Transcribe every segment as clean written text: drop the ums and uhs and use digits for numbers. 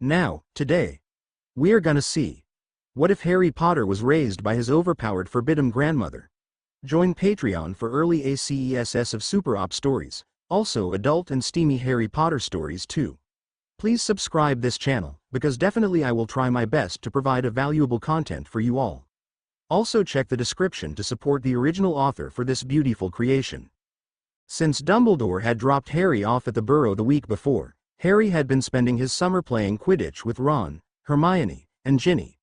Now, today, we are gonna see. What if Harry Potter was raised by his overpowered forbidden grandmother? Join Patreon for early ACESS of Super Op stories, also adult and steamy Harry Potter stories too. Please subscribe this channel, because definitely I will try my best to provide a valuable content for you all. Also check the description to support the original author for this beautiful creation. Since Dumbledore had dropped Harry off at the Burrow the week before, Harry had been spending his summer playing Quidditch with Ron, Hermione, and Ginny.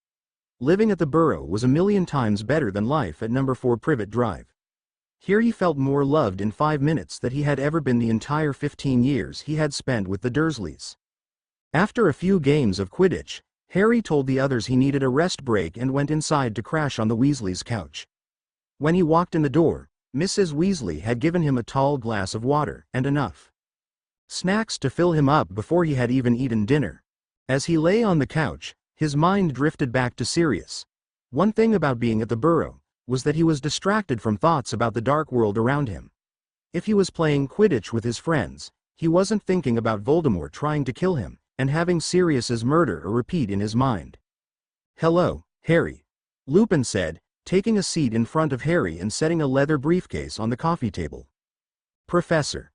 Living at the Burrow was a million times better than life at number 4 Privet Drive. Here he felt more loved in 5 minutes than he had ever been the entire 15 years he had spent with the Dursleys. After a few games of Quidditch, Harry told the others he needed a rest break and went inside to crash on the Weasleys' couch. When he walked in the door, Mrs. Weasley had given him a tall glass of water and enough snacks to fill him up before he had even eaten dinner. As he lay on the couch, his mind drifted back to Sirius. One thing about being at the Burrow was that he was distracted from thoughts about the dark world around him. If he was playing Quidditch with his friends, he wasn't thinking about Voldemort trying to kill him and having Sirius's murder a repeat in his mind. "Hello, Harry," Lupin said, taking a seat in front of Harry and setting a leather briefcase on the coffee table. "Professor."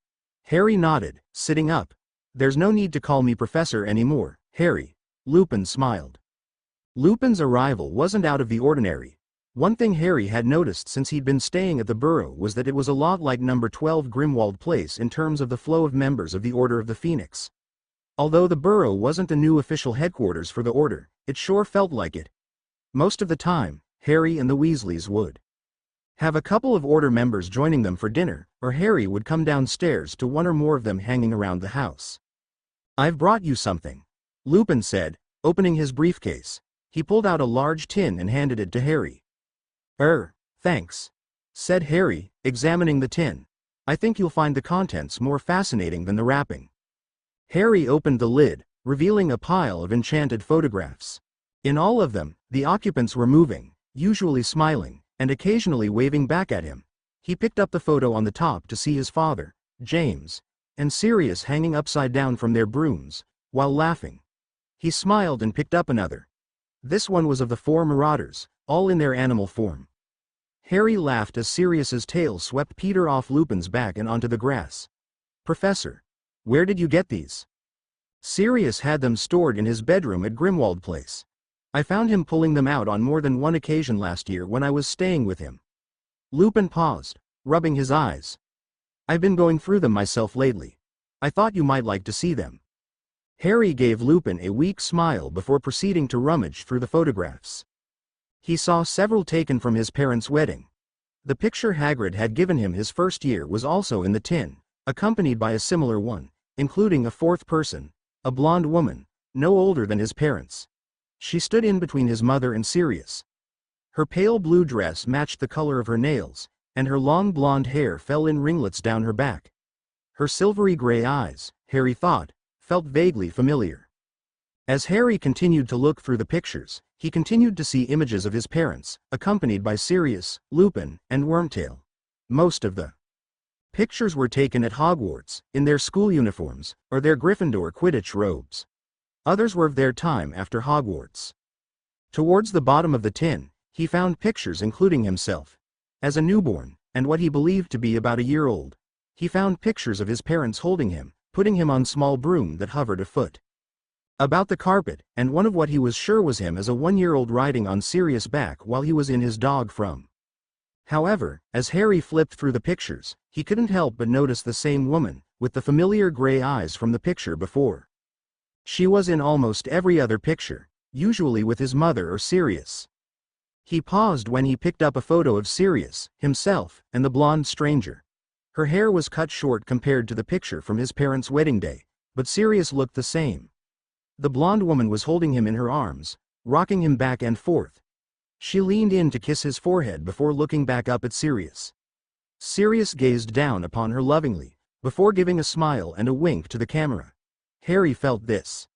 Harry nodded, sitting up. "There's no need to call me Professor anymore, Harry," Lupin smiled. Lupin's arrival wasn't out of the ordinary. One thing Harry had noticed since he'd been staying at the Burrow was that it was a lot like number 12 Grimwald Place in terms of the flow of members of the Order of the Phoenix. Although the Burrow wasn't the new official headquarters for the Order, it sure felt like it. Most of the time, Harry and the Weasleys would have a couple of Order members joining them for dinner, or Harry would come downstairs to one or more of them hanging around the house. "I've brought you something," Lupin said, opening his briefcase. He pulled out a large tin and handed it to Harry. Thanks," said Harry, examining the tin. "I think you'll find the contents more fascinating than the wrapping." Harry opened the lid, revealing a pile of enchanted photographs. In all of them, the occupants were moving, usually smiling, and occasionally waving back at him. He picked up the photo on the top to see his father, James, and Sirius hanging upside down from their brooms, while laughing. He smiled and picked up another. This one was of the 4 Marauders, all in their animal form. Harry laughed as Sirius's tail swept Peter off Lupin's back and onto the grass. "Professor, where did you get these?" "Sirius had them stored in his bedroom at Grimwald Place. I found him pulling them out on more than one occasion last year when I was staying with him." Lupin paused, rubbing his eyes. "I've been going through them myself lately. I thought you might like to see them." Harry gave Lupin a weak smile before proceeding to rummage through the photographs. He saw several taken from his parents' wedding. The picture Hagrid had given him his first year was also in the tin, accompanied by a similar one, including a 4th person, a blonde woman, no older than his parents. She stood in between his mother and Sirius. Her pale blue dress matched the color of her nails, and her long blonde hair fell in ringlets down her back. Her silvery gray eyes, Harry thought, felt vaguely familiar. As Harry continued to look through the pictures, he continued to see images of his parents, accompanied by Sirius, Lupin, and Wormtail. Most of the pictures were taken at Hogwarts, in their school uniforms, or their Gryffindor Quidditch robes. Others were of their time after Hogwarts. Towards the bottom of the tin, he found pictures including himself as a newborn, and what he believed to be about a year old. He found pictures of his parents holding him, putting him on small broom that hovered a foot about the carpet, and one of what he was sure was him as a 1-year-old riding on Sirius' back while he was in his dog from. However, as Harry flipped through the pictures, he couldn't help but notice the same woman, with the familiar gray eyes from the picture before. She was in almost every other picture, usually with his mother or Sirius. He paused when he picked up a photo of Sirius, himself, and the blonde stranger. Her hair was cut short compared to the picture from his parents' wedding day, but Sirius looked the same. The blonde woman was holding him in her arms, rocking him back and forth. She leaned in to kiss his forehead before looking back up at Sirius. Sirius gazed down upon her lovingly, before giving a smile and a wink to the camera. Harry felt this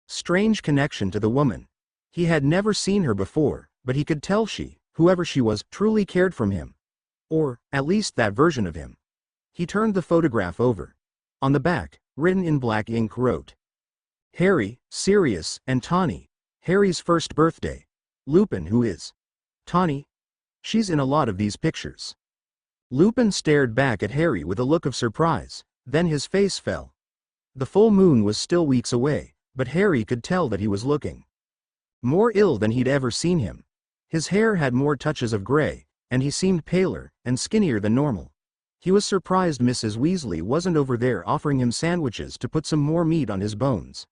strange connection to the woman. He had never seen her before, but he could tell she, whoever she was, truly cared for him. Or, at least that version of him. He turned the photograph over. On the back, written in black ink wrote, Harry, Sirius, and Tawny. Harry's first birthday. Lupin, who is Tawny? She's in a lot of these pictures. Lupin stared back at Harry with a look of surprise, then his face fell. The full moon was still weeks away, but Harry could tell that he was looking more ill than he'd ever seen him. His hair had more touches of gray, and he seemed paler and skinnier than normal. He was surprised Mrs. Weasley wasn't over there offering him sandwiches to put some more meat on his bones.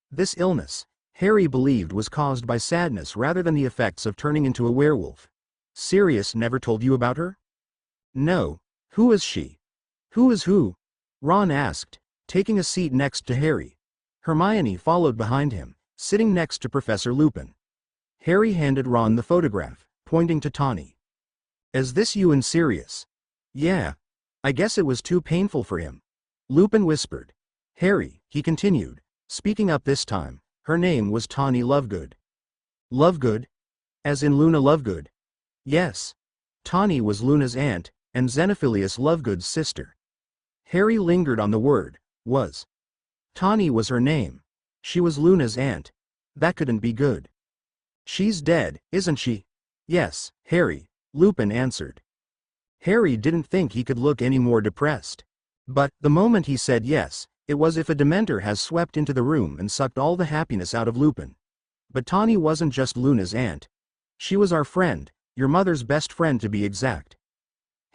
This illness, Harry believed, was caused by sadness rather than the effects of turning into a werewolf. Sirius never told you about her? No. Who is she? Who is who? Ron asked, taking a seat next to Harry. Hermione followed behind him, sitting next to Professor Lupin. Harry handed Ron the photograph, pointing to Tawny. Is this you and Sirius? Yeah. I guess it was too painful for him. Lupin whispered. Harry, he continued, speaking up this time, her name was Tawny Lovegood. Lovegood? As in Luna Lovegood? Yes. Tawny was Luna's aunt, and Xenophilius Lovegood's sister. Harry lingered on the word, was. Tawny was her name. She was Luna's aunt. That couldn't be good. She's dead, isn't she? Yes, Harry, Lupin answered. Harry didn't think he could look any more depressed. But, the moment he said yes, it was as if a Dementor has swept into the room and sucked all the happiness out of Lupin. But Tawny wasn't just Luna's aunt. She was our friend, your mother's best friend to be exact.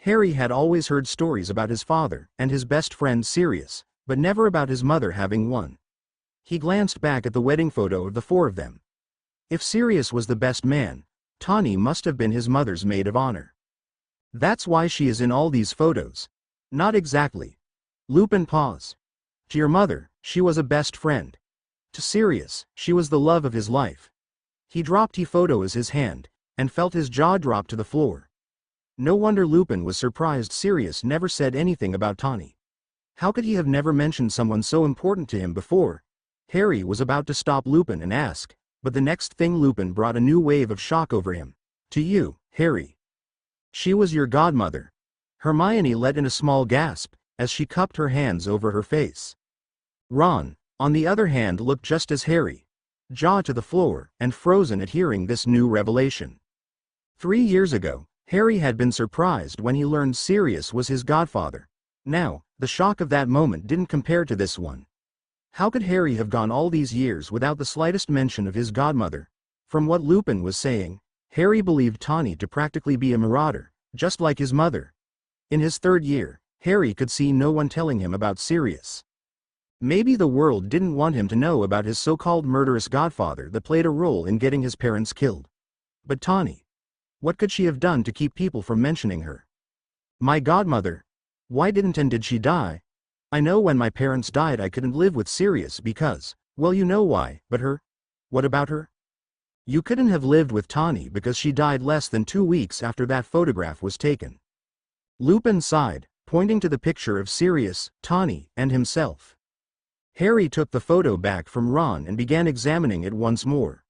Harry had always heard stories about his father and his best friend Sirius, but never about his mother having one. He glanced back at the wedding photo of the four of them. If Sirius was the best man, Tawny must have been his mother's maid of honor. That's why she is in all these photos. Not exactly. Lupin paused. To your mother, she was a best friend. To Sirius, she was the love of his life. He dropped the photo as his hand, and felt his jaw drop to the floor. No wonder Lupin was surprised Sirius never said anything about Tawny. How could he have never mentioned someone so important to him before? Harry was about to stop Lupin and ask, but the next thing Lupin brought a new wave of shock over him. To you, Harry. She was your godmother. Hermione let in a small gasp, as she cupped her hands over her face. Ron, on the other hand, looked just as Harry, jaw to the floor and frozen at hearing this new revelation. 3 years ago, Harry had been surprised when he learned Sirius was his godfather. Now, the shock of that moment didn't compare to this one. How could Harry have gone all these years without the slightest mention of his godmother? From what Lupin was saying, Harry believed Tawny to practically be a marauder, just like his mother. In his 3rd year, Harry could see no one telling him about Sirius. Maybe the world didn't want him to know about his so-called murderous godfather that played a role in getting his parents killed. But Tawny. What could she have done to keep people from mentioning her? My godmother. Why did she die? I know when my parents died I couldn't live with Sirius because, well, you know why, but her? What about her? You couldn't have lived with Tawny because she died less than 2 weeks after that photograph was taken. Lupin sighed, pointing to the picture of Sirius, Tawny, and himself. Harry took the photo back from Ron and began examining it once more.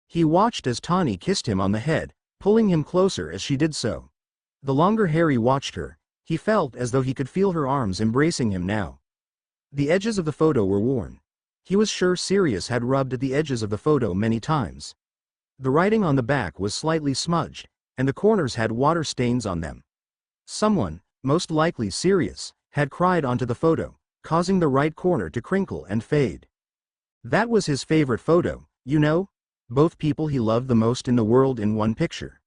He watched as Tawny kissed him on the head, pulling him closer as she did so. The longer Harry watched her, he felt as though he could feel her arms embracing him now. The edges of the photo were worn. He was sure Sirius had rubbed at the edges of the photo many times. The writing on the back was slightly smudged, and the corners had water stains on them. Someone, most likely Sirius, had cried onto the photo, causing the right corner to crinkle and fade. That was his favorite photo, you know? Both people he loved the most in the world in one picture.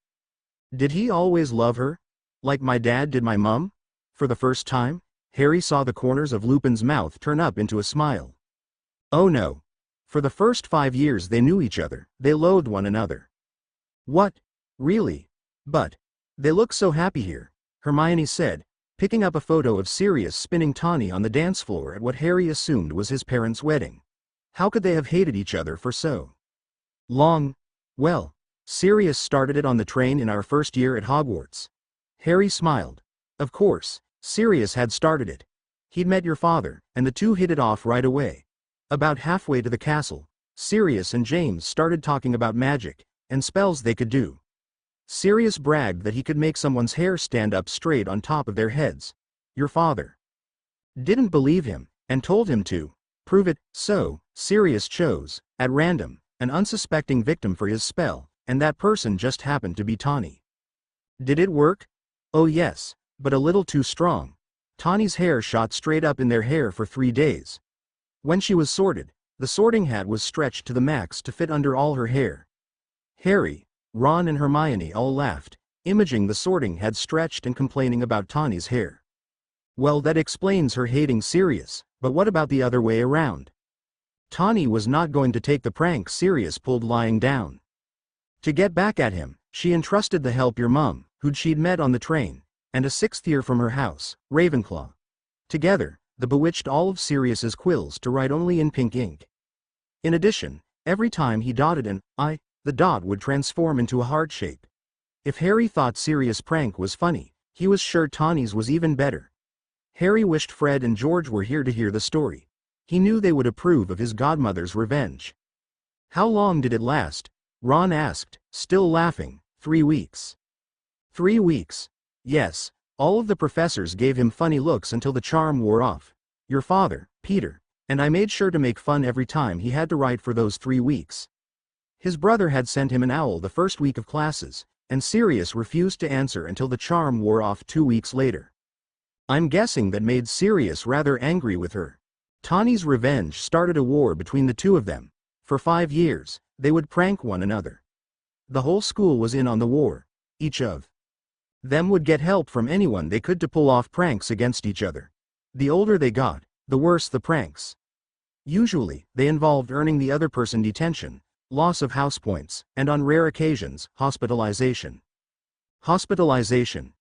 Did he always love her? Like my dad did my mum? For the first time, Harry saw the corners of Lupin's mouth turn up into a smile. Oh no. For the first 5 years they knew each other, they loathed one another. What? Really? But they look so happy here, Hermione said, picking up a photo of Sirius spinning Tawny on the dance floor at what Harry assumed was his parents' wedding. How could they have hated each other for so long? Well, Sirius started it on the train in our first year at Hogwarts. Harry smiled. Of course, Sirius had started it. He'd met your father, and the two hit it off right away. About halfway to the castle, Sirius and James started talking about magic, and spells they could do. Sirius bragged that he could make someone's hair stand up straight on top of their heads. Your father didn't believe him, and told him to Prove it. So, Sirius chose, at random, an unsuspecting victim for his spell, and that person just happened to be Tawny. Did it work? Oh yes, but a little too strong. Tawny's hair shot straight up in their hair for 3 days. When she was sorted, the sorting hat was stretched to the max to fit under all her hair. Harry, Ron and Hermione all laughed, imaging the sorting hat stretched and complaining about Tawny's hair. Well, that explains her hating Sirius, but what about the other way around? Tawny was not going to take the prank Sirius pulled lying down. To get back at him, she entrusted the help your mum, who'd she'd met on the train, and a 6th year from her house, Ravenclaw. Together, the bewitched all of Sirius's quills to write only in pink ink. In addition, every time he dotted an I, the dot would transform into a heart shape. If Harry thought Sirius' prank was funny, he was sure Tawny's was even better. Harry wished Fred and George were here to hear the story. He knew they would approve of his godmother's revenge. How long did it last? Ron asked, still laughing. 3 weeks. 3 weeks. Yes, all of the professors gave him funny looks until the charm wore off. Your father, Peter, and I made sure to make fun every time he had to write for those 3 weeks. His brother had sent him an owl the first week of classes, and Sirius refused to answer until the charm wore off 2 weeks later. I'm guessing that made Sirius rather angry with her. Tawny's revenge started a war between the two of them. For 5 years, they would prank one another. The whole school was in on the war. Each of them would get help from anyone they could to pull off pranks against each other. The older they got, the worse the pranks. Usually, they involved earning the other person detention, loss of house points, and on rare occasions, hospitalization. Hospitalization.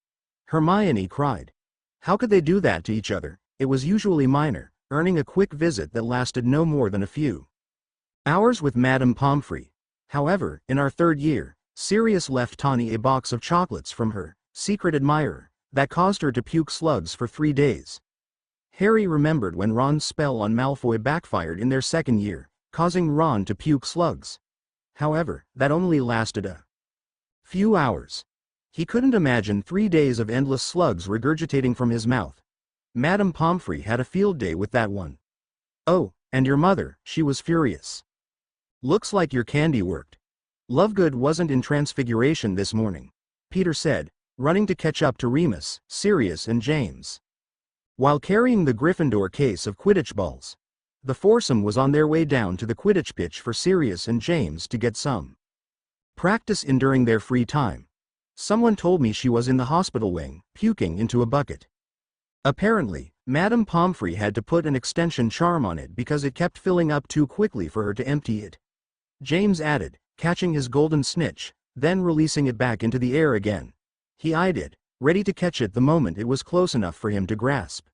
Hermione cried. How could they do that to each other? It was usually minor, earning a quick visit that lasted no more than a few hours with Madame Pomfrey. However, in our 3rd year, Sirius left Tawny a box of chocolates from her secret admirer that caused her to puke slugs for 3 days. Harry remembered when Ron's spell on Malfoy backfired in their 2nd year, causing Ron to puke slugs. However, that only lasted a few hours. He couldn't imagine 3 days of endless slugs regurgitating from his mouth. Madame Pomfrey had a field day with that one. Oh, and your mother, she was furious. Looks like your candy worked. Lovegood wasn't in Transfiguration this morning, Peter said, running to catch up to Remus, Sirius and James. While carrying the Gryffindor case of Quidditch balls, the foursome was on their way down to the Quidditch pitch for Sirius and James to get some practice in during their free time. Someone told me she was in the hospital wing, puking into a bucket. Apparently, Madame Pomfrey had to put an extension charm on it because it kept filling up too quickly for her to empty it. James added, catching his golden snitch, then releasing it back into the air again. He eyed it, ready to catch it the moment it was close enough for him to grasp.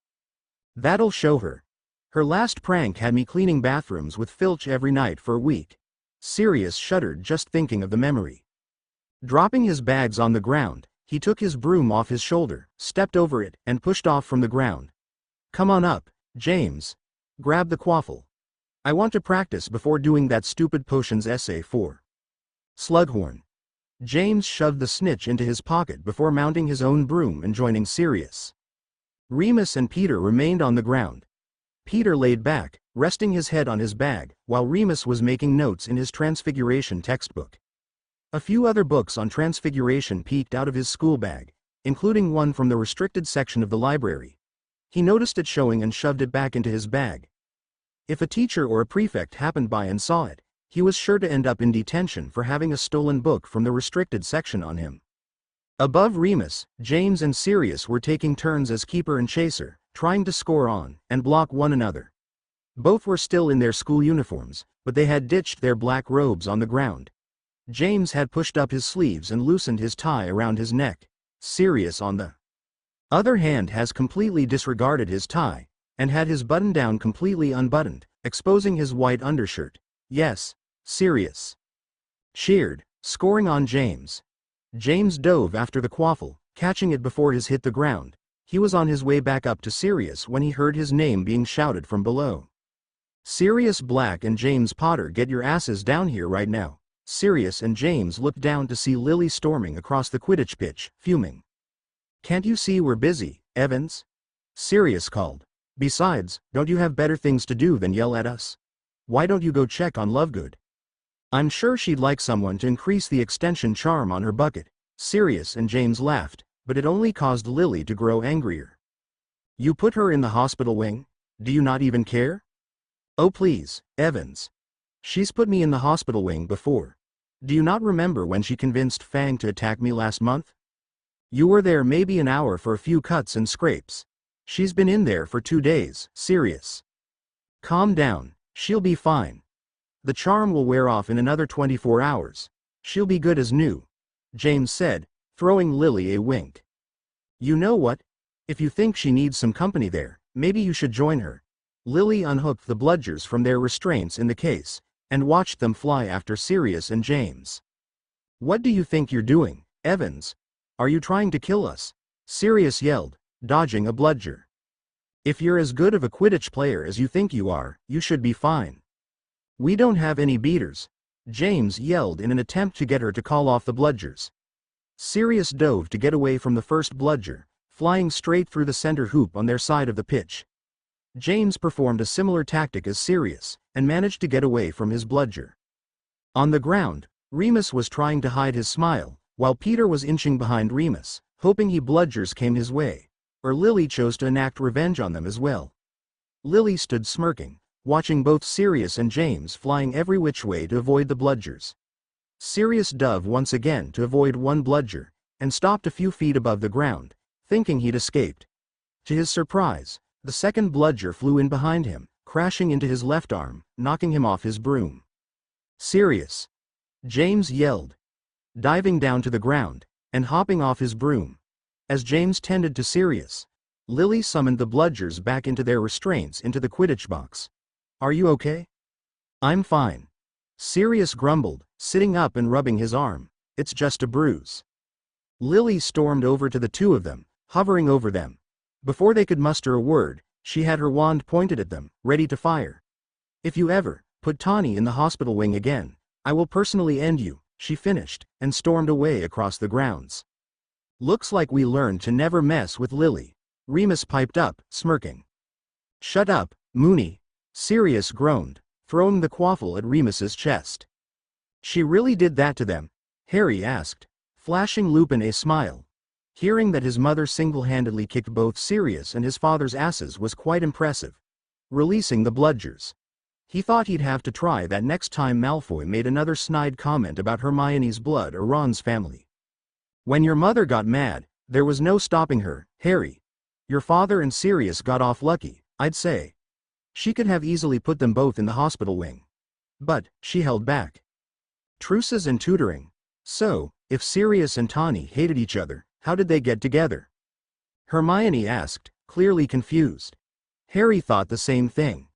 That'll show her. Her last prank had me cleaning bathrooms with Filch every night for a week. Sirius shuddered just thinking of the memory. Dropping his bags on the ground, he took his broom off his shoulder, stepped over it, and pushed off from the ground. Come on up, James. Grab the quaffle. I want to practice before doing that stupid potions essay for Slughorn. James shoved the snitch into his pocket before mounting his own broom and joining Sirius. Remus and Peter remained on the ground. Peter laid back, resting his head on his bag, while Remus was making notes in his Transfiguration textbook. A few other books on Transfiguration peeked out of his school bag, including one from the restricted section of the library. He noticed it showing and shoved it back into his bag. If a teacher or a prefect happened by and saw it, he was sure to end up in detention for having a stolen book from the restricted section on him. Above Remus, James and Sirius were taking turns as keeper and chaser, trying to score on and block one another. Both were still in their school uniforms, but they had ditched their black robes on the ground. James had pushed up his sleeves and loosened his tie around his neck. Sirius, on the other hand, has completely disregarded his tie, and had his button-down completely unbuttoned, exposing his white undershirt. Yes, Sirius cheered, scoring on James. James dove after the quaffle, catching it before his hit the ground. He was on his way back up to Sirius when he heard his name being shouted from below. Sirius Black and James Potter, get your asses down here right now. Sirius and James looked down to see Lily storming across the Quidditch pitch, fuming. Can't you see we're busy, Evans? Sirius called. Besides, don't you have better things to do than yell at us? Why don't you go check on Lovegood? I'm sure she'd like someone to increase the extension charm on her bucket." Sirius and James laughed, but it only caused Lily to grow angrier. "You put her in the hospital wing? Do you not even care?" "Oh please, Evans. She's put me in the hospital wing before. Do you not remember when she convinced Fang to attack me last month? You were there maybe an hour for a few cuts and scrapes. She's been in there for 2 days." Sirius. "Calm down, she'll be fine. The charm will wear off in another 24 hours. She'll be good as new," James said, throwing Lily a wink. "You know what? If you think she needs some company there, maybe you should join her." Lily unhooked the bludgers from their restraints in the case, and watched them fly after Sirius and James. "What do you think you're doing, Evans? Are you trying to kill us?" Sirius yelled, dodging a bludger. "If you're as good of a Quidditch player as you think you are, you should be fine." "We don't have any beaters," James yelled in an attempt to get her to call off the bludgers. Sirius dove to get away from the first bludger, flying straight through the center hoop on their side of the pitch. James performed a similar tactic as Sirius, and managed to get away from his bludger. On the ground, Remus was trying to hide his smile, while Peter was inching behind Remus, hoping he bludgers came his way, or Lily chose to enact revenge on them as well. Lily stood smirking, watching both Sirius and James flying every which way to avoid the bludgers. Sirius dove once again to avoid one bludger, and stopped a few feet above the ground, thinking he'd escaped. To his surprise, the second bludger flew in behind him, crashing into his left arm, knocking him off his broom. "Sirius!" James yelled, diving down to the ground, and hopping off his broom. As James tended to Sirius, Lily summoned the bludgers back into their restraints into the Quidditch box. "Are you okay?" "I'm fine," Sirius grumbled, sitting up and rubbing his arm. "It's just a bruise." Lily stormed over to the two of them, hovering over them. Before they could muster a word, she had her wand pointed at them, ready to fire. "If you ever put Tawny in the hospital wing again, I will personally end you," she finished, and stormed away across the grounds. "Looks like we learned to never mess with Lily," Remus piped up, smirking. "Shut up, Moony," Sirius groaned, throwing the quaffle at Remus's chest. "She really did that to them?" Harry asked, flashing Lupin a smile. Hearing that his mother single-handedly kicked both Sirius and his father's asses was quite impressive. Releasing the bludgers, he thought he'd have to try that next time Malfoy made another snide comment about Hermione's blood or Ron's family. "When your mother got mad, there was no stopping her, Harry. Your father and Sirius got off lucky, I'd say. She could have easily put them both in the hospital wing. But she held back. Truces and tutoring. So, if Sirius and Tawny hated each other, how did they get together?" Hermione asked, clearly confused. Harry thought the same thing.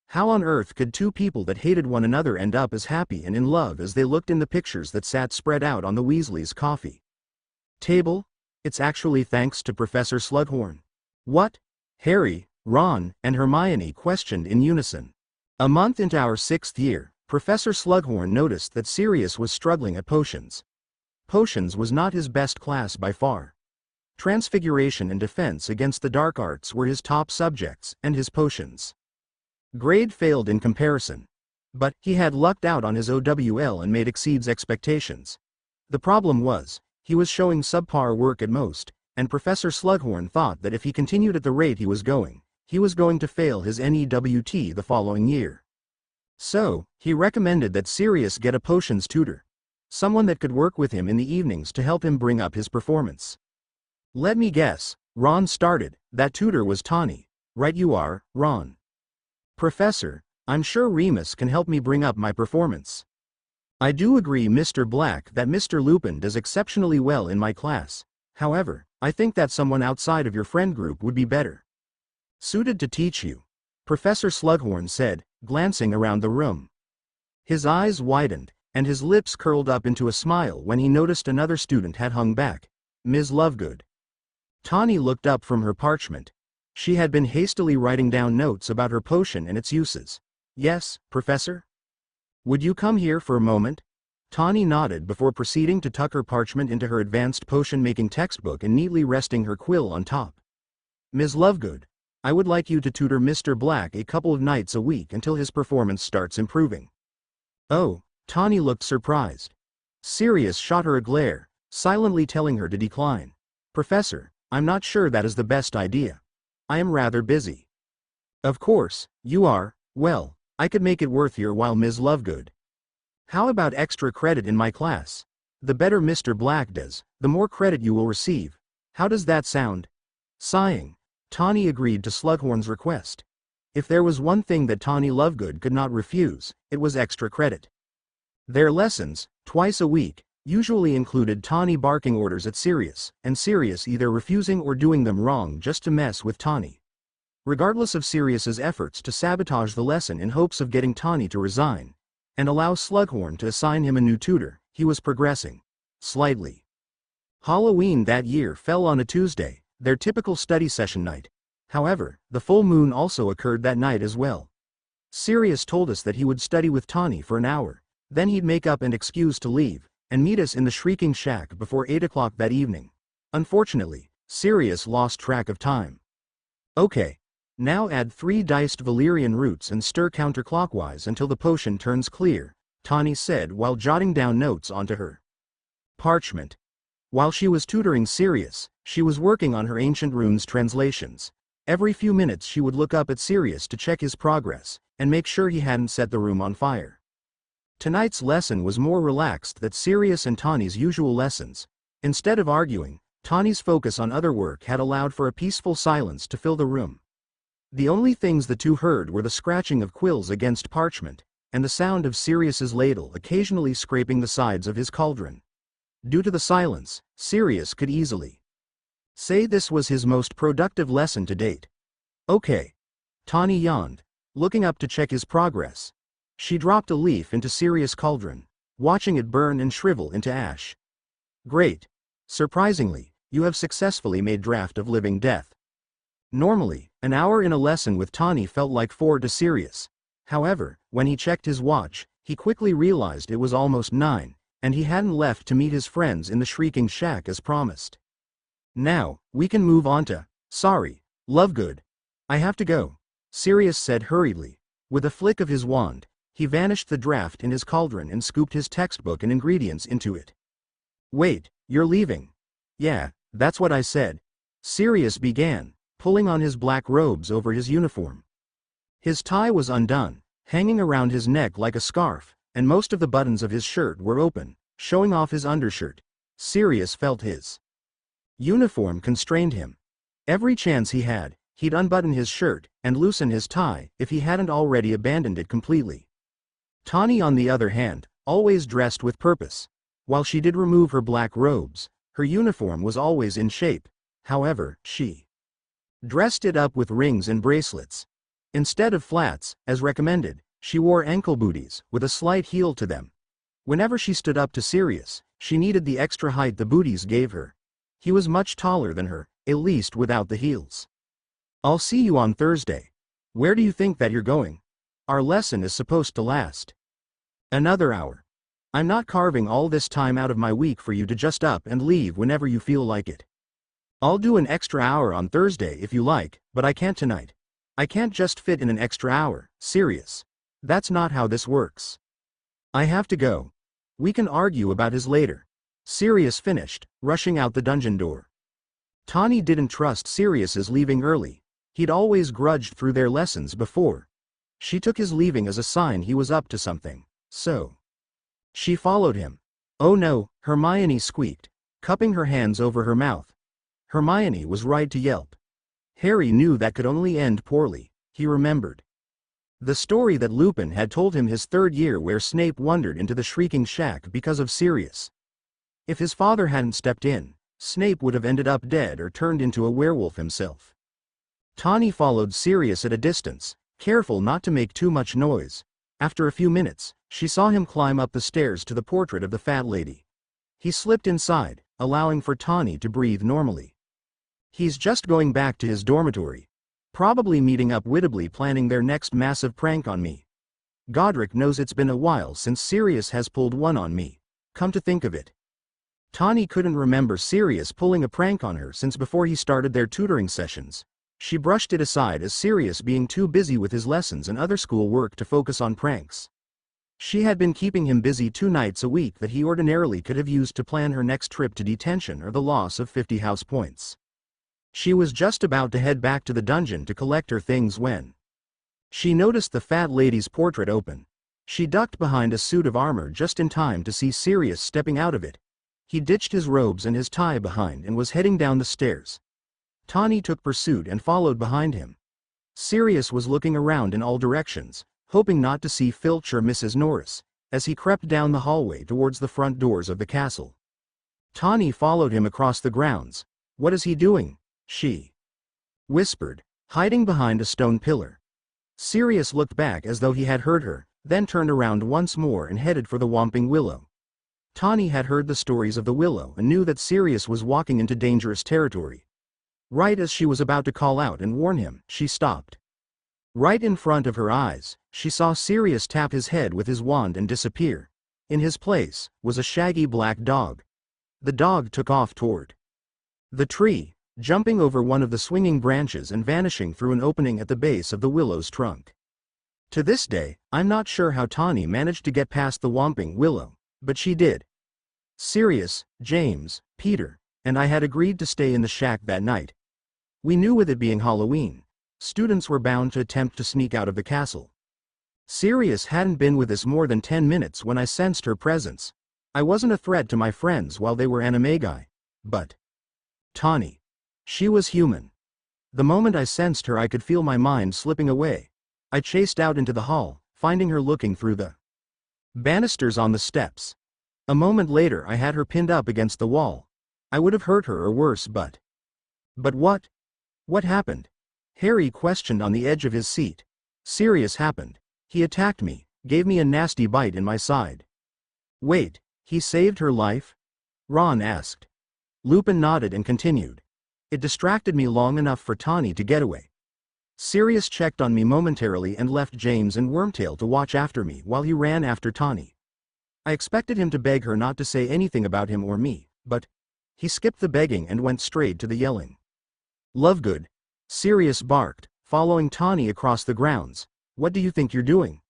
How on earth could two people that hated one another end up as happy and in love as they looked in the pictures that sat spread out on the Weasleys' coffee table? "It's actually thanks to Professor Slughorn." "What?" Harry, Ron, and Hermione questioned in unison. "A month into our 6th year, Professor Slughorn noticed that Sirius was struggling at potions. Potions was not his best class by far. Transfiguration and defense against the dark arts were his top subjects, and his potions grade failed in comparison. But he had lucked out on his OWL and made exceeds expectations. The problem was, he was showing subpar work at most, and Professor Slughorn thought that if he continued at the rate he was going to fail his NEWT the following year. So, he recommended that Sirius get a potions tutor. Someone that could work with him in the evenings to help him bring up his performance. "Let me guess," Ron started, "that tutor was Tawny. Right you are, Ron." "Professor, I'm sure Remus can help me bring up my performance. I do agree, Mr. Black, that Mr. Lupin does exceptionally well in my class. However, I think that someone outside of your friend group would be better suited to teach you," Professor Slughorn said, glancing around the room. His eyes widened, and his lips curled up into a smile when he noticed another student had hung back, Ms. Lovegood. Tawny looked up from her parchment. She had been hastily writing down notes about her potion and its uses. "Yes, Professor? Would you come here for a moment?" Tawny nodded before proceeding to tuck her parchment into her advanced potion-making textbook and neatly resting her quill on top. "Ms. Lovegood, I would like you to tutor Mr. Black a couple of nights a week until his performance starts improving." "Oh," Tawny looked surprised. Sirius shot her a glare, silently telling her to decline. "Professor, I'm not sure that is the best idea. I am rather busy." "Of course, you are. Well, I could make it worth your while, Ms. Lovegood. How about extra credit in my class? The better Mr. Black does, the more credit you will receive. How does that sound?" Sighing, Tawny agreed to Slughorn's request. If there was one thing that Tawny Lovegood could not refuse, it was extra credit. Their lessons, twice a week, usually included Tawny barking orders at Sirius, and Sirius either refusing or doing them wrong just to mess with Tawny. Regardless of Sirius's efforts to sabotage the lesson in hopes of getting Tawny to resign and allow Slughorn to assign him a new tutor, he was progressing. Slightly. Halloween that year fell on a Tuesday, their typical study session night. However, the full moon also occurred that night as well. Sirius told us that he would study with Tawny for an hour, then he'd make up an excuse to leave, and meet us in the Shrieking Shack before 8 o'clock that evening. Unfortunately, Sirius lost track of time. "Okay. Now add 3 diced valerian roots and stir counterclockwise until the potion turns clear," Tawny said while jotting down notes onto her parchment. While she was tutoring Sirius, she was working on her ancient runes translations. Every few minutes she would look up at Sirius to check his progress, and make sure he hadn't set the room on fire. Tonight's lesson was more relaxed than Sirius and Tawny's usual lessons. Instead of arguing, Tawny's focus on other work had allowed for a peaceful silence to fill the room. The only things the two heard were the scratching of quills against parchment, and the sound of Sirius's ladle occasionally scraping the sides of his cauldron. Due to the silence, Sirius could easily say this was his most productive lesson to date. "Okay." Tawny yawned, looking up to check his progress. She dropped a leaf into Sirius' cauldron, watching it burn and shrivel into ash. "Great. Surprisingly, you have successfully made Draft of Living Death." Normally, an hour in a lesson with Tawny felt like 4 to Sirius. However, when he checked his watch, he quickly realized it was almost 9, and he hadn't left to meet his friends in the Shrieking Shack as promised. "Now, we can move on to, sorry, Lovegood. I have to go," Sirius said hurriedly. With a flick of his wand, he vanished the draft in his cauldron and scooped his textbook and ingredients into it. "Wait, you're leaving?" "Yeah, that's what I said," Sirius began, pulling on his black robes over his uniform. His tie was undone, hanging around his neck like a scarf, and most of the buttons of his shirt were open, showing off his undershirt. Sirius felt his uniform constrained him. Every chance he had, he'd unbutton his shirt and loosen his tie if he hadn't already abandoned it completely. Tawny, on the other hand, always dressed with purpose. While she did remove her black robes, her uniform was always in shape. However, she dressed it up with rings and bracelets. Instead of flats, as recommended, she wore ankle booties with a slight heel to them. Whenever she stood up to Sirius, she needed the extra height the booties gave her. He was much taller than her, at least without the heels. "I'll see you on Thursday. Where do you think that you're going? Our lesson is supposed to last another hour. I'm not carving all this time out of my week for you to just up and leave whenever you feel like it. I'll do an extra hour on Thursday if you like, but I can't tonight. I can't just fit in an extra hour, Sirius. That's not how this works. I have to go. We can argue about his later," Sirius finished, rushing out the dungeon door. Tawny didn't trust Sirius's leaving early. He'd always grudged through their lessons before. She took his leaving as a sign he was up to something, so she followed him. "Oh no," Hermione squeaked, cupping her hands over her mouth. Hermione was right to yelp. Harry knew that could only end poorly. He remembered the story that Lupin had told him his 3rd year, where Snape wandered into the Shrieking Shack because of Sirius. If his father hadn't stepped in, Snape would have ended up dead or turned into a werewolf himself. Tawny followed Sirius at a distance, careful not to make too much noise. After a few minutes, she saw him climb up the stairs to the portrait of the fat lady. He slipped inside, allowing for Tawny to breathe normally. "He's just going back to his dormitory. Probably meeting up Whittleby, planning their next massive prank on me. Godric knows it's been a while since Sirius has pulled one on me. Come to think of it." Tawny couldn't remember Sirius pulling a prank on her since before he started their tutoring sessions. She brushed it aside as Sirius being too busy with his lessons and other school work to focus on pranks. She had been keeping him busy 2 nights a week that he ordinarily could have used to plan her next trip to detention or the loss of 50 house points. She was just about to head back to the dungeon to collect her things when she noticed the fat lady's portrait open. She ducked behind a suit of armor just in time to see Sirius stepping out of it. He ditched his robes and his tie behind and was heading down the stairs. Tawny took pursuit and followed behind him. Sirius was looking around in all directions, hoping not to see Filch or Mrs. Norris, as he crept down the hallway towards the front doors of the castle. Tawny followed him across the grounds. "What is he doing?" she whispered, hiding behind a stone pillar. Sirius looked back as though he had heard her, then turned around once more and headed for the Whomping Willow. Tawny had heard the stories of the Willow and knew that Sirius was walking into dangerous territory. Right as she was about to call out and warn him, she stopped. Right in front of her eyes, she saw Sirius tap his head with his wand and disappear. In his place was a shaggy black dog. The dog took off toward the tree, jumping over one of the swinging branches and vanishing through an opening at the base of the willow's trunk. To this day, I'm not sure how Tawny managed to get past the Whomping Willow, but she did. Sirius, James, Peter, and I had agreed to stay in the shack that night. We knew with it being Halloween, students were bound to attempt to sneak out of the castle. Sirius hadn't been with us more than 10 minutes when I sensed her presence. I wasn't a threat to my friends while they were animagi. But Tawny. She was human. The moment I sensed her I could feel my mind slipping away. I chased out into the hall, finding her looking through the banisters on the steps. A moment later I had her pinned up against the wall. I would have hurt her or worse but what? What happened? Harry questioned on the edge of his seat. Sirius happened. He attacked me, gave me a nasty bite in my side. Wait, he saved her life? Ron asked. Lupin nodded and continued. It distracted me long enough for Tawny to get away. Sirius checked on me momentarily and left James and Wormtail to watch after me while he ran after Tawny. I expected him to beg her not to say anything about him or me, but he skipped the begging and went straight to the yelling. Lovegood, Sirius barked, following Tawny across the grounds. What do you think you're doing?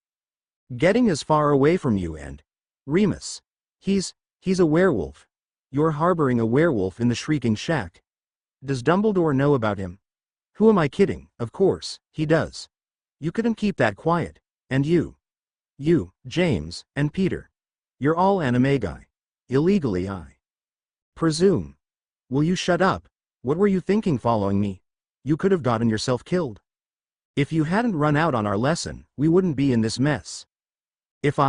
Getting as far away from you and Remus. He's a werewolf. You're harboring a werewolf in the Shrieking Shack. Does Dumbledore know about him? Who am I kidding? Of course, he does. You couldn't keep that quiet. And you, James, and Peter. You're all animagi. Illegally, I presume. Will you shut up? What were you thinking following me? You could have gotten yourself killed. If you hadn't run out on our lesson, we wouldn't be in this mess. If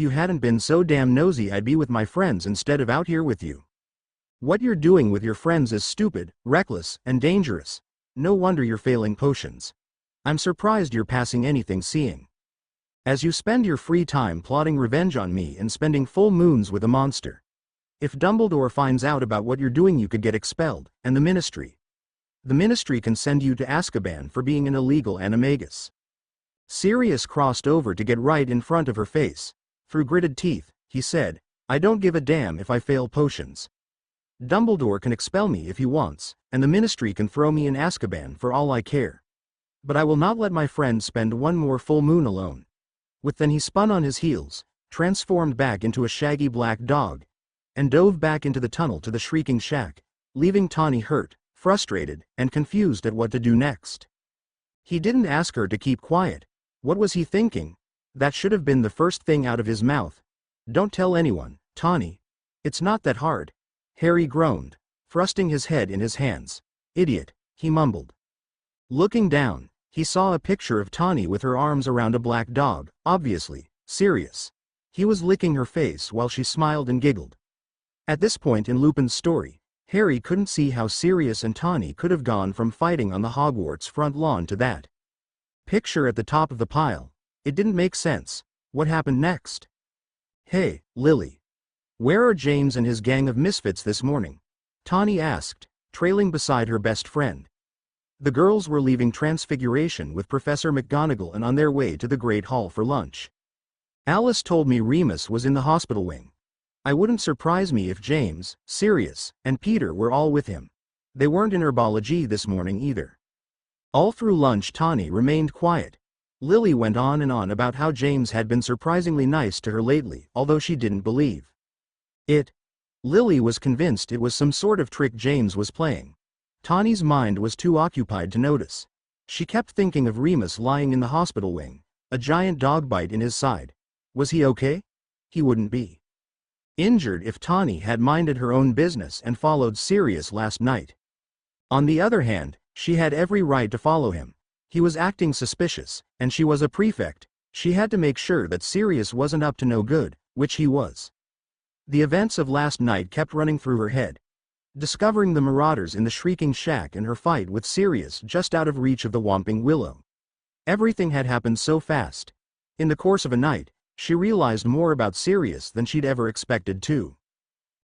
you hadn't been so damn nosy, I'd be with my friends instead of out here with you. What you're doing with your friends is stupid, reckless, and dangerous. No wonder you're failing potions. I'm surprised you're passing anything seeing. As you spend your free time plotting revenge on me and spending full moons with a monster. If Dumbledore finds out about what you're doing, you could get expelled, and the Ministry can send you to Azkaban for being an illegal animagus. Sirius crossed over to get right in front of her face. Through gritted teeth, he said, I don't give a damn if I fail potions. Dumbledore can expel me if he wants, and the Ministry can throw me in Azkaban for all I care. But I will not let my friends spend one more full moon alone. Then he spun on his heels, transformed back into a shaggy black dog, and dove back into the tunnel to the Shrieking Shack, leaving Tawny hurt, frustrated, and confused at what to do next. He didn't ask her to keep quiet. What was he thinking? That should have been the first thing out of his mouth. Don't tell anyone, Tawny. It's not that hard. Harry groaned, thrusting his head in his hands. Idiot, he mumbled. Looking down, he saw a picture of Tawny with her arms around a black dog, obviously Sirius. He was licking her face while she smiled and giggled. At this point in Lupin's story, Harry couldn't see how Sirius and Tawny could have gone from fighting on the Hogwarts front lawn to that picture at the top of the pile. It didn't make sense. What happened next? Hey, Lily. Where are James and his gang of misfits this morning? Tawny asked, trailing beside her best friend. The girls were leaving Transfiguration with Professor McGonagall and on their way to the Great Hall for lunch. Alice told me Remus was in the hospital wing. I wouldn't surprise me if James, Sirius, and Peter were all with him. They weren't in herbology this morning either. All through lunch Tawny remained quiet. Lily went on and on about how James had been surprisingly nice to her lately, although she didn't believe it. Lily was convinced it was some sort of trick James was playing. Tawny's mind was too occupied to notice. She kept thinking of Remus lying in the hospital wing, a giant dog bite in his side. Was he okay? He wouldn't be injured if Tawny had minded her own business and followed Sirius last night. On the other hand, she had every right to follow him. He was acting suspicious, and she was a prefect. She had to make sure that Sirius wasn't up to no good, which he was. The events of last night kept running through her head. Discovering the marauders in the Shrieking Shack and her fight with Sirius just out of reach of the Whomping Willow. Everything had happened so fast. In the course of a night, she realized more about Sirius than she'd ever expected to.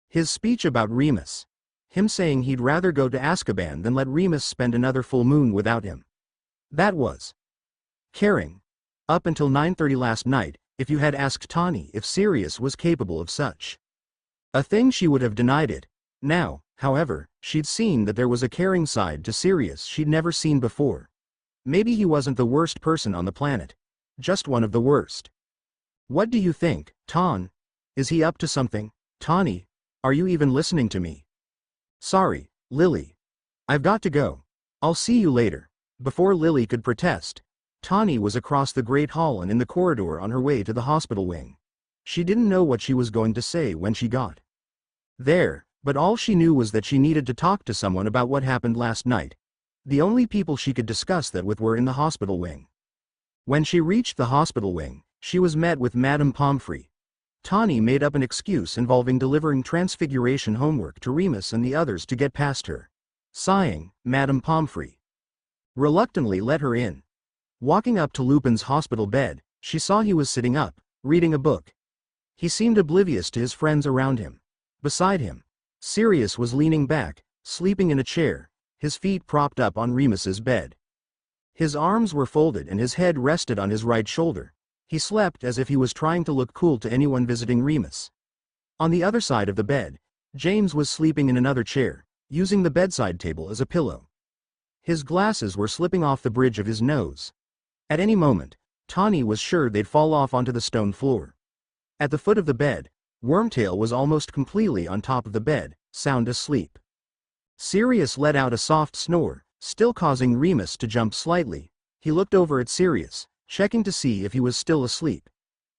His speech about Remus. Him saying he'd rather go to Azkaban than let Remus spend another full moon without him. That was caring. Up until 9:30 last night, if you had asked Tawny if Sirius was capable of such a thing, she would have denied it. Now, however, she'd seen that there was a caring side to Sirius she'd never seen before. Maybe he wasn't the worst person on the planet. Just one of the worst. What do you think, Ton? Is he up to something? Tawny, are you even listening to me? Sorry, Lily. I've got to go. I'll see you later. Before Lily could protest, Tawny was across the Great Hall and in the corridor on her way to the hospital wing. She didn't know what she was going to say when she got there, but all she knew was that she needed to talk to someone about what happened last night. The only people she could discuss that with were in the hospital wing. When she reached the hospital wing, she was met with Madame Pomfrey. Tawny made up an excuse involving delivering Transfiguration homework to Remus and the others to get past her. Sighing, Madame Pomfrey reluctantly let her in. Walking up to Lupin's hospital bed, she saw he was sitting up, reading a book. He seemed oblivious to his friends around him. Beside him, Sirius was leaning back, sleeping in a chair, his feet propped up on Remus's bed. His arms were folded and his head rested on his right shoulder. He slept as if he was trying to look cool to anyone visiting Remus. On the other side of the bed, James was sleeping in another chair, using the bedside table as a pillow. His glasses were slipping off the bridge of his nose. At any moment, Tawny was sure they'd fall off onto the stone floor. At the foot of the bed, Wormtail was almost completely on top of the bed, sound asleep. Sirius let out a soft snore, still causing Remus to jump slightly. He looked over at Sirius, checking to see if he was still asleep.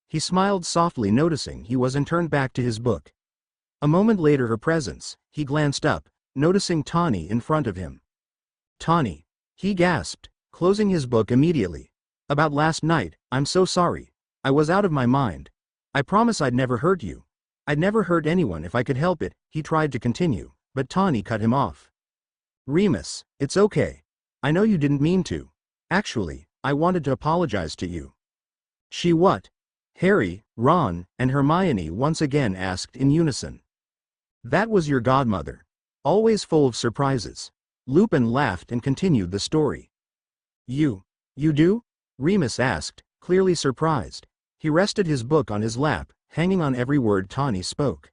He smiled softly, noticing he was and turned back to his book. A moment later, her presence, he glanced up, noticing Tawny in front of him. Tawny, he gasped, closing his book immediately. About last night, I'm so sorry. I was out of my mind. I promise I'd never hurt you. I'd never hurt anyone if I could help it. He tried to continue, but Tawny cut him off. Remus, it's okay. I know you didn't mean to. Actually, I wanted to apologize to you. She what? Harry, Ron, and Hermione once again asked in unison. That was your godmother. Always full of surprises. Lupin laughed and continued the story. You do? Remus asked, clearly surprised. He rested his book on his lap, hanging on every word Tawny spoke.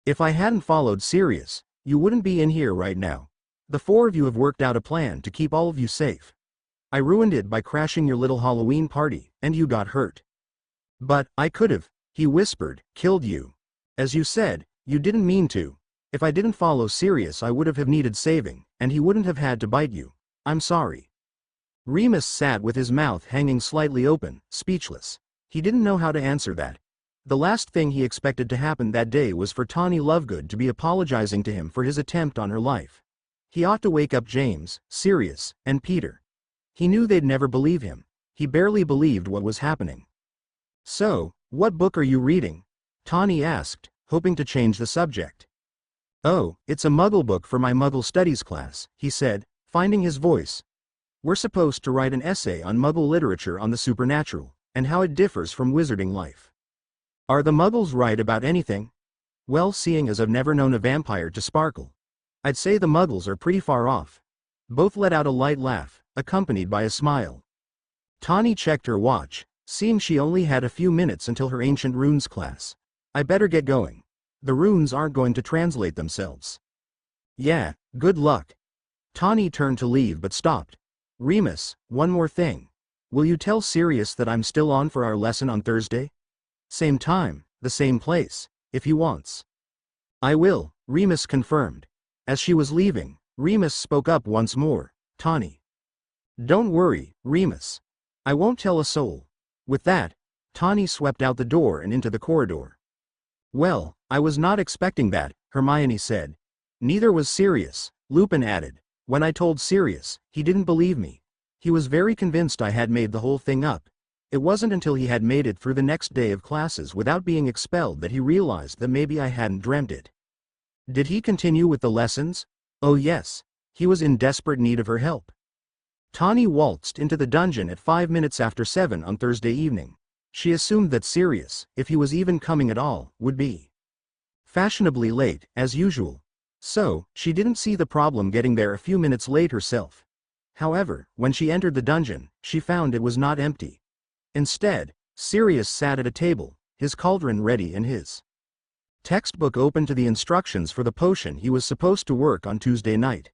If I hadn't followed Sirius, you wouldn't be in here right now. The four of you have worked out a plan to keep all of you safe. I ruined it by crashing your little Halloween party, and you got hurt. But I could have, he whispered, killed you. As you said, you didn't mean to. If I didn't follow Sirius, I would have needed saving, and he wouldn't have had to bite you. I'm sorry. Remus sat with his mouth hanging slightly open, speechless. He didn't know how to answer that. The last thing he expected to happen that day was for moony-lovegood to be apologizing to him for his attempt on her life. He ought to wake up James, Sirius, and Peter. He knew they'd never believe him. He barely believed what was happening. So, what book are you reading? Tawny asked, hoping to change the subject. Oh, it's a Muggle book for my Muggle studies class, he said, finding his voice. We're supposed to write an essay on Muggle literature on the supernatural, and how it differs from wizarding life. Are the Muggles right about anything? Well, seeing as I've never known a vampire to sparkle, I'd say the Muggles are pretty far off. Both let out a light laugh, accompanied by a smile. Tawny checked her watch, seeing she only had a few minutes until her ancient runes class. I better get going. The runes aren't going to translate themselves. Yeah, good luck. Tawny turned to leave but stopped. Remus, one more thing. Will you tell Sirius that I'm still on for our lesson on Thursday? Same time, the same place, if he wants. I will, Remus confirmed. As she was leaving, Remus spoke up once more. Tawny. Don't worry, Remus. I won't tell a soul. With that, Tawny swept out the door and into the corridor. Well, I was not expecting that, Hermione said. Neither was Sirius, Lupin added. When I told Sirius, he didn't believe me. He was very convinced I had made the whole thing up. It wasn't until he had made it through the next day of classes without being expelled that he realized that maybe I hadn't dreamt it. Did he continue with the lessons? Oh yes. He was in desperate need of her help. Tawny waltzed into the dungeon at 5 minutes after 7 on Thursday evening. She assumed that Sirius, if he was even coming at all, would be fashionably late, as usual. So, she didn't see the problem getting there a few minutes late herself. However, when she entered the dungeon, she found it was not empty. Instead, Sirius sat at a table, his cauldron ready and his textbook open to the instructions for the potion he was supposed to work on Tuesday night.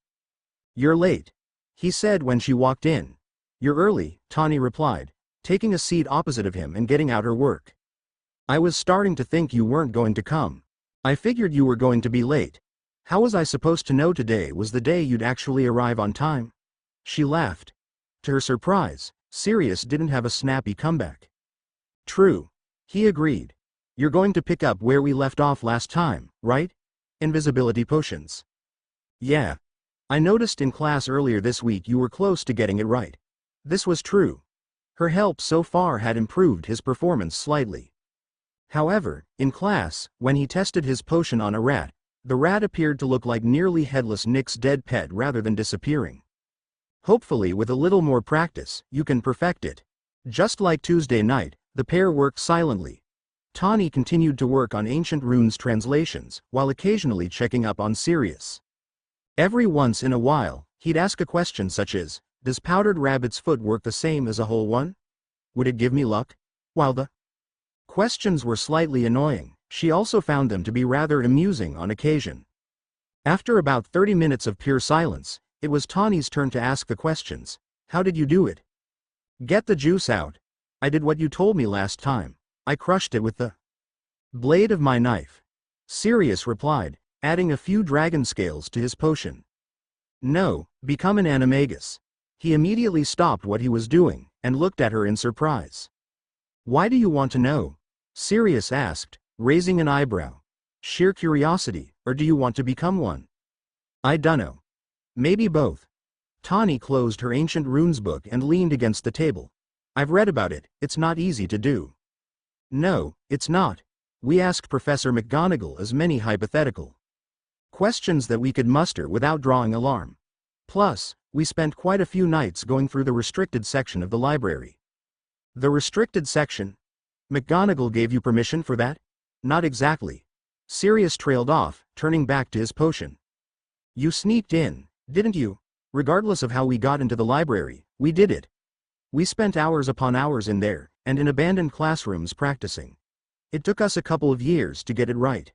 You're late, he said when she walked in. You're early, Tawny replied, taking a seat opposite of him and getting out her work. I was starting to think you weren't going to come. I figured you were going to be late. How was I supposed to know today was the day you'd actually arrive on time? She laughed. To her surprise, Sirius didn't have a snappy comeback. True. He agreed. You're going to pick up where we left off last time, right? Invisibility potions. Yeah. I noticed in class earlier this week you were close to getting it right. This was true. Her help so far had improved his performance slightly. However, in class, when he tested his potion on a rat, the rat appeared to look like nearly headless Nick's dead pet rather than disappearing. Hopefully with a little more practice, you can perfect it. Just like Tuesday night, the pair worked silently. Tawny continued to work on ancient runes translations, while occasionally checking up on Sirius. Every once in a while, he'd ask a question such as, does powdered rabbit's foot work the same as a whole one? Would it give me luck? While the questions were slightly annoying, she also found them to be rather amusing on occasion. After about 30 minutes of pure silence, it was Tawny's turn to ask the questions. How did you do it? Get the juice out. I did what you told me last time. I crushed it with the blade of my knife. Sirius replied, adding a few dragon scales to his potion. No, become an animagus. He immediately stopped what he was doing, and looked at her in surprise. Why do you want to know? Sirius asked, raising an eyebrow. Sheer curiosity, or do you want to become one? I dunno. Maybe both. Tawny closed her ancient runes book and leaned against the table. I've read about it, it's not easy to do. No, it's not. We asked Professor McGonagall as many hypothetical questions that we could muster without drawing alarm. Plus, we spent quite a few nights going through the restricted section of the library. The restricted section? McGonagall gave you permission for that? Not exactly. Sirius trailed off, turning back to his potion. You sneaked in, didn't you? Regardless of how we got into the library, we did it. We spent hours upon hours in there, and in abandoned classrooms practicing. It took us a couple of years to get it right.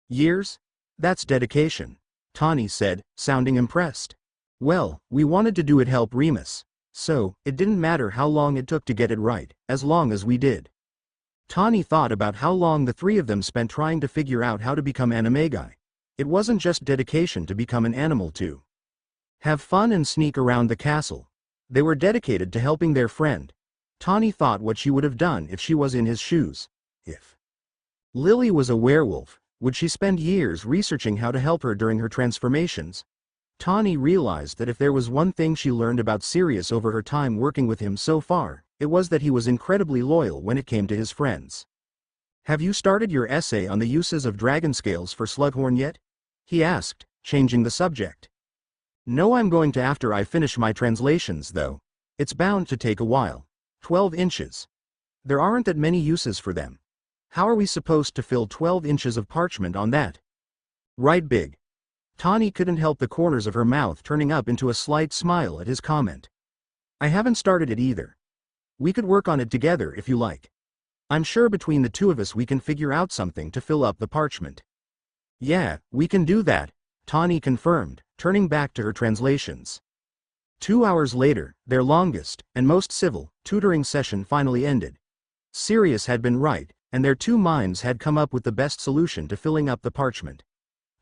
Years? That's dedication, Tawny said, sounding impressed. Well, we wanted to do it help Remus. So, it didn't matter how long it took to get it right, as long as we did. Tawny thought about how long the three of them spent trying to figure out how to become animagi. It wasn't just dedication to become an animal to have fun and sneak around the castle. They were dedicated to helping their friend. Tawny thought what she would have done if she was in his shoes. If Lily was a werewolf, would she spend years researching how to help her during her transformations? Tawny realized that if there was one thing she learned about Sirius over her time working with him so far, it was that he was incredibly loyal when it came to his friends. Have you started your essay on the uses of dragon scales for Slughorn yet? He asked, changing the subject. No, I'm going to after I finish my translations though. It's bound to take a while. 12 inches. There aren't that many uses for them. How are we supposed to fill 12 inches of parchment on that? Right big. Tawny couldn't help the corners of her mouth turning up into a slight smile at his comment. I haven't started it either. We could work on it together if you like. I'm sure between the two of us we can figure out something to fill up the parchment. Yeah, we can do that, Tawny confirmed, turning back to her translations. 2 hours later, their longest, and most civil, tutoring session finally ended. Sirius had been right, and their two minds had come up with the best solution to filling up the parchment.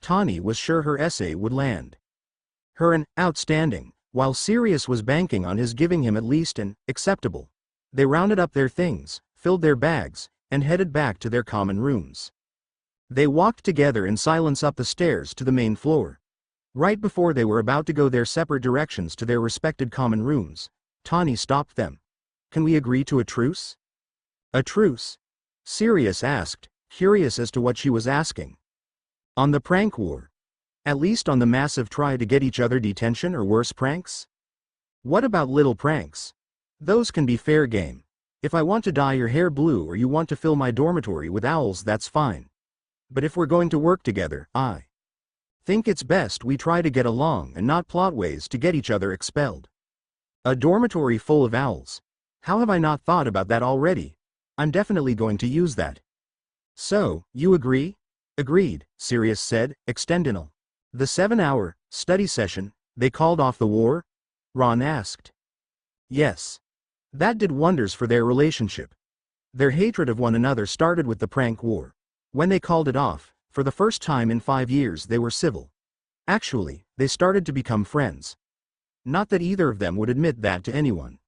Tawny was sure her essay would land her an outstanding, while Sirius was banking on his giving him at least an acceptable. They rounded up their things, filled their bags, and headed back to their common rooms. They walked together in silence up the stairs to the main floor. Right before they were about to go their separate directions to their respected common rooms, Tawny stopped them. "Can we agree to a truce?" "A truce?" Sirius asked, curious as to what she was asking. "On the prank war. At least on the massive try to get each other detention or worse pranks? What about little pranks? Those can be fair game. If I want to dye your hair blue or you want to fill my dormitory with owls, that's fine. But if we're going to work together, I think it's best we try to get along and not plot ways to get each other expelled." "A dormitory full of owls. How have I not thought about that already? I'm definitely going to use that." "So, you agree?" "Agreed," Sirius said, extendinal. "The 7-hour study session, they called off the war?" Ron asked. "Yes. That did wonders for their relationship. Their hatred of one another started with the prank war. When they called it off, for the first time in 5 years they were civil. Actually, they started to become friends. Not that either of them would admit that to anyone.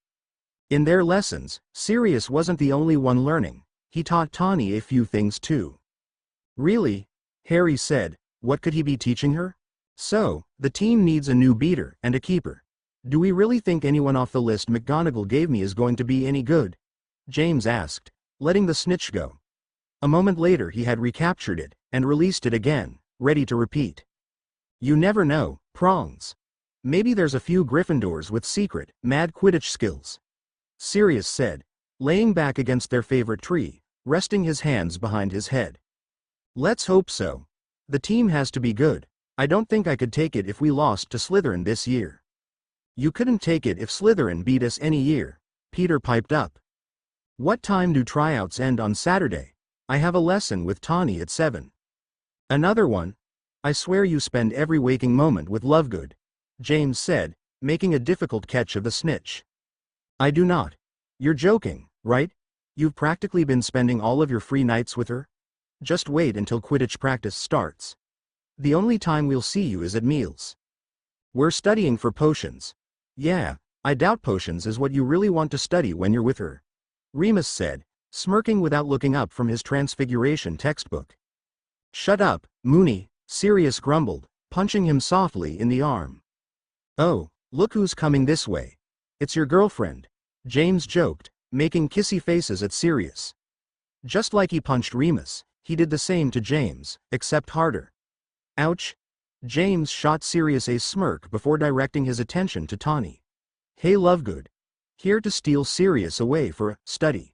In their lessons, Sirius wasn't the only one learning. He taught Tawny a few things too." "Really?" Harry said. "What could he be teaching her?" "So, the team needs a new beater and a keeper. Do we really think anyone off the list McGonagall gave me is going to be any good?" James asked, letting the snitch go. A moment later he had recaptured it, and released it again, ready to repeat. "You never know, Prongs. Maybe there's a few Gryffindors with secret, mad Quidditch skills," Sirius said, laying back against their favorite tree, resting his hands behind his head. "Let's hope so. The team has to be good. I don't think I could take it if we lost to Slytherin this year." "You couldn't take it if Slytherin beat us any year," Peter piped up. "What time do tryouts end on Saturday? I have a lesson with Tawny at 7. "Another one? I swear you spend every waking moment with Lovegood," James said, making a difficult catch of the snitch. "I do not. You're joking, right? You've practically been spending all of your free nights with her? Just wait until Quidditch practice starts. The only time we'll see you is at meals. We're studying for potions." "Yeah, I doubt potions is what you really want to study when you're with her," Remus said, smirking without looking up from his Transfiguration textbook. "Shut up, Moony," Sirius grumbled, punching him softly in the arm. "Oh, look who's coming this way. It's your girlfriend," James joked, making kissy faces at Sirius. Just like he punched Remus, he did the same to James, except harder. "Ouch." James shot Sirius a smirk before directing his attention to Tawny. "Hey Lovegood. Here to steal Sirius away for a study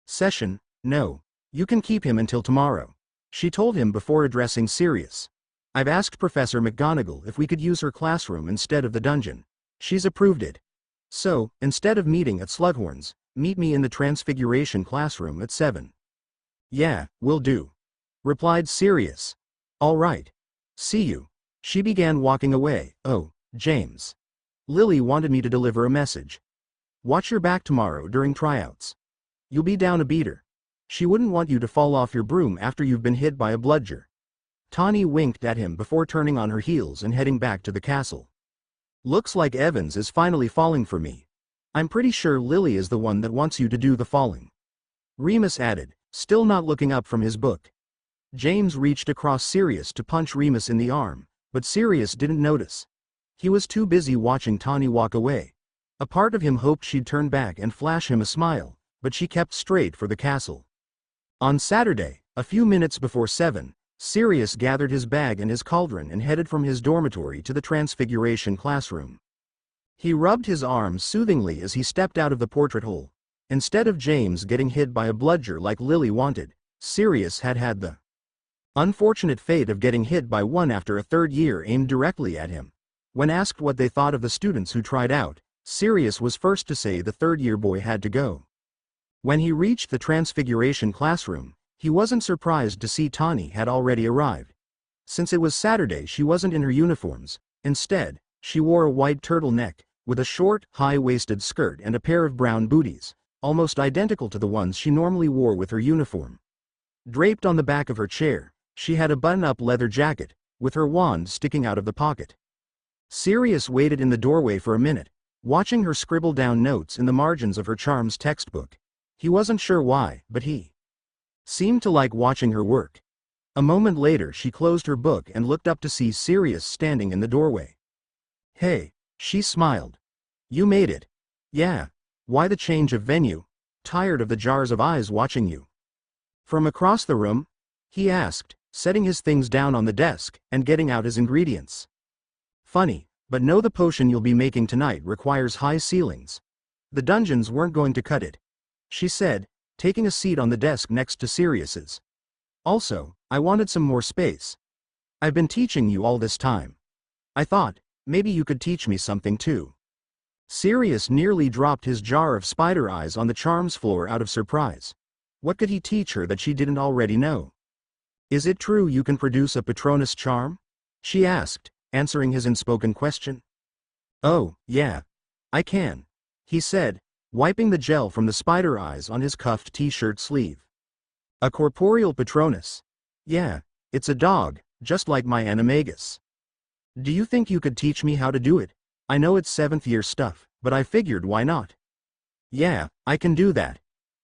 session? No. You can keep him until tomorrow," she told him before addressing Sirius. "I've asked Professor McGonagall if we could use her classroom instead of the dungeon. She's approved it. So, instead of meeting at Slughorn's, meet me in the Transfiguration classroom at 7. "Yeah, will do," replied Sirius. "All right. See you." She began walking away. "Oh, James. Lily wanted me to deliver a message. Watch your back tomorrow during tryouts. You'll be down a beater. She wouldn't want you to fall off your broom after you've been hit by a bludger." Tawny winked at him before turning on her heels and heading back to the castle. "Looks like Evans is finally falling for me. I'm pretty sure Lily is the one that wants you to do the falling," Remus added, still not looking up from his book. James reached across Sirius to punch Remus in the arm, but Sirius didn't notice. He was too busy watching Tawny walk away. A part of him hoped she'd turn back and flash him a smile, but she kept straight for the castle. On Saturday, a few minutes before 7, Sirius gathered his bag and his cauldron and headed from his dormitory to the Transfiguration classroom. He rubbed his arm soothingly as he stepped out of the portrait hole. Instead of James getting hit by a bludger like Lily wanted, Sirius had had the unfortunate fate of getting hit by one after a third year aimed directly at him. When asked what they thought of the students who tried out, Sirius was first to say the third-year boy had to go. When he reached the Transfiguration classroom, he wasn't surprised to see Tawny had already arrived. Since it was Saturday, she wasn't in her uniforms. Instead, she wore a white turtleneck, with a short, high-waisted skirt and a pair of brown booties, almost identical to the ones she normally wore with her uniform. Draped on the back of her chair, she had a button-up leather jacket, with her wand sticking out of the pocket. Sirius waited in the doorway for a minute, watching her scribble down notes in the margins of her charms textbook. He wasn't sure why, but he seemed to like watching her work. A moment later she closed her book and looked up to see Sirius standing in the doorway. "Hey," she smiled. "You made it." "Yeah. Why the change of venue? Tired of the jars of eyes watching you?" "From across the room?" he asked, setting his things down on the desk and getting out his ingredients. "Funny, but no, the potion you'll be making tonight requires high ceilings. The dungeons weren't going to cut it," she said, taking a seat on the desk next to Sirius's. "Also, I wanted some more space. I've been teaching you all this time. I thought, maybe you could teach me something too." Sirius nearly dropped his jar of spider eyes on the charms floor out of surprise. What could he teach her that she didn't already know? "Is it true you can produce a Patronus charm?" she asked, answering his unspoken question. "Oh, yeah. I can," he said, wiping the gel from the spider eyes on his cuffed t-shirt sleeve. "A corporeal Patronus? Yeah, it's a dog, just like my animagus. Do you think you could teach me how to do it? I know it's 7th year stuff, but I figured why not?" "Yeah, I can do that,"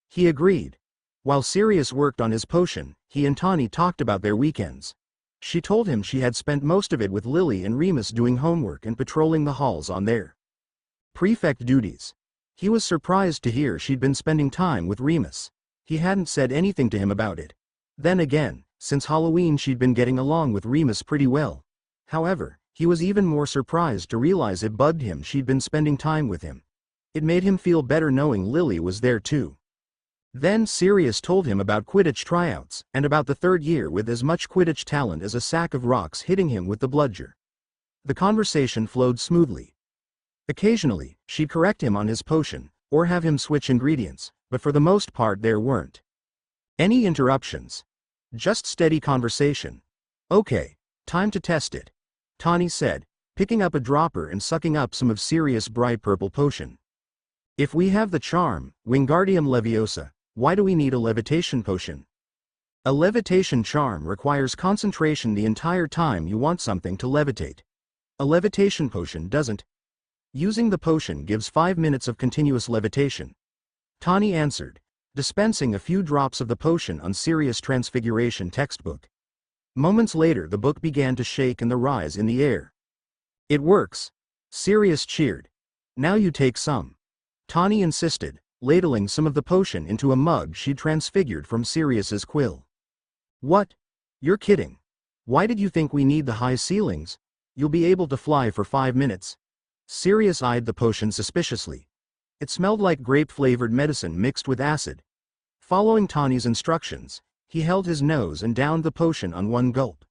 he agreed. While Sirius worked on his potion, he and Tawny talked about their weekends. She told him she had spent most of it with Lily and Remus doing homework and patrolling the halls on their prefect duties. He was surprised to hear she'd been spending time with Remus. He hadn't said anything to him about it. Then again, since Halloween she'd been getting along with Remus pretty well. However, he was even more surprised to realize it bugged him she'd been spending time with him. It made him feel better knowing Lily was there too. Then Sirius told him about Quidditch tryouts, and about the 3rd year with as much Quidditch talent as a sack of rocks hitting him with the bludger. The conversation flowed smoothly. Occasionally, she'd correct him on his potion, or have him switch ingredients, but for the most part there weren't any interruptions. Just steady conversation. "Okay, time to test it," Tawny said, picking up a dropper and sucking up some of Sirius' bright purple potion. "If we have the charm, Wingardium Leviosa, why do we need a levitation potion?" "A levitation charm requires concentration the entire time you want something to levitate. A levitation potion doesn't. Using the potion gives 5 minutes of continuous levitation," Tawny answered, dispensing a few drops of the potion on Sirius' Transfiguration textbook. Moments later the book began to shake and the rise in the air. "It works," Sirius cheered. "Now you take some," Tawny insisted, ladling some of the potion into a mug she'd transfigured from Sirius's quill. "What? You're kidding. Why did you think we need the high ceilings? You'll be able to fly for 5 minutes." Sirius eyed the potion suspiciously. It smelled like grape-flavored medicine mixed with acid. Following Tawny's instructions, he held his nose and downed the potion on one gulp.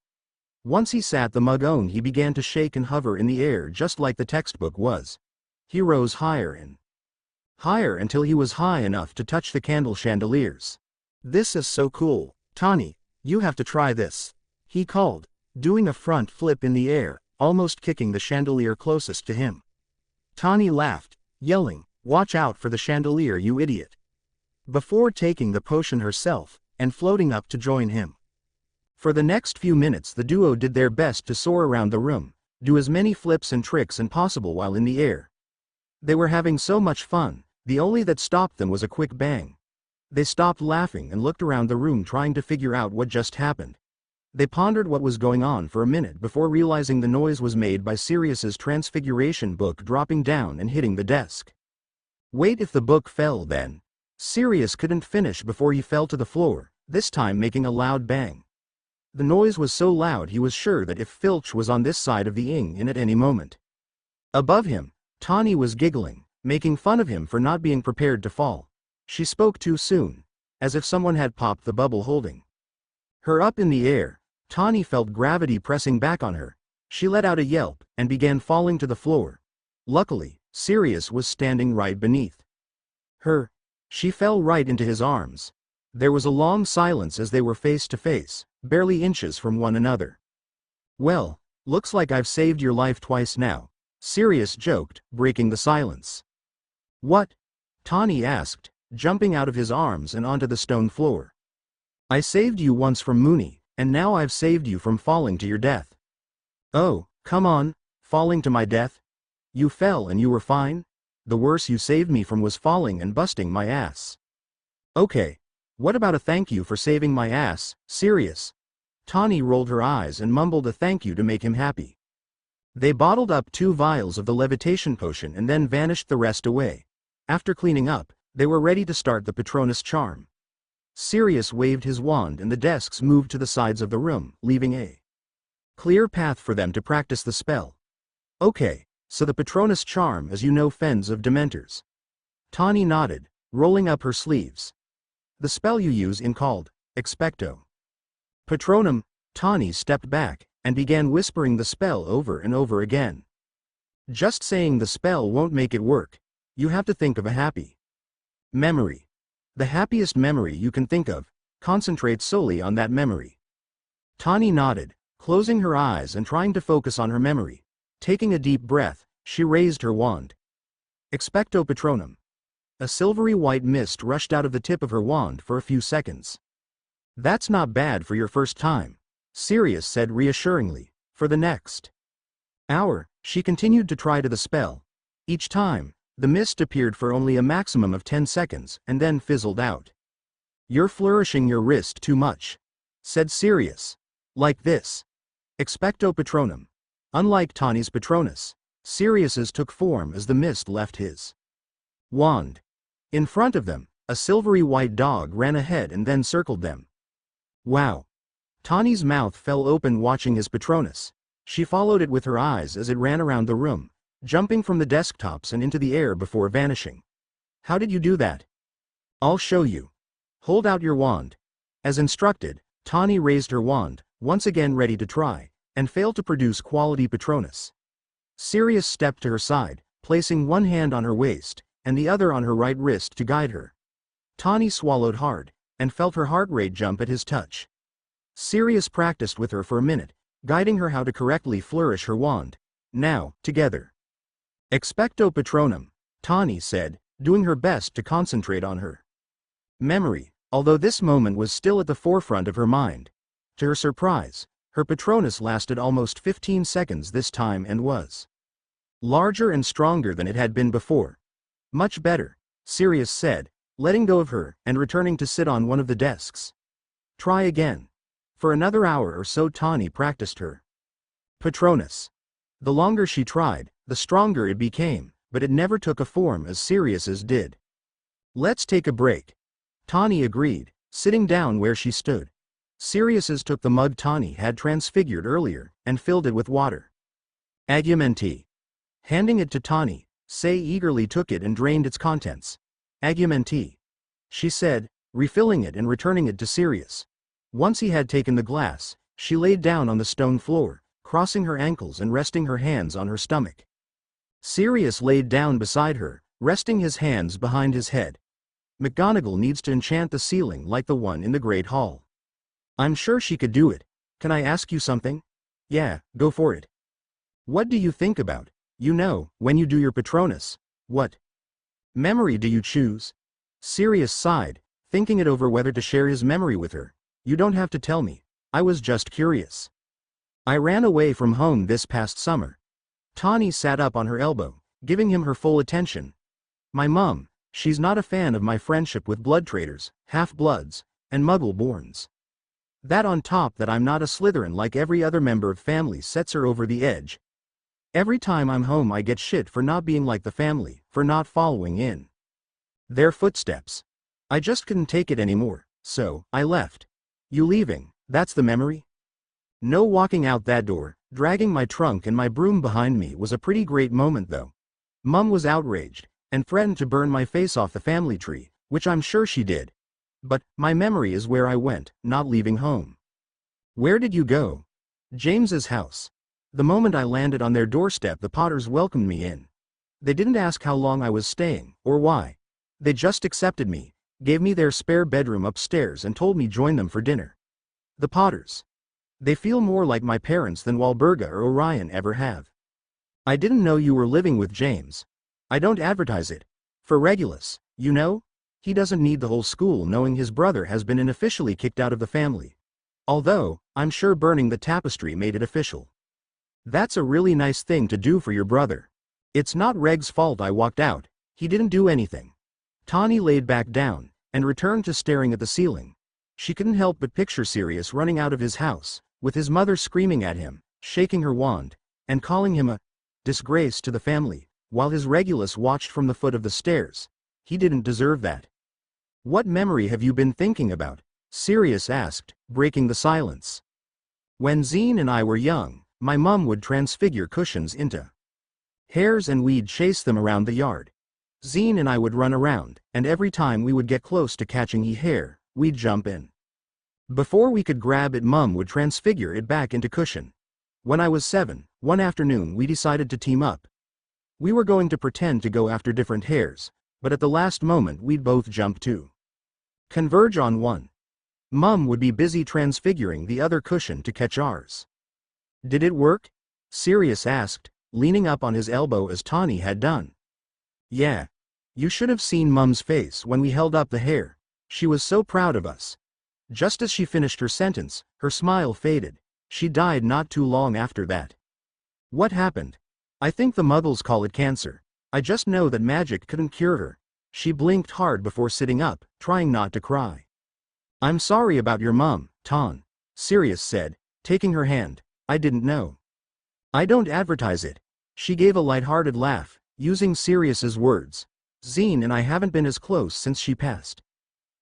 Once he sat the mug on, he began to shake and hover in the air just like the textbook was. He rose higher and higher until he was high enough to touch the candle chandeliers. "This is so cool, Tawny, you have to try this," he called, doing a front flip in the air, almost kicking the chandelier closest to him. Tawny laughed, yelling, "Watch out for the chandelier, you idiot," before taking the potion herself and floating up to join him. For the next few minutes the duo did their best to soar around the room, do as many flips and tricks as possible while in the air. They were having so much fun, the only that stopped them was a quick bang. They stopped laughing and looked around the room trying to figure out what just happened. They pondered what was going on for a minute before realizing the noise was made by Sirius's Transfiguration book dropping down and hitting the desk. Wait, if the book fell then? Sirius couldn't finish before he fell to the floor, this time making a loud bang. The noise was so loud he was sure that if Filch was on this side of the ing at any moment. Above him, Tawny was giggling, making fun of him for not being prepared to fall. She spoke too soon, as if someone had popped the bubble holding her up in the air. Tawny felt gravity pressing back on her. She let out a yelp and began falling to the floor. Luckily, Sirius was standing right beneath her. She fell right into his arms. There was a long silence as they were face to face, barely inches from one another. "Well, looks like I've saved your life twice now," Sirius joked, breaking the silence. What? Tawny asked, jumping out of his arms and onto the stone floor. I saved you once from Moony, and now I've saved you from falling to your death. Oh, come on, falling to my death? You fell and you were fine? The worst you saved me from was falling and busting my ass. Okay. What about a thank you for saving my ass, Sirius? Tawny rolled her eyes and mumbled a thank you to make him happy. They bottled up 2 vials of the levitation potion and then vanished the rest away. After cleaning up, they were ready to start the Patronus charm. Sirius waved his wand and the desks moved to the sides of the room, leaving a clear path for them to practice the spell. Okay, so the Patronus charm, as you know, fends of dementors. Tawny nodded, rolling up her sleeves. The spell you use in called Expecto Patronum. Tawny stepped back and began whispering the spell over and over again. Just saying the spell won't make it work. You have to think of a happy memory. The happiest memory you can think of. Concentrate solely on that memory. Tawny nodded, closing her eyes and trying to focus on her memory. Taking a deep breath, she raised her wand. Expecto Patronum. A silvery white mist rushed out of the tip of her wand for a few seconds. That's not bad for your first time, Sirius said reassuringly. For the next hour, she continued to try to the spell. Each time, the mist appeared for only a maximum of 10 seconds and then fizzled out. You're flourishing your wrist too much, said Sirius. Like this. Expecto Patronum. Unlike Tawny's Patronus, Sirius's took form as the mist left his wand. In front of them, a silvery white dog ran ahead and then circled them. Wow. Tawny's mouth fell open watching his Patronus. She followed it with her eyes as it ran around the room, jumping from the desktops and into the air before vanishing. How did you do that? I'll show you. Hold out your wand. As instructed, Tawny raised her wand, once again ready to try, and failed to produce quality Patronus. Sirius stepped to her side, placing one hand on her waist, and the other on her right wrist to guide her. Tawny swallowed hard, and felt her heart rate jump at his touch. Sirius practiced with her for a minute, guiding her how to correctly flourish her wand. Now, together. Expecto Patronum, Tawny said, doing her best to concentrate on her memory, although this moment was still at the forefront of her mind. To her surprise, her Patronus lasted almost 15 seconds this time and was larger and stronger than it had been before. Much better, Sirius said, letting go of her and returning to sit on one of the desks. Try again. For another hour or so Tawny practiced her Patronus. The longer she tried, the stronger it became, but it never took a form as Sirius's did. Let's take a break. Tawny agreed, sitting down where she stood. Sirius's took the mug Tawny had transfigured earlier, and filled it with water. Agumenti. Handing it to Tawny, Say eagerly took it and drained its contents. Agumenti, she said, refilling it and returning it to Sirius. Once he had taken the glass, she laid down on the stone floor, crossing her ankles and resting her hands on her stomach. Sirius laid down beside her, resting his hands behind his head. McGonagall needs to enchant the ceiling like the one in the Great Hall. I'm sure she could do it. Can I ask you something? Yeah, go for it. What do you think about, when you do your Patronus? What memory do you choose? Sirius sighed, thinking it over whether to share his memory with her. You don't have to tell me. I was just curious. I ran away from home this past summer. Tawny sat up on her elbow, giving him her full attention. My mum, she's not a fan of my friendship with blood traders, half-bloods, and muggle-borns. That on top that I'm not a Slytherin like every other member of family sets her over the edge. Every time I'm home I get shit for not being like the family, for not following in their footsteps. I just couldn't take it anymore, so I left. You leaving, that's the memory? No, walking out that door, dragging my trunk and my broom behind me was a pretty great moment though. Mum was outraged, and threatened to burn my face off the family tree, which I'm sure she did. But my memory is where I went, not leaving home. Where did you go? James's house. The moment I landed on their doorstep the Potters welcomed me in. They didn't ask how long I was staying, or why. They just accepted me, gave me their spare bedroom upstairs and told me join them for dinner. The Potters. They feel more like my parents than Walburga or Orion ever have. I didn't know you were living with James. I don't advertise it. For Regulus, you know? He doesn't need the whole school knowing his brother has been unofficially kicked out of the family. Although, I'm sure burning the tapestry made it official. That's a really nice thing to do for your brother. It's not Reg's fault I walked out, he didn't do anything. Tawny laid back down, and returned to staring at the ceiling. She couldn't help but picture Sirius running out of his house, with his mother screaming at him, shaking her wand, and calling him a disgrace to the family, while his Regulus watched from the foot of the stairs. He didn't deserve that. What memory have you been thinking about? Sirius asked, breaking the silence. When Zine and I were young, my mum would transfigure cushions into hares and we'd chase them around the yard. Zine and I would run around, and every time we would get close to catching a hare, we'd jump in. Before we could grab it, Mum would transfigure it back into cushion. When I was 7, one afternoon we decided to team up. We were going to pretend to go after different hares, but at the last moment we'd both jump to converge on one. Mum would be busy transfiguring the other cushion to catch ours. Did it work? Sirius asked, leaning up on his elbow as Tawny had done. Yeah. You should have seen Mum's face when we held up the hare. She was so proud of us. Just as she finished her sentence, her smile faded. She died not too long after that. What happened? I think the muggles call it cancer. I just know that magic couldn't cure her. She blinked hard before sitting up, trying not to cry. I'm sorry about your mum, Ton, Sirius said, taking her hand. I didn't know. I don't advertise it. She gave a light-hearted laugh, using Sirius's words. Zine and I haven't been as close since she passed.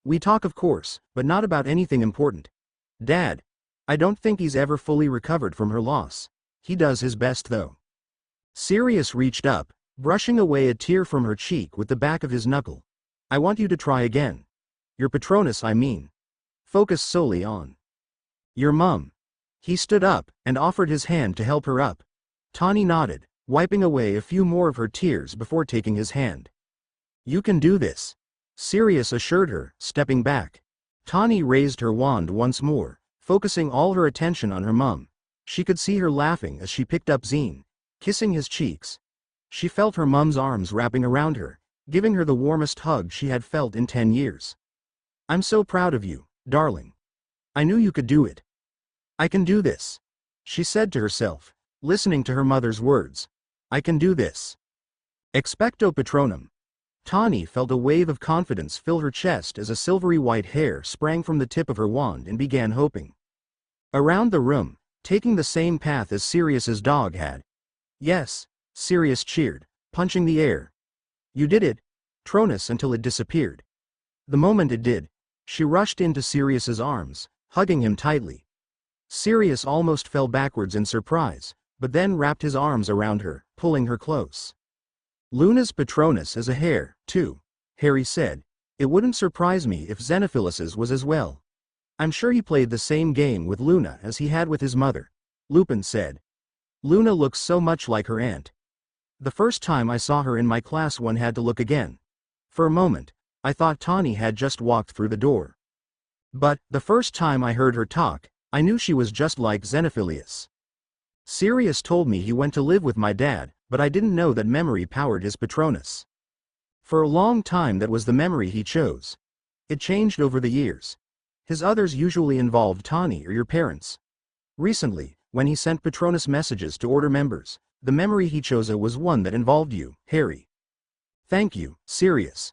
We talk of course, but not about anything important. Dad, I don't think he's ever fully recovered from her loss. He does his best though. Sirius reached up, brushing away a tear from her cheek with the back of his knuckle. I want you to try again. Your Patronus, I mean. Focus solely on your mum. He stood up, and offered his hand to help her up. Tawny nodded, wiping away a few more of her tears before taking his hand. You can do this, Sirius assured her, stepping back. Tawny raised her wand once more, focusing all her attention on her mum. She could see her laughing as she picked up Zine, kissing his cheeks. She felt her mum's arms wrapping around her, giving her the warmest hug she had felt in 10 years. I'm so proud of you, darling. I knew you could do it. I can do this, she said to herself, listening to her mother's words. I can do this. Expecto Patronum. Tawny felt a wave of confidence fill her chest as a silvery white hair sprang from the tip of her wand and began hoping. Around the room, taking the same path as Sirius's dog had. Yes, Sirius cheered, punching the air. You did it, Tronus, until it disappeared. The moment it did, she rushed into Sirius's arms, hugging him tightly. Sirius almost fell backwards in surprise, but then wrapped his arms around her, pulling her close. Luna's Patronus is a hare, too, Harry said. It wouldn't surprise me if Xenophilus's was as well. I'm sure he played the same game with Luna as he had with his mother, Lupin said. Luna looks so much like her aunt. The first time I saw her in my class, one had to look again. For a moment, I thought Tawny had just walked through the door. But, the first time I heard her talk, I knew she was just like Xenophilius. Sirius told me he went to live with my dad, but I didn't know that memory powered his Patronus. For a long time that was the memory he chose. It changed over the years. His others usually involved Tawny or your parents. Recently, when he sent Patronus messages to Order members, the memory he chose was one that involved you, Harry. Thank you, Sirius,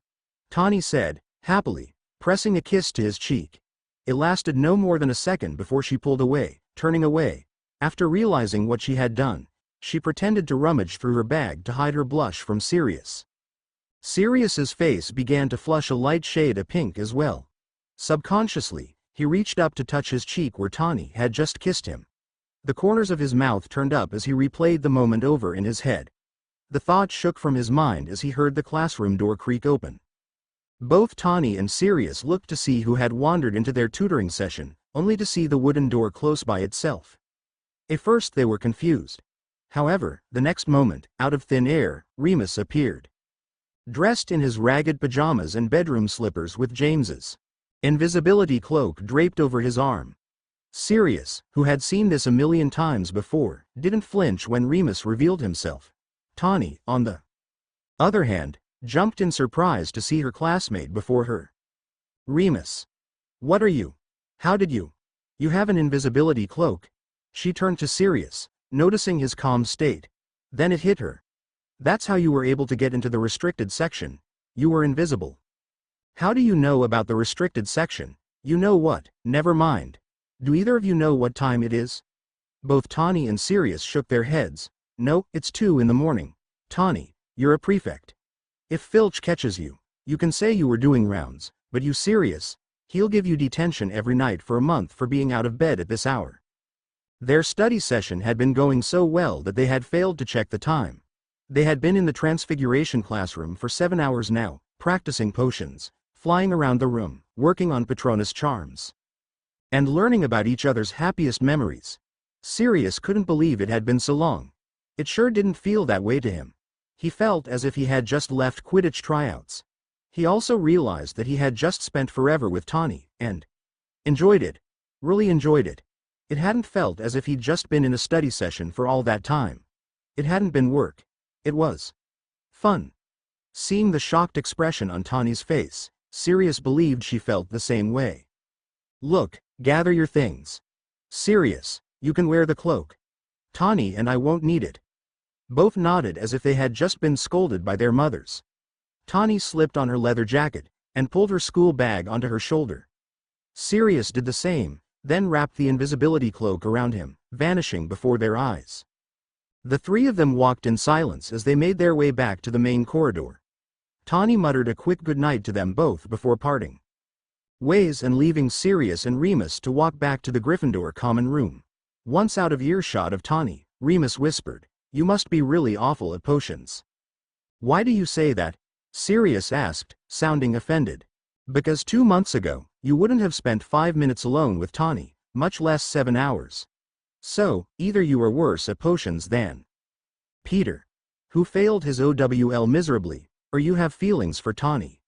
Tawny said, happily, pressing a kiss to his cheek. It lasted no more than a second before she pulled away, turning away. After realizing what she had done, she pretended to rummage through her bag to hide her blush from Sirius. Sirius's face began to flush a light shade of pink as well. Subconsciously, he reached up to touch his cheek where Tawny had just kissed him. The corners of his mouth turned up as he replayed the moment over in his head. The thought shook from his mind as he heard the classroom door creak open. Both Tawny and Sirius looked to see who had wandered into their tutoring session, only to see the wooden door close by itself. At first they were confused. However, the next moment, out of thin air, Remus appeared. Dressed in his ragged pajamas and bedroom slippers with James's invisibility cloak draped over his arm. Sirius, who had seen this a million times before, didn't flinch when Remus revealed himself. Tawny, on the other hand, jumped in surprise to see her classmate before her. Remus. What are you? How did you? You have an invisibility cloak. She turned to Sirius, noticing his calm state. Then it hit her. That's how you were able to get into the restricted section. You were invisible. How do you know about the restricted section? You know what? Never mind. Do either of you know what time it is? Both Tawny and Sirius shook their heads. No, it's 2 in the morning. Tawny, you're a prefect. If Filch catches you, you can say you were doing rounds, but you Sirius, he'll give you detention every night for a month for being out of bed at this hour. Their study session had been going so well that they had failed to check the time. They had been in the Transfiguration classroom for 7 hours now, practicing potions, flying around the room, working on Patronus charms, and learning about each other's happiest memories. Sirius couldn't believe it had been so long. It sure didn't feel that way to him. He felt as if he had just left Quidditch tryouts. He also realized that he had just spent forever with Tawny, and enjoyed it. Really enjoyed it. It hadn't felt as if he'd just been in a study session for all that time. It hadn't been work. It was fun. Seeing the shocked expression on Tawny's face, Sirius believed she felt the same way. Look, gather your things. Sirius, you can wear the cloak. Tawny and I won't need it. Both nodded as if they had just been scolded by their mothers. Tawny slipped on her leather jacket, and pulled her school bag onto her shoulder. Sirius did the same, then wrapped the invisibility cloak around him, vanishing before their eyes. The three of them walked in silence as they made their way back to the main corridor. Tawny muttered a quick goodnight to them both before parting ways and leaving Sirius and Remus to walk back to the Gryffindor common room. Once out of earshot of Tawny, Remus whispered, "You must be really awful at potions." "Why do you say that?" Sirius asked, sounding offended. "Because 2 months ago, you wouldn't have spent 5 minutes alone with Tawny, much less 7 hours. So, either you are worse at potions than Peter, who failed his OWL miserably, or you have feelings for Tawny.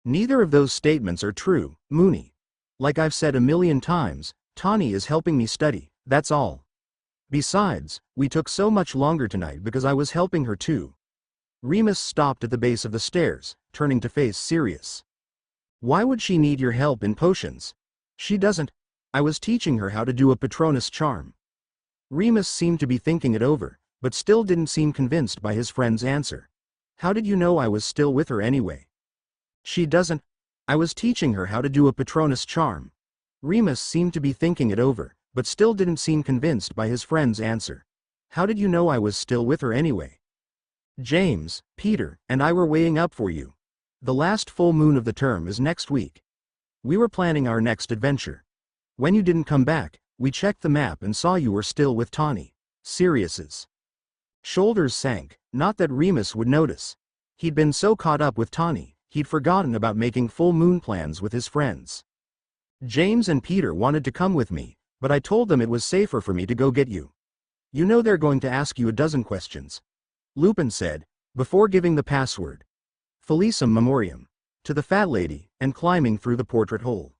Neither of those statements are true, Moony. Like I've said a million times, Tawny is helping me study, that's all. Besides, we took so much longer tonight because I was helping her too." Remus stopped at the base of the stairs, turning to face Sirius. "Why would she need your help in potions? She doesn't. I was teaching her how to do a Patronus charm." Remus seemed to be thinking it over, but still didn't seem convinced by his friend's answer. "How did you know I was still with her anyway?" "She doesn't. I was teaching her how to do a Patronus charm." Remus seemed to be thinking it over, but still didn't seem convinced by his friend's answer. "How did you know I was still with her anyway?" "James, Peter, and I were weighing up for you. The last full moon of the term is next week. We were planning our next adventure. When you didn't come back, we checked the map and saw you were still with Tawny." Sirius's shoulders sank, not that Remus would notice. He'd been so caught up with Tawny, he'd forgotten about making full moon plans with his friends. "James and Peter wanted to come with me, but I told them it was safer for me to go get you. You know they're going to ask you a dozen questions," Lupin said, before giving the password, Felicem Memoriam, to the fat lady, and climbing through the portrait hole.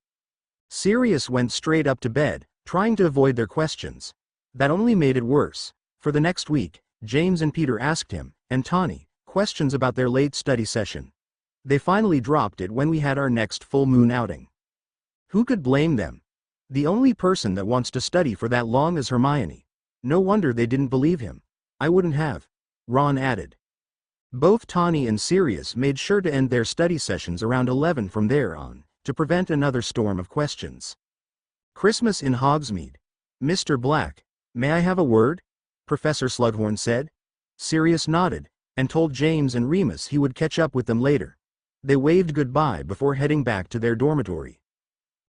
Sirius went straight up to bed, trying to avoid their questions. That only made it worse. For the next week, James and Peter asked him, and Tawny, questions about their late study session. They finally dropped it when we had our next full moon outing. Who could blame them? The only person that wants to study for that long is Hermione. No wonder they didn't believe him. I wouldn't have, Ron added. Both Tawny and Sirius made sure to end their study sessions around 11 from there on, to prevent another storm of questions. Christmas in Hogsmeade. "Mr. Black, may I have a word?" Professor Slughorn said. Sirius nodded, and told James and Remus he would catch up with them later. They waved goodbye before heading back to their dormitory.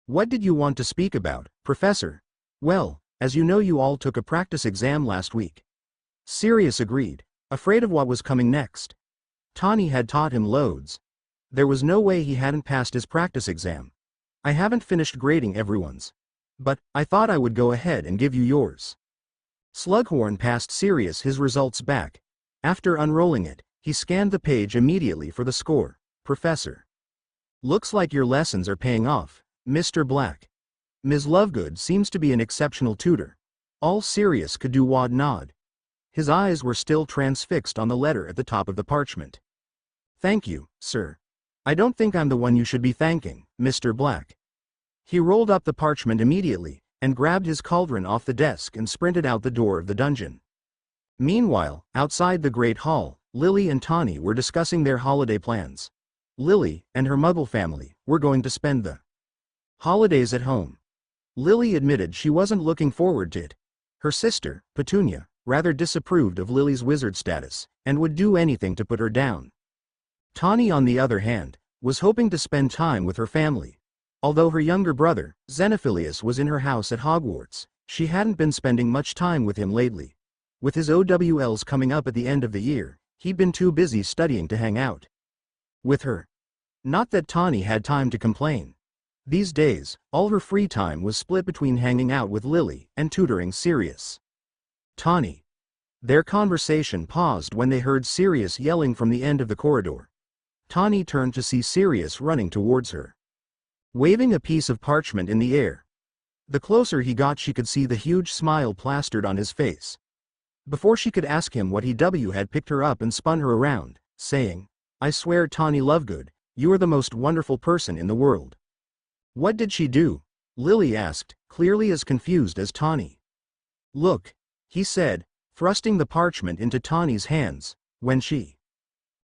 "What did you want to speak about, Professor?" "Well, as you know, you all took a practice exam last week." Sirius agreed, afraid of what was coming next. Tawny had taught him loads. There was no way he hadn't passed his practice exam. "I haven't finished grading everyone's. But, I thought I would go ahead and give you yours." Slughorn passed Sirius his results back. After unrolling it, he scanned the page immediately for the score. "Professor. Looks like your lessons are paying off, Mr. Black. Ms. Lovegood seems to be an exceptional tutor." All Sirius could do was nod. His eyes were still transfixed on the letter at the top of the parchment. "Thank you, sir. I don't think I'm the one you should be thanking, Mr. Black." He rolled up the parchment immediately, and grabbed his cauldron off the desk and sprinted out the door of the dungeon. Meanwhile, outside the Great Hall, Lily and Tawny were discussing their holiday plans. Lily, and her Muggle family, were going to spend the holidays at home. Lily admitted she wasn't looking forward to it. Her sister, Petunia, rather disapproved of Lily's wizard status, and would do anything to put her down. Tawny, on the other hand, was hoping to spend time with her family. Although her younger brother, Xenophilius, was in her house at Hogwarts, she hadn't been spending much time with him lately. With his OWLs coming up at the end of the year, he'd been too busy studying to hang out with her. Not that Tawny had time to complain. These days, all her free time was split between hanging out with Lily and tutoring Sirius. Tawny. Their conversation paused when they heard Sirius yelling from the end of the corridor. Tawny turned to see Sirius running towards her, waving a piece of parchment in the air. The closer he got, she could see the huge smile plastered on his face. Before she could ask him what he had picked her up and spun her around, saying, "I swear, Tawny Lovegood, you are the most wonderful person in the world." "What did she do?" Lily asked, clearly as confused as Tawny. "Look," he said, thrusting the parchment into Tawny's hands. When she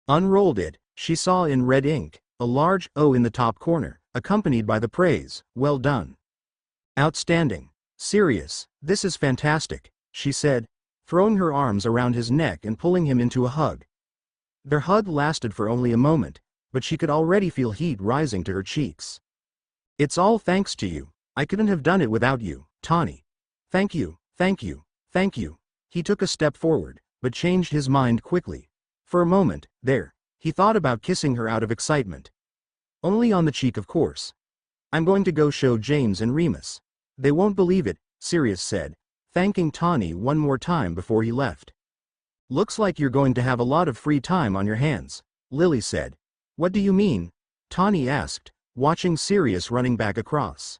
unrolled it, she saw in red ink a large O in the top corner, accompanied by the praise, "Well done." "Outstanding. Sirius, this is fantastic," she said, throwing her arms around his neck and pulling him into a hug. Their hug lasted for only a moment, but she could already feel heat rising to her cheeks. "It's all thanks to you. I couldn't have done it without you, Tawny. Thank you, thank you, thank you." He took a step forward, but changed his mind quickly. For a moment, there, he thought about kissing her out of excitement. Only on the cheek, of course. "I'm going to go show James and Remus. They won't believe it," Sirius said, thanking Tawny one more time before he left. "Looks like you're going to have a lot of free time on your hands," Lily said. "What do you mean?" Tawny asked, watching Sirius running back across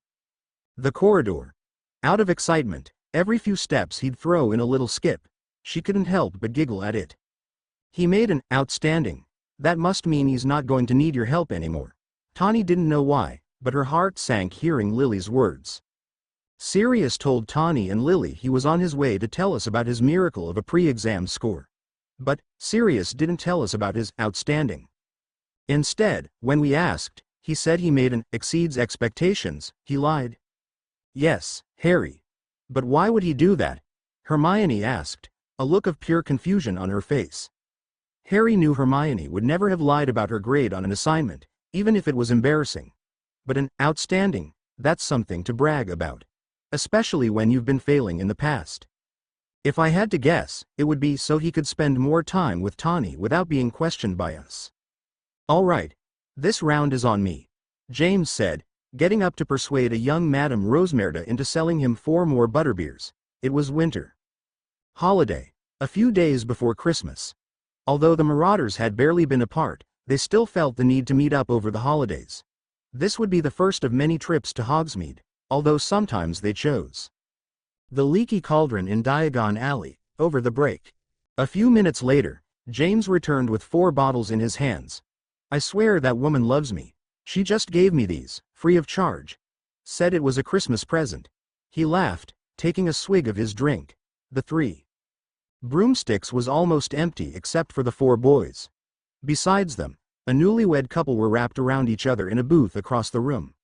the corridor. Out of excitement, every few steps he'd throw in a little skip. She couldn't help but giggle at it. He made an "outstanding." That must mean he's not going to need your help anymore. Tawny didn't know why, but her heart sank hearing Lily's words. Sirius told Tawny and Lily he was on his way to tell us about his miracle of a pre-exam score. But Sirius didn't tell us about his "outstanding." Instead, when we asked, he said he made an "exceeds expectations." He lied. "Yes, Harry. But why would he do that?" Hermione asked, a look of pure confusion on her face. Harry knew Hermione would never have lied about her grade on an assignment, even if it was embarrassing. But an "outstanding," that's something to brag about. Especially when you've been failing in the past. "If I had to guess, it would be so he could spend more time with Tawny without being questioned by us." "All right. This round is on me," James said, getting up to persuade a young Madame Rosmerta into selling him 4 more butterbeers. It was winter holiday, a few days before Christmas. Although the Marauders had barely been apart, they still felt the need to meet up over the holidays. This would be the first of many trips to Hogsmeade, although sometimes they chose the Leaky Cauldron in Diagon Alley, over the break. A few minutes later, James returned with 4 bottles in his hands. "I swear that woman loves me. She just gave me these, free of charge. Said it was a Christmas present." He laughed, taking a swig of his drink. The 3 broomsticks was almost empty except for the 4 boys. Besides them, a newlywed couple were wrapped around each other in a booth across the room.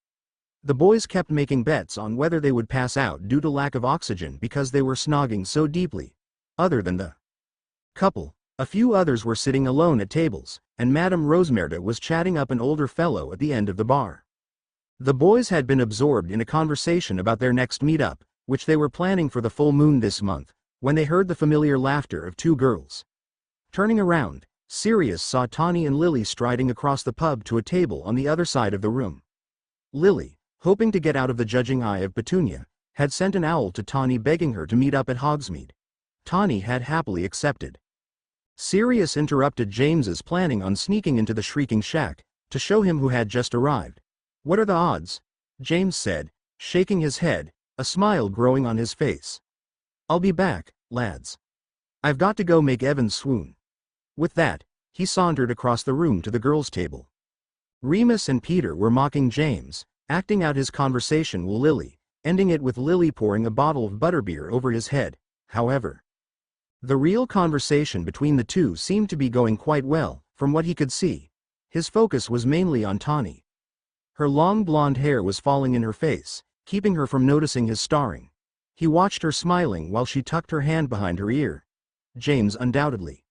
The boys kept making bets on whether they would pass out due to lack of oxygen because they were snogging so deeply. Other than the couple, a few others were sitting alone at tables, and Madame Rosmerta was chatting up an older fellow at the end of the bar. The boys had been absorbed in a conversation about their next meetup, which they were planning for the full moon this month, when they heard the familiar laughter of 2 girls. Turning around, Sirius saw Tawny and Lily striding across the pub to a table on the other side of the room. Lily, hoping to get out of the judging eye of Petunia, had sent an owl to Tawny begging her to meet up at Hogsmeade. Tawny had happily accepted. Sirius interrupted James's planning on sneaking into the Shrieking Shack, to show him who had just arrived. "What are the odds?" James said, shaking his head, a smile growing on his face. "I'll be back, lads." I've got to go make Evan swoon." With that, he sauntered across the room to the girls' table. Remus and Peter were mocking James, acting out his conversation with Lily, ending it with Lily pouring a bottle of butterbeer over his head. However, the real conversation between the two seemed to be going quite well, from what he could see. His focus was mainly on Tawny. Her long blonde hair was falling in her face, keeping her from noticing his starring. He watched her smiling while she tucked her hand behind her ear. James undoubtedly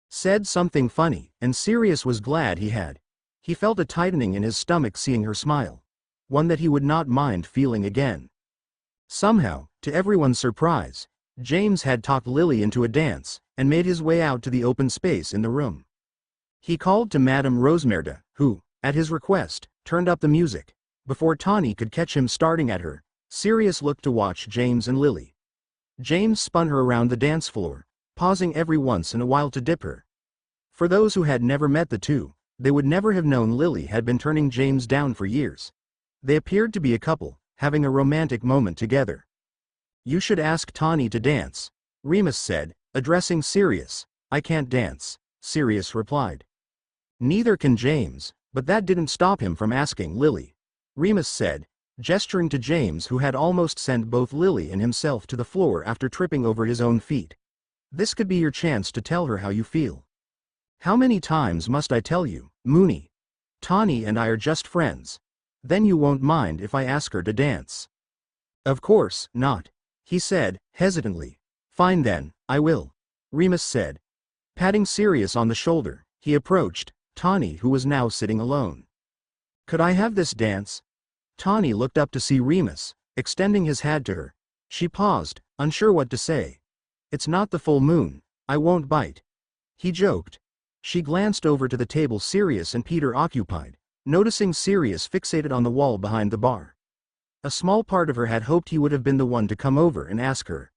said something funny, and Sirius was glad he had. He felt a tightening in his stomach seeing her smile. One that he would not mind feeling again. Somehow, to everyone's surprise, James had talked Lily into a dance, and made his way out to the open space in the room. He called to Madame Rosmerda, who, at his request, turned up the music. Before Tawny could catch him starting at her, Sirius looked to watch James and Lily. James spun her around the dance floor, pausing every once in a while to dip her. For those who had never met the two, they would never have known Lily had been turning James down for years. They appeared to be a couple, having a romantic moment together. "You should ask Tawny to dance," Remus said, addressing Sirius. "I can't dance," Sirius replied. "Neither can James, but that didn't stop him from asking Lily," Remus said, gesturing to James, who had almost sent both Lily and himself to the floor after tripping over his own feet. "This could be your chance to tell her how you feel." "How many times must I tell you, Moony? Tawny and I are just friends. Then you won't mind if I ask her to dance?" "Of course not," he said, hesitantly. "Fine then, I will," Remus said. Patting Sirius on the shoulder, he approached Tawny, who was now sitting alone. "Could I have this dance?" Tawny looked up to see Remus, extending his hand to her. She paused, unsure what to say. "It's not the full moon, I won't bite," he joked. She glanced over to the table Sirius and Peter occupied, noticing Sirius fixated on the wall behind the bar. A small part of her had hoped he would have been the one to come over and ask her.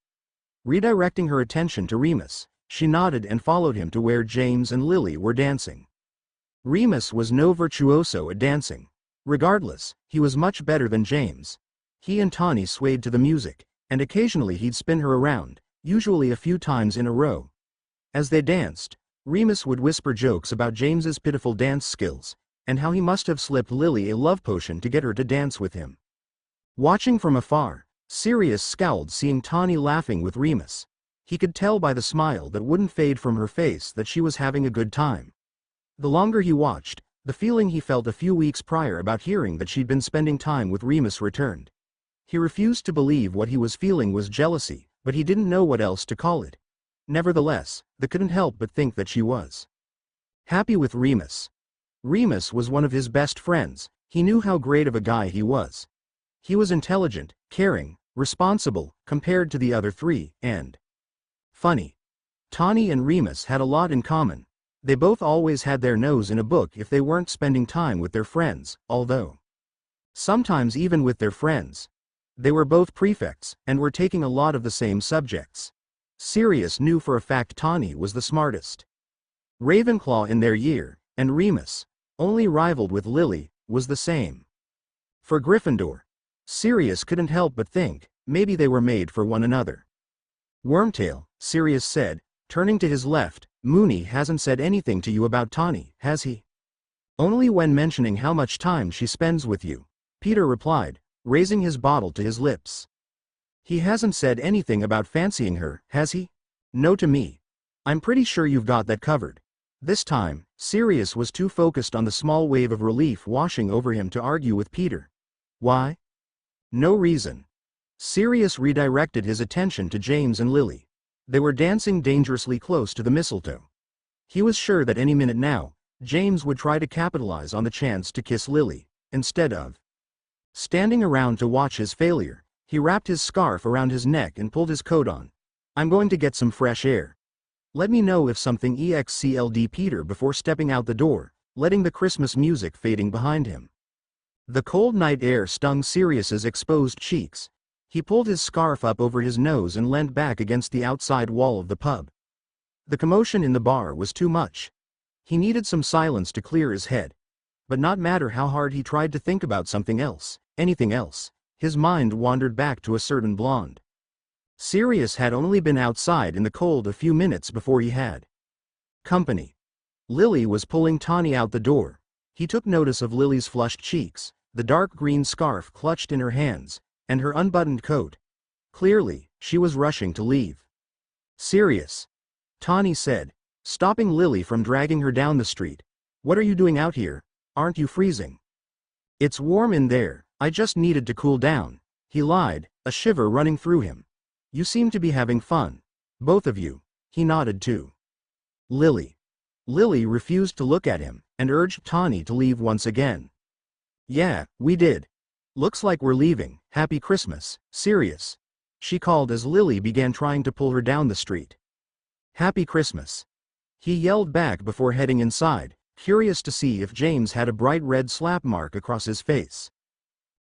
Redirecting her attention to Remus, she nodded and followed him to where James and Lily were dancing. Remus was no virtuoso at dancing. Regardless, he was much better than James. He and Tawny swayed to the music, and occasionally he'd spin her around, usually a few times in a row. As they danced, Remus would whisper jokes about James's pitiful dance skills, and how he must have slipped Lily a love potion to get her to dance with him. Watching from afar, Sirius scowled seeing Tawny laughing with Remus. He could tell by the smile that wouldn't fade from her face that she was having a good time. The longer he watched, the feeling he felt a few weeks prior about hearing that she'd been spending time with Remus returned. He refused to believe what he was feeling was jealousy, but he didn't know what else to call it. Nevertheless, they couldn't help but think that she was happy with Remus. Remus was one of his best friends. He knew how great of a guy he was. He was intelligent, caring, responsible, compared to the other three, and funny. Tawny and Remus had a lot in common. They both always had their nose in a book if they weren't spending time with their friends, although sometimes even with their friends. They were both prefects, and were taking a lot of the same subjects. Sirius knew for a fact Tawny was the smartest Ravenclaw in their year, and Remus, only rivaled with Lily, was the same. For Gryffindor, Sirius couldn't help but think, maybe they were made for one another. "Wormtail," Sirius said, turning to his left, "Moony hasn't said anything to you about Tawny, has he?" "Only when mentioning how much time she spends with you," Peter replied, raising his bottle to his lips. "He hasn't said anything about fancying her, has he?" "No to me. I'm pretty sure you've got that covered." This time, Sirius was too focused on the small wave of relief washing over him to argue with Peter. "Why?" "No reason." Sirius redirected his attention to James and Lily. They were dancing dangerously close to the mistletoe. He was sure that any minute now, James would try to capitalize on the chance to kiss Lily, instead of standing around to watch his failure. He wrapped his scarf around his neck and pulled his coat on. "I'm going to get some fresh air. Let me know if something excelled Peter before stepping out the door, letting the Christmas music fading behind him. The cold night air stung Sirius's exposed cheeks. He pulled his scarf up over his nose and leaned back against the outside wall of the pub. The commotion in the bar was too much. He needed some silence to clear his head. But not matter how hard he tried to think about something else, anything else, his mind wandered back to a certain blonde. Sirius had only been outside in the cold a few minutes before he had company. Lily was pulling Tawny out the door. He took notice of Lily's flushed cheeks, the dark green scarf clutched in her hands, and her unbuttoned coat. Clearly, she was rushing to leave. Sirius, Tawny said, stopping Lily from dragging her down the street. What are you doing out here? Aren't you freezing? It's warm in there, I just needed to cool down, he lied, a shiver running through him. You seem to be having fun. Both of you. He nodded too. Lily. Lily refused to look at him, and urged Tawny to leave once again. Yeah, we did. Looks like we're leaving. Happy Christmas, Sirius, she called as Lily began trying to pull her down the street. Happy Christmas, he yelled back before heading inside, curious to see if James had a bright red slap mark across his face.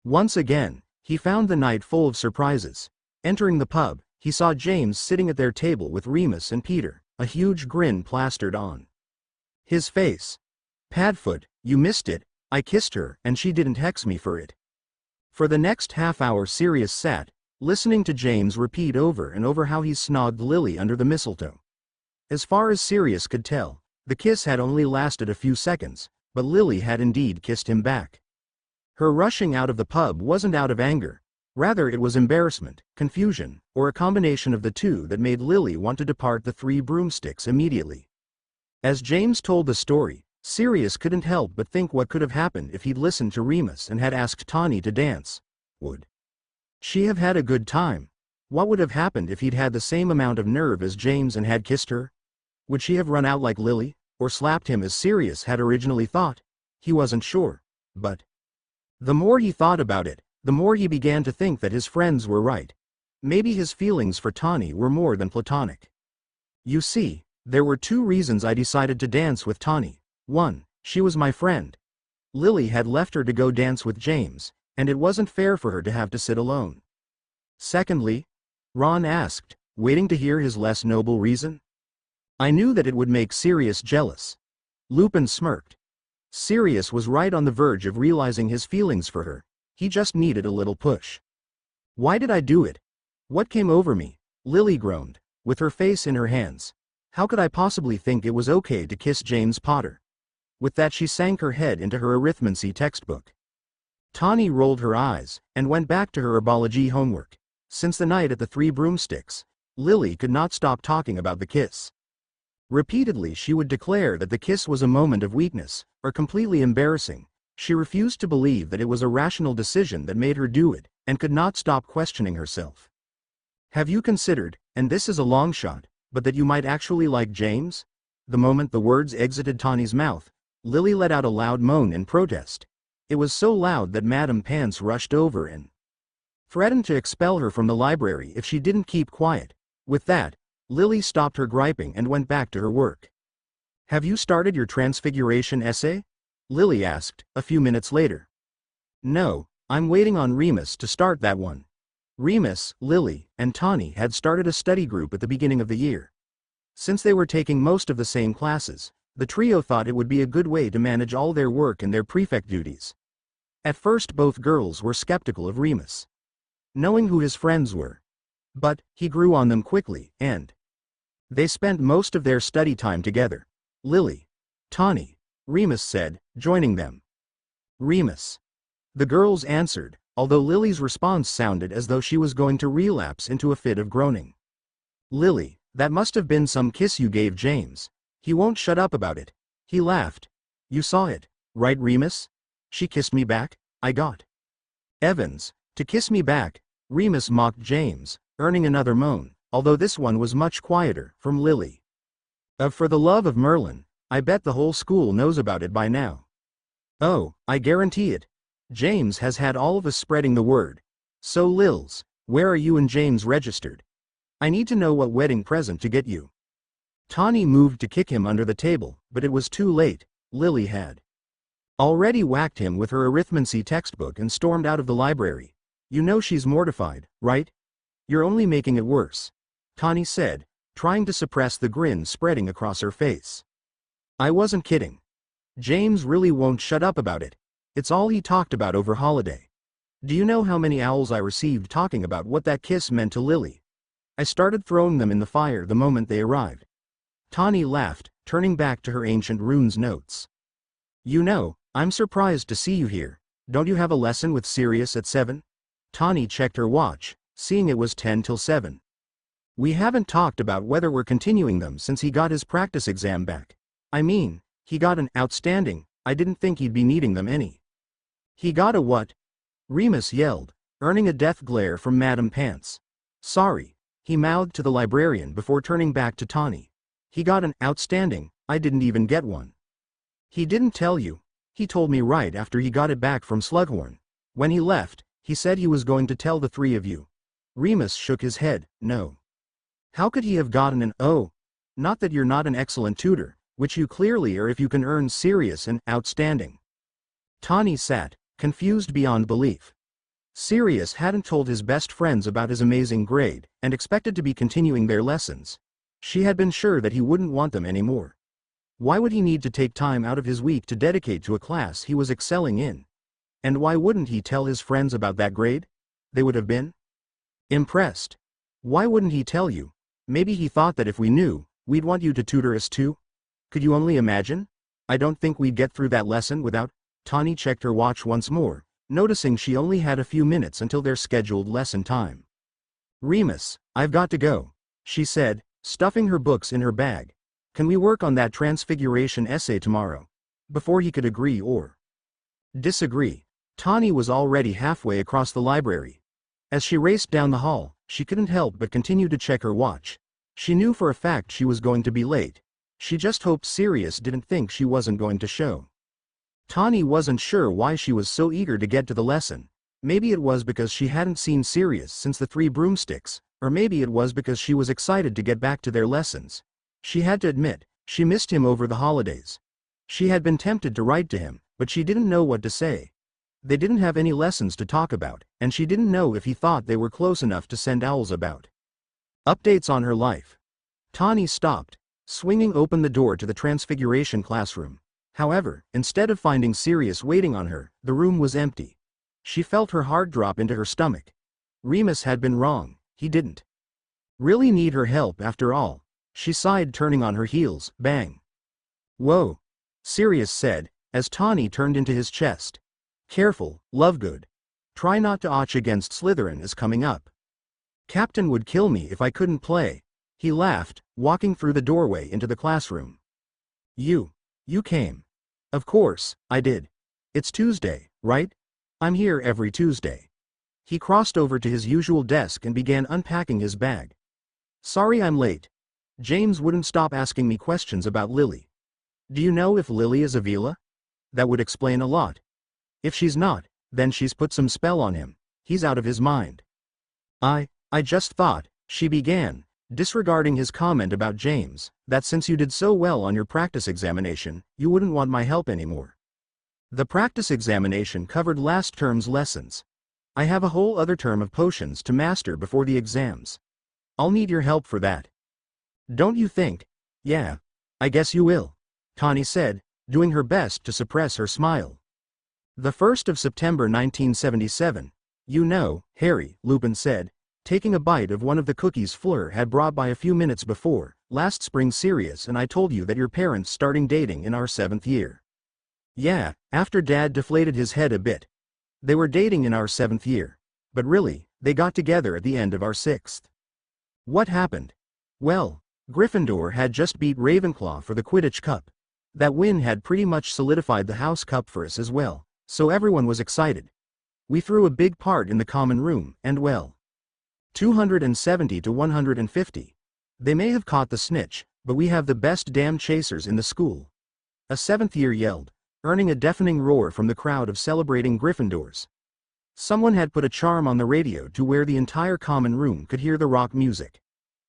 Once again, he found the night full of surprises. Entering the pub, he saw James sitting at their table with Remus and Peter, a huge grin plastered on his face. Padfoot, you missed it, I kissed her and she didn't hex me for it. For the next half hour Sirius sat, listening to James repeat over and over how he snogged Lily under the mistletoe. As far as Sirius could tell, the kiss had only lasted a few seconds, but Lily had indeed kissed him back. Her rushing out of the pub wasn't out of anger. Rather it was embarrassment, confusion, or a combination of the two that made Lily want to depart the Three Broomsticks immediately. As James told the story, Sirius couldn't help but think what could have happened if he'd listened to Remus and had asked Tawny to dance. Would she have had a good time? What would have happened if he'd had the same amount of nerve as James and had kissed her? Would she have run out like Lily, or slapped him as Sirius had originally thought? He wasn't sure, but the more he thought about it, the more he began to think that his friends were right. Maybe his feelings for Tawny were more than platonic. You see, there were two reasons I decided to dance with Tawny. 1. She was my friend. Lily had left her to go dance with James, and it wasn't fair for her to have to sit alone. Secondly, Ron asked, waiting to hear his less noble reason. I knew that it would make Sirius jealous. Lupin smirked. Sirius was right on the verge of realizing his feelings for her. He just needed a little push. Why did I do it? What came over me? Lily groaned, with her face in her hands. How could I possibly think it was okay to kiss James Potter? With that she sank her head into her arithmancy textbook. Tawny rolled her eyes, and went back to her herbology homework. Since the night at the Three Broomsticks, Lily could not stop talking about the kiss. Repeatedly she would declare that the kiss was a moment of weakness, or completely embarrassing. She refused to believe that it was a rational decision that made her do it, and could not stop questioning herself. Have you considered, and this is a long shot, but that you might actually like James? The moment the words exited Tawny's mouth, Lily let out a loud moan in protest. It was so loud that Madame Pants rushed over and threatened to expel her from the library if she didn't keep quiet. With that, Lily stopped her griping and went back to her work. Have you started your transfiguration essay? Lily asked, a few minutes later. No, I'm waiting on Remus to start that one. Remus, Lily, and Tawny had started a study group at the beginning of the year. Since they were taking most of the same classes, the trio thought it would be a good way to manage all their work and their prefect duties. At first both girls were skeptical of Remus, knowing who his friends were. But he grew on them quickly, and they spent most of their study time together. Lily, Tawny, Remus said, joining them. Remus. The girls answered, although Lily's response sounded as though she was going to relapse into a fit of groaning. Lily, that must have been some kiss you gave James. He won't shut up about it. He laughed. You saw it, right Remus? She kissed me back, I got. Evans, to kiss me back, Remus mocked James, earning another moan, although this one was much quieter, from Lily. For the love of Merlin, I bet the whole school knows about it by now. Oh, I guarantee it. James has had all of us spreading the word. So Lils, where are you and James registered? I need to know what wedding present to get you. Tawny moved to kick him under the table, but it was too late. Lily had already whacked him with her arithmancy textbook and stormed out of the library. You know she's mortified, right? You're only making it worse, Tawny said, trying to suppress the grin spreading across her face. I wasn't kidding. James really won't shut up about it. It's all he talked about over holiday. Do you know how many owls I received talking about what that kiss meant to Lily? I started throwing them in the fire the moment they arrived. Tani laughed, turning back to her ancient runes notes. You know, I'm surprised to see you here. Don't you have a lesson with Sirius at 7? Tani checked her watch, seeing it was 10 till 7. We haven't talked about whether we're continuing them since he got his practice exam back. I mean, he got an outstanding. I didn't think he'd be needing them any. He got a what? Remus yelled, earning a death glare from Madame Pants. Sorry, he mouthed to the librarian before turning back to Tani. He got an outstanding. I didn't even get one. He didn't tell you. He told me right after he got it back from Slughorn. When he left, he said he was going to tell the three of you. Remus shook his head. No. How could he have gotten an O? Not that you're not an excellent tutor, which you clearly are if you can earn Sirius and outstanding. Tani sat, confused beyond belief. Sirius hadn't told his best friends about his amazing grade, and expected to be continuing their lessons. She had been sure that he wouldn't want them anymore. Why would he need to take time out of his week to dedicate to a class he was excelling in? And why wouldn't he tell his friends about that grade? They would have been impressed. Why wouldn't he tell you? Maybe he thought that if we knew, we'd want you to tutor us too? Could you only imagine? I don't think we'd get through that lesson without. Tani checked her watch once more, noticing she only had a few minutes until their scheduled lesson time. Remus, I've got to go, she said, stuffing her books in her bag. Can we work on that transfiguration essay tomorrow? Before he could agree or disagree, Tani was already halfway across the library. As she raced down the hall, she couldn't help but continue to check her watch. She knew for a fact she was going to be late. She just hoped Sirius didn't think she wasn't going to show. Tani wasn't sure why she was so eager to get to the lesson. Maybe it was because she hadn't seen Sirius since the Three Broomsticks, or maybe it was because she was excited to get back to their lessons. She had to admit, she missed him over the holidays. She had been tempted to write to him, but she didn't know what to say. They didn't have any lessons to talk about, and she didn't know if he thought they were close enough to send owls about. Updates on her life. Tani stopped, swinging open the door to the Transfiguration classroom. However, instead of finding Sirius waiting on her, the room was empty. She felt her heart drop into her stomach. Remus had been wrong. He didn't really need her help after all. She sighed, turning on her heels. Bang. Whoa, Sirius said, as Tani turned into his chest. Careful, Lovegood. Try not to och against Slytherin is coming up. Captain would kill me if I couldn't play. He laughed, walking through the doorway into the classroom. You came. Of course, I did. It's Tuesday, right? I'm here every Tuesday. He crossed over to his usual desk and began unpacking his bag. Sorry I'm late. James wouldn't stop asking me questions about Lily. Do you know if Lily is Avila? That would explain a lot. If she's not, then she's put some spell on him. He's out of his mind. I just thought, she began, disregarding his comment about James, that since you did so well on your practice examination, you wouldn't want my help anymore. The practice examination covered last term's lessons. I have a whole other term of potions to master before the exams. I'll need your help for that. Don't you think? Yeah, I guess you will, Tani said, doing her best to suppress her smile. The 1st of September 1977. You know, Harry, Lupin said, taking a bite of one of the cookies Fleur had brought by a few minutes before. Last spring Sirius and I told you that your parents starting dating in our 7th year. Yeah, after Dad deflated his head a bit. They were dating in our 7th year. But really, they got together at the end of our 6th. What happened? Well, Gryffindor had just beat Ravenclaw for the Quidditch Cup. That win had pretty much solidified the House Cup for us as well, so everyone was excited. We threw a big part in the common room, and well, 270 to 150. They may have caught the snitch, but we have the best damn chasers in the school. A 7th year yelled, earning a deafening roar from the crowd of celebrating Gryffindors. Someone had put a charm on the radio to where the entire common room could hear the rock music.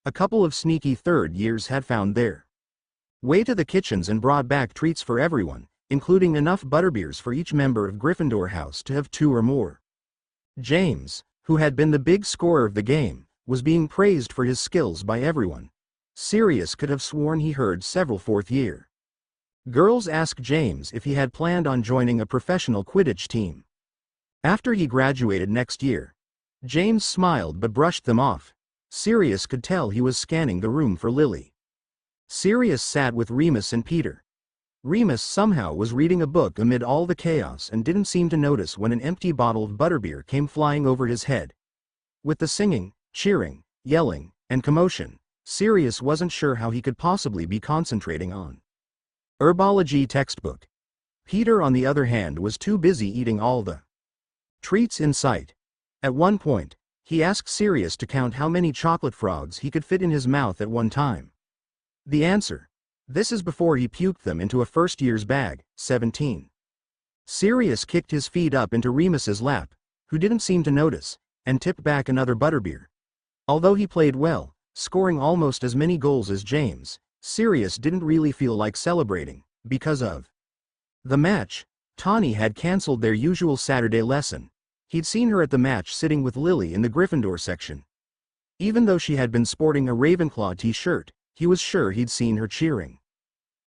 A couple of sneaky 3rd years had found their way to the kitchens and brought back treats for everyone, including enough butterbeers for each member of Gryffindor House to have 2 or more. James, who had been the big scorer of the game, was being praised for his skills by everyone. Sirius could have sworn he heard several 4th year girls ask James if he had planned on joining a professional Quidditch team after he graduated next year. James smiled but brushed them off. Sirius could tell he was scanning the room for Lily. Sirius sat with Remus and Peter. Remus somehow was reading a book amid all the chaos and didn't seem to notice when an empty bottle of butterbeer came flying over his head. With the singing, cheering, yelling, and commotion, Sirius wasn't sure how he could possibly be concentrating on herbology textbook. Peter, on the other hand, was too busy eating all the treats in sight. At one point, he asked Sirius to count how many chocolate frogs he could fit in his mouth at one time. The answer: this is before he puked them into a first-year's bag, 17. Sirius kicked his feet up into Remus's lap, who didn't seem to notice, and tipped back another butterbeer. Although he played well, scoring almost as many goals as James, Sirius didn't really feel like celebrating, because of the match. Tawny had cancelled their usual Saturday lesson. He'd seen her at the match sitting with Lily in the Gryffindor section. Even though she had been sporting a Ravenclaw t-shirt, he was sure he'd seen her cheering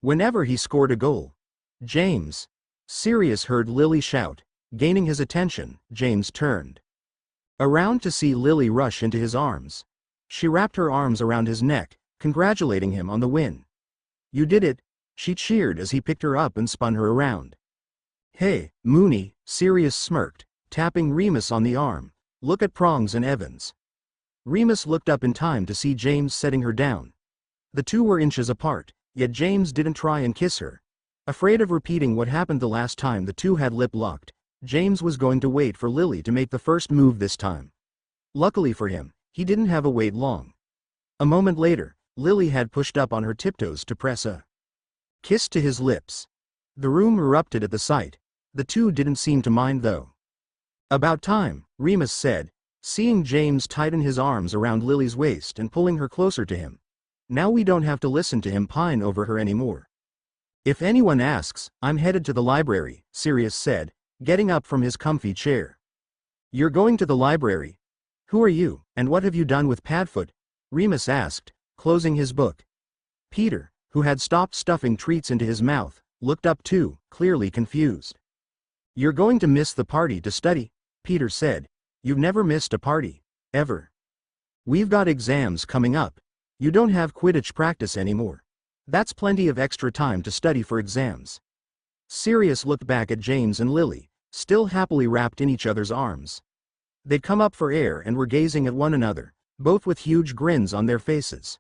whenever he scored a goal. James! Sirius heard Lily shout. Gaining his attention, James turned around to see Lily rush into his arms. She wrapped her arms around his neck, congratulating him on the win. "You did it," she cheered as he picked her up and spun her around. "Hey, Moony," Sirius smirked, tapping Remus on the arm. "Look at Prongs and Evans." Remus looked up in time to see James setting her down. The two were inches apart, yet James didn't try and kiss her. Afraid of repeating what happened the last time the two had lip-locked, James was going to wait for Lily to make the first move this time. Luckily for him, he didn't have to wait long. A moment later, Lily had pushed up on her tiptoes to press a kiss to his lips. The room erupted at the sight. The two didn't seem to mind though. "About time," Remus said, seeing James tighten his arms around Lily's waist and pulling her closer to him. "Now we don't have to listen to him pine over her anymore." "If anyone asks, I'm headed to the library," Sirius said, getting up from his comfy chair. "You're going to the library? Who are you, and what have you done with Padfoot?" Remus asked, closing his book. Peter, who had stopped stuffing treats into his mouth, looked up too, clearly confused. "You're going to miss the party to study," Peter said. "You've never missed a party, ever. We've got exams coming up. You don't have Quidditch practice anymore. That's plenty of extra time to study for exams." Sirius looked back at James and Lily, still happily wrapped in each other's arms. They'd come up for air and were gazing at one another, both with huge grins on their faces.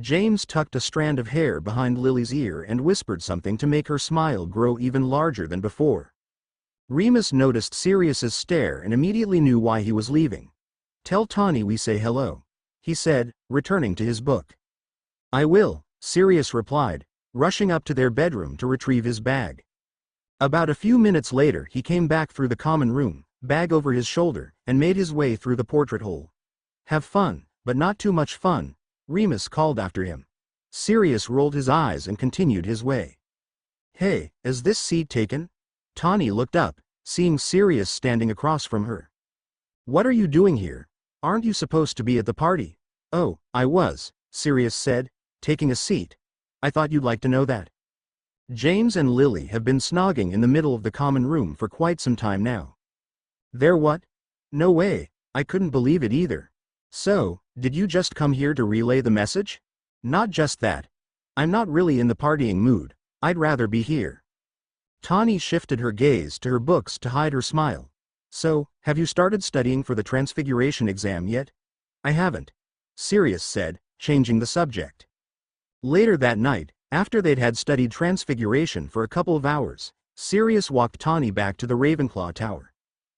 James tucked a strand of hair behind Lily's ear and whispered something to make her smile grow even larger than before. Remus noticed Sirius's stare and immediately knew why he was leaving. "Tell Tawny we say hello," he said, returning to his book. "I will," Sirius replied, rushing up to their bedroom to retrieve his bag. About a few minutes later he came back through the common room, bag over his shoulder, and made his way through the portrait hole. "Have fun, but not too much fun," Remus called after him. Sirius rolled his eyes and continued his way. "Hey, is this seat taken?" Tawny looked up, seeing Sirius standing across from her. "What are you doing here? Aren't you supposed to be at the party?" "Oh, I was," Sirius said, taking a seat. "I thought you'd like to know that." James and Lily have been snogging in the middle of the common room for quite some time now. "They're what? No way, I couldn't believe it either. So, did you just come here to relay the message?" "Not just that. I'm not really in the partying mood. I'd rather be here." Tawny shifted her gaze to her books to hide her smile. "So, have you started studying for the Transfiguration exam yet?" "I haven't," Sirius said, changing the subject. Later that night, after they'd had studied Transfiguration for a couple of hours, Sirius walked Tawny back to the Ravenclaw Tower.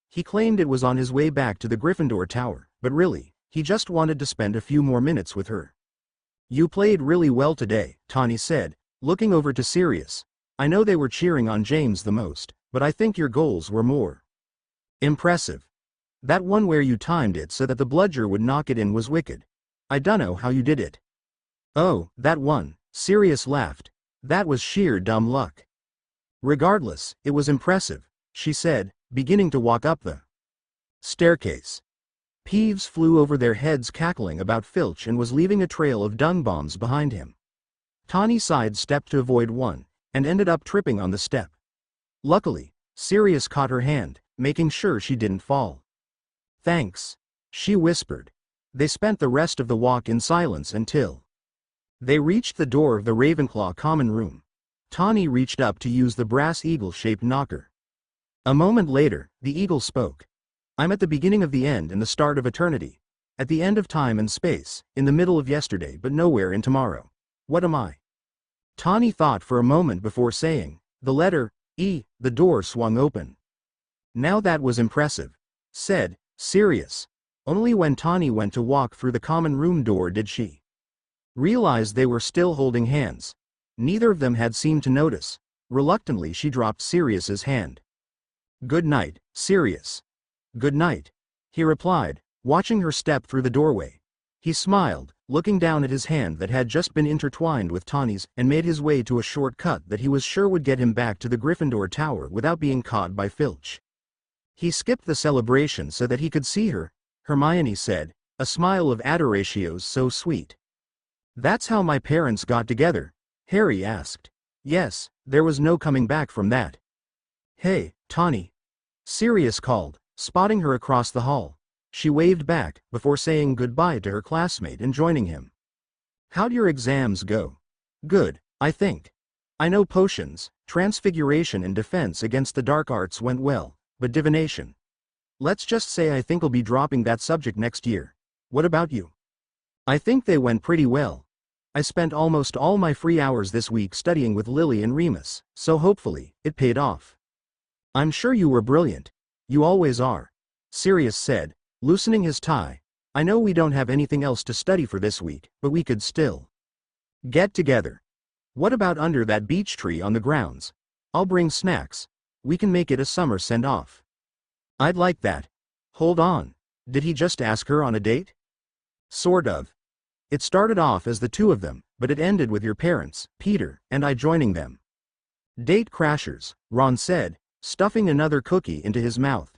He claimed it was on his way back to the Gryffindor Tower, but really, he just wanted to spend a few more minutes with her. "You played really well today," Tawny said, looking over to Sirius. "I know they were cheering on James the most, but I think your goals were more impressive. That one where you timed it so that the bludger would knock it in was wicked. I dunno how you did it." "Oh, that one," Sirius laughed. "That was sheer dumb luck." "Regardless, it was impressive," she said, beginning to walk up the staircase. Peeves flew over their heads cackling about Filch and was leaving a trail of dung bombs behind him. Tawny sidestepped to avoid one, and ended up tripping on the step. Luckily, Sirius caught her hand, making sure she didn't fall. "Thanks," she whispered. They spent the rest of the walk in silence until they reached the door of the Ravenclaw common room. Tawny reached up to use the brass eagle-shaped knocker. A moment later, the eagle spoke. I'm at the beginning of the end and the start of eternity. At the end of time and space, in the middle of yesterday but nowhere in tomorrow. What am I? Tawny thought for a moment before saying, the letter E. The door swung open. Now that was impressive, said Sirius. Only when Tawny went to walk through the common room door did she realize they were still holding hands. Neither of them had seemed to notice. Reluctantly she dropped Sirius's hand. Good night, Sirius. Good night, he replied, watching her step through the doorway. He smiled, looking down at his hand that had just been intertwined with Tawny's, and made his way to a shortcut that he was sure would get him back to the Gryffindor Tower without being caught by Filch. He skipped the celebration so that he could see her, Hermione said, a smile of adoratio so sweet. That's how my parents got together, Harry asked. Yes, there was no coming back from that. Hey, Tawny. Sirius called, spotting her across the hall. She waved back, before saying goodbye to her classmate and joining him. How'd your exams go? Good, I think. I know potions, transfiguration and defense against the dark arts went well, but divination. Let's just say I think I'll be dropping that subject next year. What about you? I think they went pretty well. I spent almost all my free hours this week studying with Lily and Remus, so hopefully, it paid off. I'm sure you were brilliant. You always are, Sirius said, loosening his tie. I know we don't have anything else to study for this week, but we could still get together. What about under that beech tree on the grounds? I'll bring snacks. We can make it a summer send-off. I'd like that. Hold on. Did he just ask her on a date? Sort of. It started off as the two of them, but it ended with your parents, Peter, and I joining them. Date crashers, Ron said, stuffing another cookie into his mouth.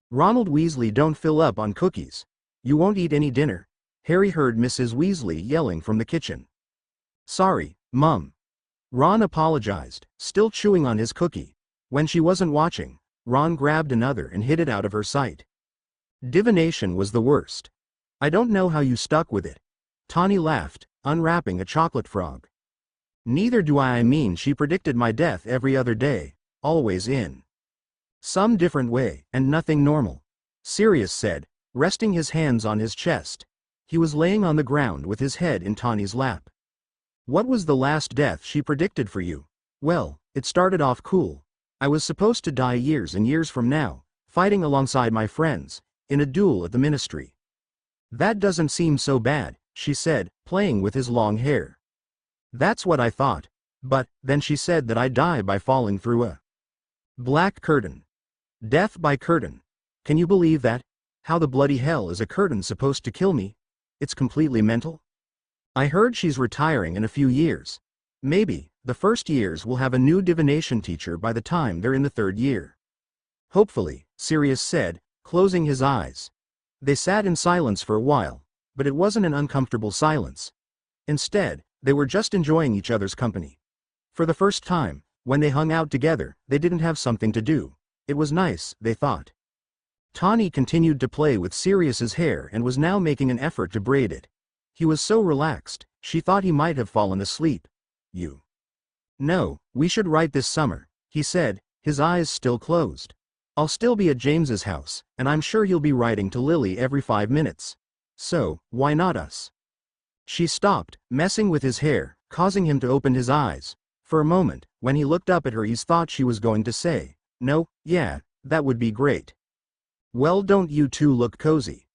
Ronald Weasley don't fill up on cookies. You won't eat any dinner. Harry heard Mrs. Weasley yelling from the kitchen. Sorry, Mum. Ron apologized, still chewing on his cookie. When she wasn't watching, Ron grabbed another and hid it out of her sight. Divination was the worst. I don't know how you stuck with it. Tawny laughed, unwrapping a chocolate frog. Neither do I mean she predicted my death every other day, always in some different way, and nothing normal. Sirius said, resting his hands on his chest. He was laying on the ground with his head in Tawny's lap. What was the last death she predicted for you? Well, it started off cool. I was supposed to die years and years from now, fighting alongside my friends, in a duel at the Ministry. That doesn't seem so bad, she said, playing with his long hair. That's what I thought. But, then she said that I'd die by falling through a black curtain. Death by curtain. Can you believe that? How the bloody hell is a curtain supposed to kill me? It's completely mental. I heard she's retiring in a few years. Maybe, the first years will have a new divination teacher by the time they're in the third year. Hopefully, Sirius said, closing his eyes. They sat in silence for a while, but it wasn't an uncomfortable silence. Instead, they were just enjoying each other's company. For the first time, when they hung out together, they didn't have something to do. It was nice, they thought. Tawny continued to play with Sirius's hair and was now making an effort to braid it. He was so relaxed, she thought he might have fallen asleep. You. No, we should write this summer, he said, his eyes still closed. I'll still be at James's house, and I'm sure he'll be writing to Lily every 5 minutes. So, why not us? She stopped, messing with his hair, causing him to open his eyes. For a moment, when he looked up at her, he thought she was going to say, no, yeah, that would be great. Well, don't you two look cozy?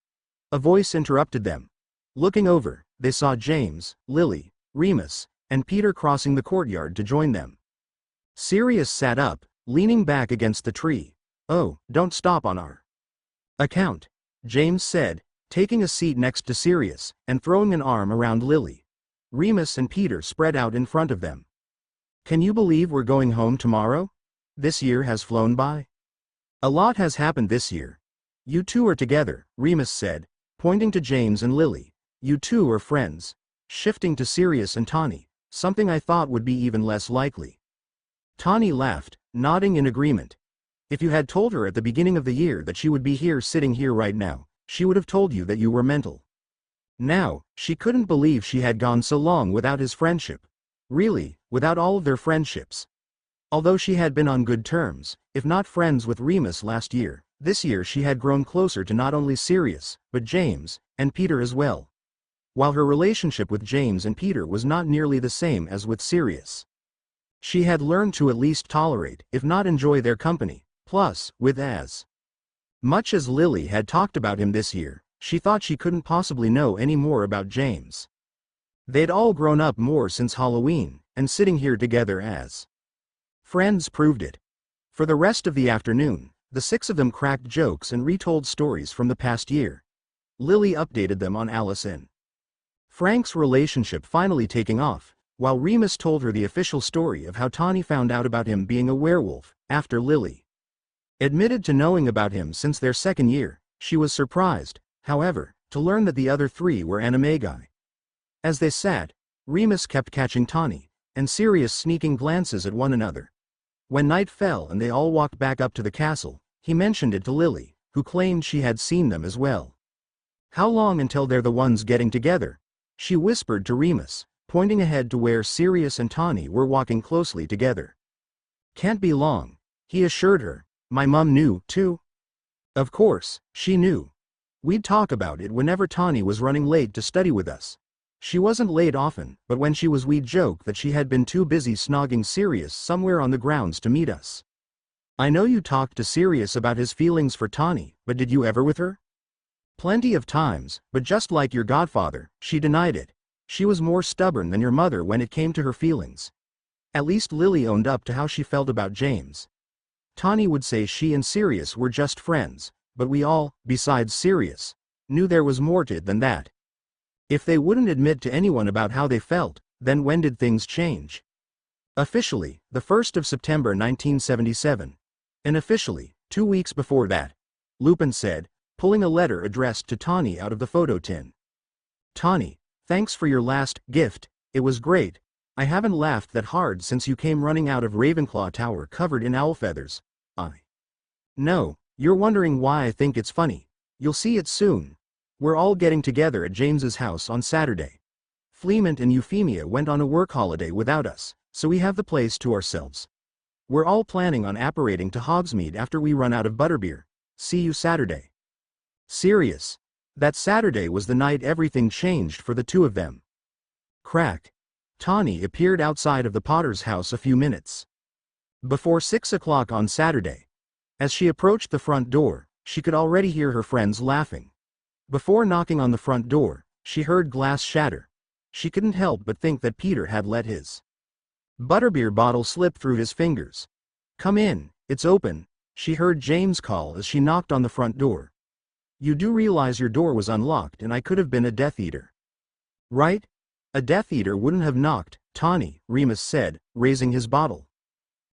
A voice interrupted them. Looking over, they saw James, Lily, Remus, and Peter crossing the courtyard to join them. Sirius sat up, leaning back against the tree. Oh, don't stop on our account, James said, taking a seat next to Sirius, and throwing an arm around Lily. Remus and Peter spread out in front of them. Can you believe we're going home tomorrow? This year has flown by. A lot has happened this year. You two are together, Remus said, pointing to James and Lily. You two are friends. Shifting to Sirius and Tawny, something I thought would be even less likely. Tawny laughed, nodding in agreement. If you had told her at the beginning of the year that she would be here sitting here right now, she would have told you that you were mental. Now, she couldn't believe she had gone so long without his friendship. Really, without all of their friendships. Although she had been on good terms, if not friends with Remus last year, this year she had grown closer to not only Sirius, but James, and Peter as well. While her relationship with James and Peter was not nearly the same as with Sirius. She had learned to at least tolerate, if not enjoy their company, plus, with as much as Lily had talked about him this year, she thought she couldn't possibly know any more about James. They'd all grown up more since Halloween, and sitting here together as friends proved it. For the rest of the afternoon, the six of them cracked jokes and retold stories from the past year. Lily updated them on Alice and Frank's relationship finally taking off, while Remus told her the official story of how Tawny found out about him being a werewolf, after Lily admitted to knowing about him since their second year. She was surprised, however, to learn that the other three were animagi. As they sat, Remus kept catching Tawny and Sirius sneaking glances at one another. When night fell and they all walked back up to the castle, he mentioned it to Lily, who claimed she had seen them as well. "How long until they're the ones getting together?" she whispered to Remus, pointing ahead to where Sirius and Tawny were walking closely together. "Can't be long," he assured her. "My mum knew, too." Of course, she knew. We'd talk about it whenever Tawny was running late to study with us. She wasn't late often, but when she was we'd joke that she had been too busy snogging Sirius somewhere on the grounds to meet us. "I know you talked to Sirius about his feelings for Tawny, but did you ever with her?" "Plenty of times, but just like your godfather, she denied it. She was more stubborn than your mother when it came to her feelings." At least Lily owned up to how she felt about James. Tawny would say she and Sirius were just friends, but we all, besides Sirius, knew there was more to it than that. If they wouldn't admit to anyone about how they felt, then when did things change? Officially, the 1st of September 1977. Unofficially, 2 weeks before that. Lupin said, pulling a letter addressed to Tawny out of the photo tin. "Tawny, thanks for your last gift, it was great. I haven't laughed that hard since you came running out of Ravenclaw Tower covered in owl feathers." "I know, you're wondering why I think it's funny. You'll see it soon. We're all getting together at James's house on Saturday. Fleamont and Euphemia went on a work holiday without us, so we have the place to ourselves. We're all planning on apparating to Hogsmeade after we run out of butterbeer. See you Saturday." Serious. That Saturday was the night everything changed for the two of them. Crack. Tawny appeared outside of the Potter's house a few minutes before 6 o'clock on Saturday. As she approached the front door, she could already hear her friends laughing. Before knocking on the front door, she heard glass shatter. She couldn't help but think that Peter had let his butterbeer bottle slip through his fingers. "Come in, it's open," she heard James call as she knocked on the front door. "You do realize your door was unlocked and I could have been a Death Eater, right?" "A Death Eater wouldn't have knocked, Tawny," Remus said, raising his bottle.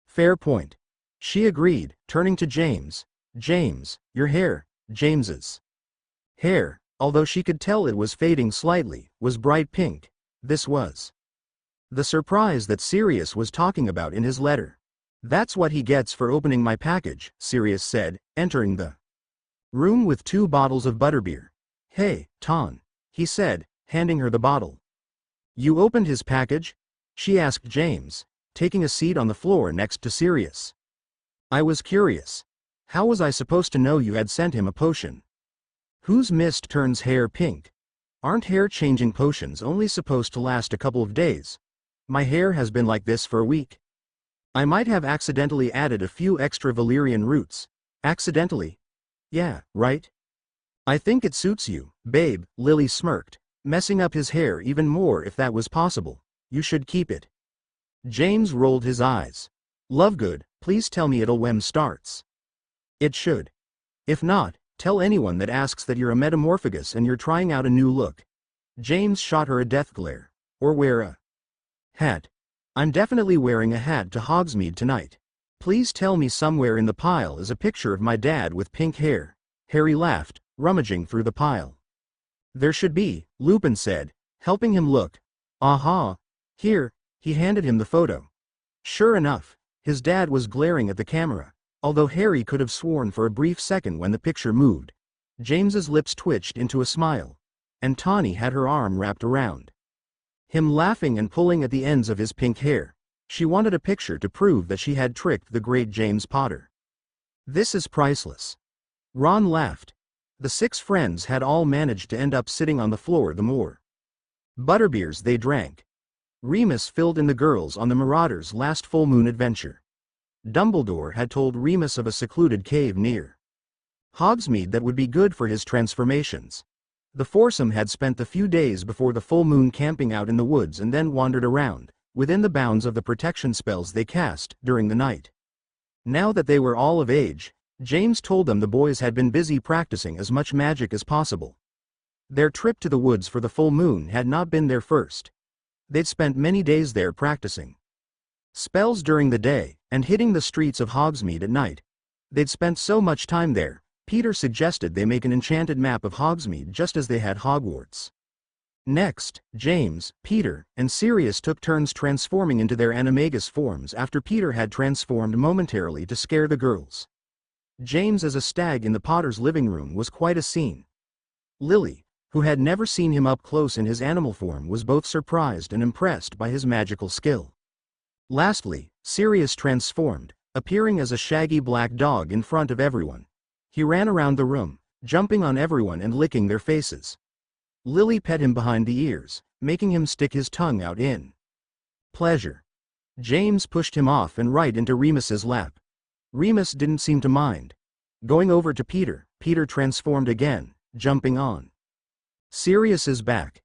"Fair point." She agreed, turning to James. "James, your hair." James's hair, although she could tell it was fading slightly, was bright pink. This was the surprise that Sirius was talking about in his letter. "That's what he gets for opening my package," Sirius said, entering the room with 2 bottles of butterbeer. "Hey, Ton," he said, handing her the bottle. "You opened his package?" she asked James, taking a seat on the floor next to Sirius. "I was curious. How was I supposed to know you had sent him a potion? Whose mist turns hair pink? Aren't hair-changing potions only supposed to last a couple of days? My hair has been like this for a week. I might have accidentally added a few extra valerian roots." "Accidentally? Yeah, right? I think it suits you, babe," Lily smirked, "messing up his hair even more if that was possible. You should keep it." James rolled his eyes. "Lovegood, please tell me it'll when starts." "It should. If not, tell anyone that asks that you're a metamorphagus and you're trying out a new look." James shot her a death glare. "Or wear a hat." "I'm definitely wearing a hat to Hogsmeade tonight. Please tell me somewhere in the pile is a picture of my dad with pink hair." Harry laughed, rummaging through the pile. "There should be," Lupin said, helping him look. "Aha. Here." He handed him the photo. Sure enough, his dad was glaring at the camera, although Harry could have sworn for a brief second when the picture moved. James's lips twitched into a smile. and Tawny had her arm wrapped around him, laughing and pulling at the ends of his pink hair. She wanted a picture to prove that she had tricked the great James Potter. "This is priceless." Ron laughed. The 6 friends had all managed to end up sitting on the floor the more butterbeers they drank. Remus filled in the girls on the Marauders' last full moon adventure. Dumbledore had told Remus of a secluded cave near Hogsmeade that would be good for his transformations. The foursome had spent the few days before the full moon camping out in the woods and then wandered around, within the bounds of the protection spells they cast during the night. Now that they were all of age, James told them the boys had been busy practicing as much magic as possible. Their trip to the woods for the full moon had not been their first. They'd spent many days there practicing spells during the day, and hitting the streets of Hogsmeade at night. They'd spent so much time there, Peter suggested they make an enchanted map of Hogsmeade just as they had Hogwarts. Next, James, Peter, and Sirius took turns transforming into their animagus forms after Peter had transformed momentarily to scare the girls. James as a stag in the Potter's living room was quite a scene. Lily, who had never seen him up close in his animal form, was both surprised and impressed by his magical skill. Lastly, Sirius transformed, appearing as a shaggy black dog in front of everyone. He ran around the room, jumping on everyone and licking their faces. Lily pet him behind the ears, making him stick his tongue out in pleasure. James pushed him off and right into Remus's lap. Remus didn't seem to mind. Going over to Peter, Peter transformed again, jumping on Sirius's back.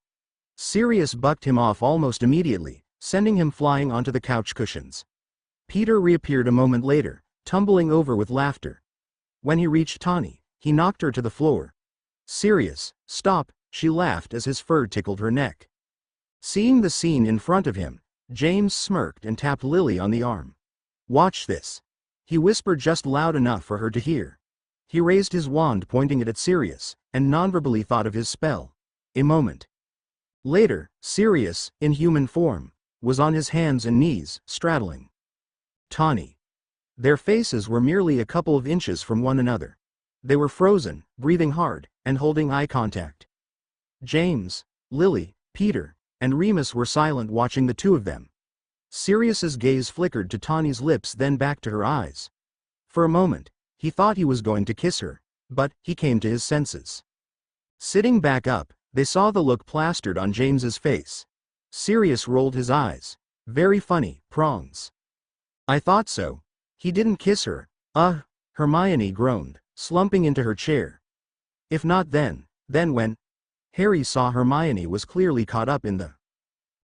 Sirius bucked him off almost immediately, sending him flying onto the couch cushions. Peter reappeared a moment later, tumbling over with laughter. When he reached Tawny, he knocked her to the floor. "Sirius, stop," she laughed as his fur tickled her neck. Seeing the scene in front of him, James smirked and tapped Lily on the arm. "Watch this," he whispered just loud enough for her to hear. He raised his wand pointing it at Sirius, and nonverbally thought of his spell. A moment later, Sirius, in human form, was on his hands and knees, straddling Tawny. Their faces were merely a couple of inches from one another. They were frozen, breathing hard, and holding eye contact. James, Lily, Peter, and Remus were silent watching the two of them. Sirius's gaze flickered to Tawny's lips, then back to her eyes. For a moment, he thought he was going to kiss her, but he came to his senses. Sitting back up, they saw the look plastered on James's face. Sirius rolled his eyes. "Very funny, Prongs." "I thought so." "He didn't kiss her." Hermione groaned, slumping into her chair. "If not then when?" Harry saw Hermione was clearly caught up in the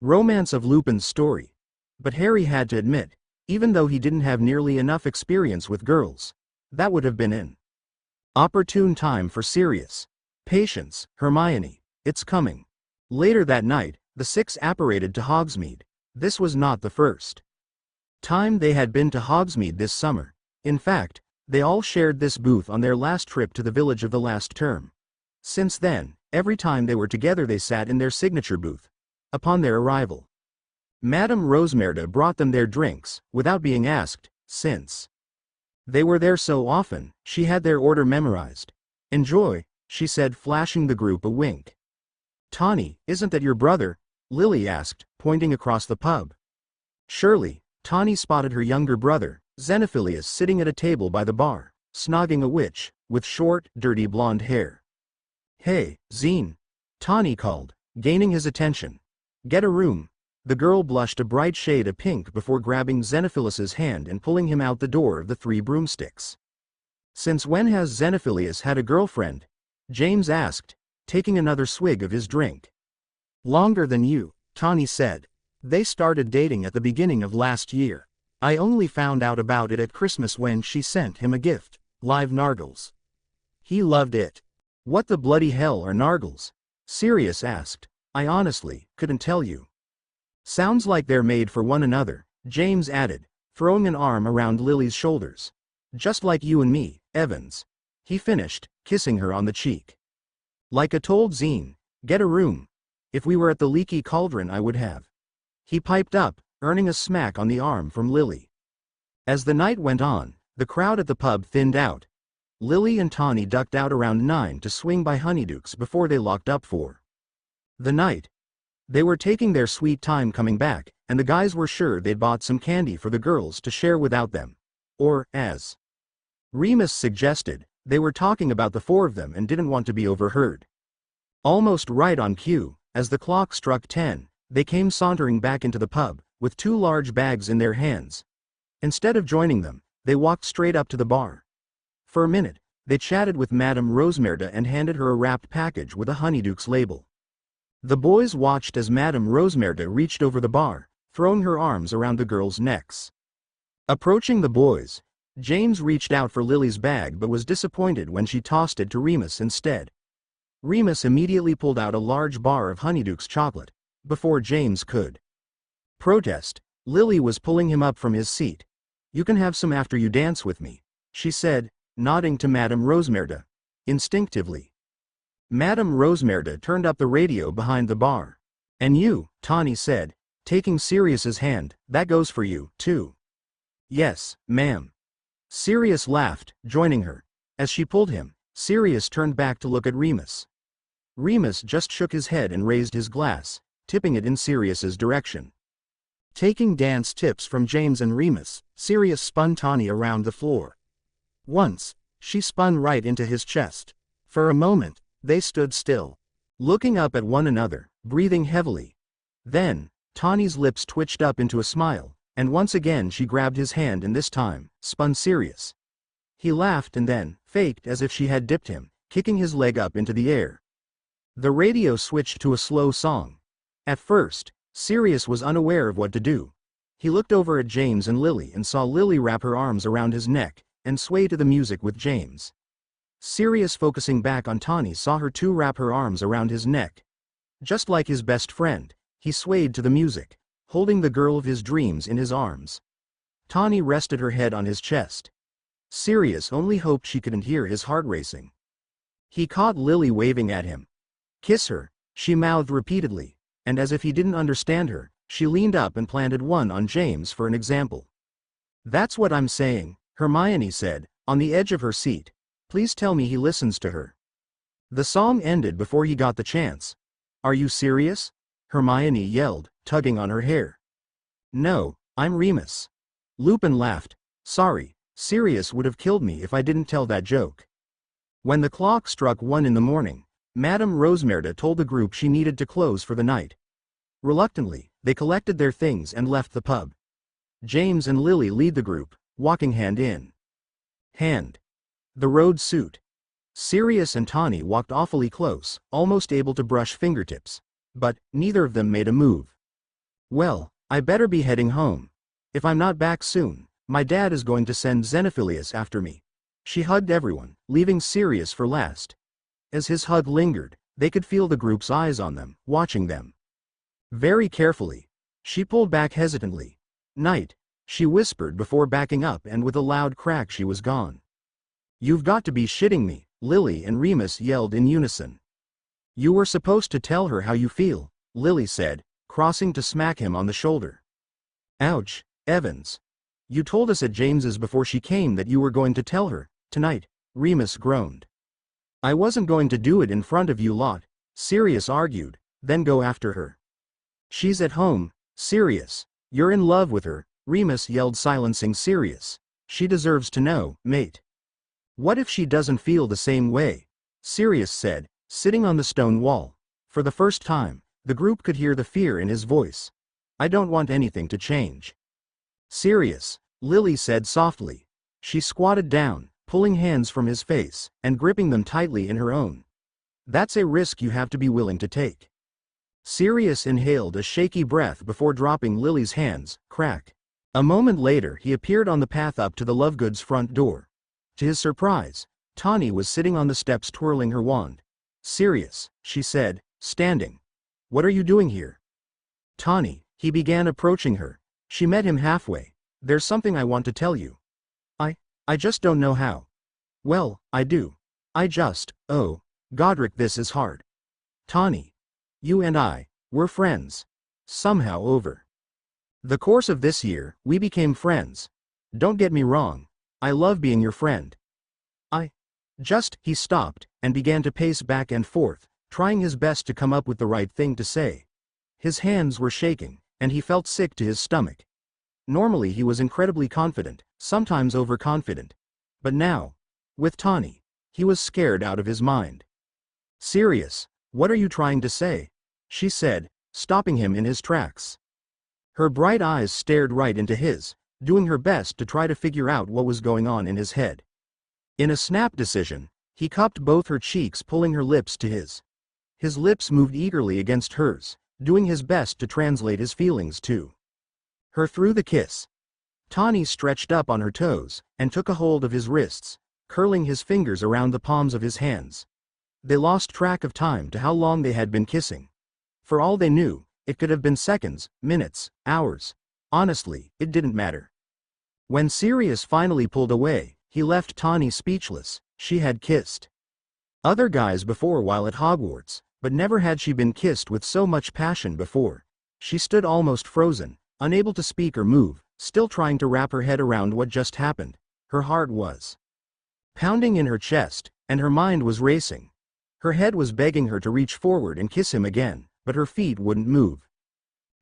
romance of Lupin's story. But Harry had to admit, even though he didn't have nearly enough experience with girls, that would have been an opportune time for Sirius. "Patience, Hermione, it's coming." Later that night, the 6 apparated to Hogsmeade. This was not the first time they had been to Hogsmeade this summer. In fact, they all shared this booth on their last trip to the village of the last term. Since then, every time they were together they sat in their signature booth. Upon their arrival, Madame Rosmerda brought them their drinks, without being asked, since they were there so often. She had their order memorized. "Enjoy," she said, flashing the group a wink. "Tawny, isn't that your brother?" Lily asked, pointing across the pub. Surely, Tawny spotted her younger brother, Xenophilius, sitting at a table by the bar, snogging a witch, with short, dirty blonde hair. "Hey, Zine," Tawny called, gaining his attention. "Get a room." The girl blushed a bright shade of pink before grabbing Xenophilus's hand and pulling him out the door of the 3 broomsticks. "Since when has Xenophilius had a girlfriend?" James asked, taking another swig of his drink. "Longer than you," Tawny said. "They started dating at the beginning of last year. I only found out about it at Christmas when she sent him a gift, live nargles. He loved it." "What the bloody hell are nargles?" Sirius asked. "I honestly couldn't tell you." "Sounds like they're made for one another," James added, throwing an arm around Lily's shoulders. "Just like you and me, Evans." He finished, kissing her on the cheek. "Like I told Zine, get a room. If we were at the Leaky Cauldron I would have." He piped up, earning a smack on the arm from Lily. As the night went on, the crowd at the pub thinned out. Lily and Tawny ducked out around 9 to swing by Honeydukes before they locked up for The night. They were taking their sweet time coming back, and the guys were sure they'd bought some candy for the girls to share without them. Or, as Remus suggested, they were talking about the four of them and didn't want to be overheard. Almost right on cue, as the clock struck 10, they came sauntering back into the pub, with 2 large bags in their hands. Instead of joining them, they walked straight up to the bar. For a minute, they chatted with Madame Rosemerda and handed her a wrapped package with a Honeyduke's label. The boys watched as Madame Rosemerda reached over the bar, throwing her arms around the girls' necks. Approaching the boys, James reached out for Lily's bag but was disappointed when she tossed it to Remus instead. Remus immediately pulled out a large bar of Honeyduke's chocolate, before James could protest. Lily was pulling him up from his seat. "You can have some after you dance with me," she said, nodding to Madame Rosemerda. Instinctively, Madame Rosemerda turned up the radio behind the bar. "And you," Tawny said, taking Sirius's hand, "that goes for you, too." "Yes, ma'am." Sirius laughed, joining her. As she pulled him, Sirius turned back to look at Remus. Remus just shook his head and raised his glass, tipping it in Sirius's direction. Taking dance tips from James and Remus, Sirius spun Tawny around the floor. Once, she spun right into his chest. For a moment, they stood still, looking up at one another, breathing heavily. Then, Tawny's lips twitched up into a smile, and once again she grabbed his hand and this time, spun Sirius. He laughed and then, faked as if she had dipped him, kicking his leg up into the air. The radio switched to a slow song. At first, Sirius was unaware of what to do. He looked over at James and Lily and saw Lily wrap her arms around his neck and sway to the music with James. Sirius, focusing back on Tawny, saw her too wrap her arms around his neck. Just like his best friend, he swayed to the music, holding the girl of his dreams in his arms. Tawny rested her head on his chest. Sirius only hoped she couldn't hear his heart racing. He caught Lily waving at him. "Kiss her," she mouthed repeatedly, and as if he didn't understand her, she leaned up and planted one on James for an example. "That's what I'm saying," Hermione said, on the edge of her seat. "Please tell me he listens to her." The song ended before he got the chance. "Are you serious?" Hermione yelled, tugging on her hair. "No, I'm Remus." Lupin laughed. "Sorry, Sirius would have killed me if I didn't tell that joke." When the clock struck 1 in the morning, Madame Rosemerda told the group she needed to close for the night. Reluctantly, they collected their things and left the pub. James and Lily lead the group, walking hand in hand. The road suit. Sirius and Tawny walked awfully close, almost able to brush fingertips. But, neither of them made a move. "Well, I better be heading home. If I'm not back soon, my dad is going to send Xenophilius after me." She hugged everyone, leaving Sirius for last. As his hug lingered, they could feel the group's eyes on them, watching them. Very carefully, she pulled back hesitantly. "Night," she whispered before backing up, and with a loud crack she was gone. "You've got to be shitting me," Lily and Remus yelled in unison. "You were supposed to tell her how you feel," Lily said, crossing to smack him on the shoulder. "Ouch, Evans. You told us at James's before she came that you were going to tell her, tonight," Remus groaned. "I wasn't going to do it in front of you lot," Sirius argued, "then go after her. She's at home, Sirius. You're in love with her," Remus yelled, silencing Sirius. "She deserves to know, mate." "What if she doesn't feel the same way?" Sirius said, sitting on the stone wall. For the first time, the group could hear the fear in his voice. "I don't want anything to change." "Sirius," Lily said softly. She squatted down, pulling hands from his face, and gripping them tightly in her own. "That's a risk you have to be willing to take." Sirius inhaled a shaky breath before dropping Lily's hands. Crack. A moment later he appeared on the path up to the Lovegood's front door. To his surprise, Tawny was sitting on the steps twirling her wand. "Sirius," she said, standing. "What are you doing here?" "Tawny," he began, approaching her. She met him halfway. "There's something I want to tell you. I just don't know how." "Well, I do. Oh, Godric, this is hard. Tawny. You and we're friends. Somehow over the course of this year, we became friends. Don't get me wrong. I love being your friend. He stopped, and began to pace back and forth, trying his best to come up with the right thing to say. His hands were shaking, and he felt sick to his stomach. Normally he was incredibly confident, sometimes overconfident. But now, with Tawny, he was scared out of his mind. "Sirius, what are you trying to say?" she said, stopping him in his tracks. Her bright eyes stared right into his, doing her best to try to figure out what was going on in his head. In a snap decision, he cupped both her cheeks, pulling her lips to his. His lips moved eagerly against hers, doing his best to translate his feelings to her through the kiss. Tawny stretched up on her toes, and took a hold of his wrists, curling his fingers around the palms of his hands. They lost track of time to how long they had been kissing. For all they knew, it could have been seconds, minutes, hours. Honestly, it didn't matter. When Sirius finally pulled away, he left Tawny speechless. She had kissed other guys before while at Hogwarts, but never had she been kissed with so much passion before. She stood almost frozen, unable to speak or move, still trying to wrap her head around what just happened. Her heart was pounding in her chest, and her mind was racing. Her head was begging her to reach forward and kiss him again, but her feet wouldn't move.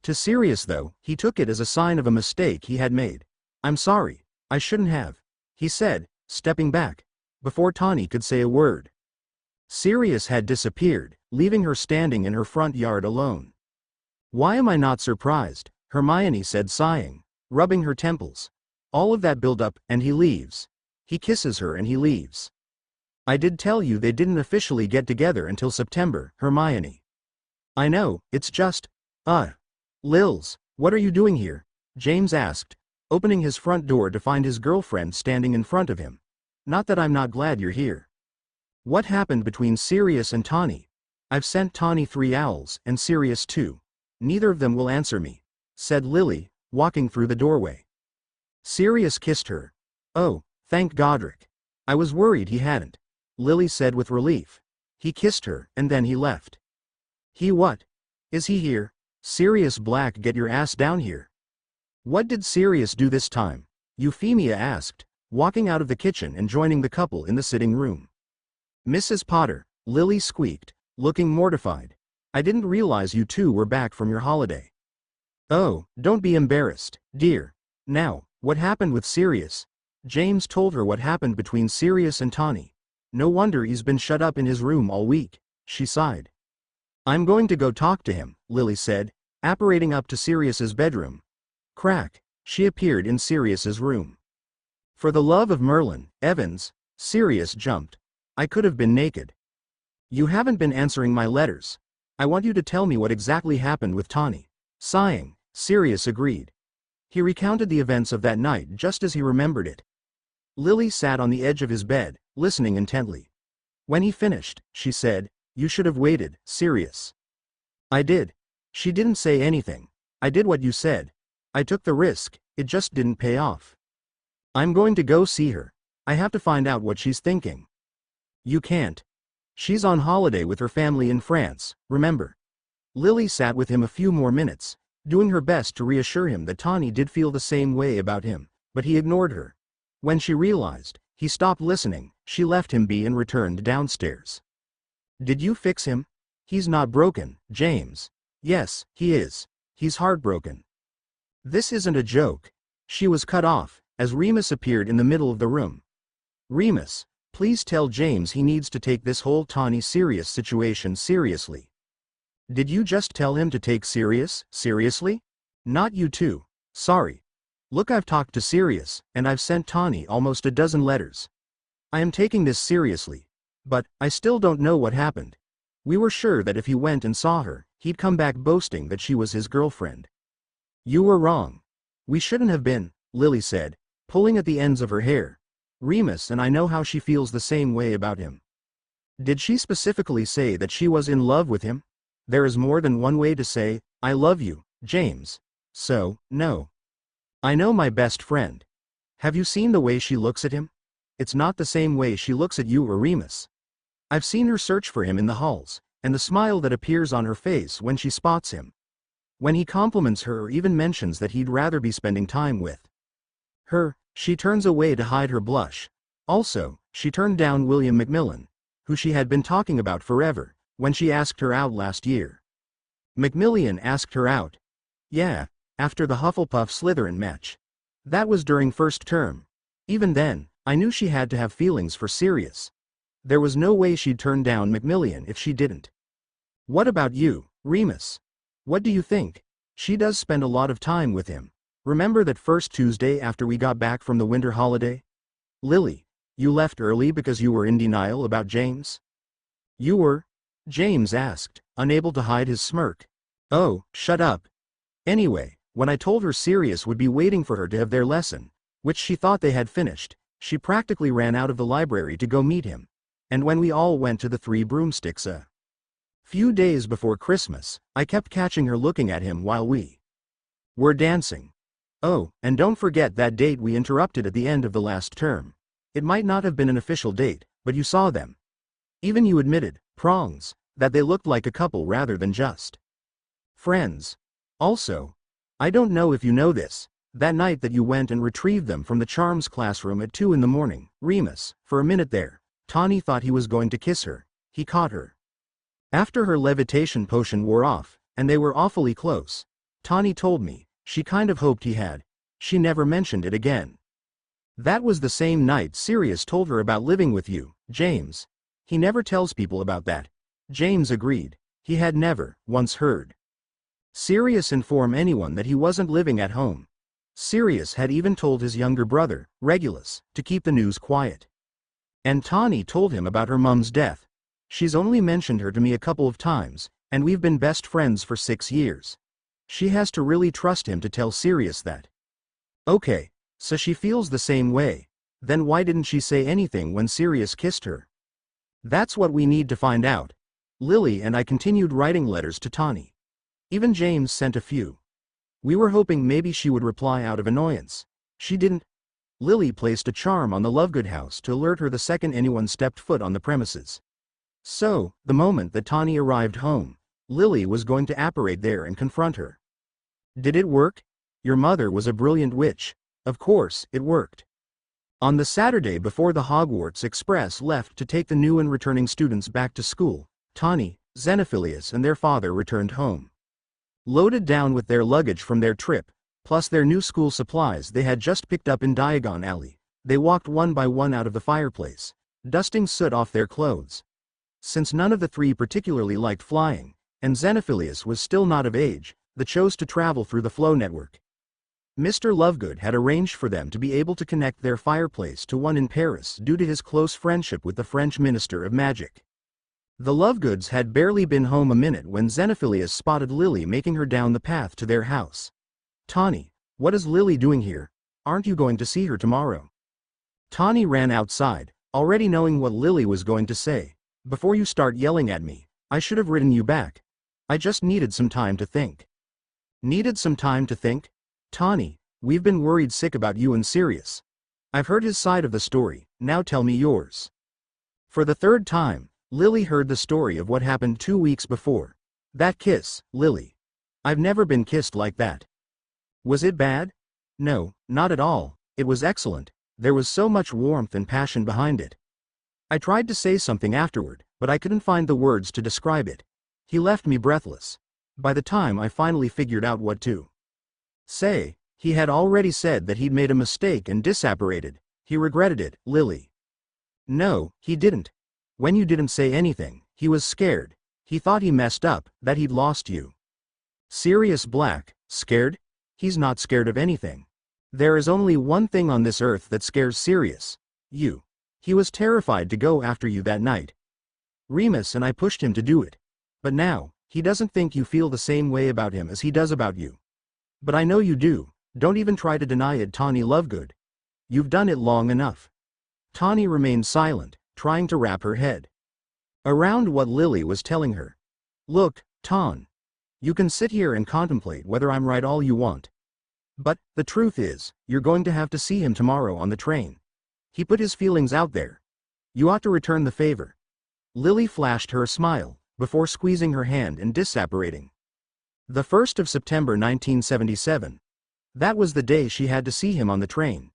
To Sirius though, he took it as a sign of a mistake he had made. "I'm sorry, I shouldn't have," he said, stepping back, before Tawny could say a word. Sirius had disappeared, leaving her standing in her front yard alone. "Why am I not surprised?" Hermione said, sighing, rubbing her temples. "All of that build-up, and he leaves. He kisses her and he leaves." "I did tell you they didn't officially get together until September, Hermione." "I know, it's just, Lils, what are you doing here?" James asked, opening his front door to find his girlfriend standing in front of him. "Not that I'm not glad you're here." "What happened between Sirius and Tawny?" "I've sent Tawny 3 owls, and Sirius 2. Neither of them will answer me," said Lily, walking through the doorway. "Sirius kissed her." "Oh, thank Godric. I was worried he hadn't," Lily said with relief. "He kissed her, and then he left." "He what? Is he here?" "Sirius Black, get your ass down here." "What did Sirius do this time?" Euphemia asked, walking out of the kitchen and joining the couple in the sitting room. "Mrs. Potter," Lily squeaked, looking mortified. "I didn't realize you two were back from your holiday." "Oh, don't be embarrassed, dear. Now, what happened with Sirius?" James told her what happened between Sirius and Tawny. "No wonder he's been shut up in his room all week," she sighed. "I'm going to go talk to him," Lily said, apparating up to Sirius's bedroom. Crack, she appeared in Sirius's room. "For the love of Merlin, Evans," Sirius jumped. "I could have been naked." "You haven't been answering my letters. I want you to tell me what exactly happened with Tawny." Sighing, Sirius agreed. He recounted the events of that night just as he remembered it. Lily sat on the edge of his bed, listening intently. When he finished, she said, "You should have waited, Sirius." "I did." "She didn't say anything. I did what you said. I took the risk, it just didn't pay off." "I'm going to go see her. I have to find out what she's thinking." "You can't. She's on holiday with her family in France, remember?" Lily sat with him a few more minutes, doing her best to reassure him that Tawny did feel the same way about him, but he ignored her. When she realized he stopped listening, she left him be and returned downstairs. "Did you fix him?" "He's not broken, James." "Yes, he is. He's heartbroken." "This isn't a joke." She was cut off, as Remus appeared in the middle of the room. "Remus, please tell James he needs to take this whole Tawny Sirius situation seriously." "Did you just tell him to take Sirius seriously?" "Not you two. Sorry. Look, I've talked to Sirius, and I've sent Tawny almost a dozen letters. I am taking this seriously. But, I still don't know what happened. We were sure that if he went and saw her, he'd come back boasting that she was his girlfriend." "You were wrong. We shouldn't have been," Lily said, pulling at the ends of her hair. "Remus and I know how she feels the same way about him." "Did she specifically say that she was in love with him?" "There is more than one way to say, 'I love you,' James. So, no. I know my best friend. Have you seen the way she looks at him? It's not the same way she looks at you or Remus. I've seen her search for him in the halls, and the smile that appears on her face when she spots him. When he compliments her or even mentions that he'd rather be spending time with her, she turns away to hide her blush. Also, she turned down William Macmillan, who she had been talking about forever, When she asked her out last year. Macmillan asked her out. Yeah, after the Hufflepuff-Slytherin match. That was during first term. Even then, I knew she had to have feelings for Sirius. There was no way she'd turn down Macmillan if she didn't. What about you, Remus? What do you think? She does spend a lot of time with him. Remember that first Tuesday after we got back from the winter holiday? Lily, you left early because you were in denial about James? You were? James asked, unable to hide his smirk. Oh, shut up. Anyway, when I told her Sirius would be waiting for her to have their lesson, which she thought they had finished, she practically ran out of the library to go meet him. And when we all went to the Three Broomsticks a few days before Christmas, I kept catching her looking at him while we were dancing. Oh, and don't forget that date we interrupted at the end of the last term. It might not have been an official date, but you saw them. Even you admitted, Prongs, that they looked like a couple rather than just friends. Also, I don't know if you know this, that night that you went and retrieved them from the charms classroom at 2 in the morning, Remus, for a minute there, Tawny thought he was going to kiss her. He caught her. After her levitation potion wore off, and they were awfully close, Tawny told me, she kind of hoped he had. She never mentioned it again. That was the same night Sirius told her about living with you, James. He never tells people about that. James agreed. He had never, once heard Sirius inform anyone that he wasn't living at home. Sirius had even told his younger brother, Regulus, to keep the news quiet. And Tawny told him about her mum's death. She's only mentioned her to me a couple of times, and we've been best friends for 6 years. She has to really trust him to tell Sirius that. Okay, so she feels the same way. Then why didn't she say anything when Sirius kissed her? That's what we need to find out. Lily and I continued writing letters to Tawny. Even James sent a few. We were hoping maybe she would reply out of annoyance. She didn't. Lily placed a charm on the Lovegood house to alert her the second anyone stepped foot on the premises. So, the moment that Tawny arrived home, Lily was going to apparate there and confront her. Did it work? Your mother was a brilliant witch. Of course, it worked. On the Saturday before the Hogwarts Express left to take the new and returning students back to school, Tawny, Xenophilius and their father returned home. Loaded down with their luggage from their trip, plus their new school supplies they had just picked up in Diagon Alley, they walked one by one out of the fireplace, dusting soot off their clothes. Since none of the three particularly liked flying, and Xenophilius was still not of age, they chose to travel through the Flow network. Mr. Lovegood had arranged for them to be able to connect their fireplace to one in Paris due to his close friendship with the French Minister of Magic. The Lovegoods had barely been home a minute when Xenophilius spotted Lily making her down the path to their house. Tawny, what is Lily doing here? Aren't you going to see her tomorrow? Tawny ran outside, already knowing what Lily was going to say. Before you start yelling at me, I should have written you back. I just needed some time to think. Needed some time to think? Tawny, we've been worried sick about you and Sirius. I've heard his side of the story, now tell me yours. For the third time, Lily heard the story of what happened 2 weeks before. That kiss, Lily. I've never been kissed like that. Was it bad? No, not at all, it was excellent. There was so much warmth and passion behind it. I tried to say something afterward, but I couldn't find the words to describe it. He left me breathless. By the time I finally figured out what to say, he had already said that he'd made a mistake and disapparated. He regretted it, Lily. No, he didn't. When you didn't say anything, he was scared. He thought he messed up, that he'd lost you. Sirius Black, scared? He's not scared of anything. There is only one thing on this earth that scares Sirius. You. He was terrified to go after you that night. Remus and I pushed him to do it. But now, he doesn't think you feel the same way about him as he does about you. But I know you do. Don't even try to deny it, Tawny Lovegood. You've done it long enough. Tawny remained silent, trying to wrap her head around what Lily was telling her. Look, Tawn. You can sit here and contemplate whether I'm right all you want. But, the truth is, you're going to have to see him tomorrow on the train. He put his feelings out there. You ought to return the favor. Lily flashed her a smile, before squeezing her hand and disapparating. The 1st of September 1977. That was the day she had to see him on the train.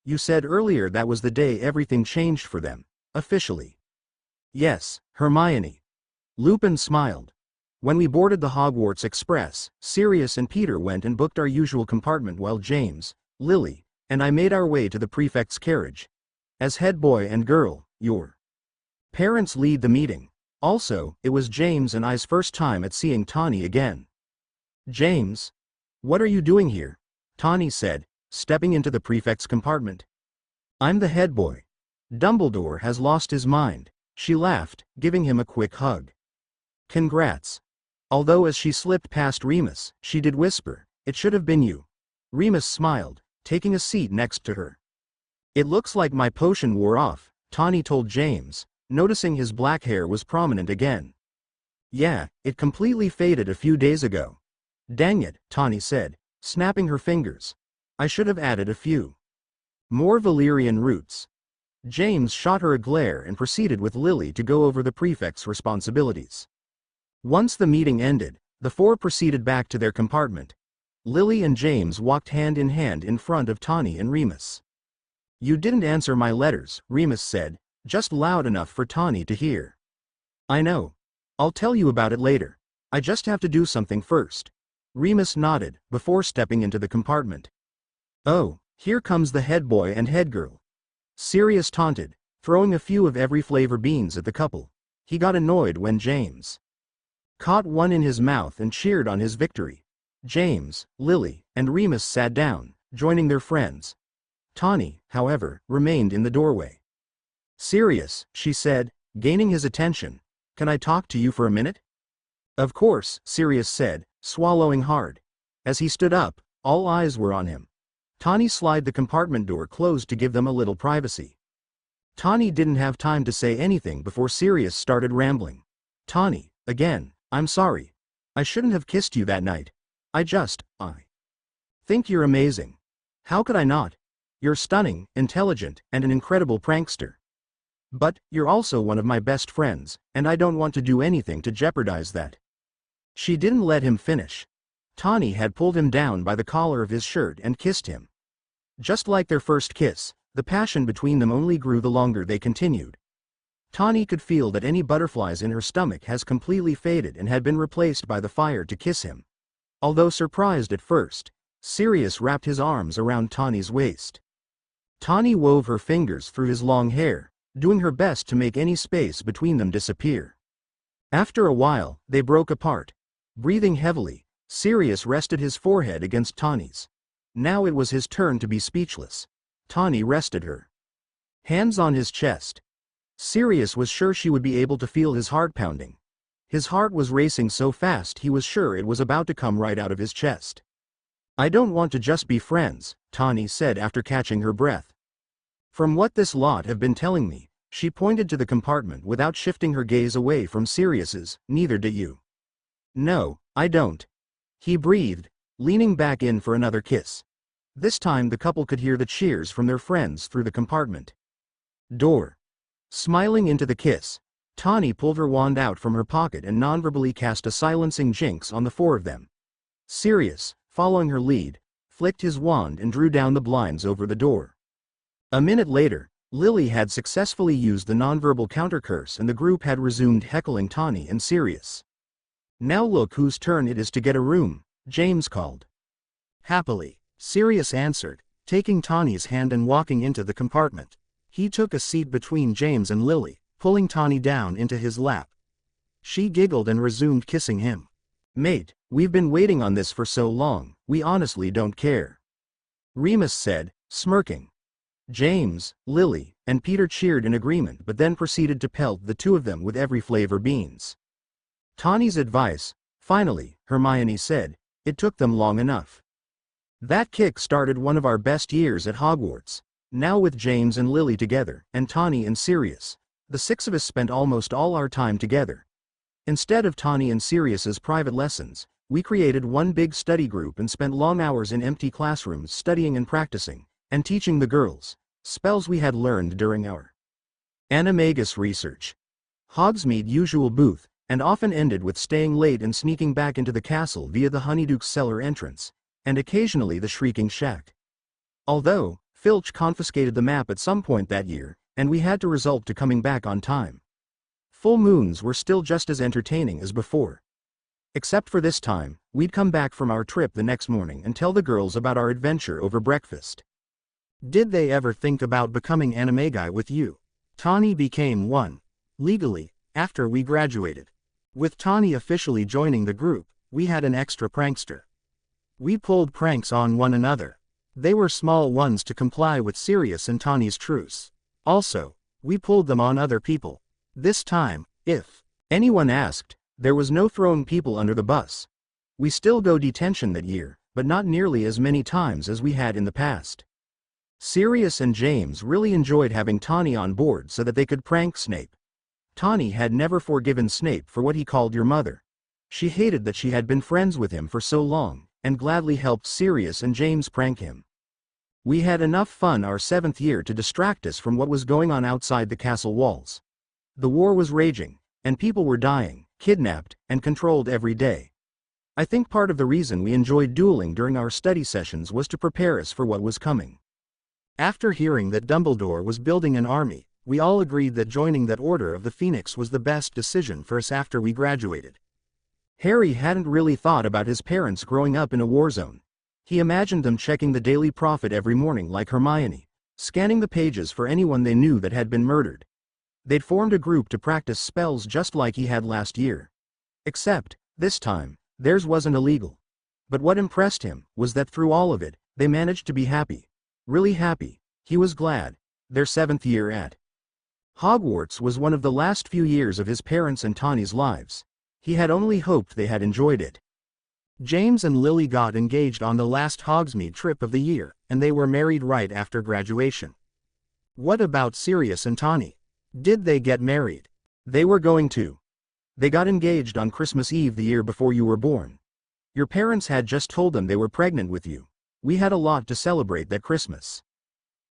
You said earlier that was the day everything changed for them, officially. Yes, Hermione. Lupin smiled. When we boarded the Hogwarts Express, Sirius and Peter went and booked our usual compartment while James, Lily, and I made our way to the prefect's carriage. As head boy and girl, your parents lead the meeting. Also, it was James and I's first time at seeing Tawny again. James? What are you doing here? Tawny said, stepping into the prefect's compartment. I'm the head boy. Dumbledore has lost his mind, she laughed, giving him a quick hug. Congrats. Although as she slipped past Remus, she did whisper, it should have been you. Remus smiled, taking a seat next to her. It looks like my potion wore off, Tawny told James, noticing his black hair was prominent again. Yeah, it completely faded a few days ago. Dang it, Tawny said, snapping her fingers. I should have added a few more valerian roots. James shot her a glare and proceeded with Lily to go over the prefect's responsibilities. Once the meeting ended, the four proceeded back to their compartment. Lily and James walked hand in front of Tawny and Remus. You didn't answer my letters, Remus said, just loud enough for Tawny to hear. I know. I'll tell you about it later. I just have to do something first. Remus nodded, before stepping into the compartment. Oh, here comes the head boy and head girl. Sirius taunted, throwing a few of every flavor beans at the couple. He got annoyed when James caught one in his mouth and cheered on his victory. James, Lily, and Remus sat down, joining their friends. Tawny, however, remained in the doorway. Sirius, she said, gaining his attention, can I talk to you for a minute? Of course, Sirius said, swallowing hard. As he stood up, all eyes were on him. Tawny slid the compartment door closed to give them a little privacy. Tawny didn't have time to say anything before Sirius started rambling. Tawny, again, I'm sorry. I shouldn't have kissed you that night. I think you're amazing. How could I not? You're stunning, intelligent, and an incredible prankster. But, you're also one of my best friends, and I don't want to do anything to jeopardize that. She didn't let him finish. Tawny had pulled him down by the collar of his shirt and kissed him. Just like their first kiss, the passion between them only grew the longer they continued. Tawny could feel that any butterflies in her stomach has completely faded and had been replaced by the fire to kiss him. Although surprised at first, Sirius wrapped his arms around Tawny's waist. Tawny wove her fingers through his long hair, doing her best to make any space between them disappear. After a while, they broke apart. Breathing heavily, Sirius rested his forehead against Tawny's. Now it was his turn to be speechless. Tawny rested her hands on his chest. Sirius was sure she would be able to feel his heart pounding. His heart was racing so fast he was sure it was about to come right out of his chest. I don't want to just be friends, Tawny said after catching her breath. From what this lot have been telling me, she pointed to the compartment without shifting her gaze away from Sirius's, neither do you. No, I don't. He breathed, leaning back in for another kiss. This time the couple could hear the cheers from their friends through the compartment door. Smiling into the kiss, Tawny pulled her wand out from her pocket and nonverbally cast a silencing jinx on the four of them. Sirius, following her lead, flicked his wand and drew down the blinds over the door. A minute later, Lily had successfully used the nonverbal counter-curse and the group had resumed heckling Tawny and Sirius. Now look whose turn it is to get a room, James called. Happily, Sirius answered, taking Tawny's hand and walking into the compartment. He took a seat between James and Lily, pulling Tawny down into his lap. She giggled and resumed kissing him. Mate, we've been waiting on this for so long, we honestly don't care. Remus said, smirking. James, Lily, and Peter cheered in agreement but then proceeded to pelt the two of them with every flavor beans. Tawny's advice, finally, Hermione said, it took them long enough. That kick started one of our best years at Hogwarts. Now with James and Lily together, and Tawny and Sirius, the six of us spent almost all our time together. Instead of Tawny and Sirius's private lessons, we created one big study group and spent long hours in empty classrooms studying and practicing, and teaching the girls spells we had learned during our animagus research. Hogsmeade usual booth, and often ended with staying late and sneaking back into the castle via the Honeyduke's cellar entrance, and occasionally the Shrieking Shack. Although, Filch confiscated the map at some point that year, and we had to resort to coming back on time. Full moons were still just as entertaining as before. Except for this time, we'd come back from our trip the next morning and tell the girls about our adventure over breakfast. Did they ever think about becoming anime guy with you? Tani became one. Legally, after we graduated. With Tani officially joining the group, we had an extra prankster. We pulled pranks on one another. They were small ones to comply with Sirius and Tani's truce. Also, we pulled them on other people. This time, if anyone asked, there was no throwing people under the bus. We still go detention that year, but not nearly as many times as we had in the past. Sirius and James really enjoyed having Tani on board so that they could prank Snape. Tani had never forgiven Snape for what he called your mother. She hated that she had been friends with him for so long, and gladly helped Sirius and James prank him. We had enough fun our 7th year to distract us from what was going on outside the castle walls. The war was raging, and people were dying, kidnapped, and controlled every day. I think part of the reason we enjoyed dueling during our study sessions was to prepare us for what was coming. After hearing that Dumbledore was building an army, we all agreed that joining that Order of the Phoenix was the best decision for us after we graduated. Harry hadn't really thought about his parents growing up in a war zone. He imagined them checking the Daily Prophet every morning like Hermione, scanning the pages for anyone they knew that had been murdered. They'd formed a group to practice spells just like he had last year. Except, this time, theirs wasn't illegal. But what impressed him was that through all of it, they managed to be happy. Really happy. He was glad. Their 7th year at Hogwarts was one of the last few years of his parents' and Tani's lives. He had only hoped they had enjoyed it. James and Lily got engaged on the last Hogsmeade trip of the year, and they were married right after graduation. What about Sirius and Tani? Did they get married? They were going to. They got engaged on Christmas Eve the year before you were born. Your parents had just told them they were pregnant with you. We had a lot to celebrate that Christmas.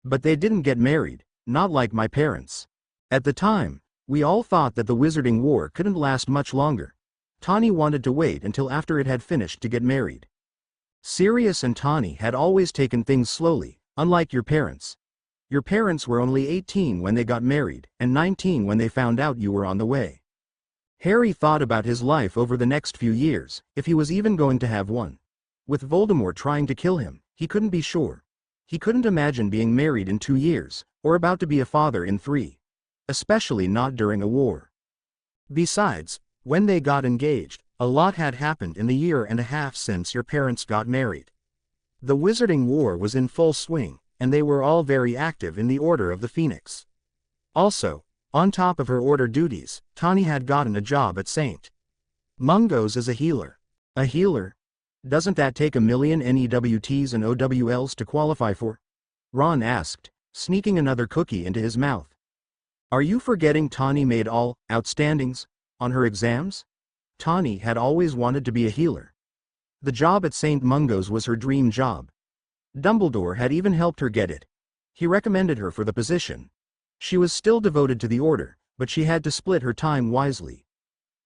But they didn't get married, not like my parents. At the time, we all thought that the Wizarding War couldn't last much longer. Tani wanted to wait until after it had finished to get married. Sirius and Tani had always taken things slowly, unlike your parents. Your parents were only 18 when they got married, and 19 when they found out you were on the way. Harry thought about his life over the next few years, if he was even going to have one. With Voldemort trying to kill him, he couldn't be sure. He couldn't imagine being married in 2 years, or about to be a father in 3. Especially not during a war. Besides, when they got engaged, a lot had happened in the year and a half since your parents got married. The Wizarding War was in full swing, and they were all very active in the Order of the Phoenix. Also, on top of her order duties, Tani had gotten a job at St. Mungo's as a healer. A healer? Doesn't that take a million NEWTs and OWLs to qualify for? Ron asked, sneaking another cookie into his mouth. Are you forgetting Tani made all outstandings on her exams? Tani had always wanted to be a healer. The job at St. Mungo's was her dream job. Dumbledore had even helped her get it. He recommended her for the position. She was still devoted to the Order, but she had to split her time wisely.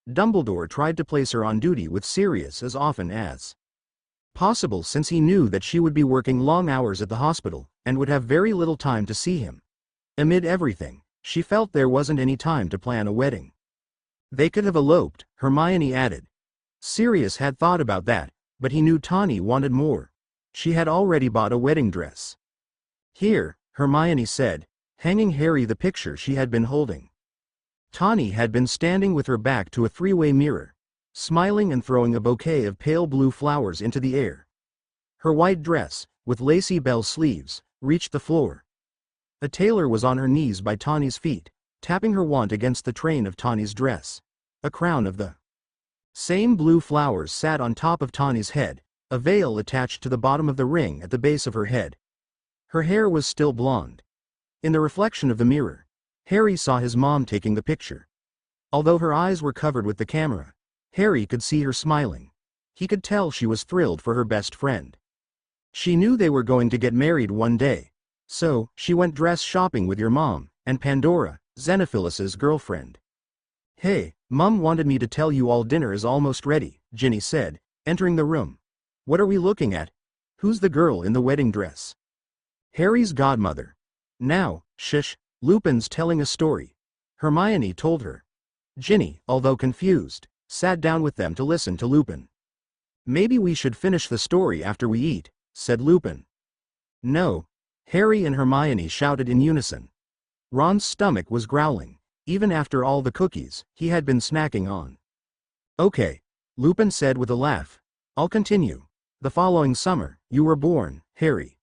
Dumbledore tried to place her on duty with Sirius as often as possible since he knew that she would be working long hours at the hospital, and would have very little time to see him. Amid everything, she felt there wasn't any time to plan a wedding. They could have eloped, Hermione added. Sirius had thought about that, but he knew Tani wanted more. She had already bought a wedding dress. Here, Hermione said, handing Harry the picture she had been holding. Tani had been standing with her back to a 3-way mirror, smiling and throwing a bouquet of pale blue flowers into the air. Her white dress, with lacy bell sleeves, reached the floor. A tailor was on her knees by Tani's feet, tapping her wand against the train of Tani's dress. A crown of the same blue flowers sat on top of Tani's head, a veil attached to the bottom of the ring at the base of her head. Her hair was still blonde. In the reflection of the mirror, Harry saw his mom taking the picture. Although her eyes were covered with the camera, Harry could see her smiling. He could tell she was thrilled for her best friend. She knew they were going to get married one day. So, she went dress shopping with your mom, and Pandora, Xenophilus's girlfriend. Hey, Mum wanted me to tell you all dinner is almost ready, Ginny said, entering the room. What are we looking at? Who's the girl in the wedding dress? Harry's godmother. Now, shush, Lupin's telling a story. Hermione told her. Ginny, although confused, sat down with them to listen to Lupin. "Maybe we should finish the story after we eat," said Lupin. "No," Harry and Hermione shouted in unison. Ron's stomach was growling. Even after all the cookies he had been snacking on. "Okay," Lupin said with a laugh. "I'll continue. The following summer, you were born, Harry."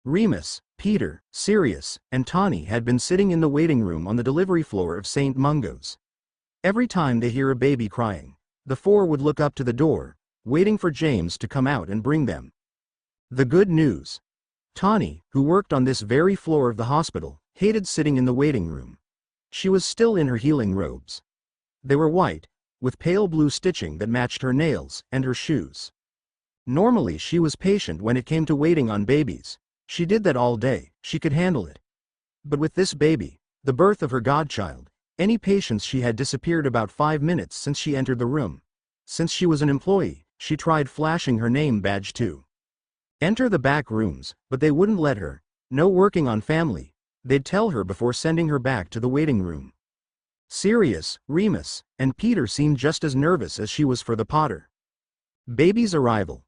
Remus, Peter, Sirius, and Tawny had been sitting in the waiting room on the delivery floor of St. Mungo's. Every time they hear a baby crying, the four would look up to the door, waiting for James to come out and bring them the good news. Tawny, who worked on this very floor of the hospital, hated sitting in the waiting room. She was still in her healing robes. They were white, with pale blue stitching that matched her nails and her shoes. Normally she was patient when it came to waiting on babies. She did that all day, she could handle it. But with this baby, the birth of her godchild, any patience she had disappeared about 5 minutes since she entered the room. Since she was an employee, she tried flashing her name badge to enter the back rooms, but they wouldn't let her. No working on family, they'd tell her before sending her back to the waiting room. Sirius, Remus, and Peter seemed just as nervous as she was for the Potter baby's arrival.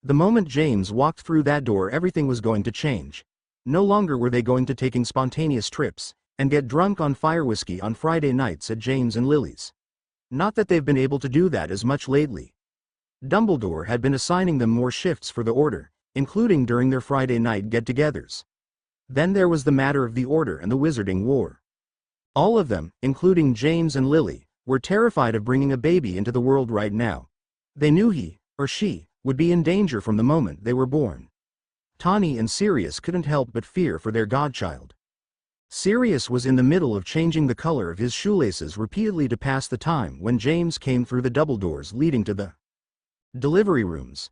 The moment James walked through that door, everything was going to change. No longer were they going to taking spontaneous trips and get drunk on fire whiskey on Friday nights at James and Lily's. Not that they've been able to do that as much lately. Dumbledore had been assigning them more shifts for the Order, including during their Friday night get-togethers. Then there was the matter of the Order and the Wizarding War. All of them, including James and Lily, were terrified of bringing a baby into the world right now. They knew he, or she, would be in danger from the moment they were born. Tawny and Sirius couldn't help but fear for their godchild. Sirius was in the middle of changing the color of his shoelaces repeatedly to pass the time when James came through the double doors leading to the delivery rooms.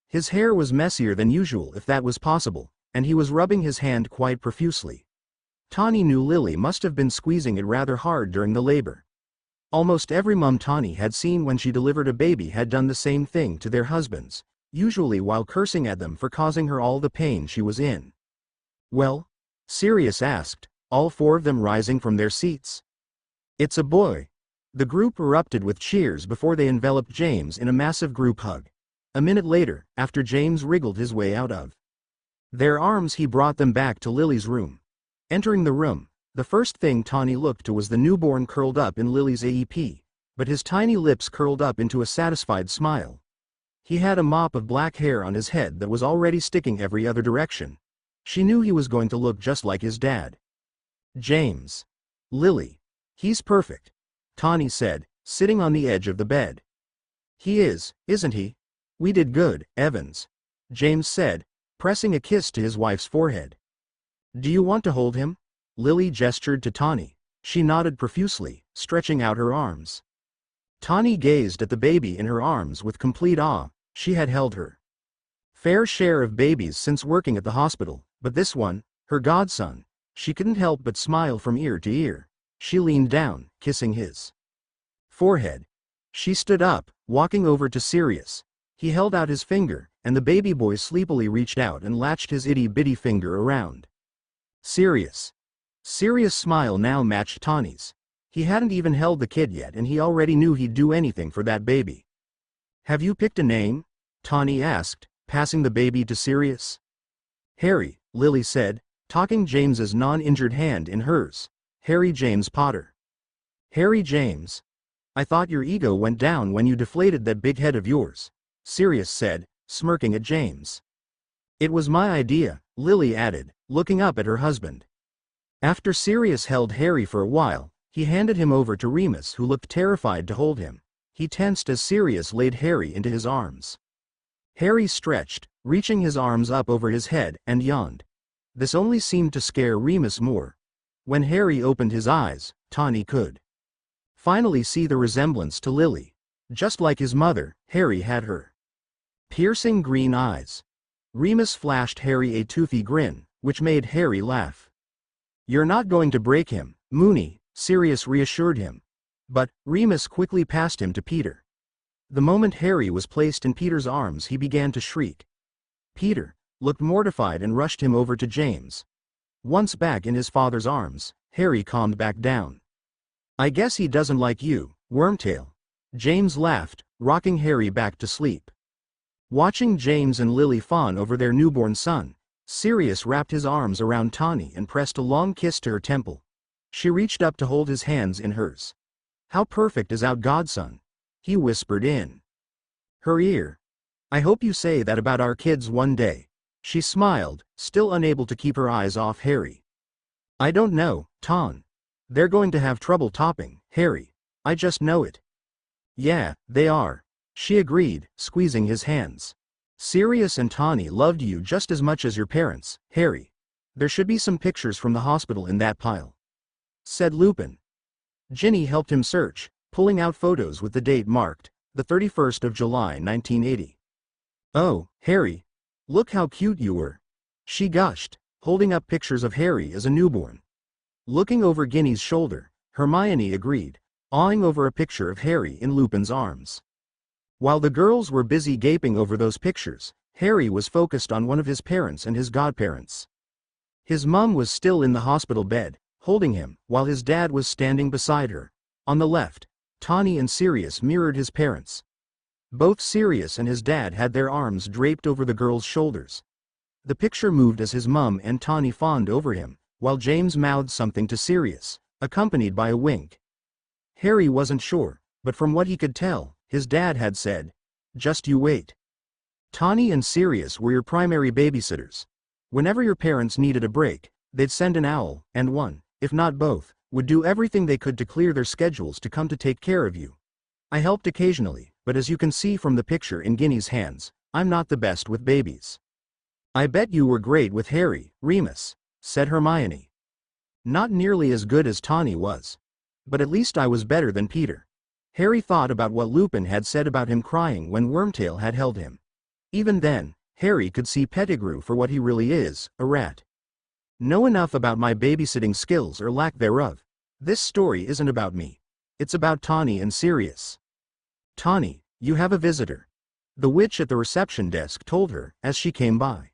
His hair was messier than usual, if that was possible, and he was rubbing his hand quite profusely. Tawny knew Lily must have been squeezing it rather hard during the labor. Almost every mum Tawny had seen when she delivered a baby had done the same thing to their husbands, usually while cursing at them for causing her all the pain she was in. "Well?" Sirius asked, all four of them rising from their seats. "It's a boy." The group erupted with cheers before they enveloped James in a massive group hug. A minute later, after James wriggled his way out of their arms, he brought them back to Lily's room. Entering the room, the first thing Tawny looked to was the newborn curled up in Lily's AEP, but his tiny lips curled up into a satisfied smile. He had a mop of black hair on his head that was already sticking every other direction. She knew he was going to look just like his dad. "James." "Lily. He's perfect," Tawny said, sitting on the edge of the bed. "He is, isn't he? We did good, Evans," James said, pressing a kiss to his wife's forehead. "Do you want to hold him?" Lily gestured to Tawny. She nodded profusely, stretching out her arms. Tawny gazed at the baby in her arms with complete awe. She had held her fair share of babies since working at the hospital, but this one, her godson, she couldn't help but smile from ear to ear. She leaned down, kissing his forehead. She stood up, walking over to Sirius. He held out his finger, and the baby boy sleepily reached out and latched his itty-bitty finger around Sirius. Sirius' smile now matched Tawny's. He hadn't even held the kid yet, and he already knew he'd do anything for that baby. "Have you picked a name?" Tawny asked, passing the baby to Sirius. "Harry," Lily said, tucking James's non-injured hand in hers. "Harry James Potter." "Harry James? I thought your ego went down when you deflated that big head of yours," Sirius said, smirking at James. "It was my idea," Lily added, looking up at her husband. After Sirius held Harry for a while, he handed him over to Remus, who looked terrified to hold him. He tensed as Sirius laid Harry into his arms. Harry stretched, reaching his arms up over his head, and yawned. This only seemed to scare Remus more. When Harry opened his eyes, Tawny could finally see the resemblance to Lily. Just like his mother, Harry had her piercing green eyes. Remus flashed Harry a toothy grin, which made Harry laugh. "You're not going to break him, Moony," Sirius reassured him. But Remus quickly passed him to Peter. The moment Harry was placed in Peter's arms, he began to shriek. Peter looked mortified and rushed him over to James. Once back in his father's arms, Harry calmed back down. I guess he doesn't like you, Wormtail. James laughed, rocking Harry back to sleep. Watching James and Lily fawn over their newborn son, Sirius wrapped his arms around Tawny and pressed a long kiss to her temple. She reached up to hold his hands in hers. How perfect is our godson, he whispered in her ear. I hope you say that about our kids one day. She smiled, still unable to keep her eyes off Harry. I don't know, Ton. They're going to have trouble topping, Harry. I just know it. Yeah, they are, she agreed, squeezing his hands. Sirius and Tawny loved you just as much as your parents, Harry. There should be some pictures from the hospital in that pile, said Lupin. Ginny helped him search, pulling out photos with the date marked, the 31st of July 1980. Oh, Harry. Look how cute you were, she gushed, holding up pictures of Harry as a newborn. Looking over Ginny's shoulder, Hermione agreed, awing over a picture of Harry in Lupin's arms. While the girls were busy gaping over those pictures, Harry was focused on one of his parents and his godparents. His mum was still in the hospital bed, holding him, while his dad was standing beside her. On the left, Tawny and Sirius mirrored his parents. Both Sirius and his dad had their arms draped over the girl's shoulders. The picture moved as his mum and Tawny fawned over him, while James mouthed something to Sirius, accompanied by a wink. Harry wasn't sure, but from what he could tell, his dad had said, "Just you wait." Tawny and Sirius were your primary babysitters. Whenever your parents needed a break, they'd send an owl, and one, if not both, would do everything they could to clear their schedules to come to take care of you. I helped occasionally, but as you can see from the picture in Ginny's hands, I'm not the best with babies. I bet you were great with Harry, Remus, said Hermione. Not nearly as good as Tawny was. But at least I was better than Peter. Harry thought about what Lupin had said about him crying when Wormtail had held him. Even then, Harry could see Pettigrew for what he really is, a rat. Know enough about my babysitting skills or lack thereof. This story isn't about me. It's about Tawny and Sirius. Tawny, you have a visitor. The witch at the reception desk told her, as she came by.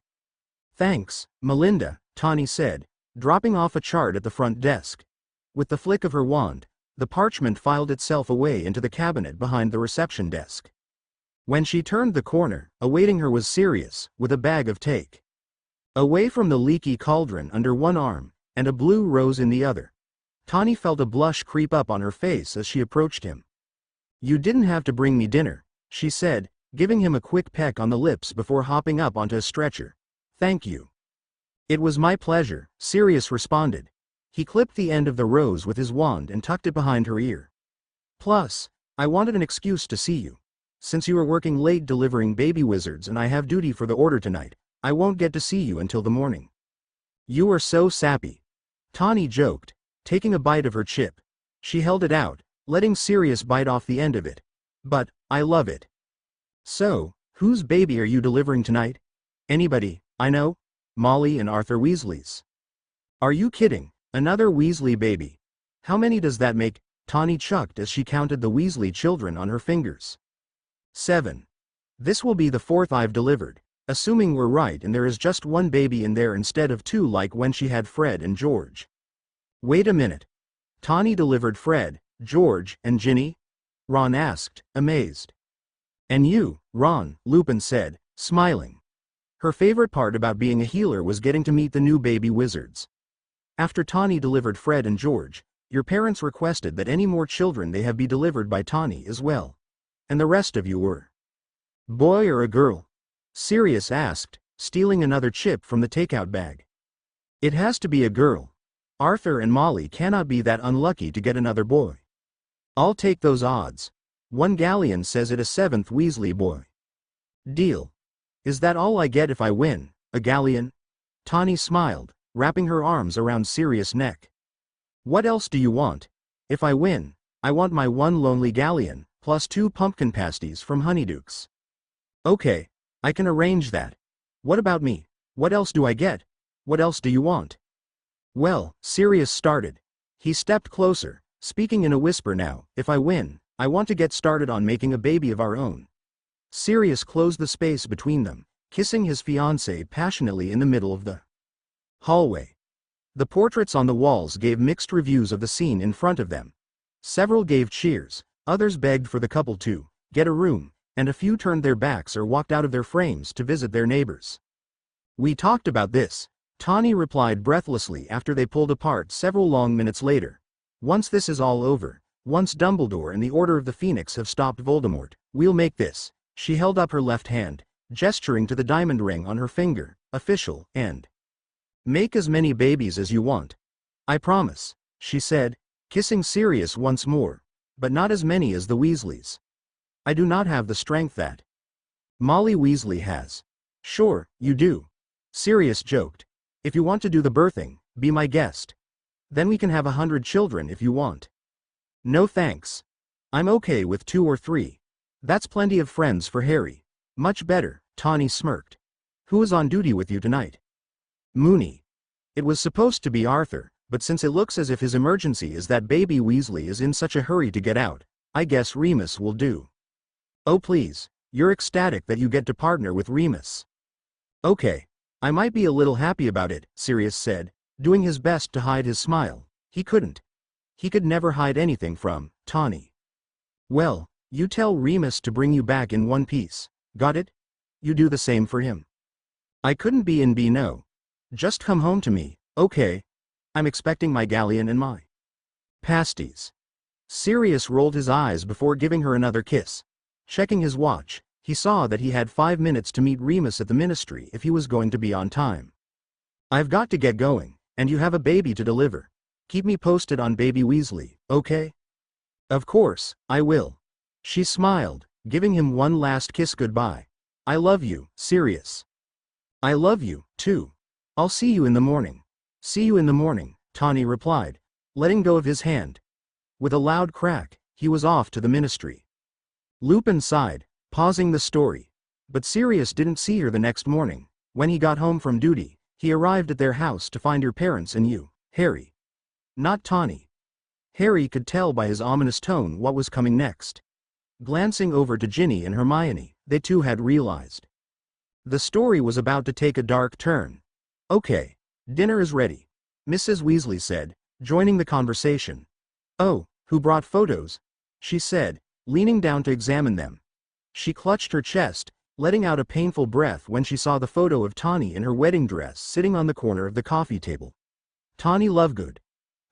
Thanks, Melinda, Tawny said, dropping off a chart at the front desk. With the flick of her wand, the parchment filed itself away into the cabinet behind the reception desk. When she turned the corner, awaiting her was Sirius, with a bag of take away from the leaky cauldron under one arm, and a blue rose in the other. Tawny felt a blush creep up on her face as she approached him. You didn't have to bring me dinner, she said, giving him a quick peck on the lips before hopping up onto a stretcher. Thank you. It was my pleasure, Sirius responded. He clipped the end of the rose with his wand and tucked it behind her ear. Plus, I wanted an excuse to see you. Since you are working late delivering baby wizards and I have duty for the order tonight, I won't get to see you until the morning. You are so sappy. Tawny joked, taking a bite of her chip. She held it out, letting Sirius bite off the end of it. But, I love it. So, whose baby are you delivering tonight? Anybody, I know? Molly and Arthur Weasley's. Are you kidding? Another Weasley baby. How many does that make? Tawny chucked as she counted the Weasley children on her fingers. 7. This will be the 4th I've delivered, assuming we're right and there is just one baby in there instead of 2 like when she had Fred and George. Wait a minute. Tawny delivered Fred, George, and Ginny? Ron asked, amazed. And you, Ron, Lupin said, smiling. Her favorite part about being a healer was getting to meet the new baby wizards. After Tawny delivered Fred and George, your parents requested that any more children they have be delivered by Tawny as well. And the rest of you were. Boy or a girl? Sirius asked, stealing another chip from the takeout bag. It has to be a girl. Arthur and Molly cannot be that unlucky to get another boy. I'll take those odds. One galleon says it a 7th Weasley boy. Deal. Is that all I get if I win, a galleon? Tawny smiled, wrapping her arms around Sirius' neck. What else do you want? If I win, I want my 1 lonely galleon, plus 2 pumpkin pasties from Honeydukes. Okay, I can arrange that. What about me? What else do I get? What else do you want? Well, Sirius started. He stepped closer, speaking in a whisper now. If I win, I want to get started on making a baby of our own. Sirius closed the space between them, kissing his fiancée passionately in the middle of the hallway. The portraits on the walls gave mixed reviews of the scene in front of them. Several gave cheers, others begged for the couple to get a room, and a few turned their backs or walked out of their frames to visit their neighbors. We talked about this, Tawny replied breathlessly after they pulled apart several long minutes later. Once this is all over, once Dumbledore and the Order of the Phoenix have stopped Voldemort, we'll make this. She held up her left hand, gesturing to the diamond ring on her finger, official, and make as many babies as you want. I promise, she said, kissing Sirius once more, but not as many as the Weasleys. I do not have the strength that Molly Weasley has. Sure, you do. Sirius joked. If you want to do the birthing, be my guest. Then we can have 100 children if you want. No thanks. I'm okay with 2 or 3. That's plenty of friends for Harry. Much better, Tawny smirked. Who is on duty with you tonight? Moony. It was supposed to be Arthur, but since it looks as if his emergency is that baby Weasley is in such a hurry to get out, I guess Remus will do. Oh please, you're ecstatic that you get to partner with Remus. Okay. I might be a little happy about it, Sirius said, doing his best to hide his smile. He couldn't. He could never hide anything from Tawny. Well, you tell Remus to bring you back in one piece. Got it? You do the same for him. I couldn't be in B no. Just come home to me, okay? I'm expecting my galleon and my pasties. Sirius rolled his eyes before giving her another kiss. Checking his watch, he saw that he had 5 minutes to meet Remus at the Ministry if he was going to be on time. I've got to get going, and you have a baby to deliver. Keep me posted on baby Weasley, okay? Of course, I will. She smiled, giving him one last kiss goodbye. I love you, Sirius. I love you, too. I'll see you in the morning. See you in the morning, Tawny replied, letting go of his hand. With a loud crack, he was off to the Ministry. Lupin sighed, pausing the story. But Sirius didn't see her the next morning. When he got home from duty, he arrived at their house to find her parents and you, Harry. Not Tawny. Harry could tell by his ominous tone what was coming next. Glancing over to Ginny and Hermione, they too had realized the story was about to take a dark turn. Okay, dinner is ready, Mrs. Weasley said, joining the conversation. Oh, who brought photos? She said, leaning down to examine them. She clutched her chest, letting out a painful breath when she saw the photo of Tawny in her wedding dress sitting on the corner of the coffee table. Moony-Lovegood.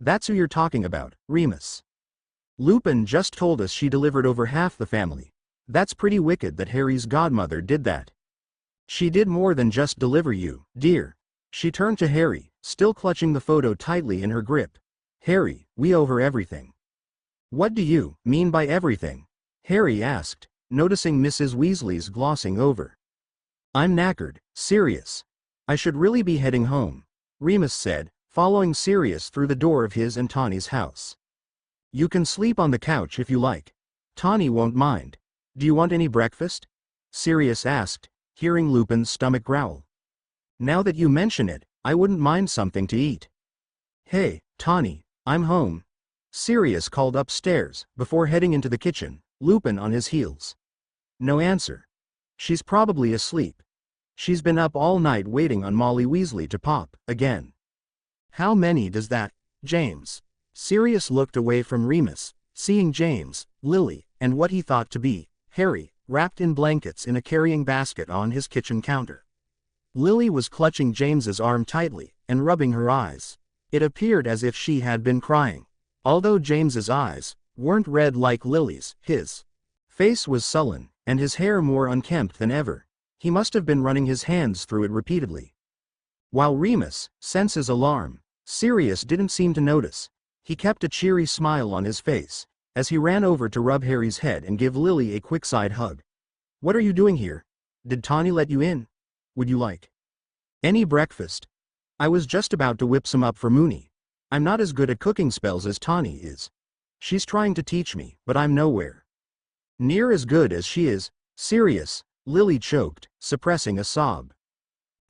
That's who you're talking about, Remus. Lupin just told us she delivered over half the family. That's pretty wicked that Harry's godmother did that. She did more than just deliver you, dear. She turned to Harry, still clutching the photo tightly in her grip. Harry, we owe her everything. What do you mean by everything? Harry asked, noticing Mrs. Weasley's glossing over. I'm knackered, Sirius. I should really be heading home, Remus said, following Sirius through the door of his and Tawny's house. You can sleep on the couch if you like. Tawny won't mind. Do you want any breakfast? Sirius asked, hearing Lupin's stomach growl. Now that you mention it, I wouldn't mind something to eat. Hey, Tawny, I'm home. Sirius called upstairs, before heading into the kitchen, Lupin on his heels. No answer. She's probably asleep. She's been up all night waiting on Molly Weasley to pop, again. How many does that, James? Sirius looked away from Remus, seeing James, Lily, and what he thought to be Harry, wrapped in blankets in a carrying basket on his kitchen counter. Lily was clutching James's arm tightly, and rubbing her eyes. It appeared as if she had been crying. Although James's eyes weren't red like Lily's, his face was sullen, and his hair more unkempt than ever. He must have been running his hands through it repeatedly. While Remus senses alarm, Sirius didn't seem to notice. He kept a cheery smile on his face, as he ran over to rub Harry's head and give Lily a quick side hug. What are you doing here? Did Tawny let you in? Would you like any breakfast? I was just about to whip some up for Moony. I'm not as good at cooking spells as Tawny is. She's trying to teach me, but I'm nowhere near as good as she is. Sirius, Lily choked, suppressing a sob.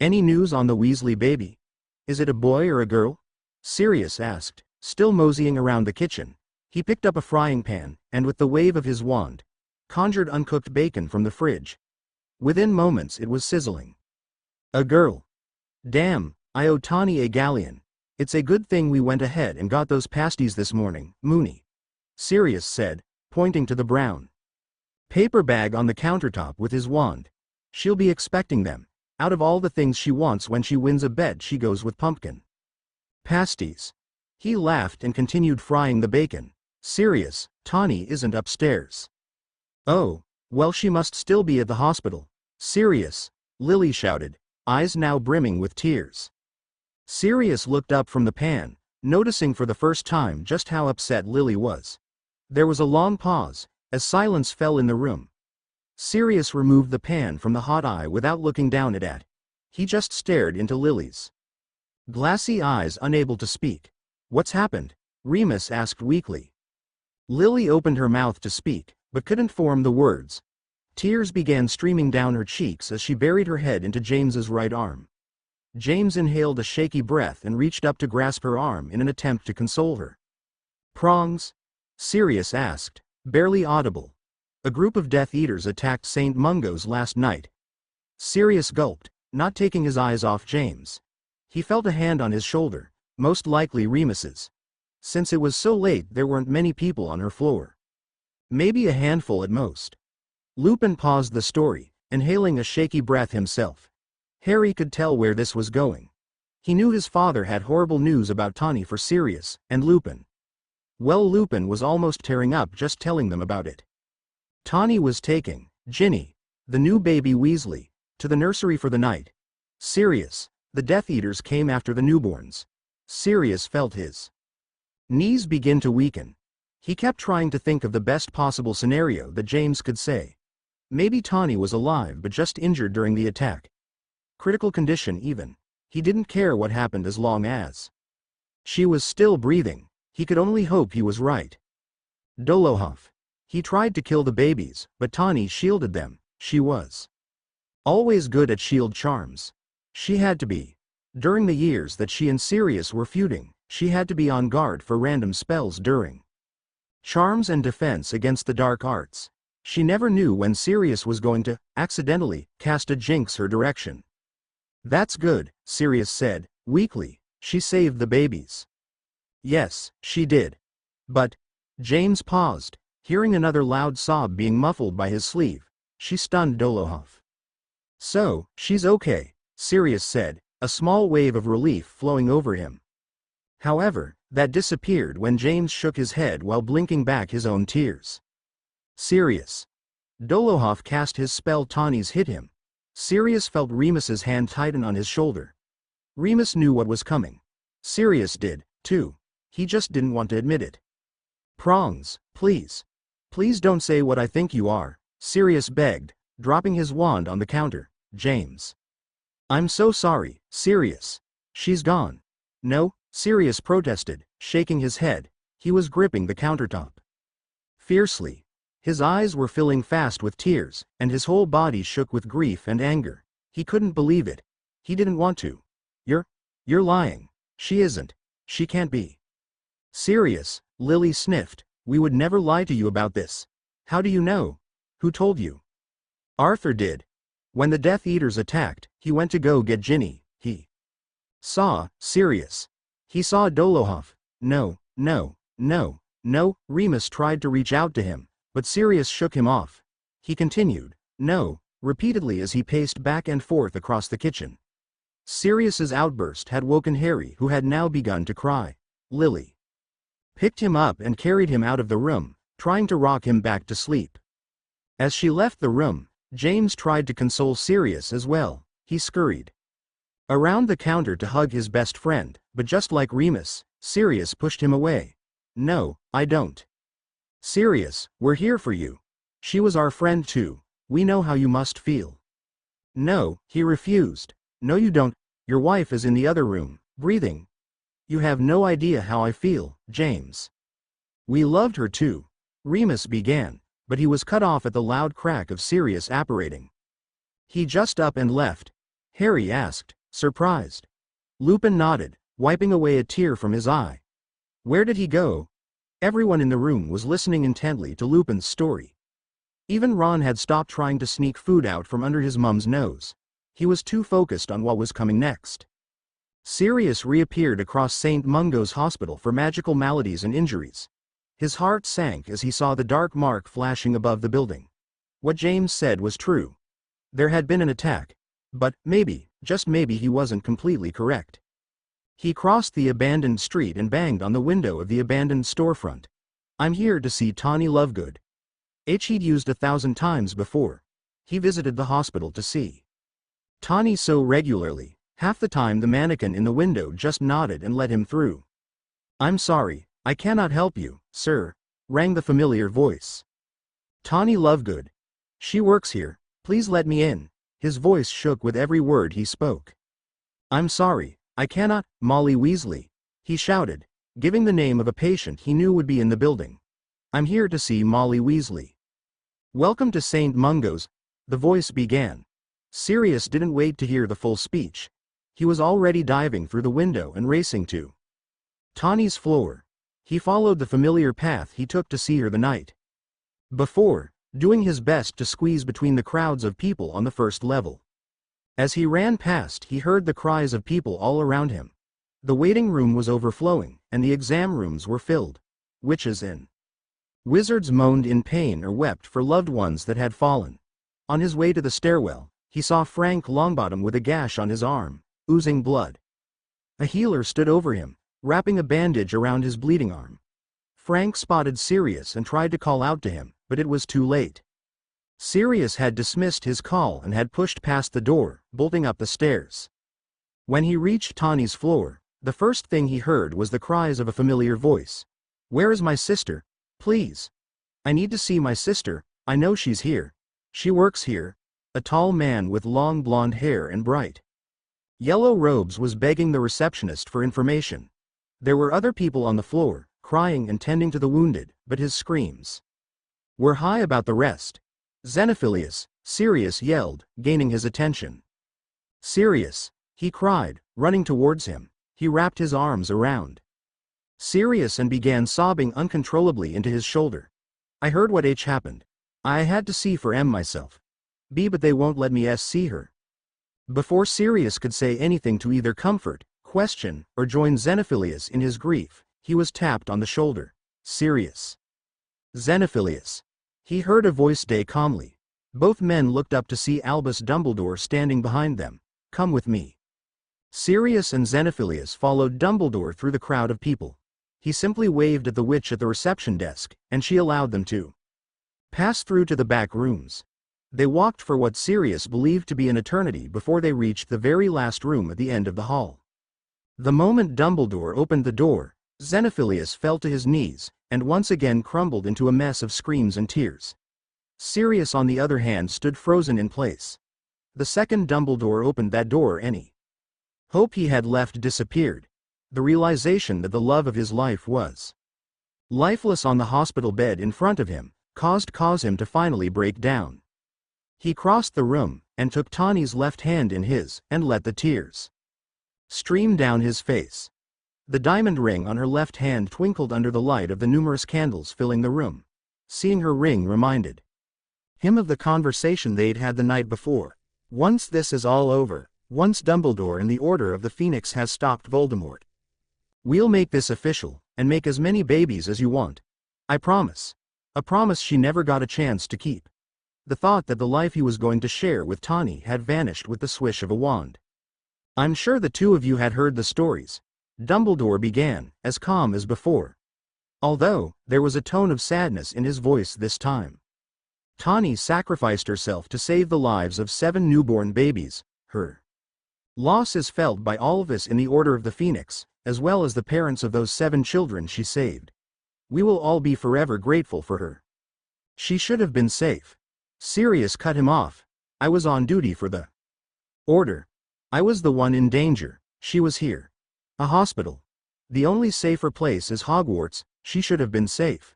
Any news on the Weasley baby? Is it a boy or a girl? Sirius asked, still moseying around the kitchen. He picked up a frying pan, and with the wave of his wand, conjured uncooked bacon from the fridge. Within moments it was sizzling. A girl. Damn, I owe Tawny a galleon. It's a good thing we went ahead and got those pasties this morning, Moony. Sirius said, pointing to the brown paper bag on the countertop with his wand. She'll be expecting them. Out of all the things she wants when she wins a bet, she goes with pumpkin pasties. He laughed and continued frying the bacon. Sirius, Tawny isn't upstairs. Oh, well, she must still be at the hospital. Sirius, Lily shouted, eyes now brimming with tears. Sirius looked up from the pan, noticing for the first time just how upset Lily was. There was a long pause, as silence fell in the room. Sirius removed the pan from the hot eye without looking down it. He just stared into Lily's glassy eyes, unable to speak. What's happened? Remus asked weakly. Lily opened her mouth to speak, but couldn't form the words. Tears began streaming down her cheeks as she buried her head into James's right arm. James inhaled a shaky breath and reached up to grasp her arm in an attempt to console her. Prongs? Sirius asked, barely audible. A group of Death Eaters attacked St. Mungo's last night. Sirius gulped, not taking his eyes off James. He felt a hand on his shoulder, most likely Remus's. Since it was so late, there weren't many people on her floor. Maybe a handful at most. Lupin paused the story, inhaling a shaky breath himself. Harry could tell where this was going. He knew his father had horrible news about Tawny for Sirius and Lupin. Well, Lupin was almost tearing up just telling them about it. Tawny was taking Ginny, the new baby Weasley, to the nursery for the night. Sirius, the Death Eaters came after the newborns. Sirius felt his knees begin to weaken. He kept trying to think of the best possible scenario that James could say. Maybe Tawny was alive but just injured during the attack. Critical condition even. He didn't care what happened as long as she was still breathing. He could only hope he was right. Dolohov. He tried to kill the babies, but Tawny shielded them. She was always good at shield charms. She had to be. During the years that she and Sirius were feuding, she had to be on guard for random spells during charms and defense against the dark arts. She never knew when Sirius was going to, accidentally, cast a jinx her direction. That's good, Sirius said, weakly. She saved the babies. Yes, she did. But, James paused, hearing another loud sob being muffled by his sleeve. She stunned Dolohov. So, she's okay, Sirius said, a small wave of relief flowing over him. However, that disappeared when James shook his head while blinking back his own tears. Sirius. Dolohov cast his spell. Tawny's hit him. Sirius felt Remus's hand tighten on his shoulder. Remus knew what was coming. Sirius did, too. He just didn't want to admit it. Prongs, please. Please don't say what I think you are, Sirius begged, dropping his wand on the counter. James. I'm so sorry, Sirius. She's gone. No, Sirius protested, shaking his head. He was gripping the countertop fiercely. His eyes were filling fast with tears, and his whole body shook with grief and anger. He couldn't believe it. He didn't want to. You're lying. She isn't. She can't be. Sirius, Lily sniffed. We would never lie to you about this. How do you know? Who told you? Arthur did. When the Death Eaters attacked, he went to go get Ginny. He saw Sirius. He saw Dolohov. No. Remus tried to reach out to him, but Sirius shook him off. He continued, no, repeatedly as he paced back and forth across the kitchen. Sirius's outburst had woken Harry, who had now begun to cry. Lily picked him up and carried him out of the room, trying to rock him back to sleep. As she left the room, James tried to console Sirius as well. He scurried around the counter to hug his best friend, but just like Remus, Sirius pushed him away. No, I don't. Sirius, we're here for you. She was our friend too. We know how you must feel. No, he refused. No, you don't. Your wife is in the other room, breathing. You have no idea how I feel, James. We loved her too. Remus began, but he was cut off at the loud crack of Sirius apparating. He just up and left? Harry asked, surprised. Lupin nodded, wiping away a tear from his eye. Where did he go? Everyone in the room was listening intently to Lupin's story. Even Ron had stopped trying to sneak food out from under his mum's nose. He was too focused on what was coming next. Sirius reappeared across St. Mungo's Hospital for magical maladies and injuries. His heart sank as he saw the dark mark flashing above the building. What James said was true. There had been an attack. But, maybe, just maybe he wasn't completely correct. He crossed the abandoned street and banged on the window of the abandoned storefront. "I'm here to see moony-lovegood." He'd used 1,000 times before. He visited the hospital to see Tawny so regularly, half the time the mannequin in the window just nodded and let him through. "I'm sorry, I cannot help you, sir," rang the familiar voice. "Moony-lovegood. She works here, please let me in." His voice shook with every word he spoke. "I'm sorry, I cannot, Molly Weasley," he shouted, giving the name of a patient he knew would be in the building. "I'm here to see Molly Weasley." "Welcome to St. Mungo's," the voice began. Sirius didn't wait to hear the full speech. He was already diving through the window and racing to Tawny's floor. He followed the familiar path he took to see her the night before, doing his best to squeeze between the crowds of people on the first level. As he ran past, he heard the cries of people all around him. The waiting room was overflowing, and the exam rooms were filled. Witches and wizards moaned in pain or wept for loved ones that had fallen. On his way to the stairwell, he saw Frank Longbottom with a gash on his arm, oozing blood. A healer stood over him, wrapping a bandage around his bleeding arm. Frank spotted Sirius and tried to call out to him, but it was too late. Sirius had dismissed his call and had pushed past the door, bolting up the stairs. When he reached Tawny's floor, the first thing he heard was the cries of a familiar voice. "Where is my sister? Please. I need to see my sister. I know she's here. She works here." A tall man with long blonde hair and bright yellow robes was begging the receptionist for information. There were other people on the floor, crying and tending to the wounded, but his screams were high about the rest. "Xenophilius," Sirius yelled, gaining his attention. "Sirius," he cried, running towards him. He wrapped his arms around Sirius and began sobbing uncontrollably into his shoulder. "I heard what happened. I had to see for myself. But they won't let me see her." Before Sirius could say anything to either comfort, question, or join Xenophilius in his grief, he was tapped on the shoulder. "Sirius." "Xenophilius." He heard a voice say calmly. Both men looked up to see Albus Dumbledore standing behind them. "Come with me." Sirius and Xenophilius followed Dumbledore through the crowd of people. He simply waved at the witch at the reception desk, and she allowed them to pass through to the back rooms. They walked for what Sirius believed to be an eternity before they reached the very last room at the end of the hall. The moment Dumbledore opened the door, Xenophilius fell to his knees, and once again crumbled into a mess of screams and tears. Sirius on the other hand stood frozen in place. The second Dumbledore opened that door, any hope he had left disappeared. The realization that the love of his life was lifeless on the hospital bed in front of him caused him to finally break down. He crossed the room, and took Tawny's left hand in his, and let the tears stream down his face. The diamond ring on her left hand twinkled under the light of the numerous candles filling the room. Seeing her ring reminded him of the conversation they'd had the night before. "Once this is all over, once Dumbledore and the Order of the Phoenix has stopped Voldemort, we'll make this official, and make as many babies as you want. I promise." A promise she never got a chance to keep. The thought that the life he was going to share with Tawny had vanished with the swish of a wand. "I'm sure the two of you had heard the stories," Dumbledore began, as calm as before. Although, there was a tone of sadness in his voice this time. "Tawny sacrificed herself to save the lives of 7 newborn babies. Her loss is felt by all of us in the Order of the Phoenix, as well as the parents of those 7 children she saved. We will all be forever grateful for her. She should have been safe." Sirius cut him off. "I was on duty for the Order. I was the one in danger. She was here. A hospital. The only safer place is Hogwarts. She should have been safe.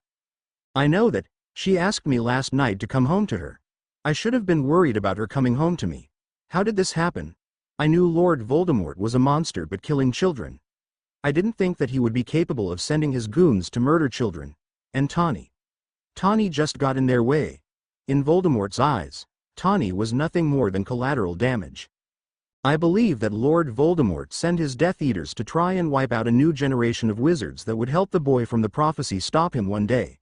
I know that. She asked me last night to come home to her. I should have been worried about her coming home to me. How did this happen? I knew Lord Voldemort was a monster but killing children. I didn't think that he would be capable of sending his goons to murder children. And Tawny just got in their way." In Voldemort's eyes, Tawny was nothing more than collateral damage. I believe that Lord Voldemort sent his Death Eaters to try and wipe out a new generation of wizards that would help the boy from the prophecy stop him one day.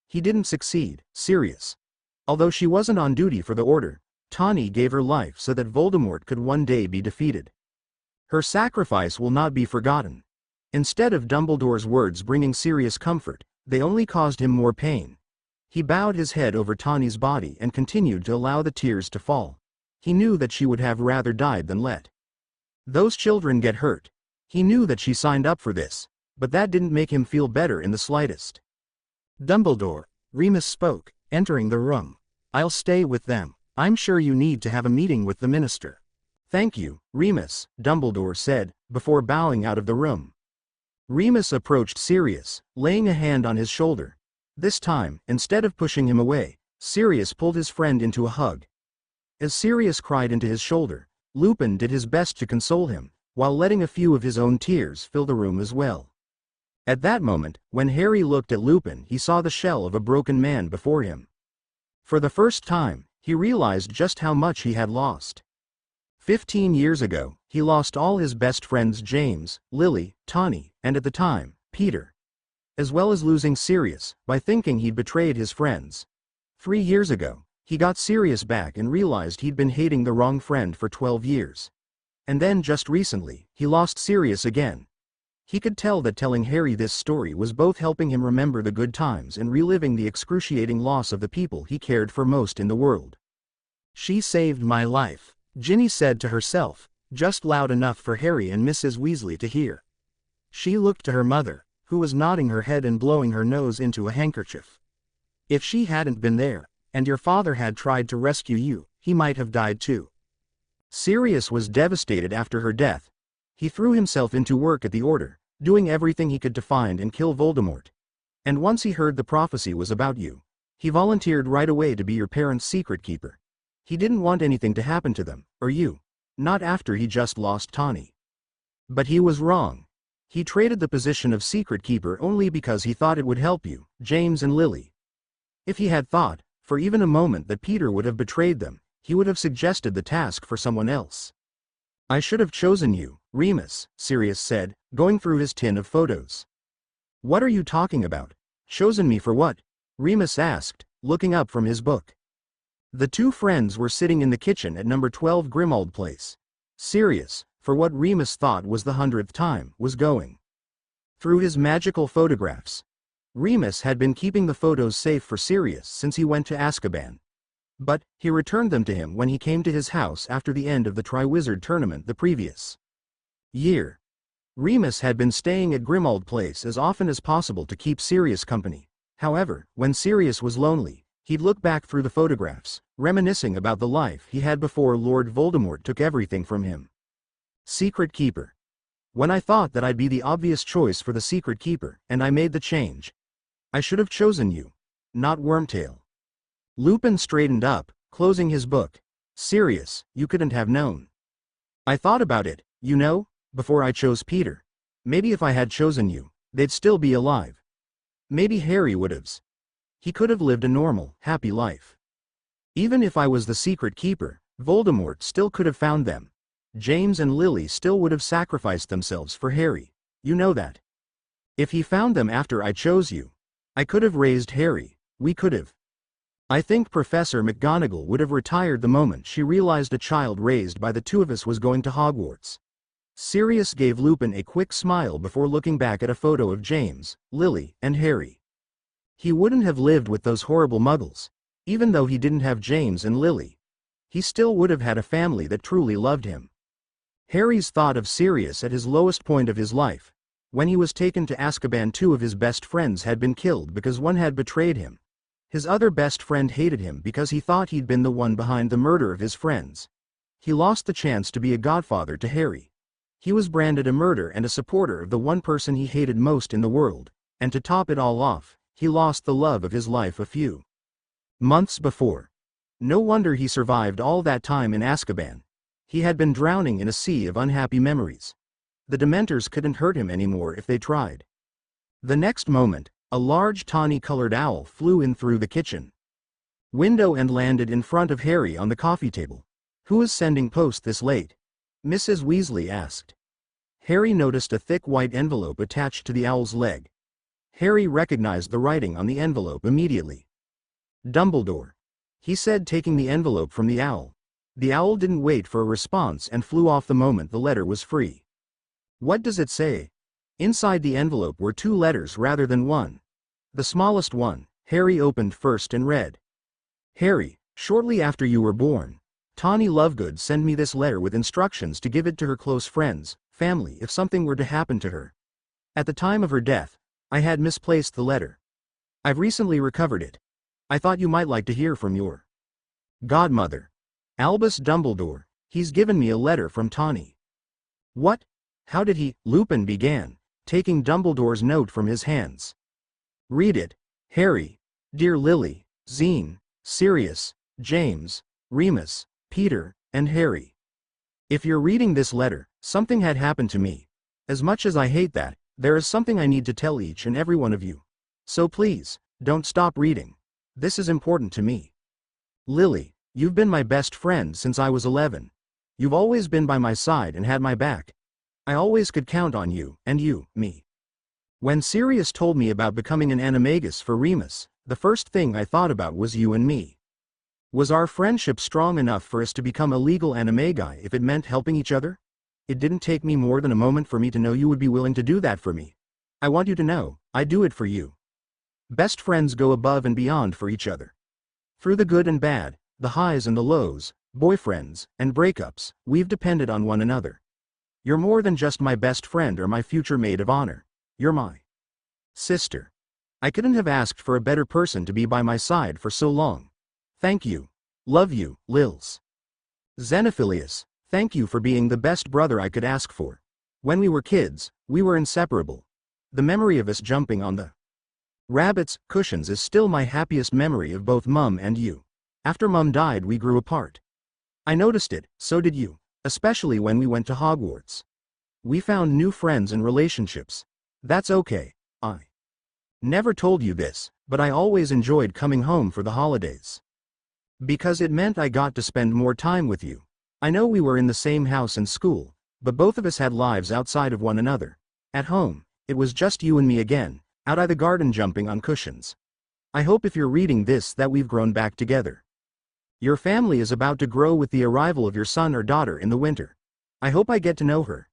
He didn't succeed, Sirius. Although she wasn't on duty for the Order, Tawny gave her life so that Voldemort could one day be defeated. Her sacrifice will not be forgotten. Instead of Dumbledore's words bringing Sirius comfort, they only caused him more pain. He bowed his head over Tawny's body and continued to allow the tears to fall. He knew that she would have rather died than let those children get hurt. He knew that she signed up for this, but that didn't make him feel better in the slightest. Dumbledore, Remus spoke, entering the room. I'll stay with them. I'm sure you need to have a meeting with the minister. Thank you, Remus, Dumbledore said, before bowing out of the room. Remus approached Sirius, laying a hand on his shoulder. This time, instead of pushing him away, Sirius pulled his friend into a hug. As Sirius cried into his shoulder, Lupin did his best to console him, while letting a few of his own tears fill the room as well. At that moment, when Harry looked at Lupin, he saw the shell of a broken man before him. For the first time, he realized just how much he had lost. 15 years ago, he lost all his best friends James, Lily, Tawny, and at the time, Peter. As well as losing Sirius, by thinking he'd betrayed his friends. 3 years ago, he got Sirius back and realized he'd been hating the wrong friend for 12 years. And then just recently, he lost Sirius again. He could tell that telling Harry this story was both helping him remember the good times and reliving the excruciating loss of the people he cared for most in the world. She saved my life, Ginny said to herself, just loud enough for Harry and Mrs. Weasley to hear. She looked to her mother, who was nodding her head and blowing her nose into a handkerchief. If she hadn't been there, and your father had tried to rescue you, he might have died too. Sirius was devastated after her death. He threw himself into work at the Order, doing everything he could to find and kill Voldemort. And once he heard the prophecy was about you, he volunteered right away to be your parents' secret keeper. He didn't want anything to happen to them, or you. Not after he just lost Tawny. But he was wrong. He traded the position of secret keeper only because he thought it would help you, James and Lily. If he had thought, for even a moment, that Peter would have betrayed them, he would have suggested the task for someone else. I should have chosen you, Remus, Sirius said, going through his tin of photos. What are you talking about? Chosen me for what? Remus asked, looking up from his book. The two friends were sitting in the kitchen at number 12 Grimmauld Place. Sirius, for what Remus thought was the 100th time, was going through his magical photographs. Remus had been keeping the photos safe for Sirius since he went to Azkaban. But, he returned them to him when he came to his house after the end of the Triwizard Tournament the previous year. Remus had been staying at Grimmauld Place as often as possible to keep Sirius company. However, when Sirius was lonely, he'd look back through the photographs, reminiscing about the life he had before Lord Voldemort took everything from him. Secret Keeper. When I thought that I'd be the obvious choice for the Secret Keeper, and I made the change. I should have chosen you. Not Wormtail. Lupin straightened up, closing his book. Sirius, you couldn't have known. I thought about it, you know, before I chose Peter. Maybe if I had chosen you, they'd still be alive. Maybe Harry would've. He could have lived a normal, happy life. Even if I was the Secret Keeper, Voldemort still could have found them. James and Lily still would have sacrificed themselves for Harry. You know that. If he found them after I chose you, I could have raised Harry. We could have. I think Professor McGonagall would have retired the moment she realized a child raised by the two of us was going to Hogwarts. Sirius gave Lupin a quick smile before looking back at a photo of James, Lily, and Harry. He wouldn't have lived with those horrible muggles. Even though he didn't have James and Lily, he still would have had a family that truly loved him. Harry's thought of Sirius at his lowest point of his life. When he was taken to Azkaban, two of his best friends had been killed because one had betrayed him. His other best friend hated him because he thought he'd been the one behind the murder of his friends. He lost the chance to be a godfather to Harry. He was branded a murderer and a supporter of the one person he hated most in the world, and to top it all off, he lost the love of his life a few months before. No wonder he survived all that time in Azkaban. He had been drowning in a sea of unhappy memories. The Dementors couldn't hurt him anymore if they tried. The next moment, a large tawny-colored owl flew in through the kitchen window and landed in front of Harry on the coffee table. Who is sending post this late? Mrs. Weasley asked. Harry noticed a thick white envelope attached to the owl's leg. Harry recognized the writing on the envelope immediately. Dumbledore, he said, taking the envelope from the owl. The owl didn't wait for a response and flew off the moment the letter was free. What does it say? Inside the envelope were 2 letters rather than 1. The smallest one, Harry opened first and read. Harry, shortly after you were born, Tawny Lovegood sent me this letter with instructions to give it to her close friends, family if something were to happen to her. At the time of her death, I had misplaced the letter. I've recently recovered it. I thought you might like to hear from your godmother, Albus Dumbledore. He's given me a letter from Tawny. What? How did he? Lupin began, taking Dumbledore's note from his hands. Read it, Harry. Dear Lily, Zine, Sirius, James, Remus, Peter, and Harry. If you're reading this letter, something had happened to me. As much as I hate that, there is something I need to tell each and every one of you. So please, don't stop reading. This is important to me. Lily, you've been my best friend since I was 11. You've always been by my side and had my back. I always could count on you, and you, me. When Sirius told me about becoming an animagus for Remus, the first thing I thought about was you and me. Was our friendship strong enough for us to become a legal animagi if it meant helping each other? It didn't take me more than a moment for me to know you would be willing to do that for me. I want you to know, I do it for you. Best friends go above and beyond for each other. Through the good and bad, the highs and the lows, boyfriends, and breakups, we've depended on one another. You're more than just my best friend or my future maid of honor. You're my sister. I couldn't have asked for a better person to be by my side for so long. Thank you. Love you, Lils. Xenophilius, thank you for being the best brother I could ask for. When we were kids, we were inseparable. The memory of us jumping on the rabbit's cushions is still my happiest memory of both Mum and you. After Mum died, we grew apart. I noticed it, so did you, especially when we went to Hogwarts. We found new friends and relationships. That's okay. I never told you this, but I always enjoyed coming home for the holidays. Because it meant I got to spend more time with you. I know we were in the same house and school, but both of us had lives outside of one another. At home, it was just you and me again, out in the garden jumping on cushions. I hope if you're reading this that we've grown back together. Your family is about to grow with the arrival of your son or daughter in the winter. I hope I get to know her.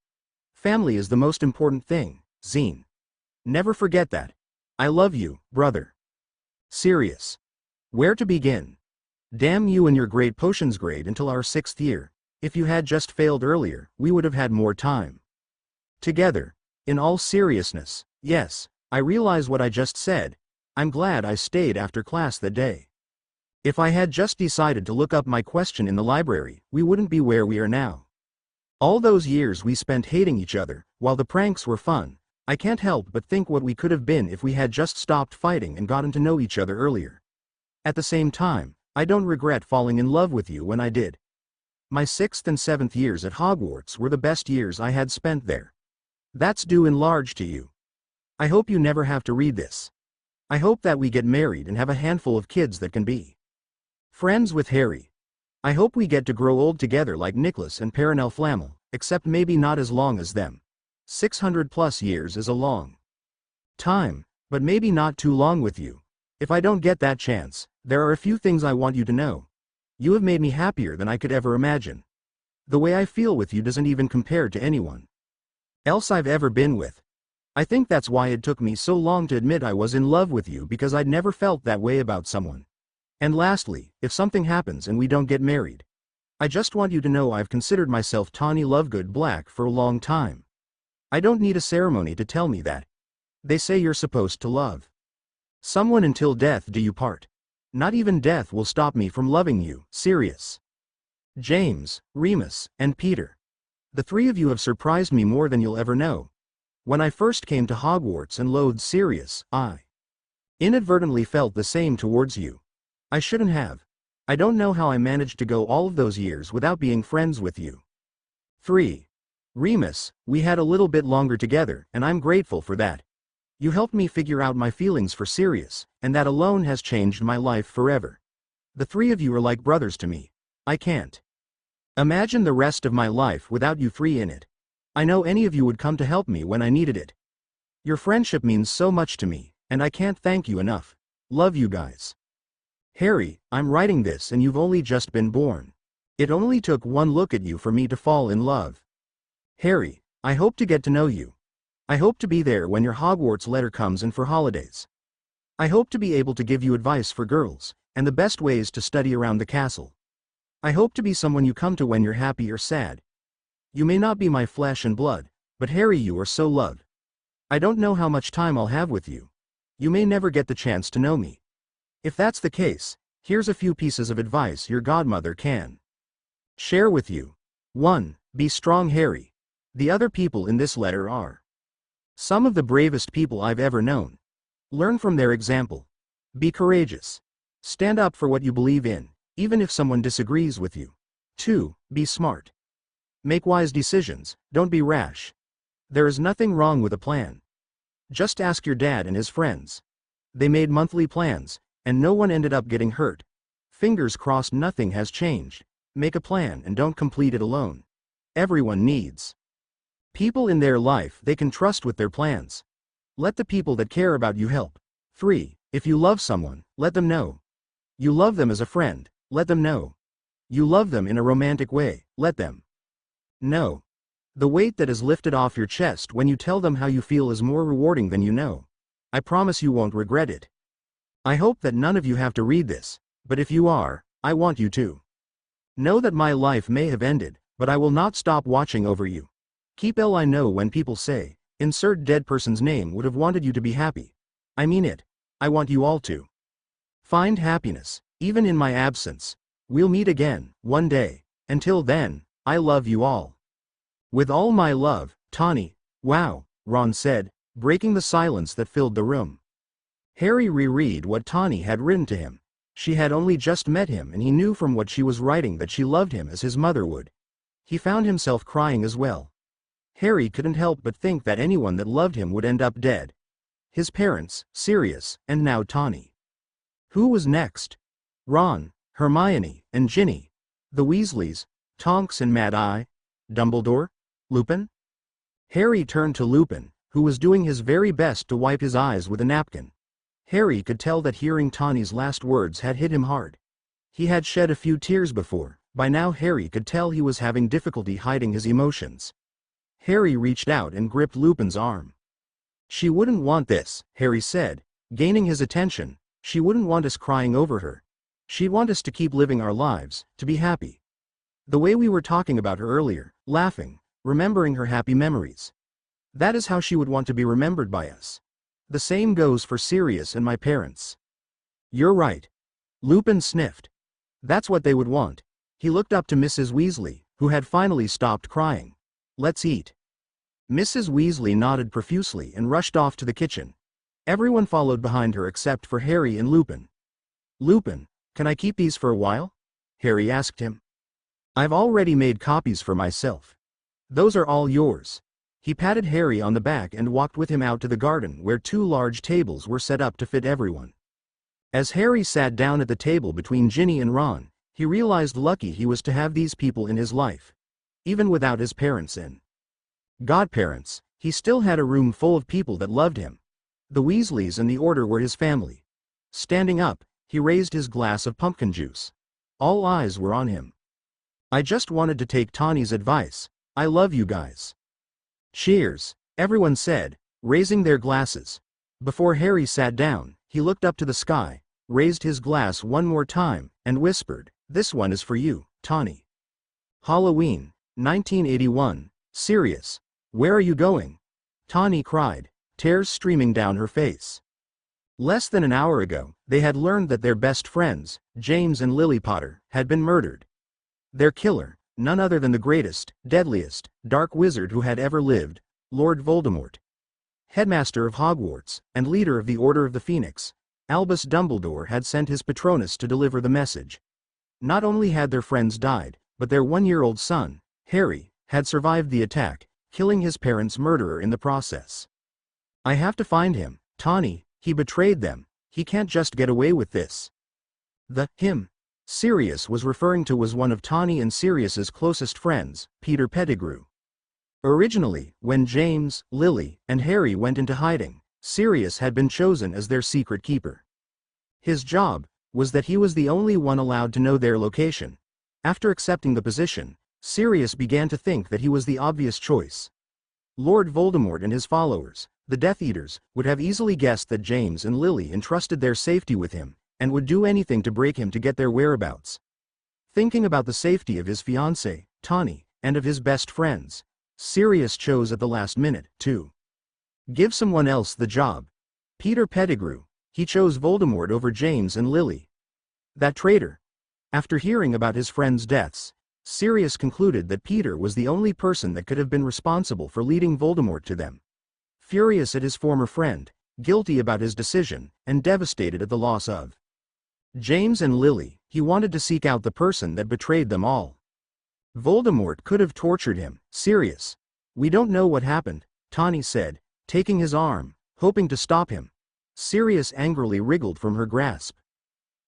Family is the most important thing, Zine. Never forget that. I love you, brother. Sirius. Where to begin? Damn you and your great potions grade until our 6th year. If you had just failed earlier, we would have had more time together. In all seriousness, yes, I realize what I just said. I'm glad I stayed after class that day. If I had just decided to look up my question in the library, we wouldn't be where we are now. All those years we spent hating each other, while the pranks were fun, I can't help but think what we could have been if we had just stopped fighting and gotten to know each other earlier. At the same time, I don't regret falling in love with you when I did. My 6th and 7th years at Hogwarts were the best years I had spent there. That's due in large to you. I hope you never have to read this. I hope that we get married and have a handful of kids that can be friends with Harry. I hope we get to grow old together like Nicholas and Perenelle Flammel, except maybe not as long as them. 600+ years is a long time, but maybe not too long with you. If I don't get that chance, there are a few things I want you to know. You have made me happier than I could ever imagine. The way I feel with you doesn't even compare to anyone else I've ever been with. I think that's why it took me so long to admit I was in love with you, because I'd never felt that way about someone. And lastly, if something happens and we don't get married, I just want you to know I've considered myself Tawny Lovegood Black for a long time. I don't need a ceremony to tell me that. They say you're supposed to love someone until death do you part. Not even death will stop me from loving you, Sirius, James, Remus, and Peter. The 3 of you have surprised me more than you'll ever know. When I first came to Hogwarts and loathed Sirius, I inadvertently felt the same towards you. I shouldn't have. I don't know how I managed to go all of those years without being friends with you. 3. Remus, we had a little bit longer together, and I'm grateful for that. You helped me figure out my feelings for Sirius, and that alone has changed my life forever. The 3 of you are like brothers to me. I can't Imagine the rest of my life without you three in it. I know any of you would come to help me when I needed it. Your friendship means so much to me, and I can't thank you enough. Love you guys. Harry, I'm writing this and you've only just been born. It only took one look at you for me to fall in love. Harry, I hope to get to know you. I hope to be there when your Hogwarts letter comes and for holidays. I hope to be able to give you advice for girls, and the best ways to study around the castle. I hope to be someone you come to when you're happy or sad. You may not be my flesh and blood, but Harry, you are so loved. I don't know how much time I'll have with you. You may never get the chance to know me. If that's the case, here's a few pieces of advice your godmother can share with you. 1. Be strong, Harry. The other people in this letter are some of the bravest people I've ever known. Learn from their example. Be courageous. Stand up for what you believe in, even if someone disagrees with you. 2. Be smart. Make wise decisions, don't be rash. There is nothing wrong with a plan. Just ask your dad and his friends. They made monthly plans, and no one ended up getting hurt. Fingers crossed nothing has changed. Make a plan and don't complete it alone. Everyone needs people in their life they can trust with their plans. Let the people that care about you help. 3. If you love someone, let them know. You love them as a friend, let them know. You love them in a romantic way, let them know. The weight that is lifted off your chest when you tell them how you feel is more rewarding than you know. I promise you won't regret it. I hope that none of you have to read this, but if you are, I want you to know that my life may have ended, but I will not stop watching over you. Keep I know when people say, insert dead person's name would have wanted you to be happy. I mean it. I want you all to find happiness, even in my absence. We'll meet again, one day. Until then, I love you all. With all my love, Tawny. Wow, Ron said, breaking the silence that filled the room. Harry reread what Tawny had written to him. She had only just met him and he knew from what she was writing that she loved him as his mother would. He found himself crying as well. Harry couldn't help but think that anyone that loved him would end up dead. His parents, Sirius, and now Tawny. Who was next? Ron, Hermione, and Ginny. The Weasleys, Tonks and Mad-Eye. Dumbledore? Lupin? Harry turned to Lupin, who was doing his very best to wipe his eyes with a napkin. Harry could tell that hearing Tawny's last words had hit him hard. He had shed a few tears before. By now Harry could tell he was having difficulty hiding his emotions. Harry reached out and gripped Lupin's arm. She wouldn't want this, Harry said, gaining his attention. She wouldn't want us crying over her. She'd want us to keep living our lives, to be happy. The way we were talking about her earlier, laughing, remembering her happy memories. That is how she would want to be remembered by us. The same goes for Sirius and my parents. You're right. Lupin sniffed. That's what they would want. He looked up to Mrs. Weasley, who had finally stopped crying. Let's eat. Mrs. Weasley nodded profusely and rushed off to the kitchen. Everyone followed behind her except for Harry and Lupin. Lupin, can I keep these for a while? Harry asked him. I've already made copies for myself. Those are all yours. He patted Harry on the back and walked with him out to the garden where 2 large tables were set up to fit everyone. As Harry sat down at the table between Ginny and Ron, he realized lucky he was to have these people in his life. Even without his parents and godparents, he still had a room full of people that loved him. The Weasleys and the Order were his family. Standing up, he raised his glass of pumpkin juice. All eyes were on him. I just wanted to take Tawny's advice. I love you guys. Cheers, everyone said, raising their glasses. Before Harry sat down, he looked up to the sky, raised his glass one more time, and whispered, "This one is for you, Tawny." Halloween, 1981. Sirius, where are you going? Tawny cried, tears streaming down her face. Less than an hour ago, they had learned that their best friends, James and Lily Potter, had been murdered. Their killer, none other than the greatest, deadliest, dark wizard who had ever lived, Lord Voldemort. Headmaster of Hogwarts, and leader of the Order of the Phoenix, Albus Dumbledore had sent his Patronus to deliver the message. Not only had their friends died, but their 1-year-old son, Harry, had survived the attack, killing his parents' murderer in the process. I have to find him, Tawny, he betrayed them, he can't just get away with this. Him. Sirius was referring to was one of Tawny and Sirius's closest friends, Peter Pettigrew. Originally, when James, Lily, and Harry went into hiding, Sirius had been chosen as their secret keeper. His job was that he was the only one allowed to know their location. After accepting the position, Sirius began to think that he was the obvious choice. Lord Voldemort and his followers, the Death Eaters, would have easily guessed that James and Lily entrusted their safety with him, and would do anything to break him to get their whereabouts. Thinking about the safety of his fiancée, Tawny, and of his best friends, Sirius chose at the last minute to give someone else the job. Peter Pettigrew. He chose Voldemort over James and Lily. That traitor. After hearing about his friends' deaths, Sirius concluded that Peter was the only person that could have been responsible for leading Voldemort to them. Furious at his former friend, guilty about his decision, and devastated at the loss of James and Lily, he wanted to seek out the person that betrayed them all. Voldemort could have tortured him. Sirius. We don't know what happened, Tawny said, taking his arm, hoping to stop him. Sirius angrily wriggled from her grasp.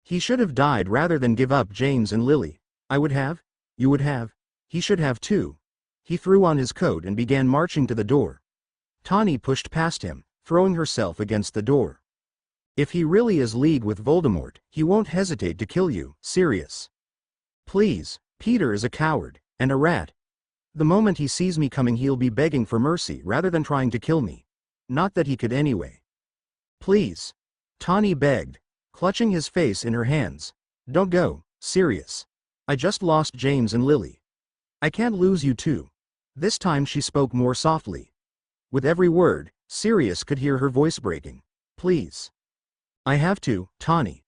He should have died rather than give up James and Lily. I would have. You would have. He should have too. He threw on his coat and began marching to the door. Tawny pushed past him, throwing herself against the door. If he really is leagued with Voldemort, he won't hesitate to kill you, Sirius. Please, Peter is a coward, and a rat. The moment he sees me coming he'll be begging for mercy rather than trying to kill me. Not that he could anyway. Please. Tawny begged, clutching his face in her hands. Don't go, Sirius. I just lost James and Lily. I can't lose you too. This time she spoke more softly. With every word, Sirius could hear her voice breaking. Please. I have to, Tawny,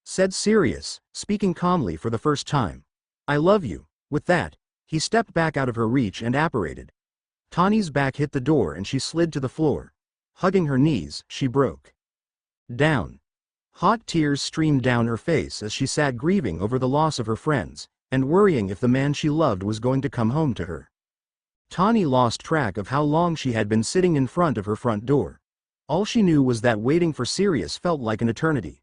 said Sirius, speaking calmly for the first time. I love you. With that, he stepped back out of her reach and apparated. Tawny's back hit the door and she slid to the floor. Hugging her knees, she broke down. Hot tears streamed down her face as she sat grieving over the loss of her friends, and worrying if the man she loved was going to come home to her. Tawny lost track of how long she had been sitting in front of her front door. All she knew was that waiting for Sirius felt like an eternity.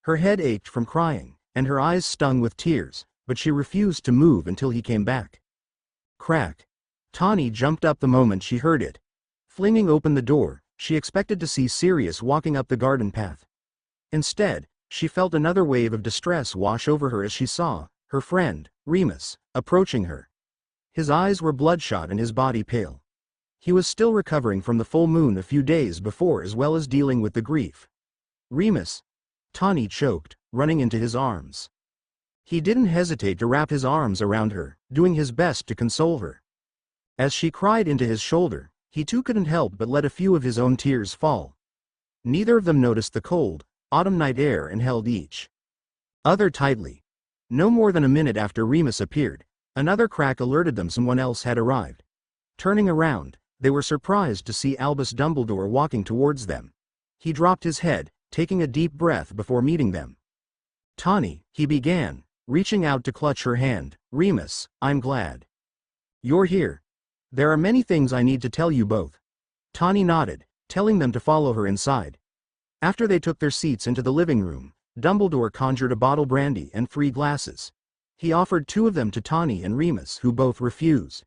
Her head ached from crying, and her eyes stung with tears, but she refused to move until he came back. Crack. Tawny jumped up the moment she heard it. Flinging open the door, she expected to see Sirius walking up the garden path. Instead, she felt another wave of distress wash over her as she saw her friend, Remus, approaching her. His eyes were bloodshot and his body pale. He was still recovering from the full moon a few days before as well as dealing with the grief. Remus. Tawny choked, running into his arms. He didn't hesitate to wrap his arms around her, doing his best to console her. As she cried into his shoulder, he too couldn't help but let a few of his own tears fall. Neither of them noticed the cold, autumn night air and held each other tightly. No more than a minute after Remus appeared, another crack alerted them someone else had arrived. Turning around, they were surprised to see Albus Dumbledore walking towards them. He dropped his head, taking a deep breath before meeting them. Tawny, he began, reaching out to clutch her hand. Remus, I'm glad you're here. There are many things I need to tell you both. Tawny nodded, telling them to follow her inside. After they took their seats into the living room, Dumbledore conjured a bottle brandy and 3 glasses. He offered 2 of them to Tawny and Remus, who both refused.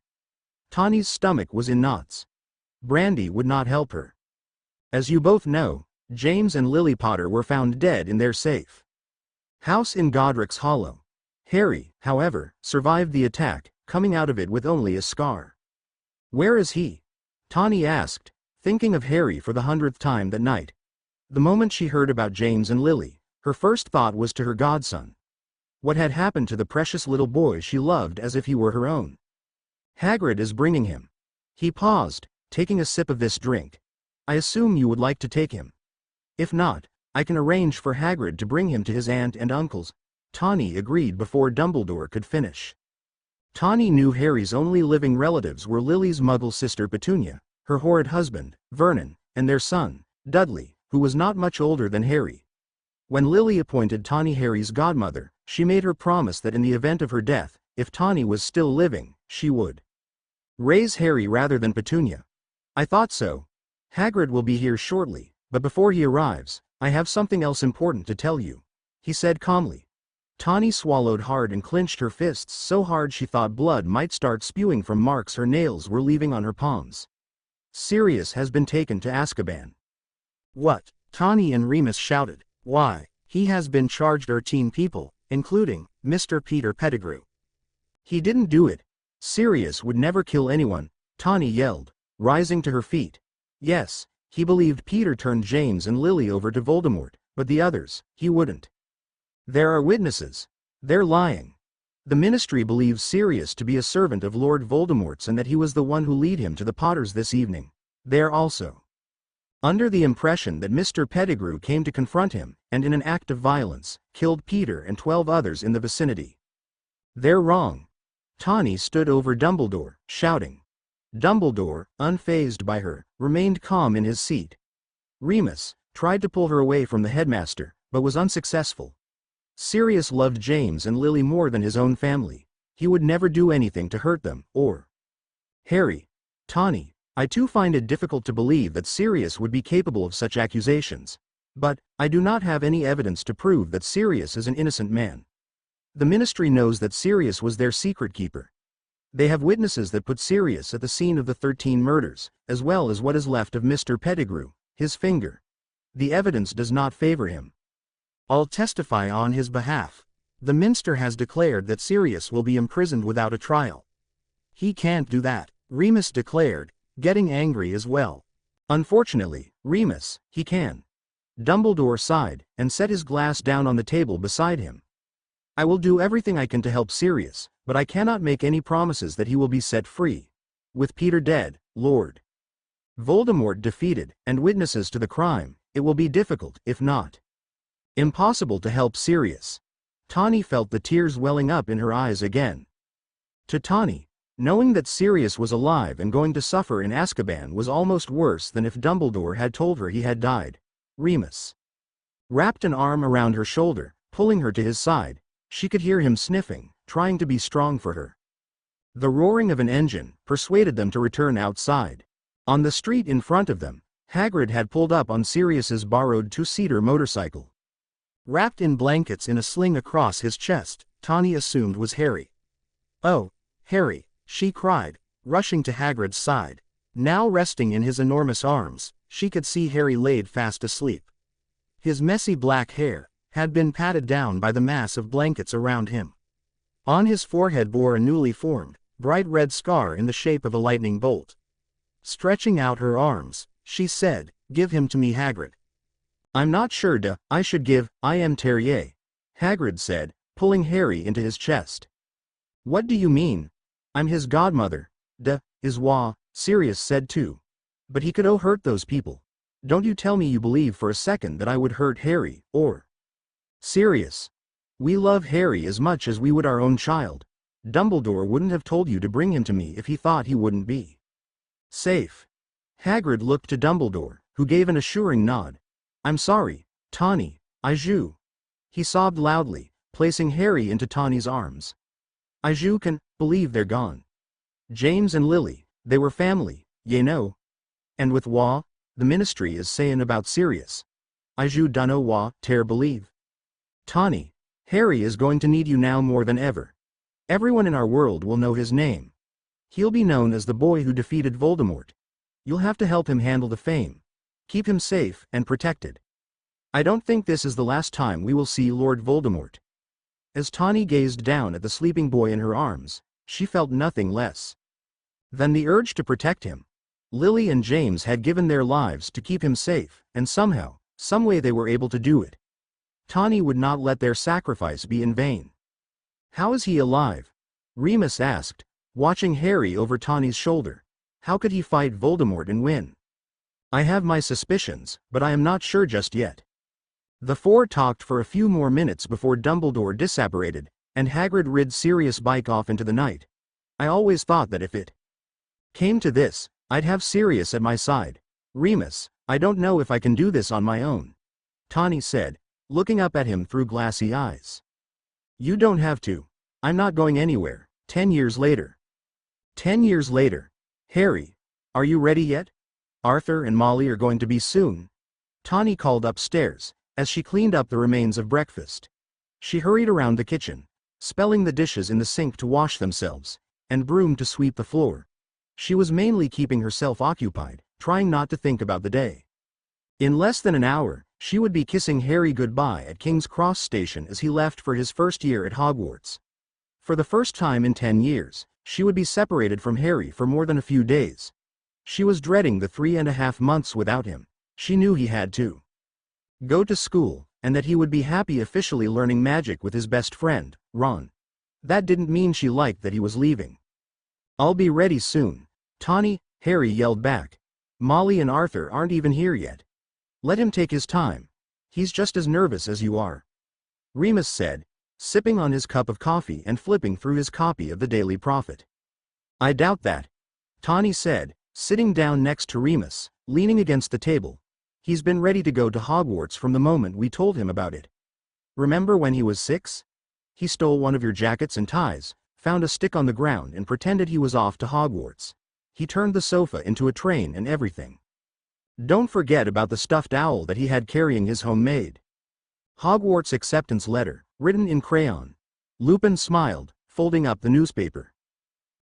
Tawny's stomach was in knots. Brandy would not help her. As you both know, James and Lily Potter were found dead in their safe house in Godric's Hollow. Harry, however, survived the attack, coming out of it with only a scar. Where is he? Tawny asked, thinking of Harry for the 100th time that night. The moment she heard about James and Lily, her first thought was to her godson. What had happened to the precious little boy she loved as if he were her own? Hagrid is bringing him. He paused, taking a sip of this drink. I assume you would like to take him. If not, I can arrange for Hagrid to bring him to his aunt and uncles. Tawny agreed before Dumbledore could finish. Tawny knew Harry's only living relatives were Lily's Muggle sister Petunia, her horrid husband, Vernon, and their son, Dudley, who was not much older than Harry. When Lily appointed Tawny Harry's godmother, she made her promise that in the event of her death, if Tawny was still living, she would raise Harry rather than Petunia. I thought so. Hagrid will be here shortly, but before he arrives, I have something else important to tell you, he said calmly. Tawny swallowed hard and clenched her fists so hard she thought blood might start spewing from marks her nails were leaving on her palms. Sirius has been taken to Azkaban. What? Tawny and Remus shouted. Why, he has been charged 13 people, including Mr. Peter Pettigrew. He didn't do it. Sirius would never kill anyone, Tawny yelled, rising to her feet. Yes, he believed Peter turned James and Lily over to Voldemort, but the others, he wouldn't. There are witnesses. They're lying. The Ministry believes Sirius to be a servant of Lord Voldemort's and that he was the one who led him to the Potters this evening. They're also under the impression that Mr. Pettigrew came to confront him, and in an act of violence, killed Peter and 12 others in the vicinity. They're wrong. Tawny stood over Dumbledore, shouting. Dumbledore, unfazed by her, remained calm in his seat. Remus tried to pull her away from the headmaster, but was unsuccessful. Sirius loved James and Lily more than his own family. He would never do anything to hurt them, or Harry. Tawny, I too find it difficult to believe that Sirius would be capable of such accusations. But, I do not have any evidence to prove that Sirius is an innocent man. The Ministry knows that Sirius was their secret keeper. They have witnesses that put Sirius at the scene of the 13 murders, as well as what is left of Mr. Pettigrew, his finger. The evidence does not favor him. I'll testify on his behalf. The Minster has declared that Sirius will be imprisoned without a trial. He can't do that, Remus declared, getting angry as well. Unfortunately, Remus, he can. Dumbledore sighed, and set his glass down on the table beside him. I will do everything I can to help Sirius, but I cannot make any promises that he will be set free. With Peter dead, Lord Voldemort defeated, and witnesses to the crime, it will be difficult, if not impossible to help Sirius. Tawny felt the tears welling up in her eyes again. To Tawny, knowing that Sirius was alive and going to suffer in Azkaban was almost worse than if Dumbledore had told her he had died. Remus wrapped an arm around her shoulder, pulling her to his side. She could hear him sniffing, trying to be strong for her. The roaring of an engine persuaded them to return outside. On the street in front of them, Hagrid had pulled up on Sirius's borrowed 2-seater motorcycle. Wrapped in blankets in a sling across his chest, Tawny assumed was Harry. Oh, Harry, she cried, rushing to Hagrid's side. Now resting in his enormous arms, she could see Harry laid fast asleep. His messy black hair had been patted down by the mass of blankets around him. On his forehead bore a newly formed, bright red scar in the shape of a lightning bolt. Stretching out her arms, she said, "Give him to me, Hagrid." "I'm not sure I should give, I am Terrier," Hagrid said, pulling Harry into his chest. "What do you mean? I'm his godmother." Is wah," Sirius said too. "But he could hurt those people. Don't you tell me you believe for a second that I would hurt Harry, or Sirius. We love Harry as much as we would our own child. Dumbledore wouldn't have told you to bring him to me if he thought he wouldn't be safe." Hagrid looked to Dumbledore, who gave an assuring nod. "I'm sorry, Tawny, Iju." He sobbed loudly, placing Harry into Tawny's arms. "Iju can believe they're gone. James and Lily, they were family, you know. And with wah, the Ministry is sayin' about Sirius. Iju dunno wah, tear believe. Tawny, Harry is going to need you now more than ever. Everyone in our world will know his name. He'll be known as the boy who defeated Voldemort. You'll have to help him handle the fame. Keep him safe and protected. I don't think this is the last time we will see Lord Voldemort." As Tawny gazed down at the sleeping boy in her arms, she felt nothing less than the urge to protect him. Lily and James had given their lives to keep him safe, and somehow, some way they were able to do it. Tawny would not let their sacrifice be in vain. "How is he alive?" Remus asked, watching Harry over Tawny's shoulder. "How could he fight Voldemort and win?" "I have my suspicions, but I am not sure just yet." The four talked for a few more minutes before Dumbledore disapparated, and Hagrid rid Sirius' bike off into the night. "I always thought that if it came to this, I'd have Sirius at my side. Remus, I don't know if I can do this on my own," Tawny said, looking up at him through glassy eyes. "You don't have to. I'm not going anywhere." 10 years later. 10 years later. "Harry, are you ready yet? Arthur and Molly are going to be soon." Tawny called upstairs, as she cleaned up the remains of breakfast. She hurried around the kitchen, spelling the dishes in the sink to wash themselves, and broom to sweep the floor. She was mainly keeping herself occupied, trying not to think about the day. In less than an hour, she would be kissing Harry goodbye at King's Cross Station as he left for his first year at Hogwarts. For the first time in 10 years, she would be separated from Harry for more than a few days. She was dreading the 3.5 months without him. She knew he had to go to school, and that he would be happy officially learning magic with his best friend, Ron. That didn't mean she liked that he was leaving. "I'll be ready soon, Tawny," Harry yelled back. "Molly and Arthur aren't even here yet. Let him take his time. He's just as nervous as you are," Remus said, sipping on his cup of coffee and flipping through his copy of the Daily Prophet. "I doubt that," Tawny said, sitting down next to Remus, leaning against the table. "He's been ready to go to Hogwarts from the moment we told him about it. Remember when he was 6? He stole one of your jackets and ties, found a stick on the ground and pretended he was off to Hogwarts. He turned the sofa into a train and everything. Don't forget about the stuffed owl that he had carrying his homemade Hogwarts acceptance letter, written in crayon." Lupin smiled, folding up the newspaper.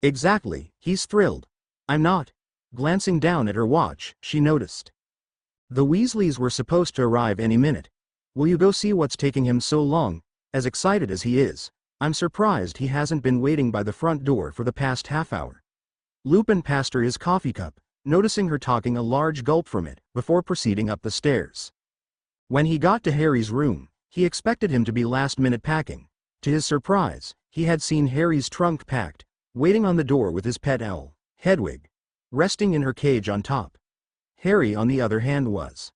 "Exactly, he's thrilled. I'm not." Glancing down at her watch, she noticed. "The Weasleys were supposed to arrive any minute. Will you go see what's taking him so long? As excited as he is, I'm surprised he hasn't been waiting by the front door for the past half hour." Lupin passed her his coffee cup, noticing her taking a large gulp from it, before proceeding up the stairs. When he got to Harry's room, he expected him to be last-minute packing. To his surprise, he had seen Harry's trunk packed, waiting on the door with his pet owl, Hedwig, resting in her cage on top. Harry, on the other hand, was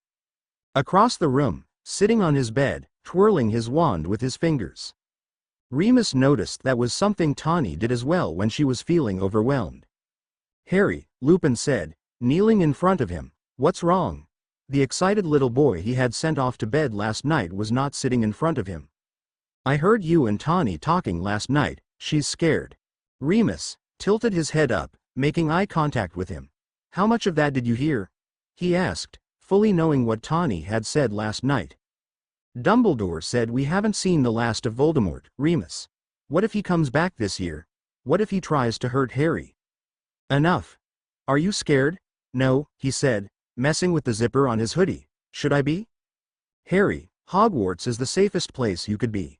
across the room, sitting on his bed, twirling his wand with his fingers. Remus noticed that was something Tawny did as well when she was feeling overwhelmed. "Harry," Lupin said, kneeling in front of him, "what's wrong?" The excited little boy he had sent off to bed last night was not sitting in front of him. "I heard you and Tawny talking last night. She's scared." Remus tilted his head up, making eye contact with him. "How much of that did you hear?" he asked, fully knowing what Tawny had said last night. "Dumbledore said we haven't seen the last of Voldemort, Remus. What if he comes back this year? What if he tries to hurt Harry?" "Enough. Are you scared?" "No," he said, messing with the zipper on his hoodie. "Should I be?" "Harry, Hogwarts is the safest place you could be.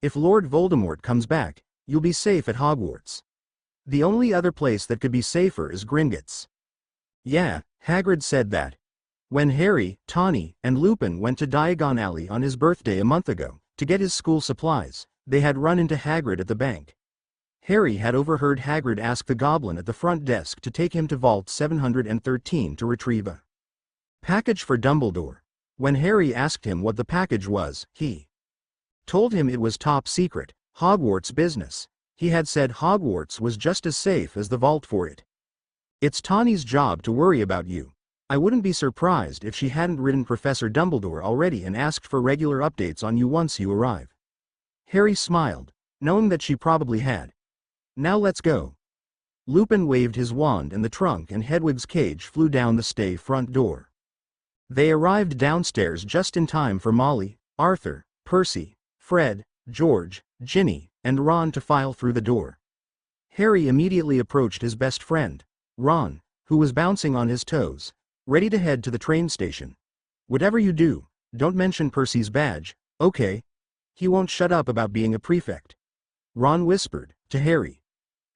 If Lord Voldemort comes back, you'll be safe at Hogwarts. The only other place that could be safer is Gringotts." "Yeah," Hagrid said that. When Harry, Tawny, and Lupin went to Diagon Alley on his birthday a month ago, to get his school supplies, they had run into Hagrid at the bank. Harry had overheard Hagrid ask the goblin at the front desk to take him to Vault 713 to retrieve a package for Dumbledore. When Harry asked him what the package was, he told him it was top secret, Hogwarts business. He had said Hogwarts was just as safe as the vault for it. "It's Tawny's job to worry about you. I wouldn't be surprised if she hadn't written Professor Dumbledore already and asked for regular updates on you once you arrive." Harry smiled, knowing that she probably had. "Now let's go." Lupin waved his wand and the trunk and Hedwig's cage flew down the stay front door. They arrived downstairs just in time for Molly, Arthur, Percy, Fred, George, Ginny, and Ron to file through the door. Harry immediately approached his best friend, Ron, who was bouncing on his toes, ready to head to the train station. "Whatever you do, don't mention Percy's badge, okay? He won't shut up about being a prefect," Ron whispered to Harry.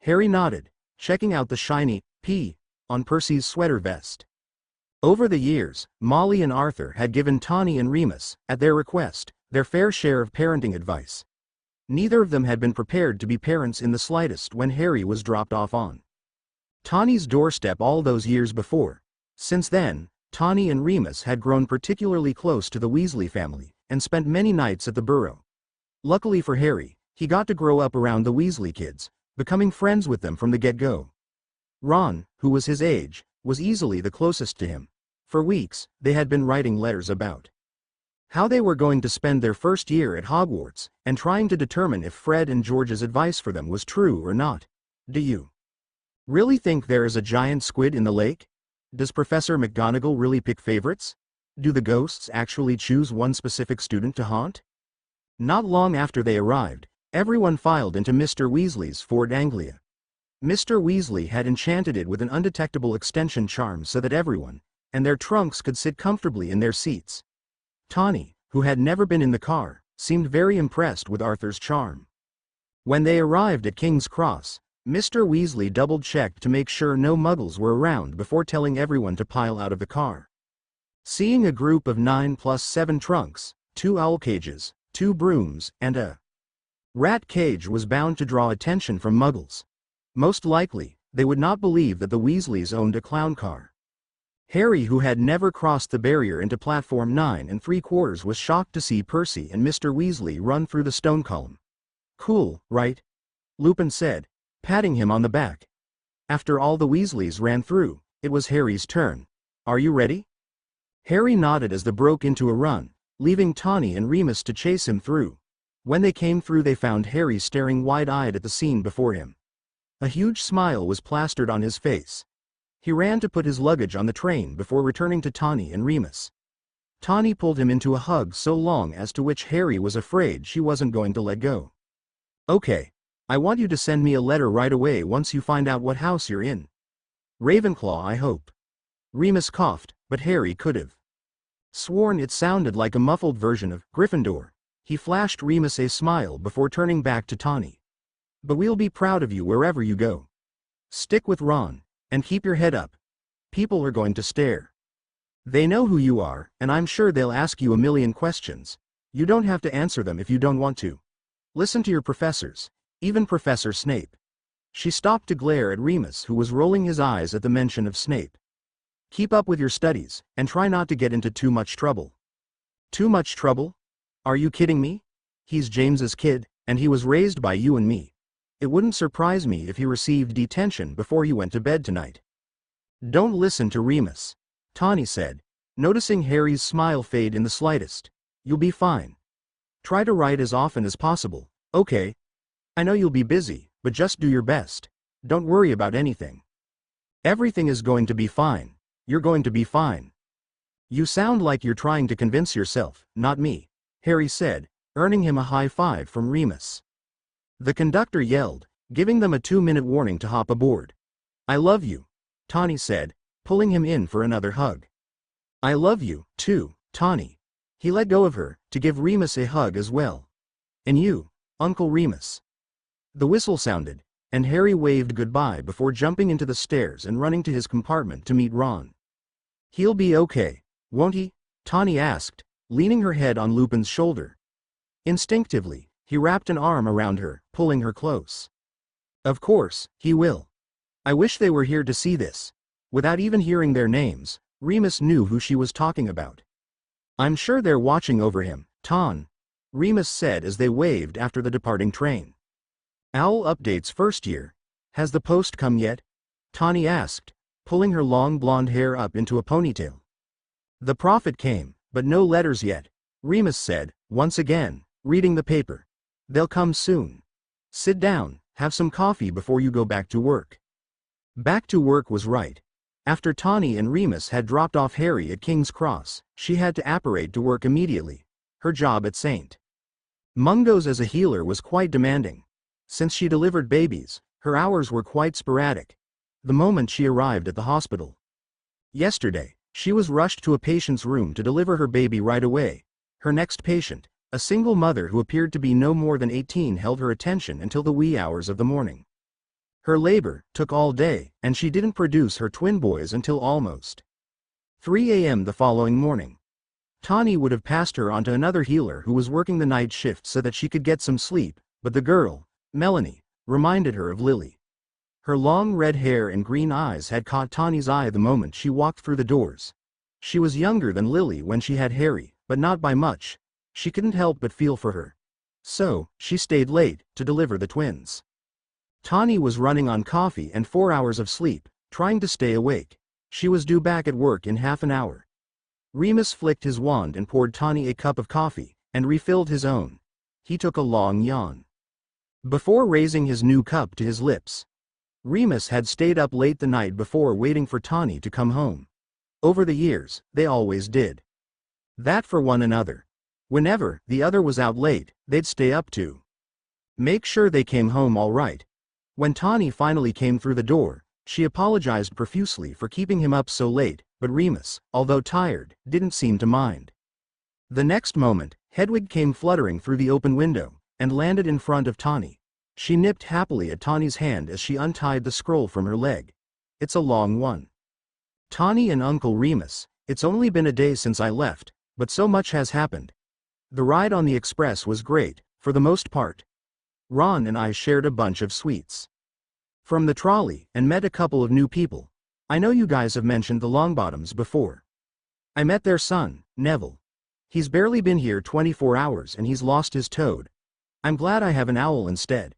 Harry nodded, checking out the shiny P on Percy's sweater vest. Over the years, Molly and Arthur had given Tawny and Remus, at their request, their fair share of parenting advice. Neither of them had been prepared to be parents in the slightest when Harry was dropped off on Tawny's doorstep all those years before. Since then, Tawny and Remus had grown particularly close to the Weasley family, and spent many nights at the Burrow. Luckily for Harry, he got to grow up around the Weasley kids, becoming friends with them from the get-go. Ron, who was his age, was easily the closest to him. For weeks, they had been writing letters about how they were going to spend their first year at Hogwarts, and trying to determine if Fred and George's advice for them was true or not. "Do you really think there is a giant squid in the lake? Does Professor McGonagall really pick favorites? Do the ghosts actually choose one specific student to haunt? Not long after they arrived, everyone filed into Mr. Weasley's Fort Anglia. Mr. Weasley had enchanted it with an undetectable extension charm so that everyone, and their trunks could sit comfortably in their seats. Tawny, who had never been in the car, seemed very impressed with Arthur's charm. When they arrived at King's Cross, Mr. Weasley double-checked to make sure no muggles were around before telling everyone to pile out of the car. Seeing a group of 9 plus 7 trunks, 2 owl cages, 2 brooms, and a rat cage was bound to draw attention from muggles. Most likely, they would not believe that the Weasleys owned a clown car. Harry, who had never crossed the barrier into platform 9 3/4, was shocked to see Percy and Mr. Weasley run through the stone column. "Cool, right?" Lupin said, patting him on the back. After all the Weasleys ran through, it was Harry's turn. "Are you ready?" Harry nodded as they broke into a run, leaving Tawny and Remus to chase him through. When they came through, they found Harry staring wide-eyed at the scene before him. A huge smile was plastered on his face. He ran to put his luggage on the train before returning to Tawny and Remus. Tawny pulled him into a hug so long as to which Harry was afraid she wasn't going to let go. "Okay. I want you to send me a letter right away once you find out what house you're in. Ravenclaw, I hope." Remus coughed, but Harry could have sworn it sounded like a muffled version of Gryffindor. He flashed Remus a smile before turning back to Tawny. "But we'll be proud of you wherever you go. Stick with Ron, and keep your head up. People are going to stare. They know who you are, and I'm sure they'll ask you a million questions. You don't have to answer them if you don't want to. Listen to your professors, even Professor Snape." She stopped to glare at Remus, who was rolling his eyes at the mention of Snape. "Keep up with your studies, and try not to get into too much trouble." "Too much trouble? Are you kidding me? He's James's kid, and he was raised by you and me. It wouldn't surprise me if he received detention before he went to bed tonight." "Don't listen to Remus," Tawny said, noticing Harry's smile fade in the slightest. "You'll be fine. Try to write as often as possible, okay? I know you'll be busy, but just do your best. Don't worry about anything. Everything is going to be fine. You're going to be fine." "You sound like you're trying to convince yourself, not me," Harry said, earning him a high five from Remus. The conductor yelled, giving them a 2-minute warning to hop aboard. "I love you," Tawny said, pulling him in for another hug. "I love you, too, Tawny." He let go of her, to give Remus a hug as well. "And you, Uncle Remus." The whistle sounded, and Harry waved goodbye before jumping into the stairs and running to his compartment to meet Ron. "He'll be okay, won't he?" Tawny asked, leaning her head on Lupin's shoulder. Instinctively, he wrapped an arm around her, pulling her close. "Of course, he will. I wish they were here to see this." Without even hearing their names, Remus knew who she was talking about. "I'm sure they're watching over him, Ton," Remus said as they waved after the departing train. "Owl updates first year. Has the post come yet?" Tawny asked, pulling her long blonde hair up into a ponytail. "The prophet came, but no letters yet," Remus said, once again, reading the paper. "They'll come soon. Sit down, have some coffee before you go back to work." Back to work was right. After Tawny and Remus had dropped off Harry at King's Cross, she had to apparate to work immediately. Her job at St. Mungo's as a healer was quite demanding. Since she delivered babies, her hours were quite sporadic. The moment she arrived at the hospital. Yesterday, she was rushed to a patient's room to deliver her baby right away. Her next patient, a single mother who appeared to be no more than 18, held her attention until the wee hours of the morning. Her labor took all day, and she didn't produce her twin boys until almost 3 a.m. the following morning. Tawny would have passed her on to another healer who was working the night shift so that she could get some sleep, but the girl, Melanie, reminded her of Lily. Her long red hair and green eyes had caught Tawny's eye the moment she walked through the doors. She was younger than Lily when she had Harry, but not by much. She couldn't help but feel for her. So, she stayed late to deliver the twins. Tawny was running on coffee and 4 hours of sleep, trying to stay awake. She was due back at work in half an hour. Remus flicked his wand and poured Tawny a cup of coffee, and refilled his own. He took a long yawn before raising his new cup to his lips. Remus had stayed up late the night before waiting for Tawny to come home. Over the years, they always did that for one another. Whenever the other was out late, they'd stay up to make sure they came home all right. When Tawny finally came through the door, she apologized profusely for keeping him up so late, but Remus, although tired, didn't seem to mind. The next moment, Hedwig came fluttering through the open window, and landed in front of Tawny. She nipped happily at Tawny's hand as she untied the scroll from her leg. It's a long one. Tawny and Uncle Remus, it's only been a day since I left, but so much has happened. The ride on the express was great, for the most part. Ron and I shared a bunch of sweets from the trolley and met a couple of new people. I know you guys have mentioned the Longbottoms before. I met their son, Neville. He's barely been here 24 hours and he's lost his toad. I'm glad I have an owl instead.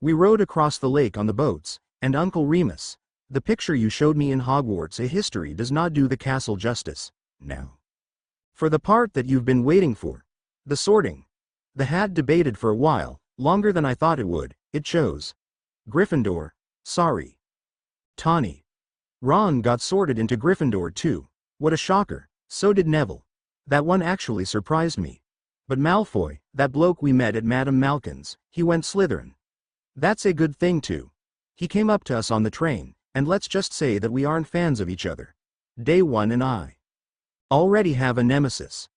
We rode across the lake on the boats, and Uncle Remus, the picture you showed me in Hogwarts A History does not do the castle justice. Now, for the part that you've been waiting for, the sorting. The hat debated for a while, longer than I thought it would. It chose Gryffindor. Sorry, Tawny. Ron got sorted into Gryffindor too. What a shocker. So did Neville. That one actually surprised me. But Malfoy, that bloke we met at Madame Malkin's, he went Slytherin. That's a good thing too. He came up to us on the train, and let's just say that we aren't fans of each other. Day one and I already have a nemesis.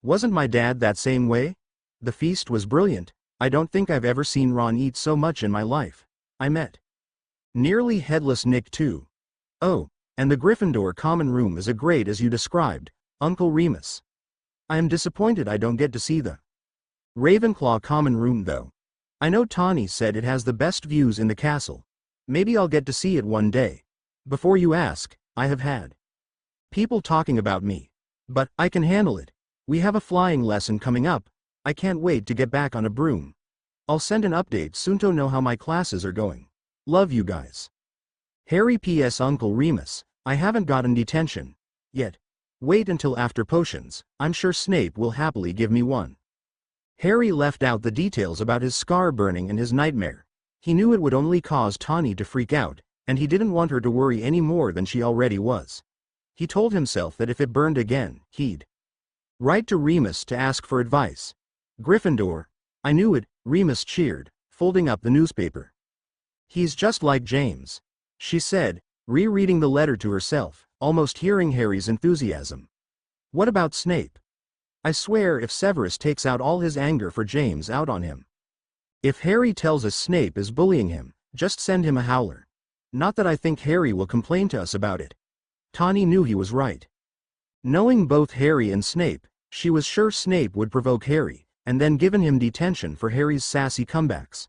Wasn't my dad that same way? The feast was brilliant. I don't think I've ever seen Ron eat so much in my life. I met nearly headless Nick too. Oh, and the Gryffindor common room is as great as you described, Uncle Remus. I am disappointed I don't get to see the Ravenclaw common room though. I know Tawny said it has the best views in the castle. Maybe I'll get to see it one day. Before you ask, I have had people talking about me. But I can handle it. We have a flying lesson coming up. I can't wait to get back on a broom. I'll send an update soon to know how my classes are going. Love you guys. Harry P.S. Uncle Remus, I haven't gotten detention yet. Wait until after potions. I'm sure Snape will happily give me one. Harry left out the details about his scar burning and his nightmare. He knew it would only cause Tawny to freak out, and he didn't want her to worry any more than she already was. He told himself that if it burned again, he'd write to Remus to ask for advice. Gryffindor. I knew it, Remus cheered, folding up the newspaper. He's just like James, she said, rereading the letter to herself, almost hearing Harry's enthusiasm. What about Snape? I swear if Severus takes out all his anger for James out on him. If Harry tells us Snape is bullying him, just send him a howler. Not that I think Harry will complain to us about it. Tawny knew he was right. Knowing both Harry and Snape, she was sure Snape would provoke Harry, and then given him detention for Harry's sassy comebacks.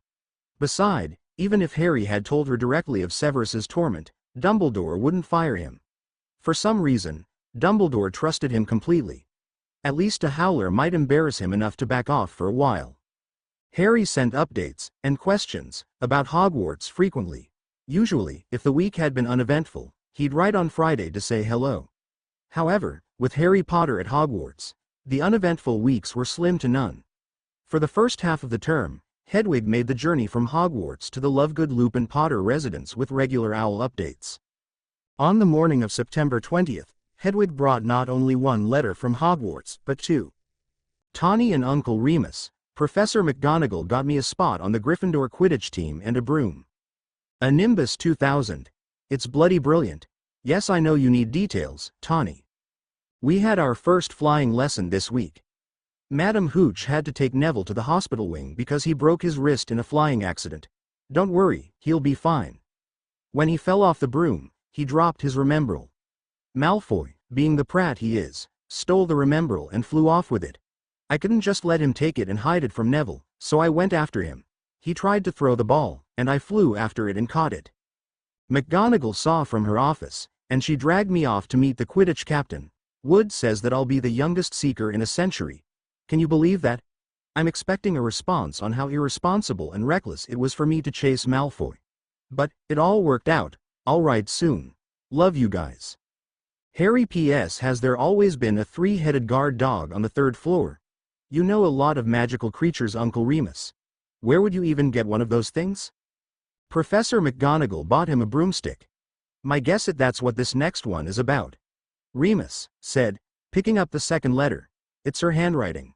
Besides, even if Harry had told her directly of Severus's torment, Dumbledore wouldn't fire him. For some reason, Dumbledore trusted him completely. At least a howler might embarrass him enough to back off for a while. Harry sent updates and questions about Hogwarts frequently. Usually, if the week had been uneventful, he'd write on Friday to say hello. However, with Harry Potter at Hogwarts, the uneventful weeks were slim to none. For the first half of the term, Hedwig made the journey from Hogwarts to the Lovegood Lupin Potter residence with regular owl updates. On the morning of September 20th, Hedwig brought not only one letter from Hogwarts, but two. Tawny and Uncle Remus, Professor McGonagall got me a spot on the Gryffindor Quidditch team and a broom. A Nimbus 2000. It's bloody brilliant. Yes, I know you need details, Tawny. We had our first flying lesson this week. Madam Hooch had to take Neville to the hospital wing because he broke his wrist in a flying accident. Don't worry, he'll be fine. When he fell off the broom, he dropped his remembrall. Malfoy, being the prat he is, stole the remembrall and flew off with it. I couldn't just let him take it and hide it from Neville, so I went after him. He tried to throw the ball, and I flew after it and caught it. McGonagall saw from her office, and she dragged me off to meet the Quidditch captain. Wood says that I'll be the youngest seeker in a century. Can you believe that? I'm expecting a response on how irresponsible and reckless it was for me to chase Malfoy. But it all worked out. I'll write soon. Love you guys. Harry P.S. Has there always been a three-headed guard dog on the third floor? You know a lot of magical creatures, Uncle Remus. Where would you even get one of those things? Professor McGonagall bought him a broomstick. My guess that's what this next one is about. Remus said, picking up the second letter. It's her handwriting.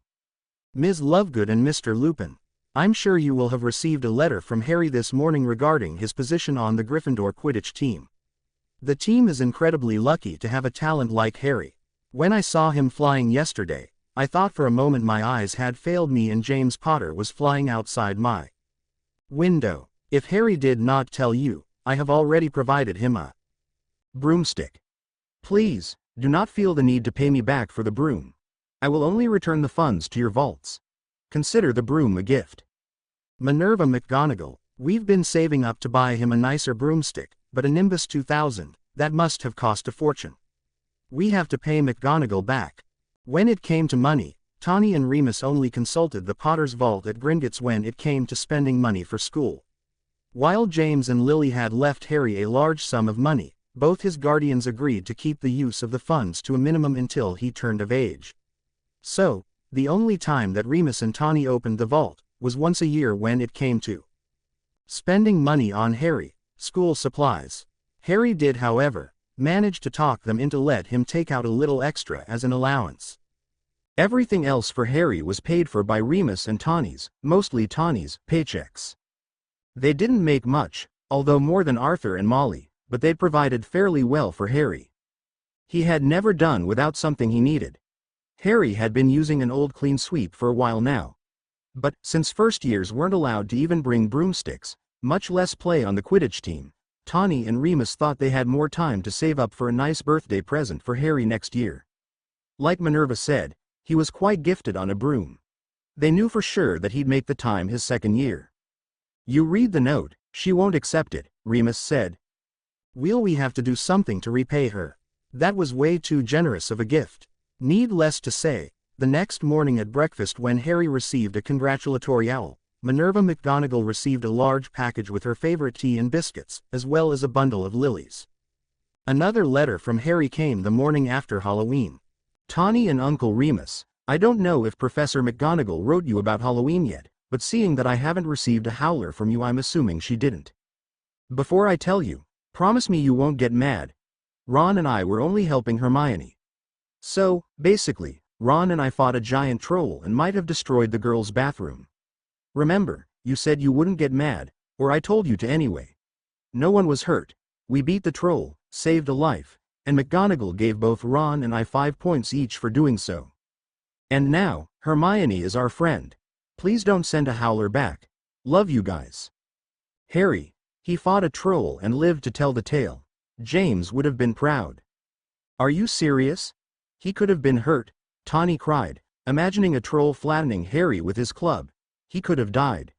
Ms. Lovegood and Mr. Lupin. I'm sure you will have received a letter from Harry this morning regarding his position on the Gryffindor Quidditch team. The team is incredibly lucky to have a talent like Harry. When I saw him flying yesterday, I thought for a moment my eyes had failed me and James Potter was flying outside my window. If Harry did not tell you, I have already provided him a broomstick. Please, do not feel the need to pay me back for the broom. I will only return the funds to your vaults. Consider the broom a gift. Minerva McGonagall, we've been saving up to buy him a nicer broomstick, but a Nimbus 2000, that must have cost a fortune. We have to pay McGonagall back. When it came to money, Tawny and Remus only consulted the Potter's vault at Gringotts when it came to spending money for school. While James and Lily had left Harry a large sum of money, both his guardians agreed to keep the use of the funds to a minimum until he turned of age. So, the only time that Remus and Tawny opened the vault was once a year when it came to spending money on Harry, school supplies. Harry did, however, manage to talk them into let him take out a little extra as an allowance. Everything else for Harry was paid for by Remus and Tawny's, mostly Tawny's, paychecks. They didn't make much, although more than Arthur and Molly, but they provided fairly well for Harry. He had never done without something he needed. Harry had been using an old clean sweep for a while now. But, since first years weren't allowed to even bring broomsticks, much less play on the Quidditch team, Tawny and Remus thought they had more time to save up for a nice birthday present for Harry next year. Like Minerva said, he was quite gifted on a broom. They knew for sure that he'd make the time his second year. You read the note, she won't accept it, Remus said. Will we have to do something to repay her? That was way too generous of a gift. Needless to say, the next morning at breakfast when Harry received a congratulatory owl, Minerva McGonagall received a large package with her favorite tea and biscuits, as well as a bundle of lilies. Another letter from Harry came the morning after Halloween. Tawny and Uncle Remus, I don't know if Professor McGonagall wrote you about Halloween yet, but seeing that I haven't received a howler from you, I'm assuming she didn't. Before I tell you, promise me you won't get mad. Ron and I were only helping Hermione. So, basically, Ron and I fought a giant troll and might have destroyed the girls' bathroom. Remember, you said you wouldn't get mad, or I told you to anyway. No one was hurt. We beat the troll, saved a life, and McGonagall gave both Ron and I 5 points each for doing so. And now, Hermione is our friend. Please don't send a howler back. Love you guys. Harry, he fought a troll and lived to tell the tale. James would have been proud. Are you serious? He could have been hurt, Tawny cried, imagining a troll flattening Harry with his club. He could have died.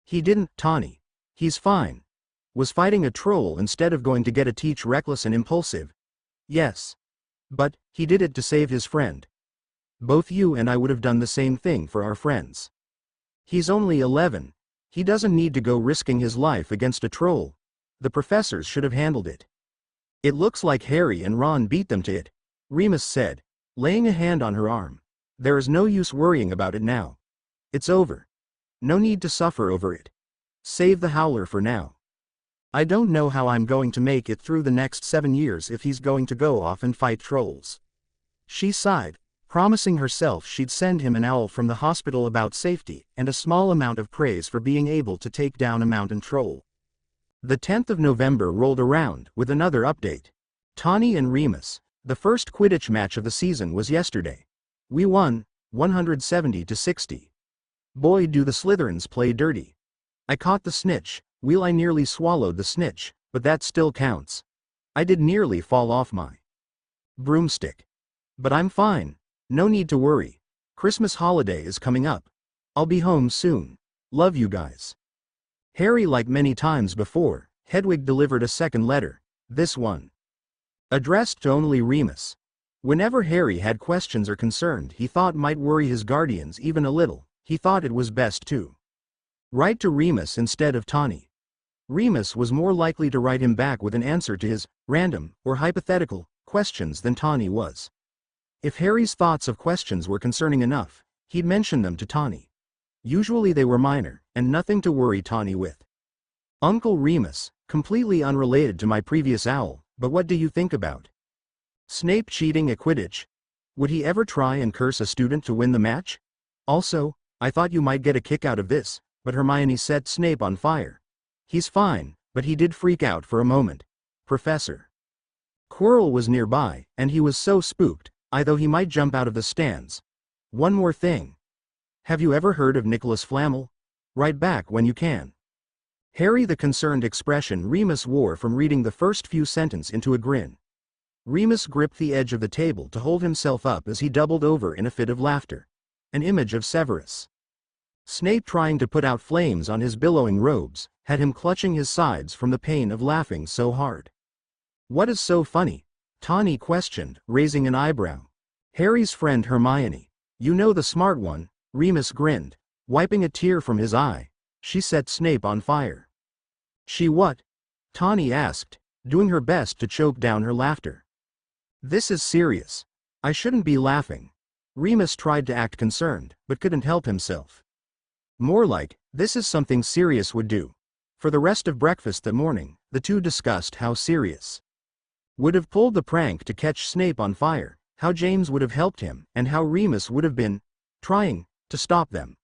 He didn't, Tawny. He's fine. Was fighting a troll instead of going to get a teach reckless and impulsive. Yes. But, he did it to save his friend. Both you and I would have done the same thing for our friends. He's only 11. He doesn't need to go risking his life against a troll. The professors should have handled it. It looks like Harry and Ron beat them to it, Remus said, laying a hand on her arm. There is no use worrying about it now. It's over. No need to suffer over it. Save the howler for now. I don't know how I'm going to make it through the next 7 years if he's going to go off and fight trolls. She sighed, promising herself she'd send him an owl from the hospital about safety and a small amount of praise for being able to take down a mountain troll. The 10th of November rolled around with another update. Tawny and Remus, the first Quidditch match of the season was yesterday. We won, 170-60. Boy do the Slytherins play dirty. I caught the snitch, I nearly swallowed the snitch, but that still counts. I did nearly fall off my broomstick. But I'm fine, no need to worry. Christmas holiday is coming up. I'll be home soon. Love you guys. Harry, like many times before, Hedwig delivered a second letter, this one addressed to only Remus. Whenever Harry had questions or concerned he thought might worry his guardians even a little, he thought it was best to write to Remus instead of Tawny. Remus was more likely to write him back with an answer to his random or hypothetical questions than Tawny was. If Harry's thoughts of questions were concerning enough, he'd mention them to Tawny. Usually they were minor, and nothing to worry Tawny with. Uncle Remus, completely unrelated to my previous owl, but what do you think about Snape cheating at Quidditch? Would he ever try and curse a student to win the match? Also, I thought you might get a kick out of this, but Hermione set Snape on fire. He's fine, but he did freak out for a moment. Professor Quirrell was nearby, and he was so spooked, I thought he might jump out of the stands. One more thing. Have you ever heard of Nicholas Flamel? Write back when you can. Harry, the concerned expression Remus wore from reading the first few sentences into a grin. Remus gripped the edge of the table to hold himself up as he doubled over in a fit of laughter. An image of Severus Snape trying to put out flames on his billowing robes, had him clutching his sides from the pain of laughing so hard. What is so funny? Tawny questioned, raising an eyebrow. Harry's friend Hermione. You know, the smart one. Remus grinned, wiping a tear from his eye. She set Snape on fire. She what? Tawny asked, doing her best to choke down her laughter. This is serious. I shouldn't be laughing. Remus tried to act concerned, but couldn't help himself. More like, this is something Sirius would do. For the rest of breakfast that morning, the two discussed how Sirius would have pulled the prank to catch Snape on fire, how James would have helped him, and how Remus would have been trying to stop them.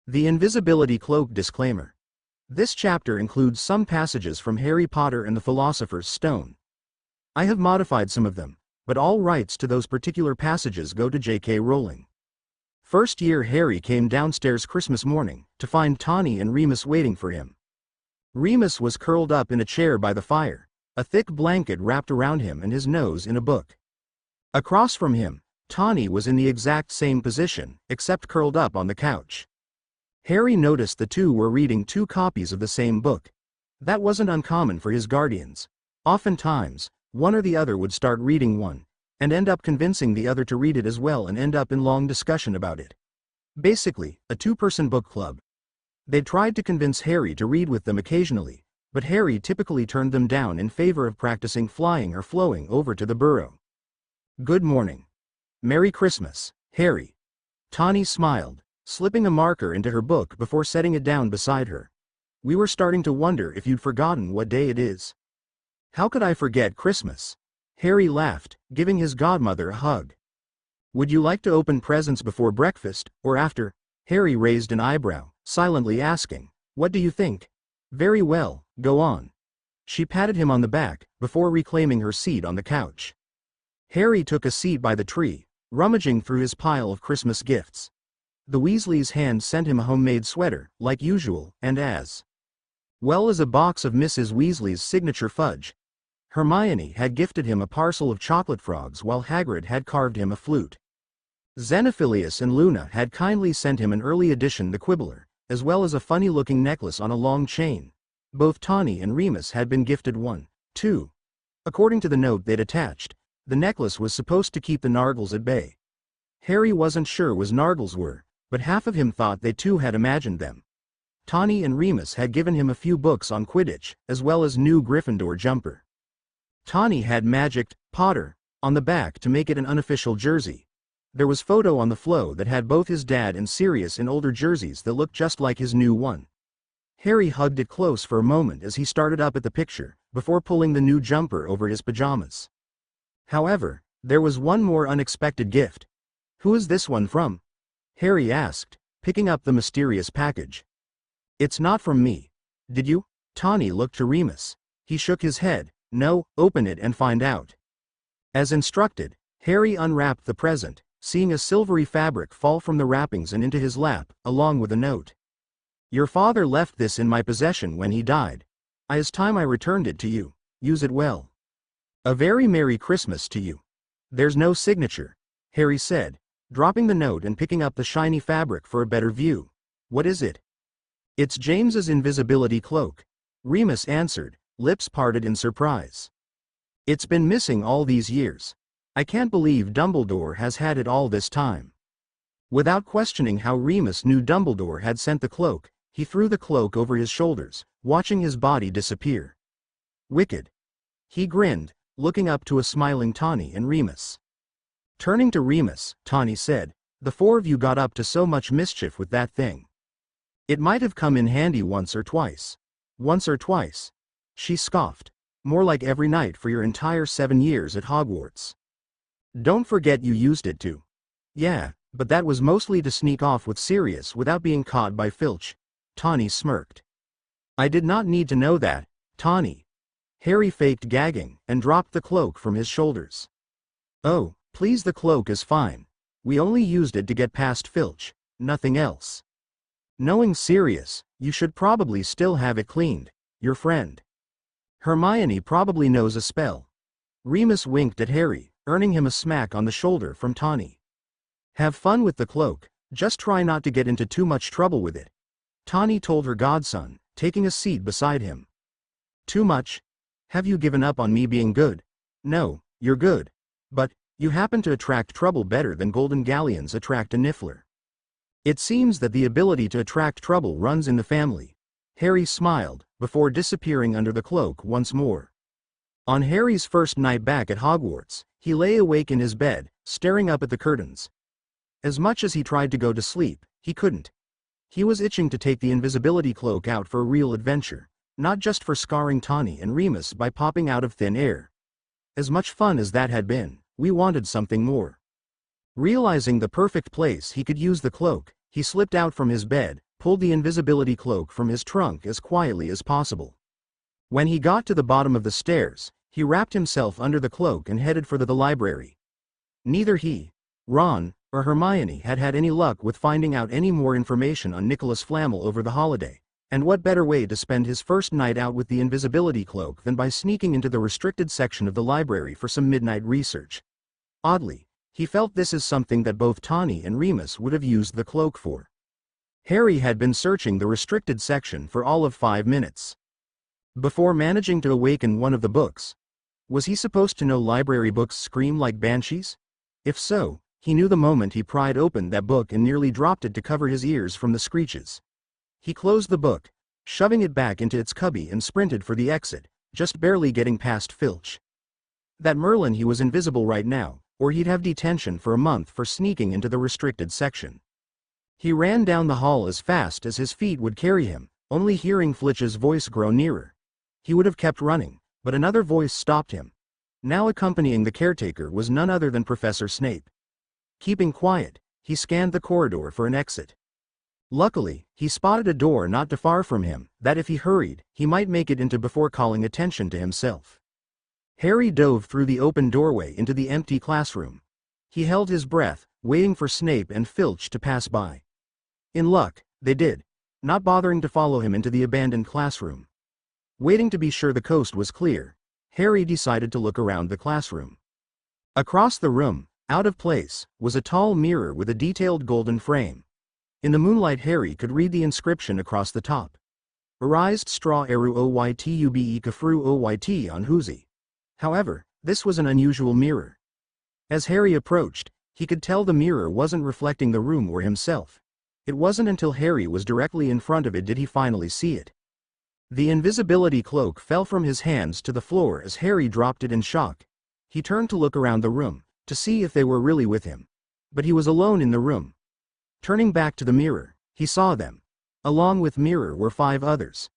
The Invisibility Cloak disclaimer. This chapter includes some passages from Harry Potter and the Philosopher's Stone. I have modified some of them, but all rights to those particular passages go to J.K. Rowling. First year Harry came downstairs Christmas morning to find Tawny and Remus waiting for him. Remus was curled up in a chair by the fire, a thick blanket wrapped around him and his nose in a book. Across from him, Tawny was in the exact same position, except curled up on the couch. Harry noticed the two were reading two copies of the same book. That wasn't uncommon for his guardians. Oftentimes, one or the other would start reading one, and end up convincing the other to read it as well and end up in long discussion about it. Basically, a two-person book club. They tried to convince Harry to read with them occasionally, but Harry typically turned them down in favor of practicing flying or flowing over to the burrow. Good morning. Merry Christmas, Harry. Tawny smiled, slipping a marker into her book before setting it down beside her. We were starting to wonder if you'd forgotten what day it is. How could I forget Christmas? Harry laughed, giving his godmother a hug. Would you like to open presents before breakfast, or after? Harry raised an eyebrow, silently asking, what do you think? Very well, go on. She patted him on the back, before reclaiming her seat on the couch. Harry took a seat by the tree, rummaging through his pile of Christmas gifts. The Weasleys' hand sent him a homemade sweater, like usual, and as well as a box of Mrs. Weasley's signature fudge. Hermione had gifted him a parcel of chocolate frogs while Hagrid had carved him a flute. Xenophilius and Luna had kindly sent him an early edition The Quibbler, as well as a funny-looking necklace on a long chain. Both Tawny and Remus had been gifted one, too. According to the note they'd attached, the necklace was supposed to keep the Nargles at bay. Harry wasn't sure was Nargles were, but half of him thought they too had imagined them. Tawny and Remus had given him a few books on Quidditch, as well as new Gryffindor jumper. Tawny had magicked Potter on the back to make it an unofficial jersey. There was photo on the flow that had both his dad and Sirius in older jerseys that looked just like his new one. Harry hugged it close for a moment as he started up at the picture, before pulling the new jumper over his pajamas. However, there was one more unexpected gift. Who is this one from? Harry asked, picking up the mysterious package. It's not from me. Did you? Tawny looked to Remus. He shook his head. No, open it and find out. As instructed, Harry unwrapped the present, seeing a silvery fabric fall from the wrappings and into his lap, along with a note. Your father left this in my possession when he died. It's time I returned it to you. Use it well. A very Merry Christmas to you. There's no signature, Harry said, dropping the note and picking up the shiny fabric for a better view. What is it? It's James's invisibility cloak. Remus answered, lips parted in surprise. It's been missing all these years. I can't believe Dumbledore has had it all this time. Without questioning how Remus knew Dumbledore had sent the cloak, he threw the cloak over his shoulders, watching his body disappear. Wicked. He grinned, looking up to a smiling Tawny and Remus. Turning to Remus, Tawny said, the four of you got up to so much mischief with that thing. It might have come in handy once or twice. Once or twice. She scoffed. More like every night for your entire 7 years at Hogwarts. Don't forget you used it to. Yeah, But that was mostly to sneak off with Sirius without being caught by Filch. Tawny smirked. I did not need to know that, Tawny. Harry faked gagging and dropped the cloak from his shoulders. Oh, please, the cloak is fine. We only used it to get past Filch, nothing else. Knowing Sirius, you should probably still have it cleaned, your friend. Hermione probably knows a spell. Remus winked at Harry, earning him a smack on the shoulder from Tawny. Have fun with the cloak, just try not to get into too much trouble with it. Tawny told her godson, taking a seat beside him. Too much? Have you given up on me being good? No, you're good. But, you happen to attract trouble better than golden galleons attract a niffler. It seems that the ability to attract trouble runs in the family. Harry smiled, before disappearing under the cloak once more. On Harry's first night back at Hogwarts, he lay awake in his bed, staring up at the curtains. As much as he tried to go to sleep, he couldn't. He was itching to take the invisibility cloak out for a real adventure, not just for scarring Tawny and Remus by popping out of thin air. As much fun as that had been, we wanted something more. Realizing the perfect place he could use the cloak, he slipped out from his bed, pulled the invisibility cloak from his trunk as quietly as possible. When he got to the bottom of the stairs, he wrapped himself under the cloak and headed for the library. Neither he, Ron, or Hermione had had any luck with finding out any more information on Nicholas Flamel over the holiday, and what better way to spend his first night out with the invisibility cloak than by sneaking into the restricted section of the library for some midnight research. Oddly, he felt this is something that both Tawny and Remus would have used the cloak for. Harry had been searching the restricted section for all of 5 minutes. Before managing to awaken one of the books. Was he supposed to know library books scream like banshees? If so, he knew the moment he pried open that book and nearly dropped it to cover his ears from the screeches. He closed the book, shoving it back into its cubby, and sprinted for the exit, just barely getting past Filch. That Merlin, he was invisible right now, or he'd have detention for a month for sneaking into the restricted section. He ran down the hall as fast as his feet would carry him, only hearing Filch's voice grow nearer. He would have kept running, but another voice stopped him. Now accompanying the caretaker was none other than Professor Snape. Keeping quiet, he scanned the corridor for an exit. Luckily, he spotted a door not too far from him, that if he hurried, he might make it into before calling attention to himself. Harry dove through the open doorway into the empty classroom. He held his breath, waiting for Snape and Filch to pass by. In luck, they did, not bothering to follow him into the abandoned classroom. Waiting to be sure the coast was clear, Harry decided to look around the classroom. Across the room, out of place, was a tall mirror with a detailed golden frame. In the moonlight, Harry could read the inscription across the top. Arised straw eru oytube kafru oyt on Hoosie. However, this was an unusual mirror. As Harry approached, he could tell the mirror wasn't reflecting the room or himself. It wasn't until Harry was directly in front of it did he finally see it. The invisibility cloak fell from his hands to the floor as Harry dropped it in shock. He turned to look around the room, to see if they were really with him. But he was alone in the room. Turning back to the mirror, he saw them. Along with mirror were 5 others.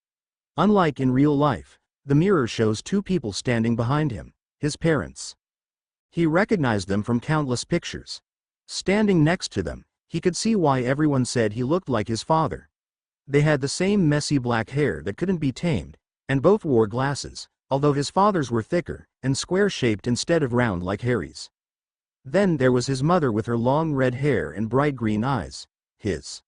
Unlike in real life, the mirror shows 2 people standing behind him, his parents. He recognized them from countless pictures. Standing next to them, he could see why everyone said he looked like his father. They had the same messy black hair that couldn't be tamed, and both wore glasses, although his father's were thicker and square-shaped instead of round like Harry's. Then there was his mother with her long red hair and bright green eyes. His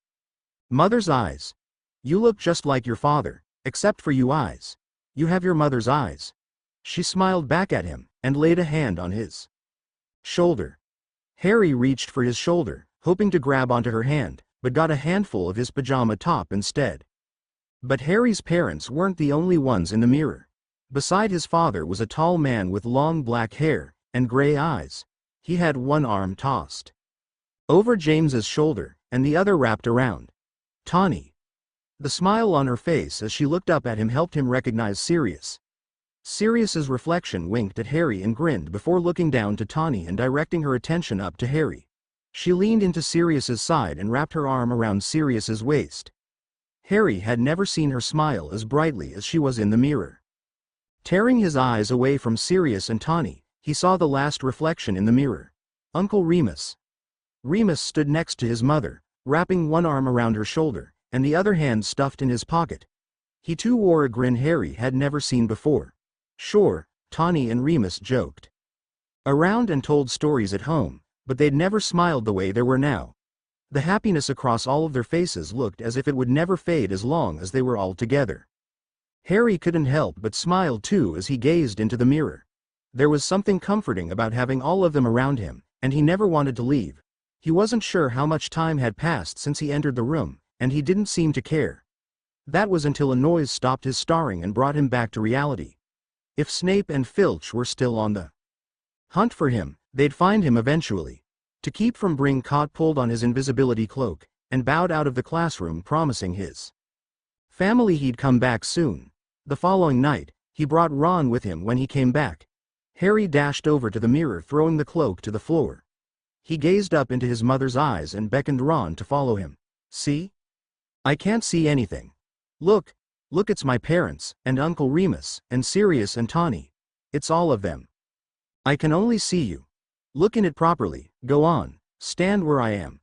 mother's eyes. You look just like your father, except for you eyes. You have your mother's eyes. She smiled back at him, and laid a hand on his shoulder. Harry reached for his shoulder, hoping to grab onto her hand, but got a handful of his pajama top instead. But Harry's parents weren't the only ones in the mirror. Beside his father was a tall man with long black hair and gray eyes. He had one arm tossed over James's shoulder, and the other wrapped around Tawny. The smile on her face as she looked up at him helped him recognize Sirius. Sirius's reflection winked at Harry and grinned before looking down to Tawny and directing her attention up to Harry. She leaned into Sirius's side and wrapped her arm around Sirius's waist. Harry had never seen her smile as brightly as she was in the mirror. Tearing his eyes away from Sirius and Tawny, he saw the last reflection in the mirror. Uncle Remus. Remus stood next to his mother, wrapping one arm around her shoulder, and the other hand stuffed in his pocket. He too wore a grin Harry had never seen before. Sure, Tawny and Remus joked around and told stories at home, but they'd never smiled the way they were now. The happiness across all of their faces looked as if it would never fade as long as they were all together. Harry couldn't help but smile too as he gazed into the mirror. There was something comforting about having all of them around him, and he never wanted to leave. He wasn't sure how much time had passed since he entered the room, and he didn't seem to care. That was until a noise stopped his starring and brought him back to reality. If Snape and Filch were still on the hunt for him, they'd find him eventually. To keep from being caught, pulled on his invisibility cloak, and bowed out of the classroom, promising his family he'd come back soon. The following night, he brought Ron with him when he came back. Harry dashed over to the mirror, throwing the cloak to the floor. He gazed up into his mother's eyes and beckoned Ron to follow him. See? I can't see anything. Look, it's my parents, and Uncle Remus, and Sirius and Tawny. It's all of them. I can only see you. Look in it properly, go on, stand where I am.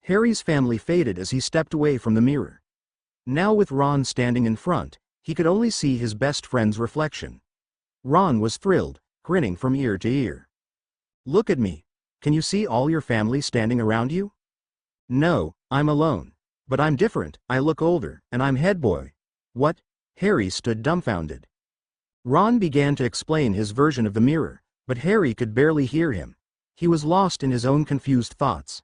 Harry's family faded as he stepped away from the mirror. Now with Ron standing in front, he could only see his best friend's reflection. Ron was thrilled, grinning from ear to ear. Look at me. Can you see all your family standing around you? No, I'm alone. But I'm different, I look older, and I'm head boy. What? Harry stood dumbfounded. Ron began to explain his version of the mirror, but Harry could barely hear him. He was lost in his own confused thoughts.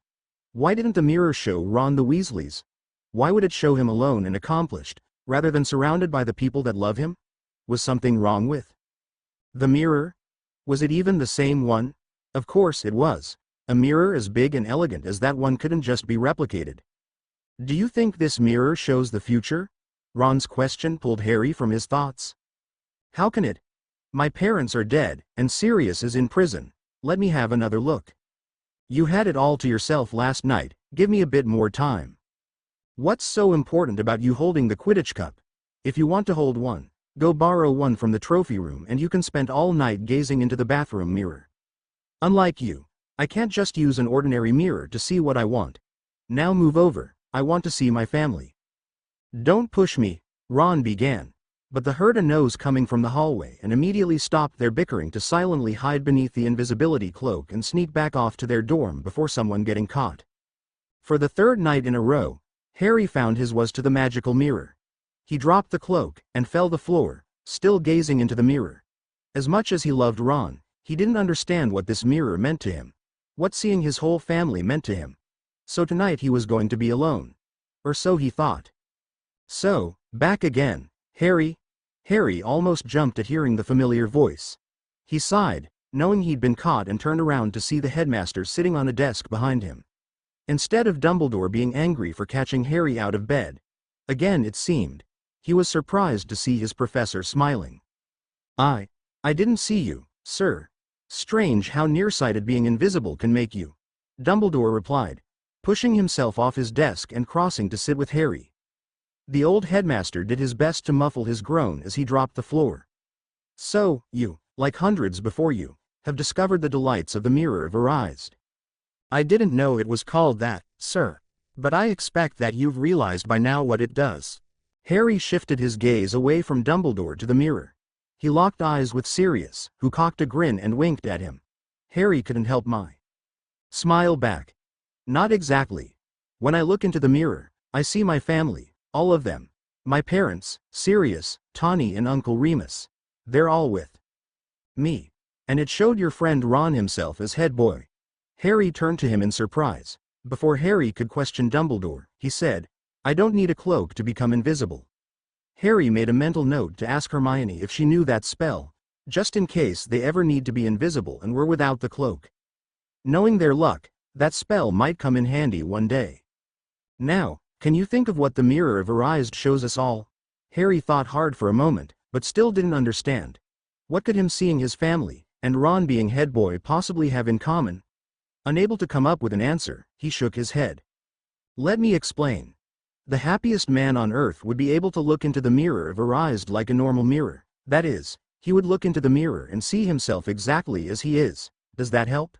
Why didn't the mirror show Ron the Weasleys? Why would it show him alone and accomplished, rather than surrounded by the people that love him? Was something wrong with the mirror? Was it even the same one? Of course it was. A mirror as big and elegant as that one couldn't just be replicated. Do you think this mirror shows the future? Ron's question pulled Harry from his thoughts. How can it? My parents are dead, and Sirius is in prison. Let me have another look. You had it all to yourself last night, give me a bit more time. What's so important about you holding the Quidditch cup? If you want to hold one, go borrow one from the trophy room and you can spend all night gazing into the bathroom mirror. Unlike you, I can't just use an ordinary mirror to see what I want. Now move over. I want to see my family. Don't push me, Ron began. But they heard a nose coming from the hallway and immediately stopped their bickering to silently hide beneath the invisibility cloak and sneak back off to their dorm before someone getting caught. For the third night in a row, Harry found his was to the magical mirror. He dropped the cloak and fell to the floor, still gazing into the mirror. As much as he loved Ron, he didn't understand what this mirror meant to him. What seeing his whole family meant to him. So tonight he was going to be alone. Or so he thought. So, back again, Harry. Harry almost jumped at hearing the familiar voice. He sighed, knowing he'd been caught, and turned around to see the headmaster sitting on a desk behind him. Instead of Dumbledore being angry for catching Harry out of bed, again it seemed, he was surprised to see his professor smiling. I didn't see you, sir. Strange how nearsighted being invisible can make you. Dumbledore replied, pushing himself off his desk and crossing to sit with Harry. The old headmaster did his best to muffle his groan as he dropped the floor. So, you, like hundreds before you, have discovered the delights of the mirror of Verized. I didn't know it was called that, sir. But I expect that you've realized by now what it does. Harry shifted his gaze away from Dumbledore to the mirror. He locked eyes with Sirius, who cocked a grin and winked at him. Harry couldn't help my smile back. Not exactly. When I look into the mirror, I see my family, all of them. My parents, Sirius, Tawny and Uncle Remus. They're all with me. And it showed your friend Ron himself as head boy. Harry turned to him in surprise. Before Harry could question Dumbledore, he said, I don't need a cloak to become invisible. Harry made a mental note to ask Hermione if she knew that spell, just in case they ever need to be invisible and were without the cloak. Knowing their luck, that spell might come in handy one day. Now, can you think of what the mirror of Verized shows us all? Harry thought hard for a moment, but still didn't understand. What could him seeing his family, and Ron being head boy, possibly have in common? Unable to come up with an answer, he shook his head. Let me explain. The happiest man on earth would be able to look into the mirror of Verized like a normal mirror. That is, he would look into the mirror and see himself exactly as he is. Does that help?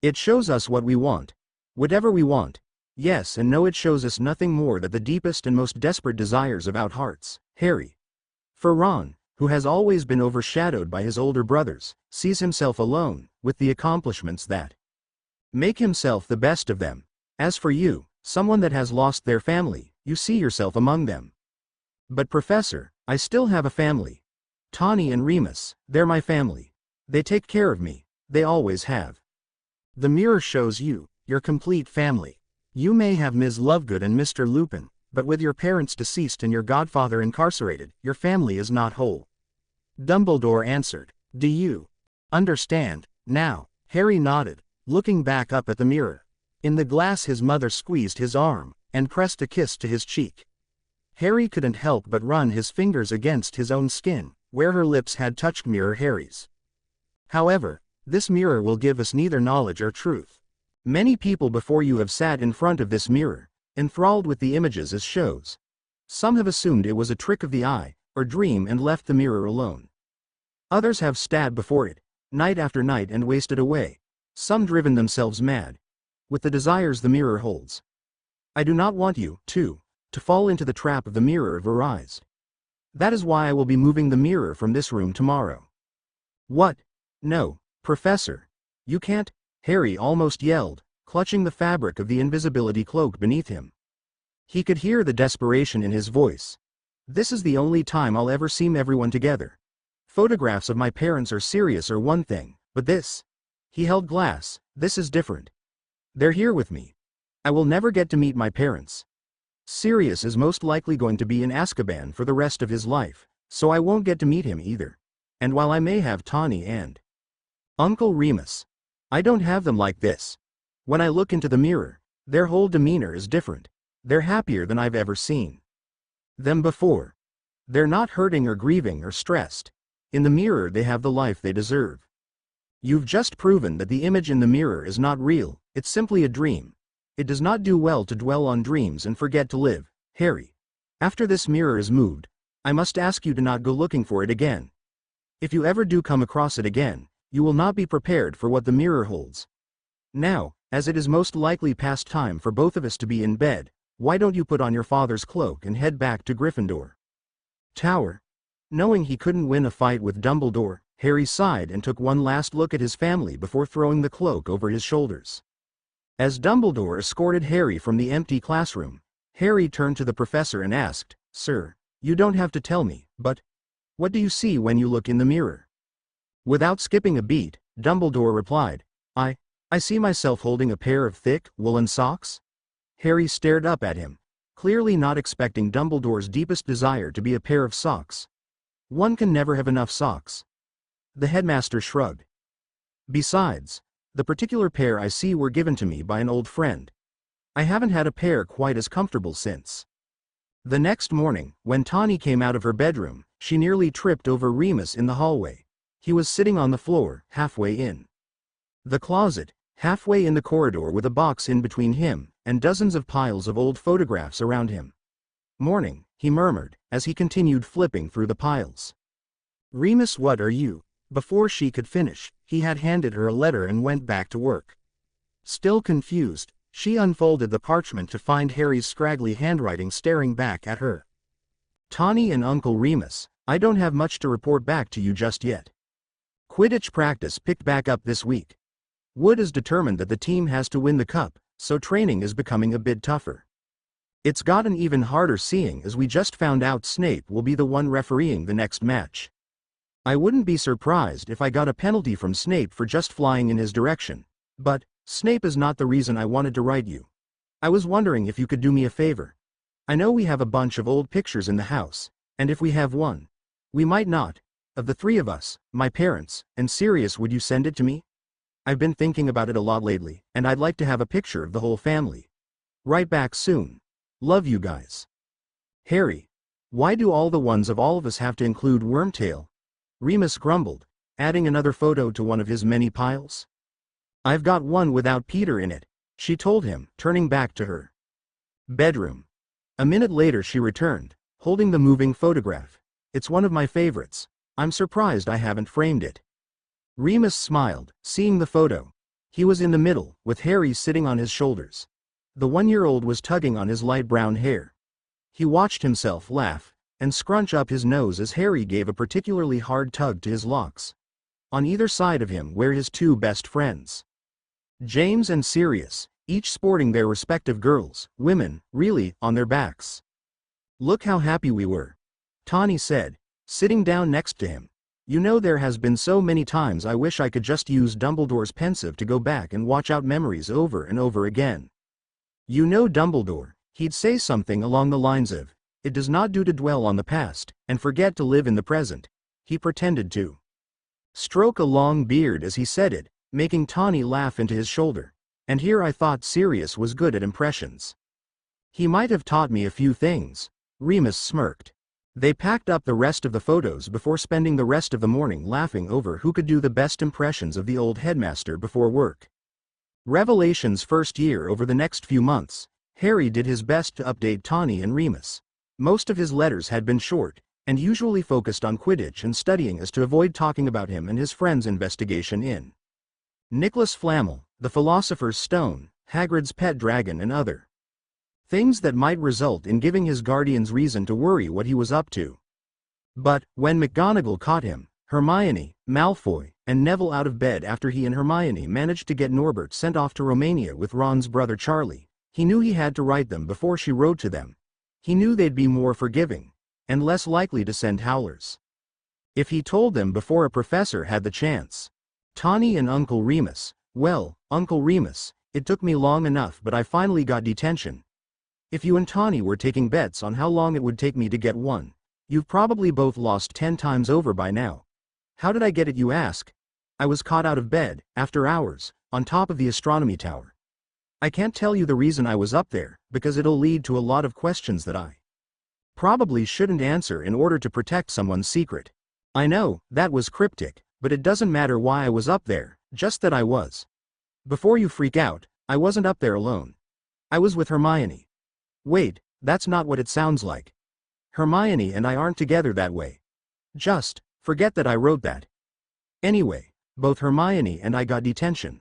It shows us what we want. Whatever we want. Yes and no, it shows us nothing more than the deepest and most desperate desires of our hearts, Harry. For Ron, who has always been overshadowed by his older brothers, sees himself alone, with the accomplishments that make himself the best of them. As for you, someone that has lost their family, you see yourself among them. But Professor, I still have a family. Tawny and Remus, they're my family. They take care of me, they always have. The mirror shows you, your complete family. You may have Ms. Lovegood and Mr. Lupin, but with your parents deceased and your godfather incarcerated, your family is not whole. Dumbledore answered. Do you understand now? Harry nodded, looking back up at the mirror. In the glass his mother squeezed his arm, and pressed a kiss to his cheek. Harry couldn't help but run his fingers against his own skin, where her lips had touched mirror Harry's. However, this mirror will give us neither knowledge or truth. Many people before you have sat in front of this mirror, enthralled with the images as shows. Some have assumed it was a trick of the eye, or dream, and left the mirror alone. Others have stared before it, night after night, and wasted away, some driven themselves mad, with the desires the mirror holds. I do not want you, too, to fall into the trap of the mirror of her eyes. That is why I will be moving the mirror from this room tomorrow. What? No, Professor. You can't, Harry almost yelled, clutching the fabric of the invisibility cloak beneath him. He could hear the desperation in his voice. This is the only time I'll ever see everyone together. Photographs of my parents are serious or one thing, but this. He held glass, this is different. They're here with me. I will never get to meet my parents. Sirius is most likely going to be in Azkaban for the rest of his life, so I won't get to meet him either. And while I may have Tawny and Uncle Remus, I don't have them like this. When I look into the mirror, their whole demeanor is different. They're happier than I've ever seen them before. They're not hurting or grieving or stressed. In the mirror they have the life they deserve. You've just proven that the image in the mirror is not real, it's simply a dream. It does not do well to dwell on dreams and forget to live, Harry. After this mirror is moved, I must ask you to not go looking for it again. If you ever do come across it again, you will not be prepared for what the mirror holds. Now, as it is most likely past time for both of us to be in bed, why don't you put on your father's cloak and head back to Gryffindor Tower? Knowing he couldn't win a fight with Dumbledore, Harry sighed and took one last look at his family before throwing the cloak over his shoulders. As Dumbledore escorted Harry from the empty classroom, Harry turned to the professor and asked, Sir, you don't have to tell me, but what do you see when you look in the mirror? Without skipping a beat, Dumbledore replied, I see myself holding a pair of thick, woolen socks. Harry stared up at him, clearly not expecting Dumbledore's deepest desire to be a pair of socks. One can never have enough socks. The headmaster shrugged. Besides, the particular pair I see were given to me by an old friend. I haven't had a pair quite as comfortable since. The next morning, when Tawny came out of her bedroom, she nearly tripped over Remus in the hallway. He was sitting on the floor, halfway in the closet, halfway in the corridor, with a box in between him and dozens of piles of old photographs around him. Morning, he murmured, as he continued flipping through the piles. Remus, what are you? Before she could finish, he had handed her a letter and went back to work. Still confused, she unfolded the parchment to find Harry's scraggly handwriting staring back at her. Tawny and Uncle Remus, I don't have much to report back to you just yet. Quidditch practice picked back up this week. Wood is determined that the team has to win the cup, so training is becoming a bit tougher. It's gotten even harder seeing as we just found out Snape will be the one refereeing the next match. I wouldn't be surprised if I got a penalty from Snape for just flying in his direction, but Snape is not the reason I wanted to write you. I was wondering if you could do me a favor. I know we have a bunch of old pictures in the house, and if we have one, we might not, of the three of us, my parents, and Sirius, would you send it to me? I've been thinking about it a lot lately, and I'd like to have a picture of the whole family. Write back soon. Love you guys. Harry. Why do all the ones of all of us have to include Wormtail? Remus grumbled, adding another photo to one of his many piles. I've got one without Peter in it, she told him, turning back to her bedroom. A minute later she returned, holding the moving photograph. It's one of my favorites. I'm surprised I haven't framed it. Remus smiled, seeing the photo. He was in the middle, with Harry sitting on his shoulders. The 1-year-old was tugging on his light brown hair. He watched himself laugh and scrunch up his nose as Harry gave a particularly hard tug to his locks. On either side of him were his two best friends, James and Sirius, each sporting their respective girls, women, really, on their backs. "Look how happy we were," Tawny said, sitting down next to him. "You know, there has been so many times I wish I could just use Dumbledore's pensive to go back and watch out memories over and over again. You know Dumbledore, he'd say something along the lines of, 'It does not do to dwell on the past, and forget to live in the present.'" He pretended to stroke a long beard as he said it, making Tawny laugh into his shoulder. And here I thought Sirius was good at impressions. "He might have taught me a few things," Remus smirked. They packed up the rest of the photos before spending the rest of the morning laughing over who could do the best impressions of the old headmaster before work. Revelation's first year. Over the next few months, Harry did his best to update Tawny and Remus. Most of his letters had been short, and usually focused on Quidditch and studying as to avoid talking about him and his friend's investigation in Nicholas Flamel, the Philosopher's Stone, Hagrid's pet dragon, and other things that might result in giving his guardians reason to worry what he was up to. But when McGonagall caught him, Hermione, Malfoy, and Neville out of bed after he and Hermione managed to get Norbert sent off to Romania with Ron's brother Charlie, he knew he had to write them before she wrote to them. He knew they'd be more forgiving and less likely to send howlers if he told them before a professor had the chance. Tawny and Uncle Remus. "Well, Uncle Remus, it took me long enough, but I finally got detention. If you and Tawny were taking bets on how long it would take me to get one, you've probably both lost 10 times over by now. How did I get it, you ask? I was caught out of bed, after hours, on top of the astronomy tower. I can't tell you the reason I was up there, because it'll lead to a lot of questions that I probably shouldn't answer in order to protect someone's secret. I know, that was cryptic, but it doesn't matter why I was up there, just that I was. Before you freak out, I wasn't up there alone. I was with Hermione." "Wait, that's not what it sounds like. Hermione and I aren't together that way. Just forget that I wrote that. Anyway, both Hermione and I got detention.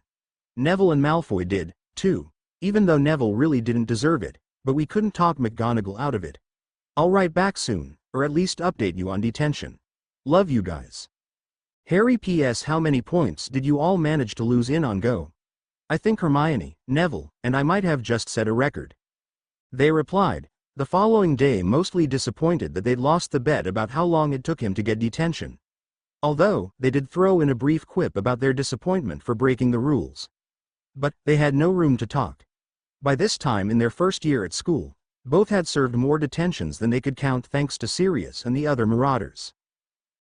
Neville and Malfoy did, too, even though Neville really didn't deserve it, but we couldn't talk McGonagall out of it. I'll write back soon, or at least update you on detention. Love you guys. Harry. P.S. How many points did you all manage to lose in on Go? I think Hermione, Neville, and I might have just set a record." They replied, the following day, mostly disappointed that they'd lost the bet about how long it took him to get detention. Although, they did throw in a brief quip about their disappointment for breaking the rules. But they had no room to talk. By this time in their first year at school, both had served more detentions than they could count thanks to Sirius and the other marauders.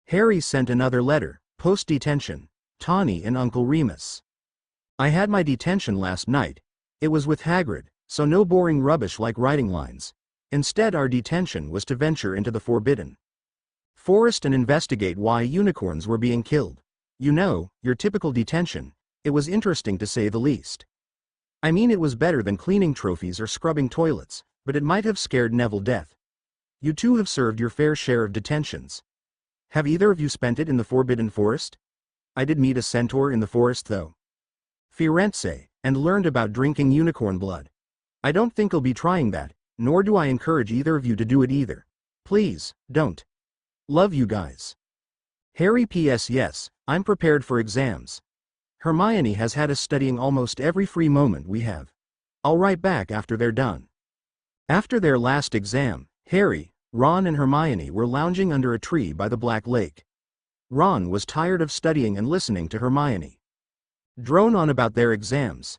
Harry sent another letter, post-detention, Tawny and Uncle Remus. "I had my detention last night. It was with Hagrid, so no boring rubbish like writing lines. Instead, our detention was to venture into the Forbidden Forest and investigate why unicorns were being killed. You know, your typical detention. It was interesting to say the least. I mean, it was better than cleaning trophies or scrubbing toilets, but it might have scared Neville death. You two have served your fair share of detentions. Have either of you spent it in the Forbidden Forest? I did meet a centaur in the forest though. Firenze, and learned about drinking unicorn blood. I don't think I'll be trying that, nor do I encourage either of you to do it either. Please, don't. Love you guys. Harry. P.S. Yes, I'm prepared for exams. Hermione has had us studying almost every free moment we have. I'll write back after they're done." After their last exam, Harry, Ron and Hermione were lounging under a tree by the Black Lake. Ron was tired of studying and listening to Hermione drone on about their exams.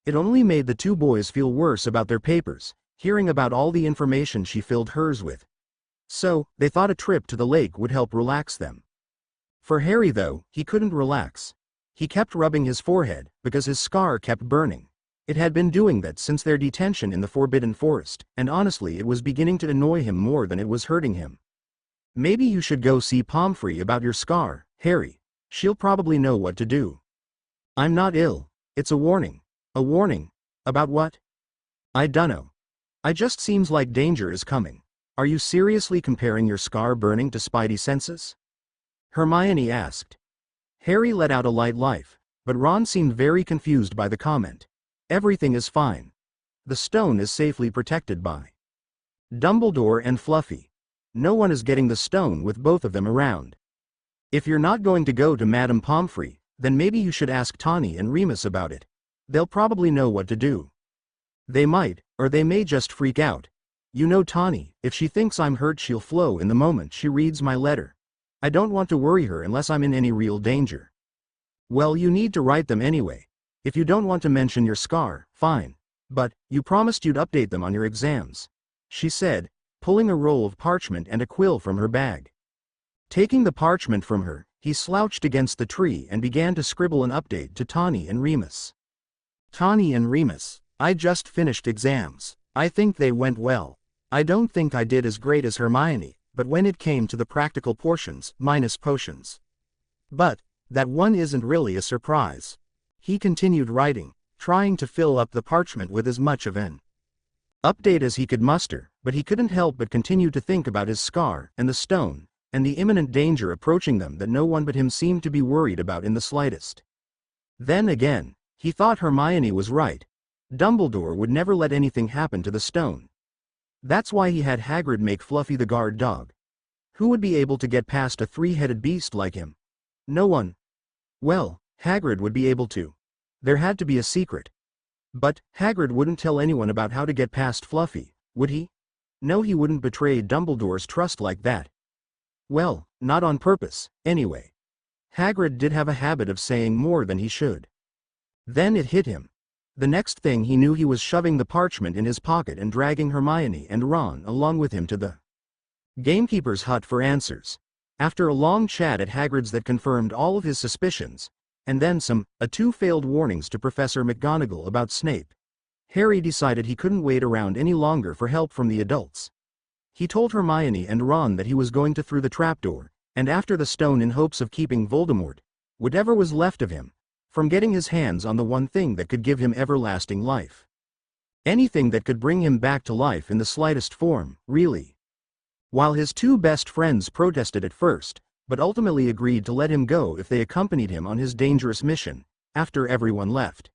It only made the two boys feel worse about their papers, hearing about all the information she filled hers with. So, they thought a trip to the lake would help relax them. For Harry though, he couldn't relax. He kept rubbing his forehead, because his scar kept burning. It had been doing that since their detention in the Forbidden Forest, and honestly it was beginning to annoy him more than it was hurting him. "Maybe you should go see Pomfrey about your scar, Harry. She'll probably know what to do." "I'm not ill. It's a warning." "A warning? About what?" "I dunno. I just seems like danger is coming." "Are you seriously comparing your scar burning to Spidey senses?" Hermione asked. Harry let out a light laugh. but Ron seemed very confused by the comment. Everything is fine. The stone is safely protected by Dumbledore and Fluffy. No one is getting the stone with both of them around. If you're not going to go to Madame Pomfrey, then maybe you should ask Tawny and Remus about it. They'll probably know what to do. They might, or they may just freak out. You know Tawny, if she thinks I'm hurt she'll flow in the moment she reads my letter. I don't want to worry her unless I'm in any real danger. Well, you need to write them anyway. If you don't want to mention your scar, fine. But, you promised you'd update them on your exams, she said, pulling a roll of parchment and a quill from her bag. Taking the parchment from her, he slouched against the tree and began to scribble an update to Tawny and Remus. Tawny and Remus, I just finished exams. I think they went well. I don't think I did as great as Hermione, but when it came to the practical portions, minus potions. But, that one isn't really a surprise. He continued writing, trying to fill up the parchment with as much of an update as he could muster, but he couldn't help but continue to think about his scar and the stone, and the imminent danger approaching them that no one but him seemed to be worried about in the slightest. Then again, he thought Hermione was right. Dumbledore would never let anything happen to the stone. That's why he had Hagrid make Fluffy the guard dog. Who would be able to get past a three-headed beast like him? No one. Well, Hagrid would be able to. There had to be a secret. But, Hagrid wouldn't tell anyone about how to get past Fluffy, would he? No, he wouldn't betray Dumbledore's trust like that. Well, not on purpose, anyway. Hagrid did have a habit of saying more than he should. Then it hit him. The next thing he knew he was shoving the parchment in his pocket and dragging Hermione and Ron along with him to the gamekeeper's hut for answers. After a long chat at Hagrid's that confirmed all of his suspicions, and then two failed warnings to Professor McGonagall about Snape, Harry decided he couldn't wait around any longer for help from the adults. He told Hermione and Ron that he was going to through the trapdoor, and after the stone in hopes of keeping Voldemort, whatever was left of him, from getting his hands on the one thing that could give him everlasting life. Anything that could bring him back to life in the slightest form, really. While his two best friends protested at first, but ultimately agreed to let him go if they accompanied him on his dangerous mission, after everyone left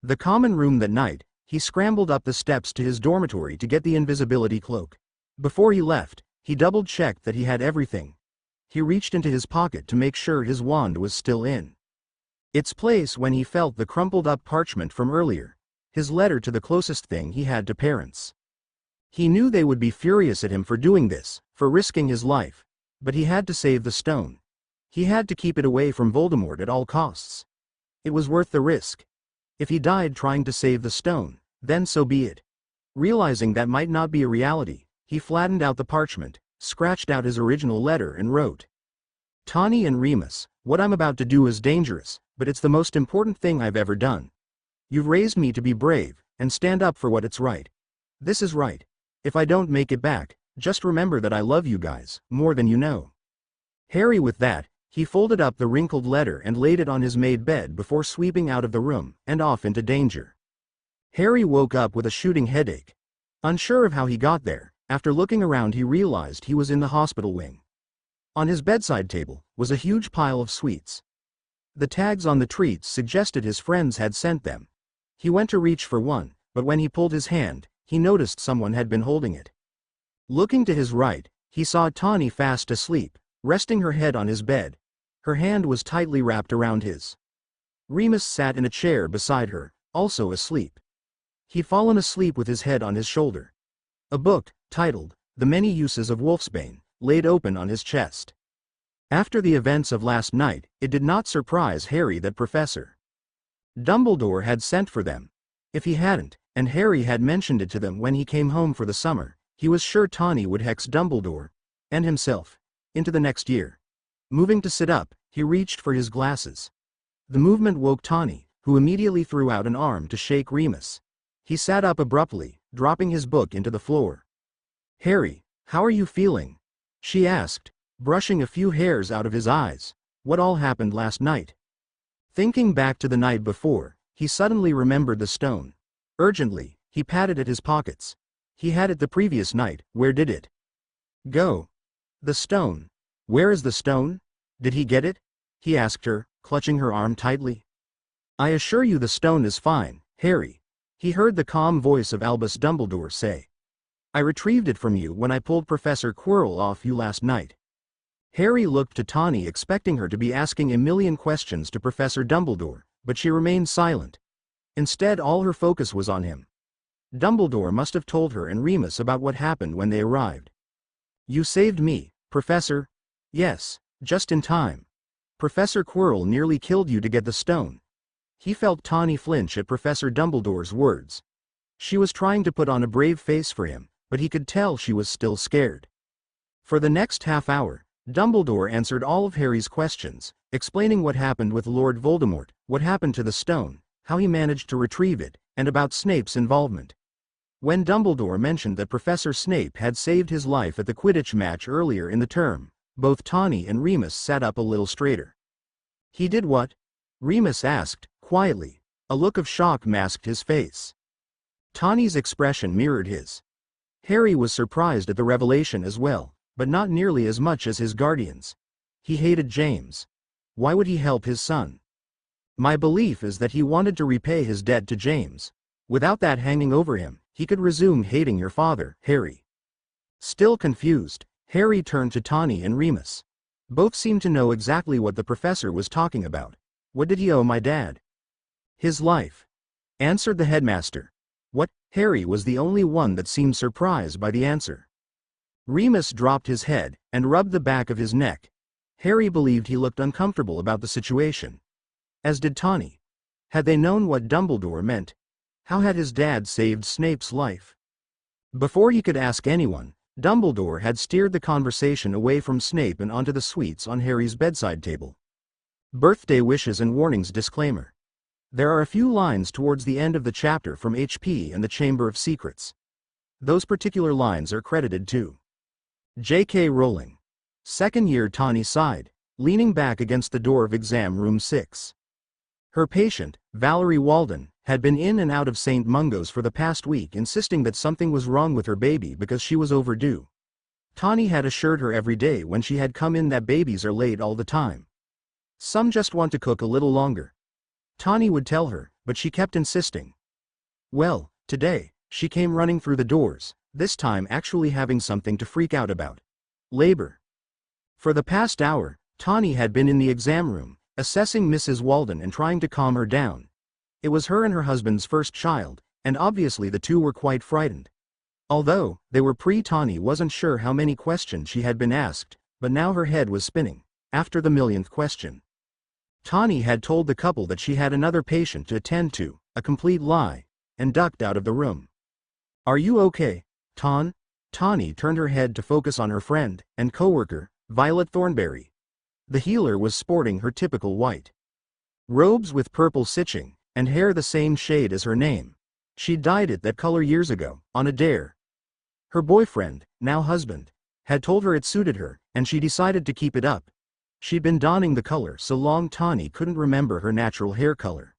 the common room that night, he scrambled up the steps to his dormitory to get the invisibility cloak. Before he left, he double-checked that he had everything. He reached into his pocket to make sure his wand was still in its place when he felt the crumpled-up parchment from earlier, his letter to the closest thing he had to parents. He knew they would be furious at him for doing this, for risking his life, but he had to save the stone. He had to keep it away from Voldemort at all costs. It was worth the risk. If he died trying to save the stone, then so be it. Realizing that might not be a reality, he flattened out the parchment, scratched out his original letter and wrote, Tawny and Remus, what I'm about to do is dangerous, but it's the most important thing I've ever done. You've raised me to be brave, and stand up for what it's right. This is right. If I don't make it back, just remember that I love you guys, more than you know. Harry with that, he folded up the wrinkled letter and laid it on his made bed before sweeping out of the room, and off into danger. Harry woke up with a shooting headache. Unsure of how he got there, after looking around he realized he was in the hospital wing. On his bedside table was a huge pile of sweets. The tags on the treats suggested his friends had sent them. He went to reach for one, but when he pulled his hand, he noticed someone had been holding it. Looking to his right, he saw Tawny fast asleep, resting her head on his bed. Her hand was tightly wrapped around his. Remus sat in a chair beside her, also asleep. He'd fallen asleep with his head on his shoulder. A book, titled, The Many Uses of Wolfsbane, laid open on his chest. After the events of last night, it did not surprise Harry that Professor Dumbledore had sent for them. If he hadn't, and Harry had mentioned it to them when he came home for the summer, he was sure Tawny would hex Dumbledore, and himself, into the next year. Moving to sit up, he reached for his glasses. The movement woke Tawny, who immediately threw out an arm to shake Remus. He sat up abruptly, dropping his book into the floor. Harry, how are you feeling? She asked, brushing a few hairs out of his eyes. What all happened last night? Thinking back to the night before, he suddenly remembered the stone. Urgently, he patted at his pockets. He had it the previous night. Where did it go? The stone. Where is the stone? Did he get it? He asked her, clutching her arm tightly. I assure you the stone is fine, Harry, he heard the calm voice of Albus Dumbledore say. I retrieved it from you when I pulled Professor Quirrell off you last night. Harry looked to Tawny, expecting her to be asking a million questions to Professor Dumbledore, but she remained silent. Instead, all her focus was on him. Dumbledore must have told her and Remus about what happened when they arrived. You saved me, Professor. Yes, just in time. Professor Quirrell nearly killed you to get the stone. He felt Tawny flinch at Professor Dumbledore's words. She was trying to put on a brave face for him, but he could tell she was still scared. For the next half hour, Dumbledore answered all of Harry's questions, explaining what happened with Lord Voldemort, what happened to the stone, how he managed to retrieve it, and about Snape's involvement. When Dumbledore mentioned that Professor Snape had saved his life at the Quidditch match earlier in the term, both Tawny and Remus sat up a little straighter. He did what? Remus asked, quietly. A look of shock masked his face. Tawny's expression mirrored his. Harry was surprised at the revelation as well, but not nearly as much as his guardians. He hated James. Why would he help his son? My belief is that he wanted to repay his debt to James. Without that hanging over him, he could resume hating your father, Harry. Still confused, Harry turned to Tawny and Remus. Both seemed to know exactly what the professor was talking about. What did he owe my dad? His life, answered the headmaster. What? Harry was the only one that seemed surprised by the answer. Remus dropped his head and rubbed the back of his neck. Harry believed he looked uncomfortable about the situation. As did Tawny. Had they known what Dumbledore meant? How had his dad saved Snape's life? Before he could ask anyone, Dumbledore had steered the conversation away from Snape and onto the sweets on Harry's bedside table. Birthday wishes and warnings disclaimer. There are a few lines towards the end of the chapter from HP and the Chamber of Secrets. Those particular lines are credited to J.K. Rowling. Second year. Tawny sighed, leaning back against the door of exam room 6. Her patient, Valerie Walden, had been in and out of St. Mungo's for the past week, insisting that something was wrong with her baby because she was overdue. Tawny had assured her every day when she had come in that babies are late all the time. Some just want to cook a little longer. Tawny would tell her, but she kept insisting. Well, today, she came running through the doors, this time actually having something to freak out about. Labor. For the past hour, Tawny had been in the exam room, assessing Mrs. Walden and trying to calm her down. It was her and her husband's first child, and obviously the two were quite frightened. Although they were Tawny wasn't sure how many questions she had been asked, but now her head was spinning, after the millionth question. Tawny had told the couple that she had another patient to attend to, a complete lie, and ducked out of the room. Are you okay, Tawn? Tawny turned her head to focus on her friend and co-worker, Violet Thornberry. The healer was sporting her typical white robes with purple stitching, and hair the same shade as her name. She'd dyed it that color years ago, on a dare. Her boyfriend, now husband, had told her it suited her, and she decided to keep it up. She'd been donning the color so long Tawny couldn't remember her natural hair color.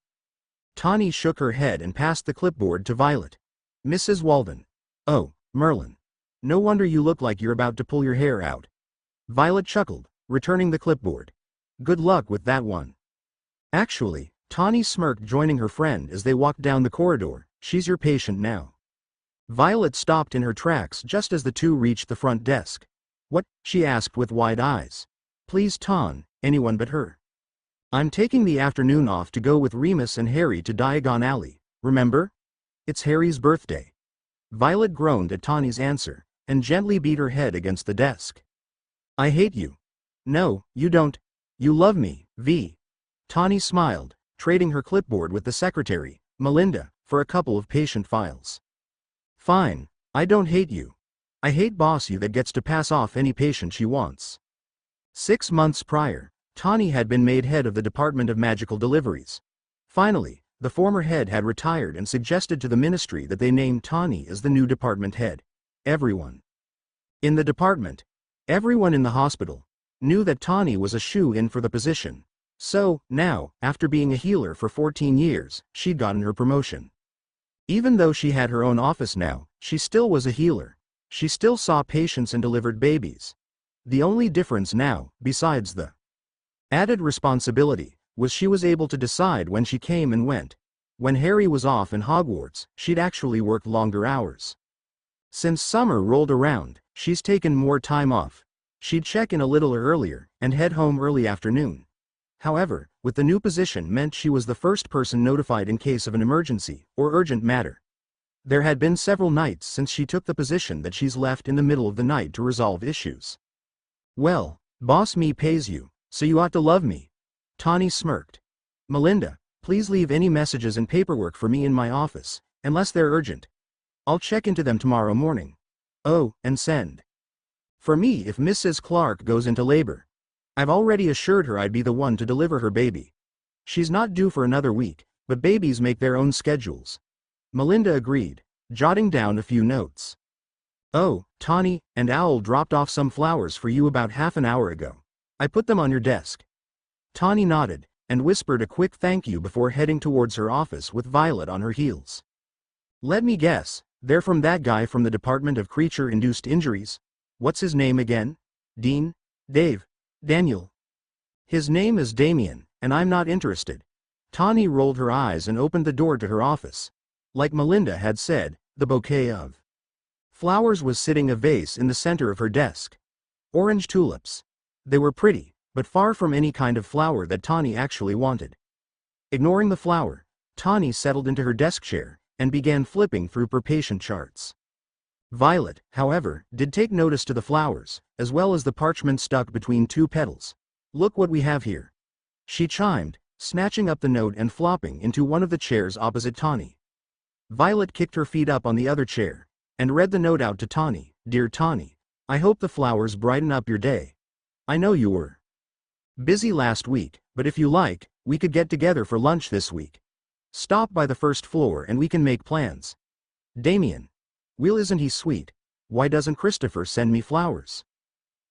Tawny shook her head and passed the clipboard to Violet. Mrs. Walden. Oh, Merlin. No wonder you look like you're about to pull your hair out. Violet chuckled, returning the clipboard. Good luck with that one. Actually, Tawny smirked, joining her friend as they walked down the corridor. She's your patient now. Violet stopped in her tracks just as the two reached the front desk. What? She asked with wide eyes. Please, Tawn, anyone but her. I'm taking the afternoon off to go with Remus and Harry to Diagon Alley, remember? It's Harry's birthday. Violet groaned at Tawny's answer, and gently beat her head against the desk. I hate you. No, you don't. You love me, V. Tawny smiled, trading her clipboard with the secretary, Melinda, for a couple of patient files. Fine, I don't hate you. I hate boss you that gets to pass off any patient she wants. 6 months prior, Tawny had been made head of the Department of Magical Deliveries. Finally, the former head had retired and suggested to the ministry that they name Tawny as the new department head. Everyone in the department, everyone in the hospital, knew that Tawny was a shoo-in for the position. So, now, after being a healer for 14 years, she'd gotten her promotion. Even though she had her own office now, she still was a healer. She still saw patients and delivered babies. The only difference now, besides the added responsibility, was she was able to decide when she came and went. When Harry was off in Hogwarts, she'd actually work longer hours. Since summer rolled around, she's taken more time off. She'd check in a little earlier, and head home early afternoon. However, with the new position meant she was the first person notified in case of an emergency, or urgent matter. There had been several nights since she took the position that she's left in the middle of the night to resolve issues. Well, boss me pays you, so you ought to love me. Tawny smirked. Melinda, please leave any messages and paperwork for me in my office, unless they're urgent. I'll check into them tomorrow morning. Oh, and send. For me if Mrs. Clark goes into labor. I've already assured her I'd be the one to deliver her baby. She's not due for another week, but babies make their own schedules. Melinda agreed, jotting down a few notes. Oh, Tawny, and Owl dropped off some flowers for you about half an hour ago. I put them on your desk. Tawny nodded, and whispered a quick thank you before heading towards her office with Violet on her heels. Let me guess, they're from that guy from the Department of Creature-Induced Injuries. What's his name again? Dean? Dave? Daniel? His name is Damien, and I'm not interested. Tawny rolled her eyes and opened the door to her office. Like Melinda had said, the bouquet of flowers was sitting a vase in the center of her desk. Orange tulips. They were pretty, but far from any kind of flower that Tawny actually wanted. Ignoring the flower, Tawny settled into her desk chair, and began flipping through her patient charts. Violet, however, did take notice to the flowers, as well as the parchment stuck between two petals. Look what we have here. She chimed, snatching up the note and flopping into one of the chairs opposite Tawny. Violet kicked her feet up on the other chair, and read the note out to Tawny. Dear Tawny, I hope the flowers brighten up your day. I know you were busy last week, but if you like, we could get together for lunch this week. Stop by the first floor and we can make plans. Damien. Will, isn't he sweet? Why doesn't Christopher send me flowers?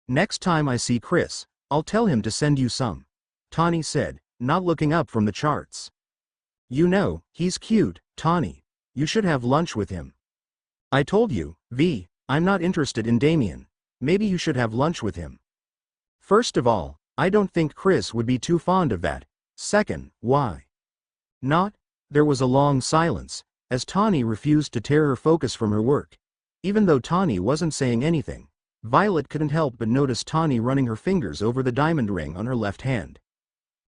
Next time I see Chris, I'll tell him to send you some. Tawny said, not looking up from the charts. You know, he's cute, Tawny. You should have lunch with him. I told you, V, I'm not interested in Damien. Maybe you should have lunch with him. First of all, I don't think Chris would be too fond of that. Second, why not? There was a long silence, as Tawny refused to tear her focus from her work. Even though Tawny wasn't saying anything, Violet couldn't help but notice Tawny running her fingers over the diamond ring on her left hand.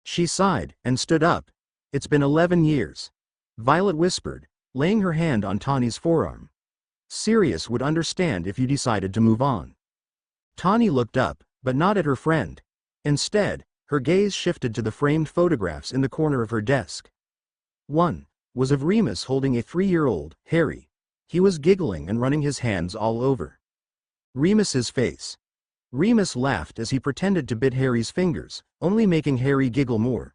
She sighed, and stood up. It's been 11 years. Violet whispered, laying her hand on Tawny's forearm. Sirius would understand if you decided to move on. Tawny looked up, but not at her friend. Instead, her gaze shifted to the framed photographs in the corner of her desk. One was of Remus holding a 3-year-old, Harry. He was giggling and running his hands all over Remus's face. Remus laughed as he pretended to bit Harry's fingers, only making Harry giggle more.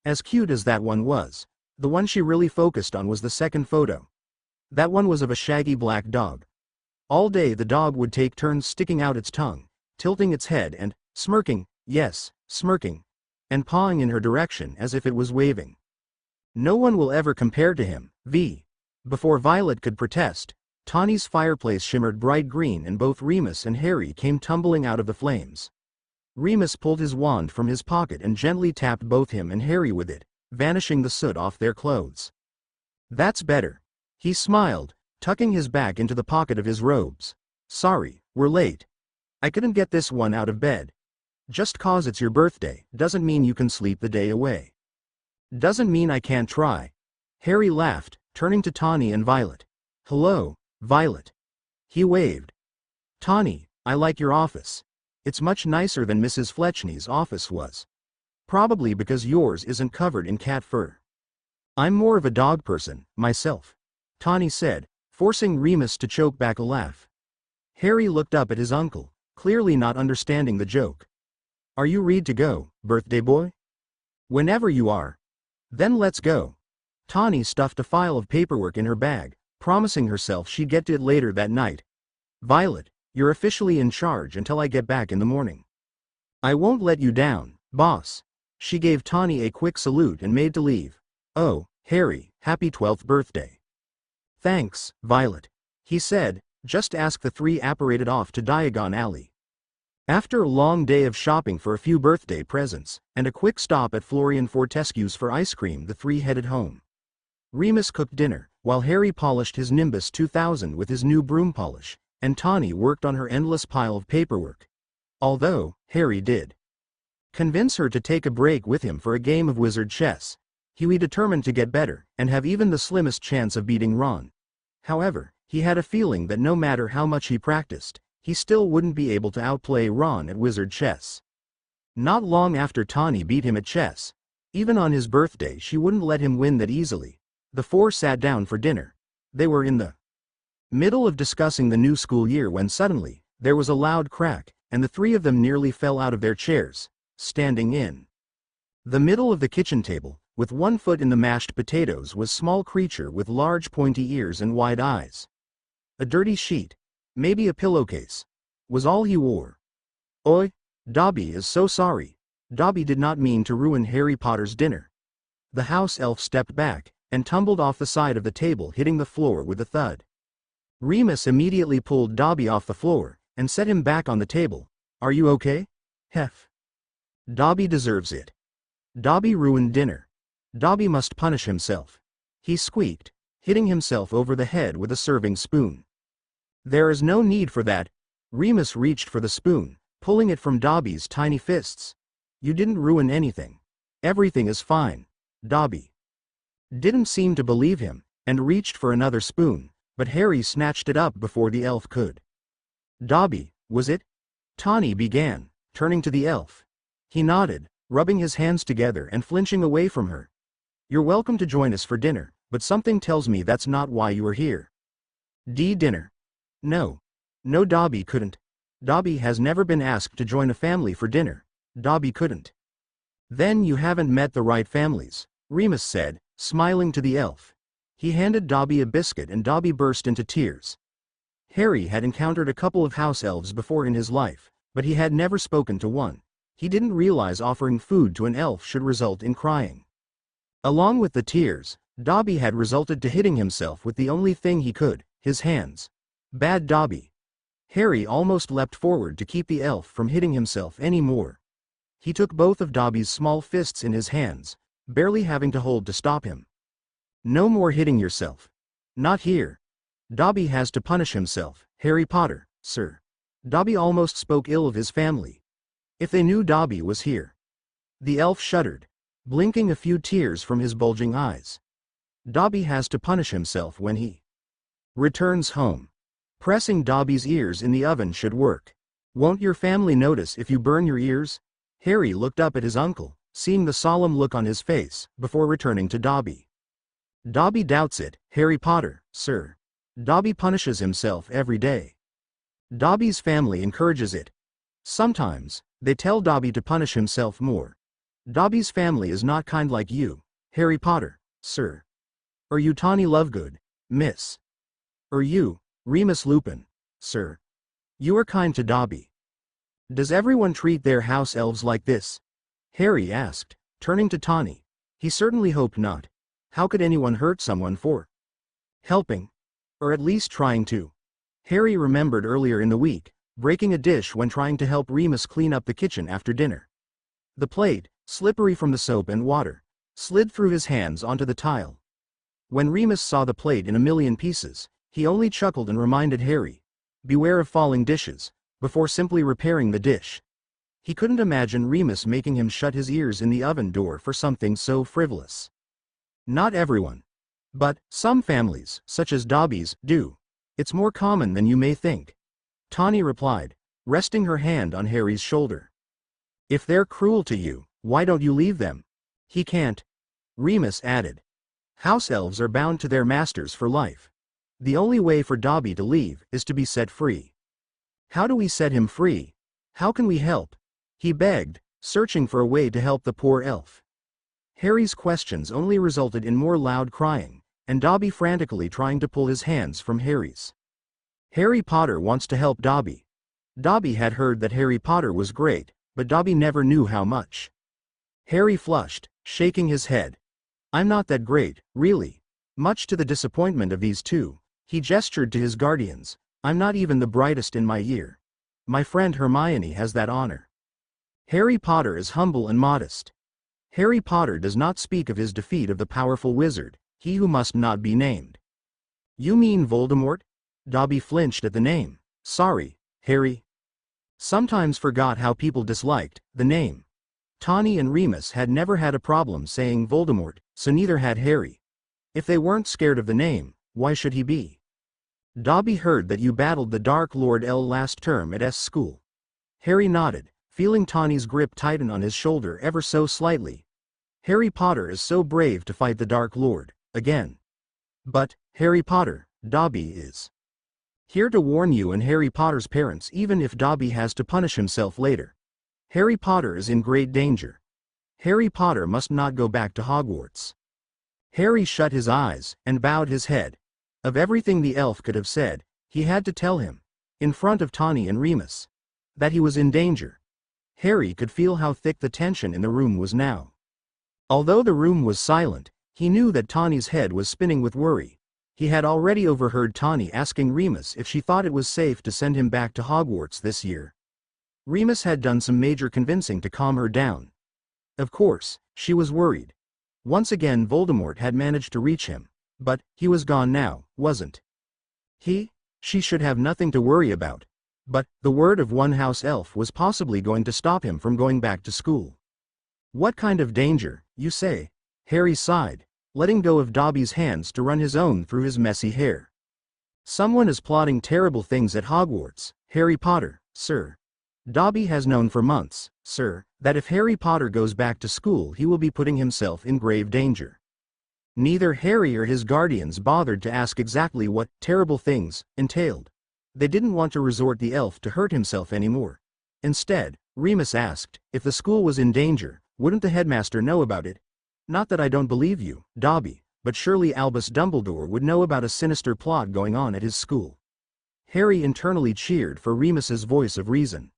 As cute as that one was, the one she really focused on was the second photo. That one was of a shaggy black dog. All day the dog would take turns sticking out its tongue, tilting its head and smirking, yes, smirking, and pawing in her direction as if it was waving. No one will ever compare to him, V. Before Violet could protest, Tawny's fireplace shimmered bright green and both Remus and Harry came tumbling out of the flames. Remus pulled his wand from his pocket and gently tapped both him and Harry with it, vanishing the soot off their clothes. That's better. He smiled, tucking his back into the pocket of his robes. Sorry, we're late. I couldn't get this one out of bed. Just 'cause it's your birthday, doesn't mean you can sleep the day away. Doesn't mean I can't try. Harry laughed, turning to Tawny and Violet. Hello, Violet. He waved. Tawny, I like your office. It's much nicer than Mrs. Fletchney's office was. Probably because yours isn't covered in cat fur. I'm more of a dog person, myself, Tawny said, forcing Remus to choke back a laugh. Harry looked up at his uncle, clearly not understanding the joke. Are you ready to go, birthday boy? Whenever you are. Then let's go. Tawny stuffed a file of paperwork in her bag, promising herself she'd get to it later that night. Violet, you're officially in charge until I get back in the morning. I won't let you down, boss. She gave Tawny a quick salute and made to leave. Oh, Harry, happy 12th birthday. Thanks, Violet. He said, just ask the three apparated off to Diagon Alley. After a long day of shopping for a few birthday presents, and a quick stop at Florian Fortescue's for ice cream, the three headed home. Remus cooked dinner, while Harry polished his Nimbus 2000 with his new broom polish, and Tawny worked on her endless pile of paperwork. Although, Harry did convince her to take a break with him for a game of wizard chess. He was determined to get better, and have even the slimmest chance of beating Ron. However, he had a feeling that no matter how much he practiced, he still wouldn't be able to outplay Ron at wizard chess. Not long after Tawny beat him at chess, even on his birthday she wouldn't let him win that easily. The four sat down for dinner. They were in the middle of discussing the new school year when suddenly, there was a loud crack, and the three of them nearly fell out of their chairs, standing in the middle of the kitchen table, with one foot in the mashed potatoes, was a small creature with large pointy ears and wide eyes. A dirty sheet, maybe a pillowcase, was all he wore. "Oi, Dobby is so sorry." Dobby did not mean to ruin Harry Potter's dinner. The house elf stepped back, and tumbled off the side of the table, hitting the floor with a thud. Remus immediately pulled Dobby off the floor, and set him back on the table. "Are you okay? Hef. Dobby deserves it. Dobby ruined dinner. Dobby must punish himself," he squeaked, hitting himself over the head with a serving spoon. "There is no need for that." Remus reached for the spoon, pulling it from Dobby's tiny fists. "You didn't ruin anything. Everything is fine." Dobby didn't seem to believe him, and reached for another spoon, but Harry snatched it up before the elf could. "Dobby, was it?" Tawny began, turning to the elf. He nodded, rubbing his hands together and flinching away from her. "You're welcome to join us for dinner, but something tells me that's not why you are here." Dinner? No. No, Dobby couldn't. Dobby has never been asked to join a family for dinner. Dobby couldn't. "Then you haven't met the right families," Remus said, smiling to the elf. He handed Dobby a biscuit and Dobby burst into tears. Harry had encountered a couple of house elves before in his life, but he had never spoken to one. He didn't realize offering food to an elf should result in crying. Along with the tears, Dobby had resulted to hitting himself with the only thing he could, his hands. Bad Dobby. Harry almost leapt forward to keep the elf from hitting himself any more. He took both of Dobby's small fists in his hands, barely having to hold to stop him. "No more hitting yourself. Not here. Dobby has to punish himself, Harry Potter, sir." Dobby almost spoke ill of his family. If they knew Dobby was here. The elf shuddered, blinking a few tears from his bulging eyes. "Dobby has to punish himself when he returns home. Pressing Dobby's ears in the oven should work. Won't your family notice if you burn your ears?" Harry looked up at his uncle, seeing the solemn look on his face, before returning to Dobby. "Dobby doubts it, Harry Potter, sir. Dobby punishes himself every day. Dobby's family encourages it. Sometimes, they tell Dobby to punish himself more. Dobby's family is not kind like you, Harry Potter, sir. Or you moony-lovegood, miss. Or you, Remus Lupin, sir. You are kind to Dobby. Does everyone treat their house elves like this?" Harry asked, turning to Tawny. He certainly hoped not. How could anyone hurt someone for helping? Or at least trying to. Harry remembered earlier in the week, breaking a dish when trying to help Remus clean up the kitchen after dinner. The plate, slippery from the soap and water, slid through his hands onto the tile. When Remus saw the plate in a million pieces, he only chuckled and reminded Harry, "Beware of falling dishes," before simply repairing the dish. He couldn't imagine Remus making him shut his ears in the oven door for something so frivolous. Not everyone. But some families, such as Dobby's, do. It's more common than you may think. Tawny replied, resting her hand on Harry's shoulder. "If they're cruel to you, why don't you leave them?" "He can't," Remus added. "House elves are bound to their masters for life. The only way for Dobby to leave is to be set free." "How do we set him free? How can we help?" he begged, searching for a way to help the poor elf. Harry's questions only resulted in more loud crying, and Dobby frantically trying to pull his hands from Harry's. Harry Potter wants to help Dobby. Dobby had heard that Harry Potter was great, but Dobby never knew how much. Harry flushed, shaking his head. "I'm not that great, really." Much to the disappointment of these two, he gestured to his guardians. "I'm not even the brightest in my year." My friend Hermione has that honor. Harry Potter is humble and modest. Harry Potter does not speak of his defeat of the powerful wizard, he who must not be named. You mean Voldemort? Dobby flinched at the name. Sorry, Harry. Sometimes forgot how people disliked the name. Tawny and Remus had never had a problem saying Voldemort, so neither had Harry. If they weren't scared of the name, why should he be? Dobby heard that you battled the Dark Lord L last term at S school. Harry nodded, feeling Tawny's grip tighten on his shoulder ever so slightly. Harry Potter is so brave to fight the Dark Lord, again. But, Harry Potter, Dobby is here to warn you and Harry Potter's parents even if Dobby has to punish himself later. Harry Potter is in great danger. Harry Potter must not go back to Hogwarts. Harry shut his eyes and bowed his head. Of everything the elf could have said, he had to tell him, in front of Tawny and Remus, that he was in danger. Harry could feel how thick the tension in the room was now. Although the room was silent, he knew that Tawny's head was spinning with worry. He had already overheard Tawny asking Remus if she thought it was safe to send him back to Hogwarts this year. Remus had done some major convincing to calm her down. Of course, she was worried. Once again Voldemort had managed to reach him. But, he was gone now, wasn't he? She should have nothing to worry about. But, the word of one house elf was possibly going to stop him from going back to school. What kind of danger, you say? Harry sighed, letting go of Dobby's hands to run his own through his messy hair. Someone is plotting terrible things at Hogwarts, Harry Potter, sir. Dobby has known for months, sir, that if Harry Potter goes back to school he will be putting himself in grave danger. Neither Harry or his guardians bothered to ask exactly what terrible things entailed. They didn't want to resort the elf to hurt himself anymore. Instead, Remus asked, if the school was in danger, wouldn't the headmaster know about it? Not that I don't believe you, Dobby, but surely Albus Dumbledore would know about a sinister plot going on at his school. Harry internally cheered for Remus's voice of reason.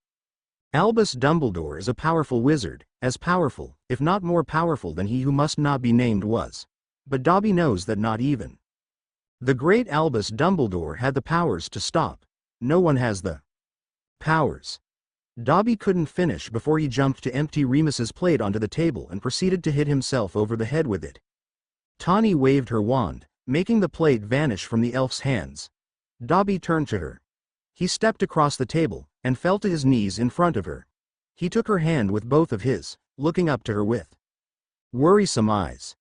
Albus Dumbledore is a powerful wizard, as powerful, if not more powerful than he who must not be named was. But Dobby knows that not even the great Albus Dumbledore had the powers to stop. No one has the powers. Dobby couldn't finish before he jumped to empty Remus's plate onto the table and proceeded to hit himself over the head with it. Tawny waved her wand, making the plate vanish from the elf's hands. Dobby turned to her. He stepped across the table, and fell to his knees in front of her. He took her hand with both of his, looking up to her with worrisome eyes.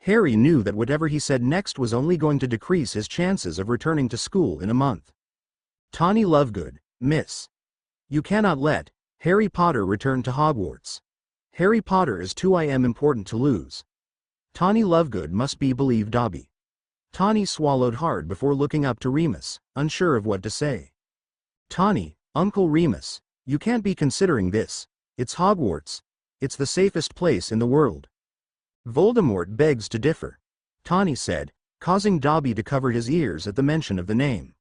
Harry knew that whatever he said next was only going to decrease his chances of returning to school in a month. Moony-Lovegood, miss. You cannot let Harry Potter return to Hogwarts. Harry Potter is too important to lose. Moony-Lovegood must be believed Dobby. Tawny swallowed hard before looking up to Remus, unsure of what to say. Tawny, Uncle Remus, you can't be considering this. It's Hogwarts. It's the safest place in the world. Voldemort begs to differ, Tawny said, causing Dobby to cover his ears at the mention of the name.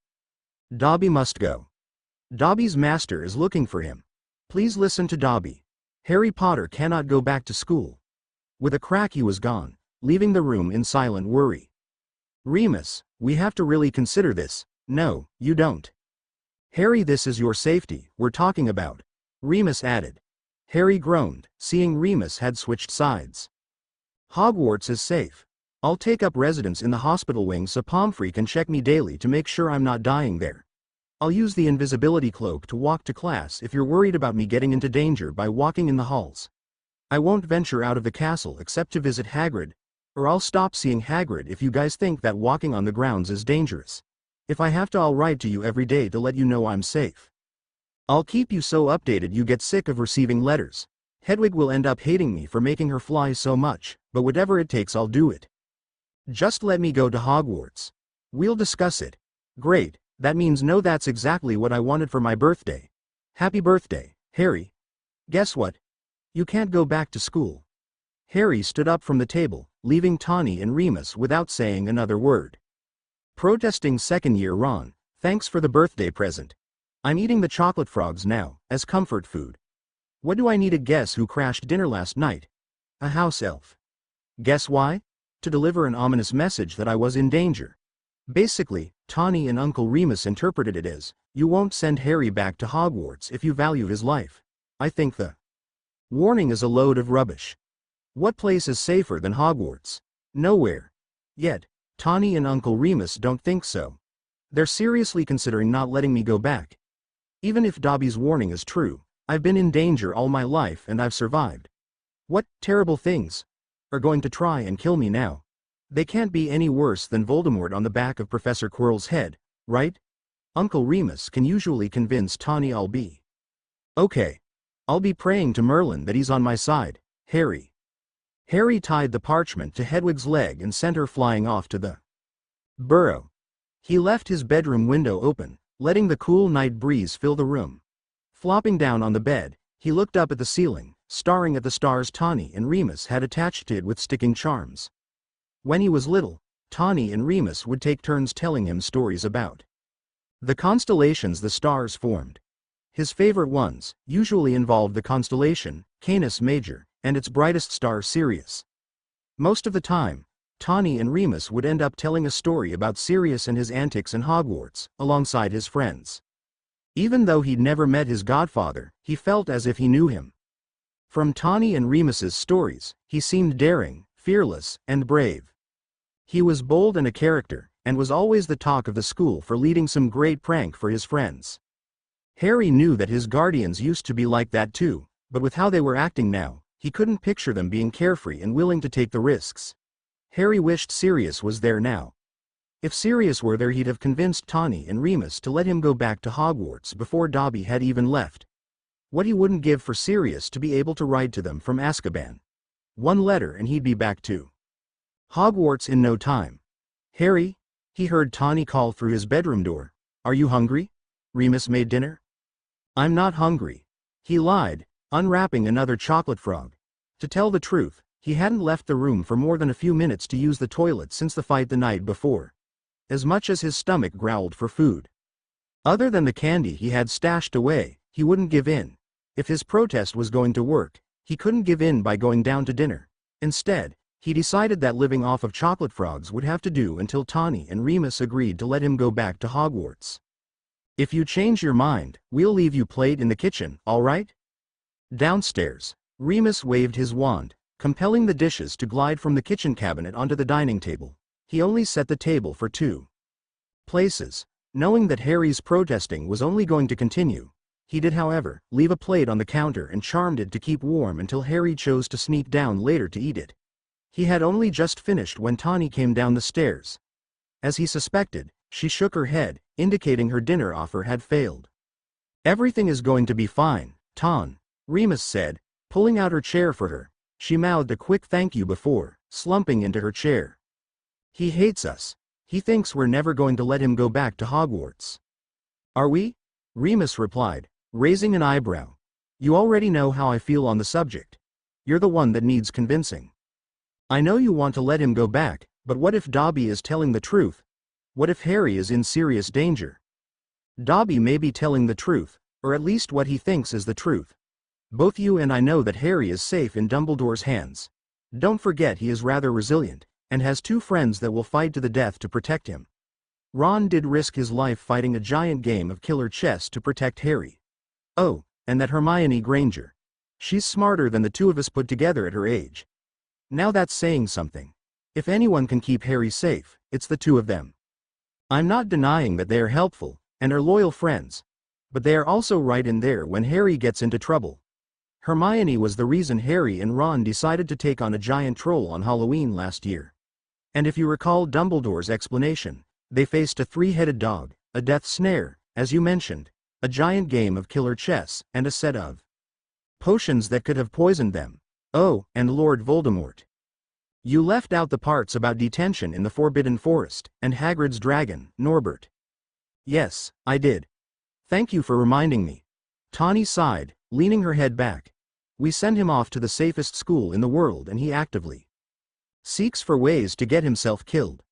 Dobby must go. Dobby's master is looking for him. Please listen to Dobby. Harry Potter cannot go back to school. With a crack he was gone, leaving the room in silent worry. Remus, we have to really consider this. No, you don't. Harry, this is your safety we're talking about, Remus added. Harry groaned, seeing Remus had switched sides. Hogwarts is safe. I'll take up residence in the hospital wing so Pomfrey can check me daily to make sure I'm not dying there. I'll use the invisibility cloak to walk to class if you're worried about me getting into danger by walking in the halls. I won't venture out of the castle except to visit Hagrid, or I'll stop seeing Hagrid if you guys think that walking on the grounds is dangerous. If I have to, I'll write to you every day to let you know I'm safe. I'll keep you so updated you get sick of receiving letters. Hedwig will end up hating me for making her fly so much, but whatever it takes I'll do it. Just let me go to Hogwarts. We'll discuss it. Great, that means no, that's exactly what I wanted for my birthday. Happy birthday, Harry. Guess what? You can't go back to school. Harry stood up from the table, leaving Tawny and Remus without saying another word. Protesting second-year Ron, thanks for the birthday present. I'm eating the chocolate frogs now, as comfort food. What do I need to guess who crashed dinner last night? A house elf. Guess why? To deliver an ominous message that I was in danger. Basically, Tawny and Uncle Remus interpreted it as, "You won't send Harry back to Hogwarts if you value his life." I think the warning is a load of rubbish. What place is safer than Hogwarts? Nowhere. Yet, Tawny and Uncle Remus don't think so. They're seriously considering not letting me go back. Even if Dobby's warning is true, I've been in danger all my life and I've survived. What terrible things are going to try and kill me now? They can't be any worse than Voldemort on the back of Professor Quirrell's head, right? Uncle Remus can usually convince Tawny I'll be okay. I'll be praying to Merlin that he's on my side. Harry. Harry tied the parchment to Hedwig's leg and sent her flying off to the burrow. He left his bedroom window open, letting the cool night breeze fill the room. Flopping down on the bed, he looked up at the ceiling, staring at the stars Tawny and Remus had attached to it with sticking charms. When he was little, Tawny and Remus would take turns telling him stories about the constellations the stars formed. His favorite ones usually involved the constellation Canis Major and its brightest star Sirius. Most of the time, Tawny and Remus would end up telling a story about Sirius and his antics in Hogwarts, alongside his friends. Even though he'd never met his godfather, he felt as if he knew him. From Tawny and Remus's stories, he seemed daring, fearless, and brave. He was bold and a character, and was always the talk of the school for leading some great prank for his friends. Harry knew that his guardians used to be like that too, but with how they were acting now, he couldn't picture them being carefree and willing to take the risks. Harry wished Sirius was there now. If Sirius were there, he'd have convinced Tawny and Remus to let him go back to Hogwarts before Dobby had even left. What he wouldn't give for Sirius to be able to write to them from Azkaban. One letter and he'd be back to Hogwarts in no time. "Harry?" he heard Tawny call through his bedroom door. "Are you hungry? Remus made dinner." "I'm not hungry," he lied, unwrapping another chocolate frog. To tell the truth, he hadn't left the room for more than a few minutes to use the toilet since the fight the night before. As much as his stomach growled for food. Other than the candy he had stashed away, he wouldn't give in. If his protest was going to work, he couldn't give in by going down to dinner. Instead, he decided that living off of chocolate frogs would have to do until Tawny and Remus agreed to let him go back to Hogwarts. "If you change your mind, we'll leave you plate in the kitchen, all right?" Downstairs, Remus waved his wand, compelling the dishes to glide from the kitchen cabinet onto the dining table. He only set the table for 2 places. Knowing that Harry's protesting was only going to continue, he did, however, leave a plate on the counter and charmed it to keep warm until Harry chose to sneak down later to eat it. He had only just finished when Tawny came down the stairs. As he suspected, she shook her head, indicating her dinner offer had failed. "Everything is going to be fine, Ton," Remus said, pulling out her chair for her. She mouthed a quick thank you before slumping into her chair. "He hates us. He thinks we're never going to let him go back to Hogwarts." "Are we?" Remus replied, raising an eyebrow. "You already know how I feel on the subject. You're the one that needs convincing. I know you want to let him go back, but what if Dobby is telling the truth? What if Harry is in serious danger?" "Dobby may be telling the truth, or at least what he thinks is the truth. Both you and I know that Harry is safe in Dumbledore's hands. Don't forget he is rather resilient, and has 2 friends that will fight to the death to protect him. Ron did risk his life fighting a giant game of killer chess to protect Harry. Oh, and that Hermione Granger. She's smarter than the 2 of us put together at her age. Now that's saying something. If anyone can keep Harry safe, it's the 2 of them. I'm not denying that they are helpful, and are loyal friends. But they are also right in there when Harry gets into trouble. Hermione was the reason Harry and Ron decided to take on a giant troll on Halloween last year. And if you recall Dumbledore's explanation, they faced a 3-headed dog, a death snare, as you mentioned, a giant game of killer chess, and a set of potions that could have poisoned them. Oh, and Lord Voldemort. You left out the parts about detention in the Forbidden Forest, and Hagrid's dragon, Norbert." "Yes, I did. Thank you for reminding me." Tawny sighed, leaning her head back. "We send him off to the safest school in the world and he actively seeks for ways to get himself killed.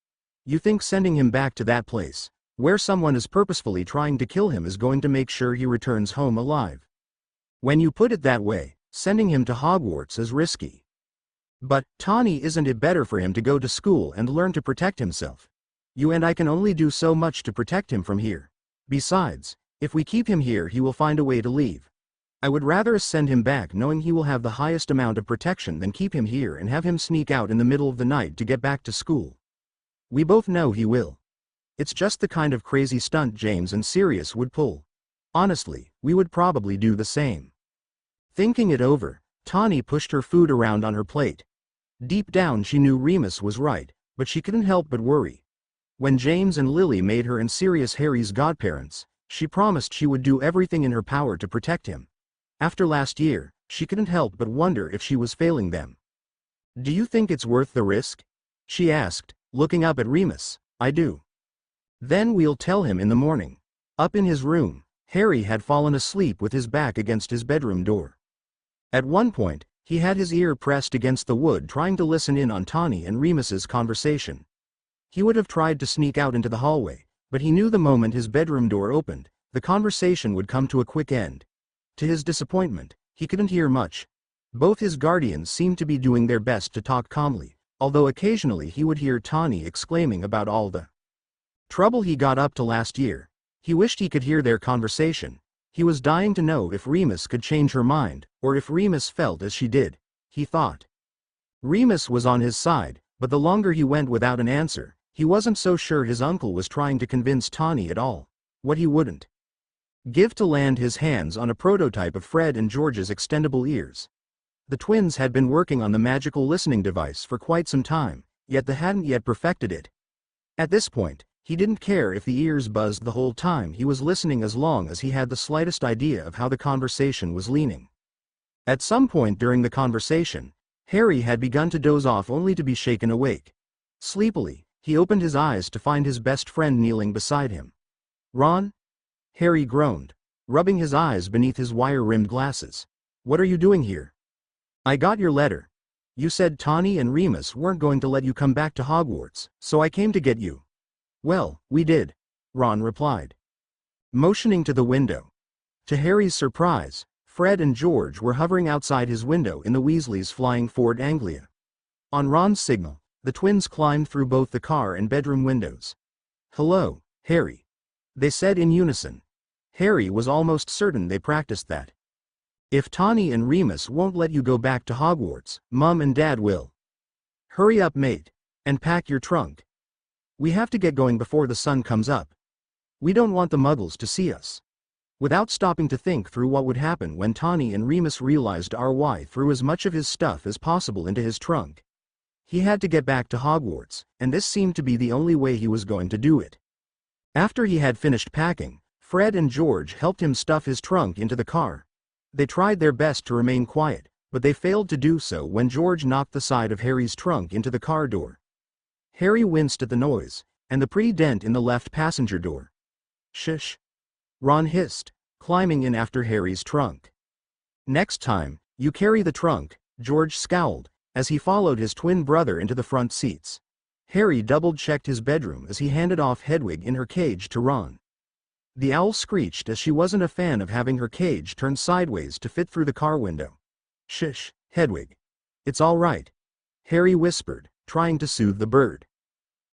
You think sending him back to that place, where someone is purposefully trying to kill him, is going to make sure he returns home alive? When you put it that way, sending him to Hogwarts is risky. But, Tawny, isn't it better for him to go to school and learn to protect himself? You and I can only do so much to protect him from here. Besides, if we keep him here he will find a way to leave. I would rather send him back knowing he will have the highest amount of protection than keep him here and have him sneak out in the middle of the night to get back to school. We both know he will. It's just the kind of crazy stunt James and Sirius would pull. Honestly, we would probably do the same. Thinking it over, Tawny pushed her food around on her plate. Deep down she knew Remus was right, but she couldn't help but worry. When James and Lily made her and Sirius Harry's godparents, she promised she would do everything in her power to protect him. After last year, she couldn't help but wonder if she was failing them. Do you think it's worth the risk? She asked, looking up at Remus. I do. Then we'll tell him in the morning. Up in his room, Harry had fallen asleep with his back against his bedroom door. At one point, he had his ear pressed against the wood trying to listen in on Tawny and Remus's conversation. He would have tried to sneak out into the hallway, but he knew the moment his bedroom door opened, the conversation would come to a quick end. To his disappointment, he couldn't hear much. Both his guardians seemed to be doing their best to talk calmly, although occasionally he would hear Tawny exclaiming about all the trouble he got up to last year. He wished he could hear their conversation. He was dying to know if Remus could change her mind, or if Remus felt as she did. He thought Remus was on his side, but the longer he went without an answer, he wasn't so sure his uncle was trying to convince Tawny at all. What he wouldn't give to land his hands on a prototype of Fred and George's extendable ears. The twins had been working on the magical listening device for quite some time, yet they hadn't yet perfected it. At this point, he didn't care if the ears buzzed the whole time he was listening as long as he had the slightest idea of how the conversation was leaning. At some point during the conversation, Harry had begun to doze off only to be shaken awake. Sleepily, he opened his eyes to find his best friend kneeling beside him. Ron? Harry groaned, rubbing his eyes beneath his wire-rimmed glasses. What are you doing here? I got your letter. You said Tawny and Remus weren't going to let you come back to Hogwarts, so I came to get you. Well, we did, Ron replied, motioning to the window. To Harry's surprise, Fred and George were hovering outside his window in the Weasleys' flying Ford Anglia. On Ron's signal, the twins climbed through both the car and bedroom windows. Hello, Harry, they said in unison. Harry was almost certain they practiced that. If Tawny and Remus won't let you go back to Hogwarts, Mum and Dad will. Hurry up, mate, and pack your trunk. We have to get going before the sun comes up. We don't want the Muggles to see us. Without stopping to think through what would happen when Tawny and Remus realized RY threw as much of his stuff as possible into his trunk. He had to get back to Hogwarts, and this seemed to be the only way he was going to do it. After he had finished packing, Fred and George helped him stuff his trunk into the car. They tried their best to remain quiet, but they failed to do so when George knocked the side of Harry's trunk into the car door. Harry winced at the noise, and the pretty dent in the left passenger door. Shush! Ron hissed, climbing in after Harry's trunk. Next time, you carry the trunk, George scowled, as he followed his twin brother into the front seats. Harry double-checked his bedroom as he handed off Hedwig in her cage to Ron. The owl screeched as she wasn't a fan of having her cage turned sideways to fit through the car window. Shush, Hedwig. It's all right, Harry whispered, trying to soothe the bird.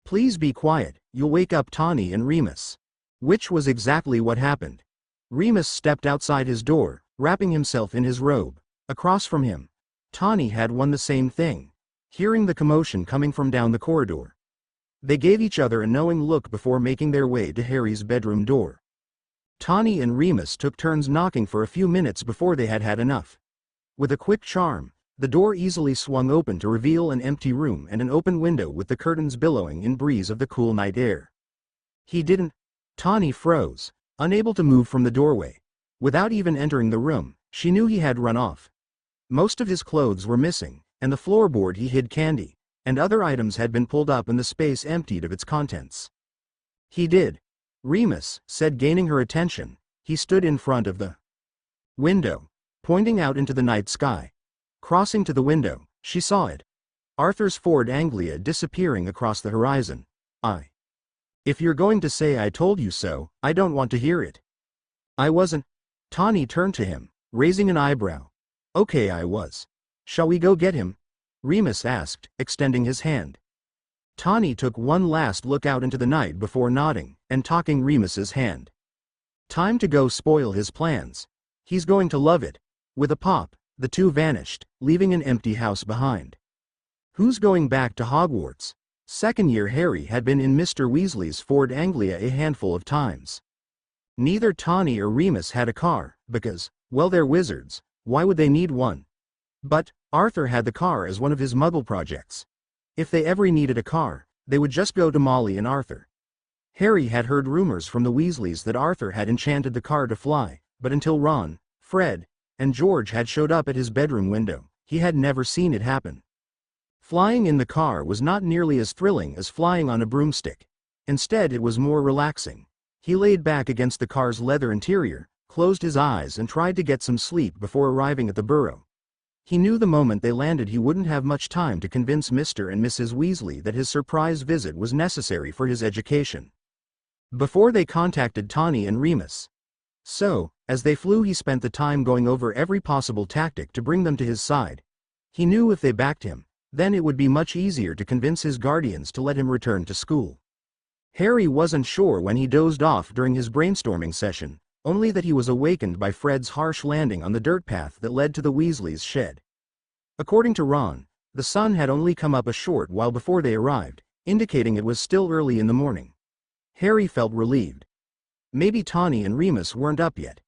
Please be quiet, you'll wake up Tawny and Remus. Which was exactly what happened. Remus stepped outside his door, wrapping himself in his robe. Across from him, Tawny had done the same thing, hearing the commotion coming from down the corridor. They gave each other a knowing look before making their way to Harry's bedroom door. Tawny and Remus took turns knocking for a few minutes before they had had enough. With a quick charm, the door easily swung open to reveal an empty room and an open window with the curtains billowing in breeze of the cool night air. He didn't. Tawny froze, unable to move from the doorway. Without even entering the room, she knew he had run off. Most of his clothes were missing, and the floorboard he hid candy, and other items had been pulled up and the space emptied of its contents. He did. Remus said, gaining her attention. He stood in front of the window, pointing out into the night sky. Crossing to the window, she saw it. Arthur's Ford Anglia disappearing across the horizon. If you're going to say I told you so, I don't want to hear it. I wasn't. Tawny turned to him, raising an eyebrow. Okay, I was. Shall we go get him? Remus asked, extending his hand. Tawny took one last look out into the night before nodding and taking Remus's hand. Time to go spoil his plans. He's going to love it. With a pop, the two vanished, leaving an empty house behind. Who's going back to Hogwarts? Second year Harry had been in Mr. Weasley's Ford Anglia a handful of times. Neither Tawny or Remus had a car, because, well, they're wizards, why would they need one? But Arthur had the car as one of his Muggle projects. If they ever needed a car, they would just go to Molly and Arthur. Harry had heard rumors from the Weasleys that Arthur had enchanted the car to fly, but until Ron, Fred, and George had showed up at his bedroom window, he had never seen it happen. Flying in the car was not nearly as thrilling as flying on a broomstick. Instead, it was more relaxing. He laid back against the car's leather interior, closed his eyes and tried to get some sleep before arriving at the burrow. He knew the moment they landed he wouldn't have much time to convince Mr. and Mrs. Weasley that his surprise visit was necessary for his education. Before they contacted Tawny and Remus. So, as they flew he spent the time going over every possible tactic to bring them to his side. He knew if they backed him, then it would be much easier to convince his guardians to let him return to school. Harry wasn't sure when he dozed off during his brainstorming session, only that he was awakened by Fred's harsh landing on the dirt path that led to the Weasleys' shed. According to Ron, the sun had only come up a short while before they arrived, indicating it was still early in the morning. Harry felt relieved. Maybe Tawny and Remus weren't up yet.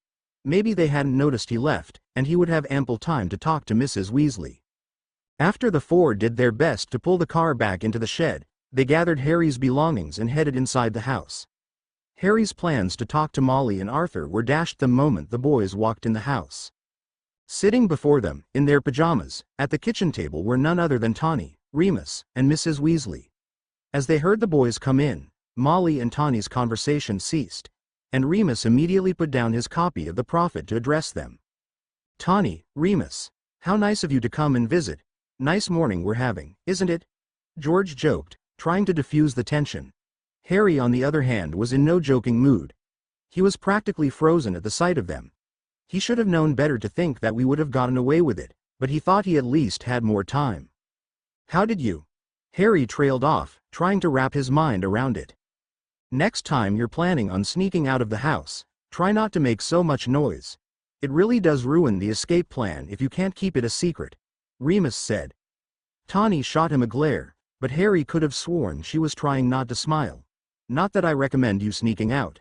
Maybe they hadn't noticed he left, and he would have ample time to talk to Mrs. Weasley. After the four did their best to pull the car back into the shed, they gathered Harry's belongings and headed inside the house. Harry's plans to talk to Molly and Arthur were dashed the moment the boys walked in the house. Sitting before them, in their pajamas, at the kitchen table were none other than Tawny, Remus, and Mrs. Weasley. As they heard the boys come in, Molly and Tawny's conversation ceased, and Remus immediately put down his copy of the Prophet to address them. "Tawny, Remus, how nice of you to come and visit. Nice morning we're having, isn't it?" George joked, trying to diffuse the tension. Harry, on the other hand, was in no joking mood. He was practically frozen at the sight of them. He should have known better to think that we would have gotten away with it, but he thought he at least had more time. "How did you?" Harry trailed off, trying to wrap his mind around it. "Next time you're planning on sneaking out of the house, try not to make so much noise. It really does ruin the escape plan if you can't keep it a secret," Remus said. Tawny shot him a glare, but Harry could have sworn she was trying not to smile. "Not that I recommend you sneaking out."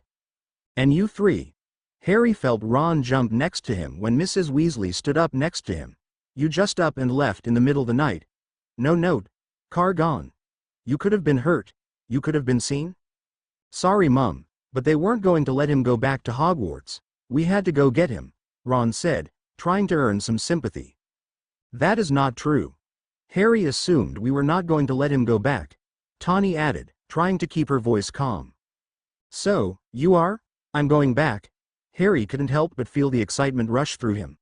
"And you three." Harry felt Ron jump next to him when Mrs. Weasley stood up next to him. "You just up and left in the middle of the night. No note. Car gone. You could have been hurt. You could have been seen." "Sorry, Mum, but they weren't going to let him go back to Hogwarts. We had to go get him," Ron said, trying to earn some sympathy. "That is not true. Harry assumed we were not going to let him go back," Tawny added, trying to keep her voice calm. "So, you are? I'm going back." Harry couldn't help but feel the excitement rush through him.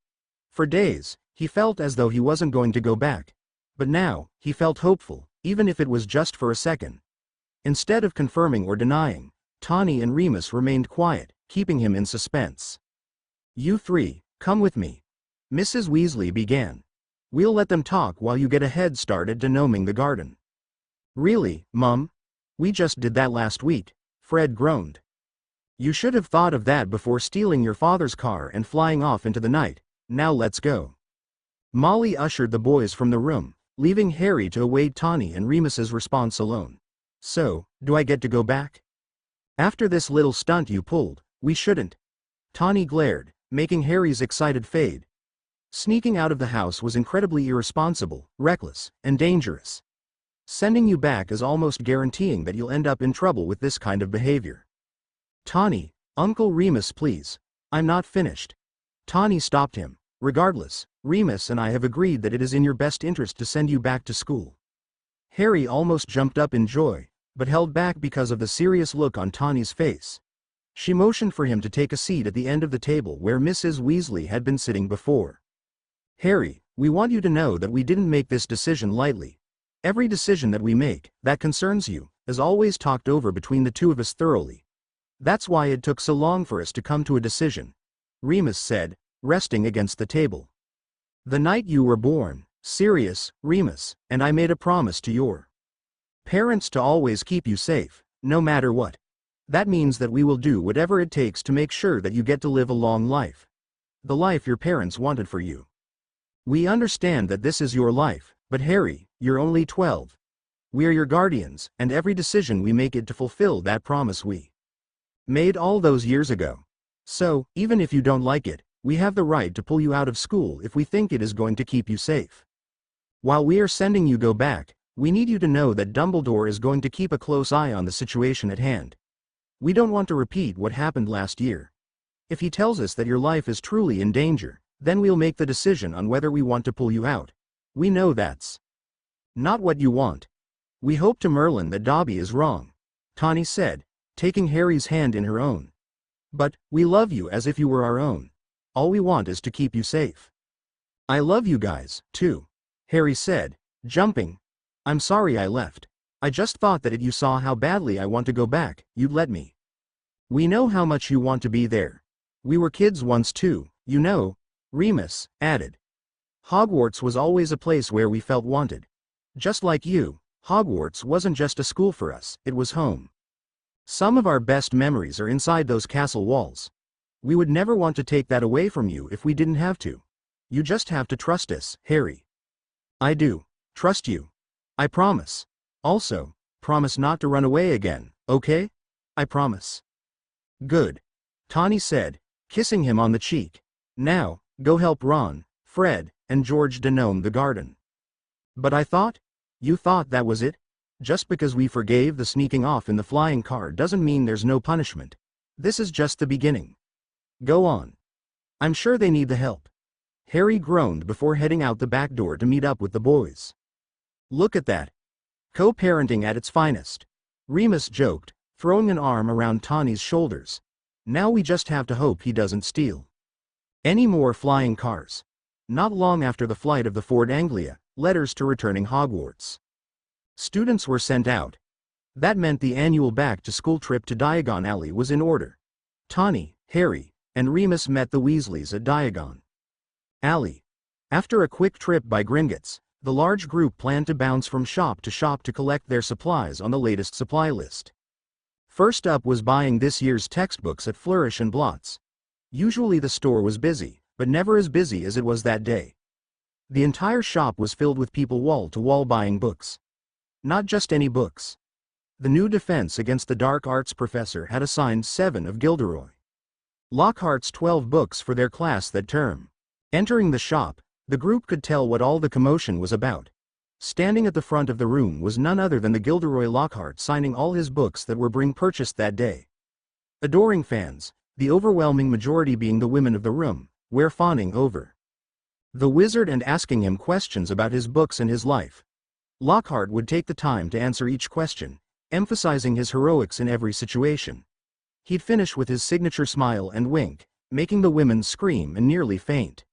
For days, he felt as though he wasn't going to go back. But now, he felt hopeful, even if it was just for a second. Instead of confirming or denying, Tawny and Remus remained quiet, keeping him in suspense. "You three, come with me," Mrs. Weasley began. "We'll let them talk while you get a head start at denoming the garden." "Really, Mum? We just did that last week," Fred groaned. "You should have thought of that before stealing your father's car and flying off into the night. Now let's go." Molly ushered the boys from the room, leaving Harry to await Tawny and Remus's response alone. "So, do I get to go back? After this little stunt you pulled, we shouldn't." Tawny glared, making Harry's excited fade. Sneaking out of the house was incredibly irresponsible, reckless, and dangerous. Sending you back is almost guaranteeing that you'll end up in trouble with this kind of behavior. "Tawny, Uncle Remus, please. I'm not finished." Tawny stopped him. "Regardless, Remus and I have agreed that it is in your best interest to send you back to school." Harry almost jumped up in joy, but held back because of the serious look on Tawny's face. She motioned for him to take a seat at the end of the table where Mrs. Weasley had been sitting before. "Harry, we want you to know that we didn't make this decision lightly. Every decision that we make, that concerns you, is always talked over between the two of us thoroughly. That's why it took so long for us to come to a decision," Remus said, resting against the table. "The night you were born, Sirius, Remus, and I made a promise to your Parents to always keep you safe, no matter what. That means that we will do whatever it takes to make sure that you get to live a long life. The life your parents wanted for you. We understand that this is your life, but Harry, you're only 12. We are your guardians, and every decision we make it to fulfill that promise we made all those years ago. So, even if you don't like it, we have the right to pull you out of school if we think it is going to keep you safe. While we are sending you go back, we need you to know that Dumbledore is going to keep a close eye on the situation at hand. We don't want to repeat what happened last year. If he tells us that your life is truly in danger, then we'll make the decision on whether we want to pull you out. We know that's not what you want. We hope to Merlin that Dobby is wrong, Tawny said, taking Harry's hand in her own. But, we love you as if you were our own. All we want is to keep you safe. I love you guys, too, Harry said, jumping. I'm sorry I left. I just thought that if you saw how badly I want to go back, you'd let me. We know how much you want to be there. We were kids once too, you know, Remus added. Hogwarts was always a place where we felt wanted. Just like you, Hogwarts wasn't just a school for us, it was home. Some of our best memories are inside those castle walls. We would never want to take that away from you if we didn't have to. You just have to trust us, Harry. I do. Trust you. I promise. Also, promise not to run away again, okay? I promise. Good. Tawny said, kissing him on the cheek. Now, go help Ron, Fred, and George denome the garden. But I thought? You thought that was it? Just because we forgave the sneaking off in the flying car doesn't mean there's no punishment. This is just the beginning. Go on. I'm sure they need the help. Harry groaned before heading out the back door to meet up with the boys. Look at that. Co-parenting at its finest. Remus joked, throwing an arm around Tawny's shoulders. Now we just have to hope he doesn't steal any more flying cars. Not long after the flight of the Ford Anglia, letters to returning Hogwarts students were sent out. That meant the annual back-to-school trip to Diagon Alley was in order. Tawny, Harry, and Remus met the Weasleys at Diagon Alley. After a quick trip by Gringotts, the large group planned to bounce from shop to collect their supplies on the latest supply list. First up was buying this year's textbooks at Flourish and Blots. Usually the store was busy, but never as busy as it was that day. The entire shop was filled with people wall to wall buying books. Not just any books. The new Defense Against the Dark Arts professor had assigned 7 of Gilderoy Lockhart's 12 books for their class that term. Entering the shop, the group could tell what all the commotion was about. Standing at the front of the room was none other than the Gilderoy Lockhart signing all his books that were being purchased that day. Adoring fans, the overwhelming majority being the women of the room, were fawning over the wizard and asking him questions about his books and his life. Lockhart would take the time to answer each question, emphasizing his heroics in every situation. He'd finish with his signature smile and wink, making the women scream and nearly faint.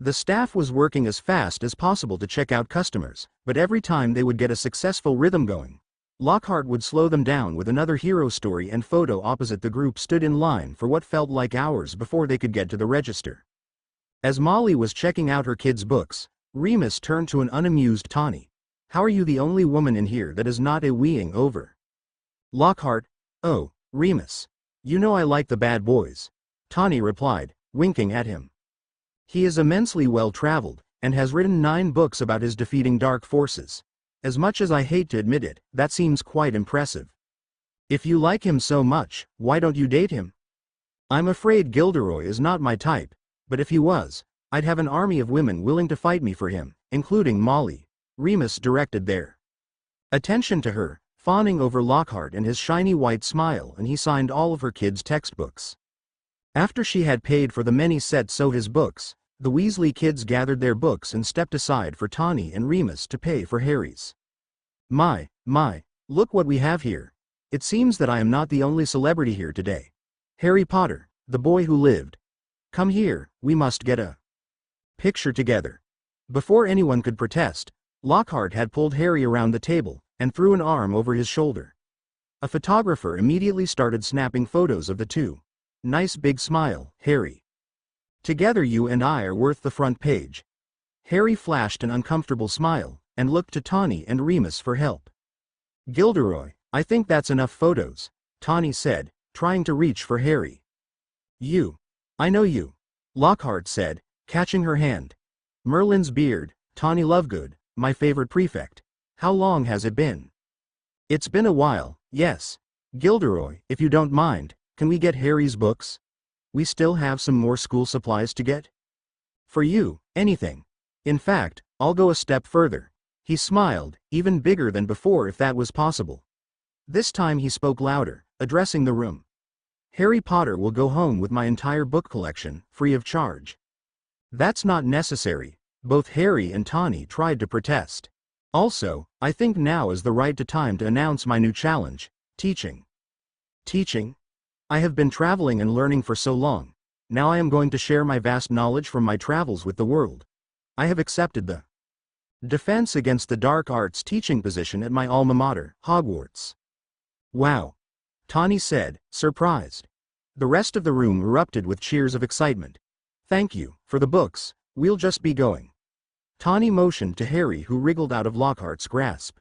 The staff was working as fast as possible to check out customers, but every time they would get a successful rhythm going, Lockhart would slow them down with another hero story and photo opposite the group stood in line for what felt like hours before they could get to the register. As Molly was checking out her kids' books, Remus turned to an unamused Tawny. How are you the only woman in here that is not weeing over? Lockhart, oh, Remus. You know I like the bad boys. Tawny replied, winking at him. He is immensely well-traveled, and has written 9 books about his defeating dark forces. As much as I hate to admit it, that seems quite impressive. If you like him so much, why don't you date him? I'm afraid Gilderoy is not my type, but if he was, I'd have an army of women willing to fight me for him, including Molly. Remus directed their attention to her, fawning over Lockhart and his shiny white smile, and he signed all of her kids' textbooks. After she had paid for the many sets of his books, the Weasley kids gathered their books and stepped aside for Tawny and Remus to pay for Harry's. My, look what we have here. It seems that I am not the only celebrity here today. Harry Potter, the boy who lived. Come here, we must get a picture together. Before anyone could protest, Lockhart had pulled Harry around the table and threw an arm over his shoulder. A photographer immediately started snapping photos of the two. Nice big smile, Harry. Together you and I are worth the front page. Harry flashed an uncomfortable smile and looked to Tawny and Remus for help. Gilderoy, I think that's enough photos, Tawny said, trying to reach for Harry. You. I know you, Lockhart said, catching her hand. Merlin's beard, moony-lovegood, my favorite prefect. How long has it been? It's been a while, yes. Gilderoy, if you don't mind, can we get Harry's books? We still have some more school supplies to get. For you, anything. In fact, I'll go a step further. He smiled, even bigger than before if that was possible. This time he spoke louder, addressing the room. Harry Potter will go home with my entire book collection, free of charge. That's not necessary, both Harry and Tawny tried to protest. Also, I think now is the right time to announce my new challenge, teaching. Teaching? I have been traveling and learning for so long. Now I am going to share my vast knowledge from my travels with the world. I have accepted the defense against the dark arts teaching position at my alma mater, Hogwarts. Wow. Tawny said, surprised. The rest of the room erupted with cheers of excitement. Thank you, for the books, we'll just be going. Tawny motioned to Harry, who wriggled out of Lockhart's grasp.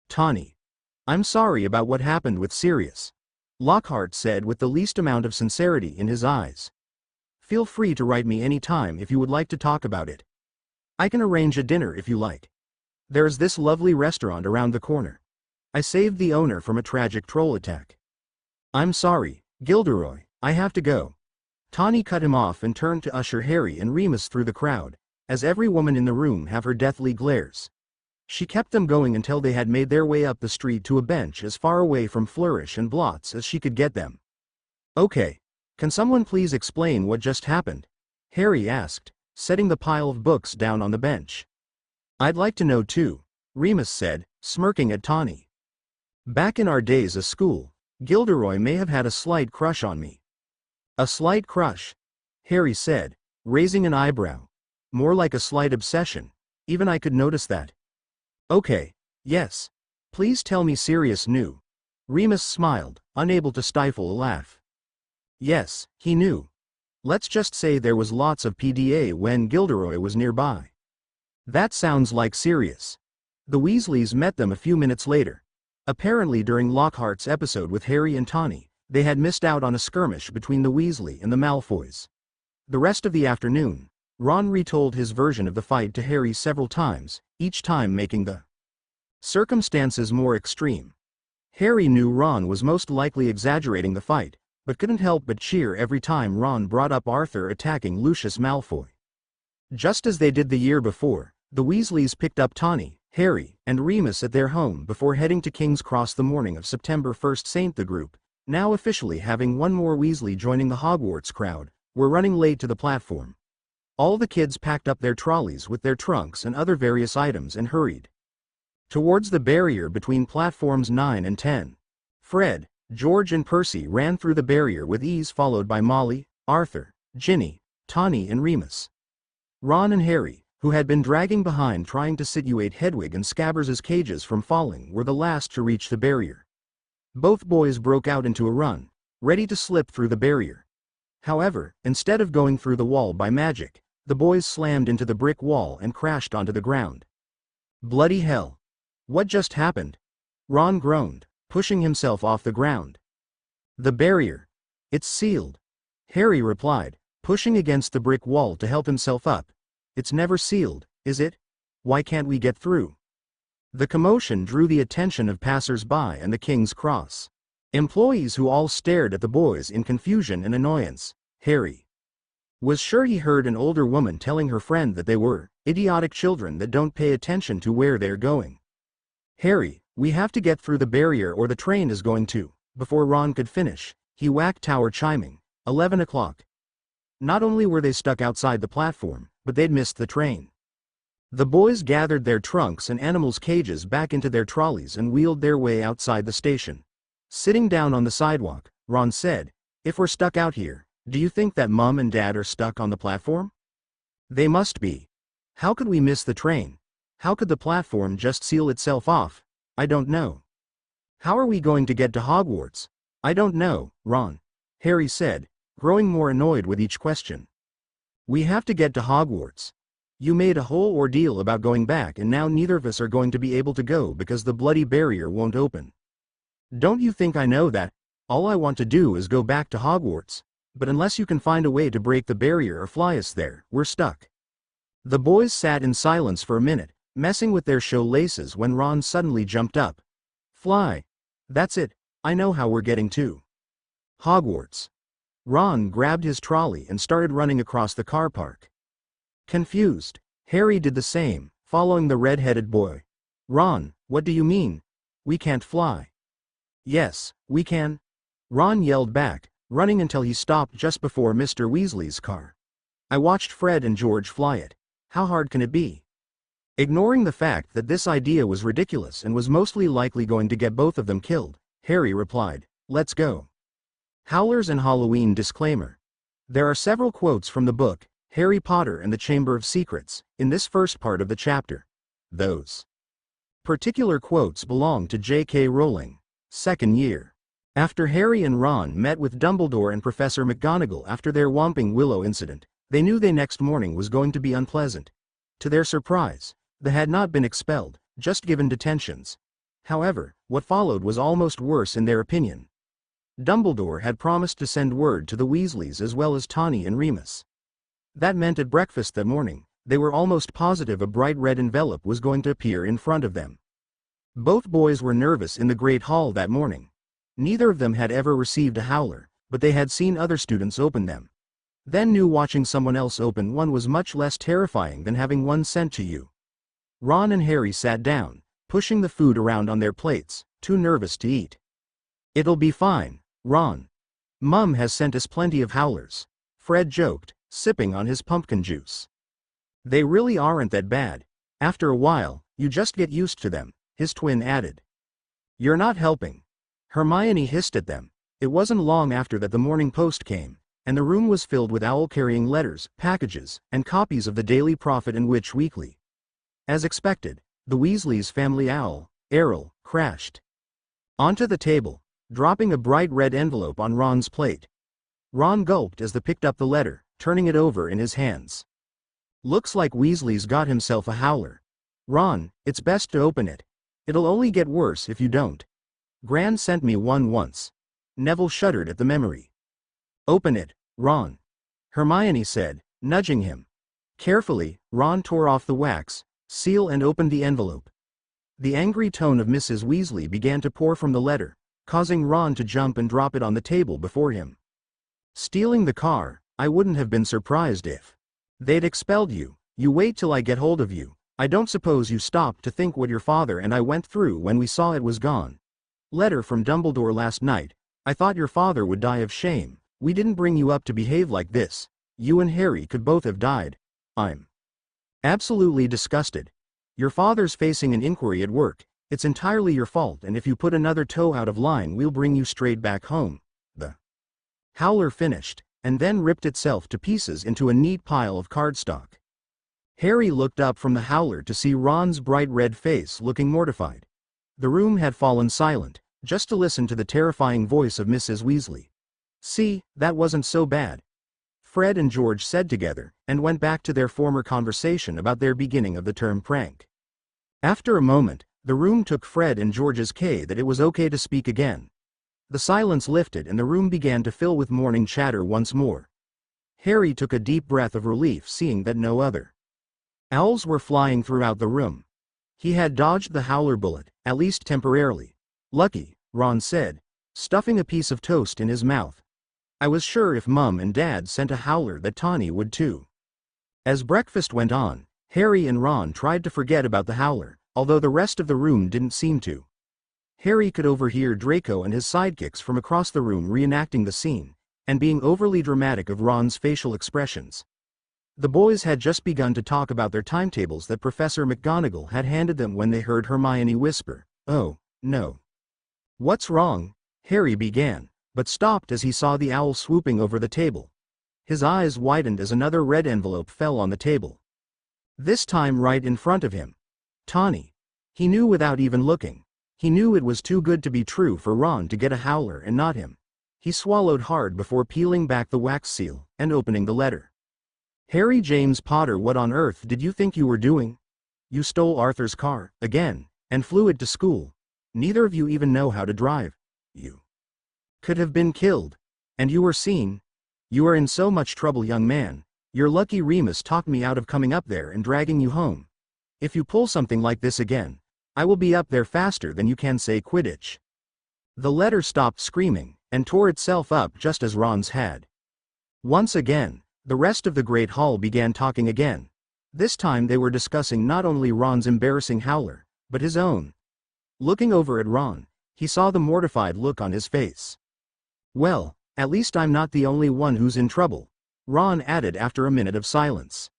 Tawny. I'm sorry about what happened with Sirius, Lockhart said with the least amount of sincerity in his eyes. Feel free to write me any time if you would like to talk about it. I can arrange a dinner if you like. There's this lovely restaurant around the corner. I saved the owner from a tragic troll attack. I'm sorry, Gilderoy, I have to go. Tawny cut him off and turned to usher Harry and Remus through the crowd, as every woman in the room have her deathly glares. She kept them going until they had made their way up the street to a bench as far away from Flourish and Blots as she could get them. Okay. Can someone please explain what just happened? Harry asked, setting the pile of books down on the bench. I'd like to know too, Remus said, smirking at Tawny. Back in our days of school, Gilderoy may have had a slight crush on me. A slight crush? Harry said, raising an eyebrow. More like a slight obsession. Even I could notice that. Okay, yes. Please tell me Sirius knew. Remus smiled, unable to stifle a laugh. Yes, he knew. Let's just say there was lots of PDA when Gilderoy was nearby. That sounds like Sirius. The Weasleys met them a few minutes later. Apparently during Lockhart's episode with Harry and Tawny, they had missed out on a skirmish between the Weasley and the Malfoys. The rest of the afternoon, Ron retold his version of the fight to Harry several times, each time making the circumstances more extreme. Harry knew Ron was most likely exaggerating the fight, but couldn't help but cheer every time Ron brought up Arthur attacking Lucius Malfoy. Just as they did the year before, the Weasleys picked up Tawny, Harry, and Remus at their home before heading to King's Cross the morning of September 1st. The group, now officially having one more Weasley joining the Hogwarts crowd, were running late to the platform. All the kids packed up their trolleys with their trunks and other various items and hurried towards the barrier between platforms 9 and 10. Fred, George and Percy ran through the barrier with ease, followed by Molly, Arthur, Ginny, Tawny and Remus. Ron and Harry, who had been dragging behind trying to situate Hedwig and Scabbers' cages from falling, were the last to reach the barrier. Both boys broke out into a run, ready to slip through the barrier. However, instead of going through the wall by magic, the boys slammed into the brick wall and crashed onto the ground. Bloody hell. What just happened? Ron groaned, pushing himself off the ground. The barrier. It's sealed. Harry replied, pushing against the brick wall to help himself up. It's never sealed, is it? Why can't we get through? The commotion drew the attention of passers-by and the King's Cross employees, who all stared at the boys in confusion and annoyance. Harry was sure he heard an older woman telling her friend that they were idiotic children that don't pay attention to where they're going. Harry, we have to get through the barrier or the train is going to. Before Ron could finish, he whacked tower chiming. 11 o'clock. Not only were they stuck outside the platform, but they'd missed the train. The boys gathered their trunks and animals' cages back into their trolleys and wheeled their way outside the station. Sitting down on the sidewalk, Ron said, "If we're stuck out here, do you think that Mum and Dad are stuck on the platform? They must be. How could we miss the train? How could the platform just seal itself off? I don't know. How are we going to get to Hogwarts? I don't know, Ron," Harry said, growing more annoyed with each question. "We have to get to Hogwarts. You made a whole ordeal about going back and now neither of us are going to be able to go because the bloody barrier won't open. Don't you think I know that? All I want to do is go back to Hogwarts. But unless you can find a way to break the barrier or fly us there, we're stuck. The boys sat in silence for a minute, messing with their shoelaces when Ron suddenly jumped up. Fly. That's it, I know how we're getting to Hogwarts. Ron grabbed his trolley and started running across the car park. Confused, Harry did the same, following the red-headed boy. Ron, what do you mean? We can't fly. Yes, we can. Ron yelled back, running until he stopped just before Mr. Weasley's car. I watched Fred and George fly it. How hard can it be? Ignoring the fact that this idea was ridiculous and was mostly likely going to get both of them killed, Harry replied, let's go. Howlers and Halloween disclaimer. There are several quotes from the book, Harry Potter and the Chamber of Secrets, in this first part of the chapter. Those particular quotes belong to J.K. Rowling. Second year. After Harry and Ron met with Dumbledore and Professor McGonagall after their Whomping Willow incident, they knew the next morning was going to be unpleasant. To their surprise, they had not been expelled, just given detentions. However, what followed was almost worse in their opinion. Dumbledore had promised to send word to the Weasleys as well as Tawny and Remus. That meant at breakfast that morning, they were almost positive a bright red envelope was going to appear in front of them. Both boys were nervous in the Great Hall that morning. Neither of them had ever received a howler, but they had seen other students open them. Then knew watching someone else open one was much less terrifying than having one sent to you. Ron and Harry sat down, pushing the food around on their plates, too nervous to eat. It'll be fine, Ron. Mum has sent us plenty of howlers, Fred joked, sipping on his pumpkin juice. They really aren't that bad. After a while, you just get used to them, his twin added. You're not helping. Hermione hissed at them. It wasn't long after that the morning post came, and the room was filled with owl-carrying letters, packages, and copies of the Daily Prophet and Witch Weekly. As expected, the Weasleys' family owl, Errol, crashed onto the table, dropping a bright red envelope on Ron's plate. Ron gulped as they picked up the letter, turning it over in his hands. Looks like Weasley's got himself a howler. Ron, it's best to open it. It'll only get worse if you don't. Gran sent me one once. Neville shuddered at the memory. Open it, Ron. Hermione said, nudging him. Carefully, Ron tore off the wax, seal and opened the envelope. The angry tone of Mrs. Weasley began to pour from the letter, causing Ron to jump and drop it on the table before him. Stealing the car, I wouldn't have been surprised if they'd expelled you. You wait till I get hold of you. I don't suppose you stopped to think what your father and I went through when we saw it was gone. Letter from Dumbledore last night. I thought your father would die of shame. We didn't bring you up to behave like this. You and Harry could both have died. I'm absolutely disgusted. Your father's facing an inquiry at work. It's entirely your fault, and if you put another toe out of line we'll bring you straight back home. The howler finished, and then ripped itself to pieces into a neat pile of cardstock. Harry looked up from the howler to see Ron's bright red face looking mortified. The room had fallen silent, just to listen to the terrifying voice of Mrs. Weasley. See, that wasn't so bad, Fred and George said together, and went back to their former conversation about their beginning of the term prank. After a moment, the room took Fred and George's cue that it was okay to speak again. The silence lifted and the room began to fill with morning chatter once more. Harry took a deep breath of relief seeing that no other owls were flying throughout the room. He had dodged the howler bullet, at least temporarily. Lucky, Ron said, stuffing a piece of toast in his mouth. I was sure if Mum and Dad sent a howler that Tawny would too. As breakfast went on, Harry and Ron tried to forget about the howler, although the rest of the room didn't seem to. Harry could overhear Draco and his sidekicks from across the room reenacting the scene, and being overly dramatic of Ron's facial expressions. The boys had just begun to talk about their timetables that Professor McGonagall had handed them when they heard Hermione whisper, "Oh, no." "What's wrong?" Harry began, but stopped as he saw the owl swooping over the table. His eyes widened as another red envelope fell on the table. This time right in front of him. Tawny. He knew without even looking. He knew it was too good to be true for Ron to get a howler and not him. He swallowed hard before peeling back the wax seal and opening the letter. Harry James Potter, what on earth did you think you were doing? You stole Arthur's car, again, and flew it to school. Neither of you even know how to drive. You could have been killed. And you were seen. You are in so much trouble, young man. You're lucky Remus talked me out of coming up there and dragging you home. If you pull something like this again, I will be up there faster than you can say Quidditch. The letter stopped screaming, and tore itself up just as Ron's had. Once again, the rest of the Great Hall began talking again. This time they were discussing not only Ron's embarrassing howler, but his own. Looking over at Ron, he saw the mortified look on his face. Well, at least I'm not the only one who's in trouble, Ron added after a minute of silence.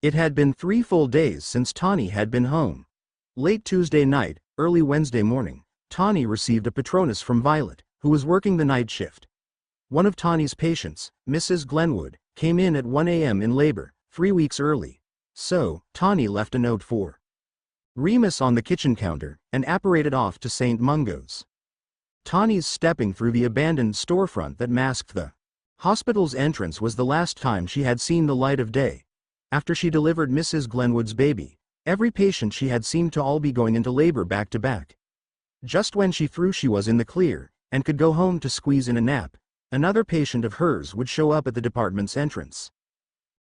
It had been 3 full days since Tawny had been home. Late Tuesday night, early Wednesday morning, Tawny received a Patronus from Violet, who was working the night shift. One of Tawny's patients, Mrs. Glenwood, came in at 1 a.m. in labor, 3 weeks early. So, Tawny left a note for Remus on the kitchen counter, and apparated off to St. Mungo's. Tawny's stepping through the abandoned storefront that masked the hospital's entrance was the last time she had seen the light of day. After she delivered Mrs. Glenwood's baby, every patient she had seemed to all be going into labor back to back. Just when she threw she was in the clear, and could go home to squeeze in a nap, another patient of hers would show up at the department's entrance.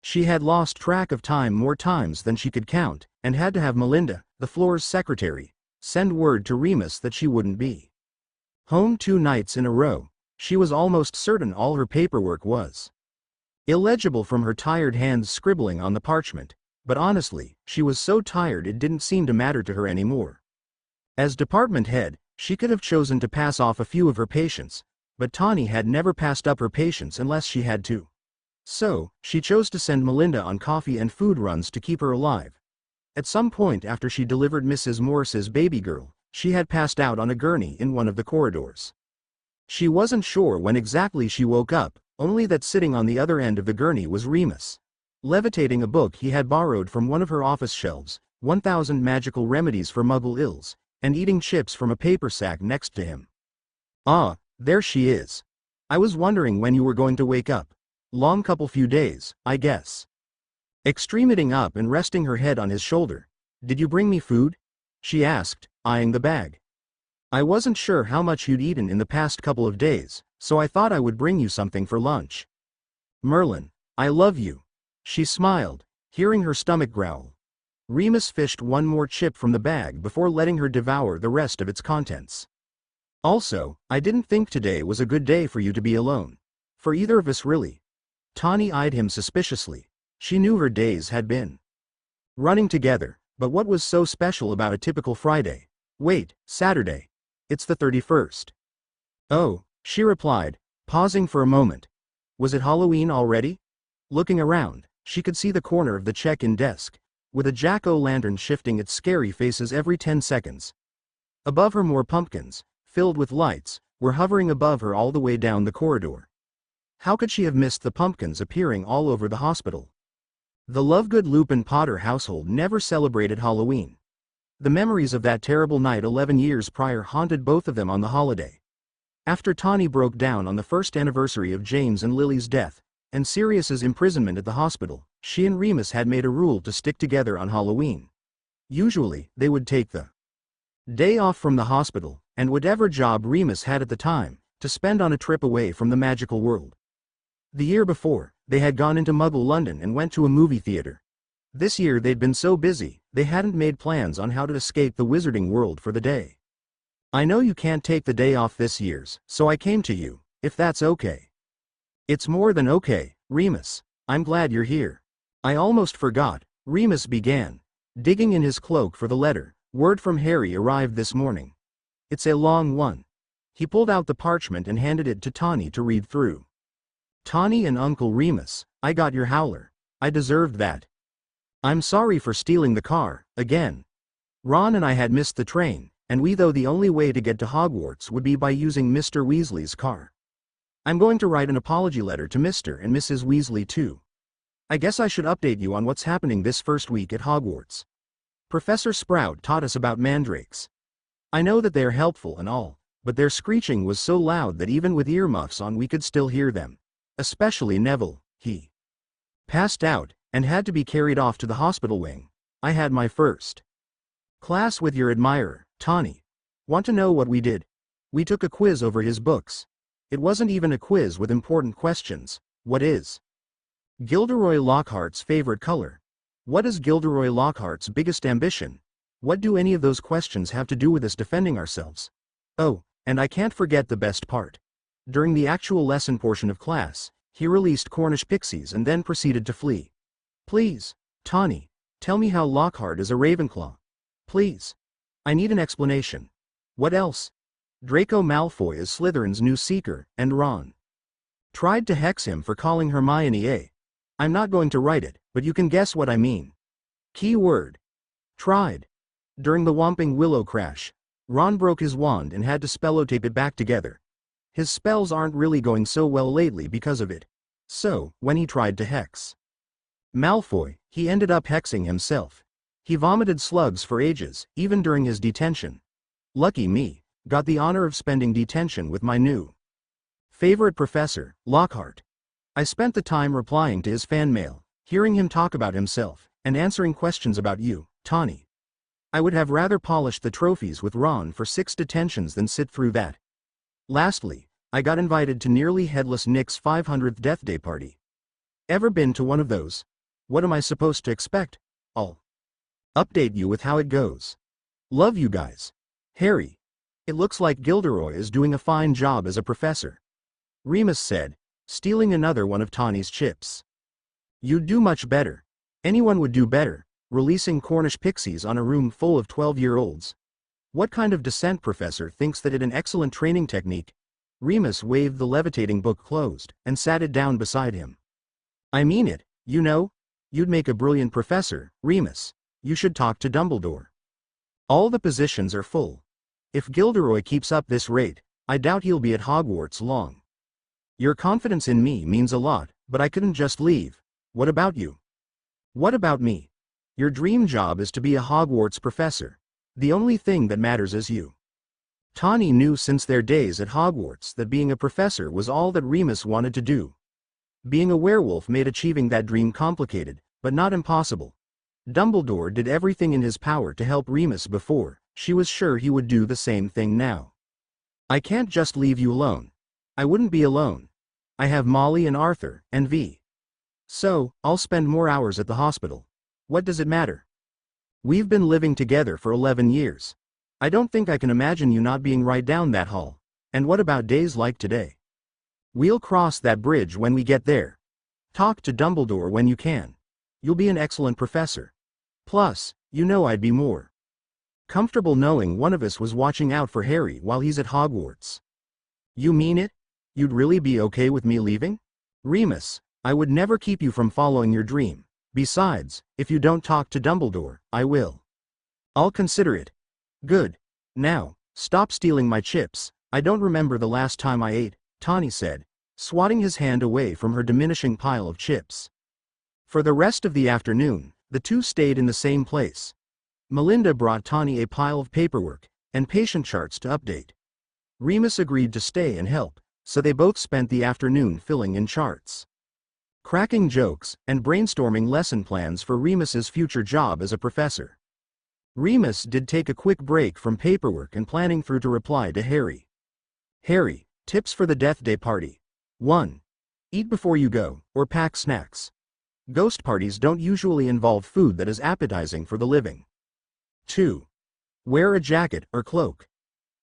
She had lost track of time more times than she could count, and had to have Melinda, the floor's secretary, send word to Remus that she wouldn't be home 2 nights in a row. She was almost certain all her paperwork was illegible from her tired hands scribbling on the parchment, but honestly, she was so tired it didn't seem to matter to her anymore. As department head, she could have chosen to pass off a few of her patients, but Tawny had never passed up her patients unless she had to. So, she chose to send Melinda on coffee and food runs to keep her alive. At some point after she delivered Mrs. Morris's baby girl, she had passed out on a gurney in one of the corridors. She wasn't sure when exactly she woke up, only that sitting on the other end of the gurney was Remus, levitating a book he had borrowed from one of her office shelves, 1000 Magical Remedies for Muggle Ills, and eating chips from a paper sack next to him. Ah, there she is. I was wondering when you were going to wake up. Long couple few days, I guess. Extremiting up and resting her head on his shoulder. Did you bring me food? She asked, eyeing the bag. I wasn't sure how much you'd eaten in the past couple of days, so I thought I would bring you something for lunch. Merlin, I love you. She smiled, hearing her stomach growl. Remus fished one more chip from the bag before letting her devour the rest of its contents. Also, I didn't think today was a good day for you to be alone. For either of us really. Tawny eyed him suspiciously. She knew her days had been running together, but what was so special about a typical Friday? Wait, Saturday. It's the 31st. Oh, she replied, pausing for a moment. Was it Halloween already? Looking around, she could see the corner of the check-in desk, with a jack-o'-lantern shifting its scary faces every 10 seconds. Above her more pumpkins, filled with lights, were hovering above her all the way down the corridor. How could she have missed the pumpkins appearing all over the hospital? The Lovegood Lupin Potter household never celebrated Halloween. The memories of that terrible night 11 years prior haunted both of them on the holiday. After Tawny broke down on the first anniversary of James and Lily's death, and Sirius's imprisonment at the hospital, she and Remus had made a rule to stick together on Halloween. Usually, they would take the day off from the hospital, and whatever job Remus had at the time, to spend on a trip away from the magical world. The year before, they had gone into Muggle London and went to a movie theater. This year they'd been so busy, they hadn't made plans on how to escape the wizarding world for the day. I know you can't take the day off this year's, so I came to you, if that's okay. It's more than okay, Remus. I'm glad you're here. I almost forgot, Remus began, digging in his cloak for the letter. Word from Harry arrived this morning. It's a long one. He pulled out the parchment and handed it to Tawny to read through. Tawny and Uncle Remus, I got your howler. I deserved that. I'm sorry for stealing the car, again. Ron and I had missed the train, and we thought the only way to get to Hogwarts would be by using Mr. Weasley's car. I'm going to write an apology letter to Mr. and Mrs. Weasley too. I guess I should update you on what's happening this first week at Hogwarts. Professor Sprout taught us about mandrakes. I know that they're helpful and all, but their screeching was so loud that even with earmuffs on we could still hear them. Especially Neville, he Passed out, and had to be carried off to the hospital wing. I had my first class with your admirer, Tawny. Want to know what we did? We took a quiz over his books. It wasn't even a quiz with important questions. What is Gilderoy Lockhart's favorite color? What is Gilderoy Lockhart's biggest ambition? What do any of those questions have to do with us defending ourselves? Oh, and I can't forget the best part. During the actual lesson portion of class, he released Cornish pixies and then proceeded to flee. Please, Tawny, tell me how Lockhart is a Ravenclaw. Please. I need an explanation. What else? Draco Malfoy is Slytherin's new seeker, and Ron tried to hex him for calling Hermione a. I'm not going to write it, but you can guess what I mean. Key word. Tried. During the Whomping Willow crash, Ron broke his wand and had to spellotape it back together. His spells aren't really going so well lately because of it. So, when he tried to hex Malfoy, he ended up hexing himself. He vomited slugs for ages, even during his detention. Lucky me, got the honor of spending detention with my new favorite professor, Lockhart. I spent the time replying to his fan mail, hearing him talk about himself, and answering questions about you, Tawny. I would have rather polished the trophies with Ron for 6 detentions than sit through that. Lastly, I got invited to nearly Headless Nick's 500th Death Day party. Ever been to one of those? What am I supposed to expect? I'll update you with how it goes. Love you guys. Harry. It looks like Gilderoy is doing a fine job as a professor. Remus said, stealing another one of Tawny's chips. You'd do much better. Anyone would do better, releasing Cornish pixies on a room full of 12-year-olds. What kind of descent professor thinks that it an excellent training technique? Remus waved the levitating book closed, and sat it down beside him. I mean it, you know. You'd make a brilliant professor, Remus. You should talk to Dumbledore. All the positions are full. If Gilderoy keeps up this rate, I doubt he'll be at Hogwarts long. Your confidence in me means a lot, but I couldn't just leave. What about you? What about me? Your dream job is to be a Hogwarts professor. The only thing that matters is you. Tawny knew since their days at Hogwarts that being a professor was all that Remus wanted to do. Being a werewolf made achieving that dream complicated, but not impossible. Dumbledore did everything in his power to help Remus before. She was sure he would do the same thing now. I can't just leave you alone. I wouldn't be alone. I have Molly and Arthur, and Vi. So, I'll spend more hours at the hospital. What does it matter? We've been living together for 11 years. I don't think I can imagine you not being right down that hall. And what about days like today? We'll cross that bridge when we get there. Talk to Dumbledore when you can. You'll be an excellent professor. Plus, you know I'd be more comfortable knowing one of us was watching out for Harry while he's at Hogwarts. You mean it? You'd really be okay with me leaving? Remus, I would never keep you from following your dream. Besides, if you don't talk to Dumbledore, I will. I'll consider it. Good. Now, stop stealing my chips. I don't remember the last time I ate, Tawny said, swatting his hand away from her diminishing pile of chips. For the rest of the afternoon, the two stayed in the same place. Melinda brought Tawny a pile of paperwork and patient charts to update. Remus agreed to stay and help, so they both spent the afternoon filling in charts, cracking jokes, and brainstorming lesson plans for Remus's future job as a professor. Remus did take a quick break from paperwork and planning through to reply to Harry. Harry, tips for the Death Day party. 1. Eat before you go, or pack snacks. Ghost parties don't usually involve food that is appetizing for the living. 2. Wear a jacket or cloak.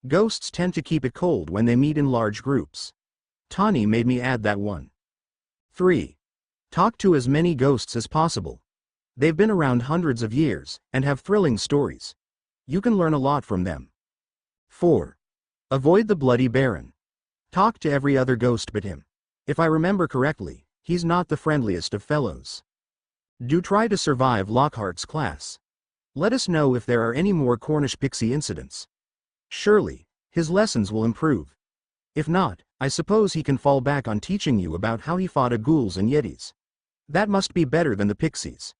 Ghosts tend to keep it cold when they meet in large groups. Tawny made me add that one. 3. Talk to as many ghosts as possible. They've been around hundreds of years, and have thrilling stories. You can learn a lot from them. 4. Avoid the Bloody Baron. Talk to every other ghost but him. If I remember correctly, he's not the friendliest of fellows. Do try to survive Lockhart's class. Let us know if there are any more Cornish pixie incidents. Surely, his lessons will improve. If not, I suppose he can fall back on teaching you about how he fought ghouls and yetis. That must be better than the pixies.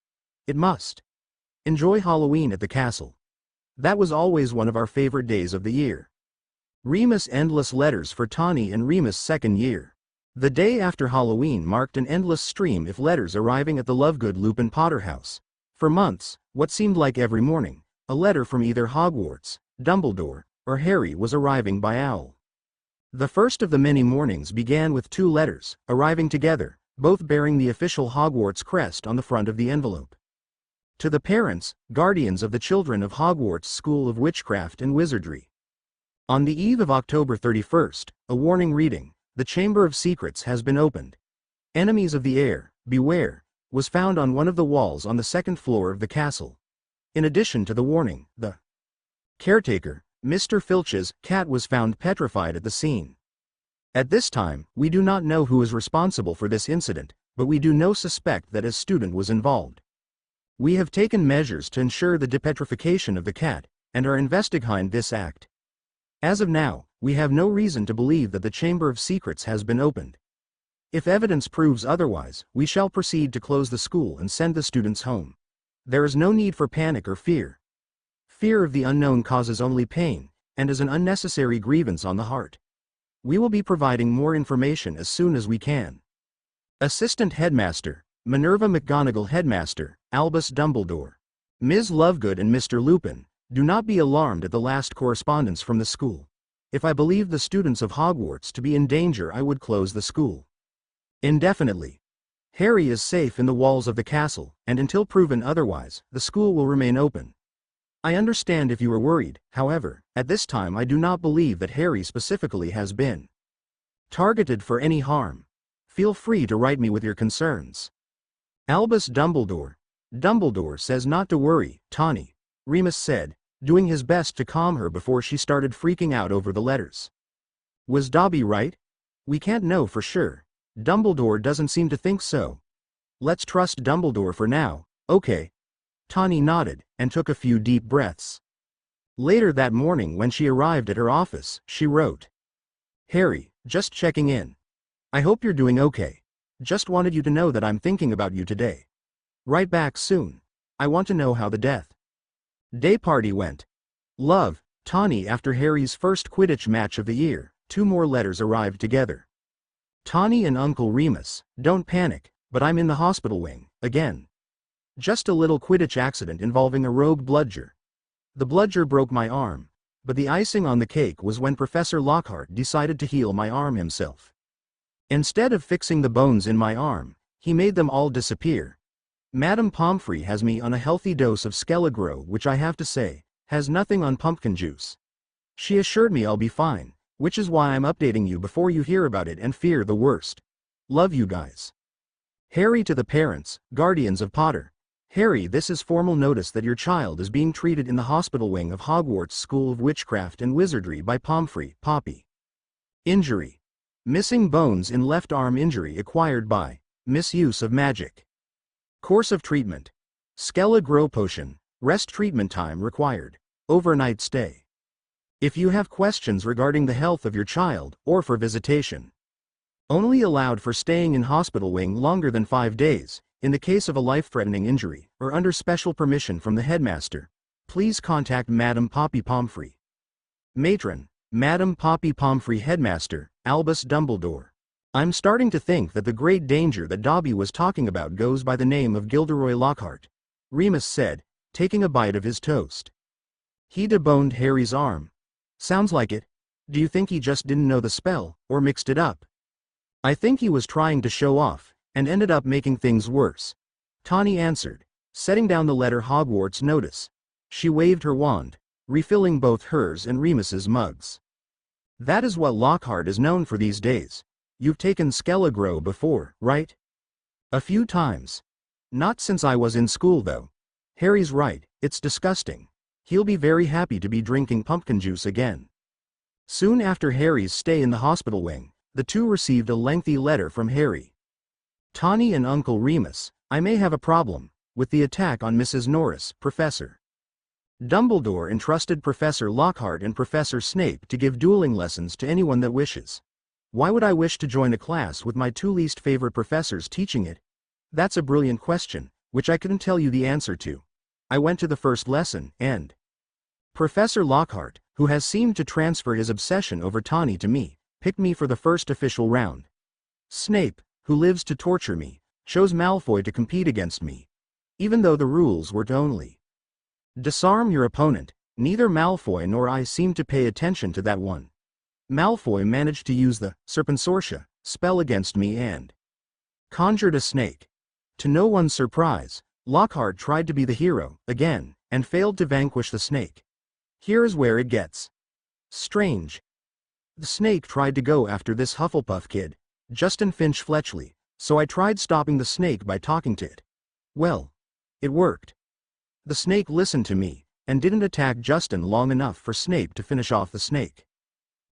It must. Enjoy Halloween at the castle. That was always one of our favorite days of the year. Remus endless letters for Tawny in Remus' second year. The day after Halloween marked an endless stream of letters arriving at the Lovegood Lupin Potter house. For months, what seemed like every morning, a letter from either Hogwarts, Dumbledore, or Harry was arriving by owl. The first of the many mornings began with 2 letters, arriving together, both bearing the official Hogwarts crest on the front of the envelope. To the parents, guardians of the children of Hogwarts School of Witchcraft and Wizardry. On the eve of October 31st, a warning reading, "The Chamber of Secrets has been opened. Enemies of the heir, beware," was found on one of the walls on the 2nd floor of the castle. In addition to the warning, the caretaker, Mr. Filch's cat was found petrified at the scene. At this time, we do not know who is responsible for this incident, but we do suspect that a student was involved. We have taken measures to ensure the depetrification of the cat, and are investigating this act. As of now, we have no reason to believe that the Chamber of Secrets has been opened. If evidence proves otherwise, we shall proceed to close the school and send the students home. There is no need for panic or fear. Fear of the unknown causes only pain, and is an unnecessary grievance on the heart. We will be providing more information as soon as we can. Assistant Headmaster, Minerva McGonagall. Headmaster, Albus Dumbledore. Ms. Lovegood and Mr. Lupin, do not be alarmed at the last correspondence from the school. If I believed the students of Hogwarts to be in danger, I would close the school indefinitely. Harry is safe in the walls of the castle, and until proven otherwise, the school will remain open. I understand if you are worried, however, at this time I do not believe that Harry specifically has been targeted for any harm. Feel free to write me with your concerns. Albus Dumbledore. Dumbledore says not to worry, Tawny, Remus said, doing his best to calm her before she started freaking out over the letters. Was Dobby right? We can't know for sure. Dumbledore doesn't seem to think so. Let's trust Dumbledore for now, okay? Tawny nodded, and took a few deep breaths. Later that morning when she arrived at her office, she wrote, "Harry, just checking in. I hope you're doing okay. Just wanted you to know that I'm thinking about you today. Write back soon. I want to know how the death day party went. Love, Tawny." After Harry's first Quidditch match of the year, 2 more letters arrived together. Tawny and Uncle Remus, don't panic, but I'm in the hospital wing, again. Just a little Quidditch accident involving a rogue bludger. The bludger broke my arm, but the icing on the cake was when Professor Lockhart decided to heal my arm himself. Instead of fixing the bones in my arm, he made them all disappear. Madame Pomfrey has me on a healthy dose of Skelegro, which I have to say, has nothing on pumpkin juice. She assured me I'll be fine, which is why I'm updating you before you hear about it and fear the worst. Love you guys. Harry to the parents, guardians of Potter. Harry, this is formal notice that your child is being treated in the hospital wing of Hogwarts School of Witchcraft and Wizardry by Pomfrey, Poppy. Injury. Missing bones in left arm. Injury acquired by misuse of magic. Course of treatment. Skelegro potion. Rest. Treatment time required. Overnight stay. If you have questions regarding the health of your child, or for visitation, only allowed for staying in hospital wing longer than 5 days, in the case of a life-threatening injury, or under special permission from the headmaster, please contact Madame Poppy Pomfrey. Matron, Madame Poppy Pomfrey. Headmaster, Albus Dumbledore. I'm starting to think that the great danger that Dobby was talking about goes by the name of Gilderoy Lockhart, Remus said, taking a bite of his toast. He deboned Harry's arm. Sounds like it. Do you think he just didn't know the spell, or mixed it up? I think he was trying to show off, and ended up making things worse. Tawny answered, setting down the letter Hogwarts notice. She waved her wand, refilling both hers and Remus's mugs. That is what Lockhart is known for these days. You've taken Skelegro before, right? A few times. Not since I was in school though. Harry's right, it's disgusting. He'll be very happy to be drinking pumpkin juice again. Soon after Harry's stay in the hospital wing, the two received a lengthy letter from Harry. Tawny and Uncle Remus, I may have a problem with the attack on Mrs. Norris, Professor Dumbledore entrusted Professor Lockhart and Professor Snape to give dueling lessons to anyone that wishes. Why would I wish to join a class with my 2 least favorite professors teaching it? That's a brilliant question, which I couldn't tell you the answer to. I went to the first lesson, and Professor Lockhart, who has seemed to transfer his obsession over Tawny to me, picked me for the first official round. Snape, who lives to torture me, chose Malfoy to compete against me. Even though the rules were to only disarm your opponent, neither Malfoy nor I seemed to pay attention to that one. Malfoy managed to use the Serpensortia spell against me and conjured a snake. To no one's surprise, Lockhart tried to be the hero, again, and failed to vanquish the snake. Here's where it gets strange. The snake tried to go after this Hufflepuff kid, Justin Finch Fletchley, so I tried stopping the snake by talking to it. Well, it worked. The snake listened to me, and didn't attack Justin long enough for Snape to finish off the snake.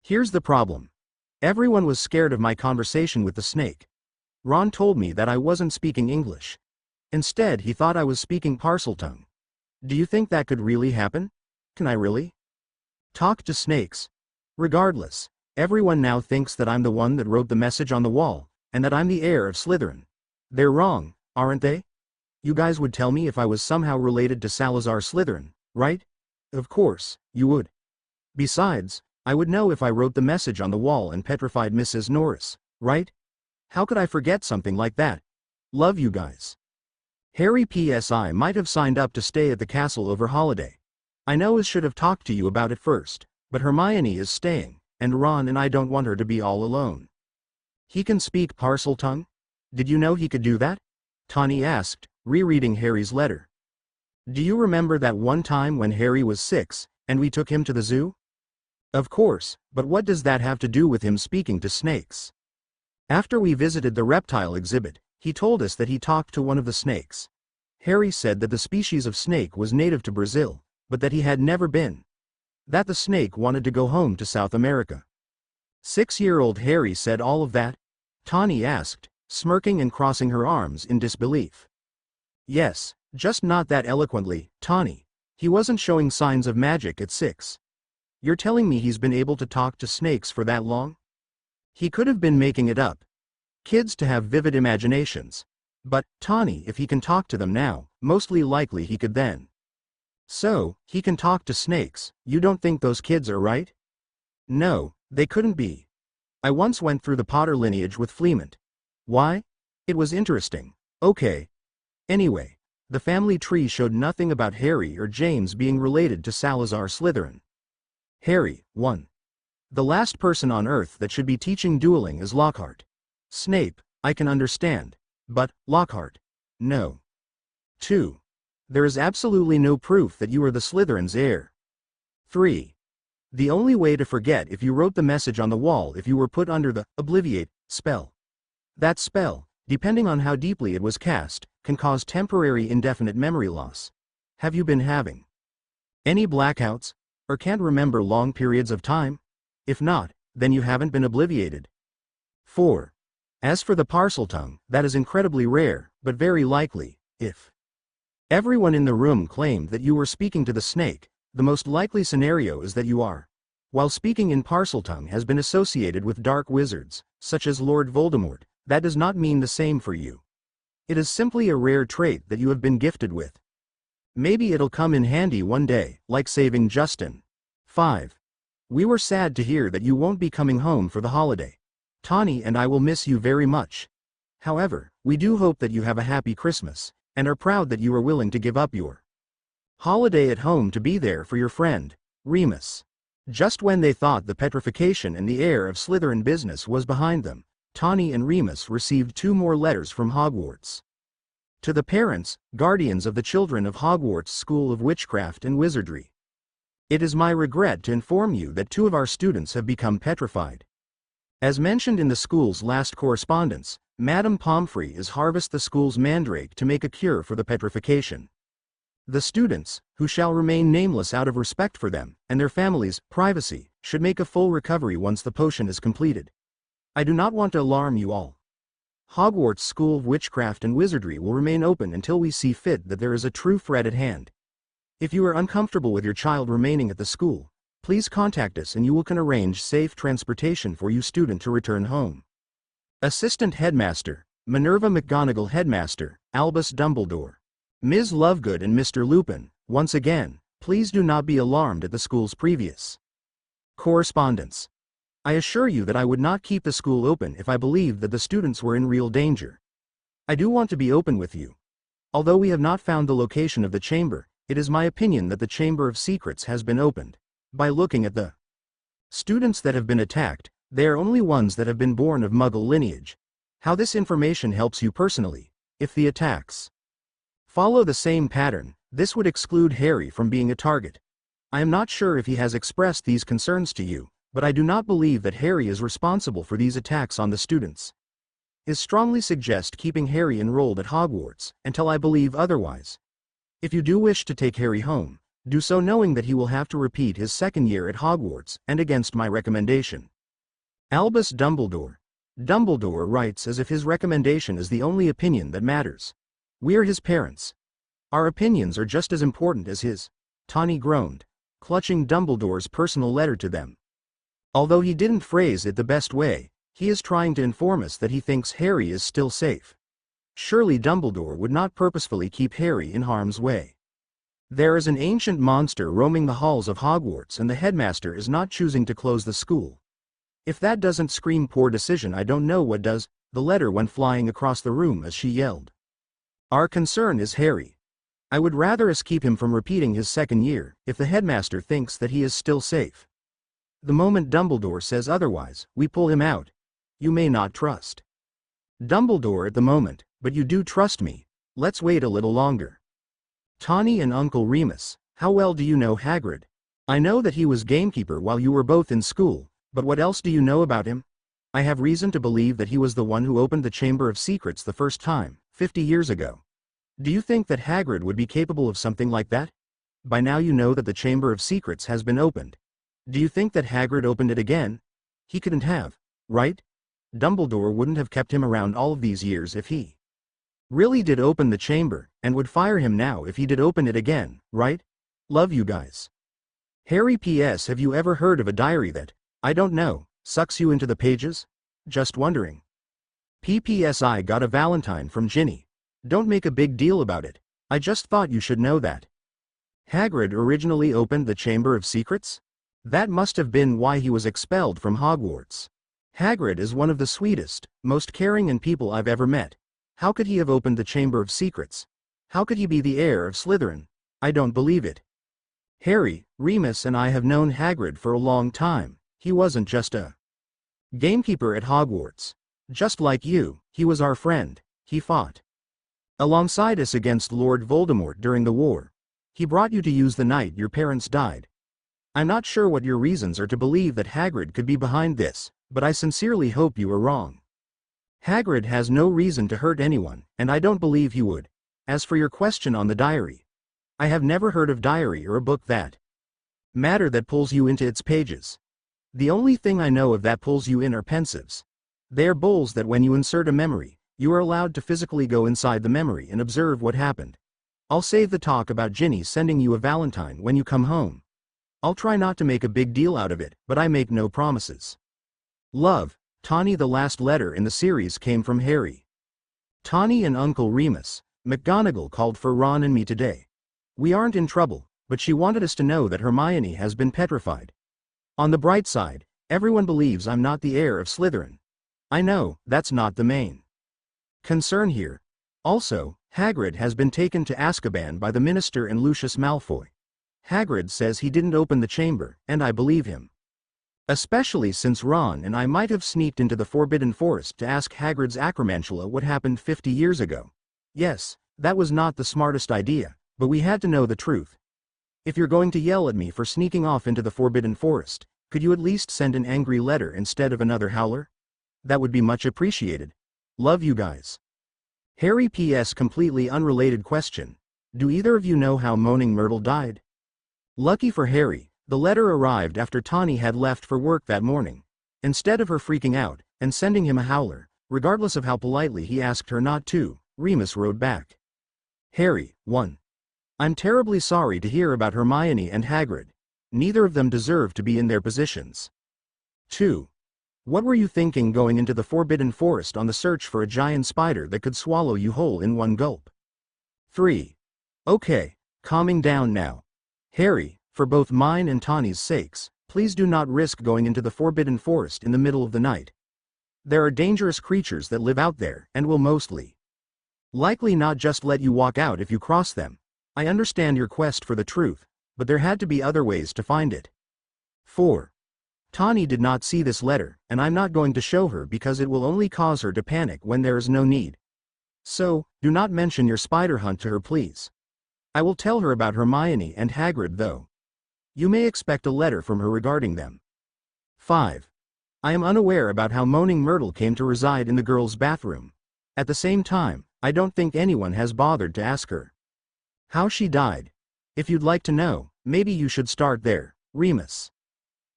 Here's the problem. Everyone was scared of my conversation with the snake. Ron told me that I wasn't speaking English. Instead, he thought I was speaking Parseltongue. Do you think that could really happen? Can I really talk to snakes? Regardless, everyone now thinks that I'm the one that wrote the message on the wall, and that I'm the heir of Slytherin. They're wrong, aren't they? You guys would tell me if I was somehow related to Salazar Slytherin, right? Of course, you would. Besides, I would know if I wrote the message on the wall and petrified Mrs. Norris, right? How could I forget something like that? Love you guys. Harry PSI might have signed up to stay at the castle over holiday. I know I should have talked to you about it first, but Hermione is staying, and Ron and I don't want her to be all alone. He can speak Parseltongue? Did you know he could do that? Tawny asked, rereading Harry's letter. Do you remember that one time when Harry was 6, and we took him to the zoo? Of course, but what does that have to do with him speaking to snakes? After we visited the reptile exhibit, he told us that he talked to one of the snakes. Harry said that the species of snake was native to Brazil, but that he had never been. That the snake wanted to go home to South America. 6-year-old Harry said all of that? Tawny asked, smirking and crossing her arms in disbelief. Yes, just not that eloquently, Tawny. He wasn't showing signs of magic at 6. You're telling me he's been able to talk to snakes for that long? He could have been making it up. Kids to have vivid imaginations. But, Tawny, if he can talk to them now, mostly likely he could then. So, he can talk to snakes. You don't think those kids are right? No, they couldn't be. I once went through the Potter lineage with Fleamont. Why? It was interesting. Okay. Anyway, the family tree showed nothing about Harry or James being related to Salazar Slytherin. Harry, 1. The last person on Earth that should be teaching dueling is Lockhart. Snape, I can understand. But, Lockhart. No. 2. There is absolutely no proof that you are the Slytherin's heir. 3. The only way to forget if you wrote the message on the wall if you were put under the Obliviate spell. That spell, depending on how deeply it was cast, can cause temporary indefinite memory loss. Have you been having any blackouts, or can't remember long periods of time? If not, then you haven't been obliviated. 4. As for the Parseltongue, that is incredibly rare, but very likely, if everyone in the room claimed that you were speaking to the snake, the most likely scenario is that you are. While speaking in Parseltongue has been associated with dark wizards, such as Lord Voldemort, that does not mean the same for you. It is simply a rare trait that you have been gifted with. Maybe it'll come in handy one day, like saving Justin. 5. We were sad to hear that you won't be coming home for the holiday. Tawny and I will miss you very much. However, we do hope that you have a happy Christmas, and are proud that you are willing to give up your holiday at home to be there for your friend, Remus. Just when they thought the petrification and the heir of Slytherin business was behind them, Tawny and Remus received 2 more letters from Hogwarts. To the parents, guardians of the children of Hogwarts School of Witchcraft and Wizardry. It is my regret to inform you that 2 of our students have become petrified. As mentioned in the school's last correspondence, Madame Pomfrey is harvest the school's mandrake to make a cure for the petrification. The students, who shall remain nameless out of respect for them, and their families' privacy, should make a full recovery once the potion is completed. I do not want to alarm you all. Hogwarts School of Witchcraft and Wizardry will remain open until we see fit that there is a true threat at hand. If you are uncomfortable with your child remaining at the school, please contact us and you can arrange safe transportation for you student to return home. Assistant Headmaster, Minerva McGonagall. Headmaster, Albus Dumbledore. Ms. Lovegood and Mr. Lupin, once again, please do not be alarmed at the school's previous correspondence. I assure you that I would not keep the school open if I believed that the students were in real danger. I do want to be open with you. Although we have not found the location of the chamber, it is my opinion that the Chamber of Secrets has been opened. By looking at the students that have been attacked, they are only ones that have been born of Muggle lineage. How this information helps you personally. If the attacks follow the same pattern, this would exclude Harry from being a target. I am not sure if he has expressed these concerns to you, but I do not believe that Harry is responsible for these attacks on the students. I strongly suggest keeping Harry enrolled at Hogwarts, until I believe otherwise. If you do wish to take Harry home, do so knowing that he will have to repeat his second year at Hogwarts, and against my recommendation. Albus Dumbledore. Dumbledore writes as if his recommendation is the only opinion that matters. We're his parents. Our opinions are just as important as his. Tawny groaned, clutching Dumbledore's personal letter to them. Although he didn't phrase it the best way, he is trying to inform us that he thinks Harry is still safe. Surely Dumbledore would not purposefully keep Harry in harm's way. There is an ancient monster roaming the halls of Hogwarts and the headmaster is not choosing to close the school. If that doesn't scream poor decision, I don't know what does. The letter went flying across the room as she yelled. Our concern is Harry. I would rather us keep him from repeating his second year, if the headmaster thinks that he is still safe. The moment Dumbledore says otherwise, we pull him out. You may not trust Dumbledore at the moment, but you do trust me. Let's wait a little longer. Tawny and Uncle Remus, how well do you know Hagrid? I know that he was gamekeeper while you were both in school, but what else do you know about him? I have reason to believe that he was the one who opened the Chamber of Secrets the first time, 50 years ago. Do you think that Hagrid would be capable of something like that? By now you know that the Chamber of Secrets has been opened. Do you think that Hagrid opened it again? He couldn't have, right? Dumbledore wouldn't have kept him around all of these years if he really did open the chamber, and would fire him now if he did open it again, right? Love you guys. Harry P.S. Have you ever heard of a diary that, I don't know, sucks you into the pages? Just wondering. P.P.S. I got a Valentine from Ginny. Don't make a big deal about it. I just thought you should know that. Hagrid originally opened the Chamber of Secrets? That must have been why he was expelled from Hogwarts. Hagrid is one of the sweetest, most caring people I've ever met. How could he have opened the Chamber of Secrets? How could he be the heir of Slytherin? I don't believe it. Harry, Remus and I have known Hagrid for a long time. He wasn't just a gamekeeper at Hogwarts. Just like you, he was our friend. He fought alongside us against Lord Voldemort during the war. He brought you to use the night your parents died. I'm not sure what your reasons are to believe that Hagrid could be behind this, but I sincerely hope you are wrong. Hagrid has no reason to hurt anyone, and I don't believe he would. As for your question on the diary, I have never heard of diary or a book that matter that pulls you into its pages. The only thing I know of that pulls you in are pensives. They are bowls that when you insert a memory, you are allowed to physically go inside the memory and observe what happened. I'll save the talk about Ginny sending you a Valentine when you come home. I'll try not to make a big deal out of it, but I make no promises. Love, Tawny. The last letter in the series came from Harry. Tawny and Uncle Remus. McGonagall called for Ron and me today. We aren't in trouble, but she wanted us to know that Hermione has been petrified. On the bright side, everyone believes I'm not the heir of Slytherin. I know, that's not the main concern here. Also, Hagrid has been taken to Azkaban by the Minister and Lucius Malfoy. Hagrid says he didn't open the chamber, and I believe him. Especially since Ron and I might have sneaked into the Forbidden Forest to ask Hagrid's Acromantula what happened 50 years ago. Yes, that was not the smartest idea, but we had to know the truth. If you're going to yell at me for sneaking off into the Forbidden Forest, could you at least send an angry letter instead of another howler? That would be much appreciated. Love you guys. Harry P.S. Completely unrelated question. Do either of you know how Moaning Myrtle died? Lucky for Harry, the letter arrived after Tawny had left for work that morning. Instead of her freaking out and sending him a howler, regardless of how politely he asked her not to, Remus wrote back. Harry, 1. I'm terribly sorry to hear about Hermione and Hagrid. Neither of them deserve to be in their positions. 2. What were you thinking going into the Forbidden Forest on the search for a giant spider that could swallow you whole in one gulp? 3. Okay, calming down now. Harry, for both mine and Tawny's sakes, Please do not risk going into the forbidden forest in the middle of the night. There are dangerous creatures that live out there and will mostly likely not just let you walk out if you cross them. I understand your quest for the truth, but there had to be other ways to find it. 4. Tawny did not see this letter, and I'm not going to show her because it will only cause her to panic when there is no need. So, do not mention your spider hunt to her, please. I will tell her about Hermione and Hagrid though. You may expect a letter from her regarding them. 5. I am unaware about how Moaning Myrtle came to reside in the girls' bathroom. At the same time, I don't think anyone has bothered to ask her how she died. If you'd like to know, maybe you should start there, Remus.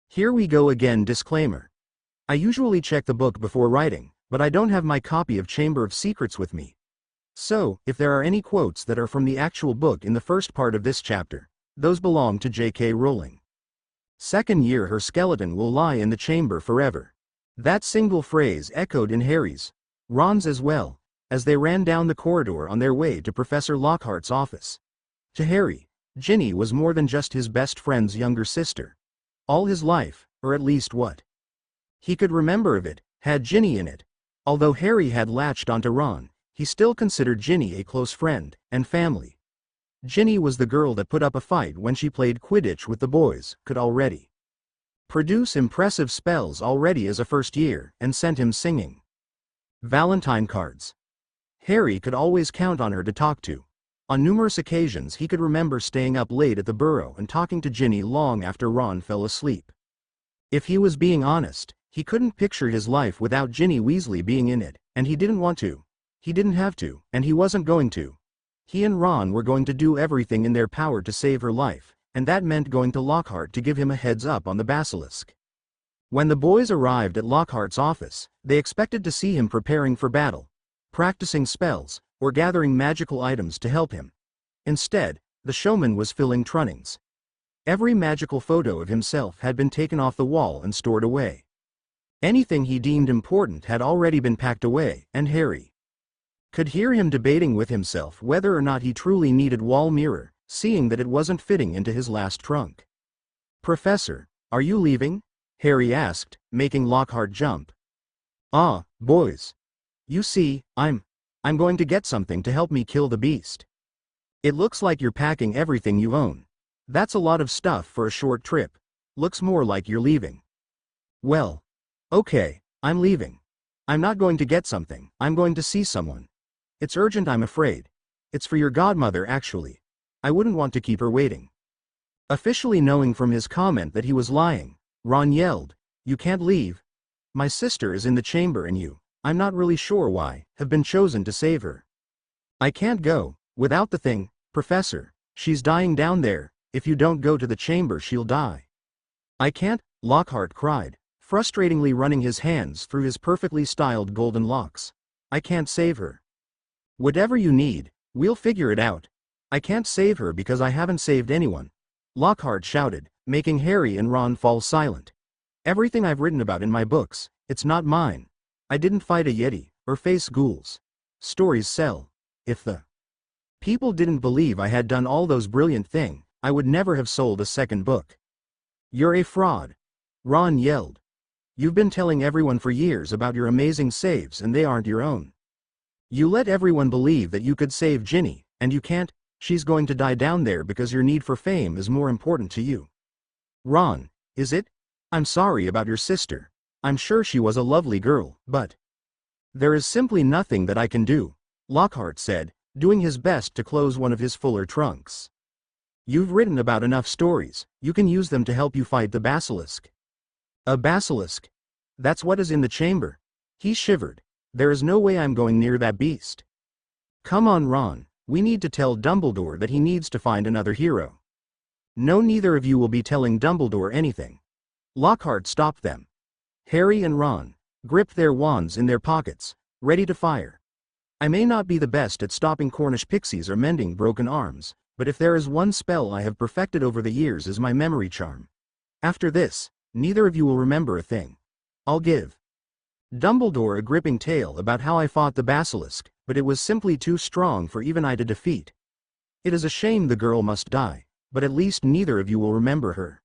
Here we go again. Disclaimer. I usually check the book before writing, but I don't have my copy of Chamber of Secrets with me. So, if there are any quotes that are from the actual book in the first part of this chapter, those belong to J.K. Rowling. Second year, her skeleton will lie in the chamber forever. That single phrase echoed in Harry's, Ron's as well, as they ran down the corridor on their way to Professor Lockhart's office. To Harry, Ginny was more than just his best friend's younger sister. All his life, or at least what he could remember of it, had Ginny in it. Although Harry had latched onto Ron, he still considered Ginny a close friend and family. Ginny was the girl that put up a fight when she played Quidditch with the boys, could already produce impressive spells already as a first year, and sent him singing Valentine cards. Harry could always count on her to talk to. On numerous occasions he could remember staying up late at the Burrow and talking to Ginny long after Ron fell asleep. If he was being honest, he couldn't picture his life without Ginny Weasley being in it, and he didn't want to. He didn't have to, and he wasn't going to. He and Ron were going to do everything in their power to save her life, and that meant going to Lockhart to give him a heads up on the basilisk. When the boys arrived at Lockhart's office, they expected to see him preparing for battle, practicing spells, or gathering magical items to help him. Instead, the showman was filling trunnings. Every magical photo of himself had been taken off the wall and stored away. Anything he deemed important had already been packed away, and Harry could hear him debating with himself whether or not he truly needed wall mirror, seeing that it wasn't fitting into his last trunk. "Professor, are you leaving?" Harry asked, making Lockhart jump. "Ah, boys. You see, I'm going to get something to help me kill the beast. It looks like you're packing everything you own. That's a lot of stuff for a short trip. Looks more like you're leaving." "Well, okay, I'm leaving. I'm not going to get something, I'm going to see someone. It's urgent, I'm afraid. It's for your godmother, actually. I wouldn't want to keep her waiting." Officially knowing from his comment that he was lying, Ron yelled, "You can't leave. My sister is in the chamber and you, I'm not really sure why, have been chosen to save her. I can't go without the thing, Professor. She's dying down there. If you don't go to the chamber, she'll die." "I can't," Lockhart cried, frustratingly running his hands through his perfectly styled golden locks. "I can't save her." "Whatever you need, we'll figure it out. I can't save her because I haven't saved anyone," Lockhart shouted, making Harry and Ron fall silent. "Everything I've written about in my books, it's not mine. I didn't fight a Yeti, or face ghouls. Stories sell. If the people didn't believe I had done all those brilliant things, I would never have sold a second book." "You're a fraud," Ron yelled. "You've been telling everyone for years about your amazing saves and they aren't your own. You let everyone believe that you could save Ginny, and you can't. She's going to die down there because your need for fame is more important to you." "Ron, is it? I'm sorry about your sister. I'm sure she was a lovely girl, but there is simply nothing that I can do," Lockhart said, doing his best to close one of his fuller trunks. "You've written about enough stories, you can use them to help you fight the basilisk." "A basilisk? That's what is in the chamber." He shivered. "There is no way I'm going near that beast." "Come on, Ron, we need to tell Dumbledore that he needs to find another hero." "No, neither of you will be telling Dumbledore anything." Lockhart stopped them. Harry and Ron gripped their wands in their pockets, ready to fire. "I may not be the best at stopping Cornish pixies or mending broken arms, but if there is one spell I have perfected over the years is my memory charm. After this, neither of you will remember a thing. I'll give Dumbledore a gripping tale about how I fought the basilisk, but it was simply too strong for even I to defeat. It is a shame the girl must die, but at least neither of you will remember her."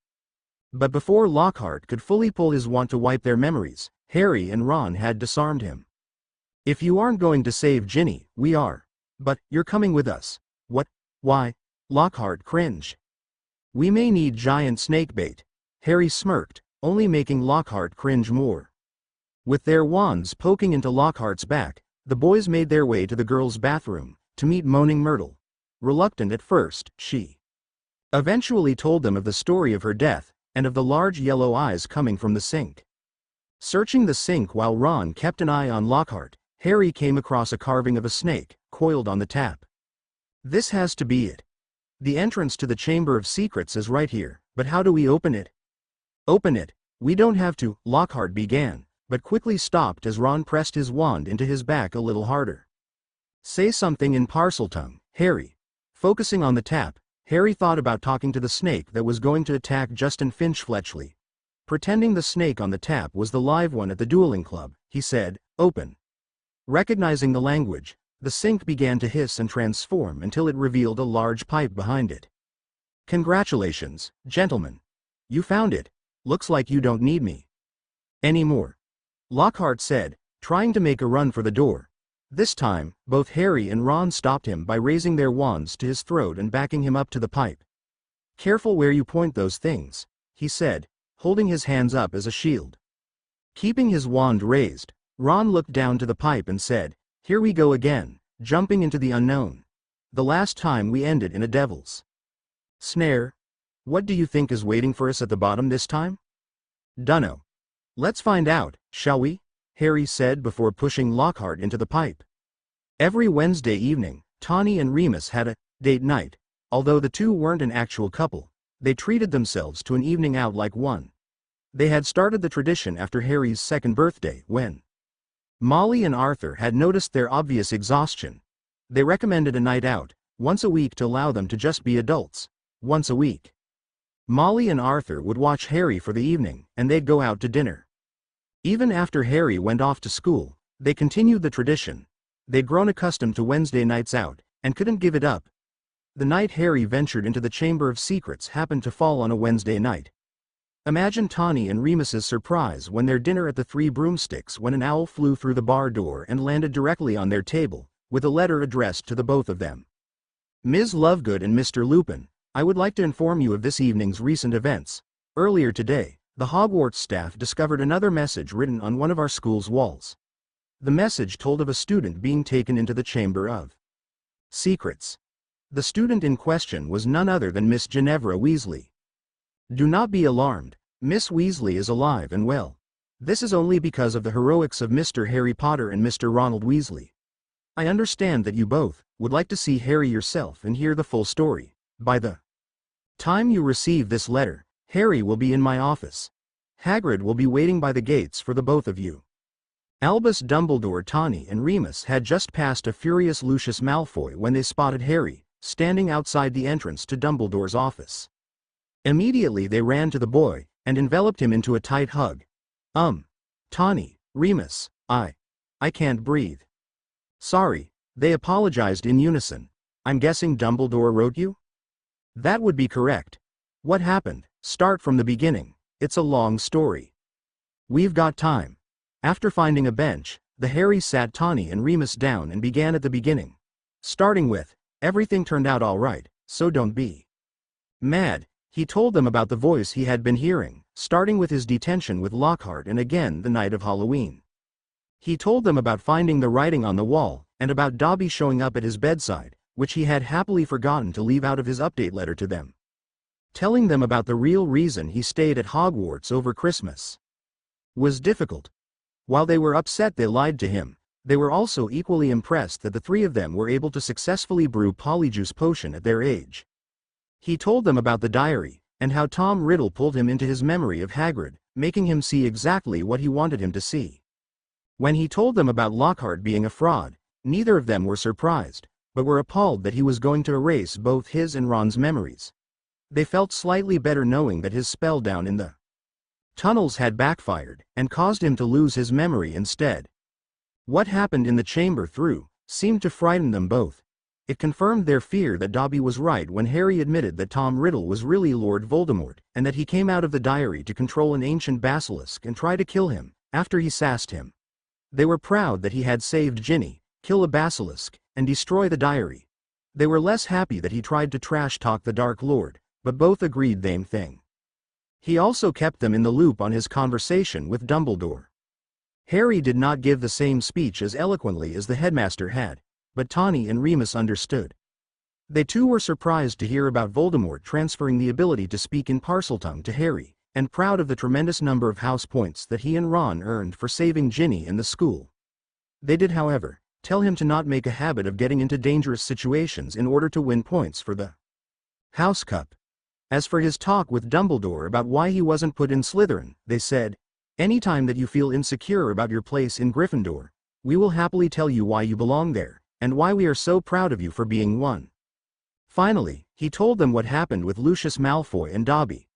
But before Lockhart could fully pull his wand to wipe their memories, Harry and Ron had disarmed him. "If you aren't going to save Ginny, we are. But, you're coming with us." "What? Why?" Lockhart cringed. "We may need giant snake bait." Harry smirked, only making Lockhart cringe more. With their wands poking into Lockhart's back, the boys made their way to the girls' bathroom, to meet Moaning Myrtle. Reluctant at first, she eventually told them of the story of her death, and of the large yellow eyes coming from the sink. Searching the sink while Ron kept an eye on Lockhart, Harry came across a carving of a snake, coiled on the tap. "This has to be it. The entrance to the Chamber of Secrets is right here, but how do we open it?" "Open it? We don't have to," Lockhart began, but quickly stopped as Ron pressed his wand into his back a little harder. "Say something in Parseltongue, Harry." Focusing on the tap, Harry thought about talking to the snake that was going to attack Justin Finch-Fletchley. Pretending the snake on the tap was the live one at the dueling club, he said, "Open." Recognizing the language, the sink began to hiss and transform until it revealed a large pipe behind it. "Congratulations, gentlemen. You found it. Looks like you don't need me anymore," Lockhart said, trying to make a run for the door. This time, both Harry and Ron stopped him by raising their wands to his throat and backing him up to the pipe. "Careful where you point those things," he said, holding his hands up as a shield. Keeping his wand raised, Ron looked down to the pipe and said, "Here we go again, jumping into the unknown. The last time we ended in a devil's snare. What do you think is waiting for us at the bottom this time?" "Dunno. Let's find out, shall we?" Harry said before pushing Lockhart into the pipe. Every Wednesday evening, Tawny and Remus had a date night. Although the two weren't an actual couple, they treated themselves to an evening out like one. They had started the tradition after Harry's second birthday, when Molly and Arthur had noticed their obvious exhaustion. They recommended a night out, once a week, to allow them to just be adults. Once a week. Molly and Arthur would watch Harry for the evening, and they'd go out to dinner. Even after Harry went off to school, they continued the tradition. They'd grown accustomed to Wednesday nights out, and couldn't give it up. The night Harry ventured into the Chamber of Secrets happened to fall on a Wednesday night. Imagine Tawny and Remus's surprise when their dinner at the Three Broomsticks when an owl flew through the bar door and landed directly on their table, with a letter addressed to the both of them. "Ms. Lovegood and Mr. Lupin, I would like to inform you of this evening's recent events. Earlier today, the Hogwarts staff discovered another message written on one of our school's walls. The message told of a student being taken into the Chamber of Secrets. The student in question was none other than Miss Ginevra Weasley. Do not be alarmed, Miss Weasley is alive and well. This is only because of the heroics of Mr. Harry Potter and Mr. Ronald Weasley. I understand that you both would like to see Harry yourself and hear the full story. By the time you receive this letter, Harry will be in my office. Hagrid will be waiting by the gates for the both of you." Albus Dumbledore, Tawny and Remus had just passed a furious Lucius Malfoy when they spotted Harry, standing outside the entrance to Dumbledore's office. Immediately they ran to the boy, and enveloped him into a tight hug. Tawny, Remus, I can't breathe." "Sorry," they apologized in unison. "I'm guessing Dumbledore wrote you?" "That would be correct. What happened? Start from the beginning. It's a long story." "We've got time." After finding a bench, the Harry sat Tawny and Remus down and began at the beginning. Starting with, "Everything turned out all right, so don't be mad." He told them about the voice he had been hearing, starting with his detention with Lockhart and again the night of Halloween. He told them about finding the writing on the wall, and about Dobby showing up at his bedside, which he had happily forgotten to leave out of his update letter to them. Telling them about the real reason he stayed at Hogwarts over Christmas was difficult. While they were upset they lied to him, they were also equally impressed that the three of them were able to successfully brew Polyjuice Potion at their age. He told them about the diary, and how Tom Riddle pulled him into his memory of Hagrid, making him see exactly what he wanted him to see. When he told them about Lockhart being a fraud, neither of them were surprised, but were appalled that he was going to erase both his and Ron's memories. They felt slightly better knowing that his spell down in the tunnels had backfired, and caused him to lose his memory instead. What happened in the chamber seemed to frighten them both. It confirmed their fear that Dobby was right when Harry admitted that Tom Riddle was really Lord Voldemort, and that he came out of the diary to control an ancient basilisk and try to kill him, after he sassed him. They were proud that he had saved Ginny, kill a basilisk, and destroy the diary. They were less happy that he tried to trash-talk the Dark Lord, but both agreed same thing. He also kept them in the loop on his conversation with Dumbledore. Harry did not give the same speech as eloquently as the headmaster had, but Tawny and Remus understood. They too were surprised to hear about Voldemort transferring the ability to speak in Parseltongue to Harry, and proud of the tremendous number of house points that he and Ron earned for saving Ginny and the school. They did, however, tell him to not make a habit of getting into dangerous situations in order to win points for the House Cup. As for his talk with Dumbledore about why he wasn't put in Slytherin, they said, "Anytime that you feel insecure about your place in Gryffindor, we will happily tell you why you belong there, and why we are so proud of you for being one." Finally, he told them what happened with Lucius Malfoy and Dobby.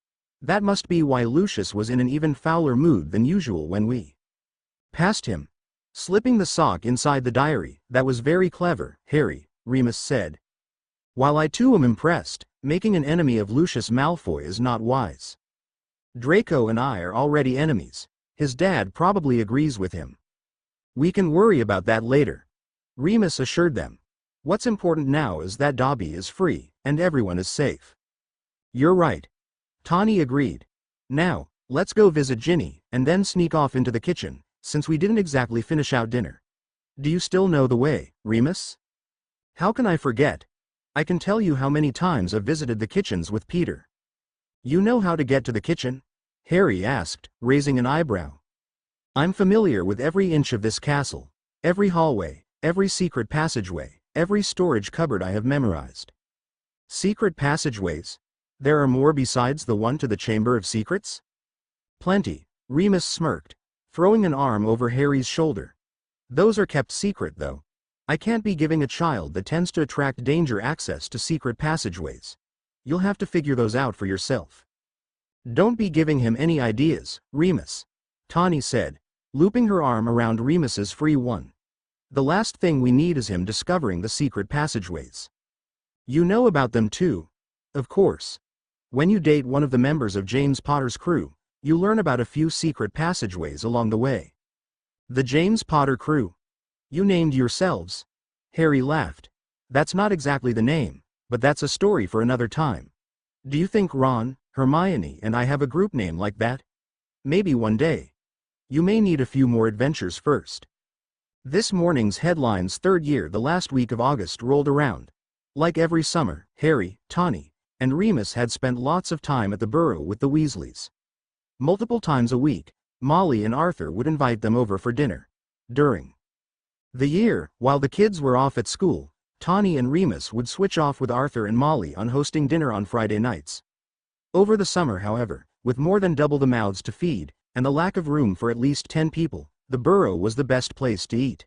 That must be why Lucius was in an even fouler mood than usual when we passed him. Slipping the sock inside the diary, that was very clever, Harry, Remus said. While I too am impressed, making an enemy of Lucius Malfoy is not wise. Draco and I are already enemies. His dad probably agrees with him. We can worry about that later, Remus assured them. What's important now is that Dobby is free, and everyone is safe. You're right, Tawny agreed. Now, let's go visit Ginny, and then sneak off into the kitchen, since we didn't exactly finish out dinner. Do you still know the way, Remus? How can I forget? I can tell you how many times I've visited the kitchens with Peter. You know how to get to the kitchen? Harry asked, raising an eyebrow. I'm familiar with every inch of this castle, every hallway, every secret passageway, every storage cupboard I have memorized. Secret passageways? There are more besides the one to the Chamber of Secrets? Plenty, Remus smirked, throwing an arm over Harry's shoulder. Those are kept secret though. I can't be giving a child that tends to attract danger access to secret passageways. You'll have to figure those out for yourself. Don't be giving him any ideas, Remus, Tawny said, looping her arm around Remus's free one. The last thing we need is him discovering the secret passageways. You know about them too. Of course. When you date one of the members of James Potter's crew, you learn about a few secret passageways along the way. The James Potter crew? You named yourselves? Harry laughed. That's not exactly the name, but that's a story for another time. Do you think Ron, Hermione, and I have a group name like that? Maybe one day. You may need a few more adventures first. This morning's headlines third year the last week of August rolled around. Like every summer, Harry, Tawny, and Remus had spent lots of time at the Burrow with the Weasleys. Multiple times a week, Molly and Arthur would invite them over for dinner. During the year, while the kids were off at school, Tawny and Remus would switch off with Arthur and Molly on hosting dinner on Friday nights. Over the summer, however, with more than double the mouths to feed, and the lack of room for at least 10 people, the Burrow was the best place to eat.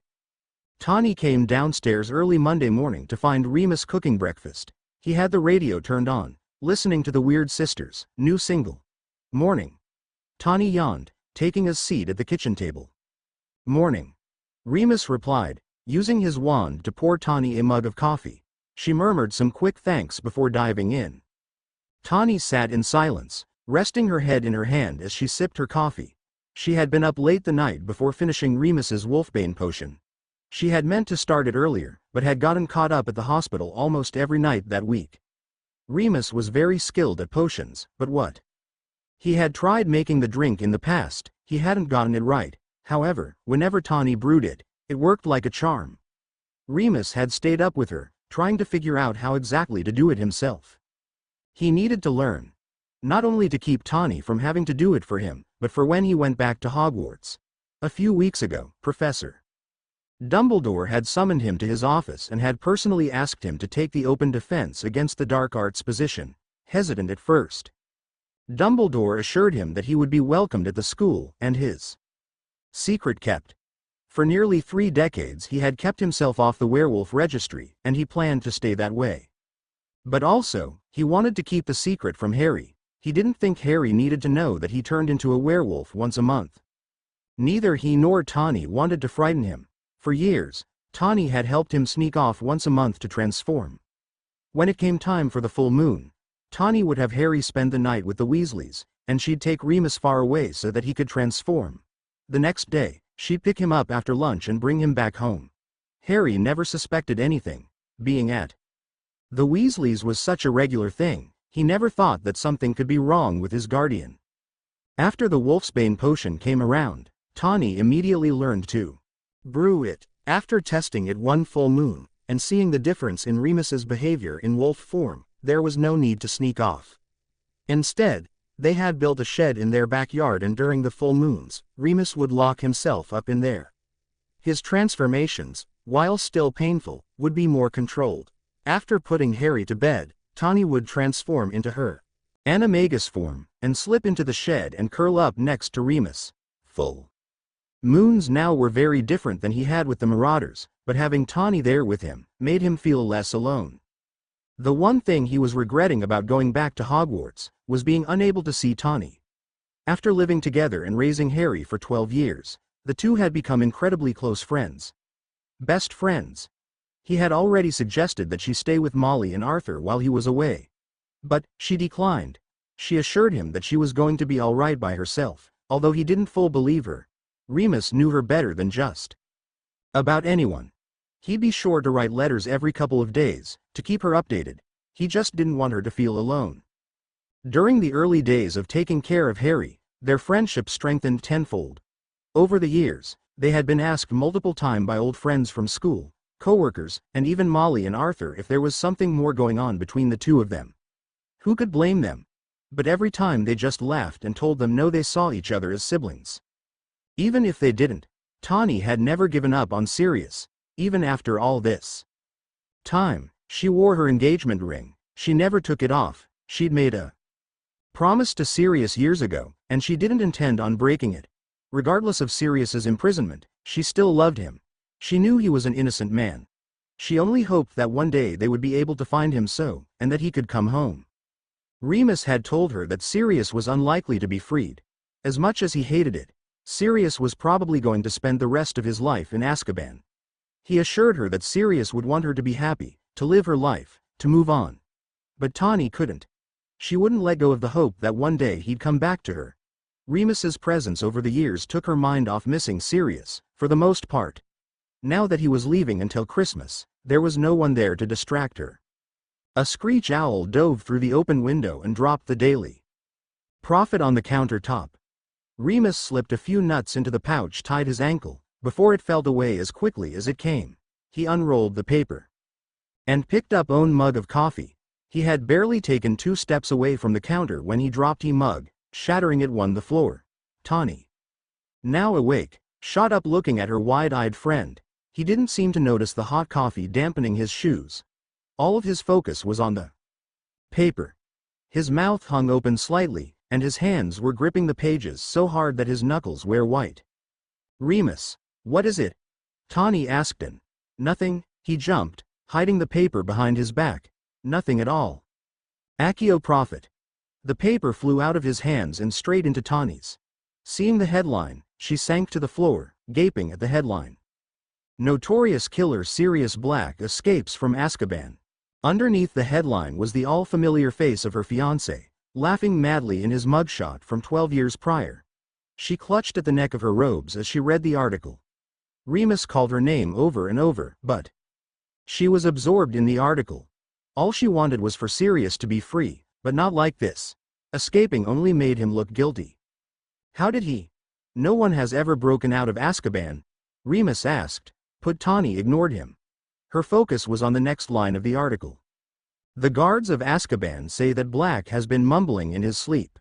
Tawny came downstairs early Monday morning to find Remus cooking breakfast. He had the radio turned on, listening to the Weird Sisters' new single. Morning. Tawny yawned, taking a seat at the kitchen table. Morning. Remus replied, using his wand to pour Tawny a mug of coffee. She murmured some quick thanks before diving in. Tawny sat in silence, resting her head in her hand as she sipped her coffee. She had been up late the night before finishing Remus's Wolfbane potion. She had meant to start it earlier, but had gotten caught up at the hospital almost every night that week. Remus was very skilled at potions, but what? He had tried making the drink in the past, he hadn't gotten it right. However, whenever Tawny brewed it, it worked like a charm. Remus had stayed up with her, trying to figure out how exactly to do it himself. He needed to learn. Not only to keep Tawny from having to do it for him, but for when he went back to Hogwarts. A few weeks ago, Professor Dumbledore had summoned him to his office and had personally asked him to take the open defense against the dark arts position, hesitant at first. Dumbledore assured him that he would be welcomed at the school and his secret kept. For nearly 3 decades he had kept himself off the werewolf registry, and he planned to stay that way. But also, he wanted to keep the secret from Harry. He didn't think Harry needed to know that he turned into a werewolf once a month. Neither he nor Tawny wanted to frighten him. For years, Tawny had helped him sneak off once a month to transform. When it came time for the full moon, Tawny would have Harry spend the night with the Weasleys, and she'd take Remus far away so that he could transform. The next day, she'd pick him up after lunch and bring him back home. Harry never suspected anything. Being at the Weasleys was such a regular thing, he never thought that something could be wrong with his guardian. After the Wolfsbane potion came around, Tawny immediately learned to brew it. After testing it one full moon, and seeing the difference in Remus's behavior in wolf form, there was no need to sneak off. Instead, they had built a shed in their backyard, and during the full moons, Remus would lock himself up in there. His transformations, while still painful, would be more controlled. After putting Harry to bed, Tawny would transform into her animagus form, and slip into the shed and curl up next to Remus. Full moons now were very different than he had with the Marauders, but having Tawny there with him made him feel less alone. The one thing he was regretting about going back to Hogwarts was being unable to see Tawny. After living together and raising Harry for 12 years, the two had become incredibly close friends. Best friends. He had already suggested that she stay with Molly and Arthur while he was away. But she declined. She assured him that she was going to be all right by herself, although he didn't fully believe her. Remus knew her better than just about anyone. He'd be sure to write letters every couple of days, to keep her updated. He just didn't want her to feel alone. During the early days of taking care of Harry, their friendship strengthened tenfold. Over the years, they had been asked multiple times by old friends from school, co-workers, and even Molly and Arthur if there was something more going on between the two of them. Who could blame them? But every time they just laughed and told them no, they saw each other as siblings. Even if they didn't, Tawny had never given up on Sirius, even after all this time. She wore her engagement ring, she never took it off. She'd made a promise to Sirius years ago, and she didn't intend on breaking it. Regardless of Sirius's imprisonment, she still loved him. She knew he was an innocent man. She only hoped that one day they would be able to find him and that he could come home. Remus had told her that Sirius was unlikely to be freed. As much as he hated it, Sirius was probably going to spend the rest of his life in Azkaban. He assured her that Sirius would want her to be happy, to live her life, to move on. But Tawny couldn't. She wouldn't let go of the hope that one day he'd come back to her. Remus's presence over the years took her mind off missing Sirius, for the most part. Now that he was leaving until Christmas, there was no one there to distract her. A screech owl dove through the open window and dropped the Daily Prophet on the countertop. Remus slipped a few nuts into the pouch tied his ankle, before it fell away as quickly as it came. He unrolled the paper and picked up own mug of coffee. He had barely taken 2 steps away from the counter when he dropped his mug, shattering it on the floor. Tawny, now awake, shot up looking at her wide-eyed friend. He didn't seem to notice the hot coffee dampening his shoes. All of his focus was on the paper. His mouth hung open slightly, and his hands were gripping the pages so hard that his knuckles were white. Remus, what is it? Tawny asked him. Nothing, he jumped, hiding the paper behind his back. Nothing at all. Accio Prophet. The paper flew out of his hands and straight into Tawny's. Seeing the headline, she sank to the floor, gaping at the headline. Notorious killer Sirius Black escapes from Azkaban. Underneath the headline was the all-familiar face of her fiancé, laughing madly in his mugshot from 12 years prior. She clutched at the neck of her robes as she read the article. Remus called her name over and over, but she was absorbed in the article. All she wanted was for Sirius to be free, but not like this. Escaping only made him look guilty. How did he? No one has ever broken out of Azkaban, Remus asked, but Tawny ignored him. Her focus was on the next line of the article. The guards of Azkaban say that Black has been mumbling in his sleep.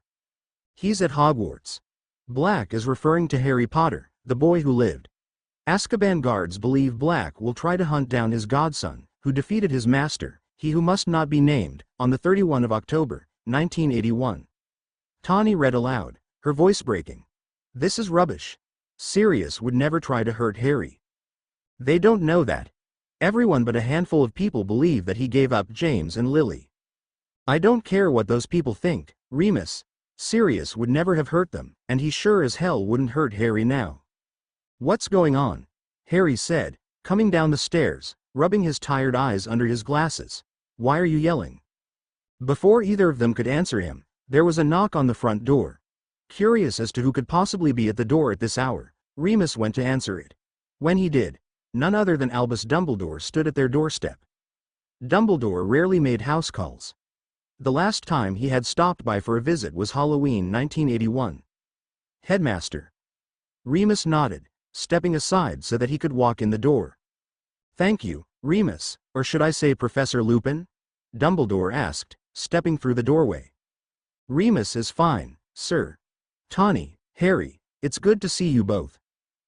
He's at Hogwarts. Black is referring to Harry Potter, the boy who lived. Azkaban guards believe Black will try to hunt down his godson, who defeated his master, he who must not be named, on the 31st of October, 1981. Tawny read aloud, her voice breaking. This is rubbish. Sirius would never try to hurt Harry. They don't know that. Everyone but a handful of people believe that he gave up James and Lily. I don't care what those people think, Remus. Sirius would never have hurt them, and he sure as hell wouldn't hurt Harry now. What's going on? Harry said, coming down the stairs, rubbing his tired eyes under his glasses. "Why are you yelling?" Before either of them could answer him, there was a knock on the front door. Curious as to who could possibly be at the door at this hour, Remus went to answer it. When he did, none other than Albus Dumbledore stood at their doorstep. Dumbledore rarely made house calls. The last time he had stopped by for a visit was Halloween 1981. "Headmaster." Remus nodded, stepping aside so that he could walk in the door. "Thank you, Remus, or should I say Professor Lupin?" Dumbledore asked, stepping through the doorway. "Remus is fine, sir. Tawny, Harry, it's good to see you both,"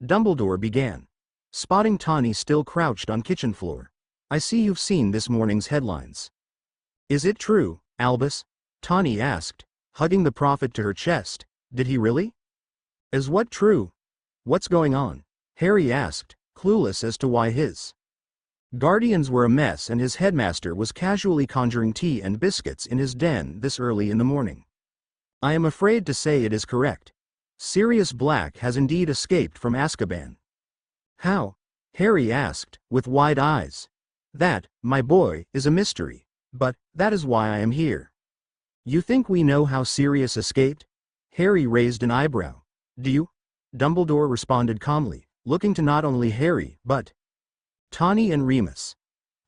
Dumbledore began, spotting Tawny still crouched on kitchen floor. "I see you've seen this morning's headlines." "Is it true, Albus?" Tawny asked, hugging the prophet to her chest. "Did he really?" "Is what true? What's going on?" Harry asked, clueless as to why his guardians were a mess and his headmaster was casually conjuring tea and biscuits in his den this early in the morning. "I am afraid to say it is correct. Sirius Black has indeed escaped from Azkaban." "How?" Harry asked, with wide eyes. "That, my boy, is a mystery, but that is why I am here." "You think we know how Sirius escaped?" Harry raised an eyebrow. "Do you?" Dumbledore responded calmly, looking to not only Harry but Tawny and Remus.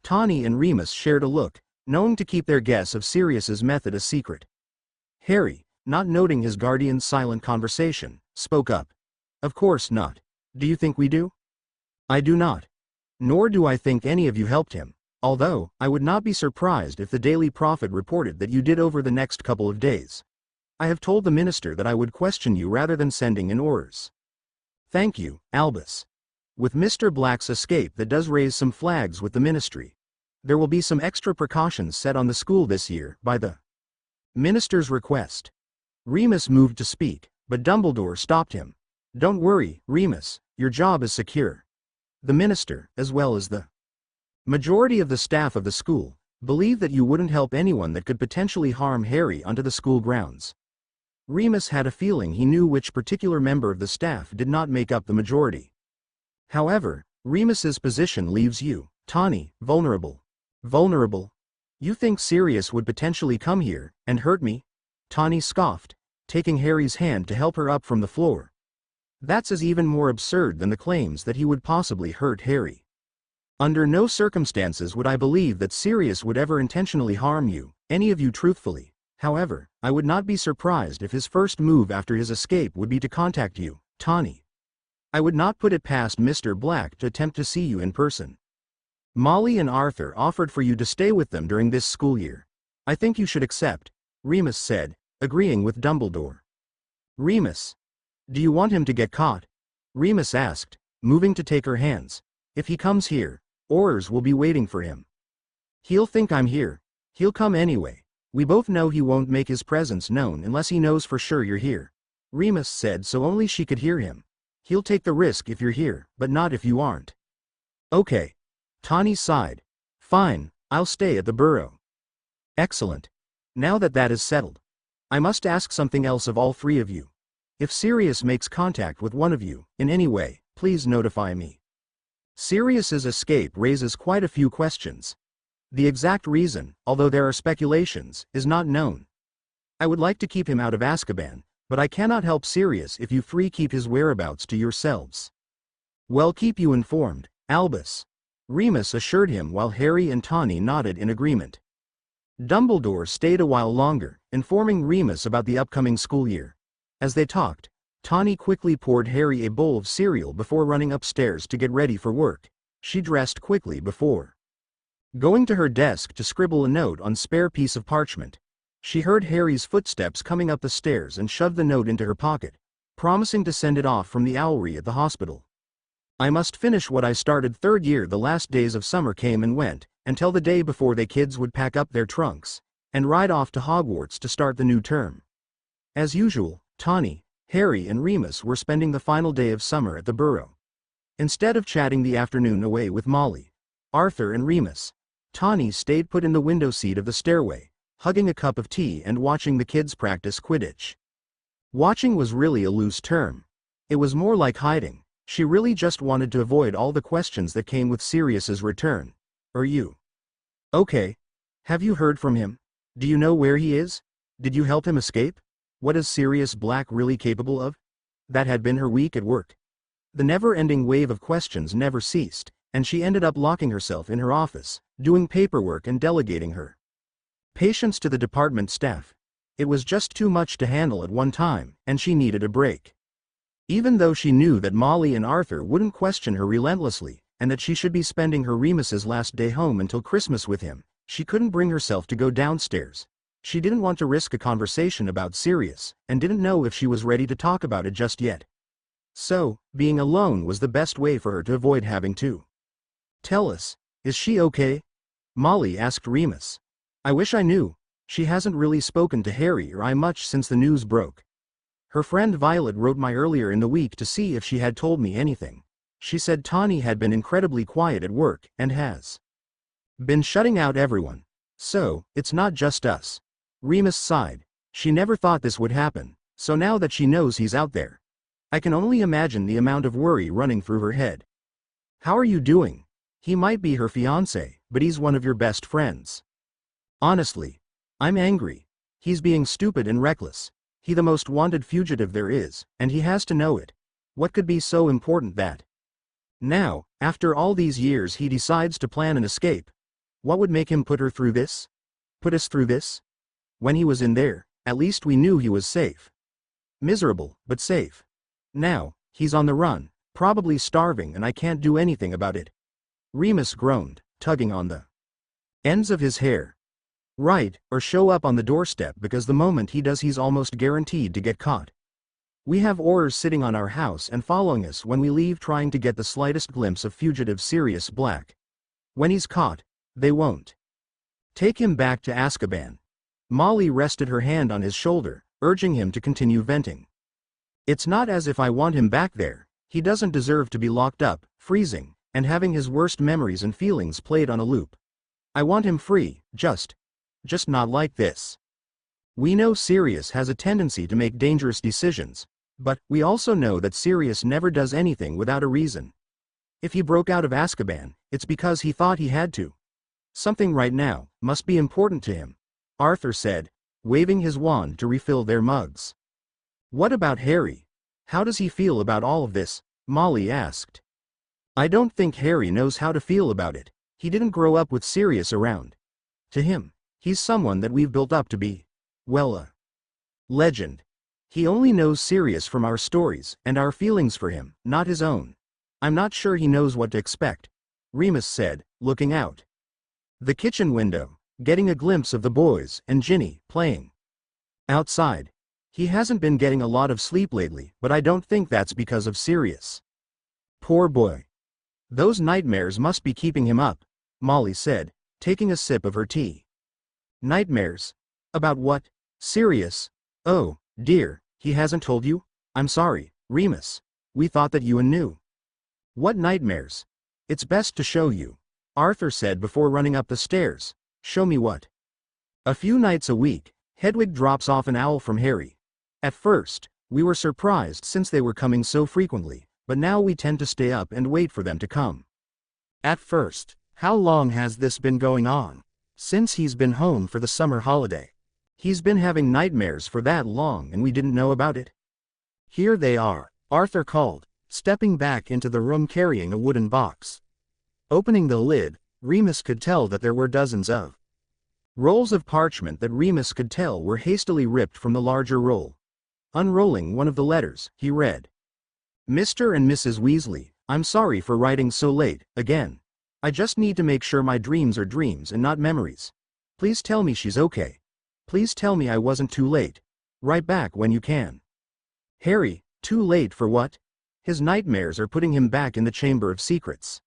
Tawny and Remus shared a look, knowing to keep their guess of Sirius's method a secret. Harry, not noting his guardian's silent conversation, spoke up. "Of course not. Do you think we do?" "I do not. Nor do I think any of you helped him, although I would not be surprised if the Daily Prophet reported that you did over the next couple of days. I have told the minister that I would question you rather than sending in orders." "Thank you, Albus. With Mr. Black's escape that does raise some flags with the ministry. There will be some extra precautions set on the school this year by the minister's request." Remus moved to speak, but Dumbledore stopped him. "Don't worry, Remus, your job is secure. The minister, as well as the majority of the staff of the school, believe that you wouldn't help anyone that could potentially harm Harry onto the school grounds." Remus had a feeling he knew which particular member of the staff did not make up the majority. However, Remus's position leaves you, Tawny, vulnerable. "Vulnerable? You think Sirius would potentially come here and hurt me?" Tawny scoffed, taking Harry's hand to help her up from the floor. "That's as even more absurd than the claims that he would possibly hurt Harry. Under no circumstances would I believe that Sirius would ever intentionally harm you, any of you truthfully. However, I would not be surprised if his first move after his escape would be to contact you, Tawny. I would not put it past Mr. Black to attempt to see you in person. Molly and Arthur offered for you to stay with them during this school year. I think you should accept," Remus said, agreeing with Dumbledore. "Remus. Do you want him to get caught?" Remus asked, moving to take her hands. "If he comes here, orders will be waiting for him." "He'll think I'm here. He'll come anyway. We both know he won't make his presence known unless he knows for sure you're here," Remus said so only she could hear him. "He'll take the risk if you're here, but not if you aren't." "Okay." Tawny sighed. "Fine, I'll stay at the Burrow." "Excellent. Now that that is settled, I must ask something else of all three of you. If Sirius makes contact with one of you, in any way, please notify me." Sirius's escape raises quite a few questions. The exact reason, although there are speculations, is not known. I would like to keep him out of Azkaban, but I cannot help Sirius if you three keep his whereabouts to yourselves. "Well, keep you informed, Albus," Remus assured him while Harry and Tawny nodded in agreement. Dumbledore stayed a while longer, informing Remus about the upcoming school year. As they talked, Tawny quickly poured Harry a bowl of cereal before running upstairs to get ready for work. She dressed quickly before going to her desk to scribble a note on a spare piece of parchment. She heard Harry's footsteps coming up the stairs and shoved the note into her pocket, promising to send it off from the owlery at the hospital. "I must finish what I started third year. The last days of summer came and went, until the day before they kids would pack up their trunks and ride off to Hogwarts to start the new term. As usual, Tawny, Harry and Remus were spending the final day of summer at the Burrow. Instead of chatting the afternoon away with Molly, Arthur and Remus, Tawny stayed put in the window seat of the stairway, hugging a cup of tea and watching the kids practice Quidditch. Watching was really a loose term. It was more like hiding. She really just wanted to avoid all the questions that came with Sirius's return. Are you okay? Have you heard from him? Do you know where he is? Did you help him escape? What is Sirius Black really capable of? That had been her week at work. The never-ending wave of questions never ceased, and she ended up locking herself in her office, doing paperwork and delegating her patience to the department staff. It was just too much to handle at one time, and she needed a break. Even though she knew that Molly and Arthur wouldn't question her relentlessly, and that she should be spending her Remus's last day home until Christmas with him, she couldn't bring herself to go downstairs. She didn't want to risk a conversation about Sirius, and didn't know if she was ready to talk about it just yet. So, being alone was the best way for her to avoid having to tell us. Is she okay? Molly asked Remus. I wish I knew. She hasn't really spoken to Harry or I much since the news broke. Her friend Violet wrote me earlier in the week to see if she had told me anything. She said Tawny had been incredibly quiet at work and has been shutting out everyone. So, it's not just us. Remus sighed. She never thought this would happen, so now that she knows he's out there, I can only imagine the amount of worry running through her head. How are you doing? He might be her fiancé, but he's one of your best friends. Honestly, I'm angry. He's being stupid and reckless. He's the most wanted fugitive there is, and he has to know it. What could be so important that now, after all these years, he decides to plan an escape? What would make him put her through this? Put us through this? When he was in there, at least we knew he was safe. Miserable, but safe. Now, he's on the run, probably starving, and I can't do anything about it. Remus groaned, tugging on the ends of his hair. Right, or show up on the doorstep, because the moment he does he's almost guaranteed to get caught. We have Aurors sitting on our house and following us when we leave, trying to get the slightest glimpse of fugitive Sirius Black. When he's caught, they won't take him back to Azkaban. Molly rested her hand on his shoulder, urging him to continue venting. It's not as if I want him back there. He doesn't deserve to be locked up, freezing, and having his worst memories and feelings played on a loop. I want him free, just not like this. We know Sirius has a tendency to make dangerous decisions, but we also know that Sirius never does anything without a reason. If he broke out of Azkaban, it's because he thought he had to. Something right now must be important to him, Arthur said, waving his wand to refill their mugs. What about Harry? How does he feel about all of this? Molly asked. I don't think Harry knows how to feel about it. He didn't grow up with Sirius around. To him, he's someone that we've built up to be, well, a legend. He only knows Sirius from our stories and our feelings for him, not his own. I'm not sure he knows what to expect, Remus said, looking out the kitchen window, getting a glimpse of the boys and Ginny playing outside. He hasn't been getting a lot of sleep lately, but I don't think that's because of Sirius. Poor boy. Those nightmares must be keeping him up, Molly said, taking a sip of her tea. Nightmares? About what? Sirius? Oh, dear, he hasn't told you? I'm sorry, Remus. We thought that you knew. What nightmares? It's best to show you, Arthur said before running up the stairs. Show me what? A few nights a week, Hedwig drops off an owl from Harry. At first, we were surprised since they were coming so frequently, but now we tend to stay up and wait for them to come. At first, how long has this been going on? Since he's been home for the summer holiday. He's been having nightmares for that long and we didn't know about it? Here they are, Arthur called, stepping back into the room carrying a wooden box. Opening the lid, Remus could tell that there were dozens of rolls of parchment that Remus could tell were hastily ripped from the larger roll. Unrolling one of the letters, he read, Mr. and Mrs. Weasley, I'm sorry for writing so late, again. I just need to make sure my dreams are dreams and not memories. Please tell me she's okay. Please tell me I wasn't too late. Write back when you can. Harry, too late for what? His nightmares are putting him back in the Chamber of Secrets.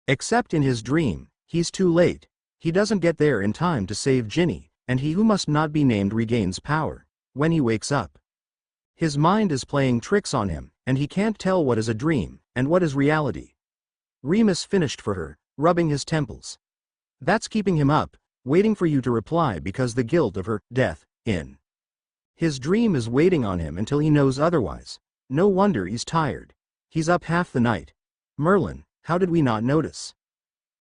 Except in his dream, he's too late. He doesn't get there in time to save Ginny, and he who must not be named regains power when he wakes up. His mind is playing tricks on him, and he can't tell what is a dream and what is reality. Remus finished for her, rubbing his temples. That's keeping him up, waiting for you to reply because the guilt of her death in his dream is waiting on him until he knows otherwise. No wonder he's tired. He's up half the night. Merlin, how did we not notice?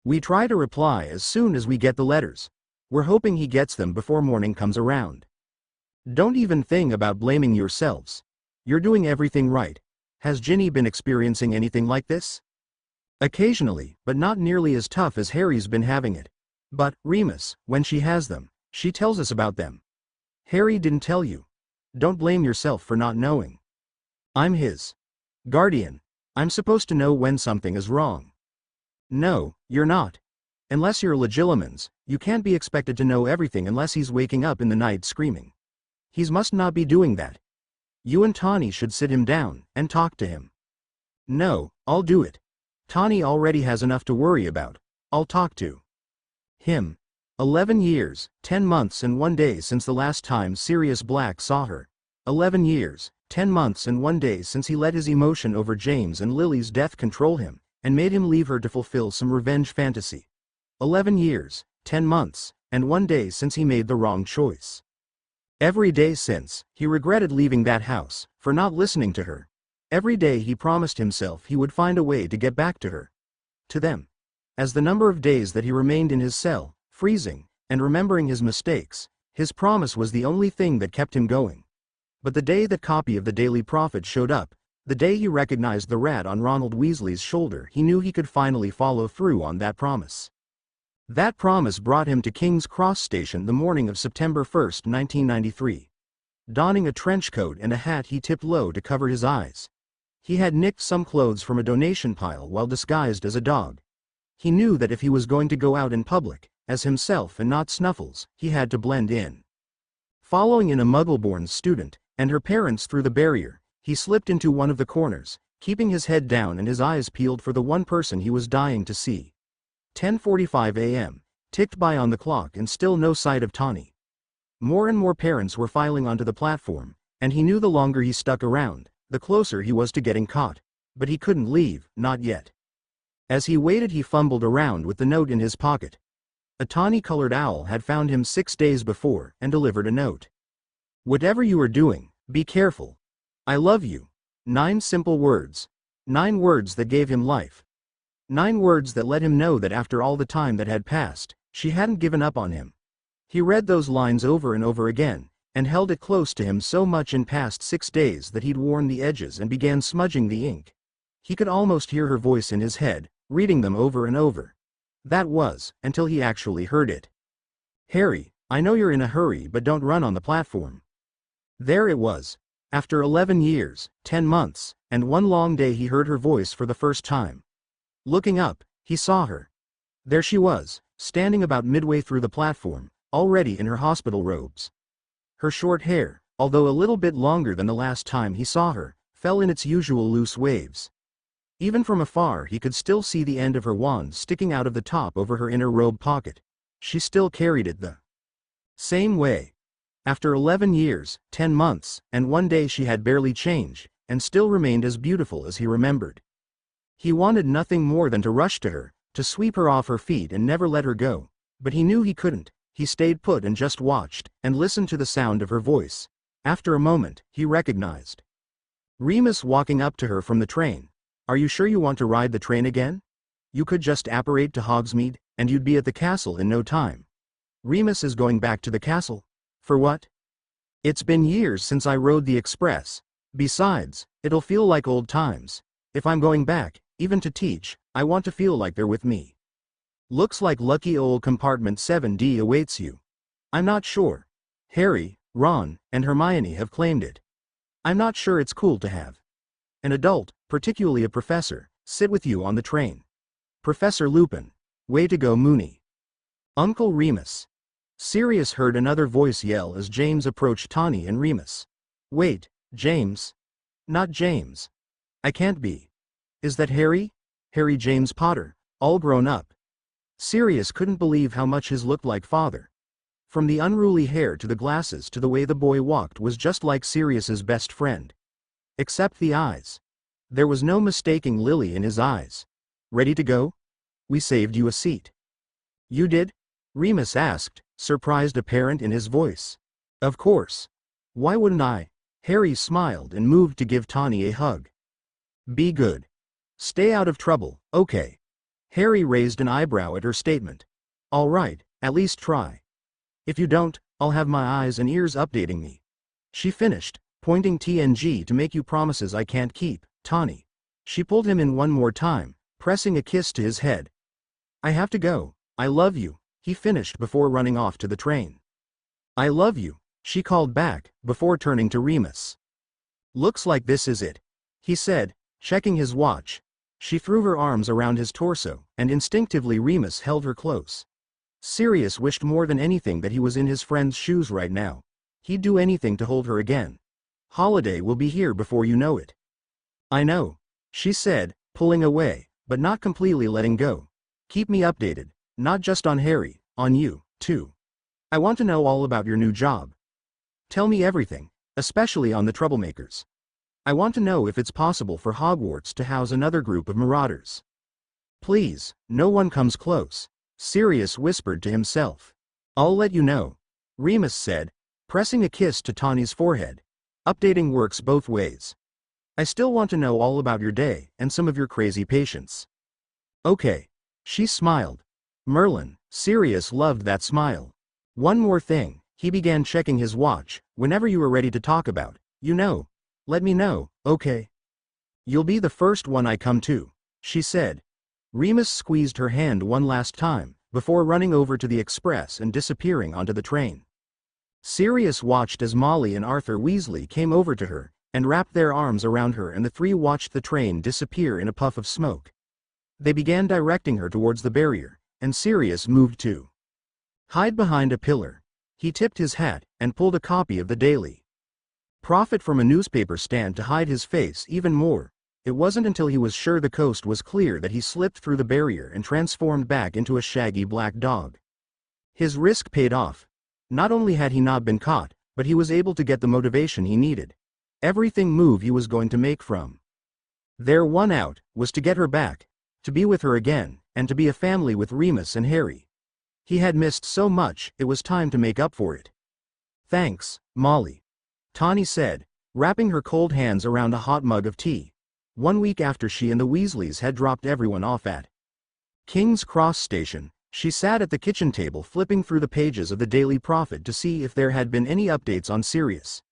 We try to reply as soon as we get the letters. We're hoping he gets them before morning comes around. Don't even think about blaming yourselves. You're doing everything right. Has Ginny been experiencing anything like this? Occasionally, but not nearly as tough as Harry's been having it. But, Remus, when she has them, she tells us about them. Harry didn't tell you. Don't blame yourself for not knowing. I'm his guardian. I'm supposed to know when something is wrong. No, you're not. Unless you're Legilimens, you can't be expected to know everything unless he's waking up in the night screaming. He must not be doing that. You and Tawny should sit him down and talk to him. No, I'll do it. Tawny already has enough to worry about. I'll talk to him. 11 years, 10 months and 1 day since the last time Sirius Black saw her. 11 years, 10 months and 1 day since he let his emotion over James and Lily's death control him, and made him leave her to fulfill some revenge fantasy. 11 years, 10 months, and 1 day since he made the wrong choice. Every day since, he regretted leaving that house, for not listening to her. Every day he promised himself he would find a way to get back to her. To them. As the number of days that he remained in his cell, freezing, and remembering his mistakes, his promise was the only thing that kept him going. But the day that copy of the Daily Prophet showed up, the day he recognized the rat on Ronald Weasley's shoulder, he knew he could finally follow through on that promise. That promise brought him to King's Cross Station the morning of September 1, 1993. Donning a trench coat and a hat he tipped low to cover his eyes. He had nicked some clothes from a donation pile while disguised as a dog. He knew that if he was going to go out in public, as himself and not Snuffles, he had to blend in. Following in a Muggle-born student, and her parents through the barrier, he slipped into one of the corners, keeping his head down and his eyes peeled for the one person he was dying to see. 10:45 a.m. ticked by on the clock and still no sight of Tawny. More and more parents were filing onto the platform, and he knew the longer he stuck around, the closer he was to getting caught. But he couldn't leave, not yet. As he waited, he fumbled around with the note in his pocket. A tawny-colored owl had found him 6 days before and delivered a note. Whatever you are doing, be careful. I love you. 9 simple words. 9 words that gave him life. 9 words that let him know that after all the time that had passed, she hadn't given up on him. He read those lines over and over again, and held it close to him so much in past 6 days that he'd worn the edges and began smudging the ink. He could almost hear her voice in his head, reading them over and over. That was, until he actually heard it. Harry, I know you're in a hurry, but don't run on the platform. There it was. After 11 years, 10 months, and 1 long day, he heard her voice for the first time. Looking up, he saw her. There she was, standing about midway through the platform, already in her hospital robes. Her short hair, although a little bit longer than the last time he saw her, fell in its usual loose waves. Even from afar he could still see the end of her wand sticking out of the top over her inner robe pocket. She still carried it the same way. After 11 years, 10 months, and 1 day, she had barely changed, and still remained as beautiful as he remembered. He wanted nothing more than to rush to her, to sweep her off her feet and never let her go, but he knew he couldn't. He stayed put and just watched, and listened to the sound of her voice. After a moment, he recognized Remus walking up to her from the train. Are you sure you want to ride the train again? You could just apparate to Hogsmeade, and you'd be at the castle in no time. Remus is going back to the castle? For what? It's been years since I rode the express. Besides, it'll feel like old times. If I'm going back, even to teach, I want to feel like they're with me. Looks like lucky old compartment 7D awaits you. I'm not sure. Harry, Ron, and Hermione have claimed it. I'm not sure it's cool to have an adult, particularly a professor, sit with you on the train. Professor Lupin. Way to go, Moony. Uncle Remus. Sirius heard another voice yell as James approached Tawny and Remus. Wait, James? Not James. I can't be. Is that Harry? Harry James Potter, all grown up. Sirius couldn't believe how much his looked like father. From the unruly hair to the glasses to the way the boy walked was just like Sirius's best friend. Except the eyes. There was no mistaking Lily in his eyes. Ready to go? We saved you a seat. You did? Remus asked, surprised apparent in his voice. Of course. Why wouldn't I? Harry smiled and moved to give Tawny a hug. Be good. Stay out of trouble, okay? Harry raised an eyebrow at her statement. All right, at least try. If you don't, I'll have my eyes and ears updating me. She finished, pointing TNG to make you promises I can't keep, Tawny. She pulled him in one more time, pressing a kiss to his head. I have to go, I love you, he finished before running off to the train. I love you, she called back, before turning to Remus. Looks like this is it, he said, checking his watch. She threw her arms around his torso, and instinctively Remus held her close. Sirius wished more than anything that he was in his friend's shoes right now. He'd do anything to hold her again. Holiday will be here before you know it. I know, she said, pulling away, but not completely letting go. Keep me updated, not just on Harry, on you, too. I want to know all about your new job. Tell me everything, especially on the troublemakers. I want to know if it's possible for Hogwarts to house another group of marauders. Please, no one comes close, Sirius whispered to himself. I'll let you know, Remus said, pressing a kiss to Tawny's forehead. Updating works both ways. I still want to know all about your day and some of your crazy patients. Okay. She smiled. Merlin, Sirius loved that smile. One more thing, he began checking his watch, whenever you were ready to talk about, you know. Let me know, okay? You'll be the first one I come to, she said. Remus squeezed her hand one last time, before running over to the express and disappearing onto the train. Sirius watched as Molly and Arthur Weasley came over to her, and wrapped their arms around her, and the three watched the train disappear in a puff of smoke. They began directing her towards the barrier, and Sirius moved too. Hide behind a pillar. He tipped his hat, and pulled a copy of the Daily Prophet from a newspaper stand to hide his face even more. It wasn't until he was sure the coast was clear that he slipped through the barrier and transformed back into a shaggy black dog. His risk paid off. Not only had he not been caught, but he was able to get the motivation he needed. Everything move he was going to make from their one out was to get her back, to be with her again, and to be a family with Remus and Harry. He had missed so much, it was time to make up for it. Thanks, Molly, Tawny said, wrapping her cold hands around a hot mug of tea. 1 week after she and the Weasleys had dropped everyone off at King's Cross Station, she sat at the kitchen table flipping through the pages of the Daily Prophet to see if there had been any updates on Sirius.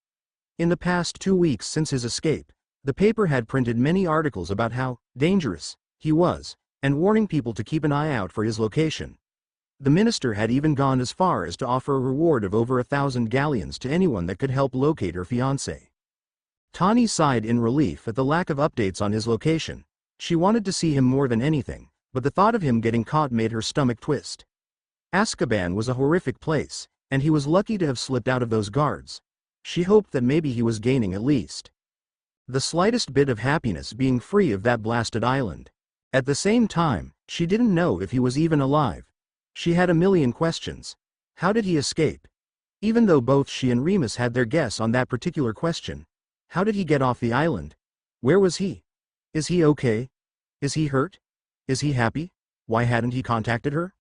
In the past 2 weeks since his escape, the paper had printed many articles about how dangerous he was, and warning people to keep an eye out for his location. The minister had even gone as far as to offer a reward of over 1,000 galleons to anyone that could help locate her fiancé. Tawny sighed in relief at the lack of updates on his location. She wanted to see him more than anything, but the thought of him getting caught made her stomach twist. Azkaban was a horrific place, and he was lucky to have slipped out of those guards. She hoped that maybe he was gaining at least the slightest bit of happiness being free of that blasted island. At the same time, she didn't know if he was even alive. She had a million questions. How did he escape? Even though both she and Remus had their guess on that particular question. How did he get off the island? Where was he? Is he okay? Is he hurt? Is he happy? Why hadn't he contacted her?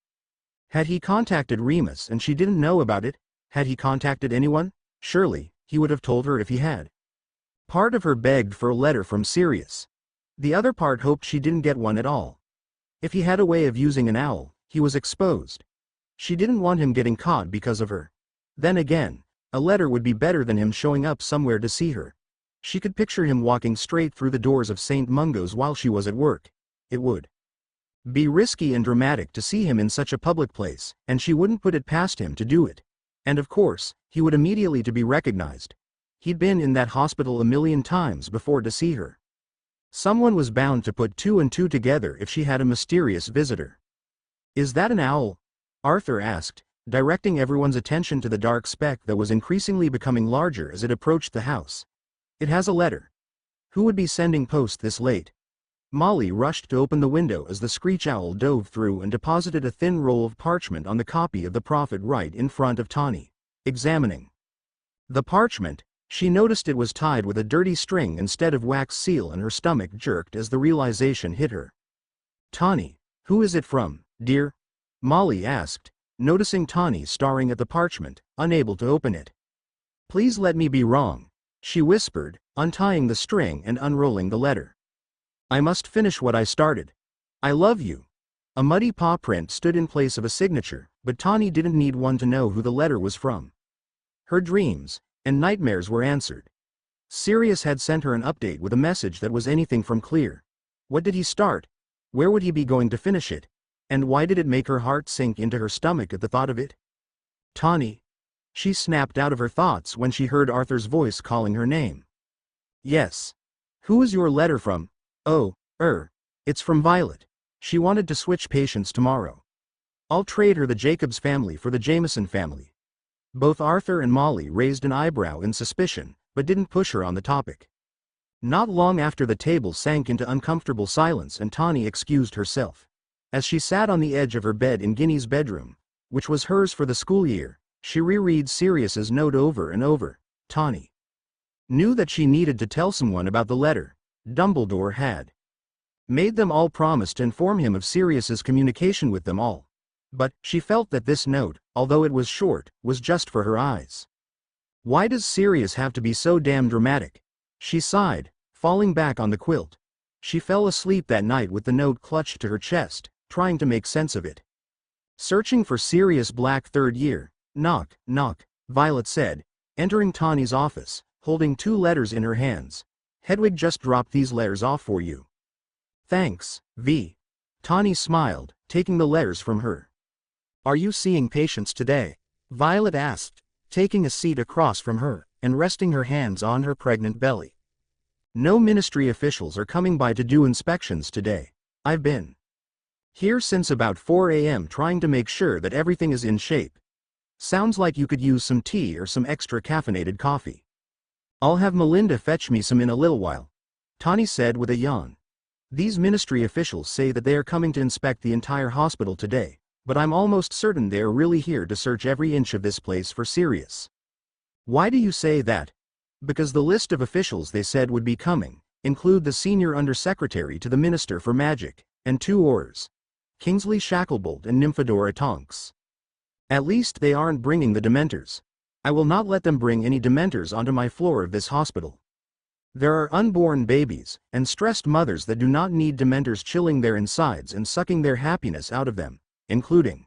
Had he contacted Remus and she didn't know about it? Had he contacted anyone? Surely, he would have told her if he had. Part of her begged for a letter from Sirius. The other part hoped she didn't get one at all. If he had a way of using an owl, he was exposed. She didn't want him getting caught because of her. Then again, a letter would be better than him showing up somewhere to see her. She could picture him walking straight through the doors of St. Mungo's while she was at work. It would be risky and dramatic to see him in such a public place, and she wouldn't put it past him to do it. And of course, he would immediately to be recognized. He'd been in that hospital a million times before to see her. Someone was bound to put 2 and 2 together if she had a mysterious visitor. Is that an owl? Arthur asked, directing everyone's attention to the dark speck that was increasingly becoming larger as it approached the house. It has a letter. Who would be sending post this late? Molly rushed to open the window as the screech owl dove through and deposited a thin roll of parchment on the copy of the Prophet right in front of Tawny. Examining the parchment, she noticed it was tied with a dirty string instead of wax seal, and her stomach jerked as the realization hit her. Tawny, who is it from, dear? Molly asked, noticing Tawny staring at the parchment, unable to open it. Please let me be wrong, she whispered, untying the string and unrolling the letter. I must finish what I started. I love you. A muddy paw print stood in place of a signature, but Tawny didn't need one to know who the letter was from. Her dreams and nightmares were answered. Sirius had sent her an update with a message that was anything from clear. What did he start? Where would he be going to finish it? And why did it make her heart sink into her stomach at the thought of it? Tawny. She snapped out of her thoughts when she heard Arthur's voice calling her name. Yes. Who is your letter from? Oh, it's from Violet. She wanted to switch patients tomorrow. I'll trade her the Jacobs family for the Jameson family. Both Arthur and Molly raised an eyebrow in suspicion, but didn't push her on the topic. Not long after the table sank into uncomfortable silence and Tawny excused herself. As she sat on the edge of her bed in Ginny's bedroom, which was hers for the school year, she reread Sirius's note over and over. Tawny knew that she needed to tell someone about the letter. Dumbledore had made them all promise to inform him of Sirius's communication with them all. But she felt that this note, although it was short, was just for her eyes. Why does Sirius have to be so damn dramatic? She sighed, falling back on the quilt. She fell asleep that night with the note clutched to her chest, trying to make sense of it. Searching for Sirius Black third year. Knock, knock, Violet said, entering Tawny's office, holding 2 letters in her hands. Hedwig just dropped these letters off for you. Thanks, V. Tawny smiled, taking the letters from her. Are you seeing patients today? Violet asked, taking a seat across from her, and resting her hands on her pregnant belly. No ministry officials are coming by to do inspections today. I've been here since about 4 a.m. trying to make sure that everything is in shape. Sounds like you could use some tea or some extra caffeinated coffee. I'll have Melinda fetch me some in a little while, Tawny said with a yawn. These ministry officials say that they are coming to inspect the entire hospital today, but I'm almost certain they are really here to search every inch of this place for Sirius. Why do you say that? Because the list of officials they said would be coming include the senior undersecretary to the Minister for Magic, and 2 Aurors, Kingsley Shacklebolt and Nymphadora Tonks. At least they aren't bringing the Dementors. I will not let them bring any Dementors onto my floor of this hospital. There are unborn babies and stressed mothers that do not need Dementors chilling their insides and sucking their happiness out of them, including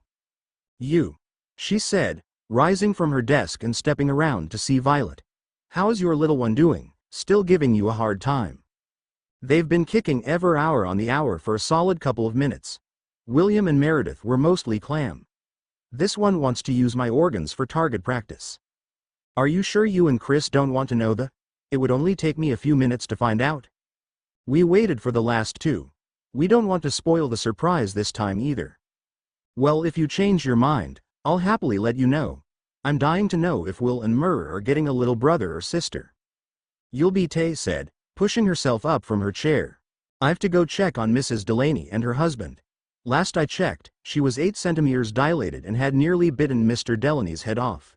you, she said, rising from her desk and stepping around to see Violet. How's your little one doing? Still giving you a hard time? They've been kicking every hour on the hour for a solid couple of minutes. William and Meredith were mostly clam. This one wants to use my organs for target practice. Are you sure you and Chris don't want to know the? It would only take me a few minutes to find out. We waited for the last 2. We don't want to spoil the surprise this time either. Well, if you change your mind, I'll happily let you know. I'm dying to know if Will and Murr are getting a little brother or sister. You'll be, Tay said, pushing herself up from her chair. I've to go check on Mrs. Delaney and her husband. Last I checked, she was 8 centimeters dilated and had nearly bitten Mr. Delaney's head off.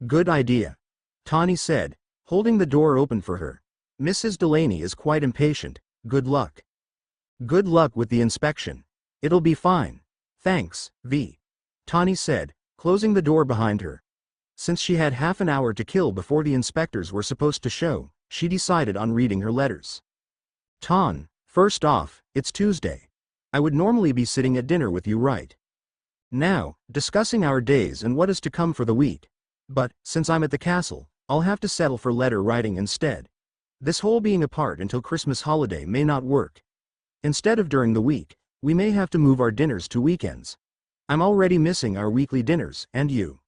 Good idea, Tawny said, holding the door open for her. Mrs. Delaney is quite impatient. Good luck. Good luck with the inspection. It'll be fine. Thanks, V. Tawny said, closing the door behind her. Since she had half an hour to kill before the inspectors were supposed to show, she decided on reading her letters. Ton, first off, it's Tuesday. I would normally be sitting at dinner with you right now, discussing our days and what is to come for the week. But, since I'm at the castle, I'll have to settle for letter writing instead. This whole being apart until Christmas holiday may not work. Instead of during the week, we may have to move our dinners to weekends. I'm already missing our weekly dinners, and you.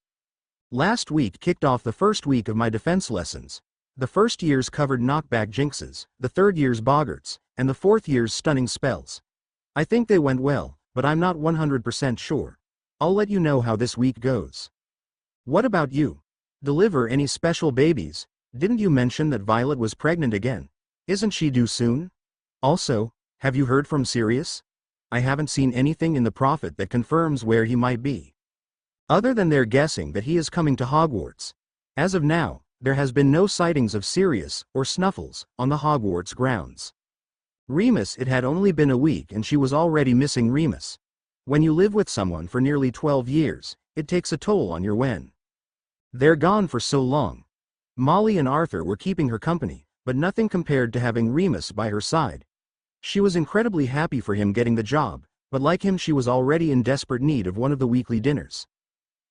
Last week kicked off the first week of my defense lessons. The first year's covered knockback jinxes, the third year's boggarts, and the fourth year's stunning spells. I think they went well, but I'm not 100% sure. I'll let you know how this week goes. What about you? Deliver any special babies? Didn't you mention that Violet was pregnant again? Isn't she due soon? Also, have you heard from Sirius? I haven't seen anything in the Prophet that confirms where he might be. Other than their guessing that he is coming to Hogwarts. As of now, there has been no sightings of Sirius or Snuffles on the Hogwarts grounds. Remus, it had only been a week and she was already missing Remus. When you live with someone for nearly 12 years, it takes a toll on your when they're gone for so long. Molly and Arthur were keeping her company, but nothing compared to having Remus by her side. She was incredibly happy for him getting the job, but like him she was already in desperate need of one of the weekly dinners.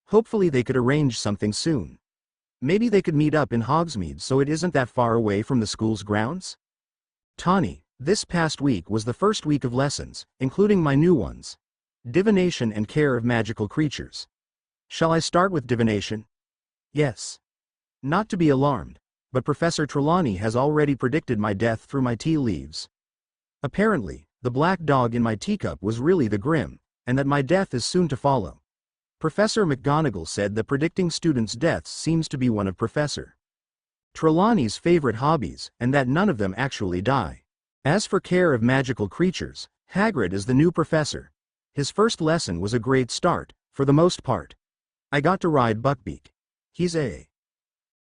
Hopefully they could arrange something soon. Maybe they could meet up in Hogsmeade so it isn't that far away from the school's grounds? Tawny, this past week was the first week of lessons, including my new ones. Divination and care of magical creatures. Shall I start with divination? Yes. Not to be alarmed, but Professor Trelawney has already predicted my death through my tea leaves. Apparently, the black dog in my teacup was really the Grim, and that my death is soon to follow. Professor McGonagall said that predicting students' deaths seems to be one of Professor Trelawney's favorite hobbies, and that none of them actually die. As for care of magical creatures, Hagrid is the new professor. His first lesson was a great start, for the most part. I got to ride Buckbeak. He's a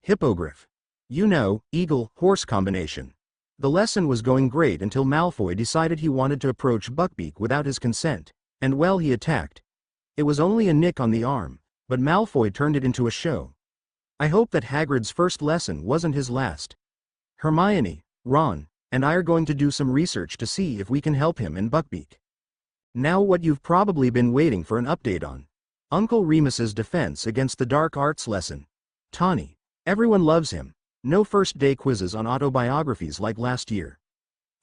hippogriff. You know, eagle-horse combination. The lesson was going great until Malfoy decided he wanted to approach Buckbeak without his consent, and well, he attacked. It was only a nick on the arm, but Malfoy turned it into a show. I hope that Hagrid's first lesson wasn't his last. Hermione, Ron, and I are going to do some research to see if we can help him and Buckbeak. Now what you've probably been waiting for an update on. Uncle Remus's defense against the dark arts lesson. Tawny. Everyone loves him. No first-day quizzes on autobiographies like last year.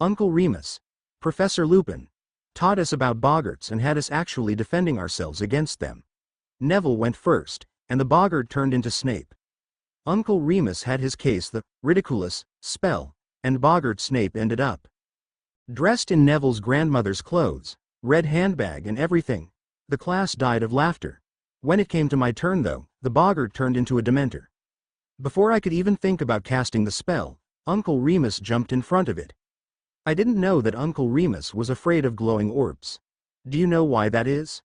Uncle Remus, Professor Lupin, taught us about boggarts and had us actually defending ourselves against them. Neville went first, and the boggart turned into Snape. Uncle Remus had his case the ridiculous spell, and boggart Snape ended up dressed in Neville's grandmother's clothes, red handbag and everything. The class died of laughter. When it came to my turn though, the boggart turned into a Dementor. Before I could even think about casting the spell, Uncle Remus jumped in front of it. I didn't know that Uncle Remus was afraid of glowing orbs. Do you know why that is?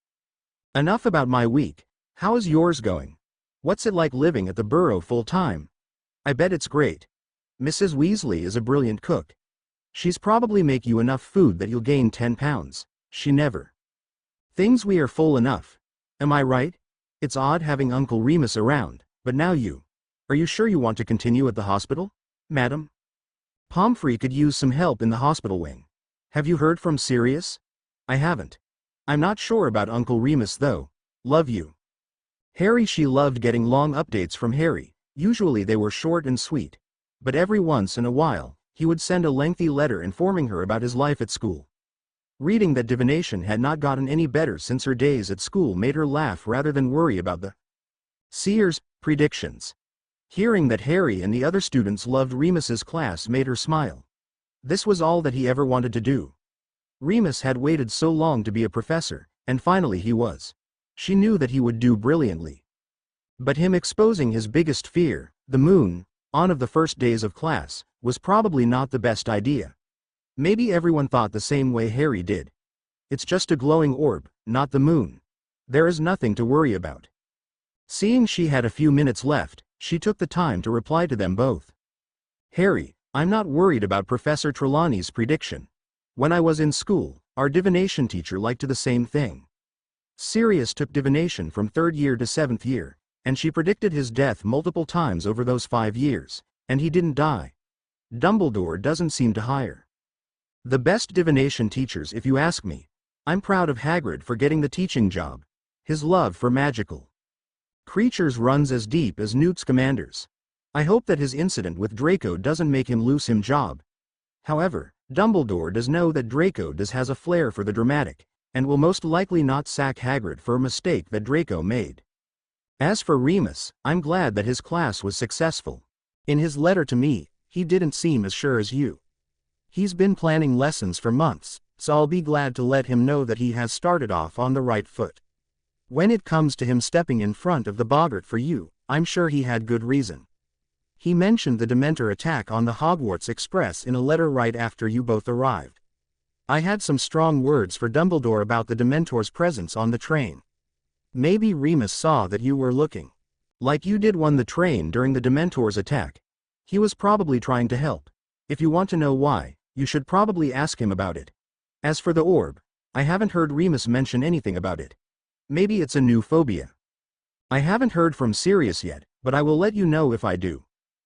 Enough about my week. How is yours going? What's it like living at the Burrow full-time? I bet it's great. Mrs. Weasley is a brilliant cook. She's probably make you enough food that you'll gain 10 pounds. She never thinks we are full enough. Am I right? It's odd having Uncle Remus around, but now you. Are you sure you want to continue at the hospital, madam? Pomfrey could use some help in the hospital wing. Have you heard from Sirius? I haven't. I'm not sure about Uncle Remus though. Love you. Harry. She loved getting long updates from Harry. Usually they were short and sweet. But every once in a while, he would send a lengthy letter informing her about his life at school. Reading that divination had not gotten any better since her days at school made her laugh rather than worry about the seer's predictions. Hearing that Harry and the other students loved Remus's class made her smile. This was all that he ever wanted to do. Remus had waited so long to be a professor, and finally he was. She knew that he would do brilliantly. But him exposing his biggest fear, the moon, on of the first days of class, was probably not the best idea. Maybe everyone thought the same way Harry did. It's just a glowing orb, not the moon. There is nothing to worry about. Seeing she had a few minutes left, she took the time to reply to them both. Harry, I'm not worried about Professor Trelawney's prediction. When I was in school, our divination teacher liked the same thing. Sirius took divination from 3rd year to 7th year, and she predicted his death multiple times over those 5 years, and he didn't die. Dumbledore doesn't seem to hire the best divination teachers if you ask me. I'm proud of Hagrid for getting the teaching job. His love for magical creatures runs as deep as Newt Scamander's. I hope that his incident with Draco doesn't make him lose his job. However, Dumbledore does know that Draco has a flair for the dramatic, and will most likely not sack Hagrid for a mistake that Draco made. As for Remus, I'm glad that his class was successful. In his letter to me, he didn't seem as sure as you. He's been planning lessons for months, so I'll be glad to let him know that he has started off on the right foot. When it comes to him stepping in front of the boggart for you, I'm sure he had good reason. He mentioned the Dementor attack on the Hogwarts Express in a letter right after you both arrived. I had some strong words for Dumbledore about the Dementor's presence on the train. Maybe Remus saw that you were looking like you did on the train during the Dementor's attack. He was probably trying to help. If you want to know why, you should probably ask him about it. As for the orb, I haven't heard Remus mention anything about it. Maybe it's a new phobia. I haven't heard from Sirius yet, but I will let you know if I do.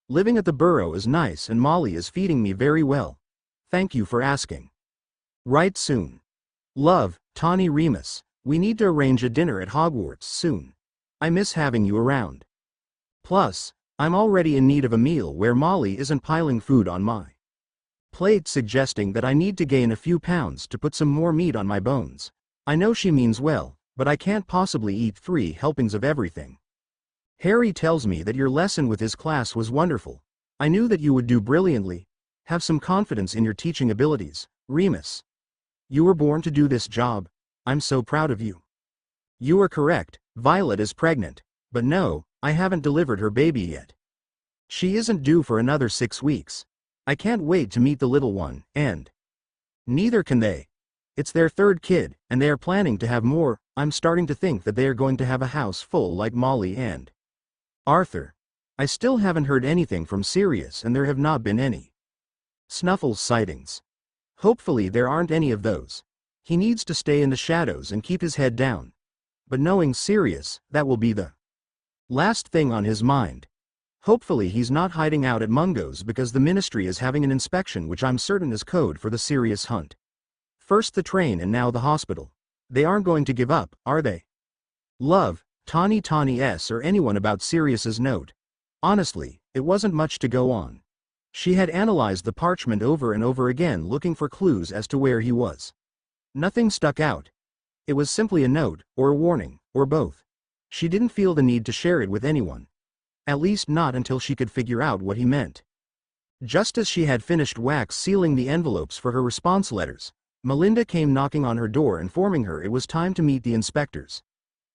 Living at the Burrow is nice and Molly is feeding me very well. Thank you for asking. Right soon. Love, Tawny Remus, we need to arrange a dinner at Hogwarts soon. I miss having you around. Plus, I'm already in need of a meal where Molly isn't piling food on my plate suggesting that I need to gain a few pounds to put some more meat on my bones. I know she means well, but I can't possibly eat 3 helpings of everything. Harry tells me that your lesson with his class was wonderful. I knew that you would do brilliantly. Have some confidence in your teaching abilities, Remus. You were born to do this job. I'm so proud of you. You are correct, Violet is pregnant. But no, I haven't delivered her baby yet. She isn't due for another 6 weeks. I can't wait to meet the little one, and neither can they. It's their 3rd kid, and they are planning to have more. I'm starting to think that they are going to have a house full like Molly and Arthur. I still haven't heard anything from Sirius, and there have not been any Snuffles sightings. Hopefully there aren't any of those. He needs to stay in the shadows and keep his head down. But knowing Sirius, that will be the last thing on his mind. Hopefully he's not hiding out at Mungo's because the ministry is having an inspection, which I'm certain is code for the Sirius hunt. First the train and now the hospital. They aren't going to give up, are they? Love, Tawny S or anyone about Sirius's note. Honestly, it wasn't much to go on. She had analyzed the parchment over and over again looking for clues as to where he was. Nothing stuck out. It was simply a note, or a warning, or both. She didn't feel the need to share it with anyone. At least not until she could figure out what he meant. Just as she had finished wax sealing the envelopes for her response letters, Melinda came knocking on her door informing her it was time to meet the inspectors.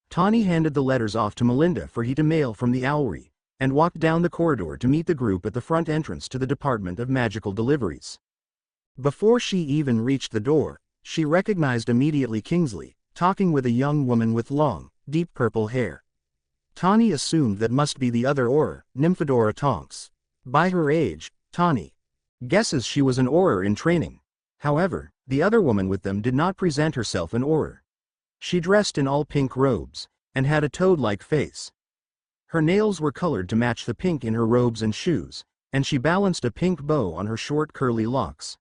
Tawny handed the letters off to Melinda for he to mail from the owlry, and walked down the corridor to meet the group at the front entrance to the Department of Magical Deliveries. Before she even reached the door, she recognized immediately Kingsley, talking with a young woman with long, deep purple hair. Tawny assumed that must be the other Auror, Nymphadora Tonks. By her age, Tawny guesses she was an Auror in training. However, the other woman with them did not present herself an Auror. She dressed in all pink robes, and had a toad-like face. Her nails were colored to match the pink in her robes and shoes, and she balanced a pink bow on her short curly locks.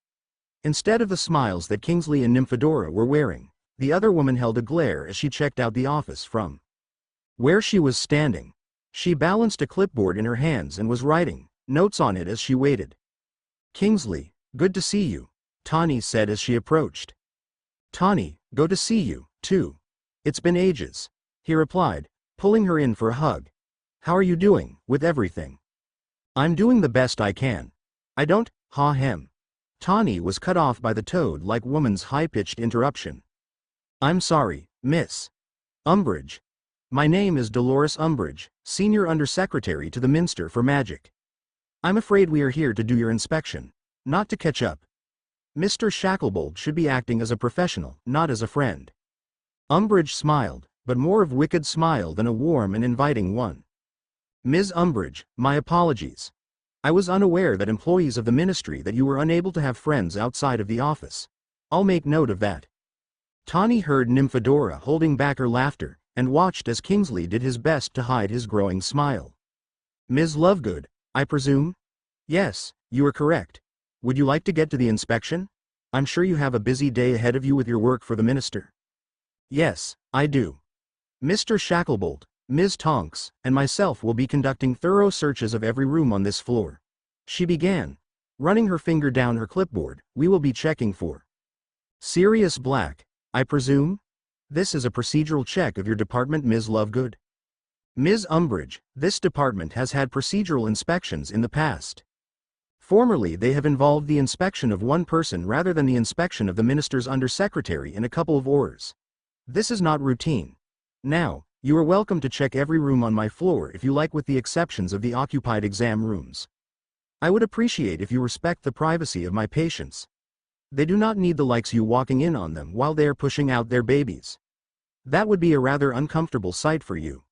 Instead of the smiles that Kingsley and Nymphadora were wearing, the other woman held a glare as she checked out the office from where she was standing. She balanced a clipboard in her hands and was writing notes on it as she waited. "Kingsley, good to see you," Tawny said as she approached. "Tawny, go to see you, too. It's been ages," he replied, pulling her in for a hug. "How are you doing, with everything?" "I'm doing the best I can. I don't, ha-hem." Tawny was cut off by the toad-like woman's high-pitched interruption. "I'm sorry, Miss Umbridge. My name is Dolores Umbridge, Senior Undersecretary to the Minster for Magic. I'm afraid we are here to do your inspection, not to catch up. Mr. Shacklebolt should be acting as a professional, not as a friend." Umbridge smiled, but more of wicked smile than a warm and inviting one. "Ms. Umbridge, my apologies. I was unaware that employees of the ministry that you were unable to have friends outside of the office. I'll make note of that." Tawny heard Nymphadora holding back her laughter, and watched as Kingsley did his best to hide his growing smile. "Ms. Lovegood, I presume?" "Yes, you are correct. Would you like to get to the inspection? I'm sure you have a busy day ahead of you with your work for the minister." "Yes, I do. Mr. Shacklebolt, Ms. Tonks, and myself will be conducting thorough searches of every room on this floor," she began, running her finger down her clipboard. "We will be checking for Sirius Black, I presume? This is a procedural check of your department, Ms. Lovegood." "Ms. Umbridge, this department has had procedural inspections in the past. Formerly they have involved the inspection of one person rather than the inspection of the minister's undersecretary and a couple of Aurors. This is not routine. Now, you are welcome to check every room on my floor if you like, with the exceptions of the occupied exam rooms. I would appreciate if you respect the privacy of my patients. They do not need the likes you walking in on them while they are pushing out their babies. That would be a rather uncomfortable sight for you."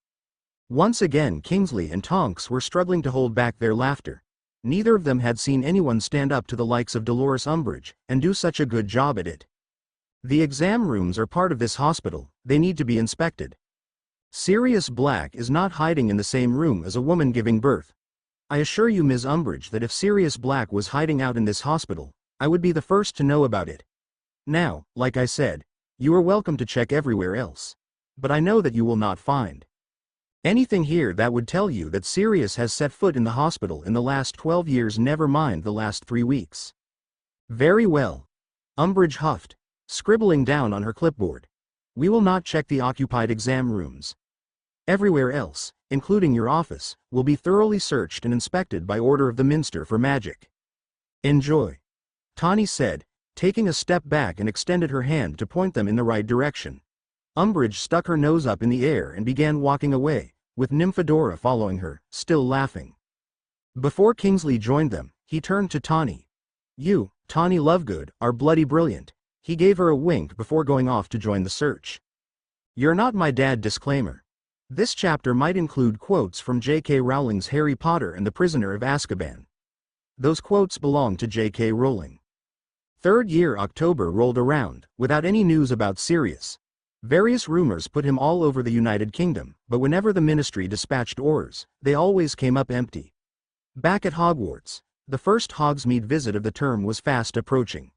Once again Kingsley and Tonks were struggling to hold back their laughter. Neither of them had seen anyone stand up to the likes of Dolores Umbridge, and do such a good job at it. The exam rooms are part of this hospital, they need to be inspected. Sirius Black is not hiding in the same room as a woman giving birth. I assure you, Ms. Umbridge, that if Sirius Black was hiding out in this hospital, I would be the first to know about it. Now, like I said, you are welcome to check everywhere else. But I know that you will not find anything here that would tell you that Sirius has set foot in the hospital in the last 12 years, never mind the last 3 weeks. Very well. Umbridge huffed, scribbling down on her clipboard. We will not check the occupied exam rooms. Everywhere else, including your office, will be thoroughly searched and inspected by order of the Minster for Magic. Enjoy. Tawny said, taking a step back and extended her hand to point them in the right direction. Umbridge stuck her nose up in the air and began walking away, with Nymphadora following her, still laughing. Before Kingsley joined them, he turned to Tawny. You, Tawny Lovegood, are bloody brilliant. He gave her a wink before going off to join the search. You're not my dad. Disclaimer. This chapter might include quotes from J.K. Rowling's Harry Potter and the Prisoner of Azkaban. Those quotes belong to J.K. Rowling. Third year October rolled around, without any news about Sirius. Various rumors put him all over the United Kingdom, but whenever the Ministry dispatched orders, they always came up empty. Back at Hogwarts, the first Hogsmeade visit of the term was fast approaching.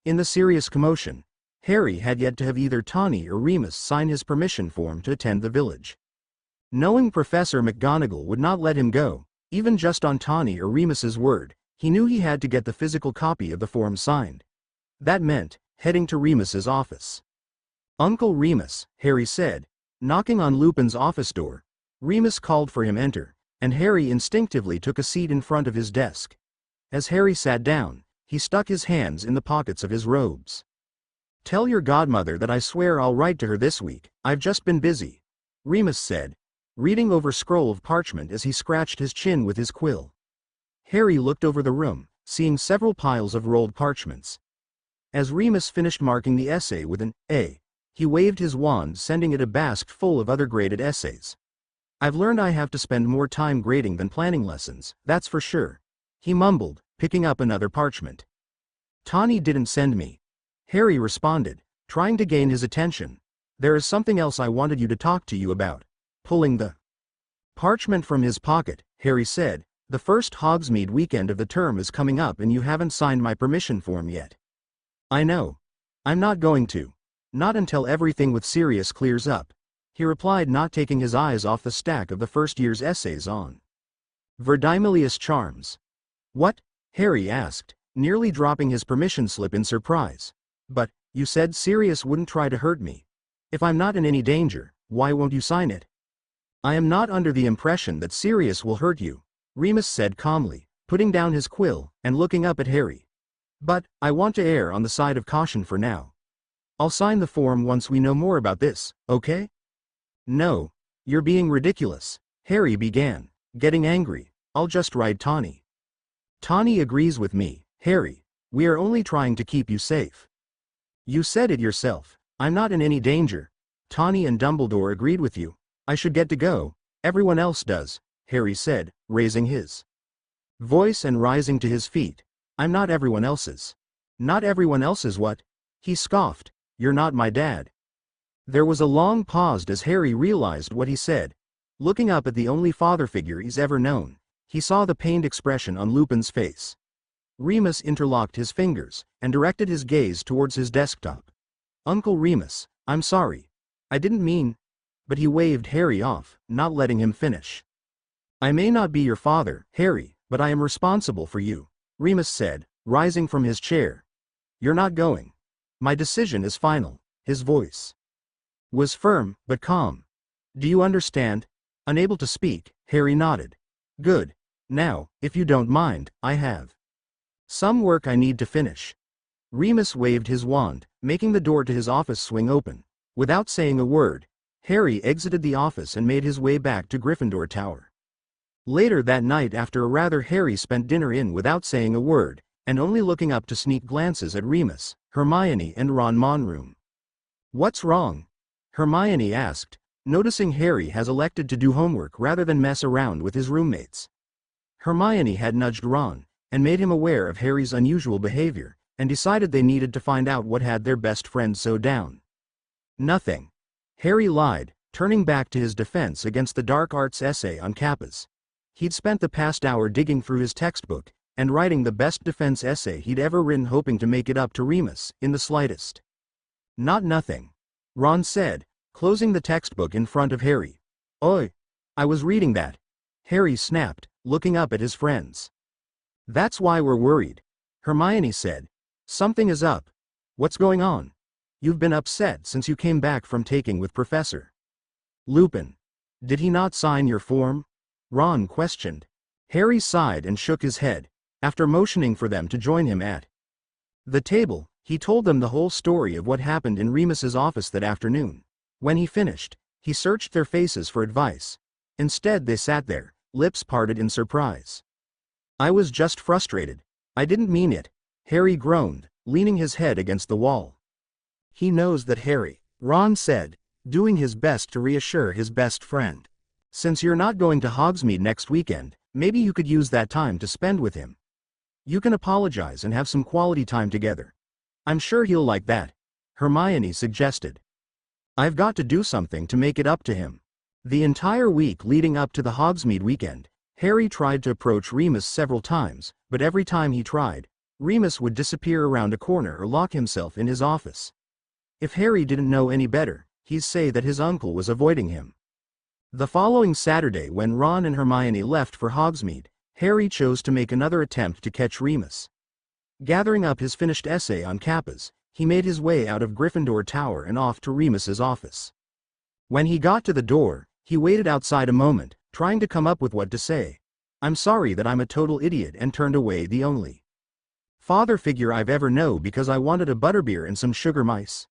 In the Sirius commotion, Harry had yet to have either Tawny or Remus sign his permission form to attend the village. Knowing Professor McGonagall would not let him go, even just on Tawny or Remus's word, he knew he had to get the physical copy of the form signed. That meant heading to Remus's office. Uncle Remus, Harry said, knocking on Lupin's office door. Remus called for him enter, and Harry instinctively took a seat in front of his desk. As Harry sat down, he stuck his hands in the pockets of his robes. Tell your godmother that I swear I'll write to her this week. I've just been busy, Remus said, reading over a scroll of parchment as he scratched his chin with his quill. Harry looked over the room, seeing several piles of rolled parchments. As Remus finished marking the essay with an A, he waved his wand, sending it a basket full of other graded essays. I've learned I have to spend more time grading than planning lessons, that's for sure, he mumbled, picking up another parchment. Tawny didn't send me, Harry responded, trying to gain his attention. There is something else I wanted you to talk to you about. Pulling the parchment from his pocket, Harry said, the first Hogsmeade weekend of the term is coming up and you haven't signed my permission form yet. I know. I'm not going to. Not until everything with Sirius clears up, he replied, not taking his eyes off the stack of the first year's essays on Verdimillious charms. What? Harry asked, nearly dropping his permission slip in surprise. But, you said Sirius wouldn't try to hurt me. If I'm not in any danger, why won't you sign it? I am not under the impression that Sirius will hurt you, Remus said calmly, putting down his quill and looking up at Harry. But, I want to err on the side of caution for now. I'll sign the form once we know more about this, okay? No, you're being ridiculous, Harry began, getting angry. I'll just write Tawny. Tawny agrees with me, Harry. We are only trying to keep you safe. You said it yourself. I'm not in any danger. Tawny and Dumbledore agreed with you. I should get to go. Everyone else does, Harry said, raising his voice and rising to his feet. I'm not everyone else's. Not everyone else's what? He scoffed. You're not my dad. There was a long pause as Harry realized what he said. Looking up at the only father figure he's ever known, he saw the pained expression on Lupin's face. Remus interlocked his fingers and directed his gaze towards his desktop. Uncle Remus, I'm sorry. I didn't mean. But he waved Harry off, not letting him finish. I may not be your father, Harry, but I am responsible for you, Remus said, rising from his chair. You're not going. My decision is final. His voice was firm, but calm. Do you understand? Unable to speak, Harry nodded. Good. Now, if you don't mind, I have some work I need to finish. Remus waved his wand, making the door to his office swing open. Without saying a word, Harry exited the office and made his way back to Gryffindor Tower. Later that night, after a rather Harry-spent dinner in without saying a word, and only looking up to sneak glances at Remus, Hermione and Ron Monroom. What's wrong? Hermione asked, noticing Harry has elected to do homework rather than mess around with his roommates. Hermione had nudged Ron, and made him aware of Harry's unusual behavior, and decided they needed to find out what had their best friend so down. Nothing. Harry lied, turning back to his defense against the dark arts essay on kappas. He'd spent the past hour digging through his textbook, and writing the best defense essay he'd ever written, hoping to make it up to Remus in the slightest. Not nothing, Ron said, closing the textbook in front of Harry. Oi! I was reading that, Harry snapped, looking up at his friends. That's why we're worried, Hermione said. Something is up. What's going on? You've been upset since you came back from taking with Professor Lupin. Did he not sign your form? Ron questioned. Harry sighed and shook his head. After motioning for them to join him at the table, he told them the whole story of what happened in Remus's office that afternoon. When he finished, he searched their faces for advice. Instead, they sat there, lips parted in surprise. I was just frustrated. I didn't mean it, Harry groaned, leaning his head against the wall. He knows that, Harry, Ron said, doing his best to reassure his best friend. Since you're not going to Hogsmeade next weekend, maybe you could use that time to spend with him. You can apologize and have some quality time together. I'm sure he'll like that, Hermione suggested. I've got to do something to make it up to him. The entire week leading up to the Hogsmeade weekend, Harry tried to approach Remus several times, but every time he tried, Remus would disappear around a corner or lock himself in his office. If Harry didn't know any better, he'd say that his uncle was avoiding him. The following Saturday, when Ron and Hermione left for Hogsmeade, Harry chose to make another attempt to catch Remus. Gathering up his finished essay on Kappas, he made his way out of Gryffindor Tower and off to Remus's office. When he got to the door, he waited outside a moment, trying to come up with what to say. I'm sorry that I'm a total idiot, and turned away the only father figure I've ever known because I wanted a butterbeer and some sugar mice.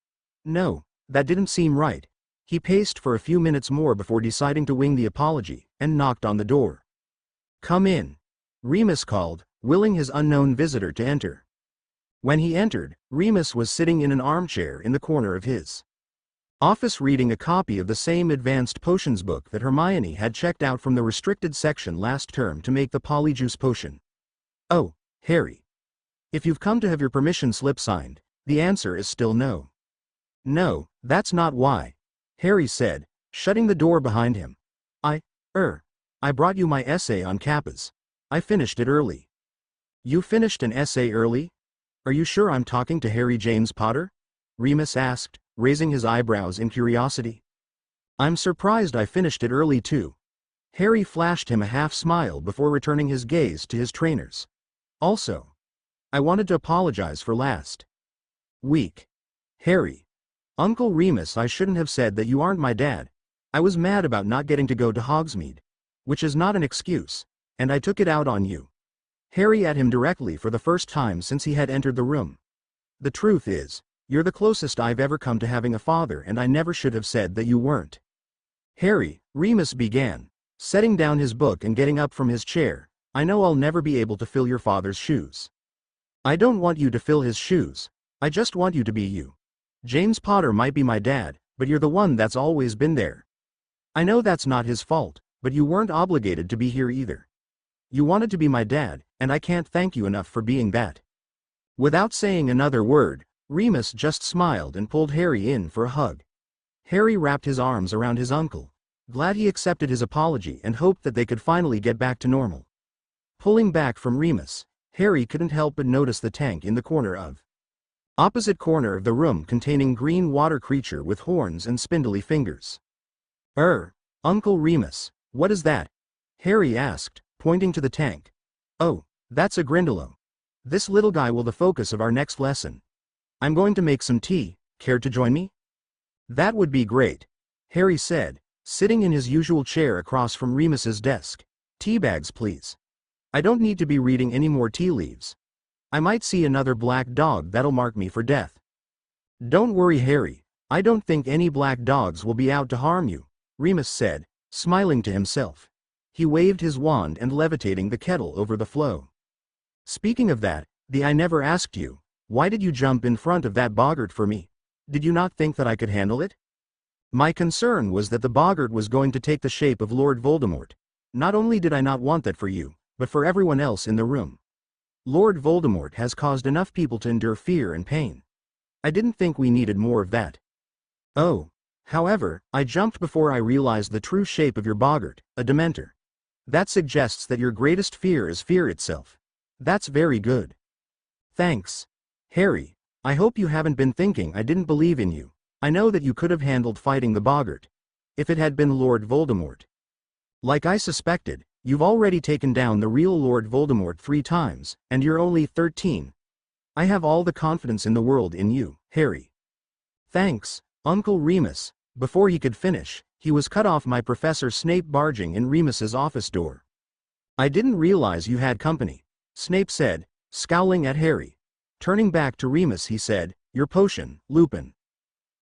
No, that didn't seem right. He paced for a few minutes more before deciding to wing the apology, and knocked on the door. Come in, Remus called, willing his unknown visitor to enter. When he entered, Remus was sitting in an armchair in the corner of his office reading a copy of the same advanced potions book that Hermione had checked out from the restricted section last term to make the polyjuice potion. Oh, Harry. If you've come to have your permission slip signed, the answer is still no. No, that's not why, Harry said, shutting the door behind him. I brought you my essay on Kappas. I finished it early. You finished an essay early? Are you sure I'm talking to Harry James Potter? Remus asked, raising his eyebrows in curiosity. I'm surprised I finished it early too. Harry flashed him a half-smile before returning his gaze to his trainers. Also, I wanted to apologize for last week. Harry. Uncle Remus, I shouldn't have said that you aren't my dad. I was mad about not getting to go to Hogsmeade. Which is not an excuse, and I took it out on you. Harry at him directly for the first time since he had entered the room. The truth is, you're the closest I've ever come to having a father, and I never should have said that you weren't. Harry, Remus began, setting down his book and getting up from his chair. I know I'll never be able to fill your father's shoes. I don't want you to fill his shoes. I just want you to be you. James Potter might be my dad, but you're the one that's always been there. I know that's not his fault, but you weren't obligated to be here either. You wanted to be my dad, and I can't thank you enough for being that. Without saying another word, Remus just smiled and pulled Harry in for a hug. Harry wrapped his arms around his uncle, glad he accepted his apology and hoped that they could finally get back to normal. Pulling back from Remus, Harry couldn't help but notice the tank in the opposite corner of the room containing green water creature with horns and spindly fingers. Uncle Remus, what is that? Harry asked, pointing to the tank. Oh, that's a Grindylow. This little guy will be the focus of our next lesson. I'm going to make some tea. Care to join me? That would be great, Harry said, sitting in his usual chair across from Remus's desk. Tea bags, please. I don't need to be reading any more tea leaves. I might see another black dog that'll mark me for death. Don't worry, Harry. I don't think any black dogs will be out to harm you, Remus said, smiling to himself. He waved his wand and levitating the kettle over the flow. Speaking of that, I never asked you, why did you jump in front of that boggart for me? Did you not think that I could handle it? My concern was that the boggart was going to take the shape of Lord Voldemort. Not only did I not want that for you, but for everyone else in the room. Lord Voldemort has caused enough people to endure fear and pain. I didn't think we needed more of that. Oh, however, I jumped before I realized the true shape of your boggart, a Dementor. That suggests that your greatest fear is fear itself. That's very good. Thanks. Harry, I hope you haven't been thinking I didn't believe in you. I know that you could have handled fighting the boggart. If it had been Lord Voldemort. Like I suspected, you've already taken down the real Lord Voldemort 3 times, and you're only 13. I have all the confidence in the world in you, Harry. Thanks, Uncle Remus. Before he could finish, he was cut off by Professor Snape barging in Remus's office door. I didn't realize you had company, Snape said, scowling at Harry. Turning back to Remus he said, your potion, Lupin.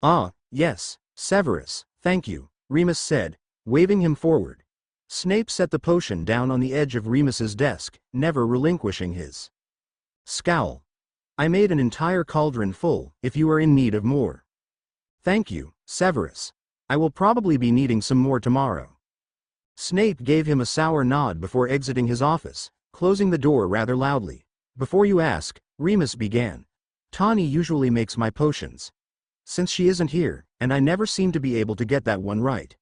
Ah, yes, Severus, thank you, Remus said, waving him forward. Snape set the potion down on the edge of Remus's desk, never relinquishing his scowl. I made an entire cauldron full, if you are in need of more. Thank you, Severus. I will probably be needing some more tomorrow. Snape gave him a sour nod before exiting his office, closing the door rather loudly. Before you ask, Remus began. Tawny usually makes my potions. Since she isn't here, and I never seem to be able to get that one right.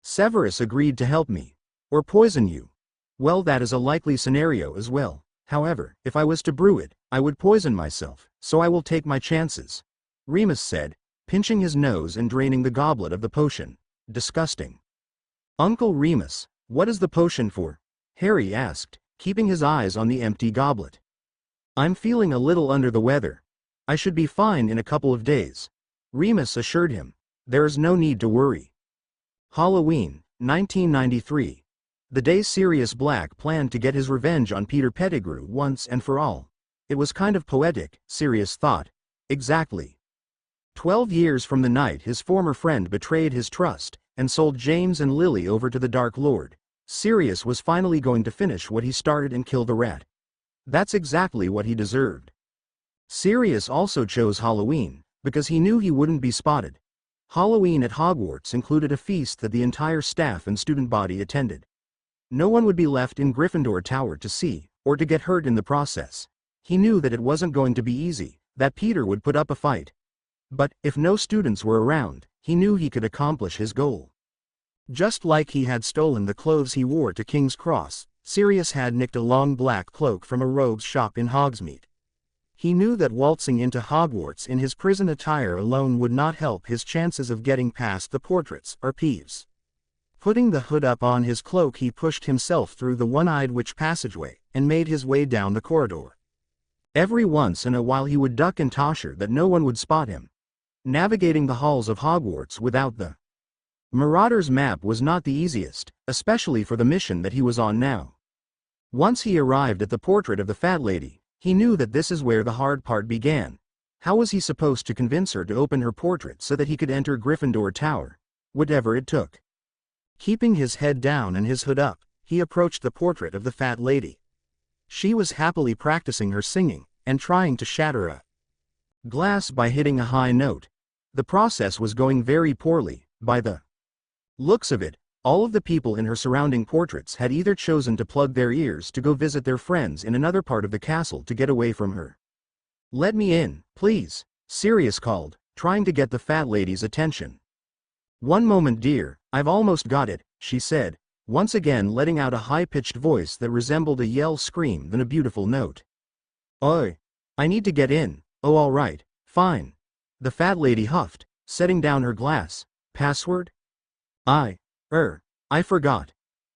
Severus agreed to help me. Or poison you. Well, that is a likely scenario as well. However, if I was to brew it, I would poison myself, so I will take my chances. Remus said, pinching his nose and draining the goblet of the potion. Disgusting. Uncle Remus, what is the potion for? Harry asked, keeping his eyes on the empty goblet. I'm feeling a little under the weather. I should be fine in a couple of days. Remus assured him. There is no need to worry. Halloween, 1993. The day Sirius Black planned to get his revenge on Peter Pettigrew once and for all. It was kind of poetic, Sirius thought. Exactly. 12 years from the night his former friend betrayed his trust, and sold James and Lily over to the Dark Lord. Sirius was finally going to finish what he started and kill the rat. That's exactly what he deserved. Sirius also chose Halloween, because he knew he wouldn't be spotted. Halloween at Hogwarts included a feast that the entire staff and student body attended. No one would be left in Gryffindor Tower to see, or to get hurt in the process. He knew that it wasn't going to be easy, that Peter would put up a fight. But, if no students were around, he knew he could accomplish his goal. Just like he had stolen the clothes he wore to King's Cross, Sirius had nicked a long black cloak from a rogue's shop in Hogsmeade. He knew that waltzing into Hogwarts in his prison attire alone would not help his chances of getting past the portraits or Peeves. Putting the hood up on his cloak he pushed himself through the one-eyed witch passageway, and made his way down the corridor. Every once in a while he would duck and tosher that no one would spot him. Navigating the halls of Hogwarts without the Marauder's map was not the easiest, especially for the mission that he was on now. Once he arrived at the portrait of the fat lady, he knew that this is where the hard part began. How was he supposed to convince her to open her portrait so that he could enter Gryffindor Tower? Whatever it took. Keeping his head down and his hood up, he approached the portrait of the fat lady. She was happily practicing her singing, and trying to shatter a glass by hitting a high note. The process was going very poorly, by the looks of it. All of the people in her surrounding portraits had either chosen to plug their ears to go visit their friends in another part of the castle to get away from her. Let me in, please, Sirius called, trying to get the fat lady's attention. One moment, dear, I've almost got it, she said, once again letting out a high-pitched voice that resembled a yell scream than a beautiful note. Oi! I need to get in. Oh, all right, fine. The fat lady huffed, setting down her glass. Password? I forgot.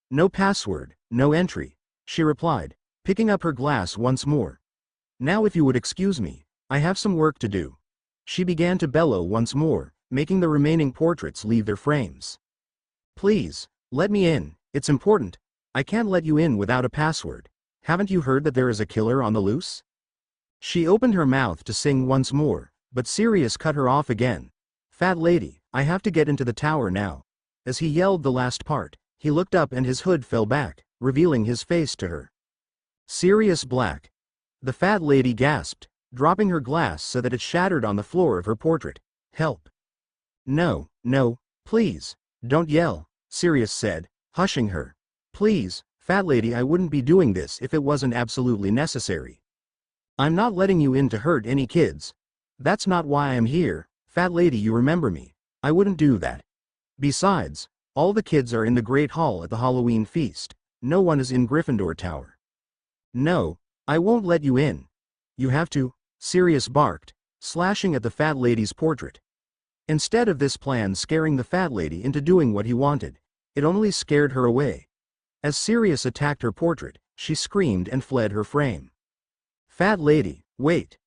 No password, no entry, she replied, picking up her glass once more. Now if you would excuse me, I have some work to do. She began to bellow once more, making the remaining portraits leave their frames. Please, let me in, it's important. I can't let you in without a password. Haven't you heard that there is a killer on the loose? She opened her mouth to sing once more, but Sirius cut her off again. Fat lady, I have to get into the tower now. As he yelled the last part, he looked up and his hood fell back, revealing his face to her. Sirius Black. The fat lady gasped, dropping her glass so that it shattered on the floor of her portrait. Help. No, please, don't yell, Sirius said, hushing her. Please, fat lady, I wouldn't be doing this if it wasn't absolutely necessary. I'm not letting you in to hurt any kids. That's not why I'm here, fat lady, you remember me. I wouldn't do that. Besides, all the kids are in the Great Hall at the Halloween feast. No one is in Gryffindor Tower. No, I won't let you in. You have to, Sirius barked, slashing at the fat lady's portrait. Instead of this plan scaring the fat lady into doing what he wanted, it only scared her away. As Sirius attacked her portrait, she screamed and fled her frame. Fat lady, wait.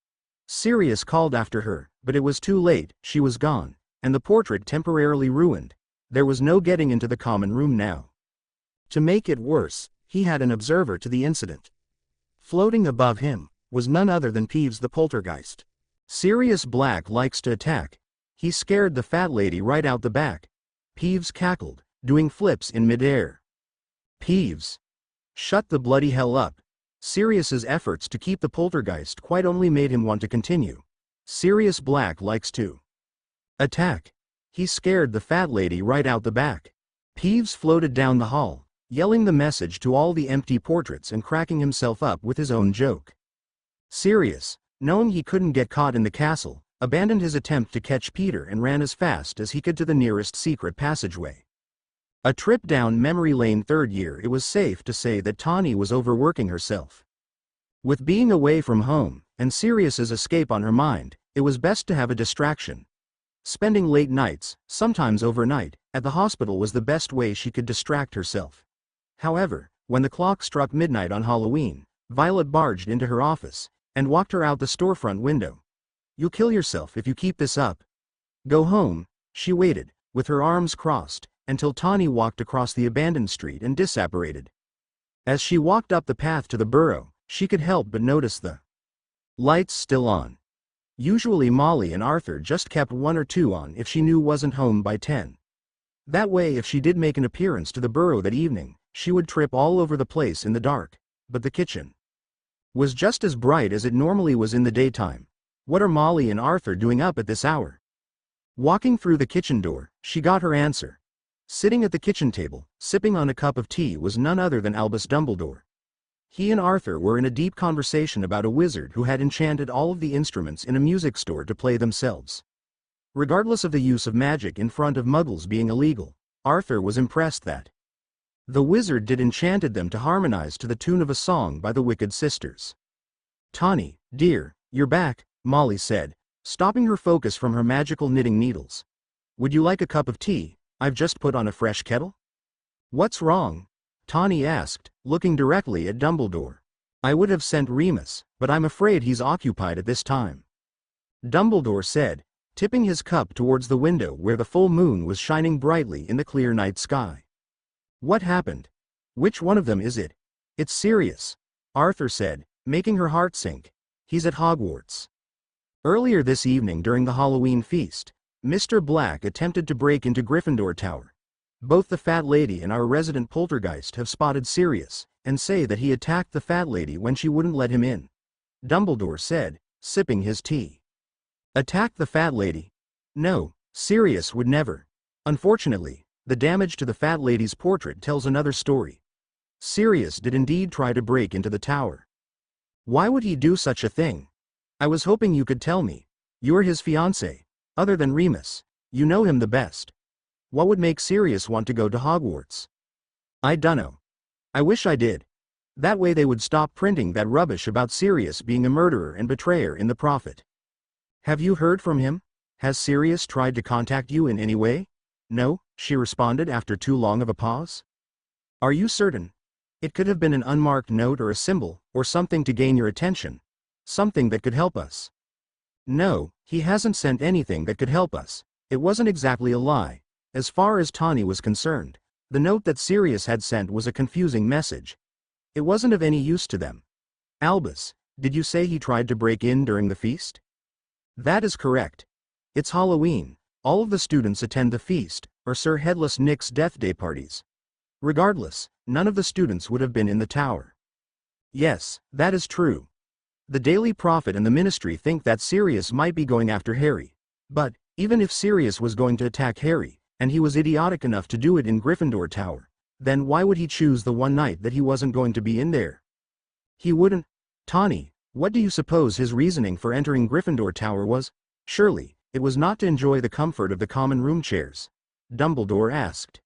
Sirius called after her, but it was too late, she was gone, and the portrait temporarily ruined. There was no getting into the common room now. To make it worse, he had an observer to the incident. Floating above him was none other than Peeves the poltergeist. Sirius Black likes to attack. He scared the fat lady right out the back. Peeves cackled, doing flips in midair. Peeves. Shut the bloody hell up. Sirius's efforts to keep the poltergeist quiet only made him want to continue. Sirius Black likes to attack. He scared the fat lady right out the back. Peeves floated down the hall, yelling the message to all the empty portraits and cracking himself up with his own joke. Sirius, knowing he couldn't get caught in the castle, abandoned his attempt to catch Peter and ran as fast as he could to the nearest secret passageway. A trip down memory lane. Third year. It was safe to say that Tawny was overworking herself. With being away from home, and Sirius's escape on her mind, it was best to have a distraction. Spending late nights, sometimes overnight, at the hospital was the best way she could distract herself. However, when the clock struck midnight on Halloween, Violet barged into her office, and walked her out the storefront window. You'll kill yourself if you keep this up. Go home. She waited, with her arms crossed, until Tawny walked across the abandoned street and disapparated. As she walked up the path to the burrow, she could help but notice the lights still on. Usually Molly and Arthur just kept one or two on if she knew wasn't home by 10. That way if she did make an appearance to the burrow that evening, she would trip all over the place in the dark. But the kitchen was just as bright as it normally was in the daytime. What are Molly and Arthur doing up at this hour? Walking through the kitchen door, she got her answer. Sitting at the kitchen table, sipping on a cup of tea was none other than Albus Dumbledore. He and Arthur were in a deep conversation about a wizard who had enchanted all of the instruments in a music store to play themselves. Regardless of the use of magic in front of muggles being illegal, Arthur was impressed that the wizard did enchanted them to harmonize to the tune of a song by the Wicked Sisters. Tawny, dear, you're back, Molly said, stopping her focus from her magical knitting needles. Would you like a cup of tea? I've just put on a fresh kettle. What's wrong? Tawny asked, looking directly at Dumbledore. I would have sent Remus, but I'm afraid he's occupied at this time. Dumbledore said, tipping his cup towards the window where the full moon was shining brightly in the clear night sky. What happened? Which one of them is it? It's Sirius, Arthur said, making her heart sink. He's at Hogwarts. Earlier this evening during the Halloween feast, Mr. Black attempted to break into Gryffindor Tower. Both the fat lady and our resident poltergeist have spotted Sirius, and say that he attacked the fat lady when she wouldn't let him in. Dumbledore said, sipping his tea. Attack the fat lady? No, Sirius would never. Unfortunately, the damage to the fat lady's portrait tells another story. Sirius did indeed try to break into the tower. Why would he do such a thing? I was hoping you could tell me. You're his fiancé. Other than Remus, you know him the best. What would make Sirius want to go to Hogwarts? I dunno. I wish I did. That way they would stop printing that rubbish about Sirius being a murderer and betrayer in the Prophet. Have you heard from him? Has Sirius tried to contact you in any way? No, she responded after too long of a pause. Are you certain? It could have been an unmarked note or a symbol, or something to gain your attention. Something that could help us. No, he hasn't sent anything that could help us. It wasn't exactly a lie. As far as Tawny was concerned, the note that Sirius had sent was a confusing message. It wasn't of any use to them. Albus, did you say he tried to break in during the feast? That is correct. It's Halloween. All of the students attend the feast, or Sir Headless Nick's death day parties. Regardless, none of the students would have been in the tower. Yes, that is true. The Daily Prophet and the Ministry think that Sirius might be going after Harry. But, even if Sirius was going to attack Harry, and he was idiotic enough to do it in Gryffindor Tower, then why would he choose the one night that he wasn't going to be in there? He wouldn't. Tawny, what do you suppose his reasoning for entering Gryffindor Tower was? Surely, it was not to enjoy the comfort of the common room chairs. Dumbledore asked.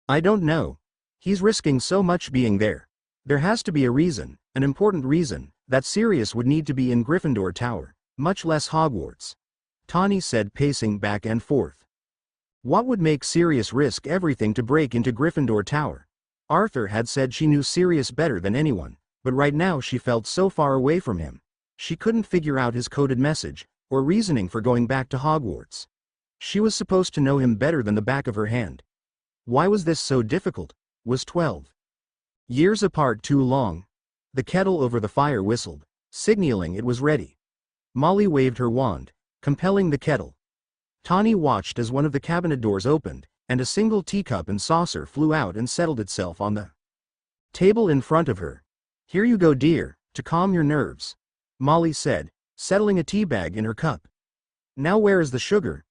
I don't know. He's risking so much being there. There has to be a reason, an important reason, that Sirius would need to be in Gryffindor Tower, much less Hogwarts. Tawny said, pacing back and forth. What would make Sirius risk everything to break into Gryffindor Tower? Arthur had said she knew Sirius better than anyone, but right now she felt so far away from him. She couldn't figure out his coded message, or reasoning for going back to Hogwarts. She was supposed to know him better than the back of her hand. Why was this so difficult? Was 12 years apart too long? The kettle over the fire whistled, signaling it was ready. Molly waved her wand, compelling the kettle. Tawny watched as one of the cabinet doors opened, and a single teacup and saucer flew out and settled itself on the table in front of her. Here you go, dear, to calm your nerves, Molly said, settling a tea bag in her cup. Now where is the sugar?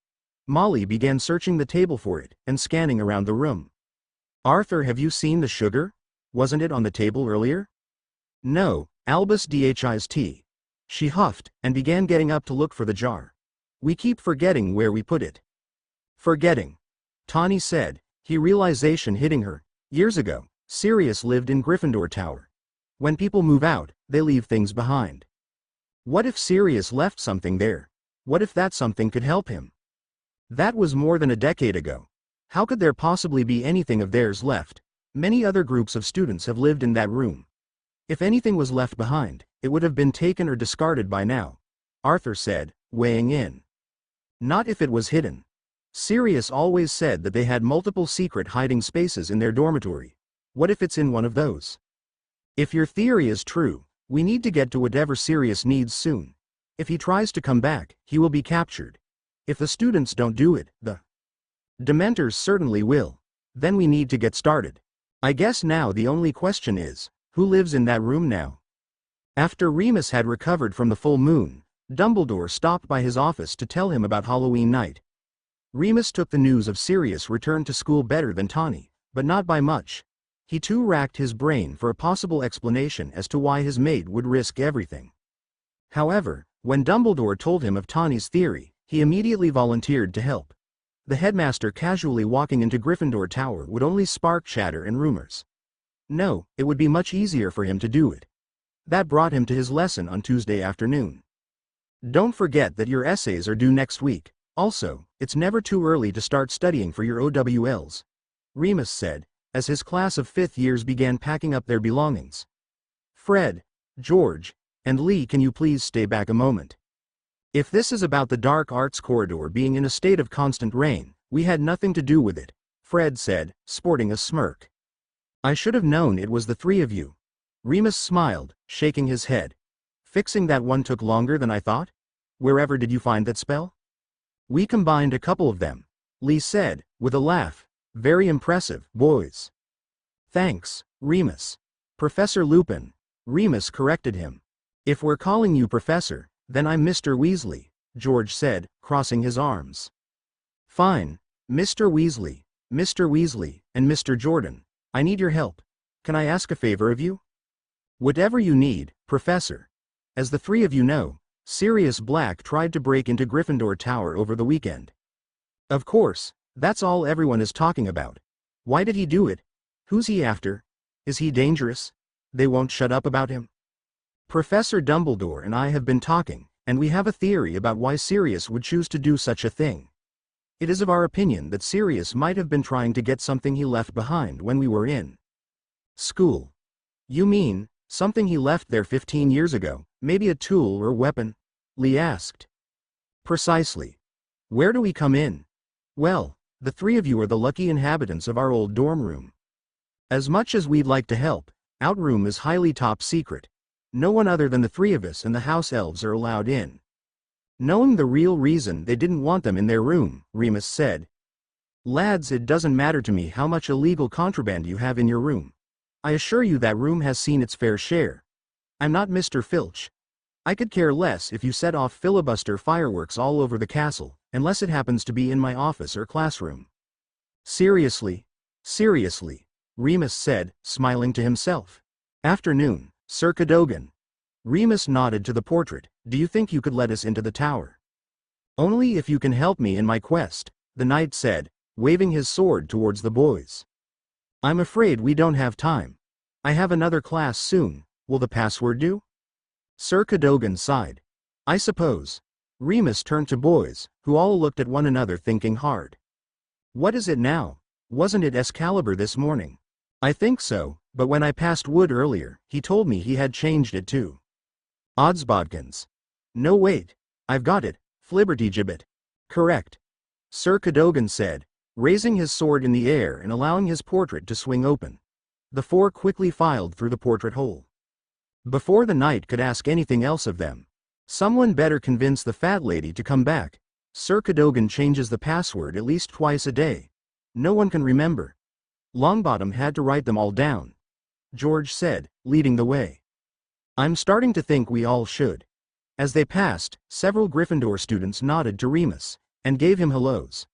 Molly began searching the table for it, and scanning around the room. Arthur, have you seen the sugar? Wasn't it on the table earlier? No, Albus Dhis tea. She huffed, and began getting up to look for the jar. We keep forgetting where we put it. Forgetting, Tawny said, realization hitting her. Years ago, Sirius lived in Gryffindor Tower. When people move out, they leave things behind. What if Sirius left something there? What if that something could help him? That was more than a decade ago. How could there possibly be anything of theirs left? Many other groups of students have lived in that room. If anything was left behind, it would have been taken or discarded by now, Arthur said, weighing in. Not if it was hidden. Sirius always said that they had multiple secret hiding spaces in their dormitory. What if it's in one of those? If your theory is true, we need to get to whatever Sirius needs soon. If he tries to come back, he will be captured. If the students don't do it, the Dementors certainly will. Then we need to get started. I guess now the only question is, who lives in that room now? After Remus had recovered from the full moon, Dumbledore stopped by his office to tell him about Halloween night. Remus took the news of Sirius' return to school better than Tawny, but not by much. He too racked his brain for a possible explanation as to why his mate would risk everything. However, when Dumbledore told him of Tawny's theory, he immediately volunteered to help. The headmaster casually walking into Gryffindor Tower would only spark chatter and rumors. No, it would be much easier for him to do it. That brought him to his lesson on Tuesday afternoon. Don't forget that your essays are due next week. Also, it's never too early to start studying for your OWLs, Remus said, as his class of 5th years began packing up their belongings. Fred, George, and Lee, can you please stay back a moment? If this is about the dark arts corridor being in a state of constant rain, we had nothing to do with it, Fred said, sporting a smirk. I should have known it was the three of you. Remus smiled, shaking his head. Fixing that one took longer than I thought? Wherever did you find that spell? We combined a couple of them, Lee said, with a laugh. Very impressive, boys. Thanks, Remus. Professor Lupin, Remus corrected him. If we're calling you Professor, then I'm Mr. Weasley, George said, crossing his arms. Fine, Mr. Weasley, and Mr. Jordan, I need your help. Can I ask a favor of you? Whatever you need, Professor. As the three of you know, Sirius Black tried to break into Gryffindor Tower over the weekend. Of course, that's all everyone is talking about. Why did he do it? Who's he after? Is he dangerous? They won't shut up about him. Professor Dumbledore and I have been talking, and we have a theory about why Sirius would choose to do such a thing. It is of our opinion that Sirius might have been trying to get something he left behind when we were in school. You mean, something he left there 15 years ago, maybe a tool or weapon? Lee asked. Precisely. Where do we come in? Well, the three of you are the lucky inhabitants of our old dorm room. As much as we'd like to help, our room is highly top secret. No one other than the three of us and the house elves are allowed in. Knowing the real reason they didn't want them in their room, Remus said. Lads, it doesn't matter to me how much illegal contraband you have in your room. I assure you that room has seen its fair share. I'm not Mr. Filch. I could care less if you set off filibuster fireworks all over the castle, unless it happens to be in my office or classroom. Seriously, Remus said, smiling to himself. Afternoon, Sir Cadogan. Remus nodded to the portrait. Do you think you could let us into the tower? Only if you can help me in my quest, the knight said, waving his sword towards the boys. I'm afraid we don't have time. I have another class soon. Will the password do? Sir Cadogan sighed. I suppose. Remus turned to boys, who all looked at one another thinking hard. What is it now? Wasn't it Excalibur this morning? I think so, but when I passed Wood earlier, he told me he had changed it too. Oddsbodkins. No wait. I've got it, Flibbertigibbet. Correct. Sir Cadogan said, raising his sword in the air and allowing his portrait to swing open. The four quickly filed through the portrait hole. Before the knight could ask anything else of them, someone better convince the fat lady to come back. Sir Cadogan changes the password at least twice a day. No one can remember. Longbottom had to write them all down. George said, leading the way. I'm starting to think we all should. As they passed, several Gryffindor students nodded to Remus and gave him hellos.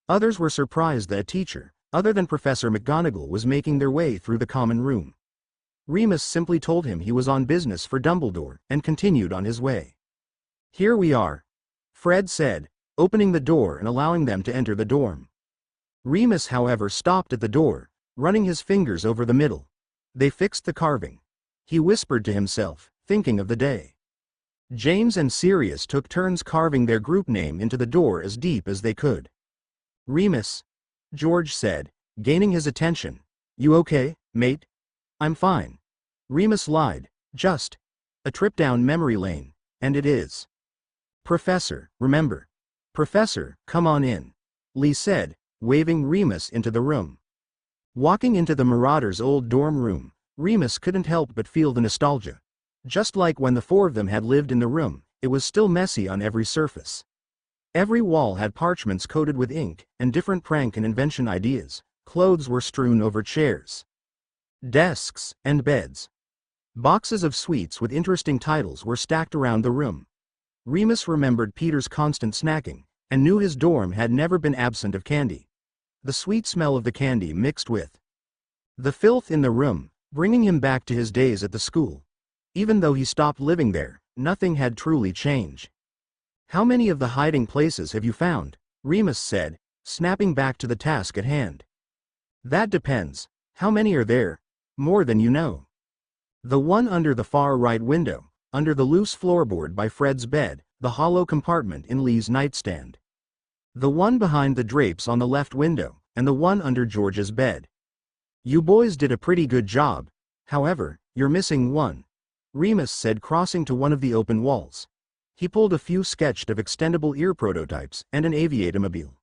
Others were surprised that a teacher, other than Professor McGonagall, was making their way through the common room. Remus simply told him he was on business for Dumbledore and continued on his way. Here we are, Fred said, opening the door and allowing them to enter the dorm. Remus, however, stopped at the door, running his fingers over the middle. They fixed the carving. He whispered to himself, thinking of the day. James and Sirius took turns carving their group name into the door as deep as they could. Remus, George said, gaining his attention. You okay, mate? I'm fine. Remus lied, just a trip down memory lane, and it is. Professor, remember. Professor, come on in, Lee said, waving Remus into the room. Walking into the Marauders' old dorm room, Remus couldn't help but feel the nostalgia. Just like when the four of them had lived in the room, it was still messy on every surface. Every wall had parchments coated with ink and different prank and invention ideas. Clothes were strewn over chairs, desks, and beds. Boxes of sweets with interesting titles were stacked around the room. Remus remembered Peter's constant snacking and knew his dorm had never been absent of candy. The sweet smell of the candy mixed with the filth in the room, bringing him back to his days at the school. Even though he stopped living there, nothing had truly changed. How many of the hiding places have you found? Remus said, snapping back to the task at hand. That depends. How many are there? More than you know. The one under the far right window, under the loose floorboard by Fred's bed, the hollow compartment in Lee's nightstand. The one behind the drapes on the left window, and the one under George's bed. You boys did a pretty good job. However, you're missing one, Remus said, crossing to one of the open walls. He pulled a few sketched of extendable ear prototypes and an aviatomobile.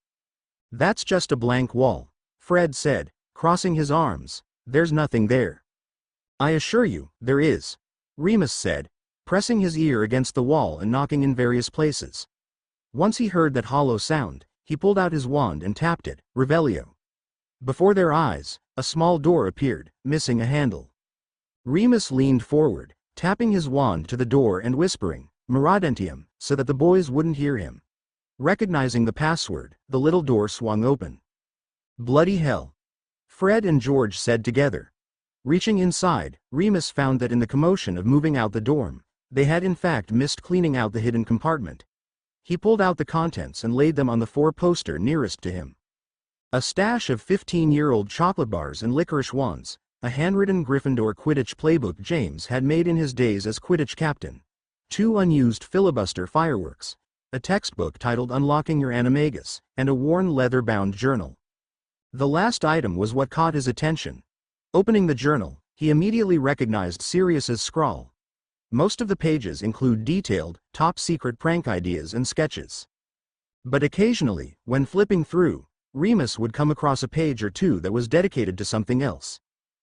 That's just a blank wall, Fred said, crossing his arms. There's nothing there. I assure you, there is, Remus said, pressing his ear against the wall and knocking in various places. Once he heard that hollow sound, he pulled out his wand and tapped it, Revelio. Before their eyes, a small door appeared, missing a handle. Remus leaned forward, tapping his wand to the door and whispering, Miradentium, so that the boys wouldn't hear him. Recognizing the password, the little door swung open. Bloody hell, Fred and George said together. Reaching inside, Remus found that in the commotion of moving out the dorm, they had in fact missed cleaning out the hidden compartment. He pulled out the contents and laid them on the four-poster nearest to him. A stash of 15-year-old chocolate bars and licorice wands, a handwritten Gryffindor Quidditch playbook James had made in his days as Quidditch captain, 2 unused filibuster fireworks, a textbook titled Unlocking Your Animagus, and a worn leather-bound journal. The last item was what caught his attention. Opening the journal, he immediately recognized Sirius's scrawl. Most of the pages include detailed, top-secret prank ideas and sketches. But occasionally, when flipping through, Remus would come across a page or two that was dedicated to something else.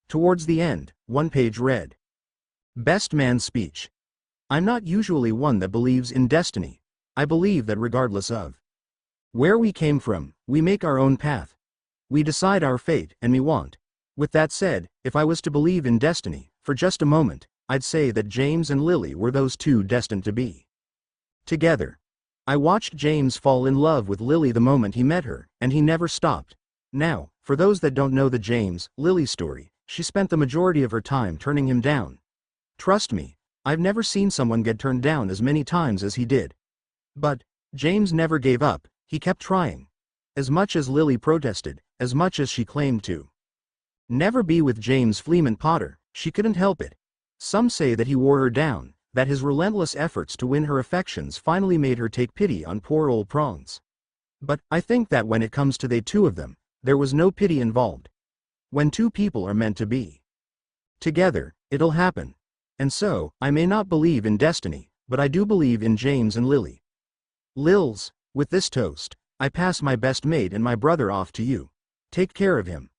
Towards the end, one page read, Best Man Speech. I'm not usually one that believes in destiny. I believe that regardless of where we came from, we make our own path. We decide our fate, and we want. With that said, if I was to believe in destiny, for just a moment, I'd say that James and Lily were those two destined to be together. I watched James fall in love with Lily the moment he met her, and he never stopped. Now, for those that don't know the James, Lily story, she spent the majority of her time turning him down. Trust me, I've never seen someone get turned down as many times as he did. But James never gave up, he kept trying. As much as Lily protested, as much as she claimed to never be with James Fleeman Potter, she couldn't help it. Some say that he wore her down, that his relentless efforts to win her affections finally made her take pity on poor old Prongs. But, I think that when it comes to the two of them, there was no pity involved. When two people are meant to be together, it'll happen. And so, I may not believe in destiny, but I do believe in James and Lily. Lils, with this toast, I pass my best mate and my brother off to you. Take care of him.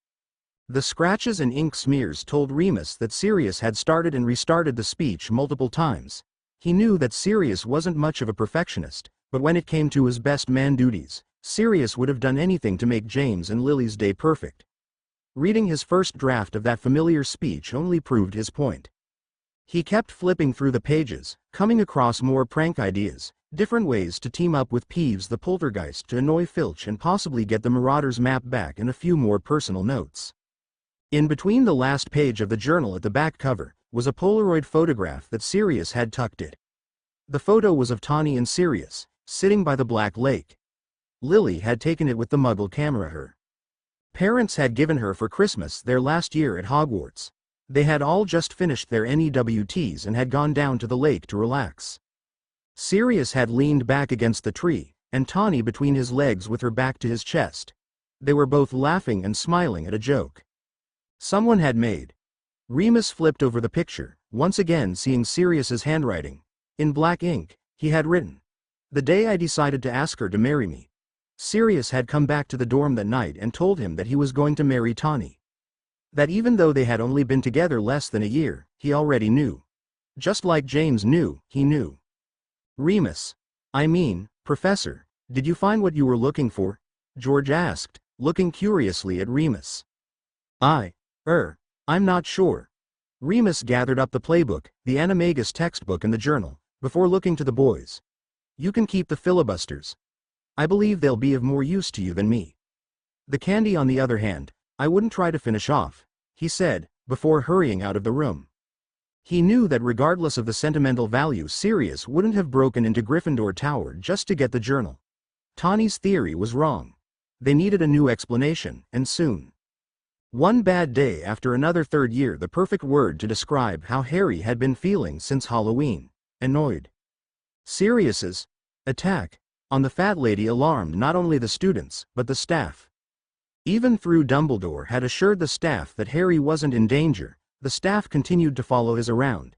The scratches and ink smears told Remus that Sirius had started and restarted the speech multiple times. He knew that Sirius wasn't much of a perfectionist, but when it came to his best man duties, Sirius would have done anything to make James and Lily's day perfect. Reading his first draft of that familiar speech only proved his point. He kept flipping through the pages, coming across more prank ideas, different ways to team up with Peeves the poltergeist to annoy Filch and possibly get the Marauders map back, and a few more personal notes. In between the last page of the journal at the back cover, was a Polaroid photograph that Sirius had tucked it. The photo was of Tawny and Sirius, sitting by the Black Lake. Lily had taken it with the Muggle camera her parents had given her for Christmas their last year at Hogwarts. They had all just finished their NEWTs and had gone down to the lake to relax. Sirius had leaned back against the tree, and Tawny between his legs with her back to his chest. They were both laughing and smiling at a joke someone had made. Remus flipped over the picture, once again seeing Sirius's handwriting. In black ink, he had written, "The day I decided to ask her to marry me." Sirius had come back to the dorm that night and told him that he was going to marry Tawny. That even though they had only been together less than a year, he already knew. Just like James knew, he knew. "Remus. I mean, Professor, did you find what you were looking for?" George asked, looking curiously at Remus. I'm not sure." Remus gathered up the playbook, the Animagus textbook and the journal, before looking to the boys. "You can keep the filibusters. I believe they'll be of more use to you than me. The candy, on the other hand, I wouldn't try to finish off," he said, before hurrying out of the room. He knew that regardless of the sentimental value, Sirius wouldn't have broken into Gryffindor Tower just to get the journal. Tawny's theory was wrong. They needed a new explanation, and soon. One bad day after another, third year, the perfect word to describe how Harry had been feeling since Halloween. Annoyed. Sirius's attack on the fat lady alarmed not only the students, but the staff. Even though Dumbledore had assured the staff that Harry wasn't in danger, the staff continued to follow his around.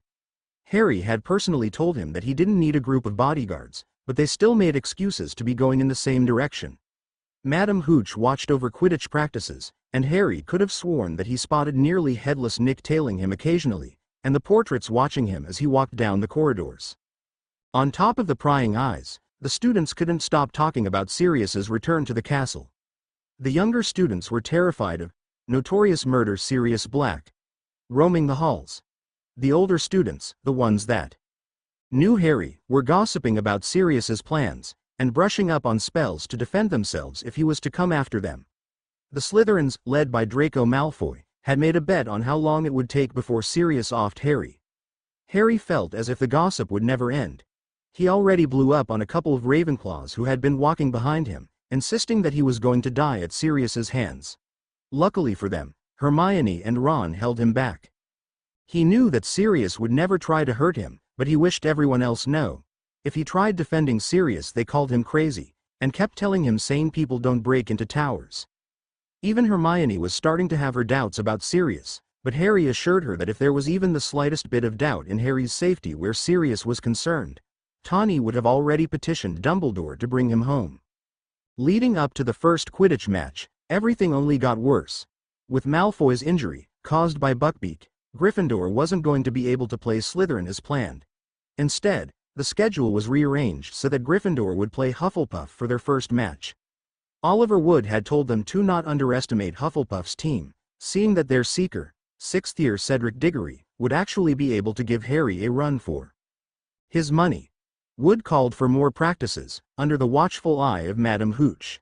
Harry had personally told him that he didn't need a group of bodyguards, but they still made excuses to be going in the same direction. Madam Hooch watched over Quidditch practices, and Harry could have sworn that he spotted nearly headless Nick tailing him occasionally, and the portraits watching him as he walked down the corridors. On top of the prying eyes, the students couldn't stop talking about Sirius's return to the castle. The younger students were terrified of notorious murder Sirius Black roaming the halls. The older students, the ones that knew Harry, were gossiping about Sirius's plans, and brushing up on spells to defend themselves if he was to come after them. The Slytherins, led by Draco Malfoy, had made a bet on how long it would take before Sirius offed Harry. Harry felt as if the gossip would never end. He already blew up on a couple of Ravenclaws who had been walking behind him, insisting that he was going to die at Sirius's hands. Luckily for them, Hermione and Ron held him back. He knew that Sirius would never try to hurt him, but he wished everyone else knew. If he tried defending Sirius, they called him crazy, and kept telling him sane people don't break into towers. Even Hermione was starting to have her doubts about Sirius, but Harry assured her that if there was even the slightest bit of doubt in Harry's safety where Sirius was concerned, Tawny would have already petitioned Dumbledore to bring him home. Leading up to the first Quidditch match, everything only got worse. With Malfoy's injury, caused by Buckbeak, Gryffindor wasn't going to be able to play Slytherin as planned. Instead, the schedule was rearranged so that Gryffindor would play Hufflepuff for their first match. Oliver Wood had told them to not underestimate Hufflepuff's team, seeing that their seeker, sixth-year Cedric Diggory, would actually be able to give Harry a run for his money. Wood called for more practices, under the watchful eye of Madam Hooch.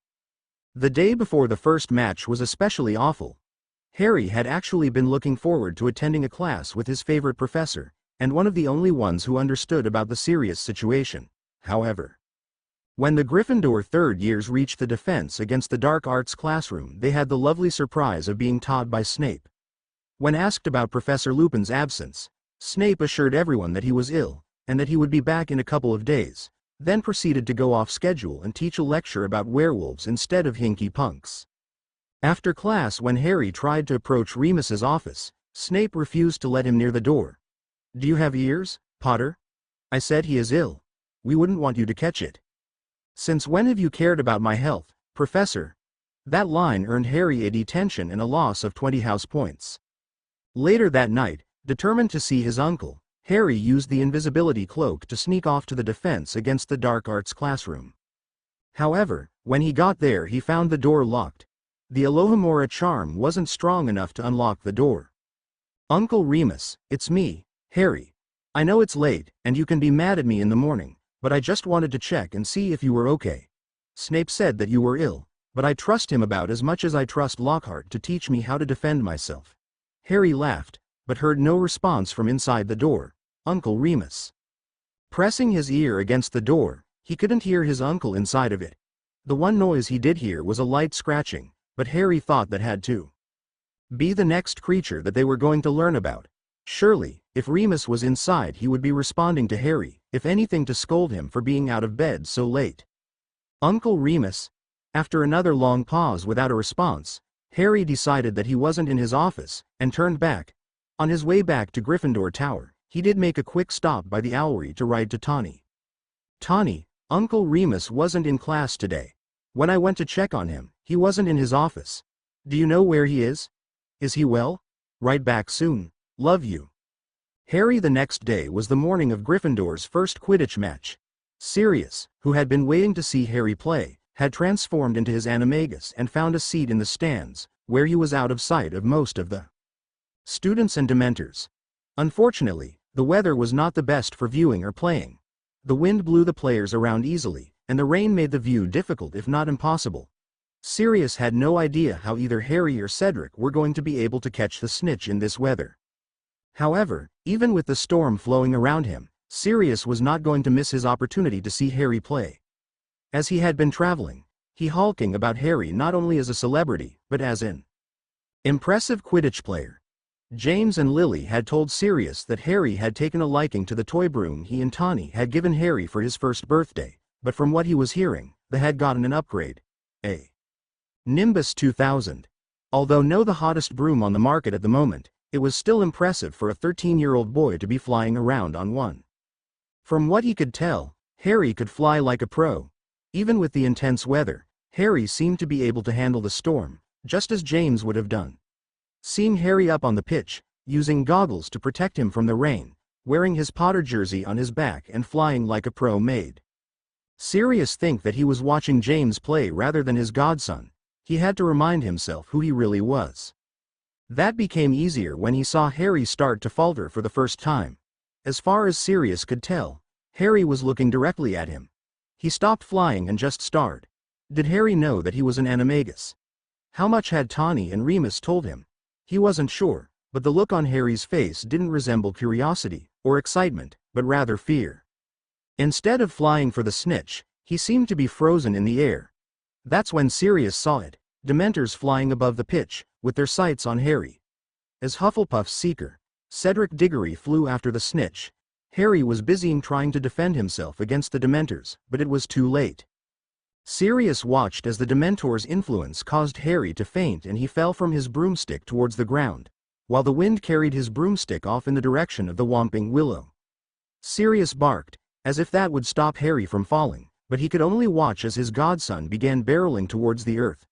The day before the first match was especially awful. Harry had actually been looking forward to attending a class with his favorite professor, and one of the only ones who understood about the serious situation. However, when the Gryffindor third years reached the defense against the dark arts classroom, they had the lovely surprise of being taught by Snape. When asked about Professor Lupin's absence, Snape assured everyone that he was ill, and that he would be back in a couple of days, then proceeded to go off schedule and teach a lecture about werewolves instead of hinky punks. After class, when Harry tried to approach Remus's office, Snape refused to let him near the door. "Do you have ears, Potter? I said he is ill. We wouldn't want you to catch it." "Since when have you cared about my health, Professor?" That line earned Harry a detention and a loss of 20 house points. Later that night, determined to see his uncle, Harry used the invisibility cloak to sneak off to the Defense Against the Dark Arts classroom. However, when he got there, he found the door locked. The Alohomora charm wasn't strong enough to unlock the door. "Uncle Remus, it's me, Harry. I know it's late, and you can be mad at me in the morning, but I just wanted to check and see if you were okay. Snape said that you were ill, but I trust him about as much as I trust Lockhart to teach me how to defend myself." Harry laughed, but heard no response from inside the door. Uncle Remus. Pressing his ear against the door, he couldn't hear his uncle inside of it. The one noise he did hear was a light scratching, but Harry thought that had to be the next creature that they were going to learn about. Surely, if Remus was inside, he would be responding to Harry, if anything to scold him for being out of bed so late. "Uncle Remus?" After another long pause without a response, Harry decided that he wasn't in his office, and turned back. On his way back to Gryffindor Tower, he did make a quick stop by the owlery to write to Tawny. "Tawny, Uncle Remus wasn't in class today. When I went to check on him, he wasn't in his office. Do you know where he is? Is he well? Write back soon. Love you." Harry. The next day was the morning of Gryffindor's first Quidditch match. Sirius, who had been waiting to see Harry play, had transformed into his animagus and found a seat in the stands, where he was out of sight of most of the students and Dementors. Unfortunately, the weather was not the best for viewing or playing. The wind blew the players around easily, and the rain made the view difficult if not impossible. Sirius had no idea how either Harry or Cedric were going to be able to catch the snitch in this weather. However, even with the storm flowing around him, Sirius was not going to miss his opportunity to see Harry play. As he had been traveling, he hulking about Harry not only as a celebrity, but as an impressive Quidditch player. James and Lily had told Sirius that Harry had taken a liking to the toy broom he and Tawny had given Harry for his first birthday, but from what he was hearing, they had gotten an upgrade. A Nimbus 2000. Although no the hottest broom on the market at the moment, it was still impressive for a 13-year-old boy to be flying around on one. From what he could tell, Harry could fly like a pro. Even with the intense weather, Harry seemed to be able to handle the storm, just as James would have done. Seeing Harry up on the pitch, using goggles to protect him from the rain, wearing his Potter jersey on his back and flying like a pro made Sirius think that he was watching James play rather than his godson. He had to remind himself who he really was. That became easier when he saw Harry start to falter for the first time. As far as Sirius could tell, Harry was looking directly at him. He stopped flying and just stared. Did Harry know that he was an animagus? How much had Tawny and Remus told him? He wasn't sure, but the look on Harry's face didn't resemble curiosity or excitement, but rather fear. Instead of flying for the snitch, he seemed to be frozen in the air. That's when Sirius saw it, Dementors flying above the pitch, with their sights on Harry. As Hufflepuff's seeker, Cedric Diggory flew after the snitch. Harry was busy trying to defend himself against the Dementors, but it was too late. Sirius watched as the Dementor's influence caused Harry to faint and he fell from his broomstick towards the ground, while the wind carried his broomstick off in the direction of the Whomping Willow. Sirius barked, as if that would stop Harry from falling, but he could only watch as his godson began barreling towards the earth.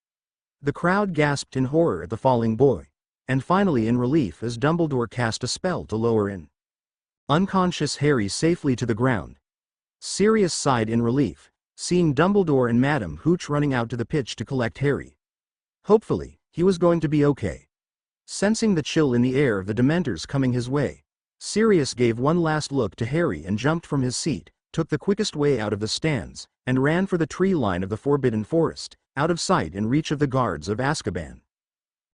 The crowd gasped in horror at the falling boy, and finally in relief as Dumbledore cast a spell to lower unconscious Harry safely to the ground. Sirius sighed in relief, seeing Dumbledore and Madame Hooch running out to the pitch to collect Harry. Hopefully, he was going to be okay. Sensing the chill in the air of the Dementors coming his way, Sirius gave one last look to Harry and jumped from his seat, took the quickest way out of the stands, and ran for the tree line of the Forbidden Forest, out of sight and reach of the guards of Azkaban.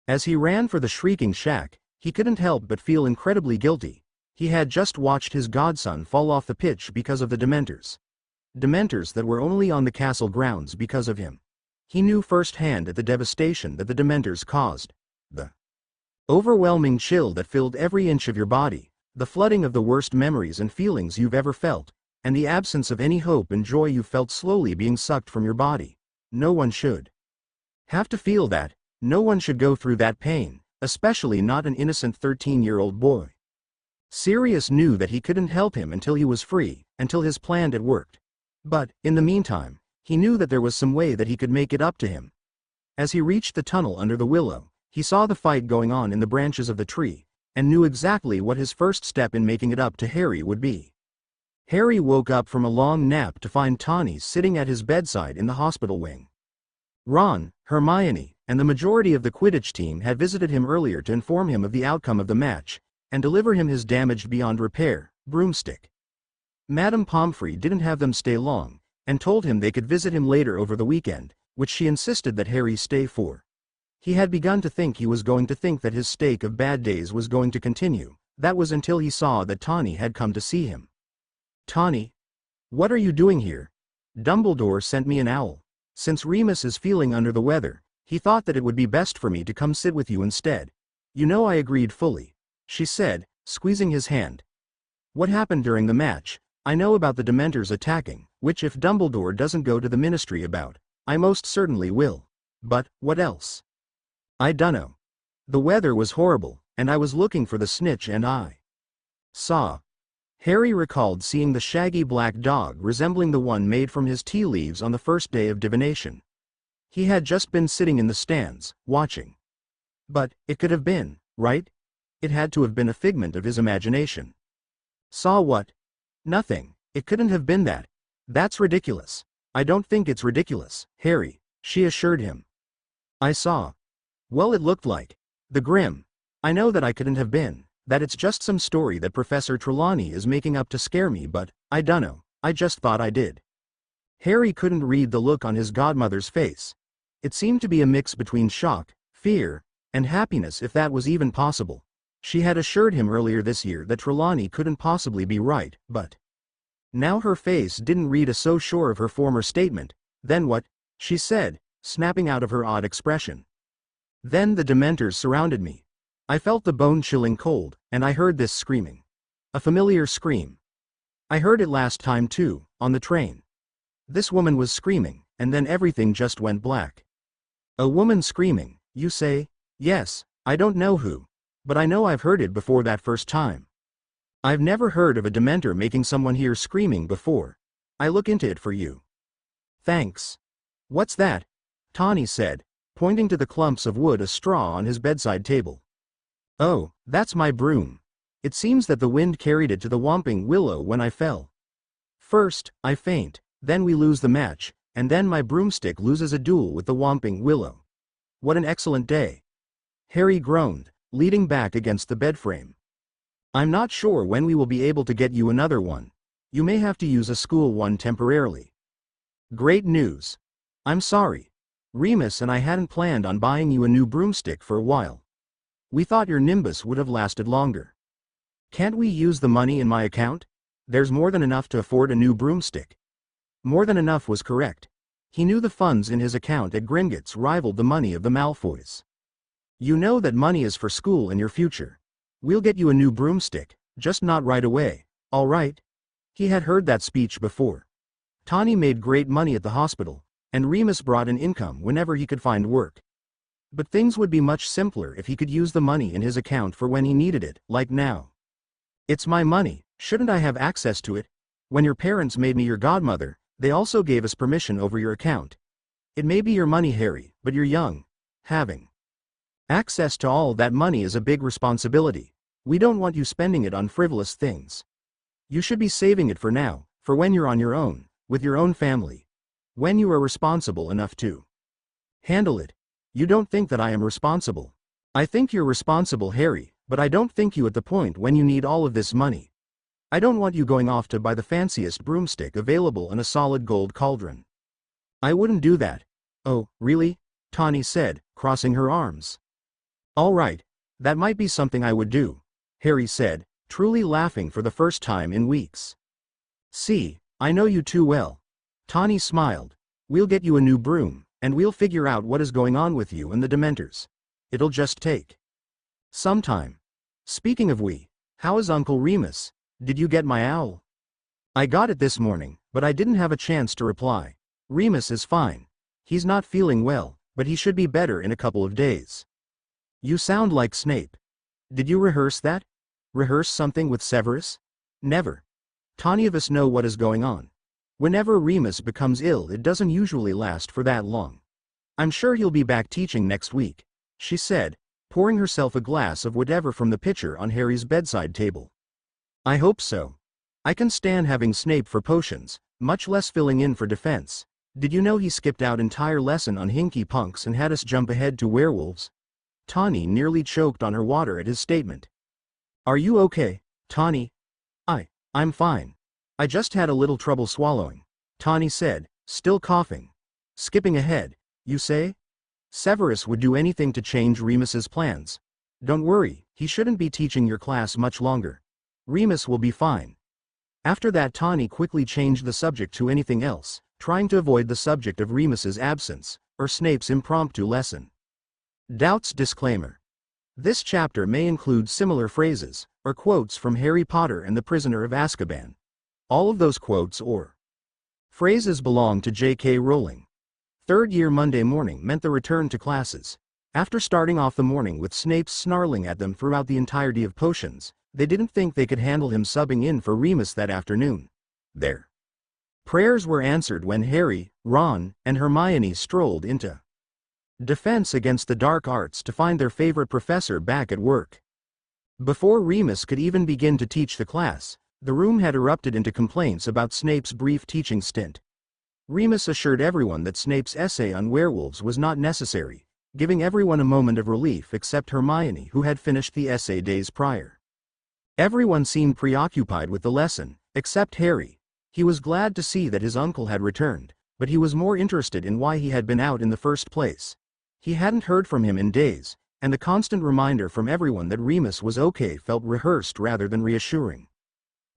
As he ran for the Shrieking Shack, he couldn't help but feel incredibly guilty. He had just watched his godson fall off the pitch because of the Dementors. Dementors that were only on the castle grounds because of him. He knew firsthand at the devastation that the Dementors caused. The overwhelming chill that filled every inch of your body, The flooding of the worst memories and feelings you've ever felt, and the absence of any hope and joy you felt slowly being sucked from your body. No one should have to feel that. No one should go through that pain, especially not an innocent 13-year-old boy. Sirius knew that he couldn't help him until he was free, until his plan had worked. But, in the meantime, he knew that there was some way that he could make it up to him. As he reached the tunnel under the willow, he saw the fight going on in the branches of the tree, and knew exactly what his first step in making it up to Harry would be. Harry woke up from a long nap to find Tawny sitting at his bedside in the hospital wing. Ron, Hermione, and the majority of the Quidditch team had visited him earlier to inform him of the outcome of the match, and deliver him his damaged beyond repair broomstick. Madame Pomfrey didn't have them stay long, and told him they could visit him later over the weekend, which she insisted that Harry stay for. He had begun to think he was going to think that his streak of bad days was going to continue. That was until he saw that Tawny had come to see him. "Tawny? What are you doing here?" "Dumbledore sent me an owl. Since Remus is feeling under the weather, he thought that it would be best for me to come sit with you instead." "You know I agreed fully," she said, squeezing his hand. "What happened during the match? I know about the Dementors attacking, which if Dumbledore doesn't go to the Ministry about, I most certainly will. But, what else?" "I dunno. The weather was horrible, and I was looking for the snitch and I saw." Harry recalled seeing the shaggy black dog resembling the one made from his tea leaves on the first day of divination. He had just been sitting in the stands, watching. But, it could have been, right? It had to have been a figment of his imagination. "Saw what?" "Nothing. It couldn't have been that. That's ridiculous." "I don't think it's ridiculous, Harry," she assured him. "I saw. Well, it looked like the Grim. I know that I couldn't have been, that it's just some story that Professor Trelawney is making up to scare me, but, I dunno, I just thought I did." Harry couldn't read the look on his godmother's face. It seemed to be a mix between shock, fear, and happiness, if that was even possible. She had assured him earlier this year that Trelawney couldn't possibly be right, but now her face didn't read so sure of her former statement. "Then what?" she said, snapping out of her odd expression. "Then the Dementors surrounded me. I felt the bone-chilling cold, and I heard this screaming. A familiar scream. I heard it last time too, on the train. This woman was screaming, and then everything just went black." "A woman screaming, you say?" "Yes, I don't know who. But I know I've heard it before that first time. I've never heard of a Dementor making someone hear screaming before. I'll look into it for you." "Thanks." "What's that?" Tawny said, pointing to the clumps of wood and straw on his bedside table. "Oh, that's my broom. It seems that the wind carried it to the Whomping Willow when I fell. First, I faint, then we lose the match, and then my broomstick loses a duel with the Whomping Willow. What an excellent day." Harry groaned, leaning back against the bedframe. "I'm not sure when we will be able to get you another one. You may have to use a school one temporarily." "Great news. I'm sorry. Remus and I hadn't planned on buying you a new broomstick for a while. We thought your Nimbus would have lasted longer." "Can't we use the money in my account? There's more than enough to afford a new broomstick." More than enough was correct. He knew the funds in his account at Gringotts rivaled the money of the Malfoys. "You know that money is for school and your future. We'll get you a new broomstick, just not right away, all right?" He had heard that speech before. Tawny made great money at the hospital, and Remus brought an income whenever he could find work. But things would be much simpler if he could use the money in his account for when he needed it, like now. "It's my money, shouldn't I have access to it? When your parents made me your godmother, they also gave us permission over your account. It may be your money, Harry, but you're young. Having access to all that money is a big responsibility. We don't want you spending it on frivolous things. You should be saving it for now, for when you're on your own, with your own family. When you are responsible enough to handle it." "You don't think that I am responsible?" "I think you're responsible, Harry, but I don't think you at the point when you need all of this money. I don't want you going off to buy the fanciest broomstick available in a solid gold cauldron. I wouldn't do that." "Oh, really?" Tawny said, crossing her arms. "All right, that might be something I would do," Harry said, truly laughing for the first time in weeks. "See, I know you too well." Tawny smiled. "We'll get you a new broom, and we'll figure out what is going on with you and the Dementors. It'll just take some time. Speaking of we, How is Uncle Remus? Did you get my owl? I got it this morning, but I didn't have a chance to reply. Remus is fine. He's not feeling well, but he should be better in a couple of days. You sound like Snape. Did you rehearse that? Rehearse something with Severus? Never. Any of us know what is going on. Whenever Remus becomes ill, it doesn't usually last for that long. I'm sure he'll be back teaching next week, she said, pouring herself a glass of whatever from the pitcher on Harry's bedside table. I hope so. I can stand having Snape for potions, much less filling in for defense. Did you know he skipped out entire lesson on hinky punks and had us jump ahead to werewolves? Tawny nearly choked on her water at his statement. Are you okay, Tawny? I'm fine. I just had a little trouble swallowing, Tawny said, still coughing. Skipping ahead, you say? Severus would do anything to change Remus's plans. Don't worry, he shouldn't be teaching your class much longer. Remus will be fine. After that, Tawny quickly changed the subject to anything else, trying to avoid the subject of Remus's absence, or Snape's impromptu lesson. Doubts disclaimer. This chapter may include similar phrases, or quotes from Harry Potter and the Prisoner of Azkaban. All of those quotes or phrases belong to J.K. Rowling. Third year Monday morning meant the return to classes. After starting off the morning with Snape snarling at them throughout the entirety of potions, they didn't think they could handle him subbing in for Remus that afternoon. Their prayers were answered when Harry, Ron, and Hermione strolled into defense against the dark arts to find their favorite professor back at work. Before Remus could even begin to teach the class, the room had erupted into complaints about Snape's brief teaching stint. Remus assured everyone that Snape's essay on werewolves was not necessary, giving everyone a moment of relief except Hermione, who had finished the essay days prior. Everyone seemed preoccupied with the lesson, except Harry. He was glad to see that his uncle had returned, but he was more interested in why he had been out in the first place. He hadn't heard from him in days, and the constant reminder from everyone that Remus was okay felt rehearsed rather than reassuring.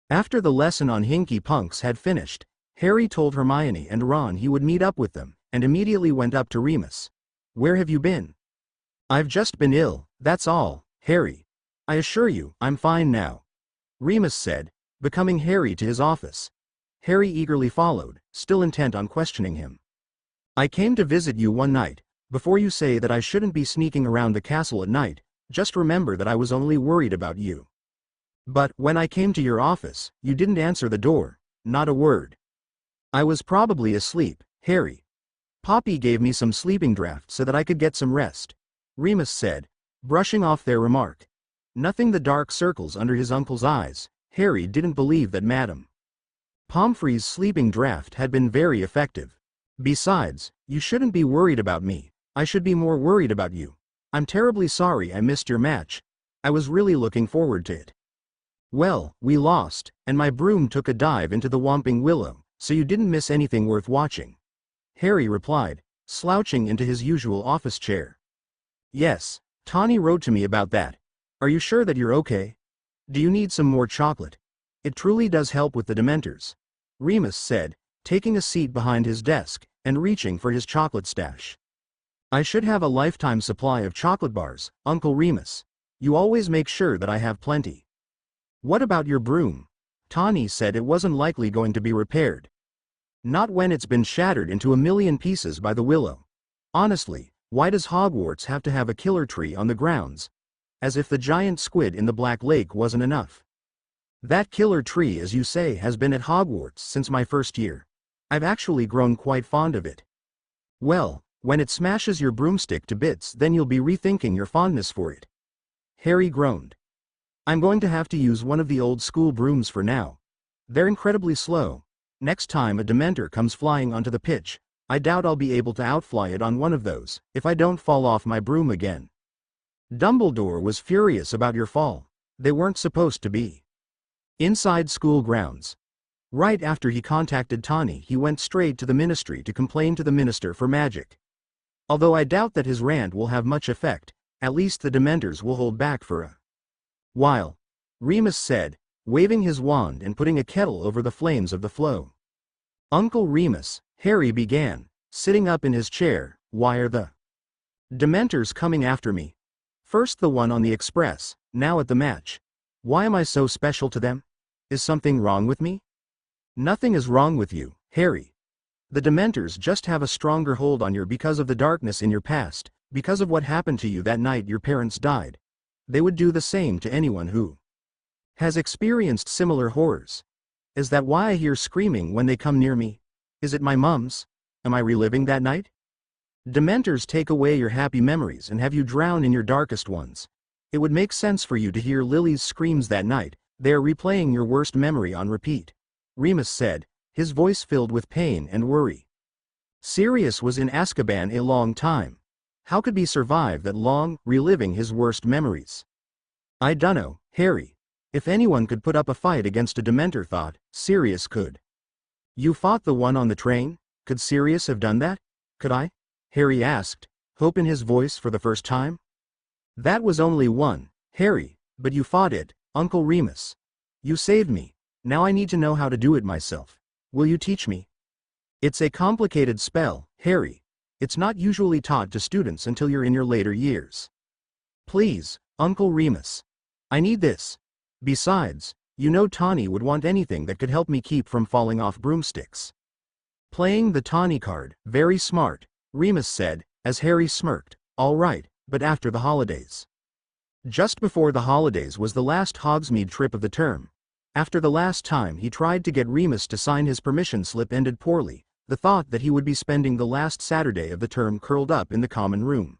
After the lesson on hinky punks had finished, Harry told Hermione and Ron he would meet up with them, and immediately went up to Remus. Where have you been? I've just been ill, that's all, Harry. I assure you, I'm fine now, Remus said, becoming Harry to his office. Harry eagerly followed, still intent on questioning him. I came to visit you one night. Before you say that I shouldn't be sneaking around the castle at night, just remember that I was only worried about you. But, when I came to your office, you didn't answer the door, not a word. I was probably asleep, Harry. Poppy gave me some sleeping draught so that I could get some rest, Remus said, brushing off their remark. Nothing the dark circles under his uncle's eyes, Harry didn't believe that Madame Pomfrey's sleeping draught had been very effective. Besides, you shouldn't be worried about me. I should be more worried about you. I'm terribly sorry I missed your match. I was really looking forward to it. Well, we lost, and my broom took a dive into the Whomping Willow, so you didn't miss anything worth watching, Harry replied, slouching into his usual office chair. Yes, Tawny wrote to me about that. Are you sure that you're okay? Do you need some more chocolate? It truly does help with the Dementors, Remus said, taking a seat behind his desk, and reaching for his chocolate stash. I should have a lifetime supply of chocolate bars, Uncle Remus. You always make sure that I have plenty. What about your broom? Tawny said it wasn't likely going to be repaired. Not when it's been shattered into a million pieces by the willow. Honestly, why does Hogwarts have to have a killer tree on the grounds? As if the giant squid in the Black Lake wasn't enough. That killer tree, as you say, has been at Hogwarts since my first year. I've actually grown quite fond of it. Well, when it smashes your broomstick to bits, then you'll be rethinking your fondness for it. Harry groaned. I'm going to have to use one of the old school brooms for now. They're incredibly slow. Next time a Dementor comes flying onto the pitch, I doubt I'll be able to outfly it on one of those, if I don't fall off my broom again. Dumbledore was furious about your fall. They weren't supposed to be. Inside school grounds. Right after he contacted Tawny, he went straight to the Ministry to complain to the Minister for Magic. Although I doubt that his rant will have much effect, at least the Dementors will hold back for a while, Remus said, waving his wand and putting a kettle over the flames of the flow. Uncle Remus, Harry began, sitting up in his chair. Why are the Dementors coming after me? First the one on the express, now at the match. Why am I so special to them? Is something wrong with me? Nothing is wrong with you, Harry. The Dementors just have a stronger hold on you because of the darkness in your past, because of what happened to you that night your parents died. They would do the same to anyone who has experienced similar horrors. Is that why I hear screaming when they come near me? Is it my mums? Am I reliving that night? Dementors take away your happy memories and have you drown in your darkest ones. It would make sense for you to hear Lily's screams that night. They are replaying your worst memory on repeat. Remus said, his voice filled with pain and worry. Sirius was in Azkaban a long time. How could he survive that long, reliving his worst memories? I dunno, Harry. If anyone could put up a fight against a Dementor, thought, Sirius could. You fought the one on the train? Could Sirius have done that? Could I? Harry asked, hope in his voice for the first time. That was only one, Harry, but you fought it, Uncle Remus. You saved me. Now I need to know how to do it myself. Will you teach me? It's a complicated spell, Harry. It's not usually taught to students until you're in your later years. Please, Uncle Remus. I need this. Besides, you know Tawny would want anything that could help me keep from falling off broomsticks. Playing the Tawny card, very smart, Remus said, as Harry smirked. All right, but after the holidays. Just before the holidays was the last Hogsmeade trip of the term. After the last time he tried to get Remus to sign his permission slip ended poorly, the thought that he would be spending the last Saturday of the term curled up in the common room.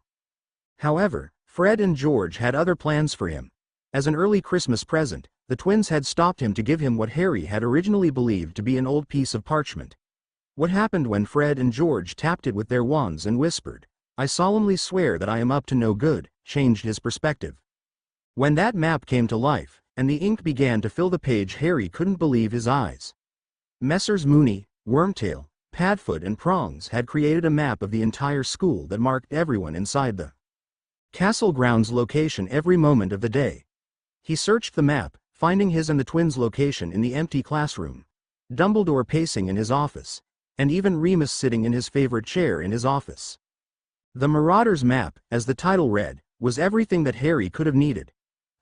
However, Fred and George had other plans for him. As an early Christmas present, the twins had stopped him to give him what Harry had originally believed to be an old piece of parchment. What happened when Fred and George tapped it with their wands and whispered, I solemnly swear that I am up to no good, changed his perspective. When that map came to life, and the ink began to fill the page, Harry couldn't believe his eyes. Messrs. Moony, Wormtail, Padfoot and Prongs had created a map of the entire school that marked everyone inside the castle grounds location every moment of the day. He searched the map, finding his and the twins' location in the empty classroom, Dumbledore pacing in his office, and even Remus sitting in his favorite chair in his office. The Marauder's map, as the title read, was everything that Harry could have needed.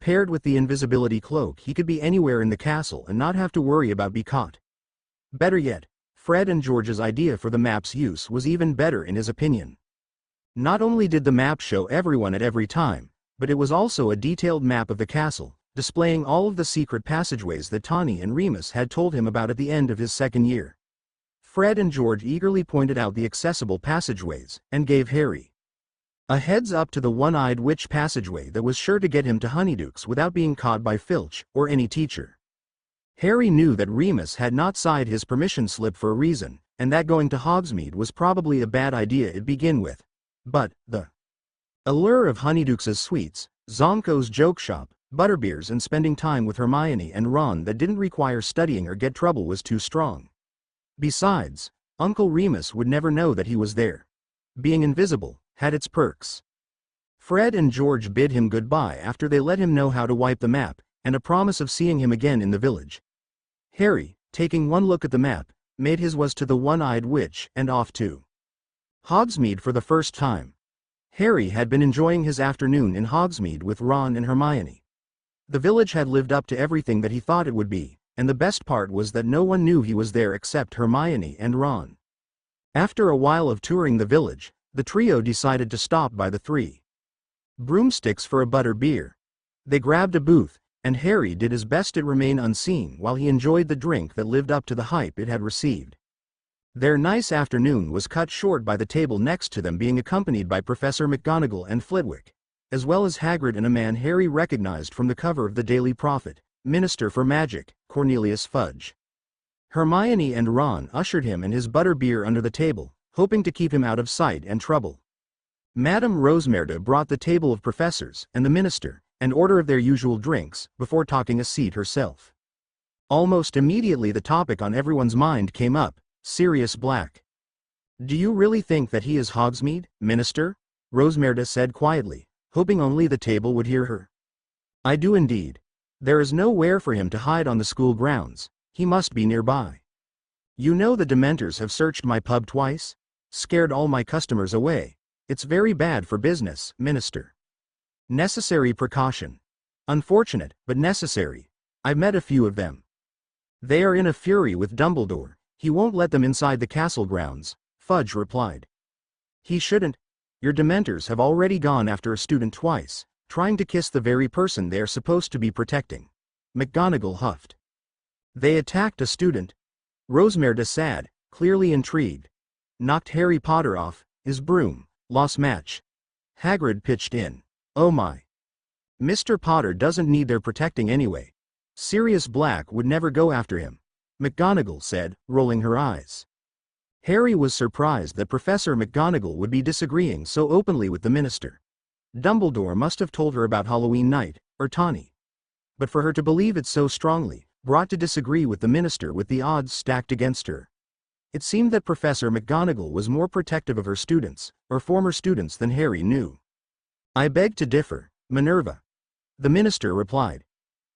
Paired with the invisibility cloak, he could be anywhere in the castle and not have to worry about being caught. Better yet, Fred and George's idea for the map's use was even better in his opinion. Not only did the map show everyone at every time, but it was also a detailed map of the castle, displaying all of the secret passageways that Tawny and Remus had told him about at the end of his second year. Fred and George eagerly pointed out the accessible passageways, and gave Harry a heads up to the one-eyed witch passageway that was sure to get him to Honeydukes without being caught by Filch or any teacher. Harry knew that Remus had not signed his permission slip for a reason, and that going to Hogsmeade was probably a bad idea to begin with. But, the allure of Honeydukes' sweets, Zonko's joke shop, butterbeers and spending time with Hermione and Ron that didn't require studying or get trouble was too strong. Besides, Uncle Remus would never know that he was there. Being invisible had its perks. Fred and George bid him goodbye after they let him know how to wipe the map, and a promise of seeing him again in the village. Harry, taking one look at the map, made his way to the one-eyed witch and off to Hogsmeade for the first time. Harry had been enjoying his afternoon in Hogsmeade with Ron and Hermione. The village had lived up to everything that he thought it would be, and the best part was that no one knew he was there except Hermione and Ron. After a while of touring the village, the trio decided to stop by the 3 Broomsticks for a butter beer. They grabbed a booth, and Harry did his best to remain unseen while he enjoyed the drink that lived up to the hype it had received. Their nice afternoon was cut short by the table next to them being accompanied by Professor McGonagall and Flitwick, as well as Hagrid and a man Harry recognized from the cover of the Daily Prophet, Minister for Magic, Cornelius Fudge. Hermione and Ron ushered him and his butter beer under the table, hoping to keep him out of sight and trouble. Madame Rosmerda brought the table of professors and the minister an order of their usual drinks before taking a seat herself. Almost immediately the topic on everyone's mind came up, Sirius Black. Do you really think that he is Hogsmeade, Minister? Rosmerda said quietly, hoping only the table would hear her. I do indeed. There is nowhere for him to hide on the school grounds. He must be nearby. You know the Dementors have searched my pub twice? Scared all my customers away. It's very bad for business, Minister. Necessary precaution. Unfortunate, but necessary. I've met a few of them. They are in a fury with Dumbledore. He won't let them inside the castle grounds, Fudge replied. He shouldn't. Your Dementors have already gone after a student twice, trying to kiss the very person they are supposed to be protecting. McGonagall huffed. They attacked a student. Rosmerda said, clearly intrigued. Knocked Harry Potter off his broom. Lost match. Hagrid pitched in. Oh my. Mr. Potter doesn't need their protecting anyway. Sirius Black would never go after him, McGonagall said, rolling her eyes. Harry was surprised that Professor McGonagall would be disagreeing so openly with the minister. Dumbledore must have told her about Halloween night, or Tawny. But for her to believe it so strongly, brought to disagree with the minister with the odds stacked against her. It seemed that Professor McGonagall was more protective of her students, or former students, than Harry knew. I beg to differ, Minerva. The minister replied,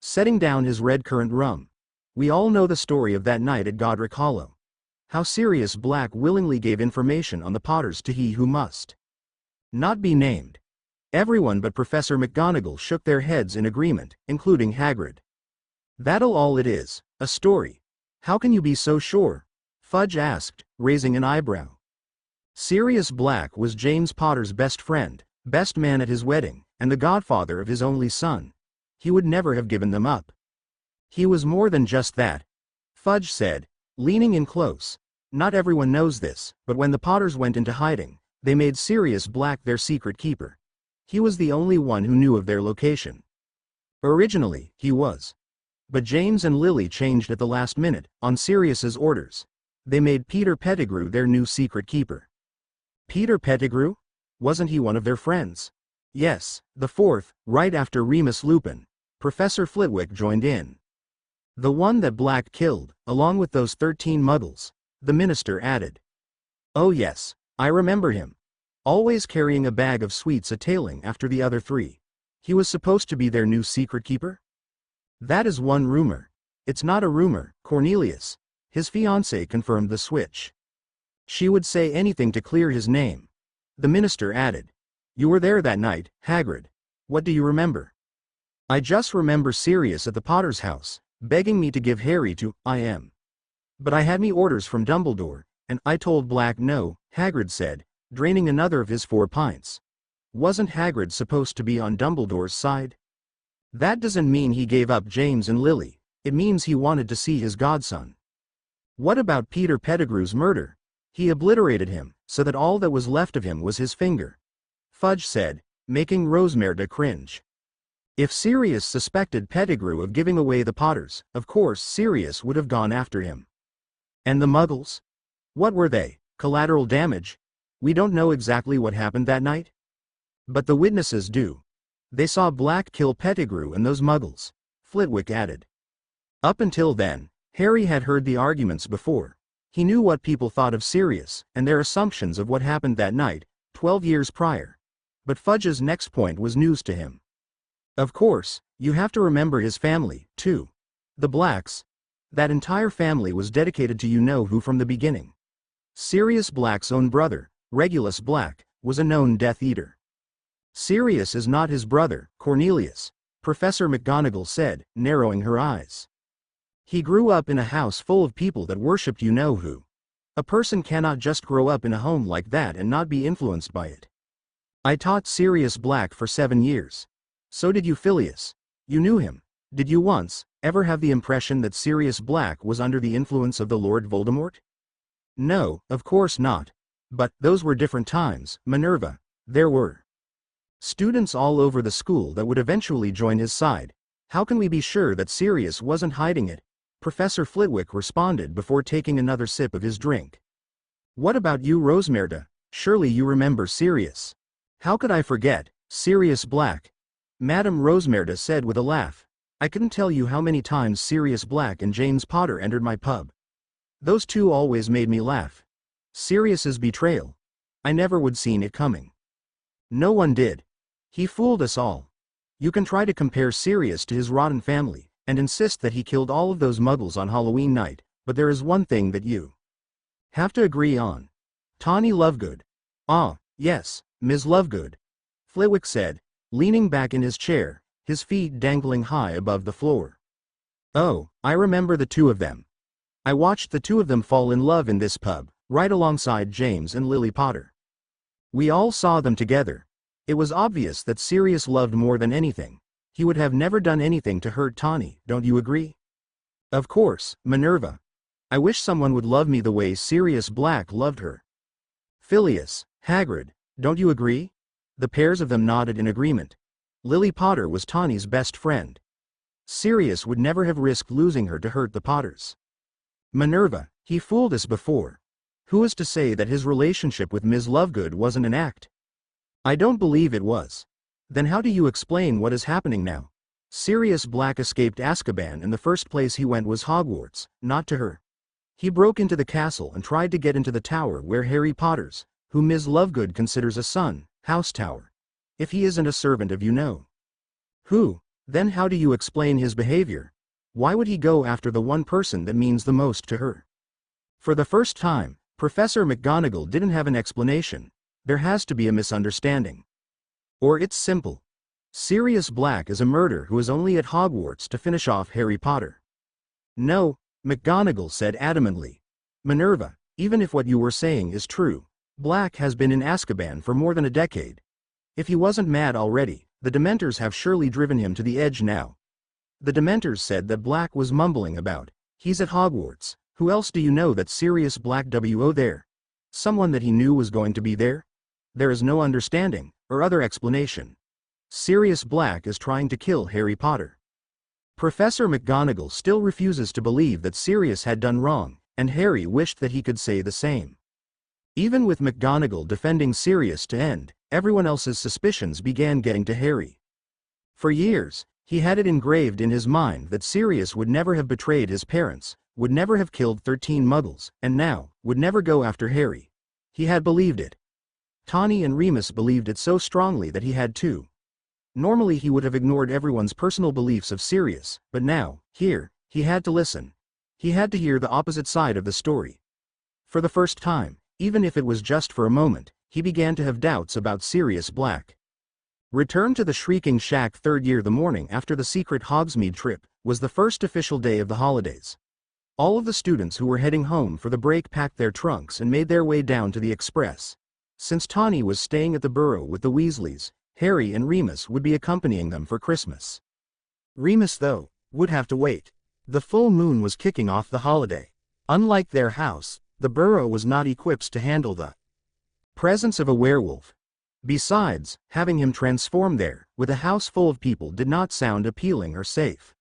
setting down his red currant rum. We all know the story of that night at Godric Hollow. How Sirius Black willingly gave information on the Potters to he who must not be named. Everyone but Professor McGonagall shook their heads in agreement, including Hagrid. That'll all it is, a story. How can you be so sure? Fudge asked, raising an eyebrow. Sirius Black was James Potter's best friend, best man at his wedding, and the godfather of his only son. He would never have given them up. He was more than just that, Fudge said, leaning in close. Not everyone knows this, but when the Potters went into hiding, they made Sirius Black their secret keeper. He was the only one who knew of their location. Originally, he was. But James and Lily changed at the last minute, on Sirius's orders. They made Peter Pettigrew their new secret keeper. Peter Pettigrew? Wasn't he one of their friends? Yes, the fourth, right after Remus Lupin. Professor Flitwick joined in. The one that Black killed, along with those 13 muggles, the minister added. Oh yes, I remember him. Always carrying a bag of sweets a-tailing after the other 3. He was supposed to be their new secret keeper? That is one rumor. It's not a rumor, Cornelius. His fiancée confirmed the switch. She would say anything to clear his name. The minister added. You were there that night, Hagrid. What do you remember? I just remember Sirius at the Potter's house, begging me to give Harry to I.M. But I had me orders from Dumbledore, and I told Black no, Hagrid said, draining another of his 4 pints. Wasn't Hagrid supposed to be on Dumbledore's side? That doesn't mean he gave up James and Lily, it means he wanted to see his godson. What about Peter Pettigrew's murder? He obliterated him, so that all that was left of him was his finger. Fudge said, making Rosmerda cringe. If Sirius suspected Pettigrew of giving away the Potters, of course Sirius would have gone after him. And the Muggles? What were they? Collateral damage? We don't know exactly what happened that night. But the witnesses do. They saw Black kill Pettigrew and those Muggles, Flitwick added. Up until then, Harry had heard the arguments before. He knew what people thought of Sirius, and their assumptions of what happened that night, 12 years prior. But Fudge's next point was news to him. Of course, you have to remember his family, too. The Blacks. That entire family was dedicated to you-know-who from the beginning. Sirius Black's own brother, Regulus Black, was a known Death Eater. Sirius is not his brother, Cornelius, Professor McGonagall said, narrowing her eyes. He grew up in a house full of people that worshipped you-know-who. A person cannot just grow up in a home like that and not be influenced by it. I taught Sirius Black for 7 years. So did you, Phileas. You knew him. Did you once ever have the impression that Sirius Black was under the influence of the Lord Voldemort? No, of course not. But those were different times, Minerva. There were students all over the school that would eventually join his side. How can we be sure that Sirius wasn't hiding it? Professor Flitwick responded before taking another sip of his drink. What about you, Rosmerda? Surely you remember Sirius. How could I forget, Sirius Black? Madame Rosmerda said with a laugh. I couldn't tell you how many times Sirius Black and James Potter entered my pub. Those two always made me laugh. Sirius's betrayal. I never would seen it coming. No one did. He fooled us all. You can try to compare Sirius to his rotten family, and insist that he killed all of those muggles on Halloween night, but there is one thing that you have to agree on. Tawny Lovegood. Ah, yes, Ms. Lovegood. Flitwick said, leaning back in his chair, his feet dangling high above the floor. "Oh, I remember the two of them. I watched the two of them fall in love in this pub, right alongside James and Lily Potter. We all saw them together. It was obvious that Sirius loved more than anything. He would have never done anything to hurt Tawny, don't you agree?" "Of course, Minerva. I wish someone would love me the way Sirius Black loved her." "Phileas, Hagrid, don't you agree?" The pairs of them nodded in agreement. Lily Potter was Tawny's best friend. Sirius would never have risked losing her to hurt the Potters. "Minerva, he fooled us before. Who is to say that his relationship with Ms. Lovegood wasn't an act?" "I don't believe it was." "Then how do you explain what is happening now? Sirius Black escaped Azkaban and the first place he went was Hogwarts, not to her. He broke into the castle and tried to get into the tower where Harry Potter's, who Ms. Lovegood considers a son, house tower. If he isn't a servant of Who, then how do you explain his behavior? Why would he go after the one person that means the most to her?" For the first time, Professor McGonagall didn't have an explanation. There has to be a misunderstanding. Or it's simple. Sirius Black is a murderer who is only at Hogwarts to finish off Harry Potter. "No," McGonagall said adamantly. "Minerva, even if what you were saying is true, Black has been in Azkaban for more than a decade. If he wasn't mad already, the Dementors have surely driven him to the edge now." The Dementors said that Black was mumbling about, "He's at Hogwarts. Who else do you know that Sirius Black was there? Someone that he knew was going to be there? There is no understanding, or other explanation. Sirius Black is trying to kill Harry Potter." Professor McGonagall still refuses to believe that Sirius had done wrong, and Harry wished that he could say the same. Even with McGonagall defending Sirius to end, everyone else's suspicions began getting to Harry. For years, he had it engraved in his mind that Sirius would never have betrayed his parents, would never have killed 13 Muggles, and now, would never go after Harry. He had believed it. Tawny and Remus believed it so strongly that he had too. Normally he would have ignored everyone's personal beliefs of Sirius, but now, here, he had to listen. He had to hear the opposite side of the story. For the first time, even if it was just for a moment, he began to have doubts about Sirius Black. Return to the Shrieking Shack third year. The morning after the secret Hogsmeade trip was the first official day of the holidays. All of the students who were heading home for the break packed their trunks and made their way down to the Express. Since Tawny was staying at the Burrow with the Weasleys, Harry and Remus would be accompanying them for Christmas. Remus, though, would have to wait. The full moon was kicking off the holiday. Unlike their house, the Burrow was not equipped to handle the presence of a werewolf. Besides, having him transform there, with a house full of people did not sound appealing or safe.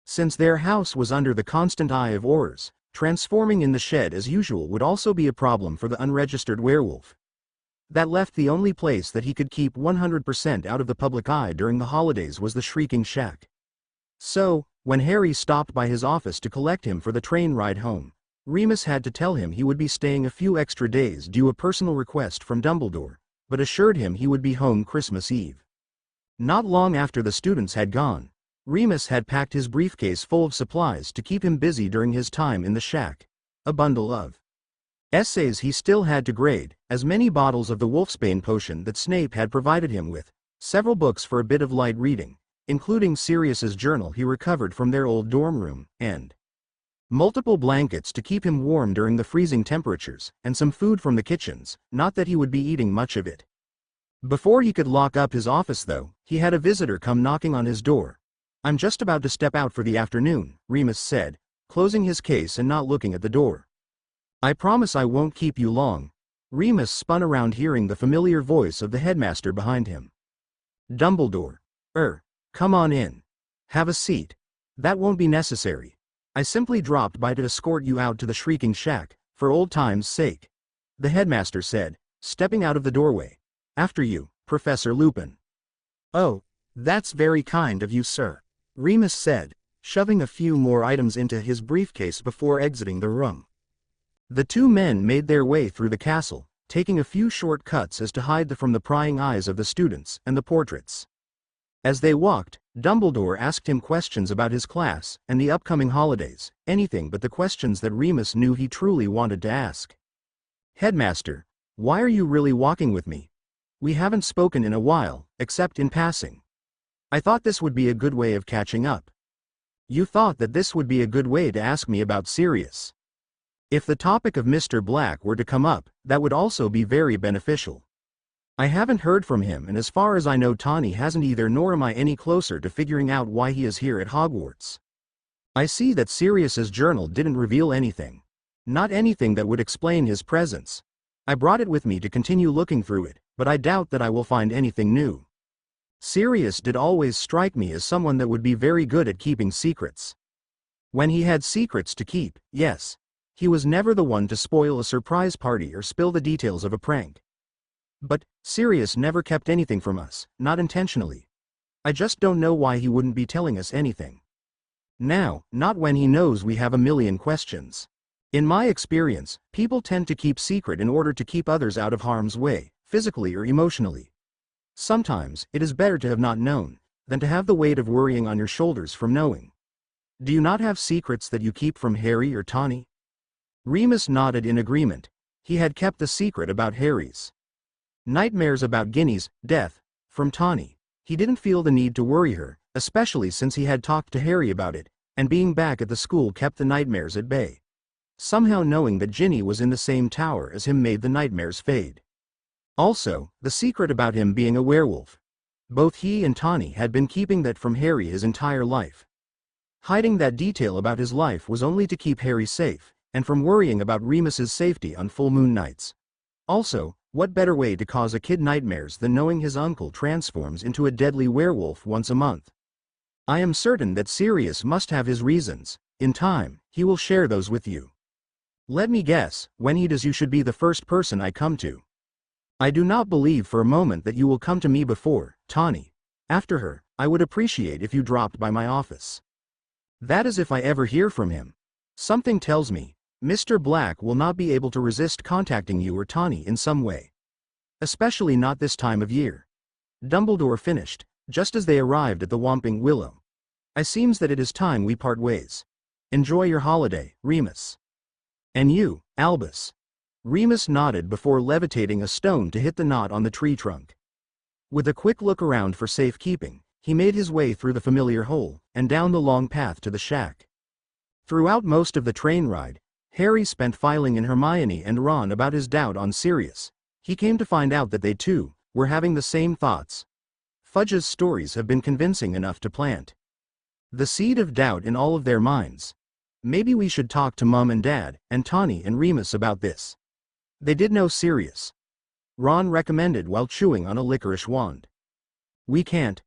Since their house was under the constant eye of Aurors, transforming in the shed as usual would also be a problem for the unregistered werewolf. That left the only place that he could keep 100% out of the public eye during the holidays was the Shrieking Shack. So, when Harry stopped by his office to collect him for the train ride home, Remus had to tell him he would be staying a few extra days due a personal request from Dumbledore, but assured him he would be home Christmas Eve. Not long after the students had gone, Remus had packed his briefcase full of supplies to keep him busy during his time in the shack. A bundle of essays he still had to grade, as many bottles of the Wolfsbane potion that Snape had provided him with, several books for a bit of light reading, including Sirius's journal he recovered from their old dorm room, and multiple blankets to keep him warm during the freezing temperatures, and some food from the kitchens, not that he would be eating much of it. Before he could lock up his office though, he had a visitor come knocking on his door. "I'm just about to step out for the afternoon," Remus said, closing his case and not looking at the door. "I promise I won't keep you long." Remus spun around hearing the familiar voice of the headmaster behind him. "Dumbledore. Come on in. Have a seat." "That won't be necessary. I simply dropped by to escort you out to the Shrieking Shack, for old time's sake," the headmaster said, stepping out of the doorway. "After you, Professor Lupin." "Oh, that's very kind of you, sir," Remus said, shoving a few more items into his briefcase before exiting the room. The two men made their way through the castle, taking a few short cuts as to hide from the prying eyes of the students and the portraits. As they walked, Dumbledore asked him questions about his class and the upcoming holidays, anything but the questions that Remus knew he truly wanted to ask. "Headmaster, why are you really walking with me? We haven't spoken in a while, except in passing." I thought this would be a good way of catching up. You thought that this would be a good way to ask me about Sirius. If the topic of Mr. Black were to come up, that would also be very beneficial. I haven't heard from him, and as far as I know Tawny hasn't either, nor am I any closer to figuring out why he is here at Hogwarts. I see that Sirius's journal didn't reveal anything. Not anything that would explain his presence. I brought it with me to continue looking through it, but I doubt that I will find anything new. Sirius did always strike me as someone that would be very good at keeping secrets. When he had secrets to keep, yes. He was never the one to spoil a surprise party or spill the details of a prank. But Sirius never kept anything from us, not intentionally. I just don't know why he wouldn't be telling us anything. Now, not when he knows we have a million questions. In my experience, people tend to keep secret in order to keep others out of harm's way, physically or emotionally. Sometimes, it is better to have not known, than to have the weight of worrying on your shoulders from knowing. Do you not have secrets that you keep from Harry or Tawny? Remus nodded in agreement. He had kept the secret about Harry's nightmares about Ginny's death from Tawny. He didn't feel the need to worry her, especially since he had talked to Harry about it, and being back at the school kept the nightmares at bay. Somehow knowing that Ginny was in the same tower as him made the nightmares fade. Also, the secret about him being a werewolf. Both he and Tawny had been keeping that from Harry his entire life. Hiding that detail about his life was only to keep Harry safe, and from worrying about Remus's safety on full moon nights. Also, what better way to cause a kid nightmares than knowing his uncle transforms into a deadly werewolf once a month? I am certain that Sirius must have his reasons. In time, he will share those with you. Let me guess, when he does you should be the first person I come to. I do not believe for a moment that you will come to me before Tawny. After her, I would appreciate if you dropped by my office. That is if I ever hear from him. Something tells me, Mr. Black will not be able to resist contacting you or Tawny in some way. Especially not this time of year. Dumbledore finished, just as they arrived at the Whomping Willow. I seems that it is time we part ways. Enjoy your holiday, Remus. And you, Albus. Remus nodded before levitating a stone to hit the knot on the tree trunk. With a quick look around for safekeeping, he made his way through the familiar hole, and down the long path to the shack. Throughout most of the train ride, Harry spent filing in Hermione and Ron about his doubt on Sirius. He came to find out that they too were having the same thoughts. Fudge's stories have been convincing enough to plant the seed of doubt in all of their minds. Maybe we should talk to Mum and Dad, and Tawny and Remus about this. They did know Sirius. Ron recommended while chewing on a licorice wand. We can't.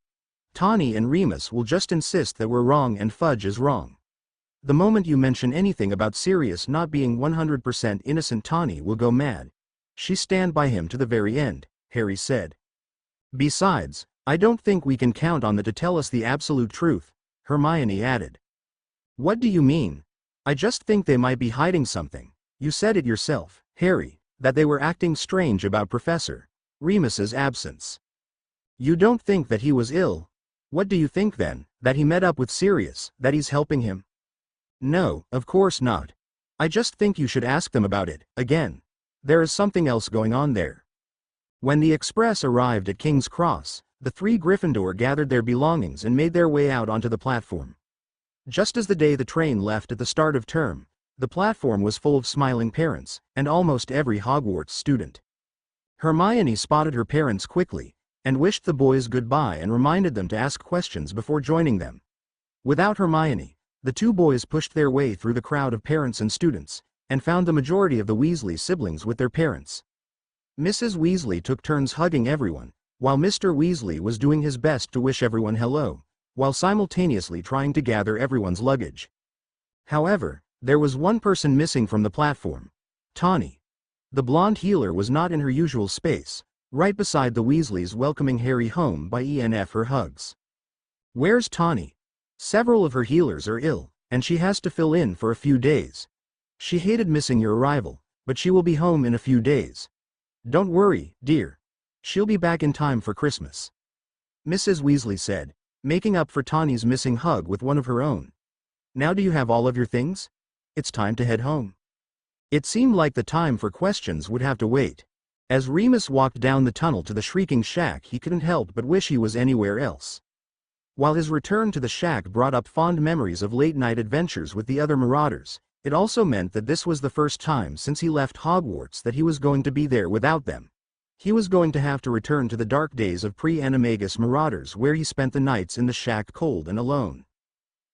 Tawny and Remus will just insist that we're wrong and Fudge is wrong. The moment you mention anything about Sirius not being 100% innocent, Tawny will go mad. She stand by him to the very end, Harry said. Besides, I don't think we can count on them to tell us the absolute truth, Hermione added. What do you mean? I just think they might be hiding something. You said it yourself, Harry, that they were acting strange about Professor Remus's absence. You don't think that he was ill? What do you think then, that he met up with Sirius, that he's helping him? No, of course not. I just think you should ask them about it, again. There is something else going on there. When the express arrived at King's Cross, the three Gryffindor gathered their belongings and made their way out onto the platform. Just as the day the train left at the start of term, the platform was full of smiling parents, and almost every Hogwarts student. Hermione spotted her parents quickly, and wished the boys goodbye and reminded them to ask questions before joining them. Without Hermione, the two boys pushed their way through the crowd of parents and students, and found the majority of the Weasley siblings with their parents. Mrs. Weasley took turns hugging everyone, while Mr. Weasley was doing his best to wish everyone hello, while simultaneously trying to gather everyone's luggage. However, there was one person missing from the platform. Tawny. The blonde healer was not in her usual space, right beside the Weasleys welcoming Harry home by her hugs. Where's Tawny? Several of her healers are ill, and she has to fill in for a few days. She hated missing your arrival, but she will be home in a few days. Don't worry, dear. She'll be back in time for Christmas. Mrs. Weasley said, making up for Tawny's missing hug with one of her own. Now do you have all of your things? It's time to head home. It seemed like the time for questions would have to wait. As Remus walked down the tunnel to the Shrieking Shack, he couldn't help but wish he was anywhere else. While his return to the shack brought up fond memories of late-night adventures with the other Marauders, it also meant that this was the first time since he left Hogwarts that he was going to be there without them. He was going to have to return to the dark days of pre-Animagus Marauders where he spent the nights in the shack cold and alone.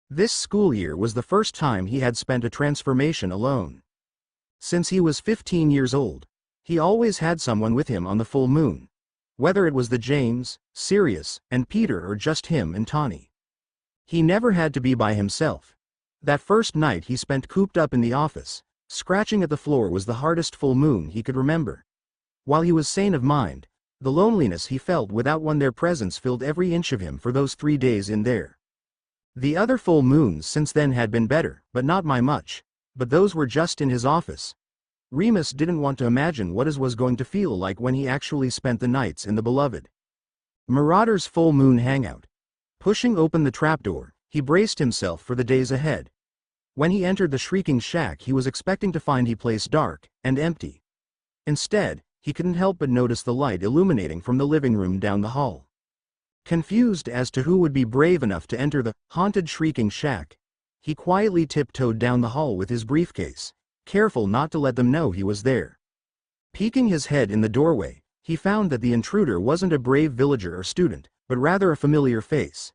This school year was the first time he had spent a transformation alone. Since he was 15 years old, he always had someone with him on the full moon. Whether it was the James, Sirius, and Peter or just him and Tawny. He never had to be by himself. That first night he spent cooped up in the office, scratching at the floor was the hardest full moon he could remember. While he was sane of mind, the loneliness he felt without one their presence filled every inch of him for those 3 days in there. The other full moons since then had been better, but not by much, but those were just in his office. Remus didn't want to imagine what it was going to feel like when he actually spent the nights in the beloved Marauder's full moon hangout. Pushing open the trapdoor, he braced himself for the days ahead. When he entered the shrieking shack he was expecting to find the place dark and empty. Instead, he couldn't help but notice the light illuminating from the living room down the hall. Confused as to who would be brave enough to enter the haunted shrieking shack, he quietly tiptoed down the hall with his briefcase, careful not to let them know he was there. Peeking his head in the doorway, he found that the intruder wasn't a brave villager or student, but rather a familiar face.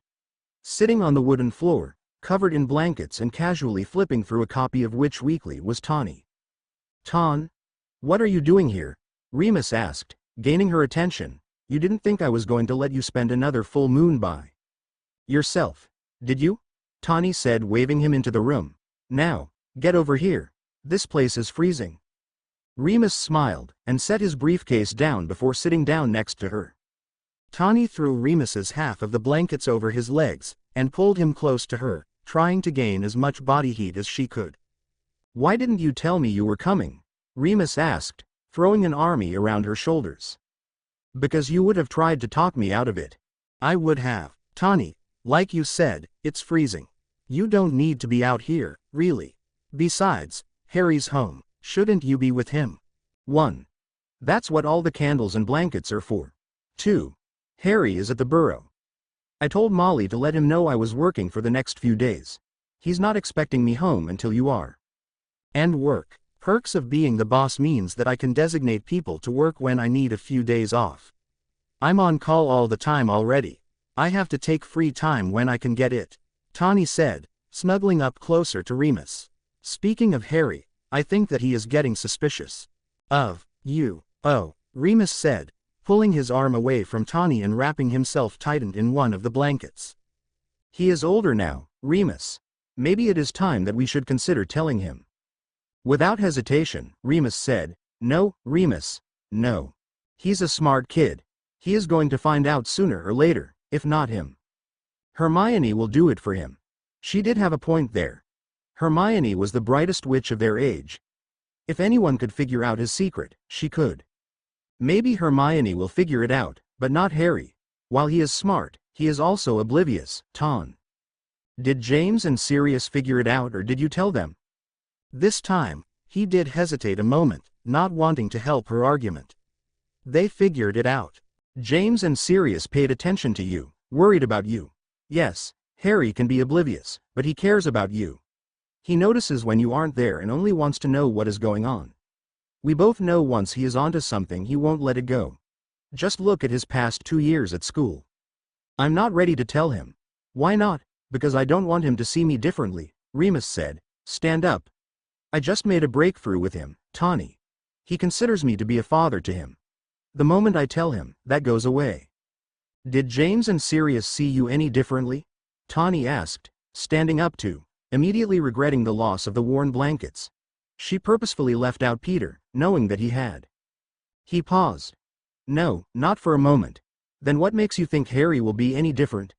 Sitting on the wooden floor, covered in blankets and casually flipping through a copy of Witch Weekly was Tawny. "Ton, what are you doing here?" Remus asked, gaining her attention. "You didn't think I was going to let you spend another full moon by yourself, did you?" Tawny said, waving him into the room. "Now, get over here. This place is freezing." Remus smiled, and set his briefcase down before sitting down next to her. Tawny threw Remus's half of the blankets over his legs, and pulled him close to her, trying to gain as much body heat as she could. "Why didn't you tell me you were coming?" Remus asked, throwing an arm around her shoulders. "Because you would have tried to talk me out of it." "I would have. Tawny, like you said, it's freezing. You don't need to be out here, really. Besides, Harry's home. Shouldn't you be with him?" 1. That's what all the candles and blankets are for. 2. Harry is at the burrow. I told Molly to let him know I was working for the next few days. He's not expecting me home until you are. And work. Perks of being the boss means that I can designate people to work when I need a few days off. I'm on call all the time already. I have to take free time when I can get it," Tawny said, snuggling up closer to Remus. "Speaking of Harry, I think that he is getting suspicious of you." "Oh," Remus said, pulling his arm away from Tawny and wrapping himself tightened in one of the blankets. "He is older now, Remus. Maybe it is time that we should consider telling him." Without hesitation, Remus said, "No, Remus, no. He's a smart kid. He is going to find out sooner or later, if not him. Hermione will do it for him." She did have a point there. Hermione was the brightest witch of their age. If anyone could figure out his secret, she could. Maybe Hermione will figure it out, but not Harry. While he is smart, he is also oblivious. "Ton. Did James and Sirius figure it out or did you tell them?" This time, he did hesitate a moment, not wanting to help her argument. "They figured it out. James and Sirius paid attention to you, worried about you. Yes, Harry can be oblivious, but he cares about you. He notices when you aren't there and only wants to know what is going on. We both know once he is onto something he won't let it go. Just look at his past 2 years at school." "I'm not ready to tell him." "Why not?" "Because I don't want him to see me differently," Remus said. "Stand up. I just made a breakthrough with him, Tawny. He considers me to be a father to him. The moment I tell him, that goes away." "Did James and Sirius see you any differently?" Tawny asked, standing up too, immediately regretting the loss of the worn blankets. She purposefully left out Peter, knowing that he had. He paused. "No, not for a moment. Then what makes you think Harry will be any different?"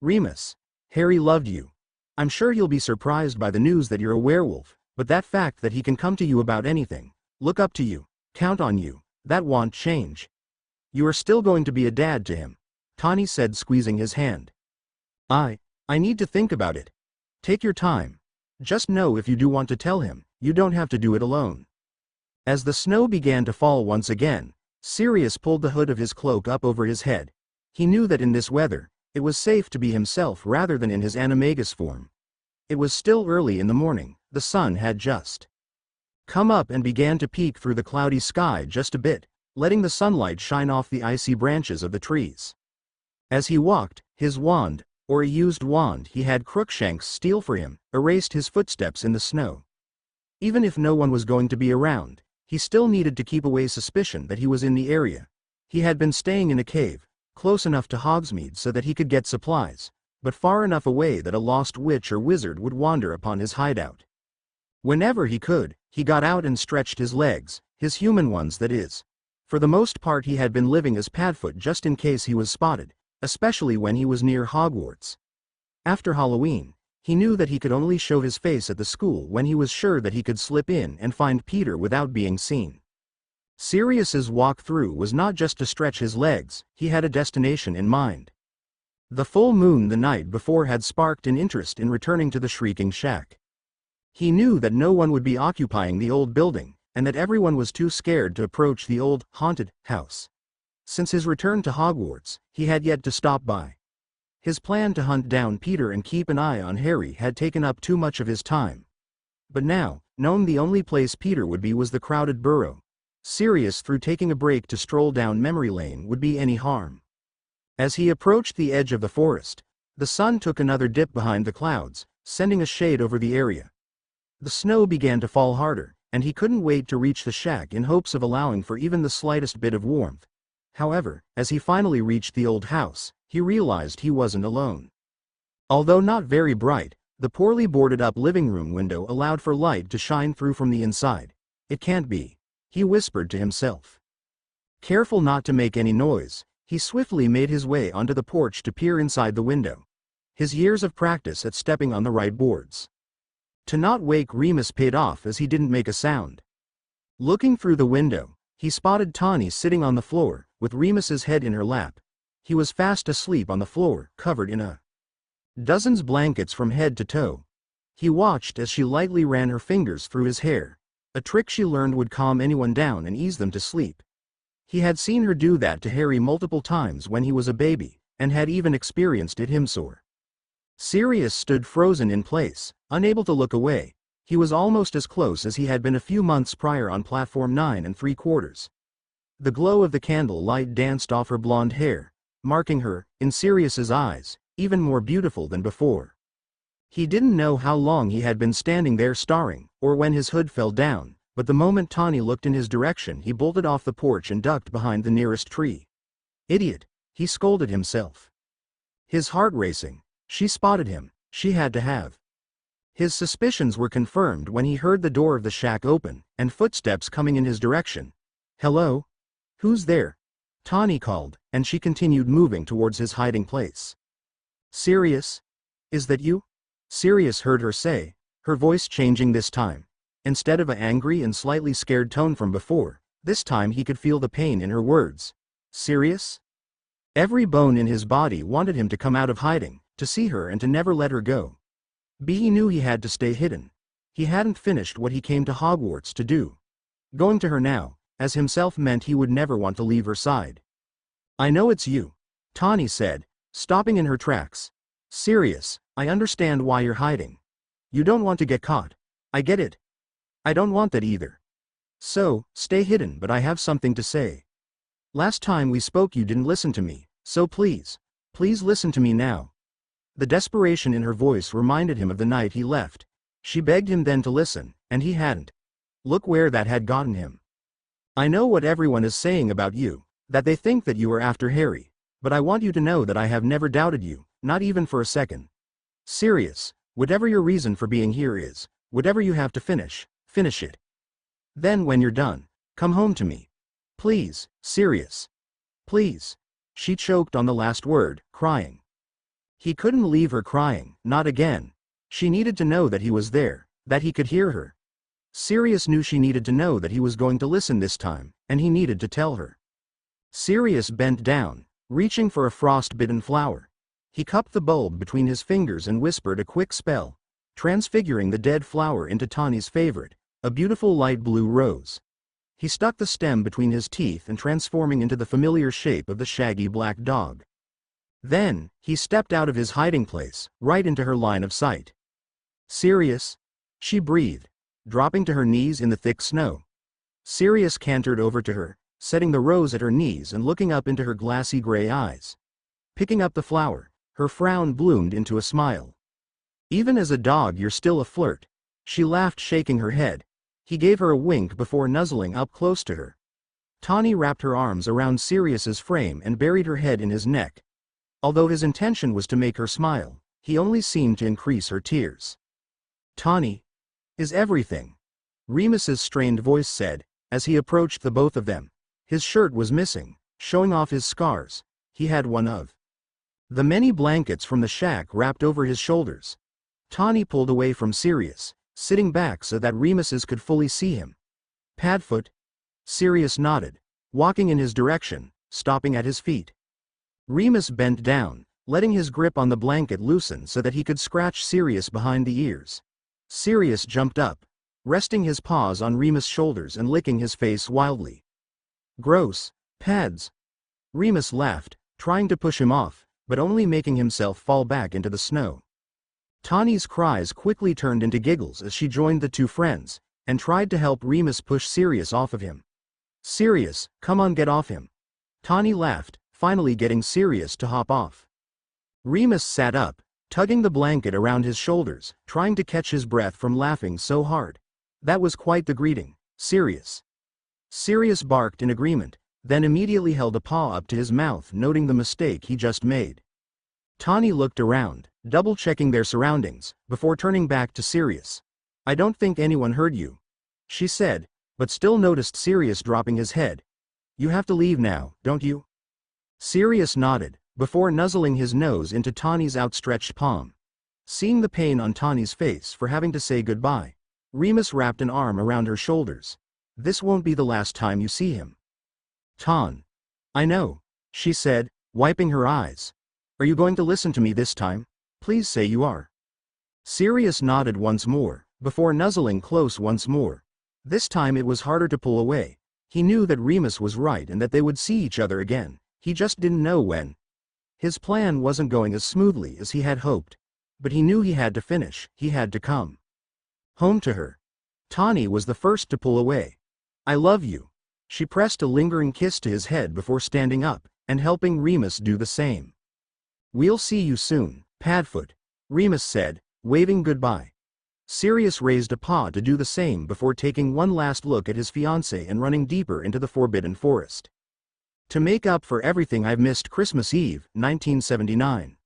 "Remus, Harry loved you. I'm sure he'll be surprised by the news that you're a werewolf, but that fact that he can come to you about anything, look up to you, count on you, that won't change. You are still going to be a dad to him," Tawny said, squeezing his hand. I need to think about it. Take your time. Just know if you do want to tell him, you don't have to do it alone." As the snow began to fall once again, Sirius pulled the hood of his cloak up over his head. He knew that in this weather, It was safe to be himself rather than in his animagus form. It was still early in the morning, the sun had just come up and began to peek through the cloudy sky just a bit, letting the sunlight shine off the icy branches of the trees. As he walked, his wand, or a used wand he had Crookshanks steal for him, erased his footsteps in the snow. Even if no one was going to be around, he still needed to keep away suspicion that he was in the area. He had been staying in a cave, close enough to Hogsmeade so that he could get supplies, but far enough away that a lost witch or wizard would wander upon his hideout. Whenever he could, he got out and stretched his legs, his human ones that is. For the most part he had been living as Padfoot just in case he was spotted, especially when he was near Hogwarts. After Halloween, he knew that he could only show his face at the school when he was sure that he could slip in and find Peter without being seen. Sirius's walk through was not just to stretch his legs, he had a destination in mind. The full moon the night before had sparked an interest in returning to the Shrieking Shack. He knew that no one would be occupying the old building, and that everyone was too scared to approach the old, haunted house. Since his return to Hogwarts, he had yet to stop by. His plan to hunt down Peter and keep an eye on Harry had taken up too much of his time. But now, known the only place Peter would be was the crowded burrow. Sirius through taking a break to stroll down memory lane would be any harm. As he approached the edge of the forest, the sun took another dip behind the clouds, sending a shade over the area. The snow began to fall harder, and he couldn't wait to reach the shack in hopes of allowing for even the slightest bit of warmth. However, as he finally reached the old house, he realized he wasn't alone. Although not very bright, the poorly boarded-up living room window allowed for light to shine through from the inside. It can't be, he whispered to himself. Careful not to make any noise, he swiftly made his way onto the porch to peer inside the window. His years of practice at stepping on the right boards. To not wake Remus paid off as he didn't make a sound. Looking through the window, he spotted Tawny sitting on the floor, with Remus's head in her lap. He was fast asleep on the floor, covered in a dozen's blankets from head to toe. He watched as she lightly ran her fingers through his hair, a trick she learned would calm anyone down and ease them to sleep. He had seen her do that to Harry multiple times when he was a baby, and had even experienced it himself. Sirius stood frozen in place, unable to look away. He was almost as close as he had been a few months prior on platform 9 3/4. The glow of the candle light danced off her blonde hair, marking her, in Sirius's eyes, even more beautiful than before. He didn't know how long he had been standing there staring, or when his hood fell down, but the moment Tawny looked in his direction he bolted off the porch and ducked behind the nearest tree. Idiot, he scolded himself. His heart racing. She spotted him, she had to have. His suspicions were confirmed when he heard the door of the shack open, and footsteps coming in his direction. Hello? Who's there? Tawny called, and she continued moving towards his hiding place. Sirius? Is that you? Sirius heard her say, her voice changing this time. Instead of an angry and slightly scared tone from before, this time he could feel the pain in her words. Sirius? Every bone in his body wanted him to come out of hiding, to see her and to never let her go. He knew he had to stay hidden. He hadn't finished what he came to Hogwarts to do. Going to her now, as himself meant he would never want to leave her side. I know it's you, Tawny said, stopping in her tracks. Sirius, I understand why you're hiding. You don't want to get caught. I get it. I don't want that either. So, stay hidden, but I have something to say. Last time we spoke you didn't listen to me, so please listen to me now. The desperation in her voice reminded him of the night he left. She begged him then to listen, and he hadn't. Look where that had gotten him. I know what everyone is saying about you, that they think that you are after Harry, but I want you to know that I have never doubted you, not even for a second. Sirius, whatever your reason for being here is, whatever you have to finish it. Then when you're done, come home to me. Please, Sirius. Please. She choked on the last word, crying. He couldn't leave her crying, not again. She needed to know that he was there, that he could hear her. Sirius knew she needed to know that he was going to listen this time, and he needed to tell her. Sirius bent down, reaching for a frost-bitten flower. He cupped the bulb between his fingers and whispered a quick spell, transfiguring the dead flower into Tawny's favorite, a beautiful light blue rose. He stuck the stem between his teeth and transforming into the familiar shape of the shaggy black dog. Then, he stepped out of his hiding place, right into her line of sight. Sirius? She breathed, dropping to her knees in the thick snow. Sirius cantered over to her, setting the rose at her knees and looking up into her glassy gray eyes. Picking up the flower, her frown bloomed into a smile. Even as a dog, you're still a flirt. She laughed, shaking her head. He gave her a wink before nuzzling up close to her. Tawny wrapped her arms around Sirius's frame and buried her head in his neck. Although his intention was to make her smile, he only seemed to increase her tears. Tawny is everything, Remus's strained voice said, as he approached the both of them. His shirt was missing, showing off his scars. He had one of the many blankets from the shack wrapped over his shoulders. Tawny pulled away from Sirius, sitting back so that Remus's could fully see him. Padfoot? Sirius nodded, walking in his direction, stopping at his feet. Remus bent down, letting his grip on the blanket loosen so that he could scratch Sirius behind the ears. Sirius jumped up, resting his paws on Remus' shoulders and licking his face wildly. Gross, pads. Remus laughed, trying to push him off, but only making himself fall back into the snow. Tawny's cries quickly turned into giggles as she joined the two friends, and tried to help Remus push Sirius off of him. Sirius, come on, get off him. Tawny laughed, finally getting Sirius to hop off. Remus sat up, tugging the blanket around his shoulders, trying to catch his breath from laughing so hard. That was quite the greeting, Sirius. Sirius barked in agreement, then immediately held a paw up to his mouth, noting the mistake he just made. Tawny looked around, double-checking their surroundings, before turning back to Sirius. I don't think anyone heard you, she said, but still noticed Sirius dropping his head. You have to leave now, don't you? Sirius nodded, before nuzzling his nose into Tawny's outstretched palm. Seeing the pain on Tawny's face for having to say goodbye, Remus wrapped an arm around her shoulders. This won't be the last time you see him. Tawn. I know, she said, wiping her eyes. Are you going to listen to me this time? Please say you are. Sirius nodded once more, before nuzzling close once more. This time it was harder to pull away. He knew that Remus was right and that they would see each other again. He just didn't know when. His plan wasn't going as smoothly as he had hoped. But he knew he had to finish, he had to come home to her. Tawny was the first to pull away. I love you. She pressed a lingering kiss to his head before standing up, and helping Remus do the same. We'll see you soon, Padfoot, Remus said, waving goodbye. Sirius raised a paw to do the same before taking one last look at his fiancée and running deeper into the forbidden forest. To make up for everything I've missed, Christmas Eve, 1979.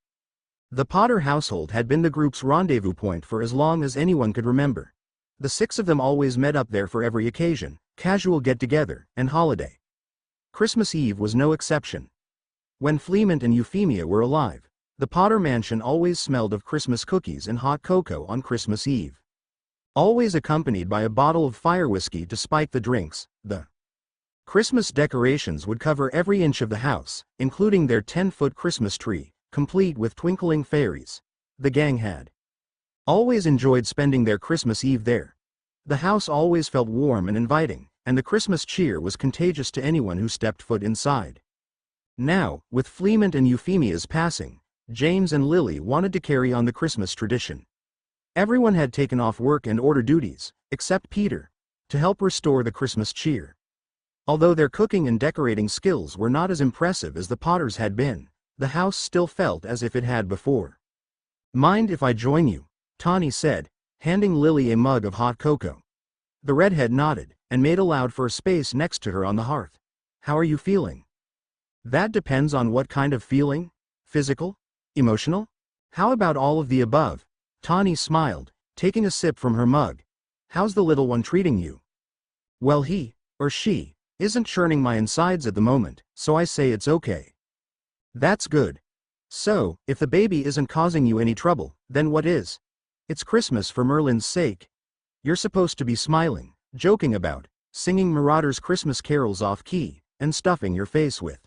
The Potter household had been the group's rendezvous point for as long as anyone could remember. The six of them always met up there for every occasion, casual get-together, and holiday. Christmas Eve was no exception. When Fleemont and Euphemia were alive, the Potter mansion always smelled of Christmas cookies and hot cocoa on Christmas Eve. Always accompanied by a bottle of fire whiskey to spike the drinks, the Christmas decorations would cover every inch of the house, including their 10-foot Christmas tree, complete with twinkling fairies. The gang had always enjoyed spending their Christmas Eve there. The house always felt warm and inviting, and the Christmas cheer was contagious to anyone who stepped foot inside. Now, with Fleemont and Euphemia's passing, James and Lily wanted to carry on the Christmas tradition. Everyone had taken off work and order duties, except Peter, to help restore the Christmas cheer. Although their cooking and decorating skills were not as impressive as the Potters had been, the house still felt as if it had before. Mind if I join you? Tawny said, handing Lily a mug of hot cocoa. The redhead nodded, and made allowed for a space next to her on the hearth. How are you feeling? That depends on what kind of feeling. Physical? Emotional? How about all of the above? Tawny smiled, taking a sip from her mug. How's the little one treating you? Well, he, or she, isn't churning my insides at the moment, so I say it's okay. That's good. So, if the baby isn't causing you any trouble, then what is? It's Christmas for Merlin's sake. You're supposed to be smiling, joking about, singing Marauders' Christmas carols off-key, and stuffing your face with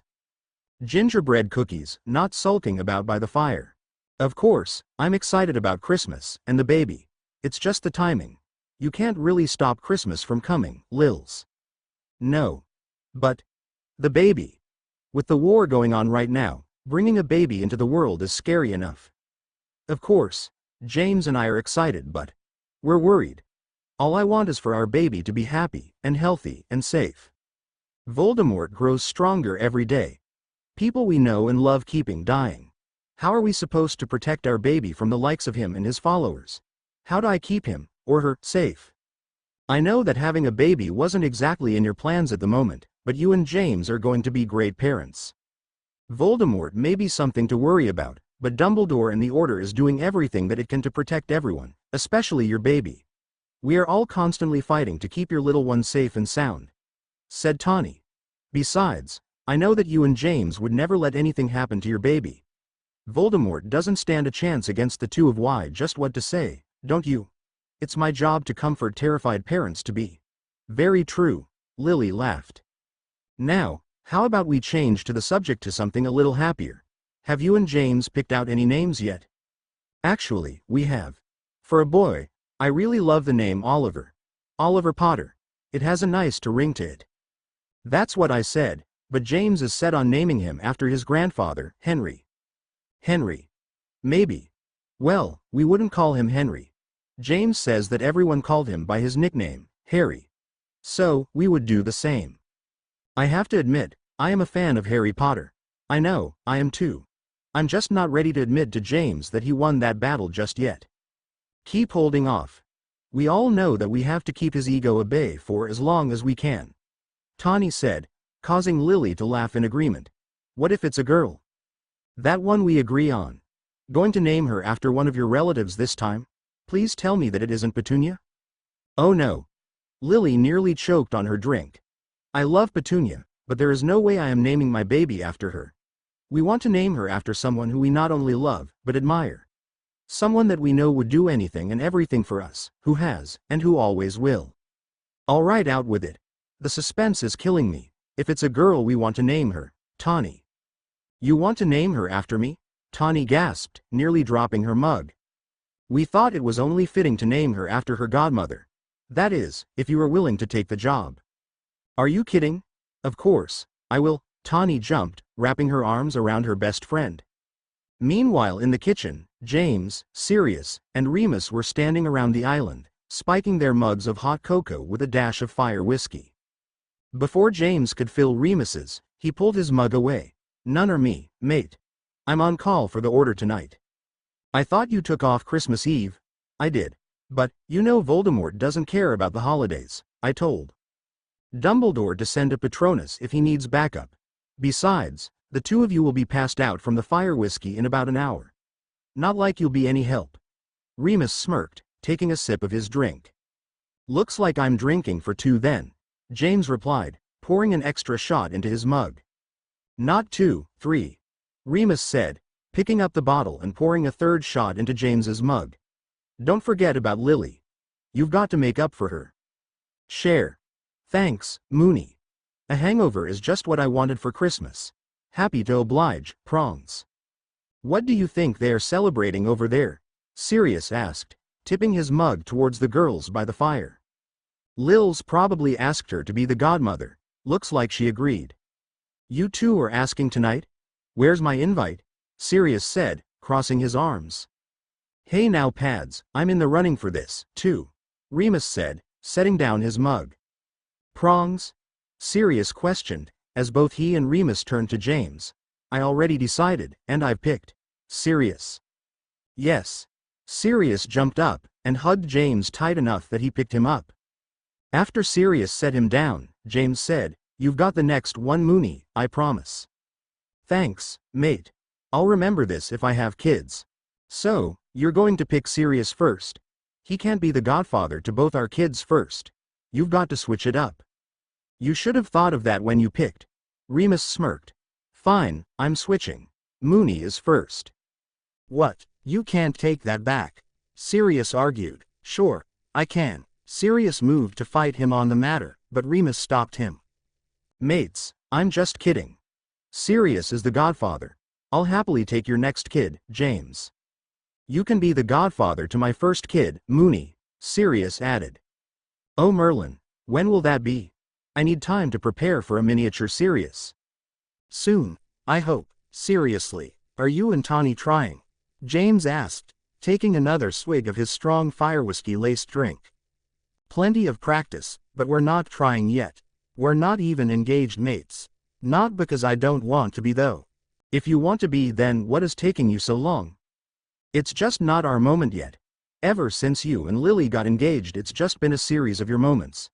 gingerbread cookies, not sulking about by the fire. Of course, I'm excited about Christmas, and the baby. It's just the timing. You can't really stop Christmas from coming, Lils. No. But the baby. With the war going on right now, Bringing a baby into the world is scary enough. Of course, James and I are excited, but we're worried. All I want is for our baby to be happy and healthy and safe. Voldemort grows stronger every day. People we know and love keeping dying. How are we supposed to protect our baby from the likes of him and his followers? How do I keep him, or her, safe? I know that having a baby wasn't exactly in your plans at the moment, but you and James are going to be great parents. Voldemort may be something to worry about, but Dumbledore and the Order is doing everything that it can to protect everyone, especially your baby. We are all constantly fighting to keep your little one safe and sound," said Tawny. "Besides, I know that you and James would never let anything happen to your baby. Voldemort doesn't stand a chance against the two of you. Just what to say, don't you? It's my job to comfort terrified parents to be." "Very true," Lily laughed. "Now, how about we change to the subject to something a little happier? Have you and James picked out any names yet?" "Actually, we have. For a boy, I really love the name Oliver. Oliver Potter. It has a nice ring to it." "That's what I said, but James is set on naming him after his grandfather, Henry." "Henry. Maybe. Well, we wouldn't call him Henry. James says that everyone called him by his nickname, Harry. So, we would do the same. I have to admit, I am a fan of Harry Potter. I know, I am too. I'm just not ready to admit to James that he won that battle just yet. Keep holding off. We all know that we have to keep his ego at bay for as long as we can," Tawny said, causing Lily to laugh in agreement. "What if it's a girl?" "That one we agree on. Going to name her after one of your relatives this time? Please tell me that it isn't Petunia?" "Oh no." Lily nearly choked on her drink. "I love Petunia, but there is no way I am naming my baby after her. We want to name her after someone who we not only love, but admire. Someone that we know would do anything and everything for us, who has, and who always will." "All right, out with it. The suspense is killing me. If it's a girl we want to name her, Tawny." "You want to name her after me?" Tawny gasped, nearly dropping her mug. "We thought it was only fitting to name her after her godmother. That is, if you are willing to take the job." "Are you kidding? Of course, I will." Tawny jumped, wrapping her arms around her best friend. Meanwhile in the kitchen, James, Sirius, and Remus were standing around the island, spiking their mugs of hot cocoa with a dash of fire whiskey. Before James could fill Remus's, he pulled his mug away. "None or me, mate. I'm on call for the Order tonight." "I thought you took off Christmas Eve." "I did. But, you know Voldemort doesn't care about the holidays," I told Dumbledore to send a Patronus if he needs backup. "Besides, the two of you will be passed out from the fire whiskey in about an hour. Not like you'll be any help." Remus smirked, taking a sip of his drink. "Looks like I'm drinking for two then," James replied, pouring an extra shot into his mug. "Not 2, 3. Remus said, picking up the bottle and pouring a third shot into James's mug. "Don't forget about Lily. You've got to make up for her." "Share. Thanks, Moony. A hangover is just what I wanted for Christmas. Happy to oblige, Prongs." "What do you think they are celebrating over there?" Sirius asked, tipping his mug towards the girls by the fire. "Lil's probably asked her to be the godmother. Looks like she agreed." "You two are asking tonight? Where's my invite?" Sirius said, crossing his arms. "Hey now Pads, I'm in the running for this, too," Remus said, setting down his mug. "Prongs?" Sirius questioned, as both he and Remus turned to James. "I already decided, and I've picked Sirius." "Yes." Sirius jumped up, and hugged James tight enough that he picked him up. After Sirius set him down, James said, "You've got the next one, Moony, I promise." "Thanks, mate. I'll remember this if I have kids." "So, you're going to pick Sirius first? He can't be the godfather to both our kids first. You've got to switch it up." "You should have thought of that when you picked." Remus smirked. "Fine, I'm switching. Moony is first." "What, you can't take that back?" Sirius argued. "Sure, I can." Sirius moved to fight him on the matter, but Remus stopped him. "Mates, I'm just kidding. Sirius is the godfather. I'll happily take your next kid, James." "You can be the godfather to my first kid, Moony," Sirius added. "Oh Merlin, when will that be? I need time to prepare for a miniature Sirius." "Soon, I hope." Seriously, are you and Tawny trying? James asked, taking another swig of his strong fire whiskey-laced drink. Plenty of practice, but we're not trying yet. We're not even engaged mates. Not because I don't want to be though. If you want to be, then what is taking you so long? It's just not our moment yet. Ever since you and Lily got engaged, it's just been a series of your moments.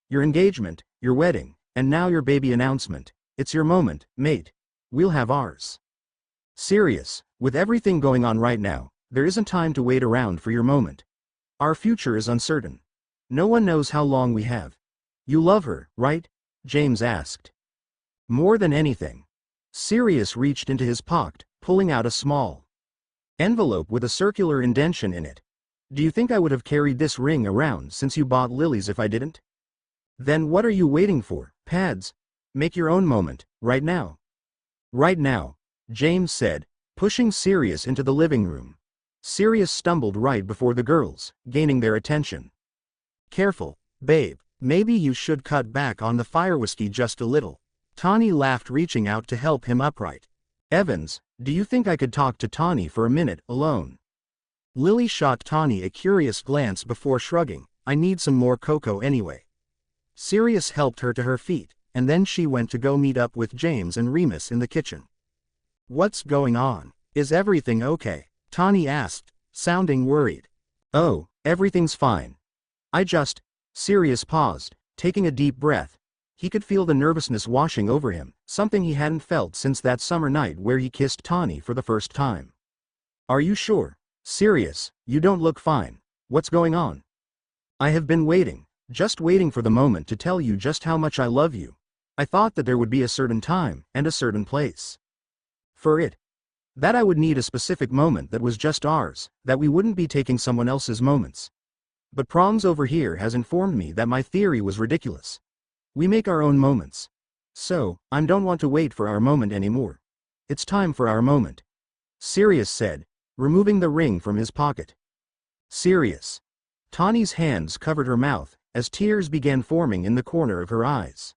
Your engagement, your wedding, and now your baby announcement. It's your moment, mate. We'll have ours. Sirius, with everything going on right now, there isn't time to wait around for your moment. Our future is uncertain. No one knows how long we have. You love her, right? James asked. More than anything. Sirius reached into his pocket, pulling out a small envelope with a circular indentation in it. Do you think I would have carried this ring around since you bought Lily's if I didn't? Then what are you waiting for, Pads? Make your own moment, right now. Right now, James said, pushing Sirius into the living room. Sirius stumbled right before the girls, gaining their attention. Careful, babe, maybe you should cut back on the fire whiskey just a little. Tawny laughed, reaching out to help him upright. Evans, do you think I could talk to Tawny for a minute, alone? Lily shot Tawny a curious glance before shrugging. I need some more cocoa anyway. Sirius helped her to her feet, and then she went to go meet up with James and Remus in the kitchen. What's going on? Is everything okay? Tawny asked, sounding worried. Oh, everything's fine. Sirius paused, taking a deep breath. He could feel the nervousness washing over him, something he hadn't felt since that summer night where he kissed Tawny for the first time. Are you sure? Sirius, you don't look fine. What's going on? I have been waiting, just waiting for the moment to tell you just how much I love you. I thought that there would be a certain time and a certain place. For it. That I would need a specific moment that was just ours, that we wouldn't be taking someone else's moments. But Prongs over here has informed me that my theory was ridiculous. We make our own moments. So, I don't want to wait for our moment anymore. It's time for our moment. Sirius said, removing the ring from his pocket. Sirius. Tawny's hands covered her mouth, as tears began forming in the corner of her eyes.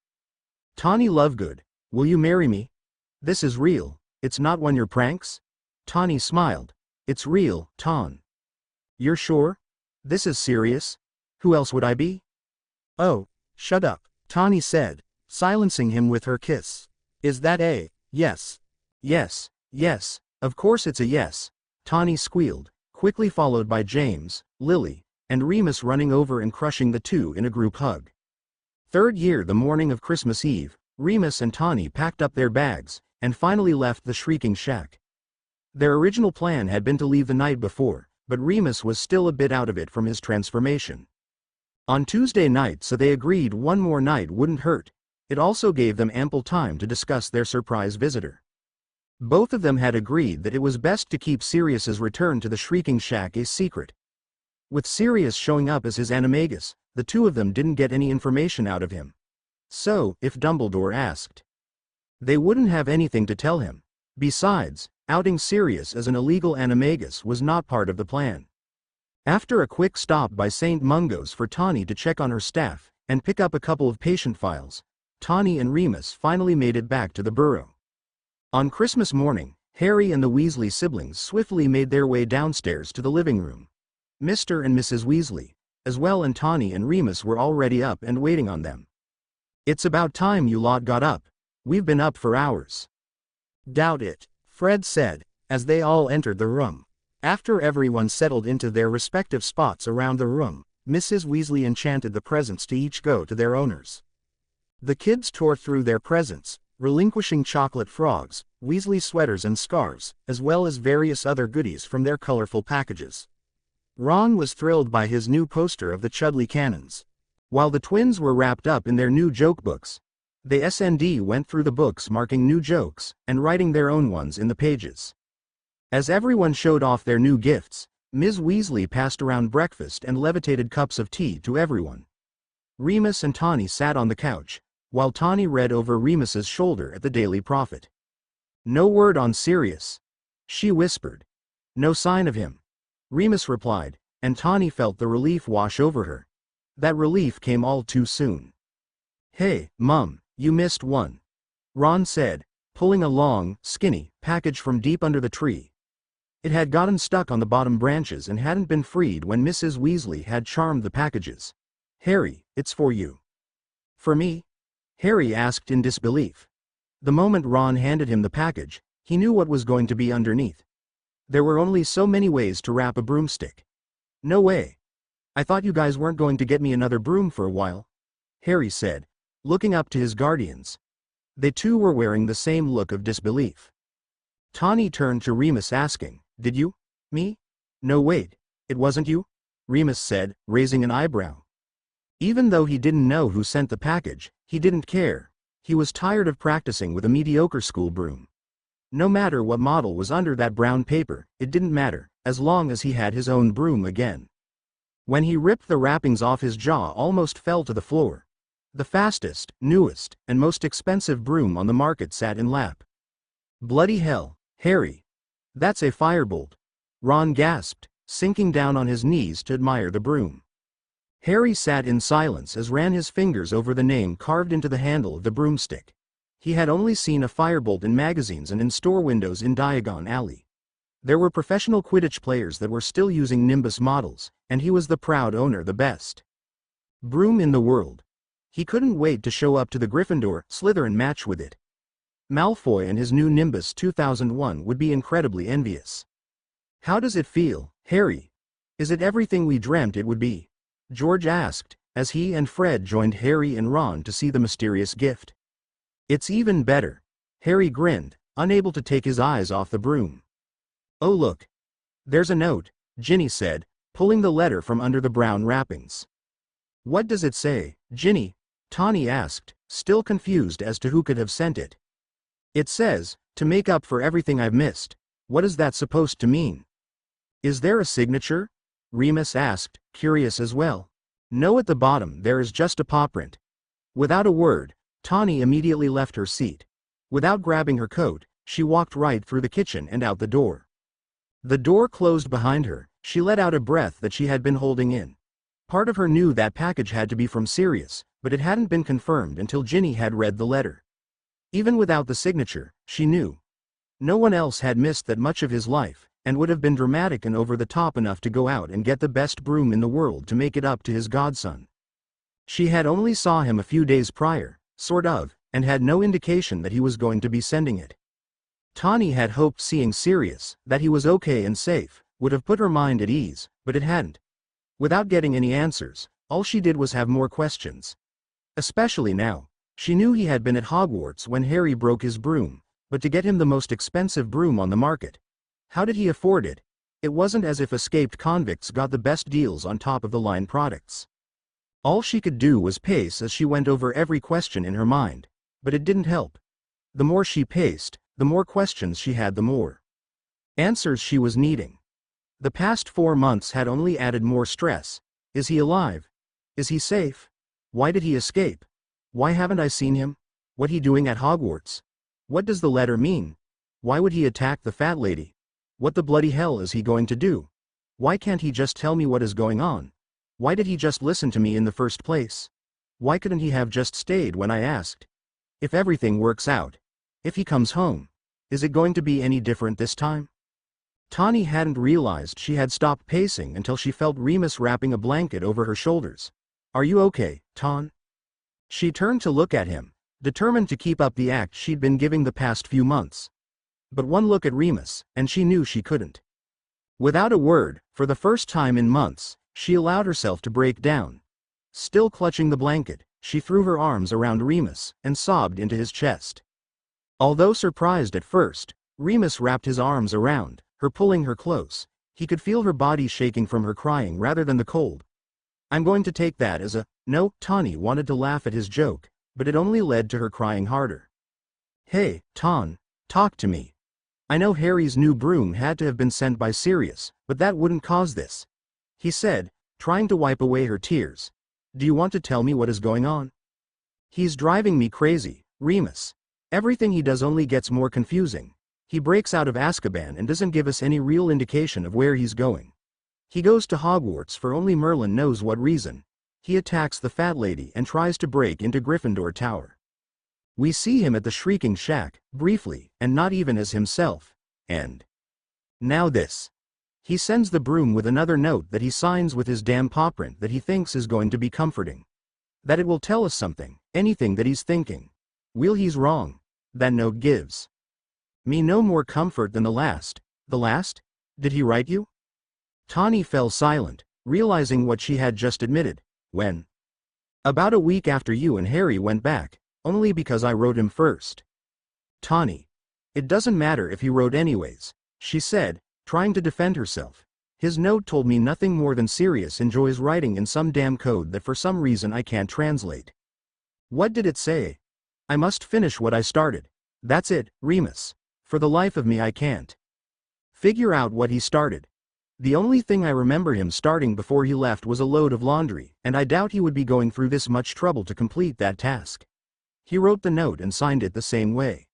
Tawny Lovegood, will you marry me? This is real, it's not one of your pranks? Tawny smiled. It's real, Tawn. You're sure? This is serious? Who else would I be? Oh, shut up, Tawny said, silencing him with her kiss. Is that a yes? Yes, yes, of course it's a yes, Tawny squealed, quickly followed by James, Lily, and Remus running over and crushing the two in a group hug. Third year, the morning of Christmas Eve, Remus and Tawny packed up their bags, and finally left the Shrieking Shack. Their original plan had been to leave the night before, but Remus was still a bit out of it from his transformation. On Tuesday night, so they agreed one more night wouldn't hurt. It also gave them ample time to discuss their surprise visitor. Both of them had agreed that it was best to keep Sirius's return to the Shrieking Shack a secret. With Sirius showing up as his animagus, the two of them didn't get any information out of him. So, if Dumbledore asked, they wouldn't have anything to tell him. Besides, outing Sirius as an illegal animagus was not part of the plan. After a quick stop by St. Mungo's for Tawny to check on her staff, and pick up a couple of patient files, Tawny and Remus finally made it back to the burrow. On Christmas morning, Harry and the Weasley siblings swiftly made their way downstairs to the living room. Mr. and Mrs. Weasley, as well, and Tawny and Remus were already up and waiting on them. It's about time you lot got up. We've been up for hours. Doubt it, Fred said, as they all entered the room. After everyone settled into their respective spots around the room, Mrs. Weasley enchanted the presents to each go to their owners. The kids tore through their presents, relinquishing chocolate frogs, Weasley sweaters and scarves, as well as various other goodies from their colorful packages. Ron was thrilled by his new poster of the Chudley Cannons. While the twins were wrapped up in their new joke books, the S&D went through the books marking new jokes, and writing their own ones in the pages. As everyone showed off their new gifts, Ms. Weasley passed around breakfast and levitated cups of tea to everyone. Remus and Tawny sat on the couch, while Tawny read over Remus's shoulder at the Daily Prophet. No word on Sirius, she whispered. No sign of him, Remus replied, and Tawny felt the relief wash over her. That relief came all too soon. Hey, Mum, you missed one, Ron said, pulling a long, skinny package from deep under the tree. It had gotten stuck on the bottom branches and hadn't been freed when Mrs. Weasley had charmed the packages. "Harry, it's for you." "For me?" Harry asked in disbelief. The moment Ron handed him the package, he knew what was going to be underneath. There were only so many ways to wrap a broomstick. "No way. I thought you guys weren't going to get me another broom for a while," Harry said, looking up to his guardians. They too were wearing the same look of disbelief. Tawny turned to Remus asking, "Did you? Me? No wait, it wasn't you?" Remus said, raising an eyebrow. Even though he didn't know who sent the package, he didn't care. He was tired of practicing with a mediocre school broom. No matter what model was under that brown paper, it didn't matter, as long as he had his own broom again. When he ripped the wrappings off, his jaw almost fell to the floor. The fastest, newest, and most expensive broom on the market sat in lap. "Bloody hell, Harry. That's a firebolt," Ron gasped, sinking down on his knees to admire the broom. Harry sat in silence as ran his fingers over the name carved into the handle of the broomstick. He had only seen a firebolt in magazines and in store windows in Diagon Alley. There were professional Quidditch players that were still using Nimbus models, and he was the proud owner, the best broom in the world. He couldn't wait to show up to the Gryffindor Slytherin match with it. Malfoy and his new Nimbus 2001 would be incredibly envious. "How does it feel, Harry? Is it everything we dreamt it would be?" George asked, as he and Fred joined Harry and Ron to see the mysterious gift. "It's even better," Harry grinned, unable to take his eyes off the broom. "Oh look. There's a note," Ginny said, pulling the letter from under the brown wrappings. "What does it say, Ginny?" Tawny asked, still confused as to who could have sent it. "It says, 'To make up for everything I've missed.' What is that supposed to mean?" "Is there a signature?" Remus asked, curious as well. "No, at the bottom there is just a paw print." Without a word, Tawny immediately left her seat. Without grabbing her coat, she walked right through the kitchen and out the door. The door closed behind her. She let out a breath that she had been holding in. Part of her knew that package had to be from Sirius, but it hadn't been confirmed until Ginny had read the letter. Even without the signature, she knew. No one else had missed that much of his life, and would have been dramatic and over the top enough to go out and get the best broom in the world to make it up to his godson. She had only saw him a few days prior, sort of, and had no indication that he was going to be sending it. Tawny had hoped seeing Sirius, that he was okay and safe, would have put her mind at ease, but it hadn't. Without getting any answers, all she did was have more questions. Especially now. She knew he had been at Hogwarts when Harry broke his broom, but to get him the most expensive broom on the market. How did he afford it? It wasn't as if escaped convicts got the best deals on top-of-the-line products. All she could do was pace as she went over every question in her mind, but it didn't help. The more she paced, the more questions she had, the more answers she was needing. The past 4 months had only added more stress. Is he alive? Is he safe? Why did he escape? Why haven't I seen him? What he doing at Hogwarts? What does the letter mean? Why would he attack the fat lady? What the bloody hell is he going to do? Why can't he just tell me what is going on? Why did he just listen to me in the first place? Why couldn't he have just stayed when I asked? If everything works out, if he comes home, is it going to be any different this time? Tawny hadn't realized she had stopped pacing until she felt Remus wrapping a blanket over her shoulders. "Are you okay, Tawn?" She turned to look at him, determined to keep up the act she'd been giving the past few months. But one look at Remus, and she knew she couldn't. Without a word, for the first time in months, she allowed herself to break down. Still clutching the blanket, she threw her arms around Remus and sobbed into his chest. Although surprised at first, Remus wrapped his arms around her, pulling her close. He could feel her body shaking from her crying rather than the cold. "I'm going to take that as a..." "No," Tawny wanted to laugh at his joke, but it only led to her crying harder. "Hey, Tawn, talk to me. I know Harry's new broom had to have been sent by Sirius, but that wouldn't cause this," he said, trying to wipe away her tears. "Do you want to tell me what is going on?" "He's driving me crazy, Remus. Everything he does only gets more confusing. He breaks out of Azkaban and doesn't give us any real indication of where he's going. He goes to Hogwarts for only Merlin knows what reason. He attacks the fat lady and tries to break into Gryffindor Tower. We see him at the Shrieking Shack, briefly, and not even as himself. And now this. He sends the broom with another note that he signs with his damn paw print that he thinks is going to be comforting. That it will tell us something, anything that he's thinking. Well, he's wrong. That note gives me no more comfort than the last. The last? Did he write you? Tawny fell silent, realizing what she had just admitted. When? About a week after you and Harry went back, only because I wrote him first. Tawny. It doesn't matter if he wrote anyways, she said, trying to defend herself. His note told me nothing more than Sirius enjoys writing in some damn code that for some reason I can't translate. What did it say? I must finish what I started. That's it, Remus. For the life of me I can't figure out what he started. The only thing I remember him starting before he left was a load of laundry, and I doubt he would be going through this much trouble to complete that task. He wrote the note and signed it the same way.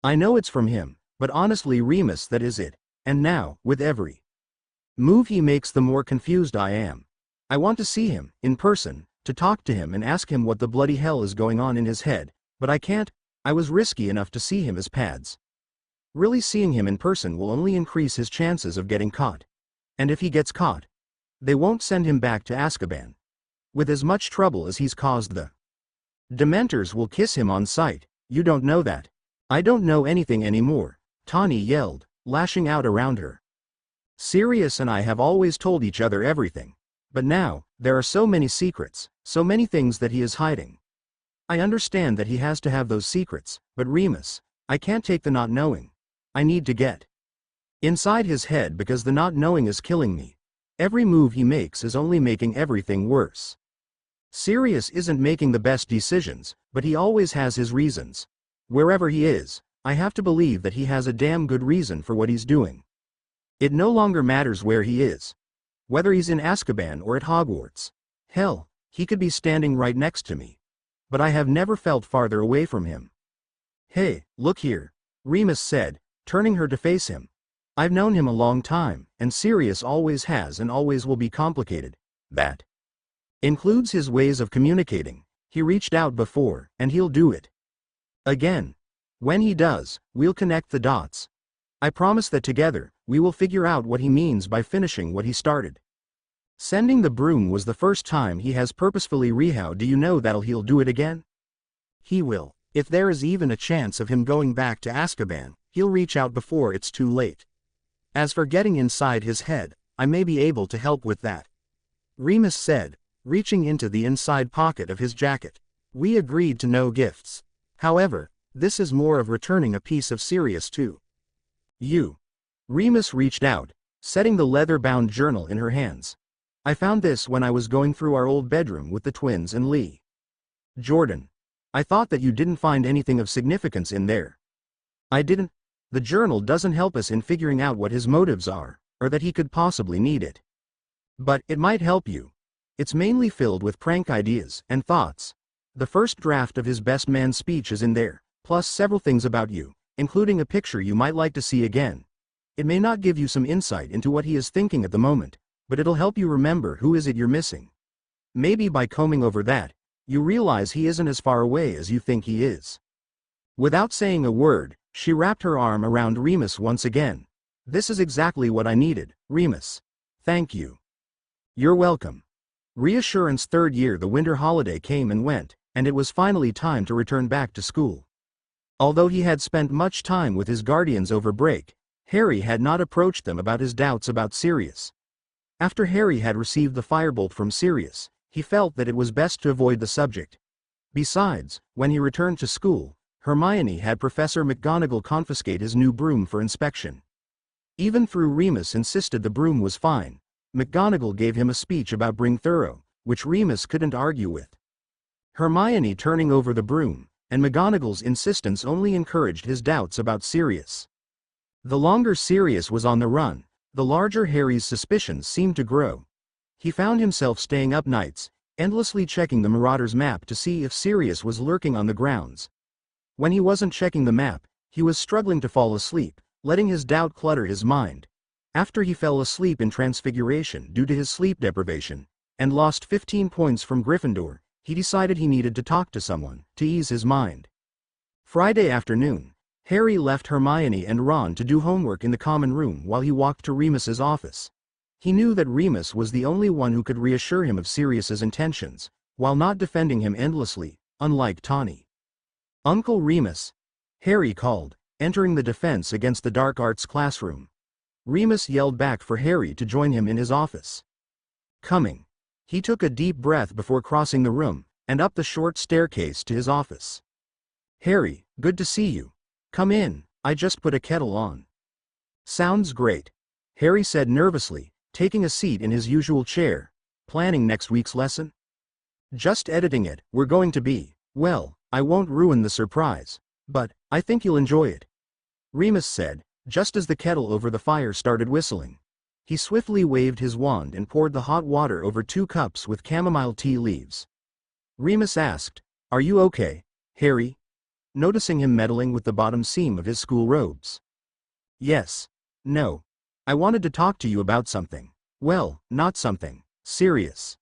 I know it's from him, but honestly, Remus, that is it. And now, with every move he makes, the more confused I am. I want to see him, in person, to talk to him and ask him what the bloody hell is going on in his head, but I can't. I was risky enough to see him as pads. Really, seeing him in person will only increase his chances of getting caught. And if he gets caught, they won't send him back to Azkaban. With as much trouble as he's caused, the Dementors will kiss him on sight. You don't know that. I don't know anything anymore, Tawny yelled, lashing out around her. Sirius and I have always told each other everything. But now, there are so many secrets, so many things that he is hiding. I understand that he has to have those secrets, but Remus, I can't take the not knowing. I need to get inside his head because the not knowing is killing me. Every move he makes is only making everything worse. Sirius isn't making the best decisions, but he always has his reasons. Wherever he is, I have to believe that he has a damn good reason for what he's doing. It no longer matters where he is. Whether he's in Azkaban or at Hogwarts. Hell, he could be standing right next to me. But I have never felt farther away from him. Hey, look here, Remus said, turning her to face him. I've known him a long time, and Sirius always has and always will be complicated. That includes his ways of communicating. He reached out before, and he'll do it again. When he does, we'll connect the dots. I promise that together, we will figure out what he means by finishing what he started. Sending the broom was the first time he has purposefully How do you know that'll he'll do it again? He will. If there is even a chance of him going back to Azkaban, he'll reach out before it's too late. As for getting inside his head, I may be able to help with that, Remus said, reaching into the inside pocket of his jacket. We agreed to no gifts. However, this is more of returning a piece of Sirius to you. Remus reached out, setting the leather-bound journal in her hands. I found this when I was going through our old bedroom with the twins and Lee. Jordan. I thought that you didn't find anything of significance in there. I didn't. The journal doesn't help us in figuring out what his motives are, or that he could possibly need it. But it might help you. It's mainly filled with prank ideas and thoughts. The first draft of his best man speech is in there, plus several things about you, including a picture you might like to see again. It may not give you some insight into what he is thinking at the moment, but it'll help you remember who is it you're missing. Maybe by combing over that, you realize he isn't as far away as you think he is. Without saying a word, she wrapped her arm around Remus once again. This is exactly what I needed, Remus. Thank you. You're welcome. Reassurance. Third year. The winter holiday came and went, and it was finally time to return back to school. Although he had spent much time with his guardians over break, Harry had not approached them about his doubts about Sirius. After Harry had received the firebolt from Sirius, he felt that it was best to avoid the subject. Besides, when he returned to school, Hermione had Professor McGonagall confiscate his new broom for inspection. Even though Remus insisted the broom was fine, McGonagall gave him a speech about being thorough, which Remus couldn't argue with. Hermione turning over the broom, and McGonagall's insistence only encouraged his doubts about Sirius. The longer Sirius was on the run, the larger Harry's suspicions seemed to grow. He found himself staying up nights, endlessly checking the Marauder's map to see if Sirius was lurking on the grounds. When he wasn't checking the map, he was struggling to fall asleep, letting his doubt clutter his mind. After he fell asleep in Transfiguration due to his sleep deprivation, and lost 15 points from Gryffindor, he decided he needed to talk to someone, to ease his mind. Friday afternoon, Harry left Hermione and Ron to do homework in the common room while he walked to Remus's office. He knew that Remus was the only one who could reassure him of Sirius's intentions, while not defending him endlessly, unlike Tawny. "Uncle Remus," Harry called, entering the defense against the dark arts classroom. Remus yelled back for Harry to join him in his office. Coming. He took a deep breath before crossing the room, and up the short staircase to his office. "Harry, good to see you. Come in, I just put a kettle on." "Sounds great," Harry said nervously, taking a seat in his usual chair. "Planning next week's lesson?" "Just editing it. We're going to be, well, I won't ruin the surprise, but I think you'll enjoy it," Remus said, just as the kettle over the fire started whistling. He swiftly waved his wand and poured the hot water over 2 cups with chamomile tea leaves. Remus asked, "Are you okay, Harry?" noticing him meddling with the bottom seam of his school robes. "Yes. No. I wanted to talk to you about something. Well, not something serious."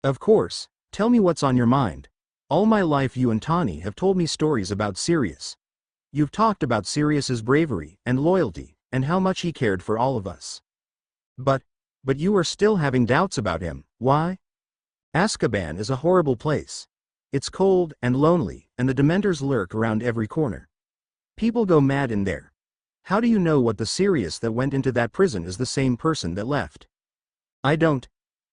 "Of course, tell me what's on your mind. All my life you and Tawny have told me stories about Sirius. You've talked about Sirius's bravery and loyalty, and how much he cared for all of us. But you are still having doubts about him. Why?" "Azkaban is a horrible place. It's cold and lonely, and the Dementors lurk around every corner. People go mad in there. How do you know what the Sirius that went into that prison is the same person that left?" "I don't."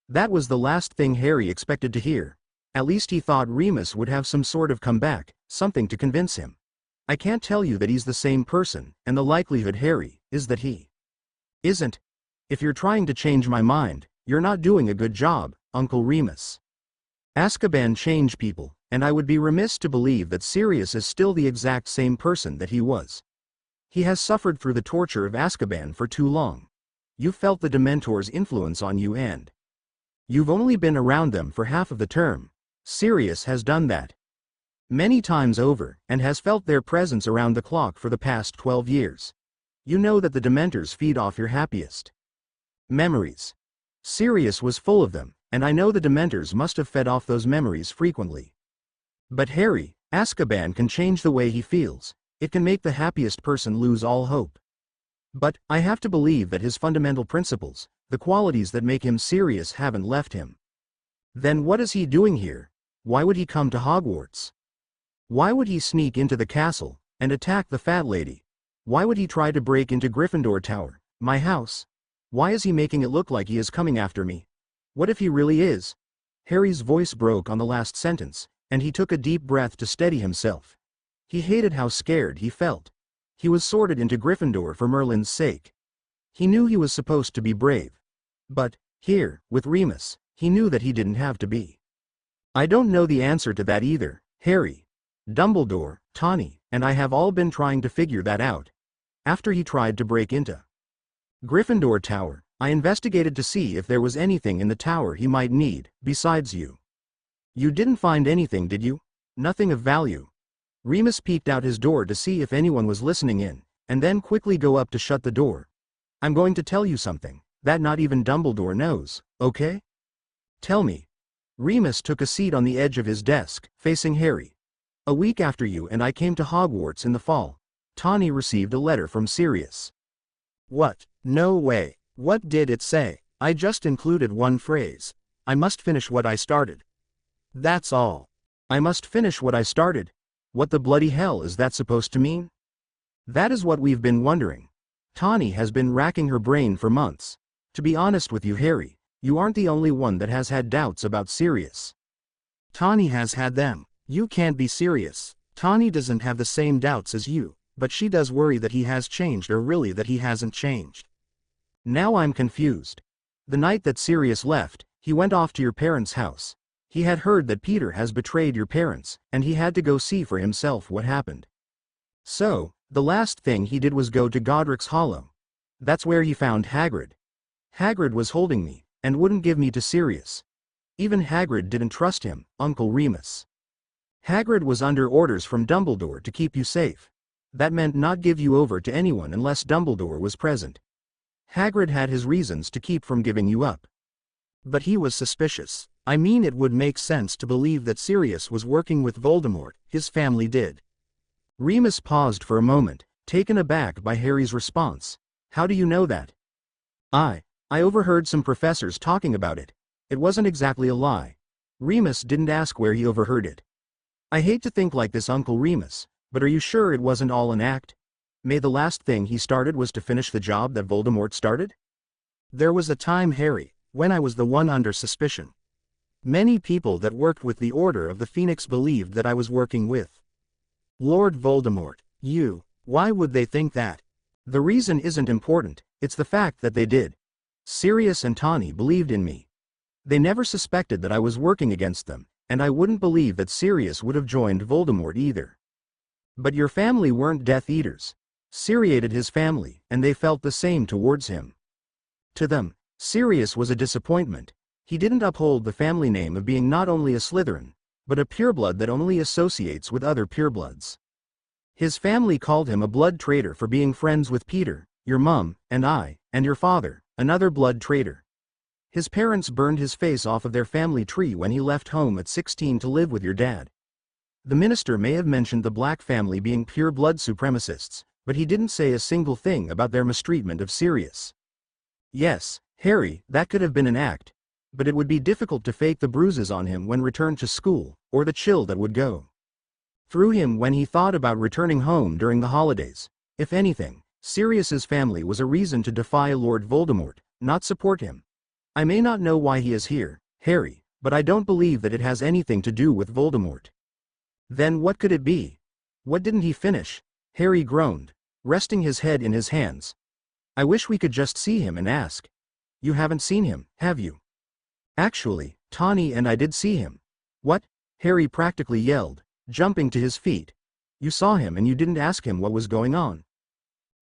That was the last thing Harry expected to hear. At least he thought Remus would have some sort of comeback, something to convince him. "I can't tell you that he's the same person, and the likelihood, Harry, is that he isn't. If you're trying to change my mind, you're not doing a good job, Uncle Remus. Azkaban changed people, and I would be remiss to believe that Sirius is still the exact same person that he was. He has suffered through the torture of Azkaban for too long. You felt the Dementor's influence on you, and you've only been around them for half of the term. Sirius has done that many times over, and has felt their presence around the clock for the past 12 years. You know that the Dementors feed off your happiest memories. Sirius was full of them, and I know the Dementors must have fed off those memories frequently. But Harry, Azkaban can change the way he feels. It can make the happiest person lose all hope. But I have to believe that his fundamental principles, the qualities that make him Sirius, haven't left him. Then what is he doing here? Why would he come to Hogwarts? Why would he sneak into the castle and attack the fat lady? Why would he try to break into Gryffindor Tower, my house? Why is he making it look like he is coming after me? What if he really is? Harry's voice broke on the last sentence, and he took a deep breath to steady himself. He hated how scared he felt. He was sorted into Gryffindor for Merlin's sake. He knew he was supposed to be brave. But, here, with Remus, he knew that he didn't have to be. "I don't know the answer to that either, Harry. Dumbledore, Tawny, and I have all been trying to figure that out. After he tried to break into Gryffindor Tower, I investigated to see if there was anything in the tower he might need, besides you. You didn't find anything, did you? Nothing of value?" Remus peeked out his door to see if anyone was listening in, and then quickly go up to shut the door. "I'm going to tell you something that not even Dumbledore knows, okay? Tell me." Remus took a seat on the edge of his desk, facing Harry. "A week after you and I came to Hogwarts in the fall, Tawny received a letter from Sirius." "What? No way. What did it say?" "I just included one phrase. I must finish what I started. That's all." "I must finish what I started? What the bloody hell is that supposed to mean?" "That is what we've been wondering. Tawny has been racking her brain for months. To be honest with you, Harry, you aren't the only one that has had doubts about Sirius. Tawny has had them. You can't be serious. Tawny doesn't have the same doubts as you, but she does worry that he has changed, or really that he hasn't changed." "Now I'm confused. The night that Sirius left, he went off to your parents' house. He had heard that Peter has betrayed your parents, and he had to go see for himself what happened. So, the last thing he did was go to Godric's Hollow. That's where he found Hagrid. Hagrid was holding me, and wouldn't give me to Sirius. Even Hagrid didn't trust him, Uncle Remus. Hagrid was under orders from Dumbledore to keep you safe. That meant not give you over to anyone unless Dumbledore was present. Hagrid had his reasons to keep from giving you up." "But he was suspicious. I mean, it would make sense to believe that Sirius was working with Voldemort. His family did." Remus paused for a moment, taken aback by Harry's response. How do you know that? I overheard some professors talking about it. It wasn't exactly a lie. Remus didn't ask where he overheard it. I hate to think like this, Uncle Remus, but are you sure it wasn't all an act? May the last thing he started was to finish the job that Voldemort started? There was a time, Harry, when I was the one under suspicion. Many people that worked with the Order of the Phoenix believed that I was working with Lord Voldemort. Why would they think that? The reason isn't important, it's the fact that they did. Sirius and Tawny believed in me. They never suspected that I was working against them, and I wouldn't believe that Sirius would have joined Voldemort either. But your family weren't Death Eaters. Sirius hated his family, and they felt the same towards him. To them, Sirius was a disappointment. He didn't uphold the family name of being not only a Slytherin, but a pureblood that only associates with other purebloods. His family called him a blood traitor for being friends with Peter, your mum, and I, and your father, another blood traitor. His parents burned his face off of their family tree when he left home at 16 to live with your dad. The minister may have mentioned the Black family being pure blood supremacists, but he didn't say a single thing about their mistreatment of Sirius. Yes, Harry, that could have been an act, but it would be difficult to fake the bruises on him when returned to school, or the chill that would go through him when he thought about returning home during the holidays. If anything, Sirius's family was a reason to defy Lord Voldemort, not support him. I may not know why he is here, Harry, but I don't believe that it has anything to do with Voldemort. Then what could it be? What didn't he finish? Harry groaned, resting his head in his hands. I wish we could just see him and ask. You haven't seen him, have you? Actually, Tawny and I did see him. What? Harry practically yelled, jumping to his feet. You saw him and you didn't ask him what was going on?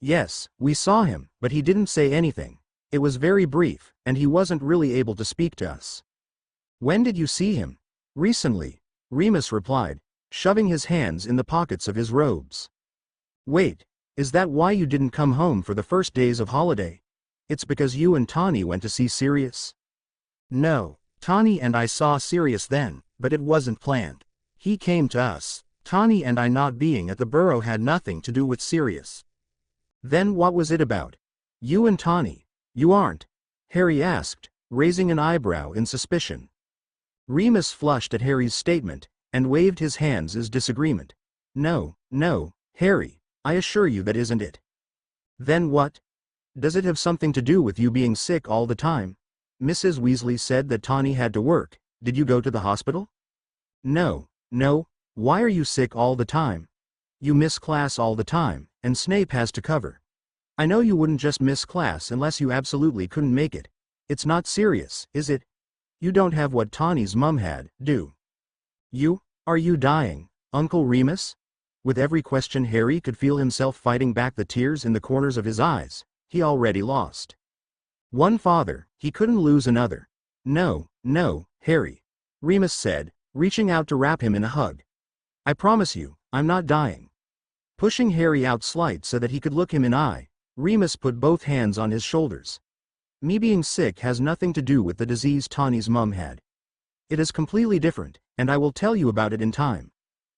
Yes, we saw him, but he didn't say anything. It was very brief, and he wasn't really able to speak to us. When did you see him? Recently, Remus replied, shoving his hands in the pockets of his robes. Wait, is that why you didn't come home for the first days of holiday? It's because you and Tawny went to see Sirius? No, Tawny and I saw Sirius then, but it wasn't planned. He came to us. Tawny and I not being at the burrow had nothing to do with Sirius. Then what was it about? You and Tawny. You aren't? Harry asked, raising an eyebrow in suspicion. Remus flushed at Harry's statement, and waved his hands as disagreement. No, Harry, I assure you that isn't it. Then what? Does it have something to do with you being sick all the time? Mrs. Weasley said that Tawny had to work. Did you go to the hospital? No. Why are you sick all the time? You miss class all the time, and Snape has to cover. I know you wouldn't just miss class unless you absolutely couldn't make it. It's not serious, is it? You don't have what Tawny's mum had, do you? Are you dying, Uncle Remus? With every question Harry could feel himself fighting back the tears in the corners of his eyes. He already lost one father, he couldn't lose another. No, Harry, Remus said, reaching out to wrap him in a hug. I promise you, I'm not dying. Pushing Harry out slight so that he could look him in eye, Remus put both hands on his shoulders. Me being sick has nothing to do with the disease Tawny's mum had. It is completely different, and I will tell you about it in time.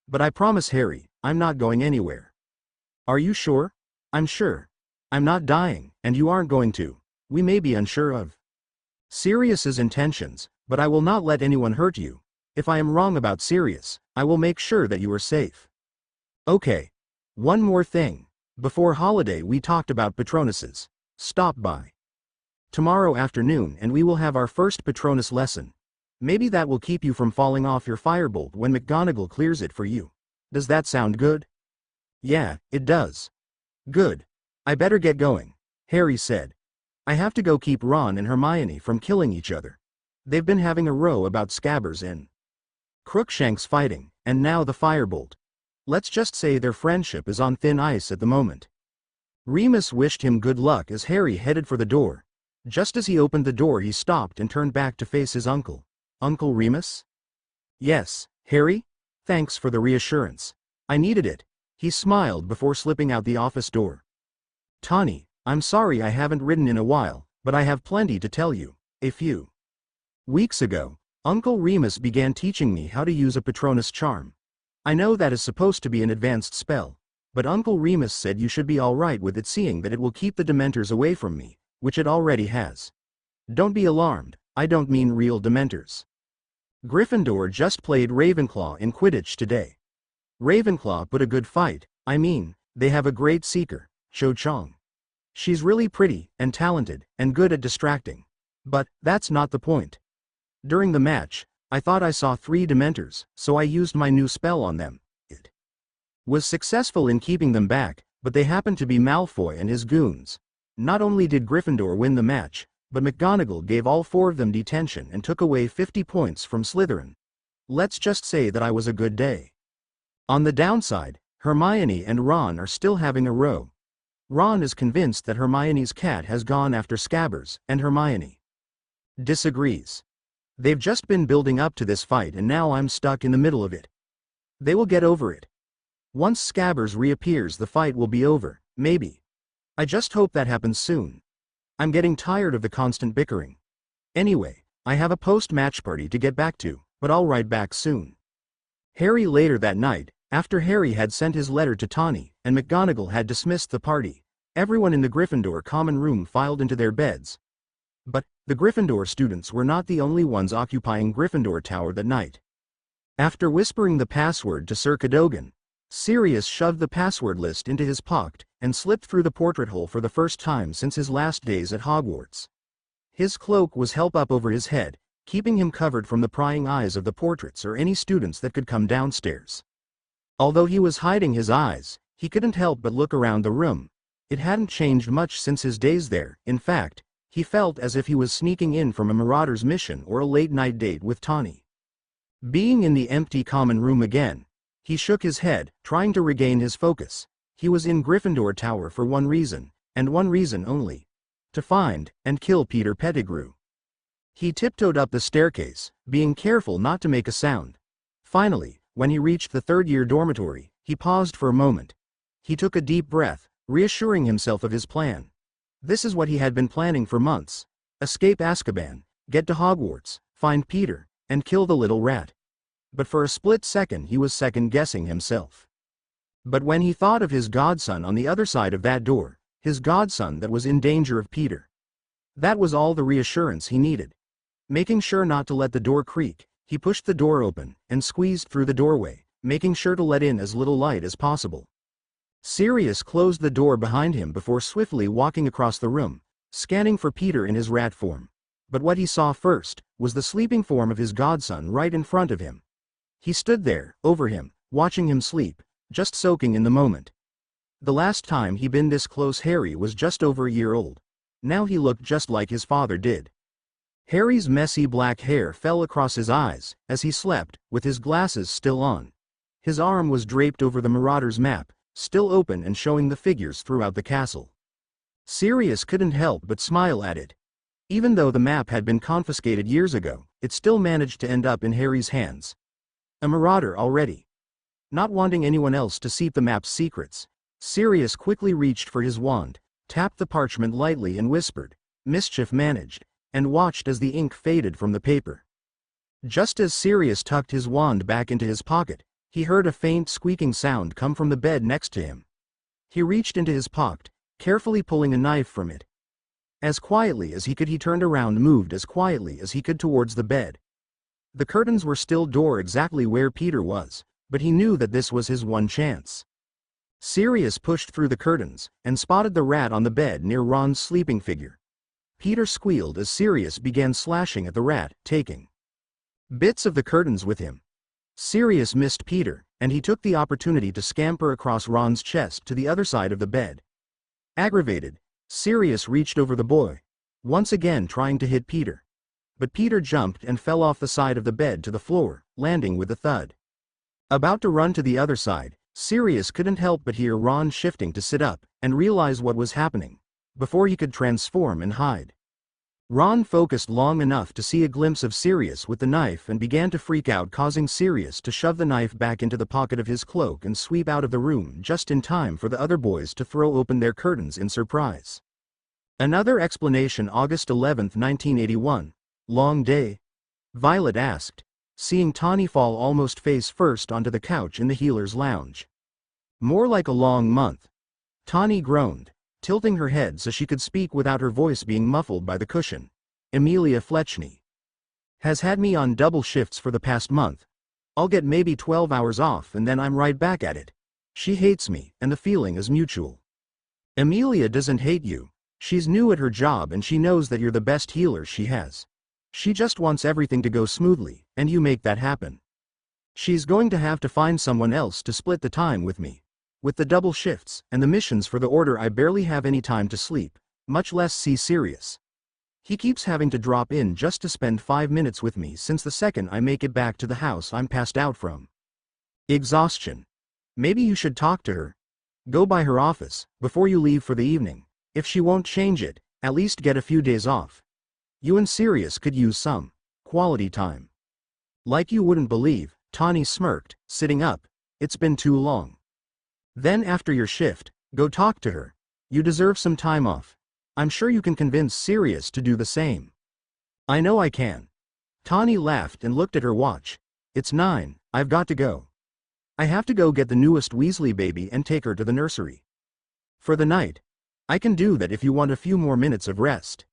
But I promise Harry, I'm not going anywhere. Are you sure? I'm sure. I'm not dying, and you aren't going to. We may be unsure of Sirius's intentions, but I will not let anyone hurt you. If I am wrong about Sirius, I will make sure that you are safe. Okay. One more thing. Before holiday we talked about Patronuses. Stop by tomorrow afternoon and we will have our first Patronus lesson. Maybe that will keep you from falling off your firebolt when McGonagall clears it for you. Does that sound good? Yeah, it does. Good. I better get going, Harry said. I have to go keep Ron and Hermione from killing each other. They've been having a row about Scabbers and Crookshanks fighting, and now the firebolt. Let's just say their friendship is on thin ice at the moment. Remus wished him good luck as Harry headed for the door. Just as he opened the door he stopped and turned back to face his uncle. Uncle Remus? Yes, Harry? Thanks for the reassurance. I needed it. He smiled before slipping out the office door. Tawny, I'm sorry I haven't written in a while, but I have plenty to tell you. A few weeks ago, Uncle Remus began teaching me how to use a Patronus charm. I know that is supposed to be an advanced spell, but Uncle Remus said you should be alright with it seeing that it will keep the Dementors away from me, which it already has. Don't be alarmed, I don't mean real Dementors. Gryffindor just played Ravenclaw in Quidditch today. Ravenclaw put a good fight, I mean, they have a great seeker, Cho Chang. She's really pretty, and talented, and good at distracting. But, that's not the point. During the match, I thought I saw 3 Dementors, so I used my new spell on them. It was successful in keeping them back, but they happened to be Malfoy and his goons. Not only did Gryffindor win the match, but McGonagall gave all 4 of them detention and took away 50 points from Slytherin. Let's just say that I was a good day. On the downside, Hermione and Ron are still having a row. Ron is convinced that Hermione's cat has gone after Scabbers, and Hermione disagrees. They've just been building up to this fight and now I'm stuck in the middle of it. They will get over it. Once Scabbers reappears, the fight will be over, maybe. I just hope that happens soon. I'm getting tired of the constant bickering. Anyway, I have a post-match party to get back to, but I'll write back soon. Harry later that night, after Harry had sent his letter to Tawny, and McGonagall had dismissed the party, everyone in the Gryffindor common room filed into their beds. But, the Gryffindor students were not the only ones occupying Gryffindor Tower that night. After whispering the password to Sir Cadogan, Sirius shoved the password list into his pocket, and slipped through the portrait hole for the first time since his last days at Hogwarts. His cloak was held up over his head, keeping him covered from the prying eyes of the portraits or any students that could come downstairs. Although he was hiding his eyes, he couldn't help but look around the room. It hadn't changed much since his days there. In fact, he felt as if he was sneaking in from a marauder's mission or a late-night date with Tawny. Being in the empty common room again, he shook his head, trying to regain his focus. He was in Gryffindor Tower for one reason, and one reason only: to find and kill Peter Pettigrew. He tiptoed up the staircase, being careful not to make a sound. Finally, when he reached the third-year dormitory, he paused for a moment. He took a deep breath, reassuring himself of his plan. This is what he had been planning for months: escape Azkaban, get to Hogwarts, find Peter, and kill the little rat. But for a split second he was second-guessing himself. But when he thought of his godson on the other side of that door, his godson that was in danger of Peter, that was all the reassurance he needed. Making sure not to let the door creak, he pushed the door open, and squeezed through the doorway, making sure to let in as little light as possible. Sirius closed the door behind him before swiftly walking across the room, scanning for Peter in his rat form. But what he saw first was the sleeping form of his godson right in front of him. He stood there, over him, watching him sleep, just soaking in the moment. The last time he'd been this close, Harry was just over a year old. Now he looked just like his father did. Harry's messy black hair fell across his eyes as he slept, with his glasses still on. His arm was draped over the Marauder's map, still open and showing the figures throughout the castle. Sirius couldn't help but smile at it. Even though the map had been confiscated years ago, it still managed to end up in Harry's hands. A Marauder already. Not wanting anyone else to see the map's secrets, Sirius quickly reached for his wand, tapped the parchment lightly and whispered, "Mischief managed," and watched as the ink faded from the paper. Just as Sirius tucked his wand back into his pocket, he heard a faint squeaking sound come from the bed next to him. He reached into his pocket, carefully pulling a knife from it. As quietly as he could, he turned around, moved as quietly as he could towards the bed. The curtains were still drawn exactly where Peter was, but he knew that this was his one chance. Sirius pushed through the curtains, and spotted the rat on the bed near Ron's sleeping figure. Peter squealed as Sirius began slashing at the rat, taking bits of the curtains with him. Sirius missed Peter, and he took the opportunity to scamper across Ron's chest to the other side of the bed. Aggravated, Sirius reached over the boy, once again trying to hit Peter. But Peter jumped and fell off the side of the bed to the floor, landing with a thud. About to run to the other side, Sirius couldn't help but hear Ron shifting to sit up, and realize what was happening, before he could transform and hide. Ron focused long enough to see a glimpse of Sirius with the knife and began to freak out, causing Sirius to shove the knife back into the pocket of his cloak and sweep out of the room just in time for the other boys to throw open their curtains in surprise. Another explanation. August 11, 1981. Long day? Violet asked, seeing Tawny fall almost face first onto the couch in the healer's lounge. More like a long month. Tawny groaned, tilting her head so she could speak without her voice being muffled by the cushion. Amelia Fletchney has had me on double shifts for the past month. I'll get maybe 12 hours off and then I'm right back at it. She hates me, and the feeling is mutual. Amelia doesn't hate you. She's new at her job and she knows that you're the best healer she has. She just wants everything to go smoothly, and you make that happen. She's going to have to find someone else to split the time with me. With the double shifts and the missions for the order, I barely have any time to sleep, much less see Sirius. He keeps having to drop in just to spend 5 minutes with me since the second I make it back to the house I'm passed out from. Exhaustion. Maybe you should talk to her. Go by her office before you leave for the evening. If she won't change it, at least get a few days off. You and Sirius could use some quality time. Like you wouldn't believe, Tawny smirked, sitting up. It's been too long. Then after your shift, go talk to her. You deserve some time off. I'm sure you can convince Sirius to do the same. I know I can. Tawny laughed and looked at her watch. It's 9, I've got to go. I have to go get the newest Weasley baby and take her to the nursery. For the night. I can do that if you want a few more minutes of rest.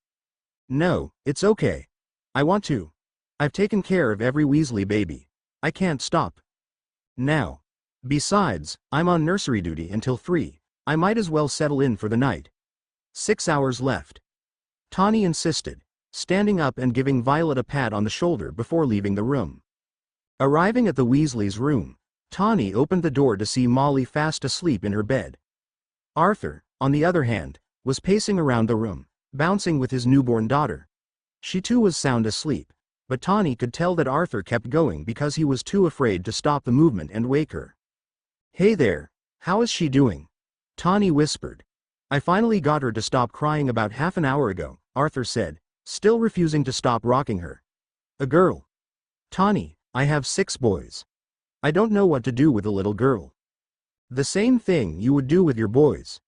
No, it's okay. I want to. I've taken care of every Weasley baby. I can't stop now. Besides, I'm on nursery duty until 3. I might as well settle in for the night. 6 hours left. Tawny insisted, standing up and giving Violet a pat on the shoulder before leaving the room. Arriving at the Weasleys' room, Tawny opened the door to see Molly fast asleep in her bed. Arthur, on the other hand, was pacing around the room, bouncing with his newborn daughter. She too was sound asleep, but Tawny could tell that Arthur kept going because he was too afraid to stop the movement and wake her. Hey there, how is she doing? Tawny whispered. I finally got her to stop crying about half an hour ago, Arthur said, still refusing to stop rocking her. A girl. Tawny, I have 6 boys. I don't know what to do with a little girl. The same thing you would do with your boys.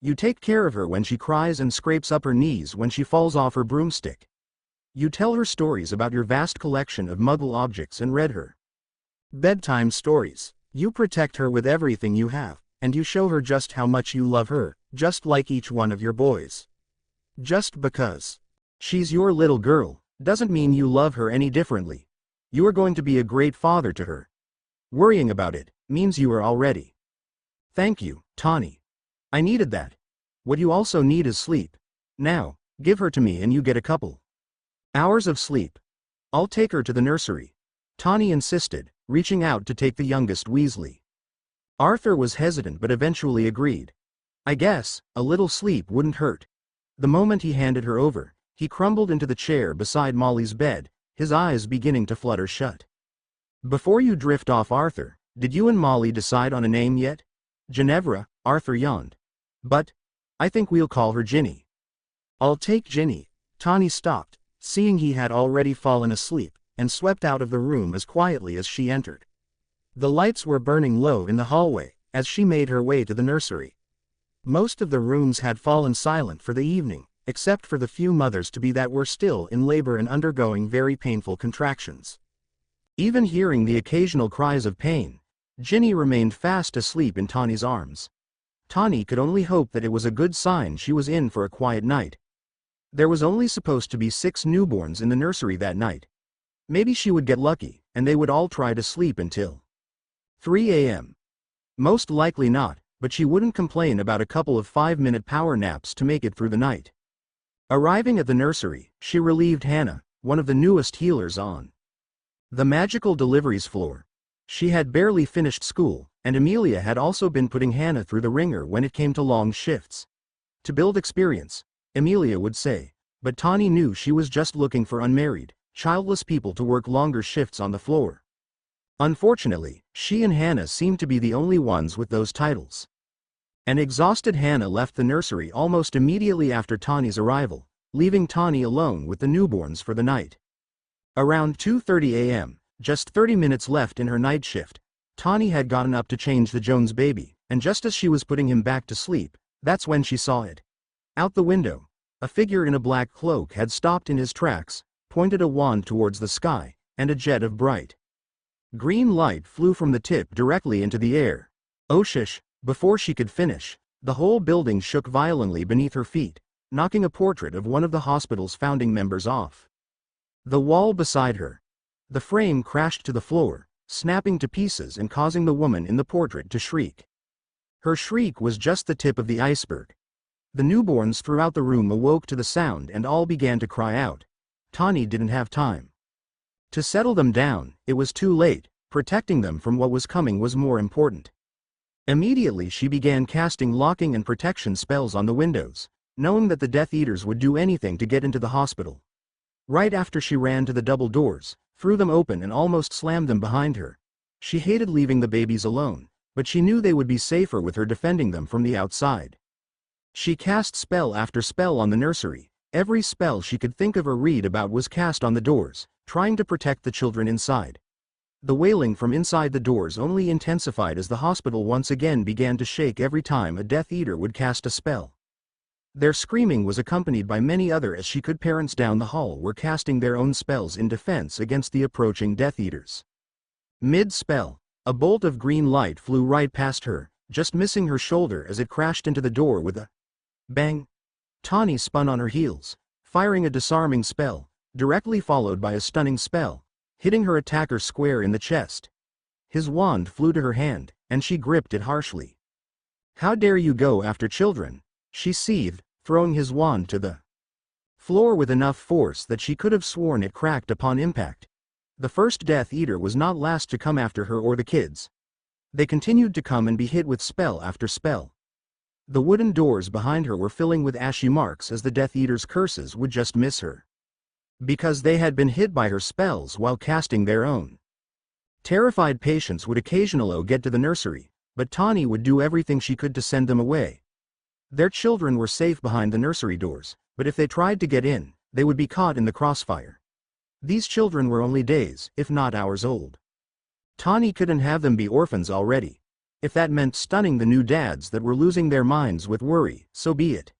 You take care of her when she cries and scrapes up her knees when she falls off her broomstick. You tell her stories about your vast collection of Muggle objects and read her bedtime stories. You protect her with everything you have, and you show her just how much you love her, just like each one of your boys. Just because she's your little girl doesn't mean you love her any differently. You are going to be a great father to her. Worrying about it means you are already. Thank you, Tawny. I needed that. What you also need is sleep. Now, give her to me and you get a couple hours of sleep. I'll take her to the nursery. Tawny insisted, reaching out to take the youngest Weasley. Arthur was hesitant but eventually agreed. I guess a little sleep wouldn't hurt. The moment he handed her over, he crumbled into the chair beside Molly's bed, his eyes beginning to flutter shut. Before you drift off, Arthur, did you and Molly decide on a name yet? Ginevra, Arthur yawned. But I think we'll call her Ginny. I'll take Ginny. Tawny stopped, seeing he had already fallen asleep, and swept out of the room as quietly as she entered. The lights were burning low in the hallway as she made her way to the nursery. Most of the rooms had fallen silent for the evening, except for the few mothers-to-be that were still in labor and undergoing very painful contractions. Even hearing the occasional cries of pain, Ginny remained fast asleep in Tawny's arms. Tawny could only hope that it was a good sign she was in for a quiet night. There was only supposed to be 6 newborns in the nursery that night. Maybe she would get lucky, and they would all try to sleep until 3 a.m. Most likely not, but she wouldn't complain about a couple of 5-minute power naps to make it through the night. Arriving at the nursery, she relieved Hannah, one of the newest healers, on the magical deliveries floor. She had barely finished school, and Amelia had also been putting Hannah through the ringer when it came to long shifts. To build experience, Amelia would say, but Tawny knew she was just looking for unmarried, childless people to work longer shifts on the floor. Unfortunately, she and Hannah seemed to be the only ones with those titles. An exhausted Hannah left the nursery almost immediately after Tawny's arrival, leaving Tawny alone with the newborns for the night. Around 2:30 a.m., just 30 minutes left in her night shift, Tawny had gotten up to change the Jones baby, and just as she was putting him back to sleep, that's when she saw it. Out the window, a figure in a black cloak had stopped in his tracks, pointed a wand towards the sky, and a jet of bright green light flew from the tip directly into the air. Oh shush, Before she could finish, the whole building shook violently beneath her feet, knocking a portrait of one of the hospital's founding members off the wall beside her. The frame crashed to the floor, snapping to pieces and causing the woman in the portrait to shriek. Her shriek was just the tip of the iceberg. The newborns throughout the room awoke to the sound and all began to cry out. Tawny didn't have time to settle them down. It was too late. Protecting them from what was coming was more important. Immediately she began casting locking and protection spells on the windows, knowing that the Death Eaters would do anything to get into the hospital. Right after she ran to the double doors, threw them open and almost slammed them behind her. She hated leaving the babies alone, but she knew they would be safer with her defending them from the outside. She cast spell after spell on the nursery. Every spell she could think of or read about was cast on the doors, trying to protect the children inside. The wailing from inside the doors only intensified as the hospital once again began to shake every time a Death Eater would cast a spell. Their screaming was accompanied by many other as she could parents down the hall were casting their own spells in defense against the approaching Death Eaters. Mid-spell, a bolt of green light flew right past her, just missing her shoulder as it crashed into the door with a bang. Tawny spun on her heels, firing a disarming spell, directly followed by a stunning spell, hitting her attacker square in the chest. His wand flew to her hand, and she gripped it harshly. "How dare you go after children?" she seethed, throwing his wand to the floor with enough force that she could have sworn it cracked upon impact. The first Death Eater was not last to come after her or the kids. They continued to come and be hit with spell after spell. The wooden doors behind her were filling with ashy marks as the Death Eater's curses would just miss her, because they had been hit by her spells while casting their own. Terrified patients would occasionally get to the nursery, but Tawny would do everything she could to send them away. Their children were safe behind the nursery doors, but if they tried to get in, they would be caught in the crossfire. These children were only days, if not hours old. Tawny couldn't have them be orphans already. If that meant stunning the new dads that were losing their minds with worry, so be it.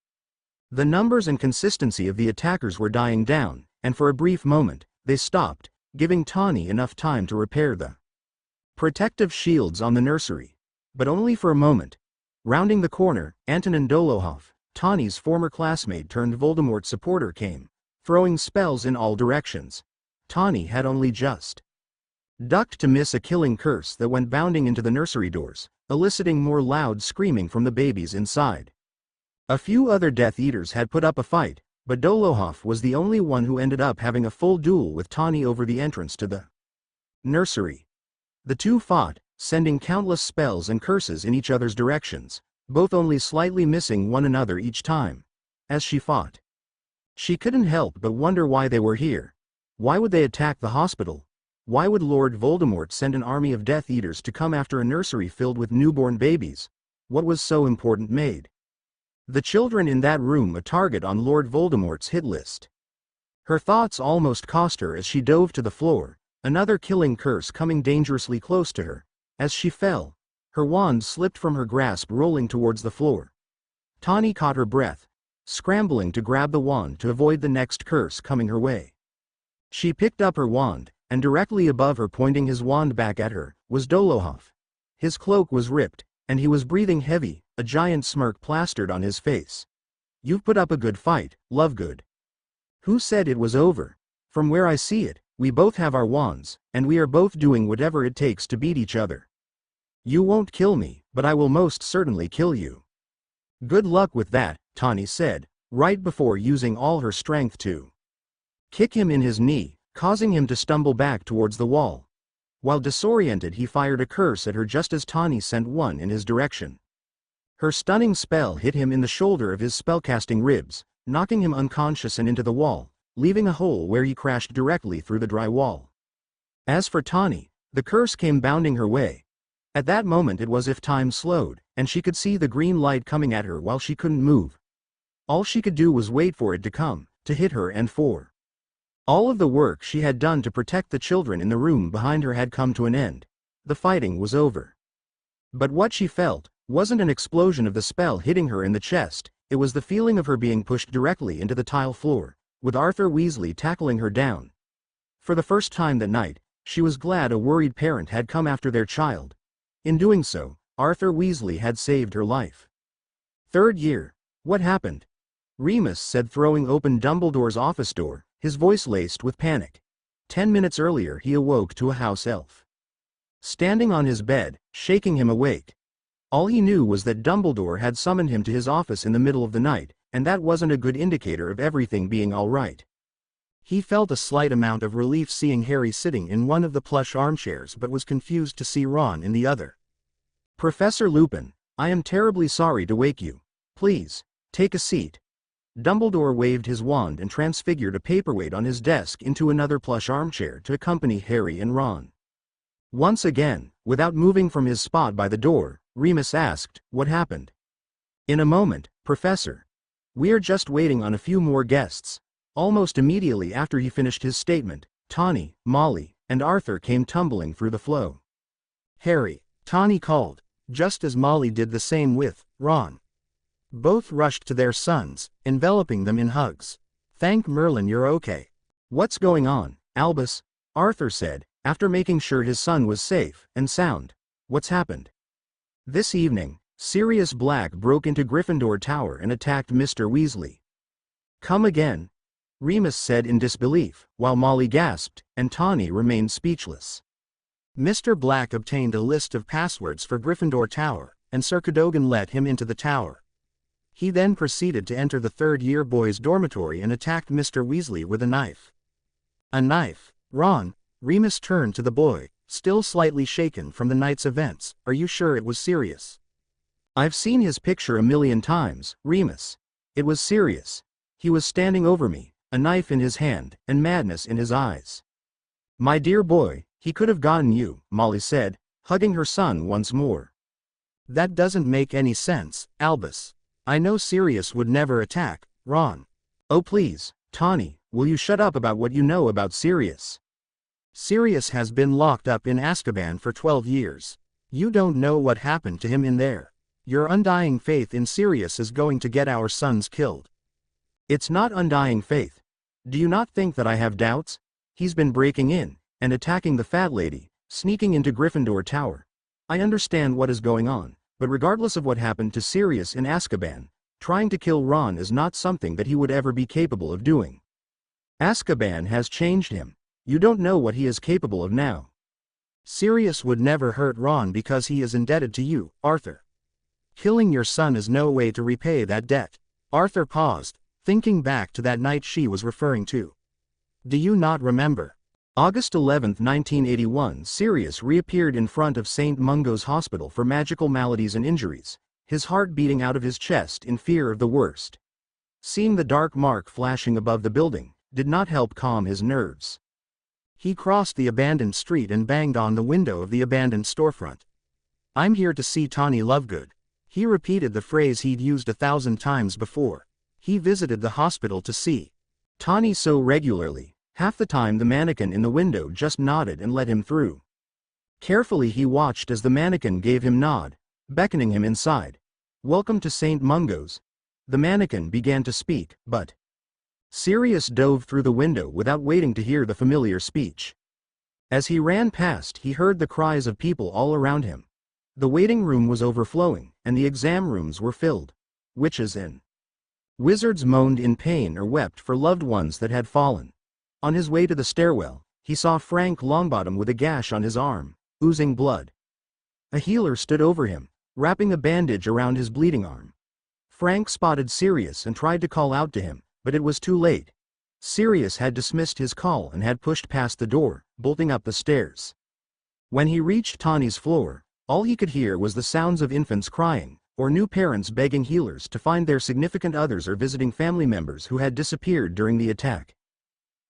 The numbers and consistency of the attackers were dying down, and for a brief moment, they stopped, giving Tawny enough time to repair the protective shields on the nursery. But only for a moment. Rounding the corner, Antonin Dolohov, Tawny's former classmate turned Voldemort supporter, came, throwing spells in all directions. Tawny had only just ducked to miss a killing curse that went bounding into the nursery doors, eliciting more loud screaming from the babies inside. A few other Death Eaters had put up a fight, but Dolohov was the only one who ended up having a full duel with Tawny over the entrance to the nursery. The two fought, sending countless spells and curses in each other's directions, both only slightly missing one another each time. As she fought, she couldn't help but wonder why they were here. Why would they attack the hospital? Why would Lord Voldemort send an army of Death Eaters to come after a nursery filled with newborn babies? What was so important made the children in that room a target on Lord Voldemort's hit list? Her thoughts almost cost her as she dove to the floor, another killing curse coming dangerously close to her. As she fell, her wand slipped from her grasp, rolling towards the floor. Tawny caught her breath, scrambling to grab the wand to avoid the next curse coming her way. She picked up her wand, and directly above her, pointing his wand back at her, was Dolohov. His cloak was ripped, and he was breathing heavy, a giant smirk plastered on his face. "You've put up a good fight, Lovegood." "Who said it was over? From where I see it, we both have our wands, and we are both doing whatever it takes to beat each other. You won't kill me, but I will most certainly kill you." "Good luck with that," Tawny said, right before using all her strength to kick him in his knee, causing him to stumble back towards the wall. While disoriented, he fired a curse at her just as Tawny sent one in his direction. Her stunning spell hit him in the shoulder of his spellcasting ribs, knocking him unconscious and into the wall, leaving a hole where he crashed directly through the dry wall. As for Tawny, the curse came bounding her way. At that moment it was as if time slowed, and she could see the green light coming at her while she couldn't move. All she could do was wait for it to come, to hit her, and for all of the work she had done to protect the children in the room behind her had come to an end. The fighting was over. But what she felt wasn't an explosion of the spell hitting her in the chest, it was the feeling of her being pushed directly into the tile floor, with Arthur Weasley tackling her down. For the first time that night, she was glad a worried parent had come after their child. In doing so, Arthur Weasley had saved her life. Third year. What happened? Remus said, throwing open Dumbledore's office door, his voice laced with panic. 10 minutes earlier he awoke to a house elf standing on his bed, shaking him awake. All he knew was that Dumbledore had summoned him to his office in the middle of the night, and that wasn't a good indicator of everything being all right. He felt a slight amount of relief seeing Harry sitting in one of the plush armchairs but was confused to see Ron in the other. Professor Lupin, I am terribly sorry to wake you. Please, take a seat. Dumbledore waved his wand and transfigured a paperweight on his desk into another plush armchair to accompany Harry and Ron. Once again, without moving from his spot by the door, Remus asked, "What happened?" "In a moment, Professor. We are just waiting on a few more guests." Almost immediately after he finished his statement, Tawny, Molly, and Arthur came tumbling through the floor. "Harry," Tawny called, just as Molly did the same with Ron. Both rushed to their sons, enveloping them in hugs. "Thank Merlin you're okay." "What's going on, Albus?" Arthur said, after making sure his son was safe and sound. "What's happened?" "This evening, Sirius Black broke into Gryffindor Tower and attacked Mr. Weasley." "Come again?" Remus said in disbelief, while Molly gasped, and Tawny remained speechless. "Mr. Black obtained a list of passwords for Gryffindor Tower, and Sir Cadogan let him into the tower. He then proceeded to enter the third-year boys' dormitory and attacked Mr. Weasley with a knife." "A knife, Ron?" Remus turned to the boy, still slightly shaken from the night's events. "Are you sure it was Sirius?" "I've seen his picture a million times, Remus. It was Sirius. He was standing over me, a knife in his hand, and madness in his eyes." "My dear boy, he could have gotten you," Molly said, hugging her son once more. "That doesn't make any sense, Albus. I know Sirius would never attack, Ron." "Oh please, Tawny, will you shut up about what you know about Sirius?" "Sirius has been locked up in Azkaban for 12 years. You don't know what happened to him in there. Your undying faith in Sirius is going to get our sons killed." "It's not undying faith. Do you not think that I have doubts? He's been breaking in, and attacking the fat lady, sneaking into Gryffindor Tower. I understand what is going on, but regardless of what happened to Sirius in Azkaban, trying to kill Ron is not something that he would ever be capable of doing. Azkaban has changed him. You don't know what he is capable of now." "Sirius would never hurt Ron because he is indebted to you, Arthur. Killing your son is no way to repay that debt." Arthur paused, thinking back to that night she was referring to. "Do you not remember?" August 11, 1981, Sirius reappeared in front of St. Mungo's Hospital for Magical Maladies and Injuries, his heart beating out of his chest in fear of the worst. Seeing the dark mark flashing above the building did not help calm his nerves. He crossed the abandoned street and banged on the window of the abandoned storefront. "I'm here to see moony-lovegood." He repeated the phrase he'd used 1,000 times before. He visited the hospital to see Tawny so regularly, half the time the mannequin in the window just nodded and let him through. Carefully he watched as the mannequin gave him nod, beckoning him inside. "Welcome to St. Mungo's." The mannequin began to speak, but Sirius dove through the window without waiting to hear the familiar speech. As he ran past, he heard the cries of people all around him. The waiting room was overflowing, and the exam rooms were filled. Witches and wizards moaned in pain or wept for loved ones that had fallen. On his way to the stairwell, he saw Frank Longbottom with a gash on his arm, oozing blood. A healer stood over him, wrapping a bandage around his bleeding arm. Frank spotted Sirius and tried to call out to him, but it was too late. Sirius had dismissed his call and had pushed past the door, bolting up the stairs. When he reached Tawny's floor, all he could hear was the sounds of infants crying, or new parents begging healers to find their significant others or visiting family members who had disappeared during the attack.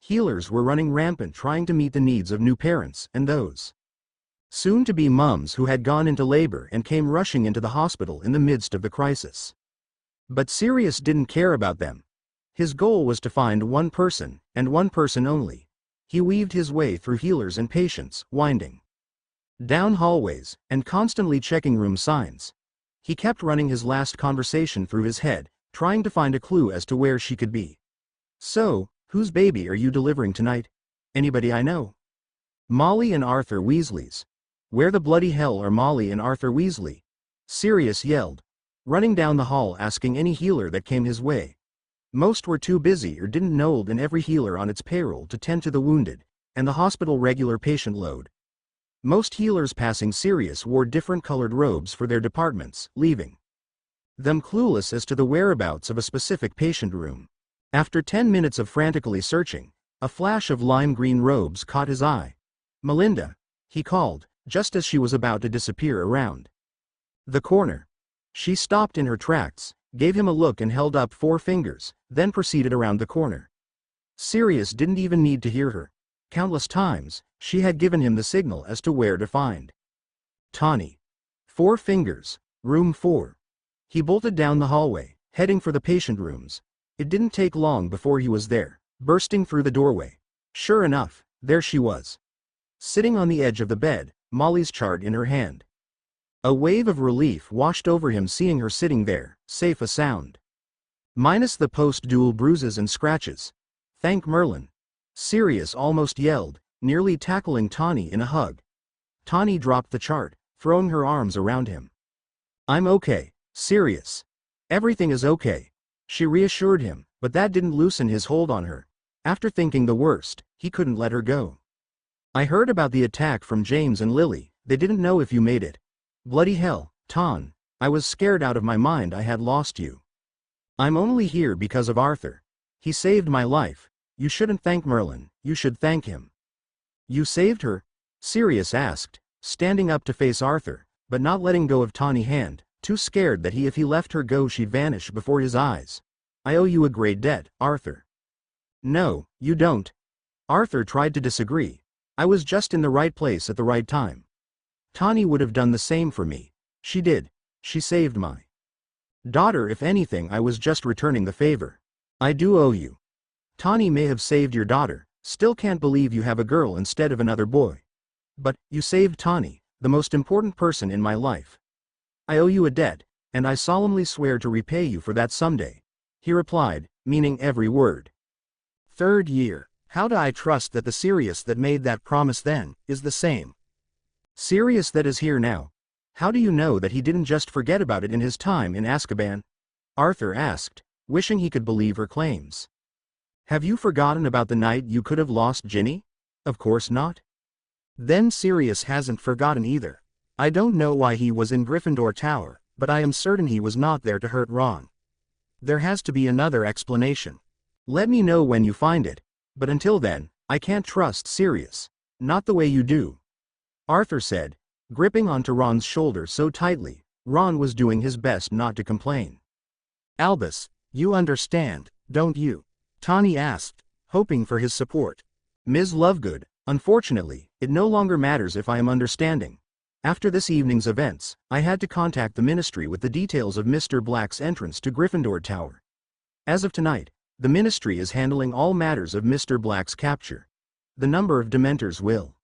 Healers were running rampant trying to meet the needs of new parents and those soon-to-be mums who had gone into labor and came rushing into the hospital in the midst of the crisis. But Sirius didn't care about them. His goal was to find one person, and one person only. He weaved his way through healers and patients, winding down hallways, and constantly checking room signs. He kept running his last conversation through his head, trying to find a clue as to where she could be. "So, whose baby are you delivering tonight? Anybody I know?" "Molly and Arthur Weasley's." "Where the bloody hell are Molly and Arthur Weasley?" Sirius yelled, running down the hall asking any healer that came his way. Most were too busy or didn't know in every healer on its payroll to tend to the wounded, and the hospital regular patient load. Most healers passing Sirius wore different colored robes for their departments, leaving them clueless as to the whereabouts of a specific patient room. After 10 minutes of frantically searching, a flash of lime green robes caught his eye. "Melinda," he called, just as she was about to disappear around the corner. She stopped in her tracks, gave him a look and held up 4 fingers, then proceeded around the corner. Sirius didn't even need to hear her. Countless times, she had given him the signal as to where to find Tawny. 4 fingers, room 4. He bolted down the hallway, heading for the patient rooms. It didn't take long before he was there, bursting through the doorway. Sure enough, there she was, sitting on the edge of the bed, Molly's chart in her hand. A wave of relief washed over him seeing her sitting there, safe and sound. Minus the post-duel bruises and scratches. Thank Merlin. Sirius almost yelled, nearly tackling Tawny in a hug. Tawny dropped the chart, throwing her arms around him. "I'm okay, Sirius. Everything is okay," she reassured him, but that didn't loosen his hold on her. After thinking the worst, he couldn't let her go. "I heard about the attack from James and Lily. They didn't know if you made it. Bloody hell, Ton. I was scared out of my mind I had lost you. I'm only here because of Arthur. He saved my life. You shouldn't thank Merlin, you should thank him." "You saved her?" Sirius asked, standing up to face Arthur, but not letting go of Tawny's hand, too scared that if he left her go she'd vanish before his eyes. "I owe you a great debt, Arthur." "No, you don't." Arthur tried to disagree. "I was just in the right place at the right time. Tawny would have done the same for me. She did. She saved my daughter. If anything, I was just returning the favor. I do owe you. Tawny may have saved your daughter, still can't believe you have a girl instead of another boy. But, you saved Tawny, the most important person in my life. I owe you a debt, and I solemnly swear to repay you for that someday," he replied, meaning every word. 3rd year. How do I trust that the Sirius that made that promise then, is the same Sirius that is here now? How do you know that he didn't just forget about it in his time in Azkaban? Arthur asked, wishing he could believe her claims. "Have you forgotten about the night you could have lost Ginny? Of course not." Then Sirius hasn't forgotten either. I don't know why he was in Gryffindor Tower, but I am certain he was not there to hurt Ron. There has to be another explanation. "Let me know when you find it, but until then, I can't trust Sirius. Not the way you do," Arthur said, gripping onto Ron's shoulder so tightly. Ron was doing his best not to complain. "Albus, you understand, don't you?" Tawny asked, hoping for his support. "Ms. Lovegood, unfortunately, it no longer matters if I am understanding. After this evening's events, I had to contact the Ministry with the details of Mr. Black's entrance to Gryffindor Tower. As of tonight, the Ministry is handling all matters of Mr. Black's capture. The number of Dementors will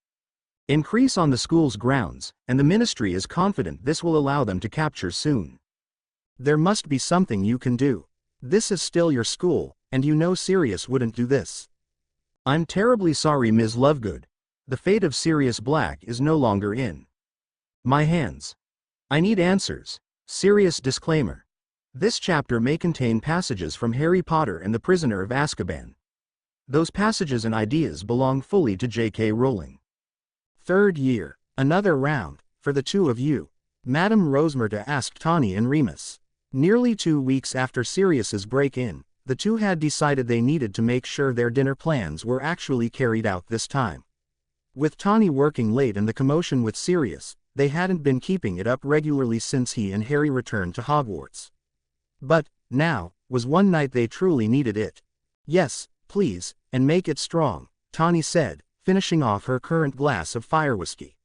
increase on the school's grounds, and the Ministry is confident this will allow them to capture soon. There must be something you can do. This is still your school, and you know Sirius wouldn't do this." "I'm terribly sorry, Ms. Lovegood. The fate of Sirius Black is no longer in my hands. I need answers. Serious disclaimer. This chapter may contain passages from Harry Potter and the Prisoner of Azkaban. Those passages and ideas belong fully to J.K. Rowling." 3rd year. Another round, for the 2 of you. Madame Rosmerta asked Tawny and Remus. Nearly 2 weeks after Sirius's break-in, the two had decided they needed to make sure their dinner plans were actually carried out this time. With Tawny working late and the commotion with Sirius, they hadn't been keeping it up regularly since he and Harry returned to Hogwarts. But, now, was one night they truly needed it. "Yes, please, and make it strong," Tawny said, finishing off her current glass of fire whiskey.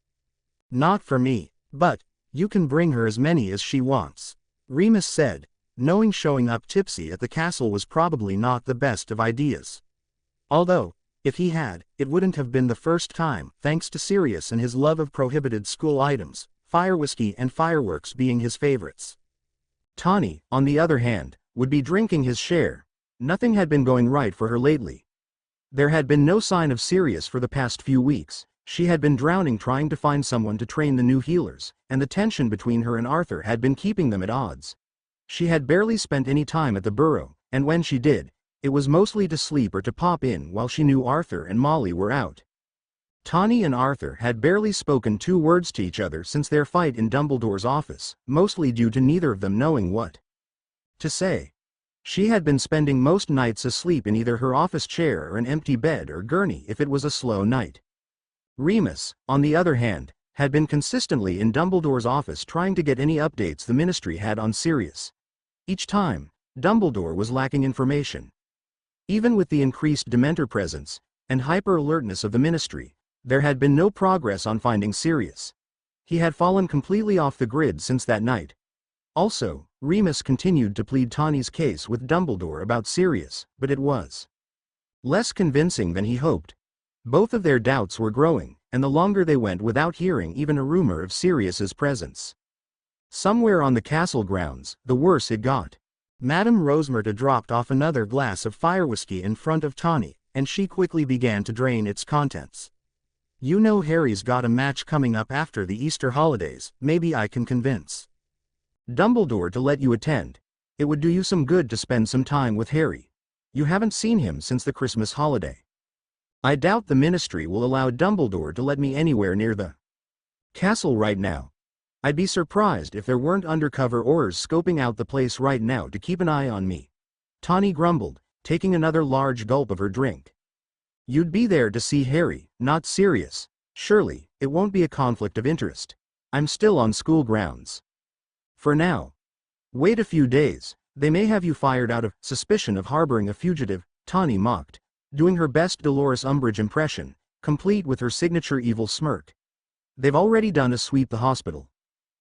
"Not for me, but you can bring her as many as she wants," Remus said, knowing showing up tipsy at the castle was probably not the best of ideas. Although, if he had, it wouldn't have been the first time, thanks to Sirius and his love of prohibited school items, fire whiskey and fireworks being his favorites. Tawny, on the other hand, would be drinking his share. Nothing had been going right for her lately. There had been no sign of Sirius for the past few weeks. She had been drowning trying to find someone to train the new healers, and the tension between her and Arthur had been keeping them at odds. She had barely spent any time at the burrow, and when she did, it was mostly to sleep or to pop in while she knew Arthur and Molly were out. Tawny and Arthur had barely spoken 2 words to each other since their fight in Dumbledore's office, mostly due to neither of them knowing what to say. She had been spending most nights asleep in either her office chair or an empty bed or gurney if it was a slow night. Remus, on the other hand, had been consistently in Dumbledore's office trying to get any updates the Ministry had on Sirius. Each time, Dumbledore was lacking information. Even with the increased Dementor presence and hyper-alertness of the Ministry, there had been no progress on finding Sirius. He had fallen completely off the grid since that night. Also, Remus continued to plead Tawny's case with Dumbledore about Sirius, but it was less convincing than he hoped. Both of their doubts were growing, and the longer they went without hearing even a rumor of Sirius's presence somewhere on the castle grounds, the worse it got. Madame Rosemerta dropped off another glass of fire whiskey in front of Tawny, and she quickly began to drain its contents. You know Harry's got a match coming up after the Easter holidays, maybe I can convince Dumbledore to let you attend. It would do you some good to spend some time with Harry. You haven't seen him since the Christmas holiday. I doubt the Ministry will allow Dumbledore to let me anywhere near the castle right now. I'd be surprised if there weren't undercover Aurors scoping out the place right now to keep an eye on me. Tawny grumbled, taking another large gulp of her drink. You'd be there to see Harry, not Sirius. Surely, it won't be a conflict of interest. I'm still on school grounds. For now. Wait a few days, they may have you fired out of suspicion of harboring a fugitive, Tawny mocked, doing her best Dolores Umbridge impression, complete with her signature evil smirk. They've already done a sweep the hospital.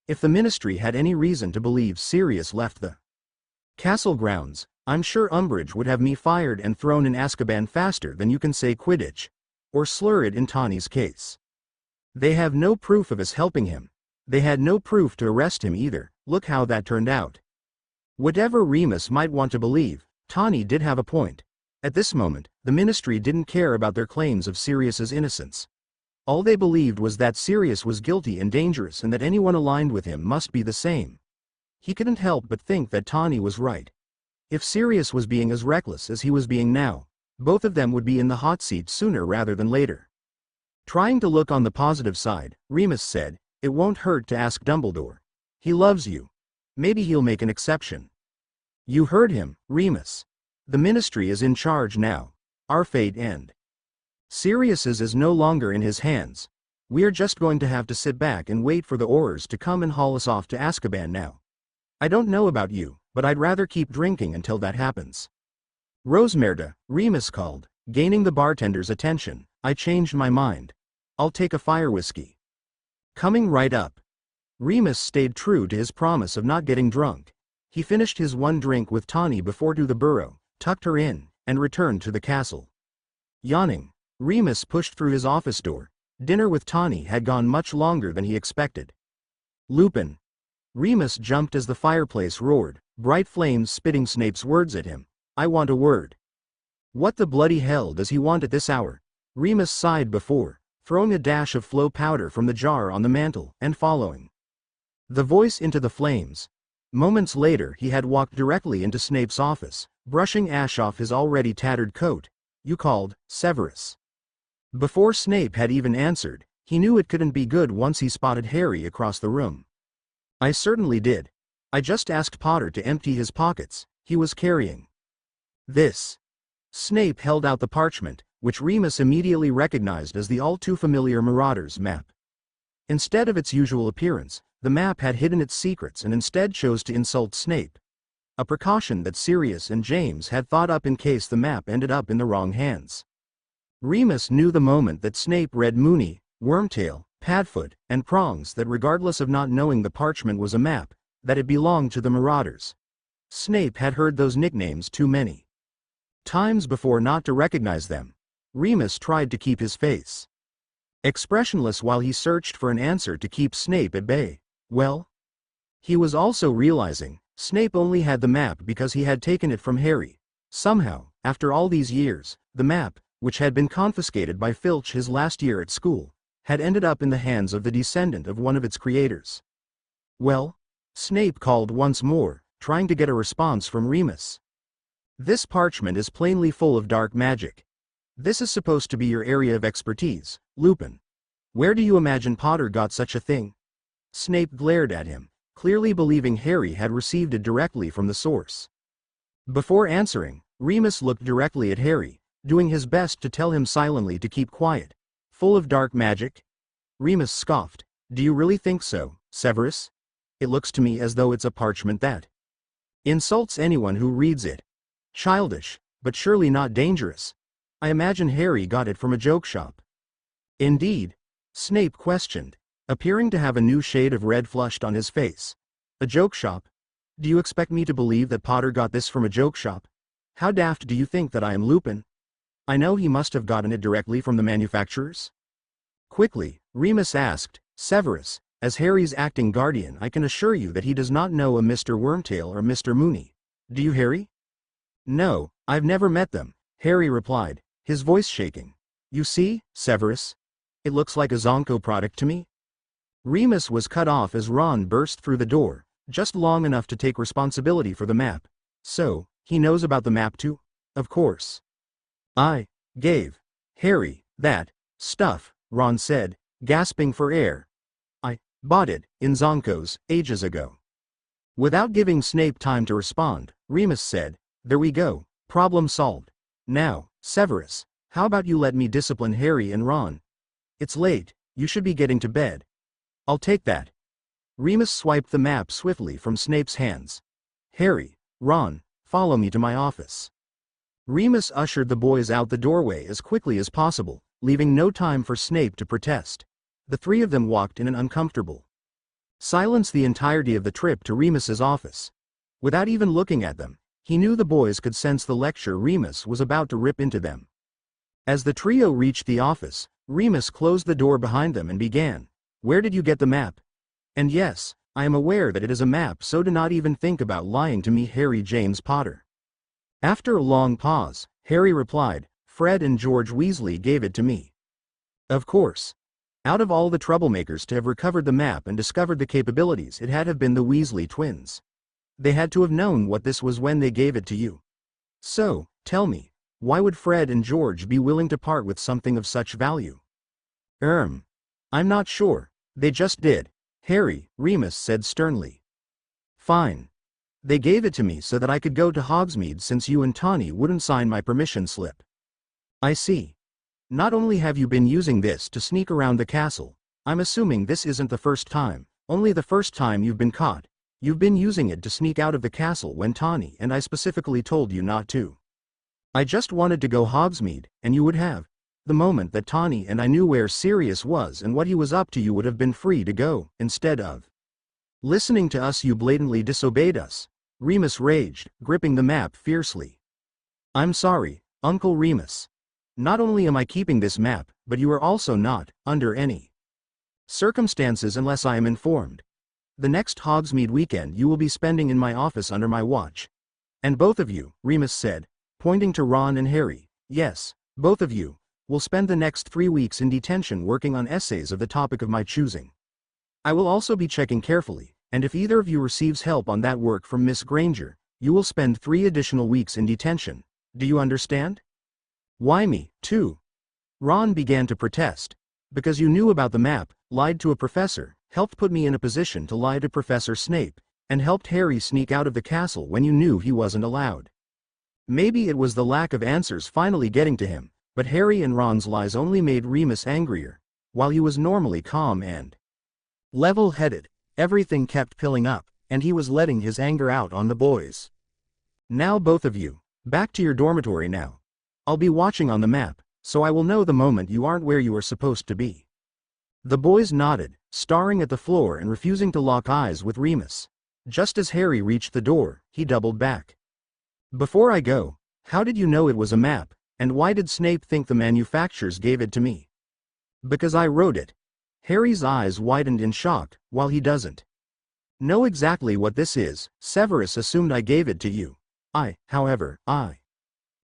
If the Ministry had any reason to believe Sirius left the castle grounds, I'm sure Umbridge would have me fired and thrown in Azkaban faster than you can say Quidditch. Or slur it in Tawny's case. They have no proof of us helping him. They had no proof to arrest him either, look how that turned out. Whatever Remus might want to believe, Tawny did have a point. At this moment, the Ministry didn't care about their claims of Sirius's innocence. All they believed was that Sirius was guilty and dangerous and that anyone aligned with him must be the same. He couldn't help but think that Tawny was right. If Sirius was being as reckless as he was being now, both of them would be in the hot seat sooner rather than later. Trying to look on the positive side, Remus said, it won't hurt to ask Dumbledore. He loves you. Maybe he'll make an exception. You heard him, Remus. The Ministry is in charge now. Our fate end. Sirius's is no longer in his hands. We're just going to have to sit back and wait for the Aurors to come and haul us off to Azkaban now. I don't know about you, but I'd rather keep drinking until that happens. Rosemerta, Remus called, gaining the bartender's attention. I changed my mind. I'll take a fire whiskey. Coming right up. Remus stayed true to his promise of not getting drunk. He finished his one drink with Tawny before to the burrow, tucked her in, and returned to the castle. Yawning, Remus pushed through his office door. Dinner with Tawny had gone much longer than he expected. Lupin. Remus jumped as the fireplace roared, bright flames spitting Snape's words at him. I want a word. What the bloody hell does he want at this hour? Remus sighed before, throwing a dash of flow powder from the jar on the mantel, and following the voice into the flames. Moments later he had walked directly into Snape's office, brushing ash off his already tattered coat. You called, Severus. Before Snape had even answered, he knew it couldn't be good once he spotted Harry across the room. I certainly did. I just asked Potter to empty his pockets. He was carrying this. Snape held out the parchment, which Remus immediately recognized as the all-too-familiar Marauders map. Instead of its usual appearance, the map had hidden its secrets and instead chose to insult Snape. A precaution that Sirius and James had thought up in case the map ended up in the wrong hands. Remus knew the moment that Snape read Moony, Wormtail, Padfoot, and Prongs that regardless of not knowing the parchment was a map, that it belonged to the Marauders. Snape had heard those nicknames too many times before not to recognize them. Remus tried to keep his face expressionless while he searched for an answer to keep Snape at bay. Well? He was also realizing, Snape only had the map because he had taken it from Harry. Somehow, after all these years, the map, which had been confiscated by Filch his last year at school, had ended up in the hands of the descendant of one of its creators. Well? Snape called once more, trying to get a response from Remus. This parchment is plainly full of dark magic. This is supposed to be your area of expertise, Lupin. Where do you imagine Potter got such a thing? Snape glared at him, clearly believing Harry had received it directly from the source. Before answering, Remus looked directly at Harry, doing his best to tell him silently to keep quiet. Full of dark magic? Remus scoffed. Do you really think so, Severus? It looks to me as though it's a parchment that insults anyone who reads it. Childish, but surely not dangerous. I imagine Harry got it from a joke shop. Indeed? Snape questioned, appearing to have a new shade of red flushed on his face. A joke shop? Do you expect me to believe that Potter got this from a joke shop? How daft do you think that I am, Lupin? I know he must have gotten it directly from the manufacturers. Quickly, Remus asked, Severus, as Harry's acting guardian, I can assure you that he does not know a Mr. Wormtail or Mr. Moony. Do you, Harry? No, I've never met them, Harry replied, his voice shaking. You see, Severus? It looks like a Zonko product to me. Remus was cut off as Ron burst through the door, just long enough to take responsibility for the map. So, he knows about the map too? Of course. I gave Harry that stuff, Ron said, gasping for air. I bought it in Zonko's ages ago. Without giving Snape time to respond, Remus said, There we go, problem solved. Now, Severus, how about you let me discipline Harry and Ron? It's late, you should be getting to bed. I'll take that. Remus swiped the map swiftly from Snape's hands. Harry, Ron, follow me to my office. Remus ushered the boys out the doorway as quickly as possible, leaving no time for Snape to protest. The three of them walked in an uncomfortable silence the entirety of the trip to Remus's office. Without even looking at them, he knew the boys could sense the lecture Remus was about to rip into them. As the trio reached the office, Remus closed the door behind them and began. Where did you get the map? And yes, I am aware that it is a map, so do not even think about lying to me, Harry James Potter. After a long pause, Harry replied, Fred and George Weasley gave it to me. Of course. Out of all the troublemakers to have recovered the map and discovered the capabilities, it had to have been the Weasley twins. They had to have known what this was when they gave it to you. So, tell me, why would Fred and George be willing to part with something of such value? I'm not sure, they just did, Harry, Remus said sternly. Fine. They gave it to me so that I could go to Hogsmeade since you and Tawny wouldn't sign my permission slip. I see. Not only have you been using this to sneak around the castle, I'm assuming this isn't the first time, only the first time you've been caught. You've been using it to sneak out of the castle when Tawny and I specifically told you not to. I just wanted to go Hogsmeade, and you would have. The moment that Tawny and I knew where Sirius was and what he was up to, you would have been free to go, instead of listening to us. You blatantly disobeyed us. Remus raged, gripping the map fiercely. I'm sorry, Uncle Remus. Not only am I keeping this map, but you are also not, under any circumstances unless I am informed. The next Hogsmeade weekend you will be spending in my office under my watch. And both of you, Remus said, pointing to Ron and Harry, yes, both of you, will spend the next 3 weeks in detention working on essays of the topic of my choosing. I will also be checking carefully, and if either of you receives help on that work from Miss Granger, you will spend 3 additional weeks in detention. Do you understand? Why me, too? Ron began to protest. Because you knew about the map, lied to a professor, helped put me in a position to lie to Professor Snape, and helped Harry sneak out of the castle when you knew he wasn't allowed. Maybe it was the lack of answers finally getting to him, but Harry and Ron's lies only made Remus angrier. While he was normally calm and level-headed, everything kept piling up, and he was letting his anger out on the boys. Now both of you, back to your dormitory now. I'll be watching on the map, so I will know the moment you aren't where you are supposed to be. The boys nodded, staring at the floor and refusing to lock eyes with Remus. Just as Harry reached the door, he doubled back. Before I go, how did you know it was a map, and why did Snape think the manufacturers gave it to me? Because I wrote it. Harry's eyes widened in shock. While he doesn't know exactly what this is, Severus assumed I gave it to you. However, I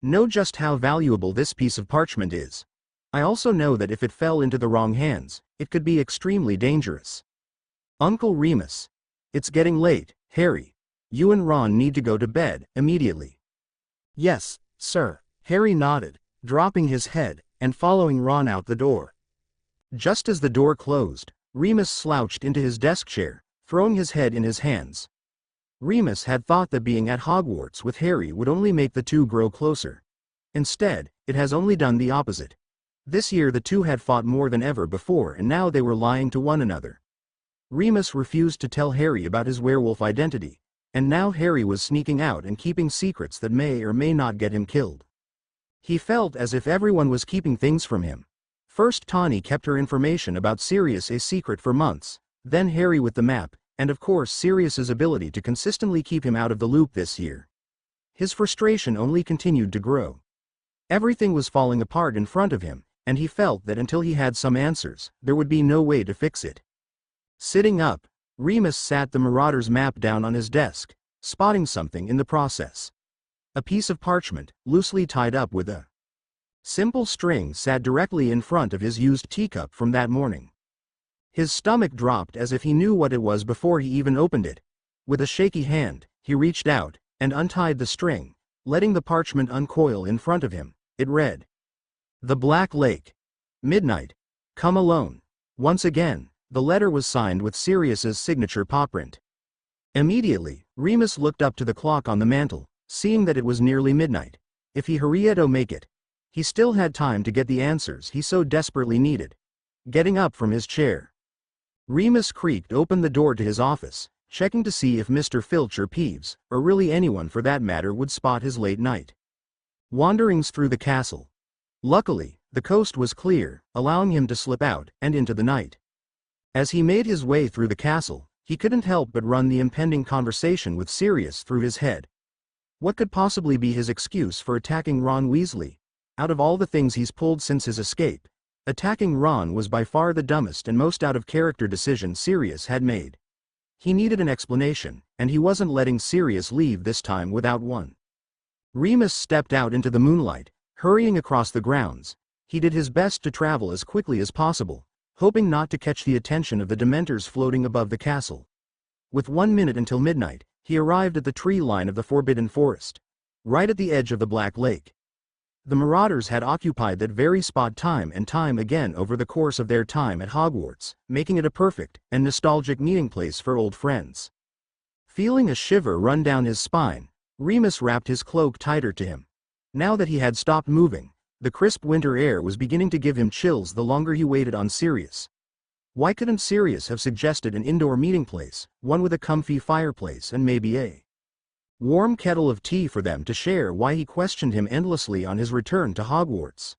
know just how valuable this piece of parchment is. I also know that if it fell into the wrong hands, It could be extremely dangerous. Uncle Remus. It's getting late, Harry. You and Ron need to go to bed, immediately. Yes, sir. Harry nodded, dropping his head, and following Ron out the door. Just as the door closed, Remus slouched into his desk chair, throwing his head in his hands. Remus had thought that being at Hogwarts with Harry would only make the two grow closer. Instead, it has only done the opposite. This year the two had fought more than ever before, and now they were lying to one another. Remus refused to tell Harry about his werewolf identity, and now Harry was sneaking out and keeping secrets that may or may not get him killed. He felt as if everyone was keeping things from him. First Tawny kept her information about Sirius a secret for months, then Harry with the map, and of course Sirius's ability to consistently keep him out of the loop this year. His frustration only continued to grow. Everything was falling apart in front of him, and he felt that until he had some answers, there would be no way to fix it. Sitting up, Remus sat the Marauder's map down on his desk, spotting something in the process. A piece of parchment, loosely tied up with a simple string, sat directly in front of his used teacup from that morning. His stomach dropped as if he knew what it was before he even opened it. With a shaky hand, he reached out and untied the string, letting the parchment uncoil in front of him. It read, "The Black Lake. Midnight. Come alone." Once again, the letter was signed with Sirius's signature pawprint. Immediately, Remus looked up to the clock on the mantel, seeing that it was nearly midnight. If he hurried to make it, he still had time to get the answers he so desperately needed. Getting up from his chair, Remus creaked open the door to his office, checking to see if Mr. Filch or Peeves, or really anyone for that matter, would spot his late night wanderings through the castle. Luckily, the coast was clear, allowing him to slip out and into the night. As he made his way through the castle, he couldn't help but run the impending conversation with Sirius through his head. What could possibly be his excuse for attacking Ron Weasley? Out of all the things he's pulled since his escape, attacking Ron was by far the dumbest and most out-of-character decision Sirius had made. He needed an explanation, and he wasn't letting Sirius leave this time without one. Remus stepped out into the moonlight, hurrying across the grounds. He did his best to travel as quickly as possible, hoping not to catch the attention of the Dementors floating above the castle. With 1 minute until midnight, he arrived at the tree line of the Forbidden Forest, right at the edge of the Black Lake. The Marauders had occupied that very spot time and time again over the course of their time at Hogwarts, making it a perfect and nostalgic meeting place for old friends. Feeling a shiver run down his spine, Remus wrapped his cloak tighter to him. Now that he had stopped moving, the crisp winter air was beginning to give him chills the longer he waited on Sirius. Why couldn't Sirius have suggested an indoor meeting place, one with a comfy fireplace and maybe a warm kettle of tea for them to share? Why he questioned him endlessly on his return to Hogwarts.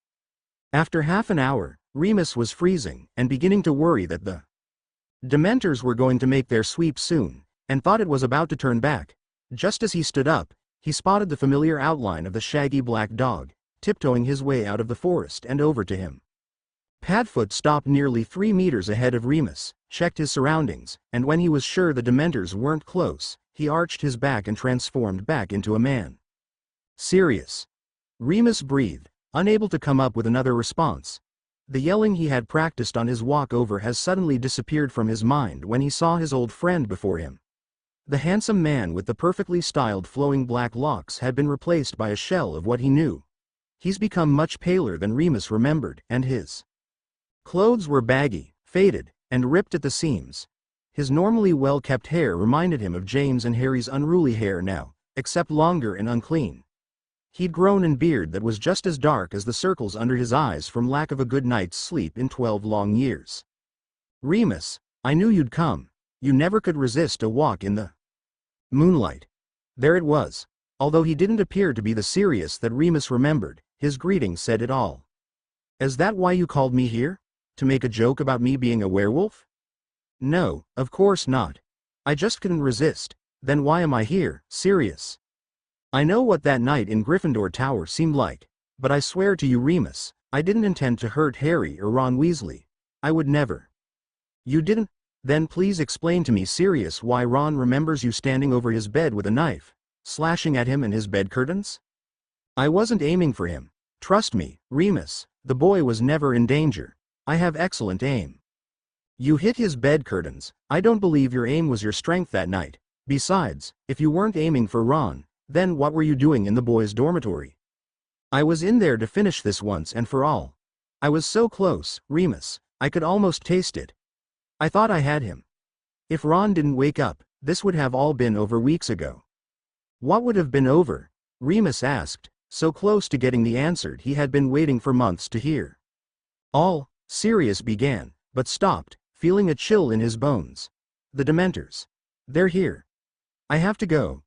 After half an hour, Remus was freezing and beginning to worry that the Dementors were going to make their sweep soon, and thought it was about to turn back. Just as he stood up, he spotted the familiar outline of the shaggy black dog, tiptoeing his way out of the forest and over to him. Padfoot stopped nearly 3 meters ahead of Remus, checked his surroundings, and when he was sure the Dementors weren't close, he arched his back and transformed back into a man. "Sirius." Remus breathed, unable to come up with another response. The yelling he had practiced on his walk over has suddenly disappeared from his mind when he saw his old friend before him. The handsome man with the perfectly styled flowing black locks had been replaced by a shell of what he knew. He's become much paler than Remus remembered, and his clothes were baggy, faded, and ripped at the seams. His normally well-kept hair reminded him of James and Harry's unruly hair now, except longer and unclean. He'd grown a beard that was just as dark as the circles under his eyes from lack of a good night's sleep in 12 long years. "Remus, I knew you'd come. You never could resist a walk in the moonlight." There it was. Although he didn't appear to be the Sirius that Remus remembered, his greeting said it all. "Is that why you called me here? To make a joke about me being a werewolf?" "No, of course not. I just couldn't resist." "Then why am I here, Sirius?" "I know what that night in Gryffindor Tower seemed like, but I swear to you, Remus, I didn't intend to hurt Harry or Ron Weasley. I would never." "You didn't? Then please explain to me, Sirius, why Ron remembers you standing over his bed with a knife, slashing at him and his bed curtains?" "I wasn't aiming for him. Trust me, Remus, the boy was never in danger. I have excellent aim." You hit his bed curtains. I don't believe your aim was your strength that night. Besides, if you weren't aiming for Ron, then what were you doing in the boys' dormitory? I was in there to finish this once and for all. I was so close, Remus, I could almost taste it. I thought I had him. If Ron didn't wake up, this would have all been over weeks ago. What would have been over? Remus asked, so close to getting the answer he had been waiting for months to hear. Sirius began, but stopped, feeling a chill in his bones. The Dementors. They're here. I have to go.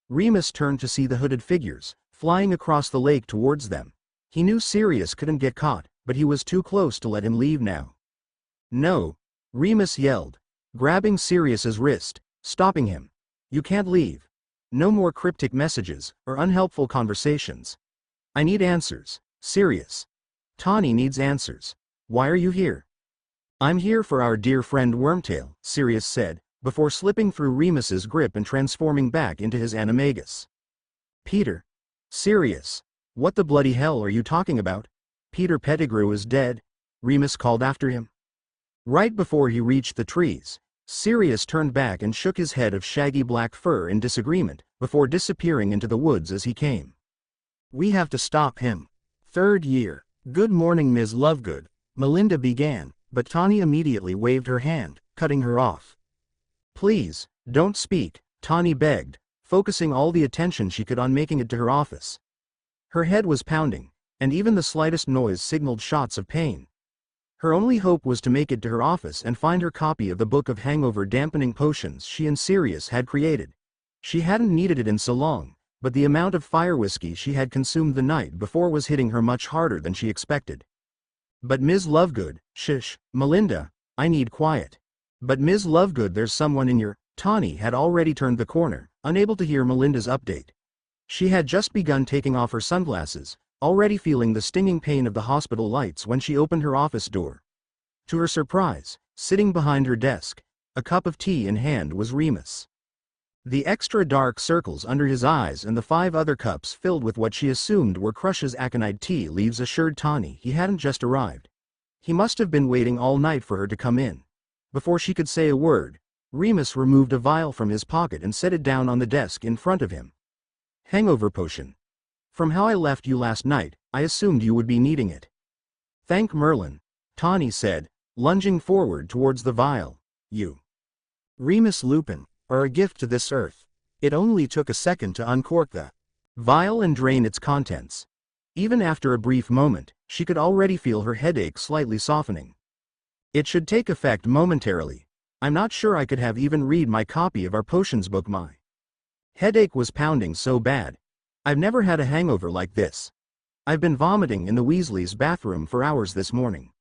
Remus turned to see the hooded figures, flying across the lake towards them. He knew Sirius couldn't get caught, but he was too close to let him leave now. No! Remus yelled, grabbing Sirius's wrist, stopping him. You can't leave. No more cryptic messages, or unhelpful conversations. I need answers, Sirius. Tawny needs answers. Why are you here? I'm here for our dear friend Wormtail, Sirius said, before slipping through Remus's grip and transforming back into his animagus. Peter. Sirius. What the bloody hell are you talking about? Peter Pettigrew is dead, Remus called after him. Right before he reached the trees, Sirius turned back and shook his head of shaggy black fur in disagreement, before disappearing into the woods as he came. We have to stop him. Third year. Good morning, Ms. Lovegood, Melinda began, but Tawny immediately waved her hand, cutting her off. Please, don't speak, Tawny begged, focusing all the attention she could on making it to her office. Her head was pounding, and even the slightest noise signaled shots of pain. Her only hope was to make it to her office and find her copy of the book of hangover-dampening potions she and Sirius had created. She hadn't needed it in so long, but the amount of fire whiskey she had consumed the night before was hitting her much harder than she expected. But Ms. Lovegood, shush, Melinda, I need quiet. But Ms. Lovegood, there's someone in your... Tawny had already turned the corner, unable to hear Melinda's update. She had just begun taking off her sunglasses, already feeling the stinging pain of the hospital lights when she opened her office door. To her surprise, sitting behind her desk, a cup of tea in hand, was Remus. The extra dark circles under his eyes and the 5 other cups filled with what she assumed were Crush's aconite tea leaves assured Tawny he hadn't just arrived. He must have been waiting all night for her to come in. Before she could say a word, Remus removed a vial from his pocket and set it down on the desk in front of him. Hangover potion. From how I left you last night, I assumed you would be needing it. Thank Merlin, Tawny said, lunging forward towards the vial. You. Remus Lupin, are a gift to this earth. It only took a second to uncork the vial and drain its contents. Even after a brief moment, she could already feel her headache slightly softening. It should take effect momentarily. I'm not sure I could have even read my copy of our potions book. My headache was pounding so bad. I've never had a hangover like this. I've been vomiting in the Weasleys' bathroom for hours this morning.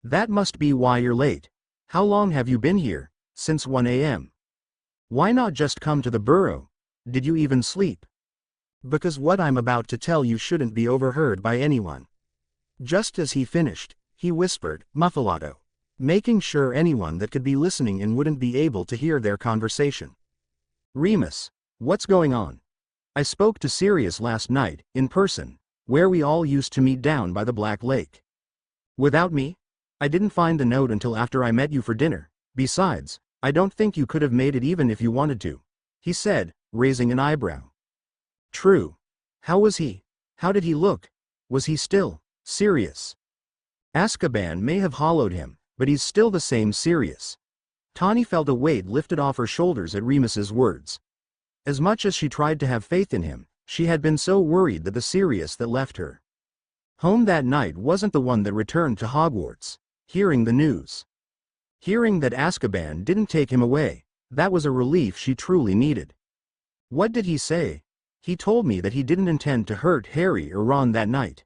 That must be why you're late. How long have you been here? Since 1 a.m. Why not just come to the burrow? Did you even sleep? Because what I'm about to tell you shouldn't be overheard by anyone. Just as he finished, he whispered, muffalato, making sure anyone that could be listening in wouldn't be able to hear their conversation. Remus, what's going on? I spoke to Sirius last night, in person, where we all used to meet down by the Black Lake. Without me? I didn't find the note until after I met you for dinner. Besides, I don't think you could have made it even if you wanted to, he said, raising an eyebrow. True. How was he? How did he look? Was he still Sirius? Azkaban may have hollowed him, but he's still the same Sirius. Tawny felt a weight lifted off her shoulders at Remus's words. As much as she tried to have faith in him, she had been so worried that the Sirius that left her home that night wasn't the one that returned to Hogwarts. Hearing the news. Hearing that Azkaban didn't take him away, that was a relief she truly needed. What did he say? He told me that he didn't intend to hurt Harry or Ron that night.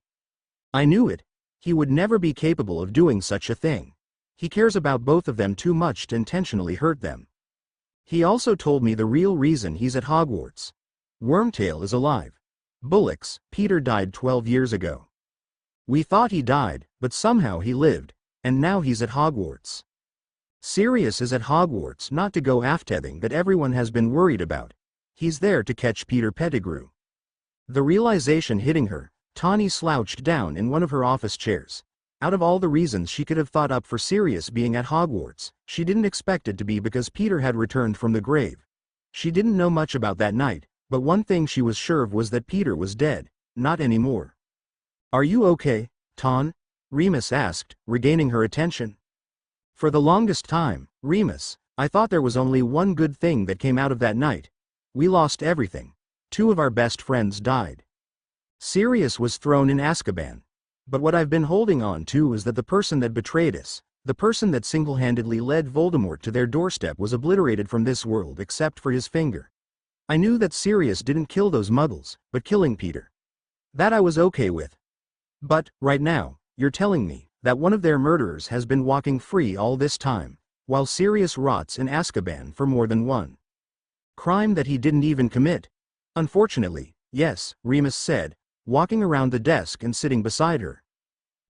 I knew it. He would never be capable of doing such a thing. He cares about both of them too much to intentionally hurt them. He also told me the real reason he's at Hogwarts. Wormtail is alive. Bullocks, Peter died 12 years ago. We thought he died, but somehow he lived, and now he's at Hogwarts. Sirius is at Hogwarts not to go aftething that everyone has been worried about. He's there to catch Peter Pettigrew. The realization hitting her, Tawny slouched down in one of her office chairs. Out of all the reasons she could have thought up for Sirius being at Hogwarts, she didn't expect it to be because Peter had returned from the grave. She didn't know much about that night, but one thing she was sure of was that Peter was dead, not anymore. "Are you okay, Ton?" Remus asked, regaining her attention. "For the longest time, Remus, I thought there was only one good thing that came out of that night. We lost everything. 2 of our best friends died. Sirius was thrown in Azkaban. But what I've been holding on to is that the person that betrayed us, the person that single-handedly led Voldemort to their doorstep, was obliterated from this world except for his finger. I knew that Sirius didn't kill those muggles, but killing Peter. That I was okay with. But, right now, you're telling me that one of their murderers has been walking free all this time, while Sirius rots in Azkaban for more than one crime that he didn't even commit." "Unfortunately, yes," Remus said, walking around the desk and sitting beside her.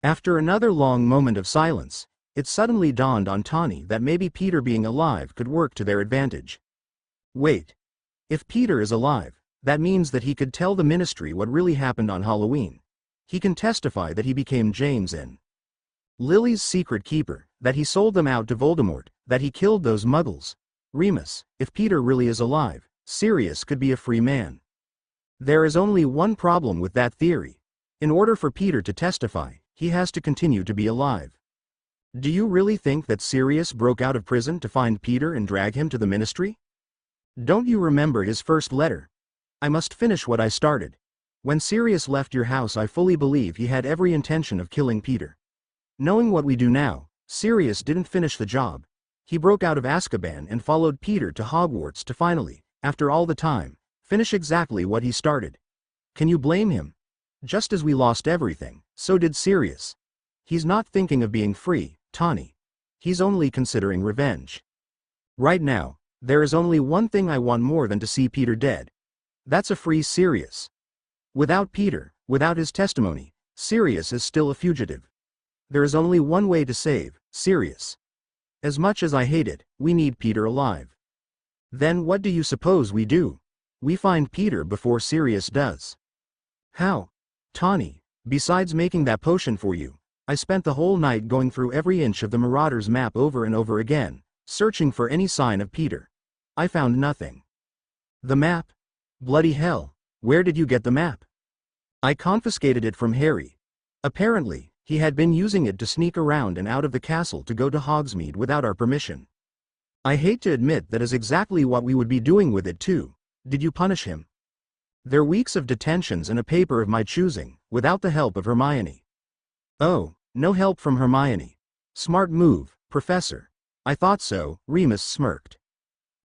After another long moment of silence, it suddenly dawned on Tawny that maybe Peter being alive could work to their advantage. Wait. If Peter is alive, that means that he could tell the Ministry what really happened on Halloween. He can testify that he became James and Lily's secret keeper, that he sold them out to Voldemort, that he killed those muggles. Remus, if Peter really is alive, Sirius could be a free man. There is only one problem with that theory. In order for Peter to testify, he has to continue to be alive. Do you really think that Sirius broke out of prison to find Peter and drag him to the Ministry? Don't you remember his first letter? I must finish what I started. When Sirius left your house, I fully believe he had every intention of killing Peter. Knowing what we do now, Sirius didn't finish the job. He broke out of Azkaban and followed Peter to Hogwarts to finally, after all the time, finish exactly what he started. Can you blame him? Just as we lost everything, so did Sirius. He's not thinking of being free, Tawny. He's only considering revenge. Right now, there is only one thing I want more than to see Peter dead. That's a free Sirius. Without Peter, without his testimony, Sirius is still a fugitive. There is only one way to save Sirius. As much as I hate it, we need Peter alive. Then what do you suppose we do? We find Peter before Sirius does. How? Tawny, besides making that potion for you, I spent the whole night going through every inch of the Marauders map over and over again, searching for any sign of Peter. I found nothing. The map? Bloody hell, where did you get the map? I confiscated it from Harry. Apparently, he had been using it to sneak around and out of the castle to go to Hogsmeade without our permission. I hate to admit that is exactly what we would be doing with it too. Did you punish him? They're weeks of detentions and a paper of my choosing, without the help of Hermione. Oh, no help from Hermione. Smart move, Professor. I thought so, Remus smirked.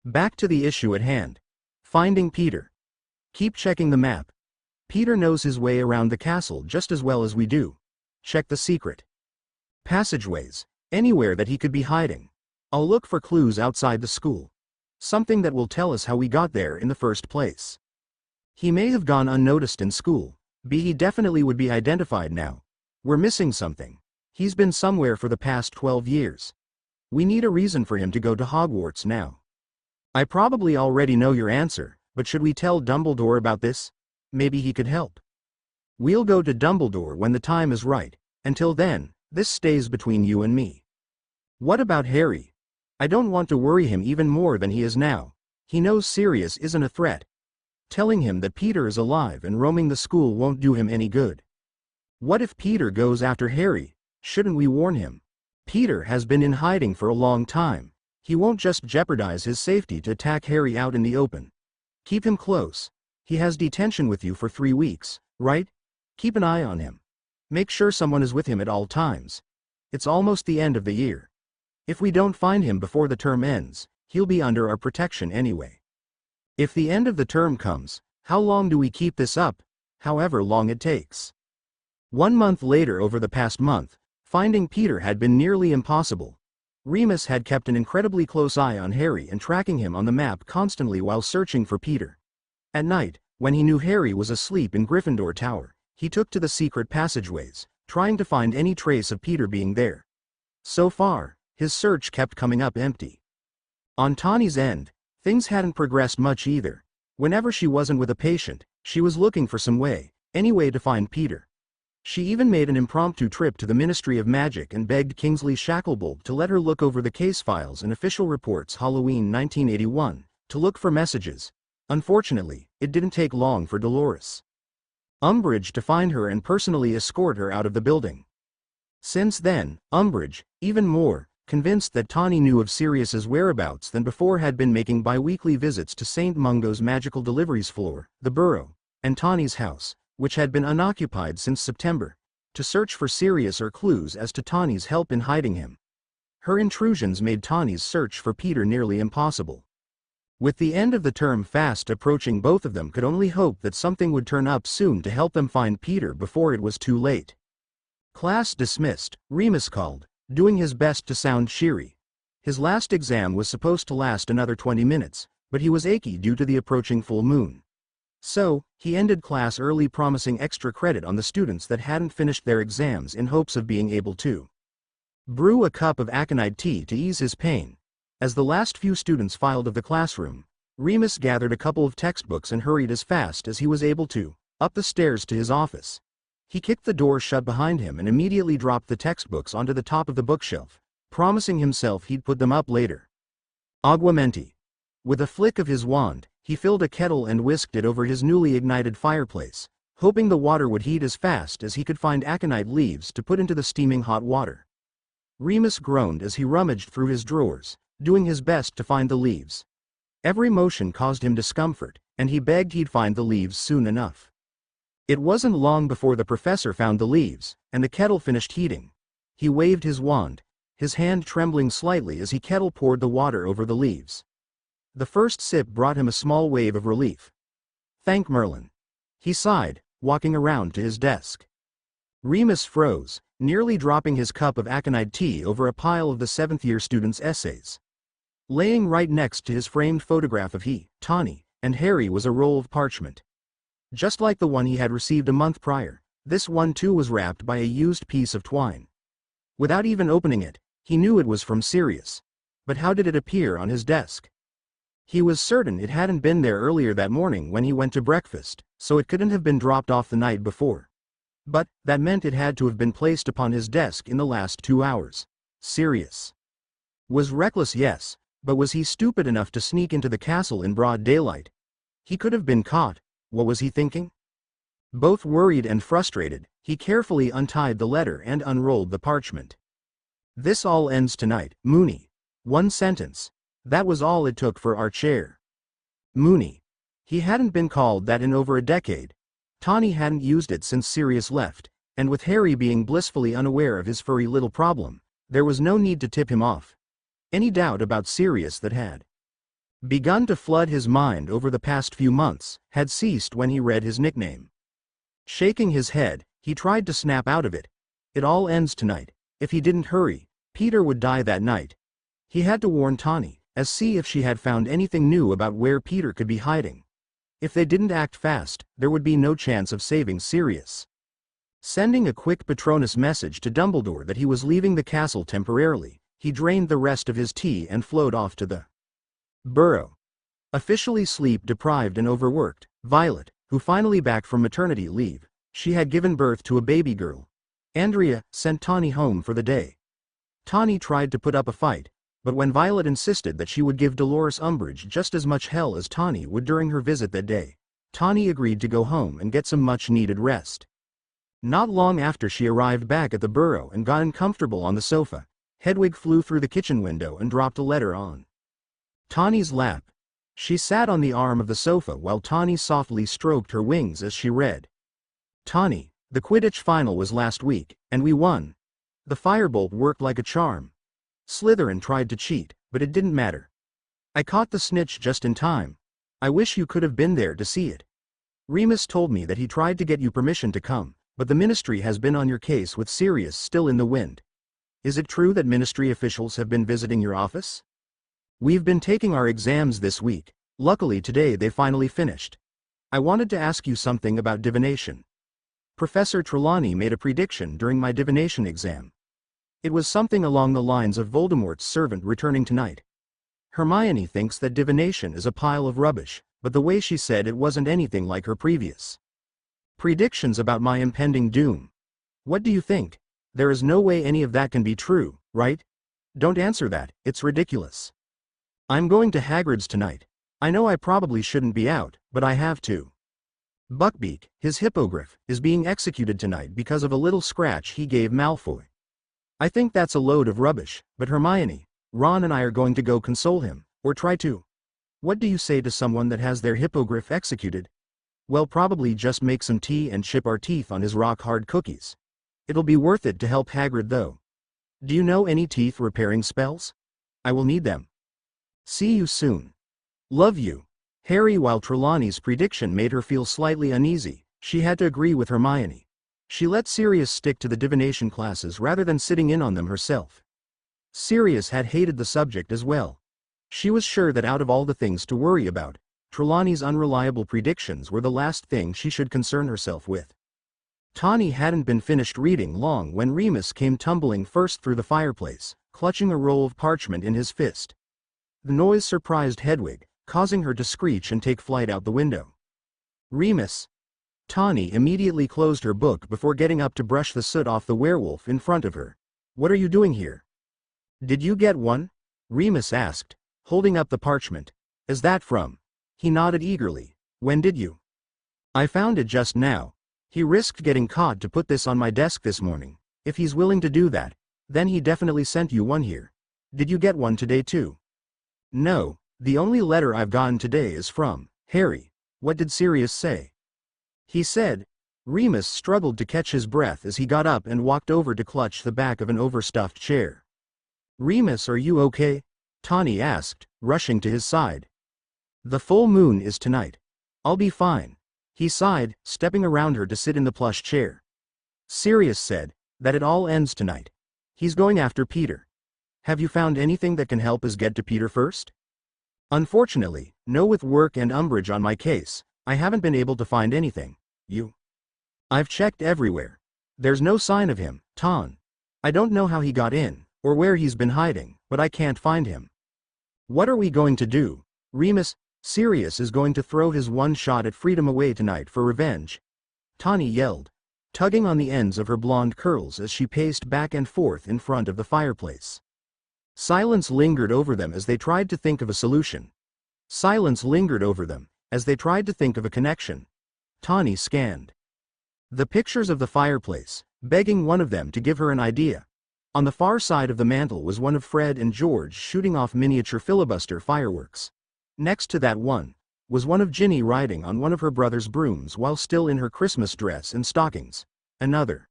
Back to the issue at hand. Finding Peter. Keep checking the map. Peter knows his way around the castle just as well as we do. Check the secret passageways, anywhere that he could be hiding. I'll look for clues outside the school. Something that will tell us how we got there in the first place. He may have gone unnoticed in school, but he definitely would be identified now. We're missing something. He's been somewhere for the past 12 years. We need a reason for him to go to Hogwarts now. I probably already know your answer, but should we tell Dumbledore about this? Maybe he could help. We'll go to Dumbledore when the time is right. Until then, this stays between you and me. What about Harry? I don't want to worry him even more than he is now. He knows Sirius isn't a threat. Telling him that Peter is alive and roaming the school won't do him any good. What if Peter goes after Harry? Shouldn't we warn him? Peter has been in hiding for a long time. He won't just jeopardize his safety to attack Harry out in the open. Keep him close. He has detention with you for 3 weeks, right? Keep an eye on him. Make sure someone is with him at all times. It's almost the end of the year. If we don't find him before the term ends, he'll be under our protection anyway. If the end of the term comes, how long do we keep this up? However long it takes. 1 month later, over the past month, finding Peter had been nearly impossible. Remus had kept an incredibly close eye on Harry and tracking him on the map constantly while searching for Peter. At night, when he knew Harry was asleep in Gryffindor Tower, he took to the secret passageways, trying to find any trace of Peter being there. So far, his search kept coming up empty. On Tawny's end, things hadn't progressed much either. Whenever she wasn't with a patient, she was looking for any way to find Peter. She even made an impromptu trip to the Ministry of Magic and begged Kingsley Shacklebolt to let her look over the case files and official reports Halloween 1981, to look for messages. Unfortunately, it didn't take long for Dolores Umbridge to find her and personally escort her out of the building. Since then, Umbridge, even more convinced that Tawny knew of Sirius's whereabouts than before, had been making bi-weekly visits to St. Mungo's magical deliveries floor, the burrow, and Tawny's house, which had been unoccupied since September, to search for Sirius or clues as to Tawny's help in hiding him. Her intrusions made Tawny's search for Peter nearly impossible. With the end of the term fast approaching, both of them could only hope that something would turn up soon to help them find Peter before it was too late. Class dismissed, Remus called, doing his best to sound cheery. His last exam was supposed to last another 20 minutes, but he was achy due to the approaching full moon. So, he ended class early, promising extra credit on the students that hadn't finished their exams in hopes of being able to brew a cup of aconite tea to ease his pain. As the last few students filed of the classroom, Remus gathered a couple of textbooks and hurried as fast as he was able to up the stairs to his office. He kicked the door shut behind him and immediately dropped the textbooks onto the top of the bookshelf, promising himself he'd put them up later. Aguamenti. With a flick of his wand, he filled a kettle and whisked it over his newly ignited fireplace, hoping the water would heat as fast as he could find aconite leaves to put into the steaming hot water. Remus groaned as he rummaged through his drawers, doing his best to find the leaves. Every motion caused him discomfort, and he begged he'd find the leaves soon enough. It wasn't long before the professor found the leaves, and the kettle finished heating. He waved his wand, his hand trembling slightly as he kettle poured the water over the leaves. The first sip brought him a small wave of relief. Thank Merlin. He sighed, walking around to his desk. Remus froze, nearly dropping his cup of aconite tea over a pile of the 7th-year students' essays. Laying right next to his framed photograph of he, Tawny, and Harry was a roll of parchment. Just like the one he had received a month prior, this one too was wrapped by a used piece of twine. Without even opening it, he knew it was from Sirius. But how did it appear on his desk? He was certain it hadn't been there earlier that morning when he went to breakfast, so it couldn't have been dropped off the night before. But that meant it had to have been placed upon his desk in the last 2 hours. Sirius was reckless, yes, but was he stupid enough to sneak into the castle in broad daylight? He could have been caught. What was he thinking? Both worried and frustrated, he carefully untied the letter and unrolled the parchment. This all ends tonight, Moony. One sentence. That was all it took for our chair. Moony. He hadn't been called that in over a decade. Tawny hadn't used it since Sirius left, and with Harry being blissfully unaware of his furry little problem, there was no need to tip him off. Any doubt about Sirius that had begun to flood his mind over the past few months had ceased when he read his nickname. Shaking his head, he tried to snap out of it. It all ends tonight. If he didn't hurry, Peter would die that night. He had to warn Tawny, as see if she had found anything new about where Peter could be hiding. If they didn't act fast, there would be no chance of saving Sirius. Sending a quick Patronus message to Dumbledore that he was leaving the castle temporarily, he drained the rest of his tea and flowed off to the burrow. Officially sleep-deprived and overworked, Violet, who finally back from maternity leave, she had given birth to a baby girl. Andrea sent Tawny home for the day. Tawny tried to put up a fight, but when Violet insisted that she would give Dolores Umbridge just as much hell as Tawny would during her visit that day, Tawny agreed to go home and get some much-needed rest. Not long after she arrived back at the burrow and got uncomfortable on the sofa, Hedwig flew through the kitchen window and dropped a letter on Tawny's lap. She sat on the arm of the sofa while Tawny softly stroked her wings as she read. Tawny, the Quidditch final was last week, and we won. The firebolt worked like a charm. Slytherin tried to cheat, but it didn't matter. I caught the snitch just in time. I wish you could have been there to see it. Remus told me that he tried to get you permission to come, but the Ministry has been on your case with Sirius still in the wind. Is it true that Ministry officials have been visiting your office? We've been taking our exams this week. Luckily today they finally finished. I wanted to ask you something about divination. Professor Trelawney made a prediction during my divination exam. It was something along the lines of Voldemort's servant returning tonight. Hermione thinks that divination is a pile of rubbish, but the way she said it wasn't anything like her previous predictions about my impending doom. What do you think? There is no way any of that can be true, right? Don't answer that, it's ridiculous. I'm going to Hagrid's tonight. I know I probably shouldn't be out, but I have to. Buckbeak, his hippogriff, is being executed tonight because of a little scratch he gave Malfoy. I think that's a load of rubbish, but Hermione, Ron and I are going to go console him, or try to. What do you say to someone that has their hippogriff executed? Well, probably just make some tea and chip our teeth on his rock-hard cookies. It'll be worth it to help Hagrid though. Do you know any teeth repairing spells? I will need them. See you soon. Love you. Harry. While Trelawney's prediction made her feel slightly uneasy, she had to agree with Hermione. She let Sirius stick to the divination classes rather than sitting in on them herself. Sirius had hated the subject as well. She was sure that out of all the things to worry about, Trelawney's unreliable predictions were the last thing she should concern herself with. Tawny hadn't been finished reading long when Remus came tumbling first through the fireplace, clutching a roll of parchment in his fist. The noise surprised Hedwig, causing her to screech and take flight out the window. Remus! Tawny immediately closed her book before getting up to brush the soot off the werewolf in front of her. What are you doing here? Did you get one? Remus asked, holding up the parchment. Is that from? He nodded eagerly. When did you? I found it just now. He risked getting caught to put this on my desk this morning. If he's willing to do that, then he definitely sent you one here. Did you get one today too? No, the only letter I've gotten today is from Harry. What did Sirius say? He said. Remus struggled to catch his breath as he got up and walked over to clutch the back of an overstuffed chair. Remus, are you okay? Tawny asked, rushing to his side. The full moon is tonight. I'll be fine. He sighed, stepping around her to sit in the plush chair. Sirius said that it all ends tonight. He's going after Peter. Have you found anything that can help us get to Peter first? Unfortunately, no. With work and Umbridge on my case, I haven't been able to find anything. You? I've checked everywhere. There's no sign of him, Ton. I don't know how he got in, or where he's been hiding, but I can't find him. What are we going to do? Remus, Sirius is going to throw his one shot at freedom away tonight for revenge. Tawny yelled, tugging on the ends of her blonde curls as she paced back and forth in front of the fireplace. Silence lingered over them as they tried to think of a solution. Silence lingered over them as they tried to think of a connection. Tawny scanned the pictures of the fireplace, begging one of them to give her an idea. On the far side of the mantel was one of Fred and George shooting off miniature filibuster fireworks. Next to that one was one of Ginny riding on one of her brother's brooms while still in her Christmas dress and stockings. Another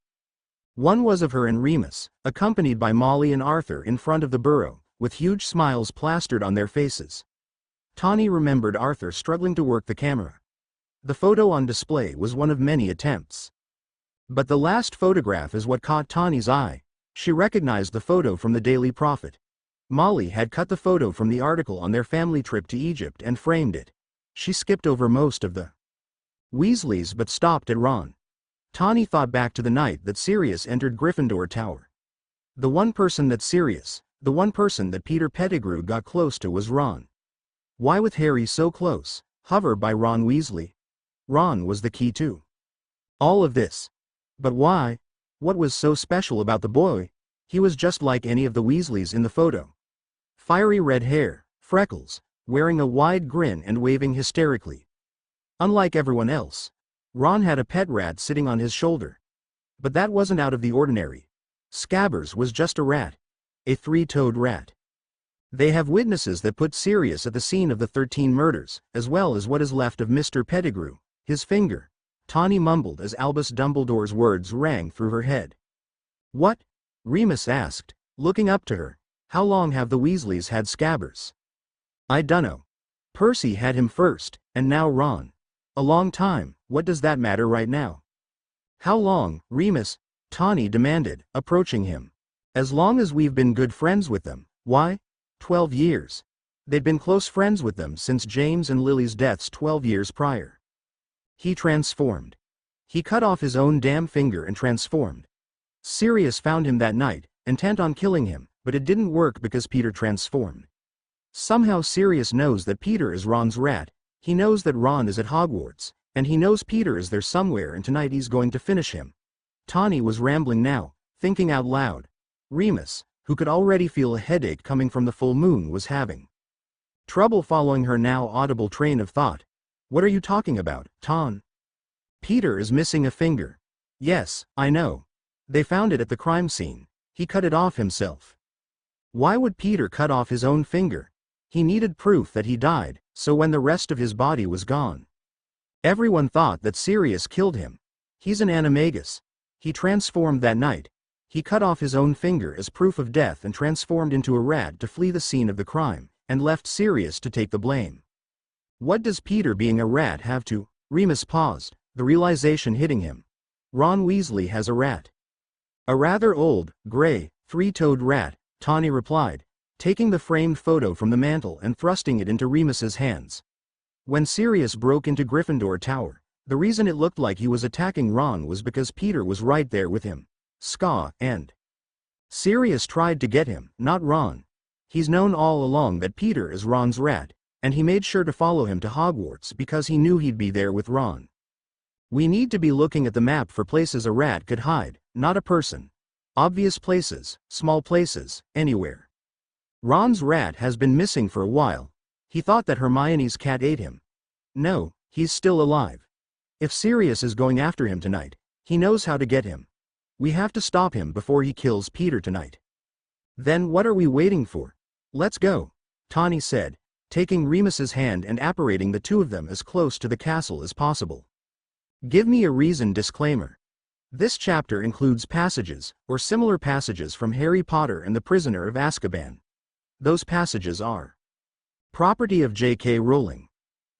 one was of her and Remus, accompanied by Molly and Arthur in front of the burrow, with huge smiles plastered on their faces. Tawny remembered Arthur struggling to work the camera. The photo on display was one of many attempts. But the last photograph is what caught Tawny's eye. She recognized the photo from the Daily Prophet. Molly had cut the photo from the article on their family trip to Egypt and framed it. She skipped over most of the Weasleys but stopped at Ron. Tawny thought back to the night that Sirius entered Gryffindor Tower. The one person that Peter Pettigrew got close to was Ron. Why with Harry so close, hover by Ron Weasley? Ron was the key to all of this. But why? What was so special about the boy? He was just like any of the Weasleys in the photo. Fiery red hair, freckles, wearing a wide grin and waving hysterically. Unlike everyone else, Ron had a pet rat sitting on his shoulder. But that wasn't out of the ordinary. Scabbers was just a rat. A three-toed rat. They have witnesses that put Sirius at the scene of the 13 murders, as well as what is left of Mr. Pettigrew, his finger. Tawny mumbled as Albus Dumbledore's words rang through her head. What? Remus asked, looking up to her. How long have the Weasleys had Scabbers? I dunno. Percy had him first, and now Ron. A long time. What does that matter right now? How long, Remus? Tawny demanded, approaching him. As long as we've been good friends with them. Why? 12 years. They'd been close friends with them since James and Lily's deaths 12 years prior. He transformed. He cut off his own damn finger and transformed. Sirius found him that night, intent on killing him, but it didn't work because Peter transformed. Somehow Sirius knows that Peter is Ron's rat, he knows that Ron is at Hogwarts, and he knows Peter is there somewhere and tonight he's going to finish him. Tawny was rambling now, thinking out loud. Remus, who could already feel a headache coming from the full moon, was having trouble following her now audible train of thought. What are you talking about, Ton? Peter is missing a finger. Yes, I know. They found it at the crime scene. He cut it off himself. Why would Peter cut off his own finger? He needed proof that he died, so when the rest of his body was gone. Everyone thought that Sirius killed him. He's an animagus. He transformed that night. He cut off his own finger as proof of death and transformed into a rat to flee the scene of the crime, and left Sirius to take the blame. What does Peter being a rat have to? Remus paused, the realization hitting him. Ron Weasley has a rat. A rather old, gray, three-toed rat, Tawny replied, taking the framed photo from the mantel and thrusting it into Remus's hands. When Sirius broke into Gryffindor Tower, the reason it looked like he was attacking Ron was because Peter was right there with him. And Sirius tried to get him, not Ron. He's known all along that Peter is Ron's rat, and he made sure to follow him to Hogwarts because he knew he'd be there with Ron. We need to be looking at the map for places a rat could hide, not a person. Obvious places, small places, anywhere. Ron's rat has been missing for a while. He thought that Hermione's cat ate him. No, he's still alive. If Sirius is going after him tonight, he knows how to get him. We have to stop him before he kills Peter tonight. Then what are we waiting for? Let's go, Tawny said, taking Remus's hand and apparating the two of them as close to the castle as possible. Give me a reason. Disclaimer. This chapter includes passages, or similar passages from Harry Potter and the Prisoner of Azkaban. Those passages are property of J.K. Rowling.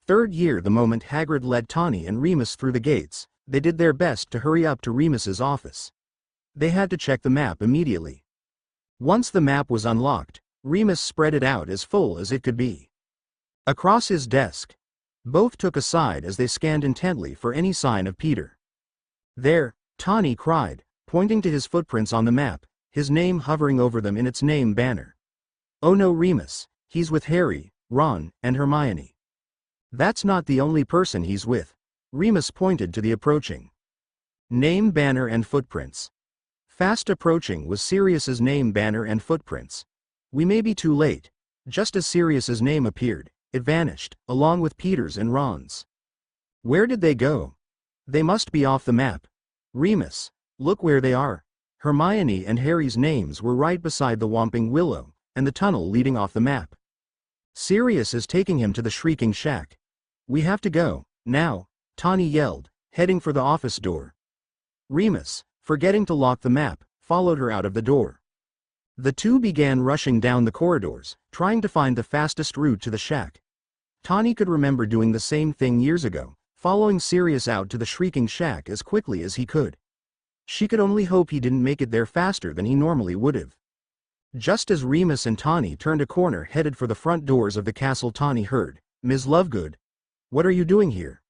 Third year. The moment Hagrid led Tawny and Remus through the gates, they did their best to hurry up to Remus's office. They had to check the map immediately. Once the map was unlocked, Remus spread it out as full as it could be across his desk. Both took a side as they scanned intently for any sign of Peter. There, Tawny cried, pointing to his footprints on the map, his name hovering over them in its name banner. Oh no, Remus, he's with Harry, Ron, and Hermione. That's not the only person he's with. Remus pointed to the approaching name banner and footprints. Fast approaching was Sirius's name banner and footprints. We may be too late. Just as Sirius's name appeared, it vanished, along with Peter's and Ron's. Where did they go? They must be off the map. Remus, look where they are. Hermione and Harry's names were right beside the Whomping Willow, and the tunnel leading off the map. Sirius is taking him to the Shrieking Shack. We have to go, now, Tawny yelled, heading for the office door. Remus, forgetting to lock the map, followed her out of the door. The two began rushing down the corridors, trying to find the fastest route to the shack. Tawny could remember doing the same thing years ago, following Sirius out to the Shrieking Shack as quickly as he could. She could only hope he didn't make it there faster than he normally would have. Just as Remus and Tawny turned a corner headed for the front doors of the castle, Tawny heard, "Ms. Lovegood, what are you doing here?"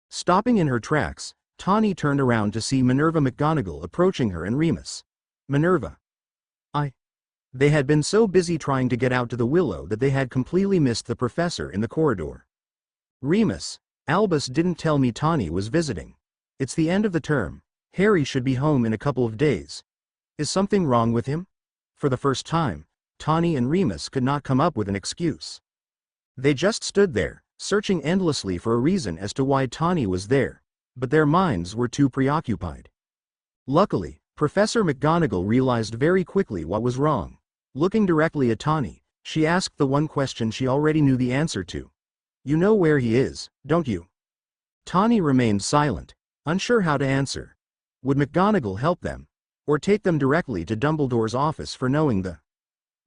Stopping in her tracks, Tawny turned around to see Minerva McGonagall approaching her and Remus. Minerva. They had been so busy trying to get out to the Willow that they had completely missed the professor in the corridor. Remus, Albus didn't tell me Tawny was visiting. It's the end of the term. Harry should be home in a couple of days. Is something wrong with him? For the first time, Tawny and Remus could not come up with an excuse. They just stood there, searching endlessly for a reason as to why Tawny was there, but their minds were too preoccupied. Luckily, Professor McGonagall realized very quickly what was wrong. Looking directly at Tawny, she asked the one question she already knew the answer to. You know where he is, don't you? Tawny remained silent, unsure how to answer. Would McGonagall help them? Or take them directly to Dumbledore's office for knowing the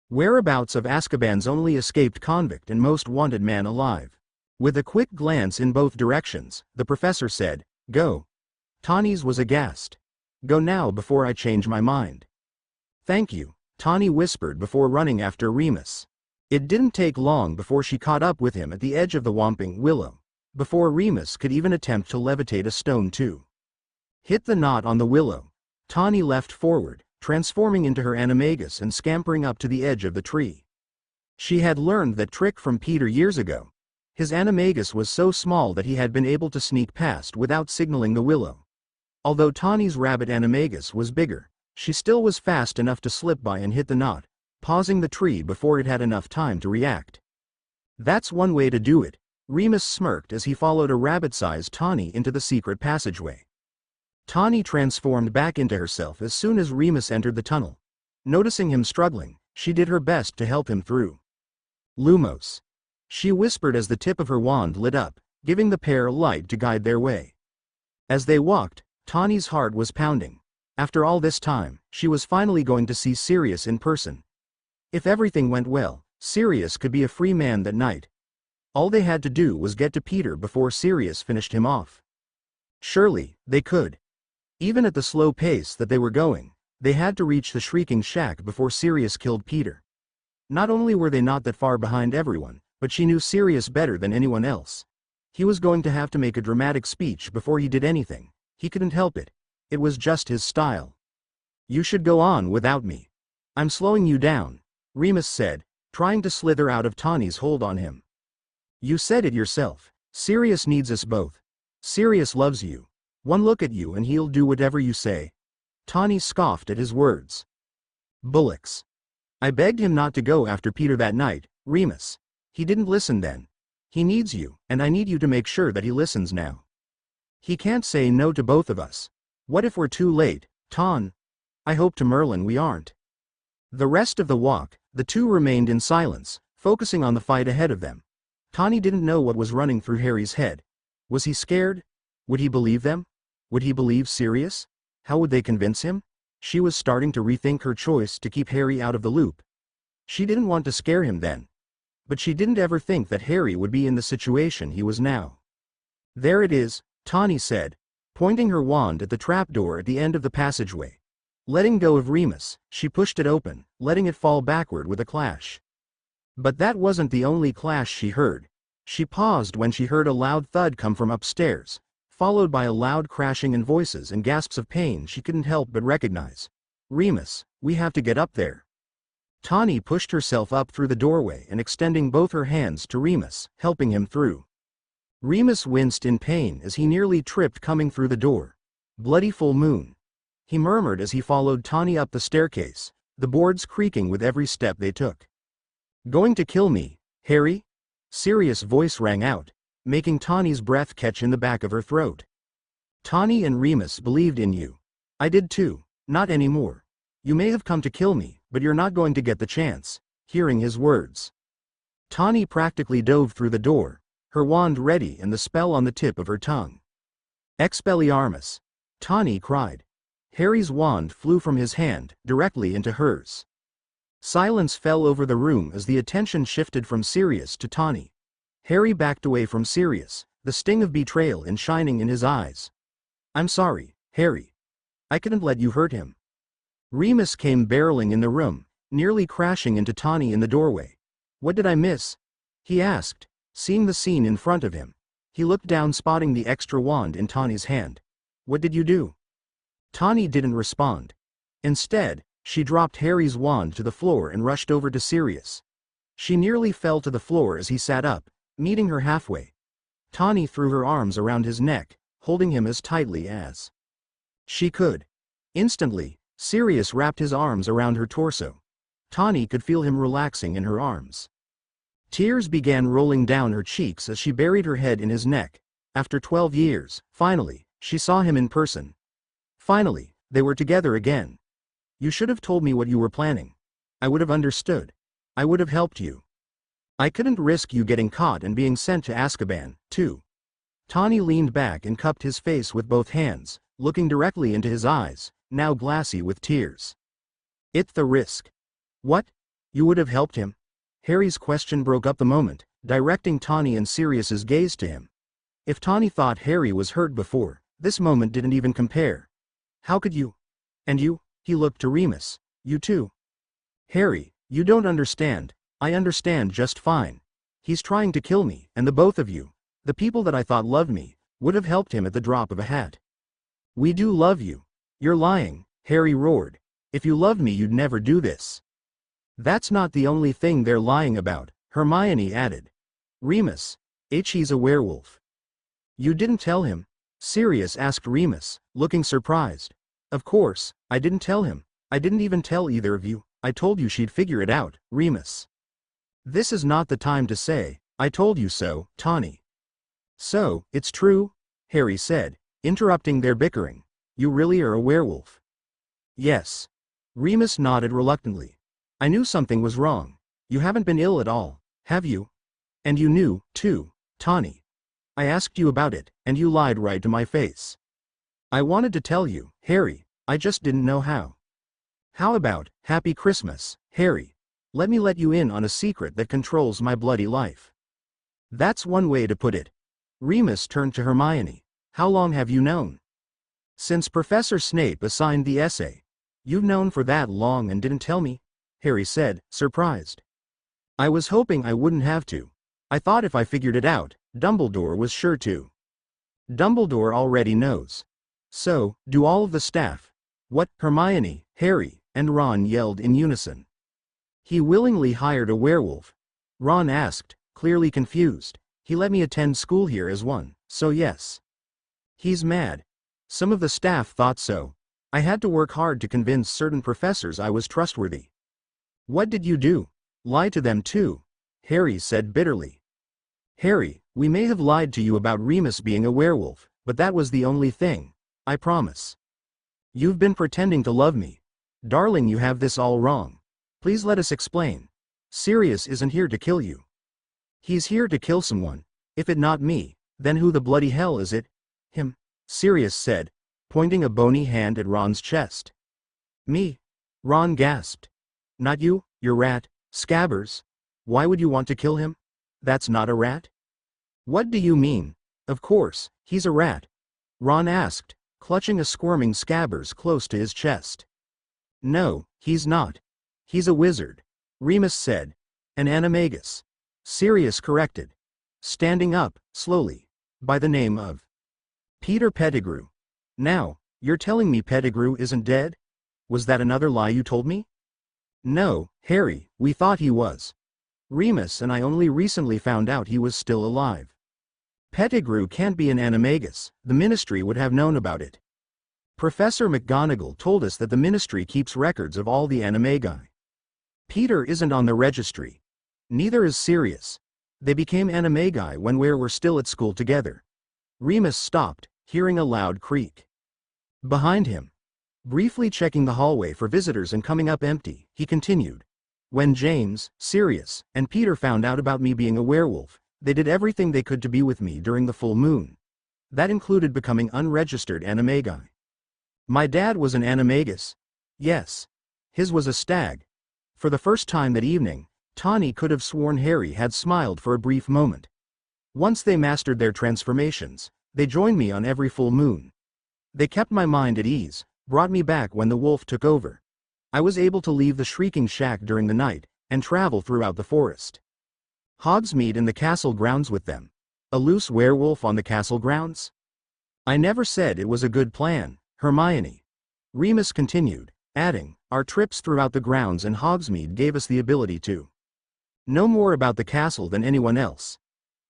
whereabouts of Azkaban's only escaped convict and most wanted man alive? With a quick glance in both directions, the professor said, "Go." Tawny's was aghast. "Go now before I change my mind." "Thank you," Tawny whispered before running after Remus. It didn't take long before she caught up with him at the edge of the Whomping Willow, before Remus could even attempt to levitate a stone too. Hit the knot on the willow. Tawny leapt forward, transforming into her animagus and scampering up to the edge of the tree. She had learned that trick from Peter years ago. His animagus was so small that he had been able to sneak past without signaling the willow. Although Tawny's rabbit animagus was bigger, she still was fast enough to slip by and hit the knot, pausing the tree before it had enough time to react. That's one way to do it, Remus smirked as he followed a rabbit-sized Tawny into the secret passageway. Tawny transformed back into herself as soon as Remus entered the tunnel. Noticing him struggling, she did her best to help him through. Lumos, she whispered as the tip of her wand lit up, giving the pair light to guide their way. As they walked, Tawny's heart was pounding. After all this time, she was finally going to see Sirius in person. If everything went well, Sirius could be a free man that night. All they had to do was get to Peter before Sirius finished him off. Surely, they could. Even at the slow pace that they were going, they had to reach the Shrieking Shack before Sirius killed Peter. Not only were they not that far behind everyone, but she knew Sirius better than anyone else. He was going to have to make a dramatic speech before he did anything. He couldn't help it. It was just his style. You should go on without me. I'm slowing you down, Remus said, trying to slither out of Tawny's hold on him. You said it yourself. Sirius needs us both. Sirius loves you. One look at you and he'll do whatever you say. Tawny scoffed at his words. Bullocks. I begged him not to go after Peter that night, Remus. He didn't listen then. He needs you, and I need you to make sure that he listens now. He can't say no to both of us. What if we're too late, Tawn? I hope to Merlin we aren't. The rest of the walk, the two remained in silence, focusing on the fight ahead of them. Tawny didn't know what was running through Harry's head. Was he scared? Would he believe them? Would he believe Sirius? How would they convince him? She was starting to rethink her choice to keep Harry out of the loop. She didn't want to scare him then. But she didn't ever think that Harry would be in the situation he was now. There it is, Tawny said, pointing her wand at the trapdoor at the end of the passageway. Letting go of Remus, she pushed it open, letting it fall backward with a clash. But that wasn't the only clash she heard. She paused when she heard a loud thud come from upstairs, followed by a loud crashing in voices and gasps of pain she couldn't help but recognize. Remus, we have to get up there. Tawny pushed herself up through the doorway and extending both her hands to Remus, helping him through. Remus winced in pain as he nearly tripped coming through the door. Bloody full moon. He murmured as he followed Tawny up the staircase, the boards creaking with every step they took. Going to kill me, Harry? Sirius' voice rang out, making Tawny's breath catch in the back of her throat. Tawny and Remus believed in you. I did too, not anymore. You may have come to kill me, but you're not going to get the chance. Hearing his words, Tawny practically dove through the door, her wand ready and the spell on the tip of her tongue. Expelliarmus! Tawny cried. Harry's wand flew from his hand, directly into hers. Silence fell over the room as the attention shifted from Sirius to Tawny. Harry backed away from Sirius, the sting of betrayal shining in his eyes. I'm sorry, Harry. I couldn't let you hurt him. Remus came barreling in the room, nearly crashing into Tawny in the doorway. What did I miss? He asked, seeing the scene in front of him. He looked down, spotting the extra wand in Tawny's hand. What did you do? Tawny didn't respond. Instead, she dropped Harry's wand to the floor and rushed over to Sirius. She nearly fell to the floor as he sat up, meeting her halfway. Tawny threw her arms around his neck, holding him as tightly as she could. Instantly, Sirius wrapped his arms around her torso. Tawny could feel him relaxing in her arms. Tears began rolling down her cheeks as she buried her head in his neck. After 12 years, finally, she saw him in person. Finally, they were together again. You should have told me what you were planning. I would have understood. I would have helped you. I couldn't risk you getting caught and being sent to Azkaban, too. Tawny leaned back and cupped his face with both hands, looking directly into his eyes, now glassy with tears. It's the risk. What? You would have helped him? Harry's question broke up the moment, directing Tawny and Sirius's gaze to him. If Tawny thought Harry was hurt before, this moment didn't even compare. How could you? And you? He looked to Remus. You too. Harry, you don't understand. I understand just fine. He's trying to kill me, and the both of you, the people that I thought loved me, would have helped him at the drop of a hat. We do love you. You're lying, Harry roared. If you loved me you'd never do this. That's not the only thing they're lying about, Hermione added. Remus, he's a werewolf. You didn't tell him. Sirius asked Remus, looking surprised. Of course, I didn't tell him. I didn't even tell either of you. I told you she'd figure it out, Remus. This is not the time to say, I told you so, Tawny. So, it's true? Harry said, interrupting their bickering. You really are a werewolf? Yes. Remus nodded reluctantly. I knew something was wrong. You haven't been ill at all, have you? And you knew, too, Tawny. I asked you about it, and you lied right to my face. I wanted to tell you, Harry, I just didn't know how. How about, Happy Christmas, Harry? Let me let you in on a secret that controls my bloody life. That's one way to put it. Remus turned to Hermione. How long have you known? Since Professor Snape assigned the essay. You've known for that long and didn't tell me? Harry said, surprised. I was hoping I wouldn't have to. I thought if I figured it out, Dumbledore was sure to. Dumbledore already knows. So, do all of the staff. What? Hermione, Harry, and Ron yelled in unison. He willingly hired a werewolf. Ron asked, clearly confused. He let me attend school here as one, so yes. He's mad. Some of the staff thought so. I had to work hard to convince certain professors I was trustworthy. What did you do? Lie to them too? Harry said bitterly. Harry, we may have lied to you about Remus being a werewolf, but that was the only thing. I promise. You've been pretending to love me. Darling, you have this all wrong. Please let us explain. Sirius isn't here to kill you. He's here to kill someone. If it not me, then who the bloody hell is it? Him, Sirius said, pointing a bony hand at Ron's chest. Me? Ron gasped. Not you, you rat, Scabbers. Why would you want to kill him? That's not a rat? What do you mean? Of course, he's a rat. Ron asked, clutching a squirming Scabbers close to his chest. No, he's not. He's a wizard, Remus said. An animagus. Sirius corrected. Standing up, slowly. By the name of Peter Pettigrew. Now, you're telling me Pettigrew isn't dead? Was that another lie you told me? No, Harry, we thought he was. Remus and I only recently found out he was still alive. Pettigrew can't be an animagus, the Ministry would have known about it. Professor McGonagall told us that the Ministry keeps records of all the animagi. Peter isn't on the registry. Neither is Sirius. They became animagi when we were still at school together. Remus stopped, hearing a loud creak. Behind him. Briefly checking the hallway for visitors and coming up empty, he continued. When James, Sirius, and Peter found out about me being a werewolf, they did everything they could to be with me during the full moon. That included becoming unregistered animagi. My dad was an animagus. Yes. His was a stag. For the first time that evening, Tawny could have sworn Harry had smiled for a brief moment. Once they mastered their transformations, they joined me on every full moon. They kept my mind at ease, brought me back when the wolf took over. I was able to leave the Shrieking Shack during the night, and travel throughout the forest. Hogsmeade in the castle grounds with them. A loose werewolf on the castle grounds? I never said it was a good plan, Hermione. Remus continued, adding, our trips throughout the grounds and Hogsmeade gave us the ability to know more about the castle than anyone else.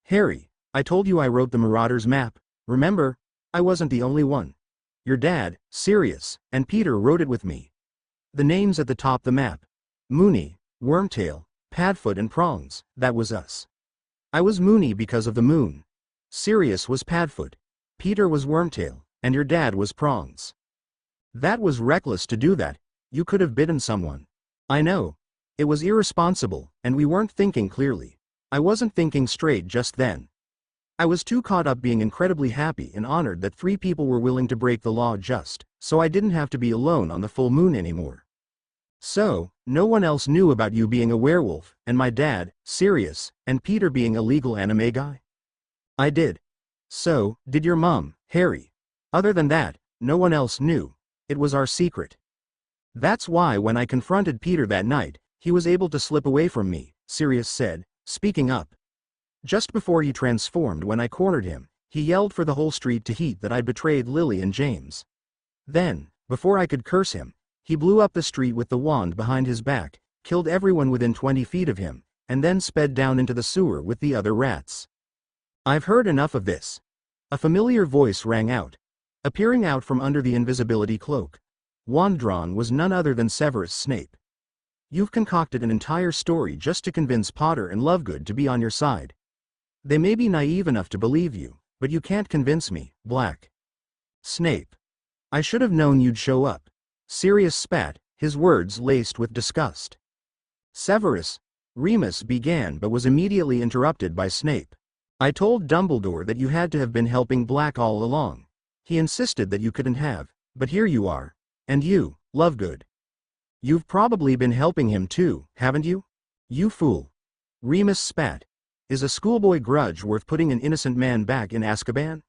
Harry, I told you I wrote the Marauders map, remember? I wasn't the only one. Your dad, Sirius, and Peter wrote it with me. The names at the top the map. Moony, Wormtail, Padfoot and Prongs, that was us. I was Moony because of the moon. Sirius was Padfoot. Peter was Wormtail, and your dad was Prongs. That was reckless to do that. You could have bitten someone. I know. It was irresponsible, and we weren't thinking clearly. I wasn't thinking straight just then. I was too caught up being incredibly happy and honored that 3 people were willing to break the law just so I didn't have to be alone on the full moon anymore. So, no one else knew about you being a werewolf, and my dad, Sirius, and Peter being a legal animagi? I did. So, did your mom, Harry. Other than that, no one else knew. It was our secret. That's why when I confronted Peter that night, he was able to slip away from me, Sirius said, speaking up. Just before he transformed when I cornered him, he yelled for the whole street to heed that I'd betrayed Lily and James. Then, before I could curse him, he blew up the street with the wand behind his back, killed everyone within 20 feet of him, and then sped down into the sewer with the other rats. I've heard enough of this. A familiar voice rang out. Appearing out from under the invisibility cloak. Wand drawn was none other than Severus Snape. You've concocted an entire story just to convince Potter and Lovegood to be on your side. They may be naive enough to believe you, but you can't convince me, Black. Snape. I should have known you'd show up. Sirius spat, his words laced with disgust. Severus, Remus began but was immediately interrupted by Snape. I told Dumbledore that you had to have been helping Black all along. He insisted that you couldn't have, but here you are. And you, Lovegood. You've probably been helping him too, haven't you? You fool. Remus spat. Is a schoolboy grudge worth putting an innocent man back in Azkaban?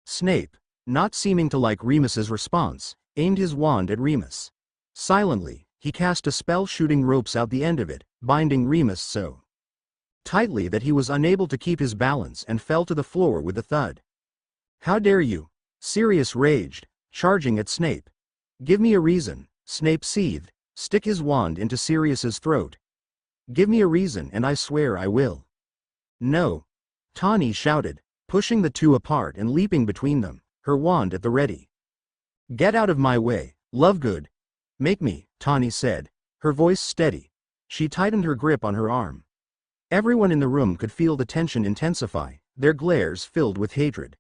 Snape, not seeming to like Remus's response, aimed his wand at Remus. Silently, he cast a spell shooting ropes out the end of it, binding Remus so tightly that he was unable to keep his balance and fell to the floor with a thud. How dare you? Sirius raged, charging at Snape. Give me a reason, Snape seethed, stick his wand into Sirius's throat. Give me a reason and I swear I will. No. Tawny shouted, pushing the two apart and leaping between them, her wand at the ready. Get out of my way, Lovegood. Make me, Tawny said, her voice steady. She tightened her grip on her arm. Everyone in the room could feel the tension intensify, their glares filled with hatred.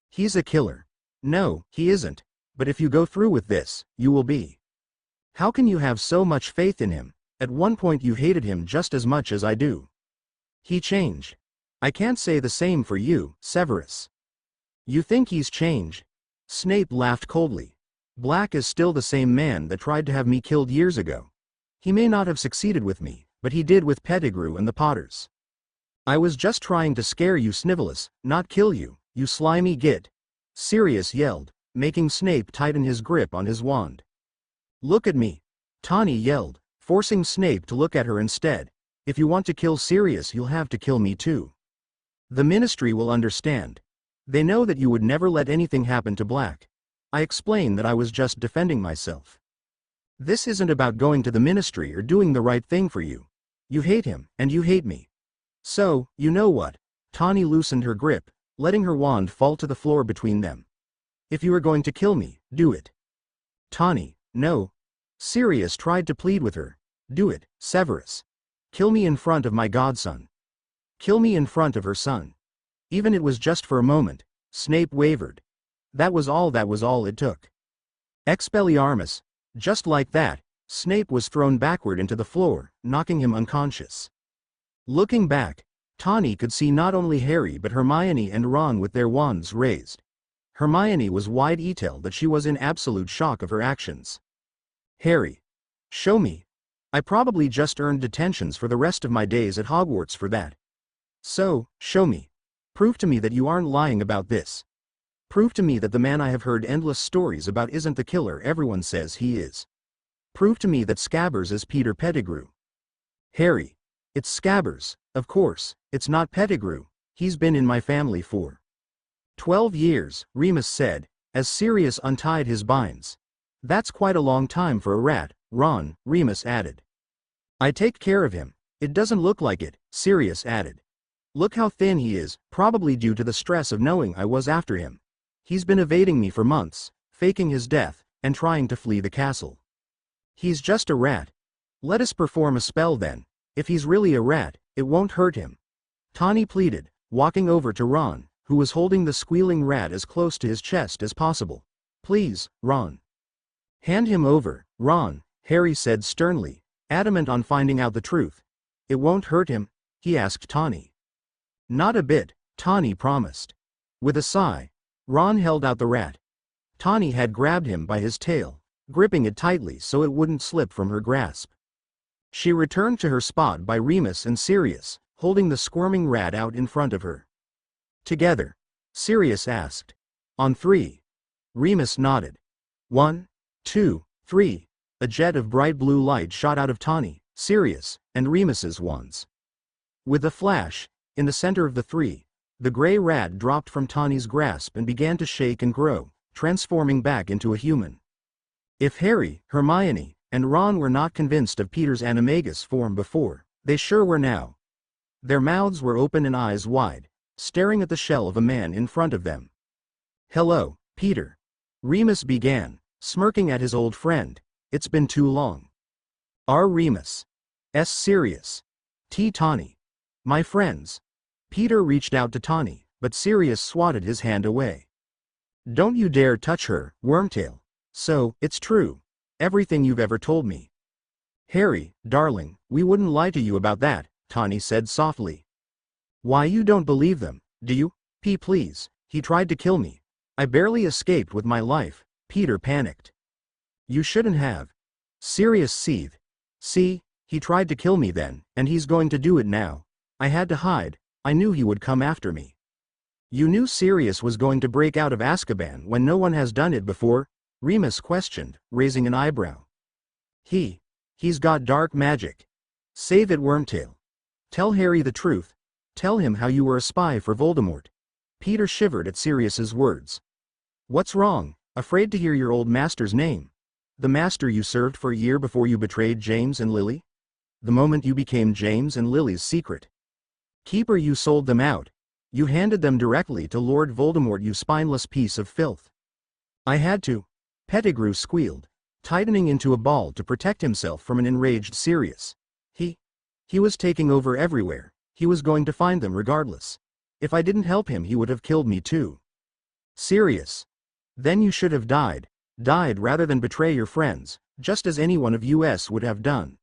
He's a killer. No, he isn't. But if you go through with this, you will be. How can you have so much faith in him? At one point you hated him just as much as I do. He changed. I can't say the same for you, Severus. You think he's changed? Snape laughed coldly. Black is still the same man that tried to have me killed years ago. He may not have succeeded with me, but he did with Pettigrew and the Potters. I was just trying to scare you, Snivellus, not kill you, you slimy git. Sirius yelled, making Snape tighten his grip on his wand. Look at me. Tawny yelled, forcing Snape to look at her instead. If you want to kill Sirius, you'll have to kill me too. The Ministry will understand. They know that you would never let anything happen to Black. I explained that I was just defending myself. This isn't about going to the Ministry or doing the right thing for you. You hate him, and you hate me. So, you know what? Tawny loosened her grip, letting her wand fall to the floor between them. If you are going to kill me, do it. Tawny, no. Sirius tried to plead with her. Do it, Severus. Kill me in front of my godson. Kill me in front of her son. Even it was just for a moment, Snape wavered. That was all it took. Expelliarmus. Just like that, Snape was thrown backward into the floor, knocking him unconscious. Looking back, Tawny could see not only Harry but Hermione and Ron with their wands raised. Hermione was wide-eyed that she was in absolute shock of her actions. Harry. Show me. I probably just earned detentions for the rest of my days at Hogwarts for that. So, show me. Prove to me that you aren't lying about this. Prove to me that the man I have heard endless stories about isn't the killer everyone says he is. Prove to me that Scabbers is Peter Pettigrew. Harry. It's Scabbers, of course, it's not Pettigrew, he's been in my family for 12 years, Remus said, as Sirius untied his binds. That's quite a long time for a rat, Ron, Remus added. I take care of him. It doesn't look like it, Sirius added. Look how thin he is, probably due to the stress of knowing I was after him. He's been evading me for months, faking his death, and trying to flee the castle. He's just a rat. Let us perform a spell then. If he's really a rat, it won't hurt him. Tawny pleaded, walking over to Ron, who was holding the squealing rat as close to his chest as possible. Please, Ron. Hand him over, Ron, Harry said sternly, adamant on finding out the truth. It won't hurt him? He asked Tawny. Not a bit, Tawny promised. With a sigh, Ron held out the rat. Tawny had grabbed him by his tail, gripping it tightly so it wouldn't slip from her grasp. She returned to her spot by Remus and Sirius, holding the squirming rat out in front of her. Together, Sirius asked. On 3. Remus nodded. 1, 2, 3. A jet of bright blue light shot out of Tawny, Sirius, and Remus's wands. With a flash, in the center of the 3, the gray rat dropped from Tawny's grasp and began to shake and grow, transforming back into a human. If Harry, Hermione, and Ron were not convinced of Peter's animagus form before, they sure were now. Their mouths were open and eyes wide, staring at the shell of a man in front of them. "Hello, Peter," Remus began, smirking at his old friend. "It's been too long." "R. Remus. S. Sirius. T. Tawny. My friends." Peter reached out to Tawny, but Sirius swatted his hand away. "Don't you dare touch her, Wormtail. So, it's true. Everything you've ever told me." "Harry, darling, we wouldn't lie to you about that," Tawny said softly. "Why, you don't believe them, do you? Please, he tried to kill me. I barely escaped with my life." Peter panicked. "You shouldn't have." Sirius seethed. "See, he tried to kill me then, and he's going to do it now. I had to hide. I knew he would come after me." "You knew Sirius was going to break out of Azkaban when no one has done it before?" Remus questioned, raising an eyebrow. He's got dark magic. Save it, Wormtail. Tell Harry the truth. Tell him how you were a spy for Voldemort." Peter shivered at Sirius's words. "What's wrong? Afraid to hear your old master's name? The master you served for a year before you betrayed James and Lily? The moment you became James and Lily's secret keeper, you sold them out. You handed them directly to Lord Voldemort, you spineless piece of filth." "I had to," Pettigrew squealed, tightening into a ball to protect himself from an enraged Sirius. He was taking over everywhere. He was going to find them regardless. If I didn't help him, he would have killed me too." "Sirius. Then you should have died rather than betray your friends, just as any one of us would have done."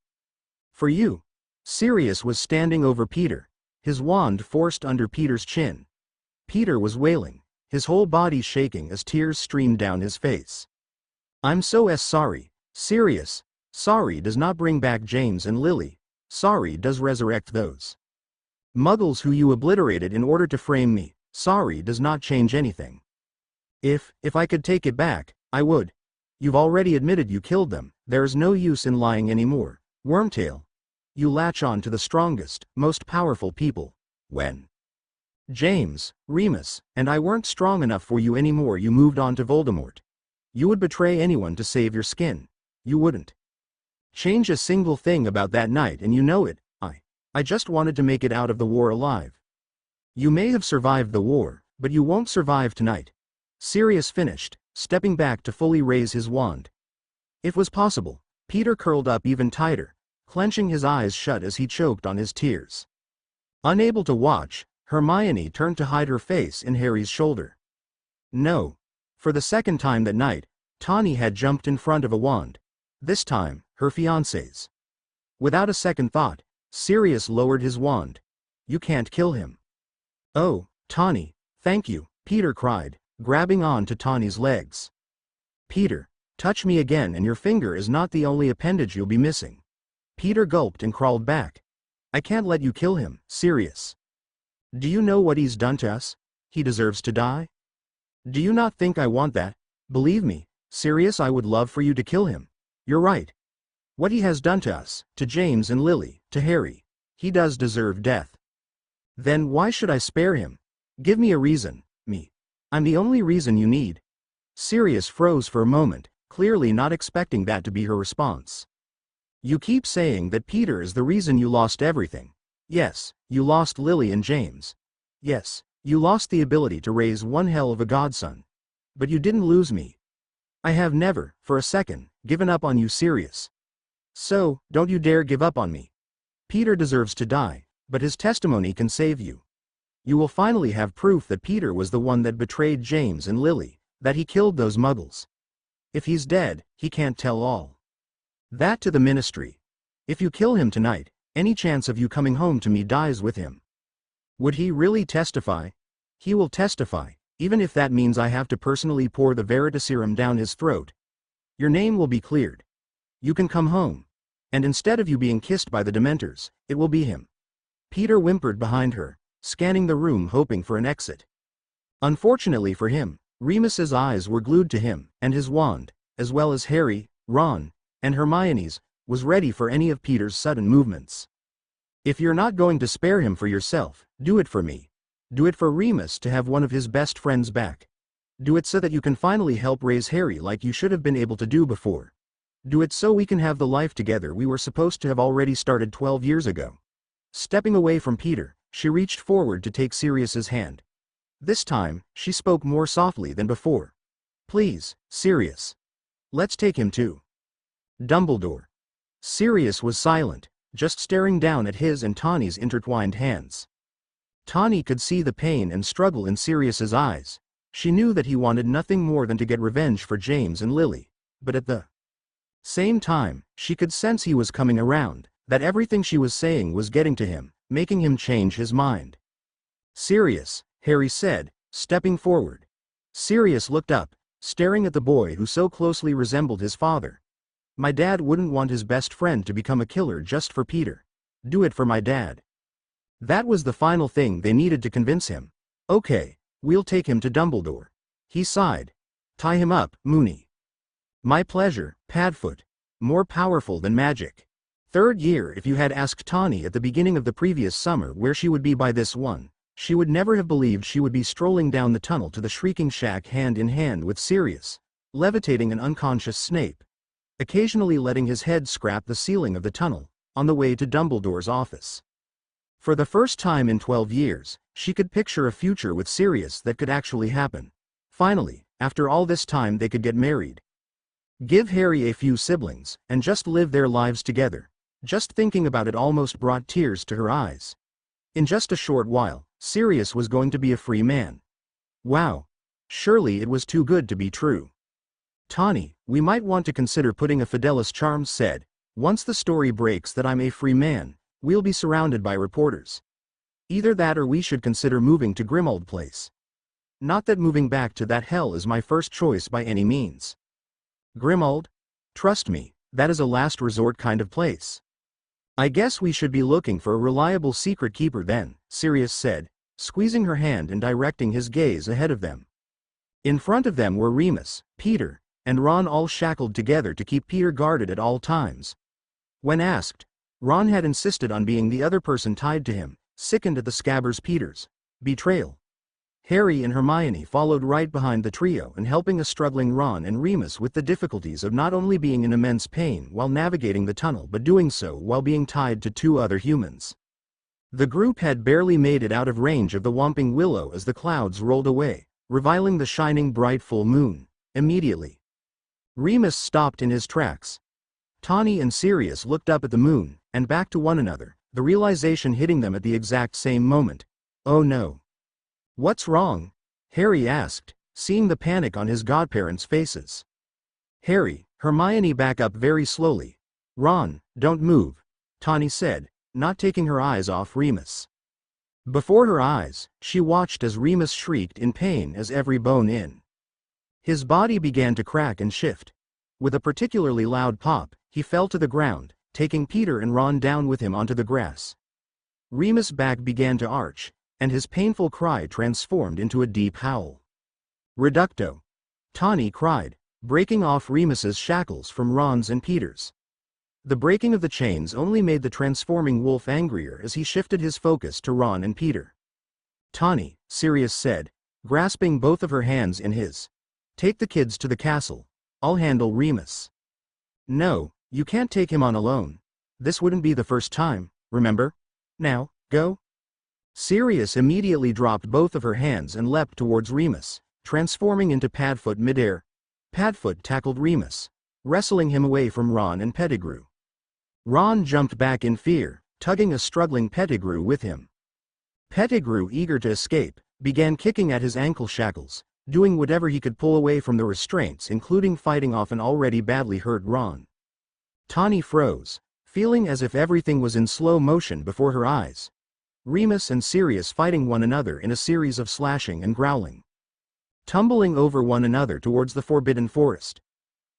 "For you." Sirius was standing over Peter, his wand forced under Peter's chin. Peter was wailing, his whole body shaking as tears streamed down his face. "I'm so sorry, Sirius. Sorry does not bring back James and Lily. Sorry does resurrect those Muggles who you obliterated in order to frame me. Sorry does not change anything. If I could take it back, I would. You've already admitted you killed them. There's no use in lying anymore, Wormtail. You latch on to the strongest, most powerful people. When James, Remus, and I weren't strong enough for you anymore, you moved on to Voldemort. You would betray anyone to save your skin. You wouldn't change a single thing about that night, and you know it. I just wanted to make it out of the war alive. You may have survived the war, but you won't survive tonight." Sirius finished, stepping back to fully raise his wand. It was possible. Peter curled up even tighter, clenching his eyes shut as he choked on his tears. Unable to watch, Hermione turned to hide her face in Harry's shoulder. No. For the second time that night, Tawny had jumped in front of a wand. This time, her fiancé's. Without a second thought, Sirius lowered his wand. "You can't kill him." "Oh, Tawny, thank you," Peter cried, grabbing on to Tawny's legs. "Peter, touch me again and your finger is not the only appendage you'll be missing." Peter gulped and crawled back. "I can't let you kill him, Sirius. Do you know what he's done to us? He deserves to die. Do you not think I want that? Believe me, Sirius, I would love for you to kill him. You're right. What he has done to us, to James and Lily, to Harry, he does deserve death. Then why should I spare him? Give me a reason, I'm the only reason you need." Sirius froze for a moment, clearly not expecting that to be her response. "You keep saying that Peter is the reason you lost everything. Yes, you lost Lily and James. Yes, you lost the ability to raise one hell of a godson. But you didn't lose me. I have never, for a second, given up on you, Sirius. So, don't you dare give up on me. Peter deserves to die, but his testimony can save you. You will finally have proof that Peter was the one that betrayed James and Lily, that he killed those muggles. If he's dead, he can't tell all that to the Ministry. If you kill him tonight, any chance of you coming home to me dies with him." "Would he really testify?" "He will testify, even if that means I have to personally pour the Veritaserum down his throat. Your name will be cleared. You can come home. And instead of you being kissed by the Dementors, it will be him." Peter whimpered behind her, scanning the room hoping for an exit. Unfortunately for him, Remus's eyes were glued to him, and his wand, as well as Harry, Ron, and Hermione's, was ready for any of Peter's sudden movements. "If you're not going to spare him for yourself, do it for me. Do it for Remus to have one of his best friends back. Do it so that you can finally help raise Harry like you should have been able to do before. Do it so we can have the life together we were supposed to have already started 12 years ago." Stepping away from Peter, she reached forward to take Sirius's hand. This time, she spoke more softly than before. "Please, Sirius. Let's take him to Dumbledore." Sirius was silent, just staring down at his and Tawny's intertwined hands. Tawny could see the pain and struggle in Sirius's eyes. She knew that he wanted nothing more than to get revenge for James and Lily, but at the same time, she could sense he was coming around, that everything she was saying was getting to him, making him change his mind. "Sirius," Harry said, stepping forward. Sirius looked up, staring at the boy who so closely resembled his father. "My dad wouldn't want his best friend to become a killer just for Peter. Do it for my dad." That was the final thing they needed to convince him. "Okay, we'll take him to Dumbledore." He sighed. "Tie him up, Moony." "My pleasure, Padfoot. More powerful than magic." Third year. If you had asked Tawny at the beginning of the previous summer where she would be by this one, she would never have believed she would be strolling down the tunnel to the Shrieking Shack hand in hand with Sirius, levitating an unconscious Snape, occasionally letting his head scrape the ceiling of the tunnel, on the way to Dumbledore's office. For the first time in 12 years, she could picture a future with Sirius that could actually happen. Finally, after all this time they could get married. Give Harry a few siblings, and just live their lives together. Just thinking about it almost brought tears to her eyes. In just a short while, Sirius was going to be a free man. Wow. Surely it was too good to be true. "Tawny, we might want to consider putting a Fidelis Charms said. Once the story breaks that I'm a free man, we'll be surrounded by reporters. Either that or we should consider moving to Grimmauld Place. Not that moving back to that hell is my first choice by any means." "Grimmauld? Trust me, that is a last resort kind of place." "I guess we should be looking for a reliable secret keeper then," Sirius said, squeezing her hand and directing his gaze ahead of them. In front of them were Remus, Peter, and Ron, all shackled together to keep Peter guarded at all times. When asked, Ron had insisted on being the other person tied to him, sickened at the Scabbers Peter's betrayal. Harry and Hermione followed right behind the trio and helping a struggling Ron and Remus with the difficulties of not only being in immense pain while navigating the tunnel but doing so while being tied to 2 other humans. The group had barely made it out of range of the Whomping Willow as the clouds rolled away, revealing the shining bright full moon. Immediately, Remus stopped in his tracks. Tawny and Sirius looked up at the moon, and back to one another, the realization hitting them at the exact same moment. "Oh no. What's wrong?" Harry asked, seeing the panic on his godparents' faces. "Harry, Hermione, back up very slowly. Ron, don't move," Tawny said, not taking her eyes off Remus. Before her eyes, she watched as Remus shrieked in pain as every bone in his body began to crack and shift. With a particularly loud pop, he fell to the ground, taking Peter and Ron down with him onto the grass. Remus' back began to arch, and his painful cry transformed into a deep howl. "Reducto!" Tawny cried, breaking off Remus's shackles from Ron's and Peter's. The breaking of the chains only made the transforming wolf angrier as he shifted his focus to Ron and Peter. "Tawny," Sirius said, grasping both of her hands in his. "Take the kids to the castle. I'll handle Remus." "No, you can't take him on alone. This wouldn't be the first time, remember? Now, go." Sirius immediately dropped both of her hands and leapt towards Remus, transforming into Padfoot midair. Padfoot tackled Remus, wrestling him away from Ron and Pettigrew. Ron jumped back in fear, tugging a struggling Pettigrew with him. Pettigrew, eager to escape, began kicking at his ankle shackles, doing whatever he could pull away from the restraints, including fighting off an already badly hurt Ron. Tawny froze, feeling as if everything was in slow motion before her eyes. Remus and Sirius fighting one another in a series of slashing and growling, tumbling over one another towards the Forbidden Forest.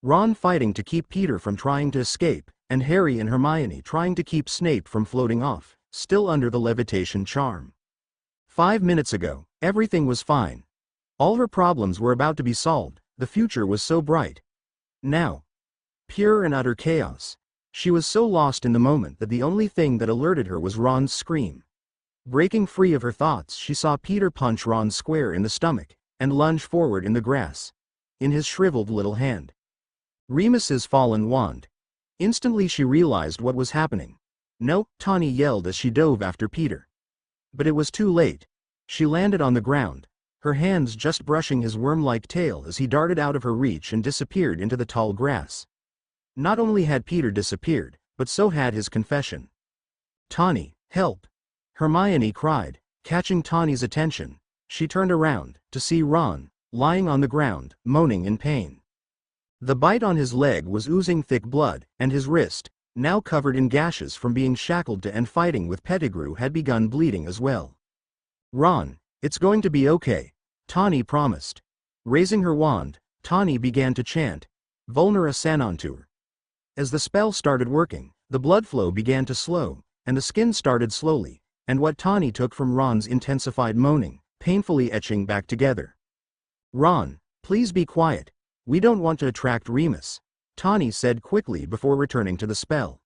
Ron fighting to keep Peter from trying to escape, and Harry and Hermione trying to keep Snape from floating off, still under the levitation charm. 5 minutes ago, everything was fine. All her problems were about to be solved, the future was so bright. Now, pure and utter chaos. She was so lost in the moment that the only thing that alerted her was Ron's scream. Breaking free of her thoughts, she saw Peter punch Ron square in the stomach, and lunge forward in the grass, in his shriveled little hand. Remus's fallen wand. Instantly she realized what was happening. "No!" Tawny yelled as she dove after Peter. But it was too late. She landed on the ground, her hands just brushing his worm-like tail as he darted out of her reach and disappeared into the tall grass. Not only had Peter disappeared, but so had his confession. "Tawny, help!" Hermione cried, catching Tawny's attention. She turned around, to see Ron, lying on the ground, moaning in pain. The bite on his leg was oozing thick blood, and his wrist, now covered in gashes from being shackled to and fighting with Pettigrew, had begun bleeding as well. "Ron, it's going to be okay," Tawny promised. Raising her wand, Tawny began to chant, Vulnera Sanantur. As the spell started working, the blood flow began to slow, and the skin started slowly, and what Tawny took from Ron's intensified moaning, painfully etching back together. "Ron, please be quiet. We don't want to attract Remus," Tawny said quickly before returning to the spell.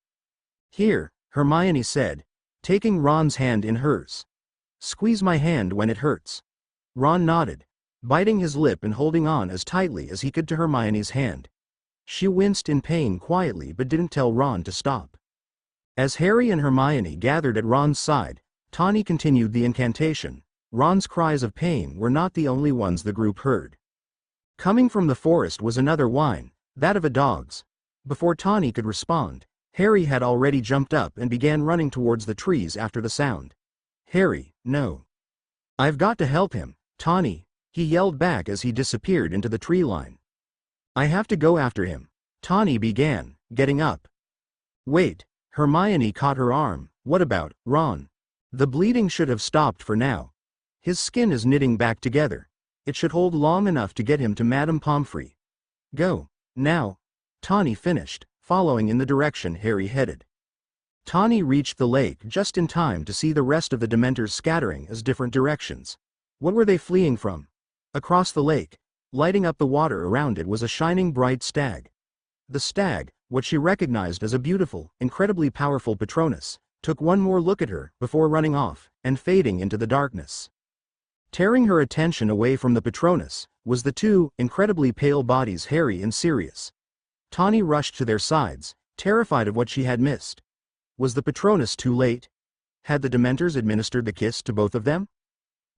"Here," Hermione said, taking Ron's hand in hers. "Squeeze my hand when it hurts." Ron nodded, biting his lip and holding on as tightly as he could to Hermione's hand. She winced in pain quietly but didn't tell Ron to stop. As Harry and Hermione gathered at Ron's side, Tawny continued the incantation. Ron's cries of pain were not the only ones the group heard. Coming from the forest was another whine, that of a dog's. Before Tawny could respond, Harry had already jumped up and began running towards the trees after the sound. "Harry, no. I've got to help him, Tawny," he yelled back as he disappeared into the tree line. "I have to go after him," Tawny began, getting up. "Wait," Hermione caught her arm. "What about Ron? The bleeding should have stopped for now. His skin is knitting back together. It should hold long enough to get him to Madame Pomfrey. Go, now," Tawny finished, following in the direction Harry headed. Tawny reached the lake just in time to see the rest of the Dementors scattering as different directions. What were they fleeing from? Across the lake, lighting up the water around it, was a shining bright stag. The stag, what she recognized as a beautiful, incredibly powerful Patronus, took one more look at her before running off and fading into the darkness. Tearing her attention away from the Patronus was the two incredibly pale bodies, Harry and Sirius. Tawny rushed to their sides, terrified of what she had missed. Was the Patronus too late? Had the Dementors administered the kiss to both of them?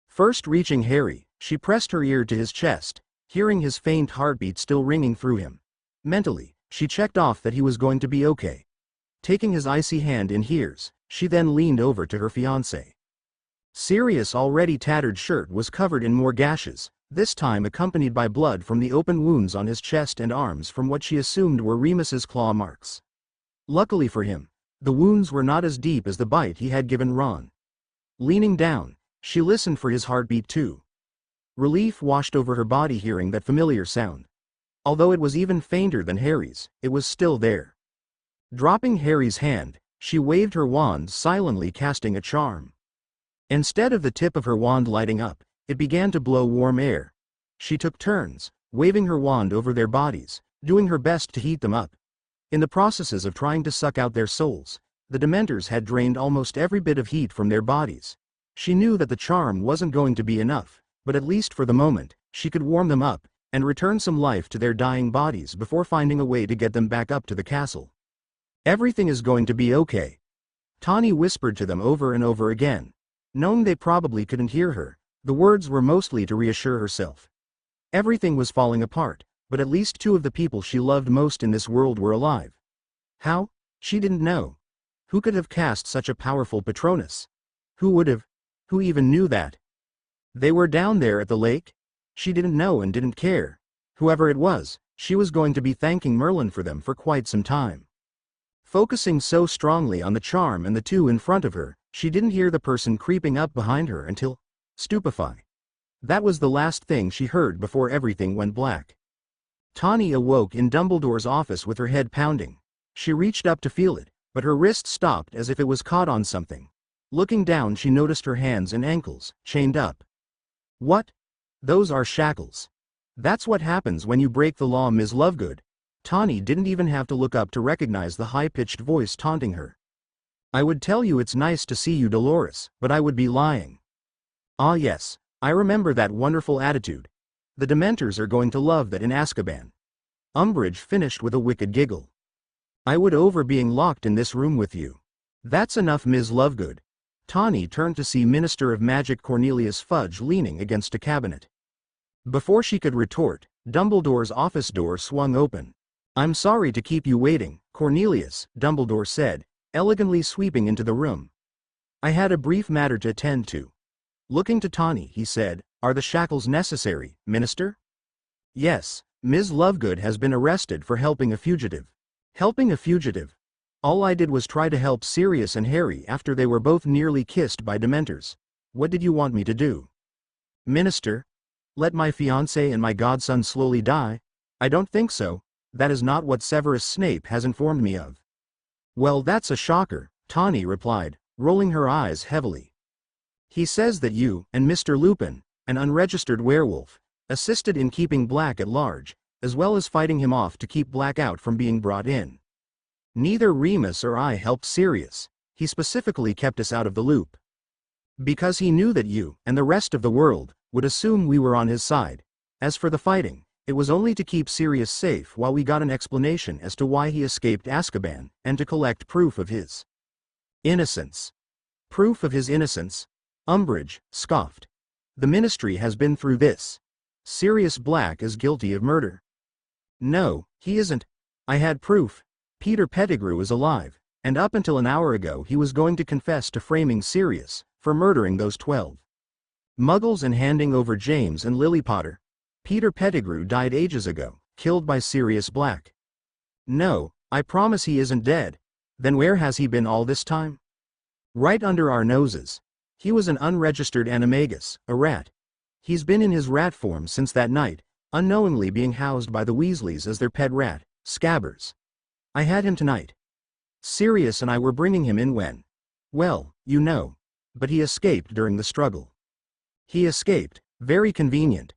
First reaching Harry, she pressed her ear to his chest, hearing his faint heartbeat still ringing through him. Mentally, she checked off that he was going to be okay. Taking his icy hand in hers, she then leaned over to her fiancé. Sirius' already tattered shirt was covered in more gashes, this time accompanied by blood from the open wounds on his chest and arms from what she assumed were Remus's claw marks. Luckily for him, the wounds were not as deep as the bite he had given Ron. Leaning down, she listened for his heartbeat too. Relief washed over her body hearing that familiar sound. Although it was even fainter than Harry's, it was still there. Dropping Harry's hand, she waved her wand, silently casting a charm. Instead of the tip of her wand lighting up, it began to blow warm air. She took turns, waving her wand over their bodies, doing her best to heat them up. In the processes of trying to suck out their souls, the Dementors had drained almost every bit of heat from their bodies. She knew that the charm wasn't going to be enough, but at least for the moment, she could warm them up and return some life to their dying bodies before finding a way to get them back up to the castle. "Everything is going to be okay," Tawny whispered to them over and over again. Knowing they probably couldn't hear her, the words were mostly to reassure herself. Everything was falling apart, but at least two of the people she loved most in this world were alive. How? She didn't know. Who could have cast such a powerful Patronus? Who would have? Who even knew that? They were down there at the lake? She didn't know and didn't care. Whoever it was, she was going to be thanking Merlin for them for quite some time. Focusing so strongly on the charm and the two in front of her, she didn't hear the person creeping up behind her until, stupefy. That was the last thing she heard before everything went black. Tawny awoke in Dumbledore's office with her head pounding. She reached up to feel it, but her wrist stopped as if it was caught on something. Looking down, she noticed her hands and ankles, chained up. What? Those are shackles. That's what happens when you break the law, Ms. Lovegood. Tawny didn't even have to look up to recognize the high-pitched voice taunting her. I would tell you it's nice to see you, Dolores, but I would be lying. Ah yes, I remember that wonderful attitude. The Dementors are going to love that in Azkaban. Umbridge finished with a wicked giggle. I would over being locked in this room with you. That's enough, Ms. Lovegood. Tawny turned to see Minister of Magic Cornelius Fudge leaning against a cabinet. Before she could retort, Dumbledore's office door swung open. "I'm sorry to keep you waiting, Cornelius," Dumbledore said, elegantly sweeping into the room. "I had a brief matter to attend to." Looking to Tawny, he said, "Are the shackles necessary, Minister?" "Yes, Ms. Lovegood has been arrested for helping a fugitive." "Helping a fugitive? All I did was try to help Sirius and Harry after they were both nearly kissed by Dementors. What did you want me to do?" "Minister? Let my fiancé and my godson slowly die? I don't think so. That is not what Severus Snape has informed me of." "Well, that's a shocker," Tawny replied, rolling her eyes heavily. "He says that you and Mr. Lupin, an unregistered werewolf, assisted in keeping Black at large, as well as fighting him off to keep Black out from being brought in. Neither Remus or I helped Sirius. He specifically kept us out of the loop. Because he knew that you, and the rest of the world, would assume we were on his side. As for the fighting, it was only to keep Sirius safe while we got an explanation as to why he escaped Azkaban, and to collect proof of his innocence." "Proof of his innocence?" Umbridge scoffed. "The Ministry has been through this. Sirius Black is guilty of murder." "No, he isn't. I had proof. Peter Pettigrew is alive, and up until an hour ago he was going to confess to framing Sirius for murdering those 12 Muggles and handing over James and Lily Potter. Peter Pettigrew died ages ago, killed by Sirius Black." "No, I promise he isn't dead. Then where has he been all this time?" "Right under our noses. He was an unregistered animagus, a rat. He's been in his rat form since that night, unknowingly being housed by the Weasleys as their pet rat, Scabbers. I had him tonight. Sirius and I were bringing him in when, well, you know. But he escaped during the struggle." "He escaped, very convenient."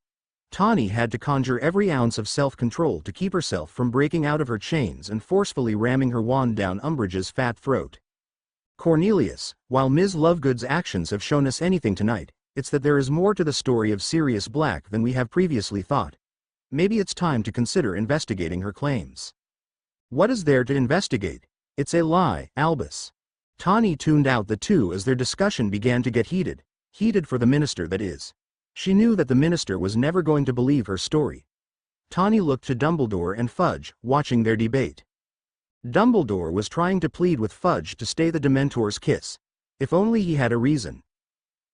Tawny had to conjure every ounce of self-control to keep herself from breaking out of her chains and forcefully ramming her wand down Umbridge's fat throat. "Cornelius, while Ms. Lovegood's actions have shown us anything tonight, it's that there is more to the story of Sirius Black than we have previously thought. Maybe it's time to consider investigating her claims." "What is there to investigate? It's a lie, Albus." Tawny tuned out the two as their discussion began to get heated for the minister, that is. She knew that the minister was never going to believe her story. Tawny looked to Dumbledore and Fudge, watching their debate. Dumbledore was trying to plead with Fudge to stay the Dementor's kiss. If only he had a reason.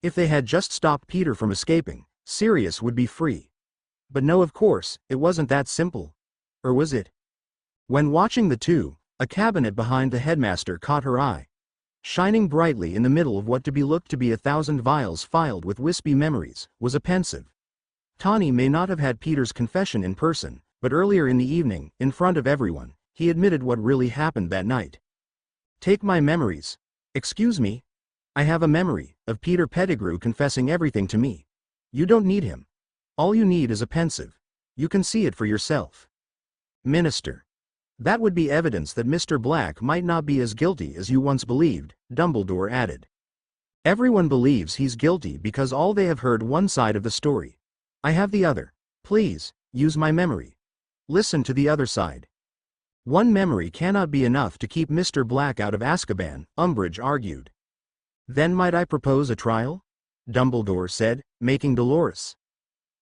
If they had just stopped Peter from escaping, Sirius would be free. But no, of course, it wasn't that simple. Or was it? When watching the two, a cabinet behind the headmaster caught her eye. Shining brightly in the middle of what looked to be 1,000 vials filed with wispy memories, was a pensive. Tawny may not have had Peter's confession in person, but earlier in the evening, in front of everyone, he admitted what really happened that night. "Take my memories. Excuse me? I have a memory of Peter Pettigrew confessing everything to me. You don't need him. All you need is a pensive. You can see it for yourself." "Minister. That would be evidence that Mr. Black might not be as guilty as you once believed," Dumbledore added. "Everyone believes he's guilty because all they have heard one side of the story. I have the other. Please, use my memory. Listen to the other side." "One memory cannot be enough to keep Mr. Black out of Azkaban," Umbridge argued. "Then might I propose a trial?" Dumbledore said, making Dolores.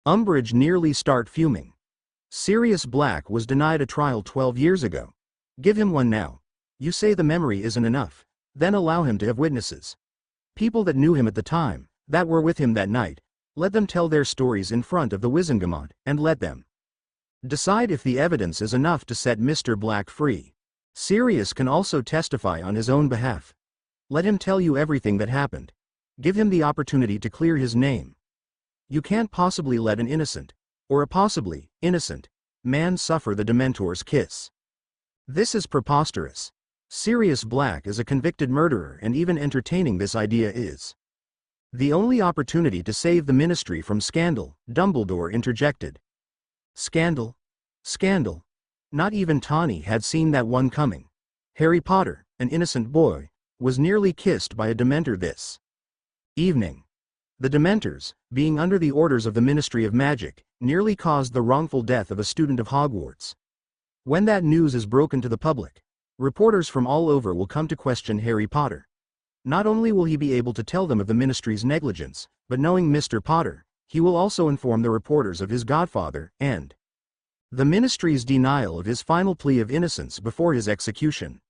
Umbridge nearly started fuming. Sirius Black was denied a trial 12 years ago. Give him one now. You say the memory isn't enough. Then allow him to have witnesses. People that knew him at the time, that were with him that night. Let them tell their stories in front of the Wizengamot, and let them decide if the evidence is enough to set Mr. Black free. Sirius can also testify on his own behalf. Let him tell you everything that happened. Give him the opportunity to clear his name. You can't possibly let an innocent, or a possibly innocent, man suffer the Dementor's kiss. This is preposterous. Sirius Black is a convicted murderer, and even entertaining this idea is the only opportunity to save the Ministry from scandal, Dumbledore interjected. Scandal? Scandal? Not even Tawny had seen that one coming. Harry Potter, an innocent boy, was nearly kissed by a Dementor this evening. The Dementors, being under the orders of the Ministry of Magic, nearly caused the wrongful death of a student of Hogwarts. When that news is broken to the public, reporters from all over will come to question Harry Potter. Not only will he be able to tell them of the ministry's negligence, but knowing Mr. Potter, he will also inform the reporters of his godfather, and the ministry's denial of his final plea of innocence before his execution.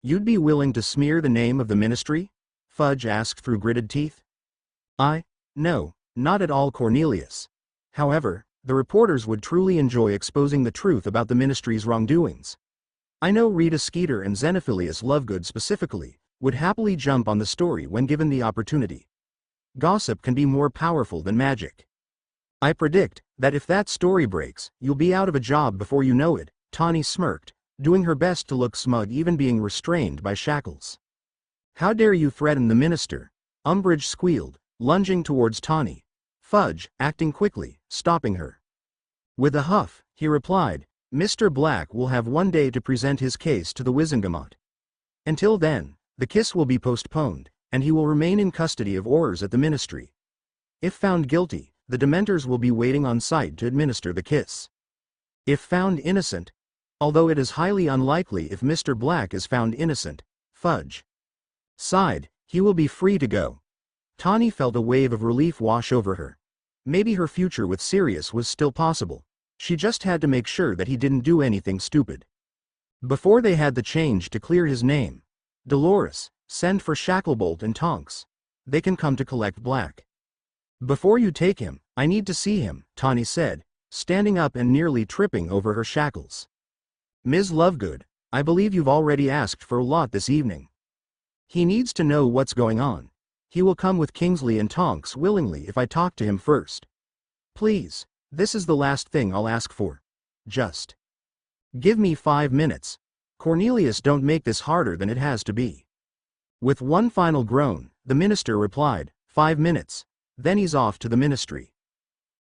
"You'd be willing to smear the name of the ministry?" Fudge asked through gritted teeth. No, not at all, Cornelius. However, the reporters would truly enjoy exposing the truth about the ministry's wrongdoings. I know Rita Skeeter and Xenophilius Lovegood specifically would happily jump on the story when given the opportunity. Gossip can be more powerful than magic. I predict that if that story breaks, you'll be out of a job before you know it, Tawny smirked, doing her best to look smug even being restrained by shackles. "How dare you threaten the minister?" Umbridge squealed, lunging towards Tawny. Fudge, acting quickly, stopping her. With a huff, he replied, "Mr. Black will have one day to present his case to the Wizengamot. Until then, the kiss will be postponed, and he will remain in custody of Aurors at the ministry. If found guilty, the Dementors will be waiting on site to administer the kiss. If found innocent, although it is highly unlikely if Mr. Black is found innocent," Fudge sighed, "he will be free to go." Tawny felt a wave of relief wash over her. Maybe her future with Sirius was still possible. She just had to make sure that he didn't do anything stupid. Before they had the change to clear his name, "Dolores, send for Shacklebolt and Tonks. They can come to collect Black." "Before you take him, I need to see him," Tawny said, standing up and nearly tripping over her shackles. "Ms. Lovegood, I believe you've already asked for a lot this evening. He needs to know what's going on. He will come with Kingsley and Tonks willingly if I talk to him first. Please, this is the last thing I'll ask for. Just give me 5 minutes. Cornelius, don't make this harder than it has to be." With one final groan, the minister replied, 5 minutes, then he's off to the ministry.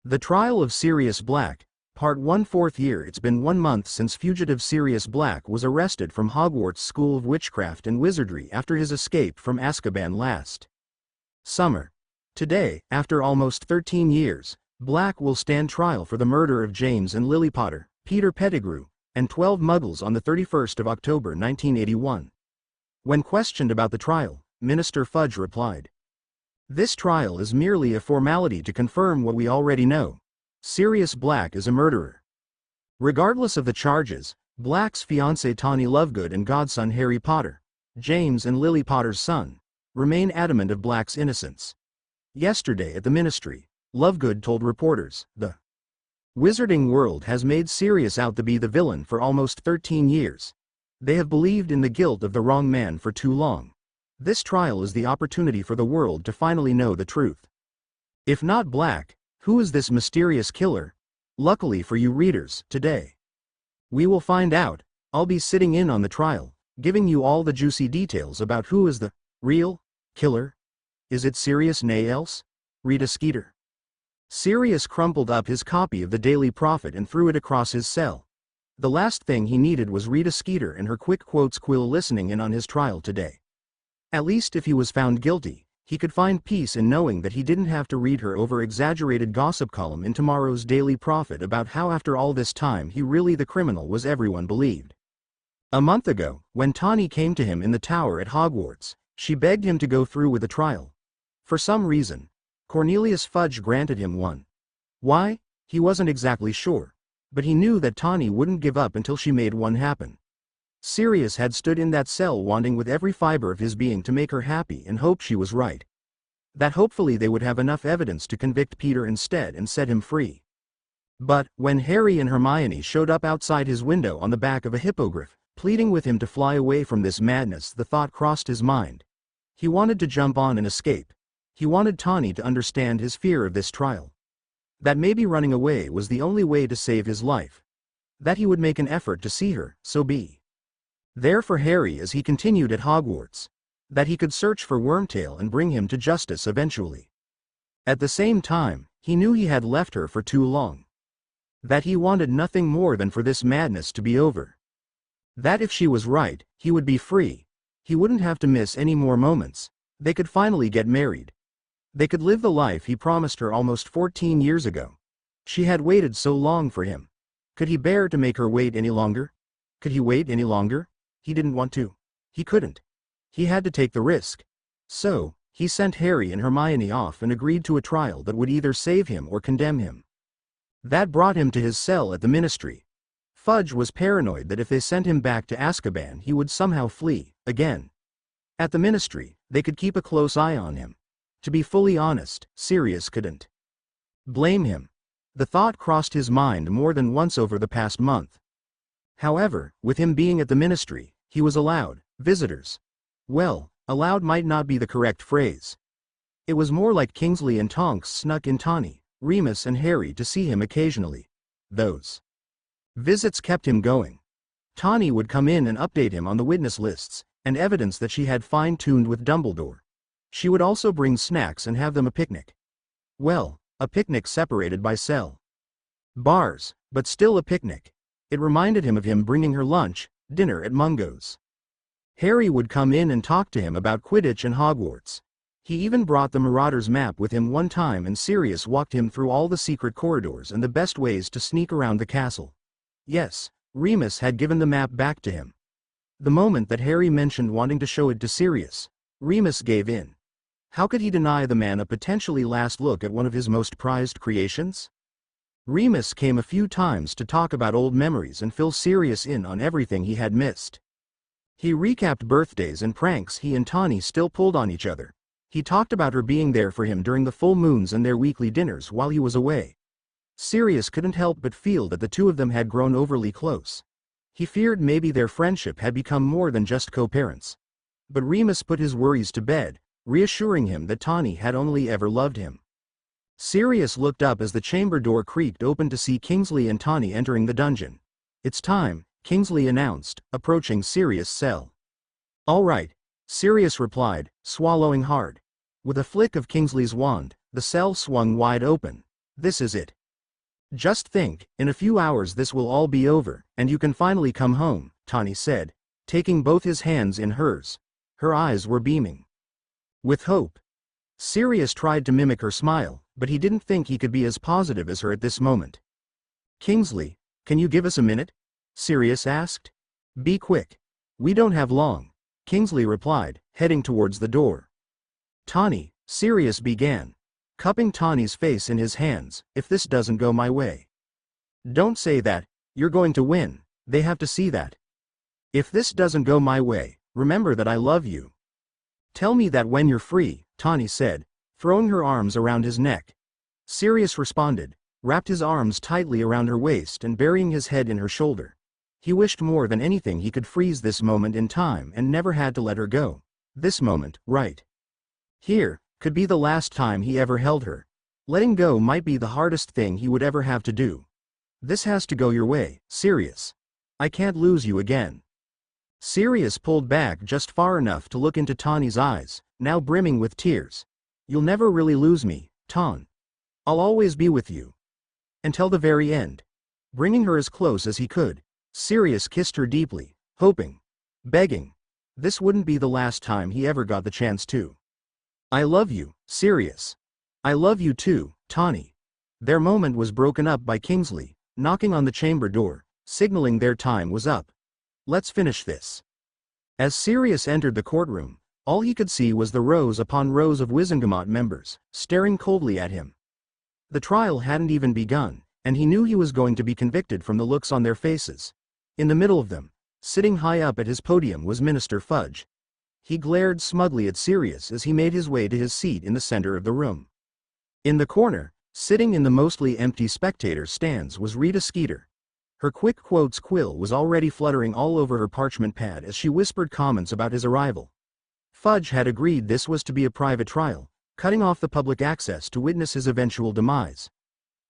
The Trial of Sirius Black, Part 1, 4th year. It's been 1 month since fugitive Sirius Black was arrested from Hogwarts School of Witchcraft and Wizardry after his escape from Azkaban last summer. Today, after almost 13 years, Black will stand trial for the murder of James and Lily Potter, Peter Pettigrew, and 12 Muggles on the 31st of October 1981. When questioned about the trial, Minister Fudge replied, "This trial is merely a formality to confirm what we already know. Sirius Black is a murderer." Regardless of the charges, Black's fiancée Tawny Lovegood and godson Harry Potter, James and Lily Potter's son, remain adamant of Black's innocence. Yesterday at the ministry, Lovegood told reporters, "The wizarding world has made Sirius out to be the villain for almost 13 years. They have believed in the guilt of the wrong man for too long. This trial is the opportunity for the world to finally know the truth. If not Black, who is this mysterious killer? Luckily for you readers, today we will find out. I'll be sitting in on the trial, giving you all the juicy details about who is the real killer. Is it Sirius nay else? Rita Skeeter." Sirius crumpled up his copy of the Daily Prophet and threw it across his cell. The last thing he needed was Rita Skeeter and her quick quotes quill listening in on his trial today. At least if he was found guilty, he could find peace in knowing that he didn't have to read her over-exaggerated gossip column in tomorrow's Daily Prophet about how after all this time he really the criminal was everyone believed. A month ago, when Tawny came to him in the tower at Hogwarts, she begged him to go through with the trial. For some reason, Cornelius Fudge granted him one. Why? He wasn't exactly sure, but he knew that Tawny wouldn't give up until she made one happen. Sirius had stood in that cell wanting with every fiber of his being to make her happy and hoped she was right. That hopefully they would have enough evidence to convict Peter instead and set him free. But, when Harry and Hermione showed up outside his window on the back of a hippogriff, pleading with him to fly away from this madness, the thought crossed his mind. He wanted to jump on and escape. He wanted Tawny to understand his fear of this trial. That maybe running away was the only way to save his life. That he would make an effort to see her, so be there for Harry as he continued at Hogwarts. That he could search for Wormtail and bring him to justice eventually. At the same time, he knew he had left her for too long. That he wanted nothing more than for this madness to be over. That if she was right, he would be free. He wouldn't have to miss any more moments. They could finally get married. They could live the life he promised her almost 14 years ago. She had waited so long for him. Could he bear to make her wait any longer? Could he wait any longer? He didn't want to. He couldn't. He had to take the risk. So, he sent Harry and Hermione off and agreed to a trial that would either save him or condemn him. That brought him to his cell at the Ministry. Fudge was paranoid that if they sent him back to Azkaban he would somehow flee, again. At the Ministry, they could keep a close eye on him. To be fully honest, Sirius couldn't blame him. The thought crossed his mind more than once over the past month. However, with him being at the Ministry, he was allowed visitors. Well, allowed might not be the correct phrase. It was more like Kingsley and Tonks snuck in Tawny, Remus and Harry to see him occasionally. Those visits kept him going. Tawny would come in and update him on the witness lists, and evidence that she had fine-tuned with Dumbledore. She would also bring snacks and have them a picnic. Well, a picnic separated by cell bars, but still a picnic. It reminded him of him bringing her lunch, dinner at Mungo's. Harry would come in and talk to him about Quidditch and Hogwarts. He even brought the Marauder's map with him one time and Sirius walked him through all the secret corridors and the best ways to sneak around the castle. Yes, Remus had given the map back to him. The moment that Harry mentioned wanting to show it to Sirius, Remus gave in. How could he deny the man a potentially last look at one of his most prized creations? Remus came a few times to talk about old memories and fill Sirius in on everything he had missed. He recapped birthdays and pranks he and Tawny still pulled on each other. He talked about her being there for him during the full moons and their weekly dinners while he was away. Sirius couldn't help but feel that the two of them had grown overly close. He feared maybe their friendship had become more than just co-parents. But Remus put his worries to bed, reassuring him that Tawny had only ever loved him. Sirius looked up as the chamber door creaked open to see Kingsley and Tawny entering the dungeon. "It's time," Kingsley announced, approaching Sirius' cell. "All right," Sirius replied, swallowing hard. With a flick of Kingsley's wand, the cell swung wide open. "This is it. Just think, in a few hours this will all be over, and you can finally come home," Tawny said, taking both his hands in hers. Her eyes were beaming with hope. Sirius tried to mimic her smile, but he didn't think he could be as positive as her at this moment. "Kingsley, can you give us a minute?" Sirius asked. "Be quick. We don't have long," Kingsley replied, heading towards the door. "Tawny," Sirius began, cupping Tawny's face in his hands, "if this doesn't go my way." "Don't say that, you're going to win, they have to see that." "If this doesn't go my way, remember that I love you. Tell me that when you're free," Tawny said, throwing her arms around his neck. Sirius responded, wrapped his arms tightly around her waist and burying his head in her shoulder. He wished more than anything he could freeze this moment in time and never had to let her go. This moment, right here, could be the last time he ever held her. Letting go might be the hardest thing he would ever have to do. "This has to go your way, Sirius. I can't lose you again." Sirius pulled back just far enough to look into Tawny's eyes, now brimming with tears. "You'll never really lose me, Tawn. I'll always be with you. Until the very end." Bringing her as close as he could, Sirius kissed her deeply, hoping, begging, this wouldn't be the last time he ever got the chance to. "I love you, Sirius. I love you too, Tawny." Their moment was broken up by Kingsley, knocking on the chamber door, signaling their time was up. "Let's finish this." As Sirius entered the courtroom, all he could see was the rows upon rows of Wizengamot members, staring coldly at him. The trial hadn't even begun, and he knew he was going to be convicted from the looks on their faces. In the middle of them, sitting high up at his podium, was Minister Fudge. He glared smugly at Sirius as he made his way to his seat in the center of the room. In the corner, sitting in the mostly empty spectator stands, was Rita Skeeter. Her quick quotes quill was already fluttering all over her parchment pad as she whispered comments about his arrival. Fudge had agreed this was to be a private trial, cutting off the public access to witness his eventual demise.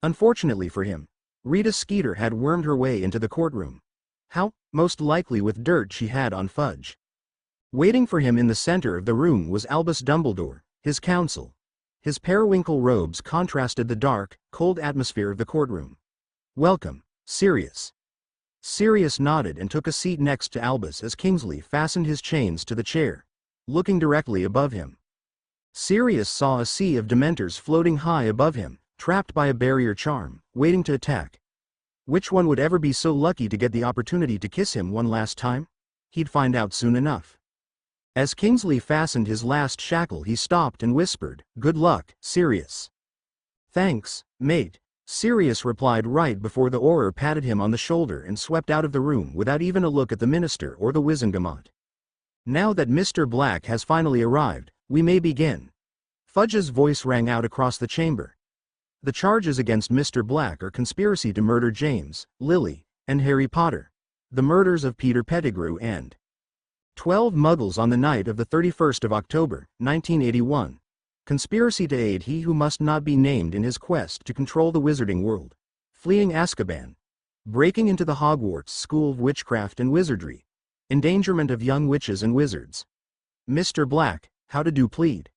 Unfortunately for him, Rita Skeeter had wormed her way into the courtroom. How? Most likely with dirt she had on Fudge. Waiting for him in the center of the room was Albus Dumbledore, his counsel. His periwinkle robes contrasted the dark, cold atmosphere of the courtroom. "Welcome, Sirius." Sirius nodded and took a seat next to Albus as Kingsley fastened his chains to the chair, looking directly above him. Sirius saw a sea of Dementors floating high above him, trapped by a barrier charm, waiting to attack. Which one would ever be so lucky to get the opportunity to kiss him one last time? He'd find out soon enough. As Kingsley fastened his last shackle, he stopped and whispered, "Good luck, Sirius." "Thanks, mate," Sirius replied right before the Auror patted him on the shoulder and swept out of the room without even a look at the minister or the Wizengamot. "Now that Mr. Black has finally arrived, we may begin." Fudge's voice rang out across the chamber. "The charges against Mr. Black are conspiracy to murder James, Lily, and Harry Potter, the murders of Peter Pettigrew and 12 Muggles on the night of the 31st of October, 1981. Conspiracy to aid he who must not be named in his quest to control the wizarding world. Fleeing Azkaban. Breaking into the Hogwarts School of Witchcraft and Wizardry. Endangerment of young witches and wizards. Mr. Black, how did you plead?"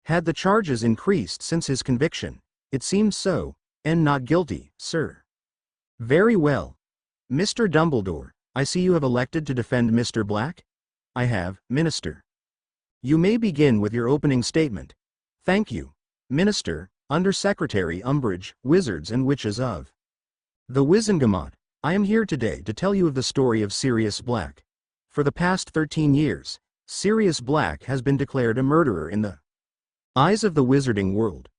"Had the charges increased since his conviction?" "It seems so, and not guilty, sir." "Very well. Mr. Dumbledore, I see you have elected to defend Mr. Black?" "I have, Minister." "You may begin with your opening statement." "Thank you, Minister, Under-Secretary Umbridge, Wizards and Witches of the Wizengamot. I am here today to tell you of the story of Sirius Black. For the past 13 years, Sirius Black has been declared a murderer in the eyes of the wizarding world.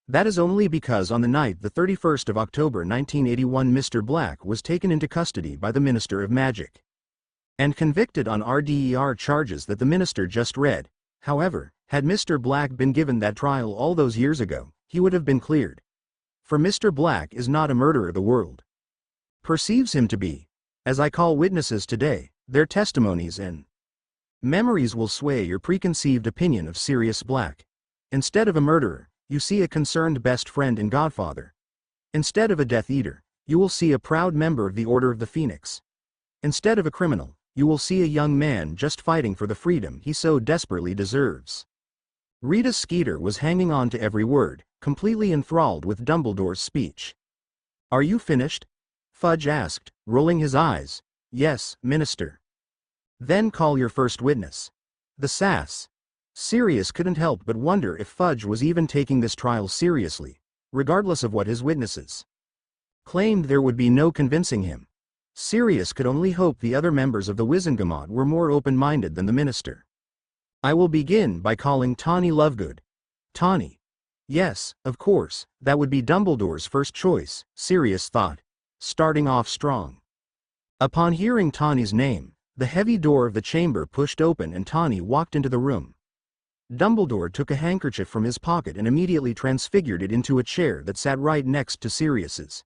That is only because on the night the 31st of October 1981 Mr. Black was taken into custody by the Minister of Magic and convicted on RDER charges that the minister just read. However, had Mr. Black been given that trial all those years ago, he would have been cleared. For Mr. Black is not a murderer the world perceives him to be. As I call witnesses today, their testimonies and memories will sway your preconceived opinion of Sirius Black. Instead of a murderer, you see a concerned best friend and godfather. Instead of a Death Eater, you will see a proud member of the Order of the Phoenix. Instead of a criminal, you will see a young man just fighting for the freedom he so desperately deserves. Rita Skeeter was hanging on to every word, completely enthralled with Dumbledore's speech. "Are you finished?" Fudge asked, rolling his eyes. "Yes, Minister." "Then call your first witness." The sass. Sirius couldn't help but wonder if Fudge was even taking this trial seriously, regardless of what his witnesses claimed. There would be no convincing him. Sirius could only hope the other members of the Wizengamot were more open-minded than the minister. "I will begin by calling Moony-Lovegood." "Tawny." "Yes, of course, that would be Dumbledore's first choice," Sirius thought, starting off strong. Upon hearing Tawny's name, the heavy door of the chamber pushed open and Tawny walked into the room. Dumbledore took a handkerchief from his pocket and immediately transfigured it into a chair that sat right next to Sirius's.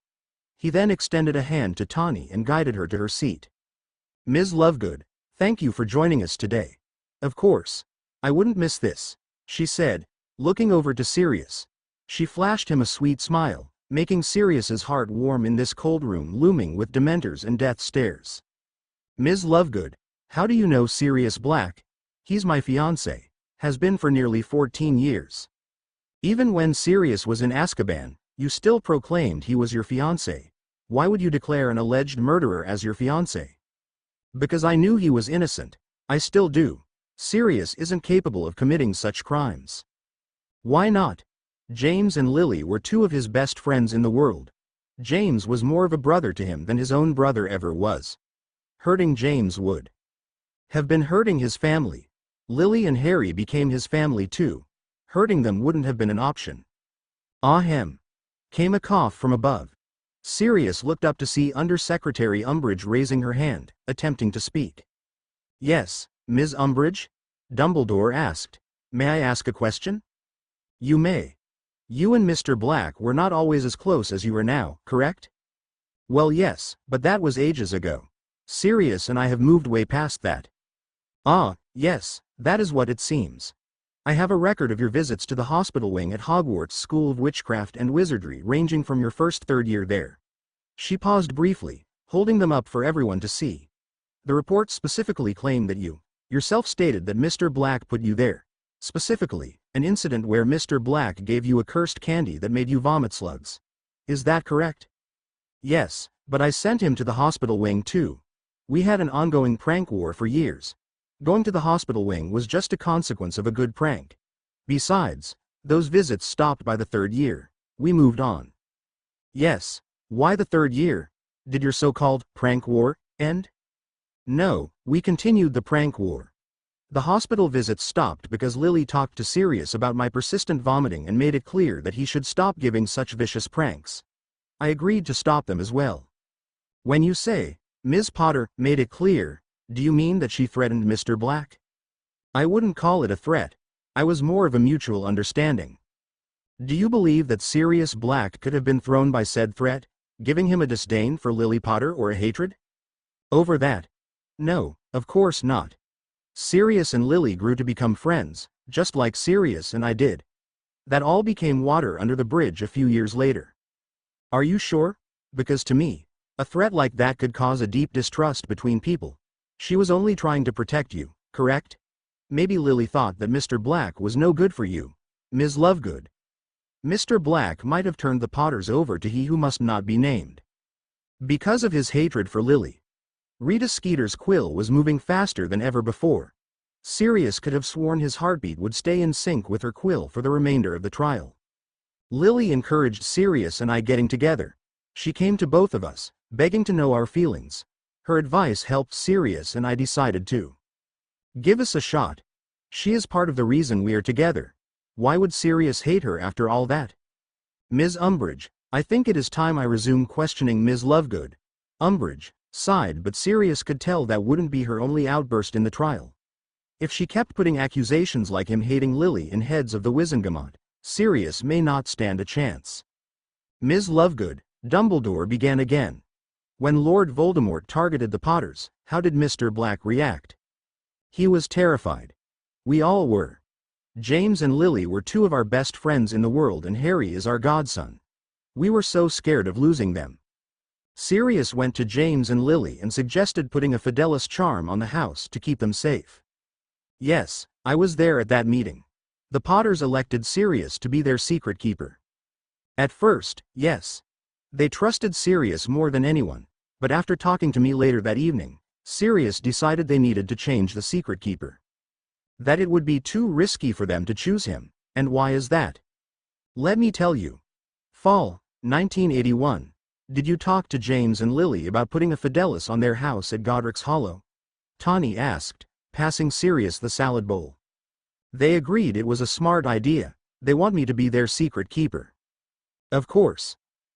He then extended a hand to Tawny and guided her to her seat. "Ms. Lovegood, thank you for joining us today. Of course, I wouldn't miss this," she said, looking over to Sirius. She flashed him a sweet smile, making Sirius's heart warm in this cold room looming with dementors and death stares. "Ms. Lovegood, how do you know Sirius Black?" "He's my fiancé. Has been for nearly 14 years. Even when Sirius was in Azkaban, you still proclaimed he was your fiancé. Why would you declare an alleged murderer as your fiancé?" "Because I knew he was innocent. I still do. Sirius isn't capable of committing such crimes." "Why not?" "James and Lily were two of his best friends in the world. James was more of a brother to him than his own brother ever was. Hurting James would have been hurting his family. Lily and Harry became his family too. Hurting them wouldn't have been an option." "Ahem." Came a cough from above. Sirius looked up to see Under-Secretary Umbridge raising her hand, attempting to speak. "Yes, Ms. Umbridge?" Dumbledore asked. "May I ask a question?" "You may. You and Mr. Black were not always as close as you are now, correct?" "Well, yes, but that was ages ago. Sirius and I have moved way past that." "Ah, yes, that is what it seems. I have a record of your visits to the hospital wing at Hogwarts School of Witchcraft and Wizardry ranging from your first 3rd year there." She paused briefly, holding them up for everyone to see. "The reports specifically claim that you yourself stated that Mr. Black put you there. Specifically, an incident where Mr. Black gave you a cursed candy that made you vomit slugs. Is that correct?" "Yes, but I sent him to the hospital wing too. We had an ongoing prank war for years. Going to the hospital wing was just a consequence of a good prank. Besides, those visits stopped by the 3rd year. We moved on." "Yes, why the 3rd year? Did your so-called prank war end?" "No, we continued the prank war. The hospital visits stopped because Lily talked to Sirius about my persistent vomiting and made it clear that he should stop giving such vicious pranks. I agreed to stop them as well. When you say, Ms. Potter made it clear, do you mean that she threatened Mr. Black? I wouldn't call it a threat. I was more of a mutual understanding. Do you believe that Sirius Black could have been thrown by said threat, giving him a disdain for Lily Potter or a hatred? Over that? No, of course not. Sirius and Lily grew to become friends, just like Sirius and I did. That all became water under the bridge a few years later. Are you sure? Because to me, a threat like that could cause a deep distrust between people. She was only trying to protect you, correct? Maybe Lily thought that Mr. Black was no good for you, Ms. Lovegood. Mr. Black might have turned the Potters over to he who must not be named. Because of his hatred for Lily. Rita Skeeter's quill was moving faster than ever before. Sirius could have sworn his heartbeat would stay in sync with her quill for the remainder of the trial. Lily encouraged Sirius and I getting together. She came to both of us, begging to know our feelings. Her advice helped Sirius and I decided to give us a shot. She is part of the reason we are together. Why would Sirius hate her after all that? Ms. Umbridge, I think it is time I resume questioning Ms. Lovegood. Umbridge sighed, but Sirius could tell that wouldn't be her only outburst in the trial. If she kept putting accusations like him hating Lily in heads of the Wizengamot, Sirius may not stand a chance. Ms. Lovegood, Dumbledore began again. When Lord Voldemort targeted the Potters, how did Mr. Black react? He was terrified. We all were. James and Lily were two of our best friends in the world and Harry is our godson. We were so scared of losing them. Sirius went to James and Lily and suggested putting a Fidelis charm on the house to keep them safe. Yes, I was there at that meeting. The Potters elected Sirius to be their secret keeper. At first, yes. They trusted Sirius more than anyone, but after talking to me later that evening, Sirius decided they needed to change the secret keeper. That it would be too risky for them to choose him, and why is that? Let me tell you. Fall, 1981. Did you talk to James and Lily about putting a Fidelis on their house at Godric's Hollow? Tawny asked, passing Sirius the salad bowl. They agreed it was a smart idea. They want me to be their secret keeper. Of course.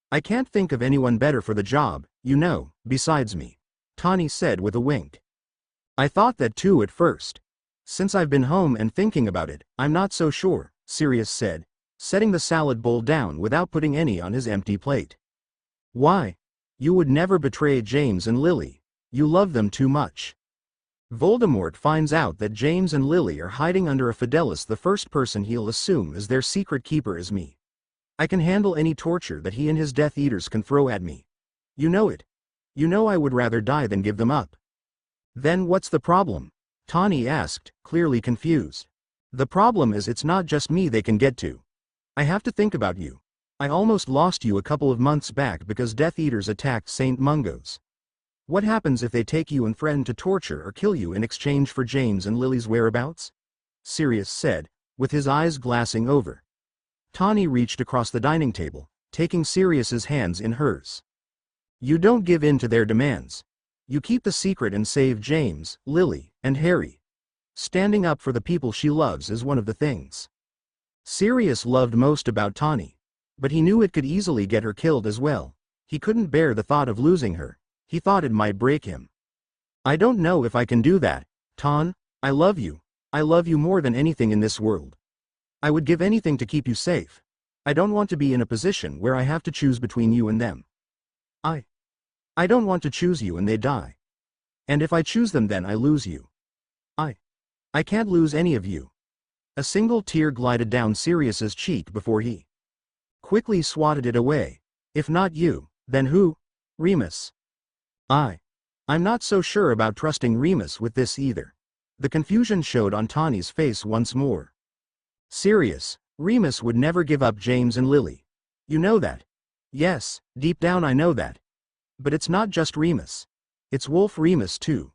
I can't think of anyone better for the job, you know, besides me, Tawny said with a wink. I thought that too at first. Since I've been home and thinking about it, I'm not so sure, Sirius said, setting the salad bowl down without putting any on his empty plate. Why? You would never betray James and Lily. You love them too much. Voldemort finds out that James and Lily are hiding under a Fidelis. The first person he'll assume as their secret keeper is me. I can handle any torture that he and his Death Eaters can throw at me. You know it. You know I would rather die than give them up. Then what's the problem? Tawny asked, clearly confused. The problem is it's not just me they can get to. I have to think about you. I almost lost you a couple of months back because Death Eaters attacked St. Mungo's. What happens if they take you and friend to torture or kill you in exchange for James and Lily's whereabouts? Sirius said, with his eyes glassing over. Tawny reached across the dining table, taking Sirius's hands in hers. You don't give in to their demands. You keep the secret and save James, Lily, and Harry. Standing up for the people she loves is one of the things Sirius loved most about Tawny. But he knew it could easily get her killed as well. He couldn't bear the thought of losing her. He thought it might break him. I don't know if I can do that, Ton. I love you. I love you more than anything in this world. I would give anything to keep you safe. I don't want to be in a position where I have to choose between you and them. I don't want to choose you and they die. And if I choose them then I lose you. I can't lose any of you. A single tear glided down Sirius's cheek before he quickly swatted it away. If not you, then who? Remus. I'm not so sure about trusting Remus with this either. The confusion showed on Tawny's face once more. Sirius, Remus would never give up James and Lily. You know that. Yes, deep down I know that. But it's not just Remus. It's Wolf Remus too.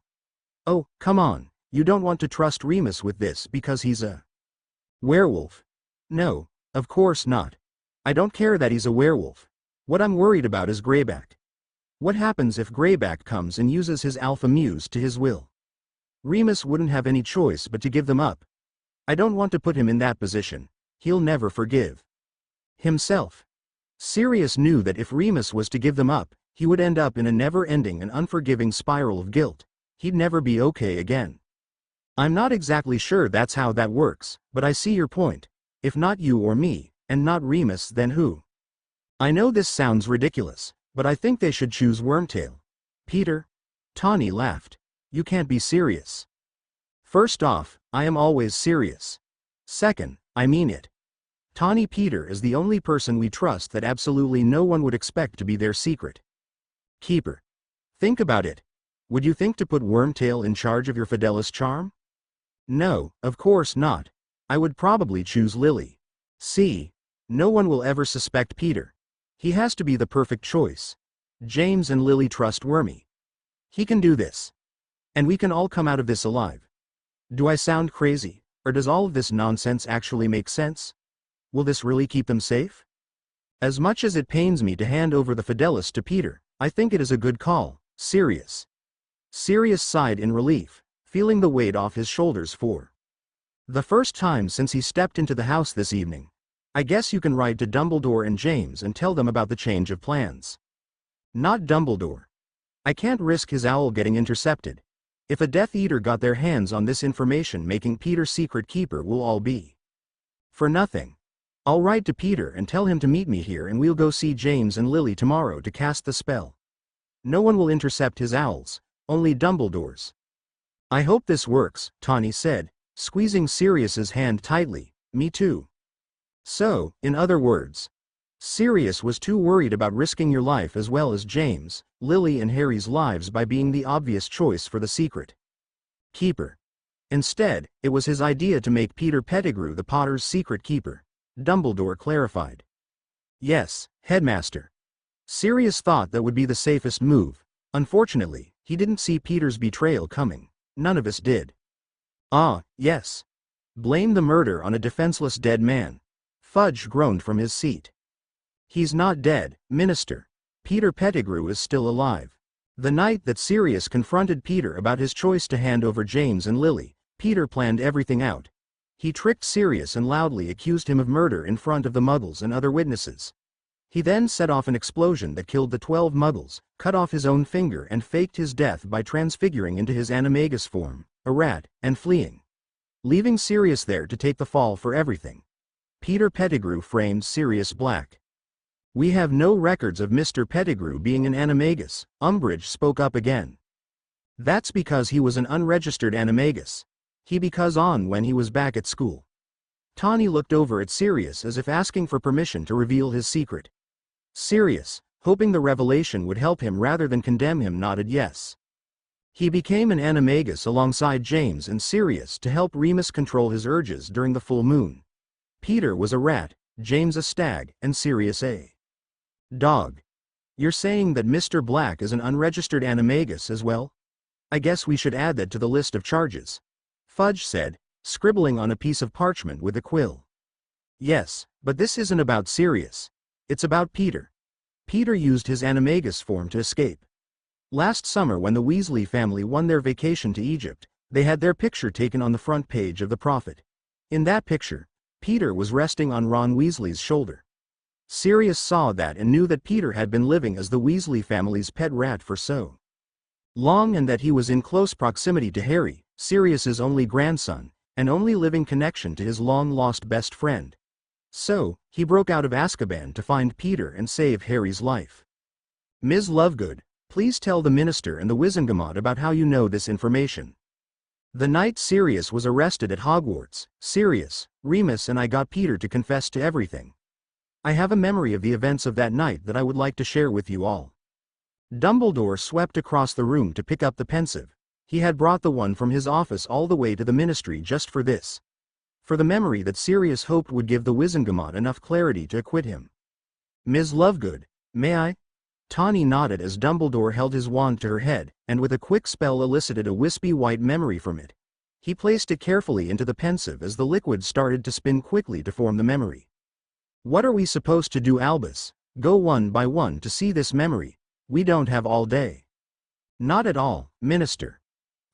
Oh, come on, you don't want to trust Remus with this because he's a werewolf. No, of course not. I don't care that he's a werewolf. What I'm worried about is Greyback. What happens if Greyback comes and uses his alpha muse to his will? Remus wouldn't have any choice but to give them up. I don't want to put him in that position. He'll never forgive himself. Sirius knew that if Remus was to give them up, he would end up in a never-ending and unforgiving spiral of guilt. He'd never be okay again. I'm not exactly sure that's how that works, but I see your point. If not you or me, and not Remus, then who? I know this sounds ridiculous, but I think they should choose Wormtail. Peter? Tawny laughed. You can't be serious. First off, I am always serious. Second, I mean it. Tawny, Peter is the only person we trust that absolutely no one would expect to be their secret keeper. Think about it. Would you think to put Wormtail in charge of your Fidelis charm? No, of course not. I would probably choose Lily. See? No one will ever suspect Peter. He has to be the perfect choice. James and Lily trust Wormy. He can do this. And we can all come out of this alive. Do I sound crazy, or does all of this nonsense actually make sense? Will this really keep them safe? As much as it pains me to hand over the Fidelis to Peter, I think it is a good call. Sirius sighed in relief, feeling the weight off his shoulders for the first time since he stepped into the house this evening. I guess you can ride to Dumbledore and James and tell them about the change of plans. Not Dumbledore. I can't risk his owl getting intercepted. If a Death Eater got their hands on this information, making Peter secret keeper will all be for nothing. I'll write to Peter and tell him to meet me here, and we'll go see James and Lily tomorrow to cast the spell. No one will intercept his owls, only Dumbledore's. I hope this works, Tawny said, squeezing Sirius's hand tightly. Me too. So, in other words, Sirius was too worried about risking your life as well as James, Lily and Harry's lives by being the obvious choice for the secret keeper. Instead, it was his idea to make Peter Pettigrew the Potter's secret keeper. Dumbledore clarified. Yes, Headmaster. Sirius thought that would be the safest move. Unfortunately, he didn't see Peter's betrayal coming. None of us did. Ah, yes. Blame the murder on a defenseless dead man. Fudge groaned from his seat. He's not dead, Minister. Peter Pettigrew is still alive. The night that Sirius confronted Peter about his choice to hand over James and Lily, Peter planned everything out. He tricked Sirius and loudly accused him of murder in front of the Muggles and other witnesses. He then set off an explosion that killed the 12 Muggles, cut off his own finger and faked his death by transfiguring into his animagus form, a rat, and fleeing, leaving Sirius there to take the fall for everything. Peter Pettigrew framed Sirius Black. We have no records of Mr. Pettigrew being an animagus, Umbridge spoke up again. That's because he was an unregistered animagus. He because on when he was back at school. Tawny looked over at Sirius as if asking for permission to reveal his secret. Sirius, hoping the revelation would help him rather than condemn him, nodded yes. He became an animagus alongside James and Sirius to help Remus control his urges during the full moon. Peter was a rat, James a stag, and Sirius a dog. You're saying that Mr. Black is an unregistered animagus as well? I guess we should add that to the list of charges. Fudge said, scribbling on a piece of parchment with a quill. Yes, but this isn't about Sirius. It's about Peter. Peter used his animagus form to escape. Last summer, when the Weasley family won their vacation to Egypt, they had their picture taken on the front page of the Prophet. In that picture, Peter was resting on Ron Weasley's shoulder. Sirius saw that and knew that Peter had been living as the Weasley family's pet rat for so long, and that he was in close proximity to Harry, Sirius's only grandson, and only living connection to his long-lost best friend. So, he broke out of Azkaban to find Peter and save Harry's life. Ms. Lovegood, please tell the Minister and the Wizengamot about how you know this information. The night Sirius was arrested at Hogwarts, Sirius, Remus and I got Peter to confess to everything. I have a memory of the events of that night that I would like to share with you all. Dumbledore swept across the room to pick up the pensive. He had brought the one from his office all the way to the Ministry just for this. For the memory that Sirius hoped would give the Wizengamot enough clarity to acquit him. Ms. Lovegood, may I? Tawny nodded as Dumbledore held his wand to her head, and with a quick spell elicited a wispy white memory from it. He placed it carefully into the pensive as the liquid started to spin quickly to form the memory. What are we supposed to do, Albus? Go one by one to see this memory? We don't have all day. Not at all, Minister.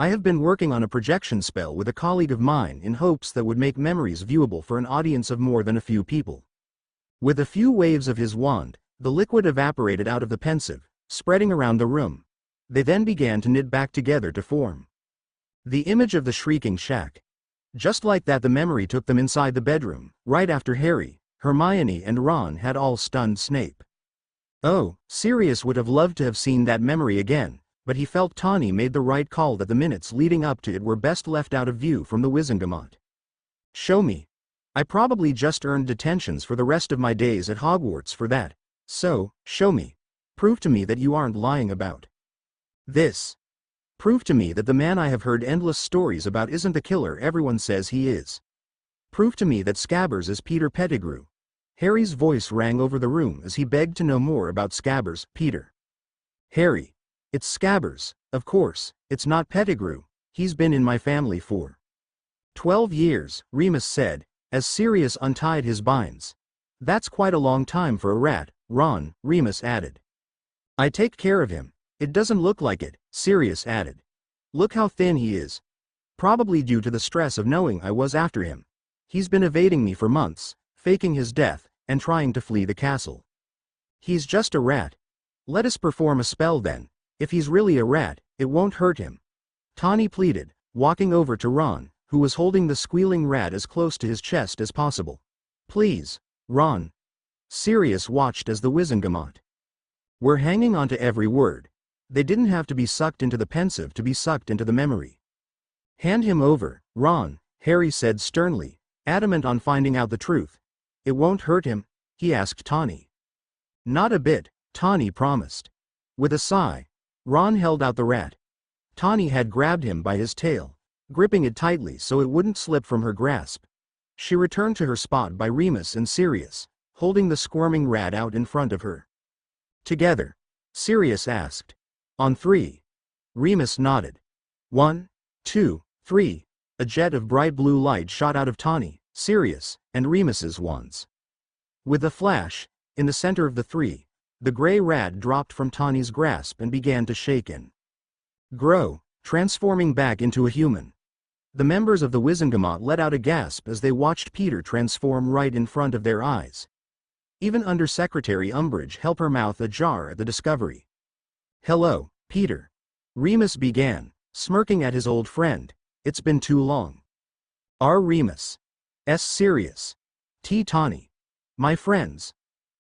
I have been working on a projection spell with a colleague of mine in hopes that would make memories viewable for an audience of more than a few people. With a few waves of his wand, the liquid evaporated out of the pensive, spreading around the room. They then began to knit back together to form the image of the shrieking shack. Just like that, the memory took them inside the bedroom, right after Harry, Hermione and Ron had all stunned Snape. Oh, Sirius would have loved to have seen that memory again, but he felt Tawny made the right call, that the minutes leading up to it were best left out of view from the Wizengamot. Show me. I probably just earned detentions for the rest of my days at Hogwarts for that, so, show me. Prove to me that you aren't lying about this. Prove to me that the man I have heard endless stories about isn't the killer everyone says he is. Prove to me that Scabbers is Peter Pettigrew. Harry's voice rang over the room as he begged to know more about Scabbers. Peter. Harry. It's Scabbers, of course, it's not Pettigrew. He's been in my family for 12 years, Remus said, as Sirius untied his binds. That's quite a long time for a rat, Ron, Remus added. I take care of him. It doesn't look like it, Sirius added. Look how thin he is. Probably due to the stress of knowing I was after him. He's been evading me for months, faking his death, and trying to flee the castle. He's just a rat. Let us perform a spell then. If he's really a rat, it won't hurt him. Tawny pleaded, walking over to Ron, who was holding the squealing rat as close to his chest as possible. Please, Ron. Sirius watched as the Wizengamot were hanging on to every word. They didn't have to be sucked into the pensive to be sucked into the memory. Hand him over, Ron, Harry said sternly, adamant on finding out the truth. It won't hurt him? He asked Tawny. Not a bit, Tawny promised. With a sigh, Ron held out the rat. Tawny had grabbed him by his tail, gripping it tightly so it wouldn't slip from her grasp. She returned to her spot by Remus and Sirius, holding the squirming rat out in front of her. Together, Sirius asked. On 3. Remus nodded. 1, 2, 3. A jet of bright blue light shot out of Tawny, Sirius, and Remus's wands. With a flash, in the center of the 3, the gray rat dropped from Tawny's grasp and began to shake and grow, transforming back into a human. The members of the Wizengamot let out a gasp as they watched Peter transform right in front of their eyes. Even Undersecretary Umbridge held her mouth ajar at the discovery. Hello, Peter. Remus began, smirking at his old friend. It's been too long. R. Remus. S. Sirius. T. Tawny. My friends.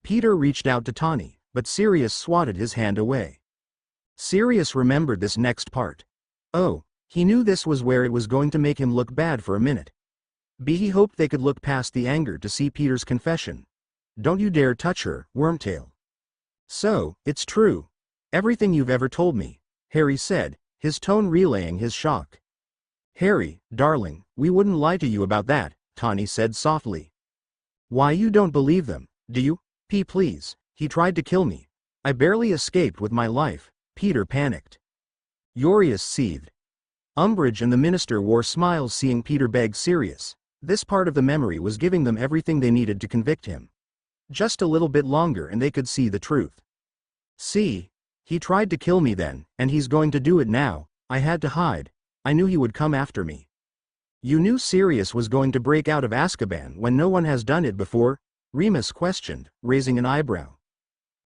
Peter reached out to Tawny, but Sirius swatted his hand away. Sirius remembered this next part. Oh, he knew this was where it was going to make him look bad for a minute. He hoped they could look past the anger to see Peter's confession. Don't you dare touch her, Wormtail. So, it's true. Everything you've ever told me, Harry said, his tone relaying his shock. Harry, darling, we wouldn't lie to you about that, Tawny said softly. Why, you don't believe them, do you? Please, he tried to kill me. I barely escaped with my life, Peter panicked. Eurius seethed. Umbridge and the minister wore smiles seeing Peter beg Sirius. This part of the memory was giving them everything they needed to convict him. Just a little bit longer and they could see the truth. See? He tried to kill me then, and he's going to do it now. I had to hide. I knew he would come after me. You knew Sirius was going to break out of Azkaban when no one has done it before? Remus questioned, raising an eyebrow.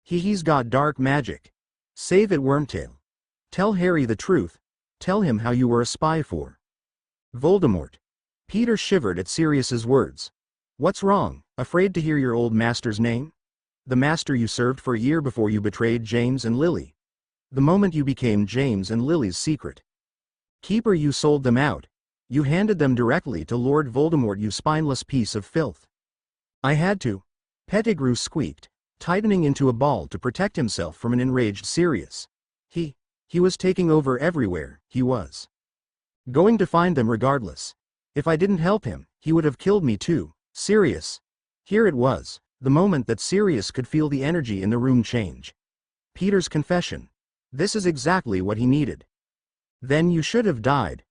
He's got dark magic. Save it, Wormtail. Tell Harry the truth. Tell him how you were a spy for Voldemort. Peter shivered at Sirius's words. What's wrong? Afraid to hear your old master's name? The master you served for a year before you betrayed James and Lily. The moment you became James and Lily's secret keeper, you sold them out. You handed them directly to Lord Voldemort, you spineless piece of filth. I had to. Pettigrew squeaked, tightening into a ball to protect himself from an enraged Sirius. He was taking over everywhere, he was going to find them regardless. If I didn't help him, he would have killed me too, Sirius. Here it was, the moment that Sirius could feel the energy in the room change. Peter's confession. This is exactly what he needed. Then you should have died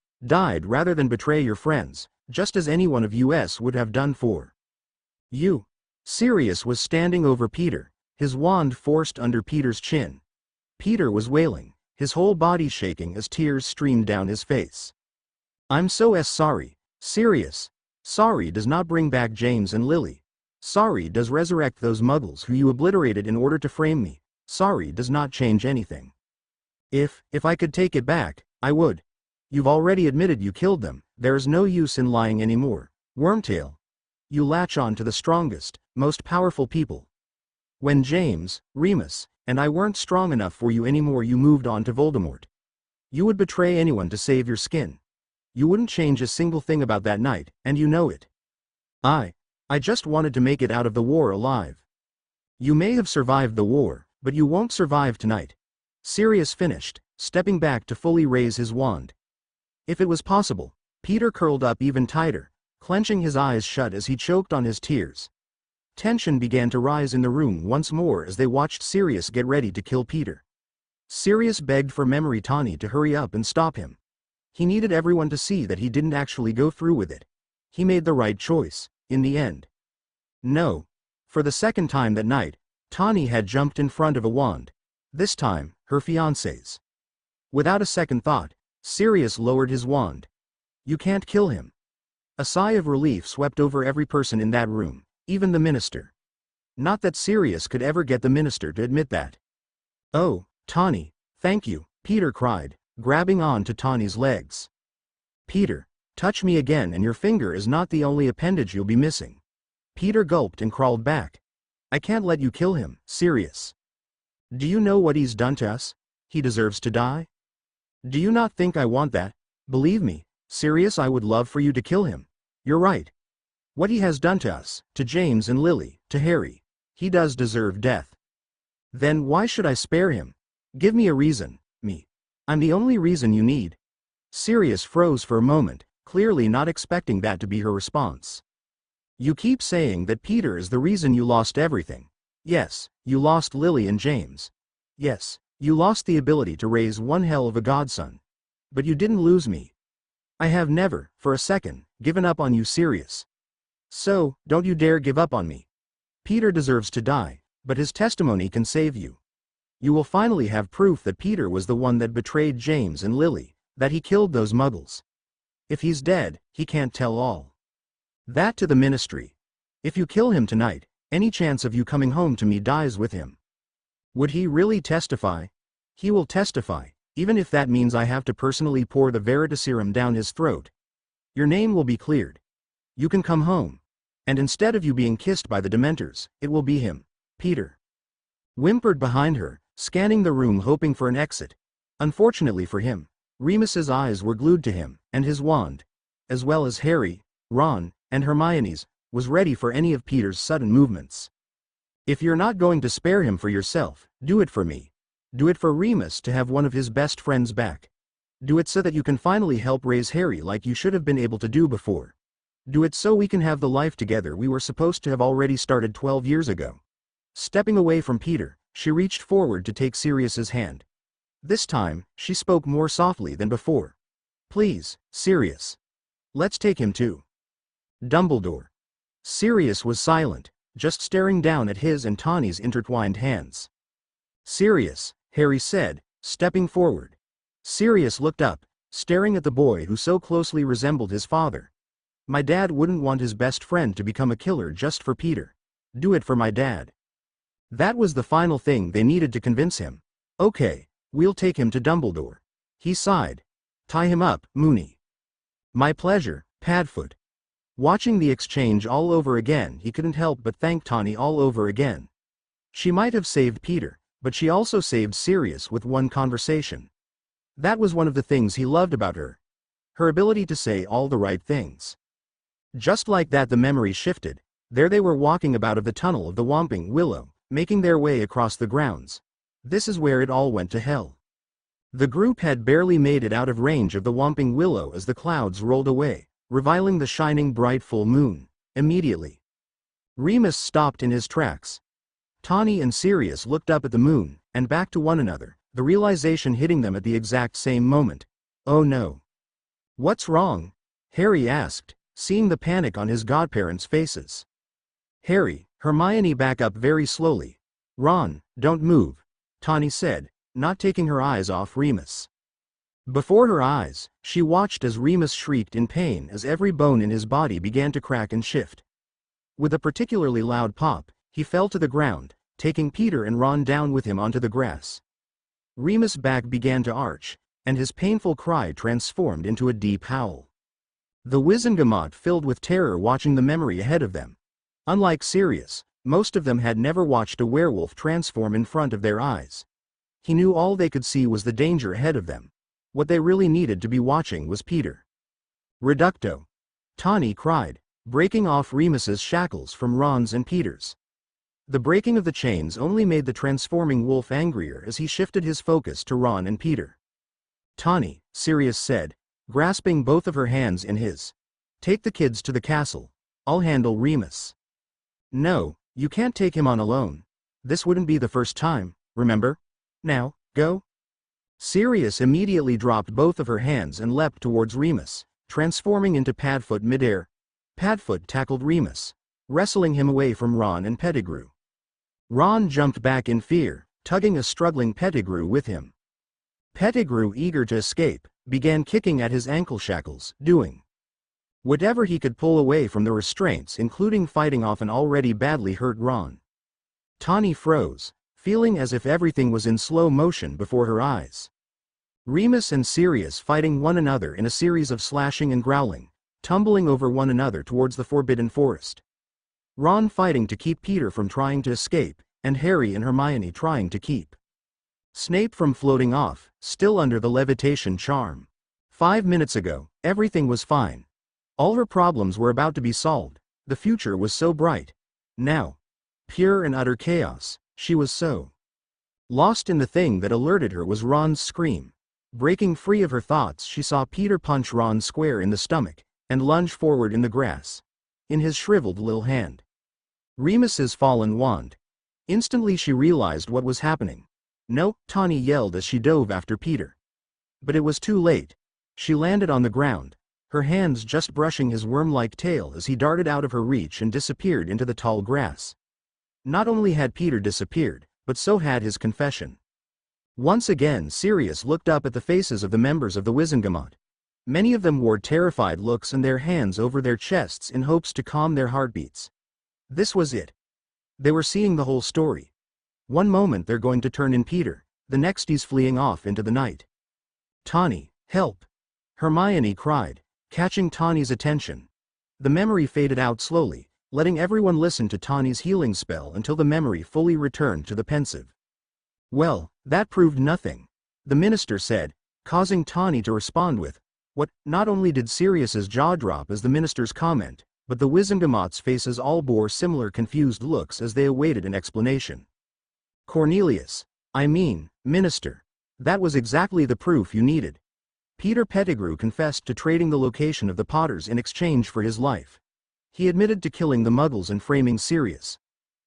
rather than betray your friends, just as any one of us would have done for you. Sirius was standing over Peter, his wand forced under Peter's chin. Peter was wailing, his whole body shaking as tears streamed down his face. "I'm so sorry, Sirius. Sorry does not bring back James and Lily. Sorry does resurrect those muggles who you obliterated in order to frame me. Sorry does not change anything. If I could take it back, I would. You've already admitted you killed them, there's no use in lying anymore. Wormtail. You latch on to the strongest, most powerful people. When James, Remus, and I weren't strong enough for you anymore, you moved on to Voldemort. You would betray anyone to save your skin. You wouldn't change a single thing about that night, and you know it. I just wanted to make it out of the war alive. You may have survived the war, but you won't survive tonight." Sirius finished, stepping back to fully raise his wand. If it was possible, Peter curled up even tighter, clenching his eyes shut as he choked on his tears. Tension began to rise in the room once more as they watched Sirius get ready to kill Peter. Sirius begged for Memory Tawny to hurry up and stop him. He needed everyone to see that he didn't actually go through with it. He made the right choice, in the end. No. For the second time that night, Tawny had jumped in front of a wand. This time, her fiancé's. Without a second thought, Sirius lowered his wand. "You can't kill him." A sigh of relief swept over every person in that room, even the minister. Not that Sirius could ever get the minister to admit that. "Oh, Tawny, thank you," Peter cried, grabbing on to Tawny's legs. "Peter, touch me again and your finger is not the only appendage you'll be missing." Peter gulped and crawled back. "I can't let you kill him, Sirius. Do you know what he's done to us? He deserves to die. Do you not think I want that? Believe me, Sirius, I would love for you to kill him. You're right. What he has done to us, to James and Lily, to Harry, he does deserve death. Then why should I spare him? Give me a reason, me. I'm the only reason you need." Sirius froze for a moment, clearly not expecting that to be her response. "You keep saying that Peter is the reason you lost everything. Yes, you lost Lily and James. Yes, you lost the ability to raise one hell of a godson. But you didn't lose me. I have never, for a second, given up on you, Sirius. So, don't you dare give up on me. Peter deserves to die, but his testimony can save you. You will finally have proof that Peter was the one that betrayed James and Lily, that he killed those muggles. If he's dead, he can't tell all. That to the ministry. If you kill him tonight, any chance of you coming home to me dies with him. Would he really testify? He will testify, even if that means I have to personally pour the Veritaserum down his throat. Your name will be cleared. You can come home. And instead of you being kissed by the Dementors, it will be him, Peter." Whimpered behind her, scanning the room hoping for an exit. Unfortunately for him, Remus's eyes were glued to him, and his wand, as well as Harry, Ron, and Hermione's, was ready for any of Peter's sudden movements. "If you're not going to spare him for yourself, do it for me. Do it for Remus to have one of his best friends back. Do it so that you can finally help raise Harry like you should have been able to do before. Do it so we can have the life together we were supposed to have already started 12 years ago." Stepping away from Peter, she reached forward to take Sirius's hand. This time, she spoke more softly than before. "Please, Sirius. Let's take him to Dumbledore." Sirius was silent, just staring down at his and Tawny's intertwined hands. "Sirius," Harry said, stepping forward. Sirius looked up, staring at the boy who so closely resembled his father. "My dad wouldn't want his best friend to become a killer just for Peter. Do it for my dad." That was the final thing they needed to convince him. "Okay, we'll take him to Dumbledore." He sighed. "Tie him up, Moony." "My pleasure, Padfoot." Watching the exchange all over again, he couldn't help but thank Tawny all over again. She might have saved Peter, but she also saved Sirius with one conversation. That was one of the things he loved about her. Her ability to say all the right things. Just like that, the memory shifted. There they were walking about of the tunnel of the Whomping Willow, making their way across the grounds. This is where it all went to hell. The group had barely made it out of range of the Whomping Willow as the clouds rolled away, revealing the shining bright full moon. Immediately, Remus stopped in his tracks. Tawny and Sirius looked up at the moon, and back to one another, the realization hitting them at the exact same moment. "Oh no. What's wrong?" Harry asked, seeing the panic on his godparents' faces. "Harry, Hermione, back up very slowly. Ron, don't move," Tawny said, not taking her eyes off Remus. Before her eyes, she watched as Remus shrieked in pain as every bone in his body began to crack and shift. With a particularly loud pop, he fell to the ground, taking Peter and Ron down with him onto the grass. Remus' back began to arch, and his painful cry transformed into a deep howl. The Wizengamot filled with terror watching the memory ahead of them. Unlike Sirius, most of them had never watched a werewolf transform in front of their eyes. He knew all they could see was the danger ahead of them. What they really needed to be watching was Peter. Reducto! Tawny cried, breaking off Remus's shackles from Ron's and Peter's. The breaking of the chains only made the transforming wolf angrier as he shifted his focus to Ron and Peter. Tawny, Sirius said, grasping both of her hands in his. Take the kids to the castle. I'll handle Remus. No, you can't take him on alone. This wouldn't be the first time, remember? Now, go. Sirius immediately dropped both of her hands and leapt towards Remus, transforming into Padfoot midair. Padfoot tackled Remus, wrestling him away from Ron and Pettigrew. Ron jumped back in fear, tugging a struggling Pettigrew with him. Pettigrew, eager to escape, began kicking at his ankle shackles, doing whatever he could pull away from the restraints, including fighting off an already badly hurt Ron. Tawny froze, feeling as if everything was in slow motion before her eyes. Remus and Sirius fighting one another in a series of slashing and growling, tumbling over one another towards the Forbidden Forest. Ron fighting to keep Peter from trying to escape, and Harry and Hermione trying to keep Snape from floating off, still under the levitation charm. 5 minutes ago, everything was fine. All her problems were about to be solved. The future was so bright. Now, pure and utter chaos. She was so lost in the thing that alerted her was Ron's scream. Breaking free of her thoughts, she saw Peter punch Ron square in the stomach, and lunge forward in the grass, in his shriveled little hand. Remus's fallen wand. Instantly she realized what was happening. No, Tawny yelled as she dove after Peter. But it was too late. She landed on the ground, her hands just brushing his worm-like tail as he darted out of her reach and disappeared into the tall grass. Not only had Peter disappeared, but so had his confession. Once again Sirius looked up at the faces of the members of the Wizengamot. Many of them wore terrified looks and their hands over their chests in hopes to calm their heartbeats. This was it. They were seeing the whole story. One moment they're going to turn in Peter, the next he's fleeing off into the night. Tawny, help! Hermione cried, catching Tawny's attention. The memory faded out slowly, letting everyone listen to Tawny's healing spell until the memory fully returned to the pensive. Well, that proved nothing, the minister said, causing Tawny to respond with, what? Not only did Sirius's jaw drop as the minister's comment, but the Wizengamot's faces all bore similar confused looks as they awaited an explanation. Cornelius, minister. That was exactly the proof you needed. Peter Pettigrew confessed to trading the location of the Potters in exchange for his life. He admitted to killing the Muggles and framing Sirius.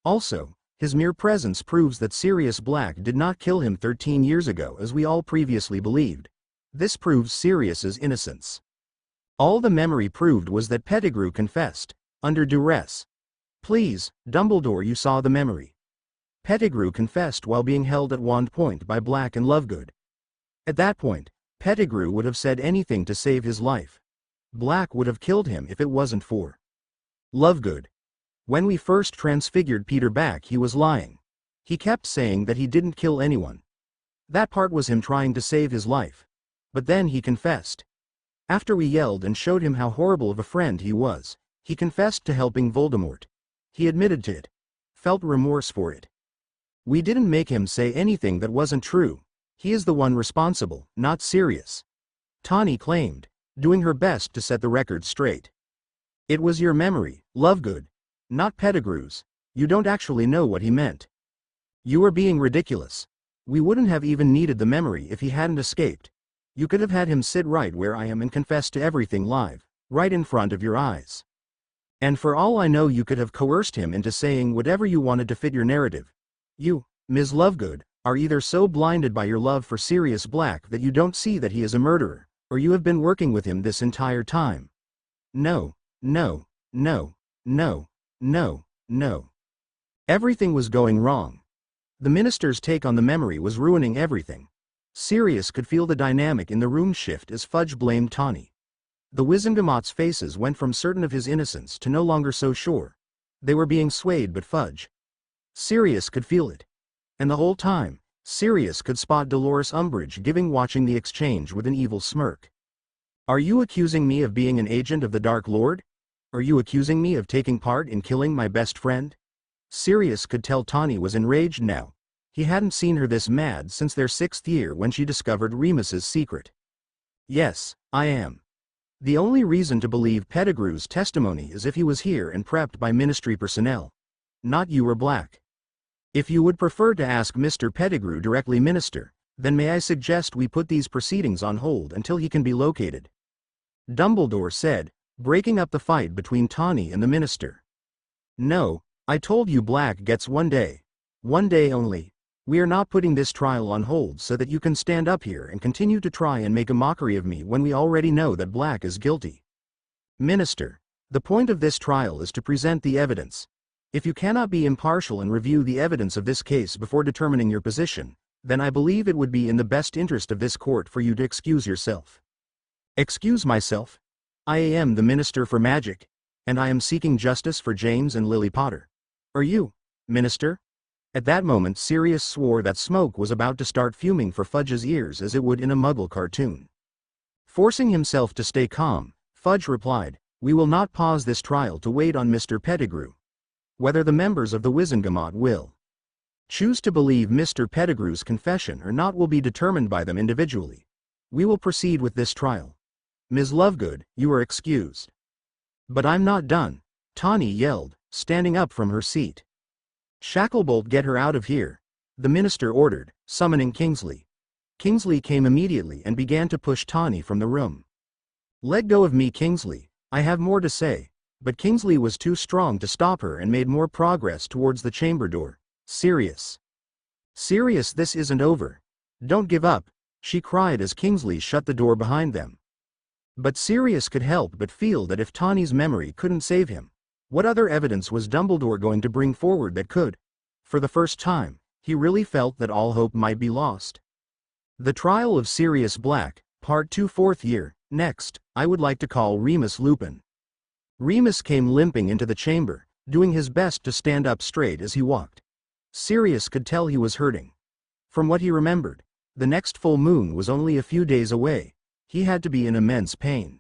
Also, his mere presence proves that Sirius Black did not kill him 13 years ago as we all previously believed. This proves Sirius's innocence. All the memory proved was that Pettigrew confessed, under duress. Please, Dumbledore, you saw the memory. Pettigrew confessed while being held at wand point by Black and Lovegood. At that point, Pettigrew would have said anything to save his life. Black would have killed him if it wasn't for Lovegood. When we first transfigured Peter back, he was lying. He kept saying that he didn't kill anyone. That part was him trying to save his life. But then he confessed. After we yelled and showed him how horrible of a friend he was, he confessed to helping Voldemort. He admitted to it. Felt remorse for it. We didn't make him say anything that wasn't true. He is the one responsible, not Sirius. Tawny claimed, doing her best to set the record straight. It was your memory, Lovegood, not Pettigrew's. You don't actually know what he meant. You are being ridiculous. We wouldn't have even needed the memory if he hadn't escaped. You could have had him sit right where I am and confess to everything live, right in front of your eyes. And for all I know, you could have coerced him into saying whatever you wanted to fit your narrative. You, Ms. Lovegood, are either so blinded by your love for Sirius Black that you don't see that he is a murderer, or you have been working with him this entire time. No, no, no, no, no, no. Everything was going wrong. The minister's take on the memory was ruining everything. Sirius could feel the dynamic in the room shift as Fudge blamed Tawny. The Wizengamot's faces went from certain of his innocence to no longer so sure. They were being swayed but Fudge. Sirius could feel it. And the whole time, Sirius could spot Dolores Umbridge watching the exchange with an evil smirk. Are you accusing me of being an agent of the Dark Lord? Are you accusing me of taking part in killing my best friend? Sirius could tell Tawny was enraged now. He hadn't seen her this mad since their 6th year when she discovered Remus's secret. Yes, I am. The only reason to believe Pettigrew's testimony is if he was here and prepped by Ministry personnel. Not you or Black. If you would prefer to ask Mr. Pettigrew directly, Minister, then may I suggest we put these proceedings on hold until he can be located. Dumbledore said, breaking up the fight between Tawny and the Minister. No, I told you Black gets 1 day. 1 day only. We are not putting this trial on hold so that you can stand up here and continue to try and make a mockery of me when we already know that Black is guilty. Minister, the point of this trial is to present the evidence. If you cannot be impartial and review the evidence of this case before determining your position, then I believe it would be in the best interest of this court for you to excuse yourself. Excuse myself? I am the Minister for Magic, and I am seeking justice for James and Lily Potter. Are you, Minister? At that moment Sirius swore that smoke was about to start fuming for Fudge's ears as it would in a Muggle cartoon. Forcing himself to stay calm, Fudge replied, we will not pause this trial to wait on Mr. Pettigrew. Whether the members of the Wizengamot will choose to believe Mr. Pettigrew's confession or not will be determined by them individually. We will proceed with this trial. Ms. Lovegood, you are excused. But I'm not done, Tawny yelled, standing up from her seat. Shacklebolt, get her out of here, the minister ordered, summoning Kingsley. Kingsley came immediately and began to push Tawny from the room. Let go of me, Kingsley, I have more to say. But Kingsley was too strong to stop her and made more progress towards the chamber door. Sirius. Sirius, this isn't over. Don't give up, she cried as Kingsley shut the door behind them. But Sirius could help but feel that if Tawny's memory couldn't save him, what other evidence was Dumbledore going to bring forward that could? For the first time, he really felt that all hope might be lost. The Trial of Sirius Black, Part 2, 4th Year. Next, I would like to call Remus Lupin. Remus came limping into the chamber, doing his best to stand up straight as he walked. Sirius could tell he was hurting. From what he remembered, the next full moon was only a few days away. He had to be in immense pain.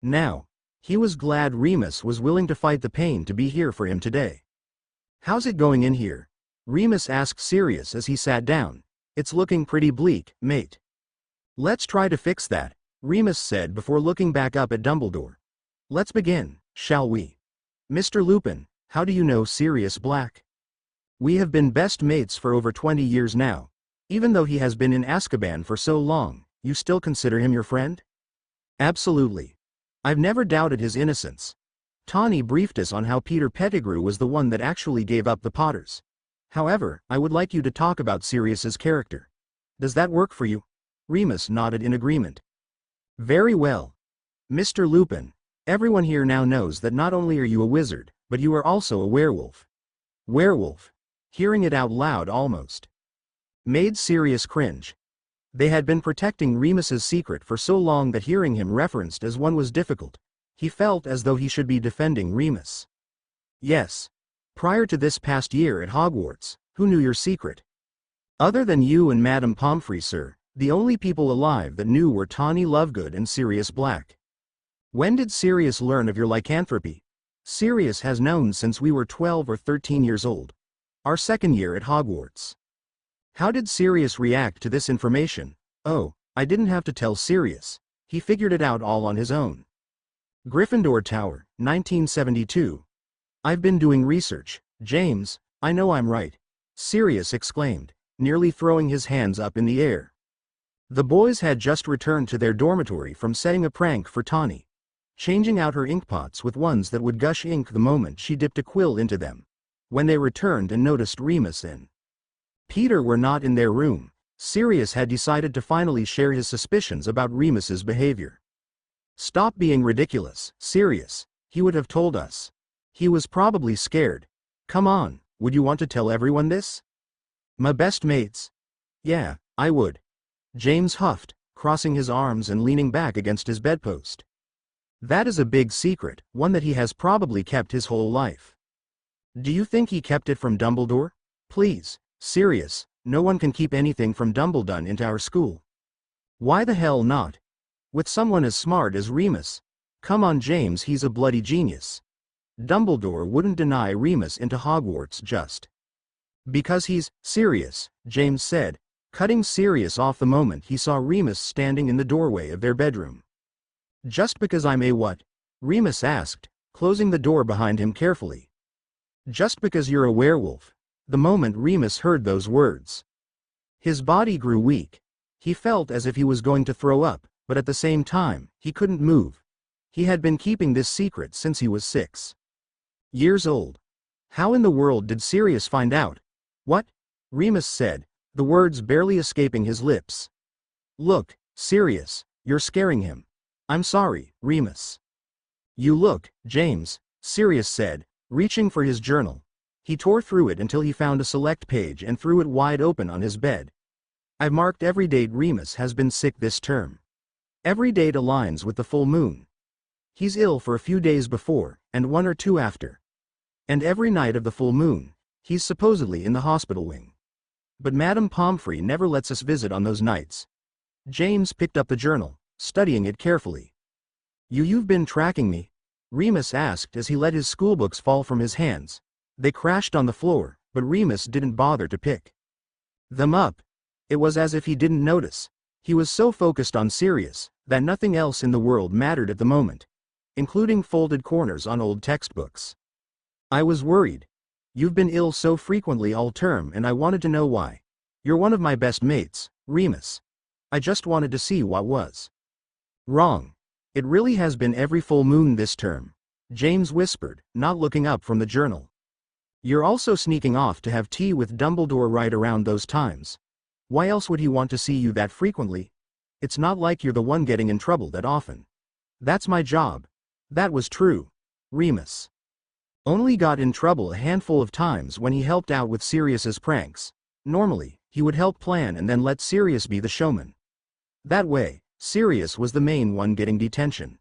Now, he was glad Remus was willing to fight the pain to be here for him today. How's it going in here? Remus asked Sirius as he sat down. It's looking pretty bleak, mate. Let's try to fix that, Remus said before looking back up at Dumbledore. Let's begin, shall we? Mr. Lupin, how do you know Sirius Black? We have been best mates for over 20 years now. Even though he has been in Azkaban for so long, you still consider him your friend? Absolutely. I've never doubted his innocence. Tawny briefed us on how Peter Pettigrew was the one that actually gave up the Potters. However, I would like you to talk about Sirius's character. Does that work for you? Remus nodded in agreement. Very well. Mr. Lupin, everyone here now knows that not only are you a wizard, but you are also a werewolf. Werewolf. Hearing it out loud almost made Sirius cringe. They had been protecting Remus's secret for so long that hearing him referenced as one was difficult. He felt as though he should be defending Remus. Yes. Prior to this past year at Hogwarts, who knew your secret? Other than you and Madame Pomfrey, sir, the only people alive that knew were Tawny Lovegood and Sirius Black. When did Sirius learn of your lycanthropy? Sirius has known since we were 12 or 13 years old. Our 2nd year at Hogwarts. How did Sirius react to this information? Oh, I didn't have to tell Sirius. He figured it out all on his own. Gryffindor Tower, 1972. I've been doing research, James, I know I'm right. Sirius exclaimed, nearly throwing his hands up in the air. The boys had just returned to their dormitory from setting a prank for Tawny, changing out her inkpots with ones that would gush ink the moment she dipped a quill into them. When they returned and noticed Remus and Peter were not in their room, Sirius had decided to finally share his suspicions about Remus's behavior. Stop being ridiculous, Sirius, he would have told us. He was probably scared. Come on, would you want to tell everyone this? My best mates? Yeah, I would. James huffed, crossing his arms and leaning back against his bedpost. That is a big secret, one that he has probably kept his whole life. Do you think he kept it from Dumbledore? Please, Sirius, no one can keep anything from Dumbledore into our school. Why the hell not? With someone as smart as Remus. Come on James, he's a bloody genius. Dumbledore wouldn't deny Remus into Hogwarts just because he's Sirius, James said, cutting Sirius off the moment he saw Remus standing in the doorway of their bedroom. Just because I'm a what? Remus asked, closing the door behind him carefully. Just because you're a werewolf. The moment Remus heard those words, his body grew weak. He felt as if he was going to throw up, but at the same time, he couldn't move. He had been keeping this secret since he was 6 years old. How in the world did Sirius find out? What? Remus said, the words barely escaping his lips. Look, Sirius, you're scaring him. I'm sorry, Remus. You look, James, Sirius said, reaching for his journal. He tore through it until he found a select page and threw it wide open on his bed. I've marked every date Remus has been sick this term. Every date aligns with the full moon. He's ill for a few days before, and 1 or 2 after. And every night of the full moon, he's supposedly in the hospital wing. But Madame Pomfrey never lets us visit on those nights. James picked up the journal, studying it carefully. You've been tracking me? Remus asked as he let his schoolbooks fall from his hands. They crashed on the floor, but Remus didn't bother to pick them up. It was as if he didn't notice. He was so focused on Sirius, that nothing else in the world mattered at the moment, including folded corners on old textbooks. I was worried. You've been ill so frequently all term and I wanted to know why. You're one of my best mates, Remus. I just wanted to see what was wrong. It really has been every full moon this term, James whispered, not looking up from the journal. You're also sneaking off to have tea with Dumbledore right around those times. Why else would he want to see you that frequently? It's not like you're the one getting in trouble that often. That's my job. That was true. Remus only got in trouble a handful of times when he helped out with Sirius's pranks. Normally, he would help plan and then let Sirius be the showman. That way, Sirius was the main one getting detention.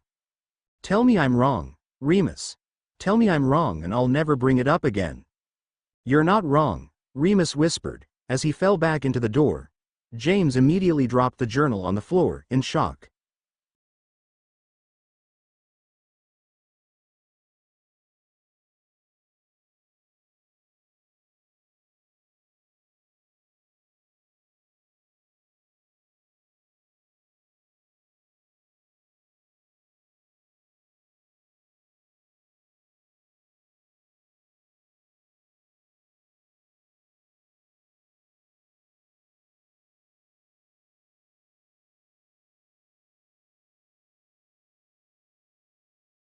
Tell me I'm wrong, Remus. Tell me I'm wrong and I'll never bring it up again. You're not wrong, Remus whispered. As he fell back into the door, James immediately dropped the journal on the floor, in shock.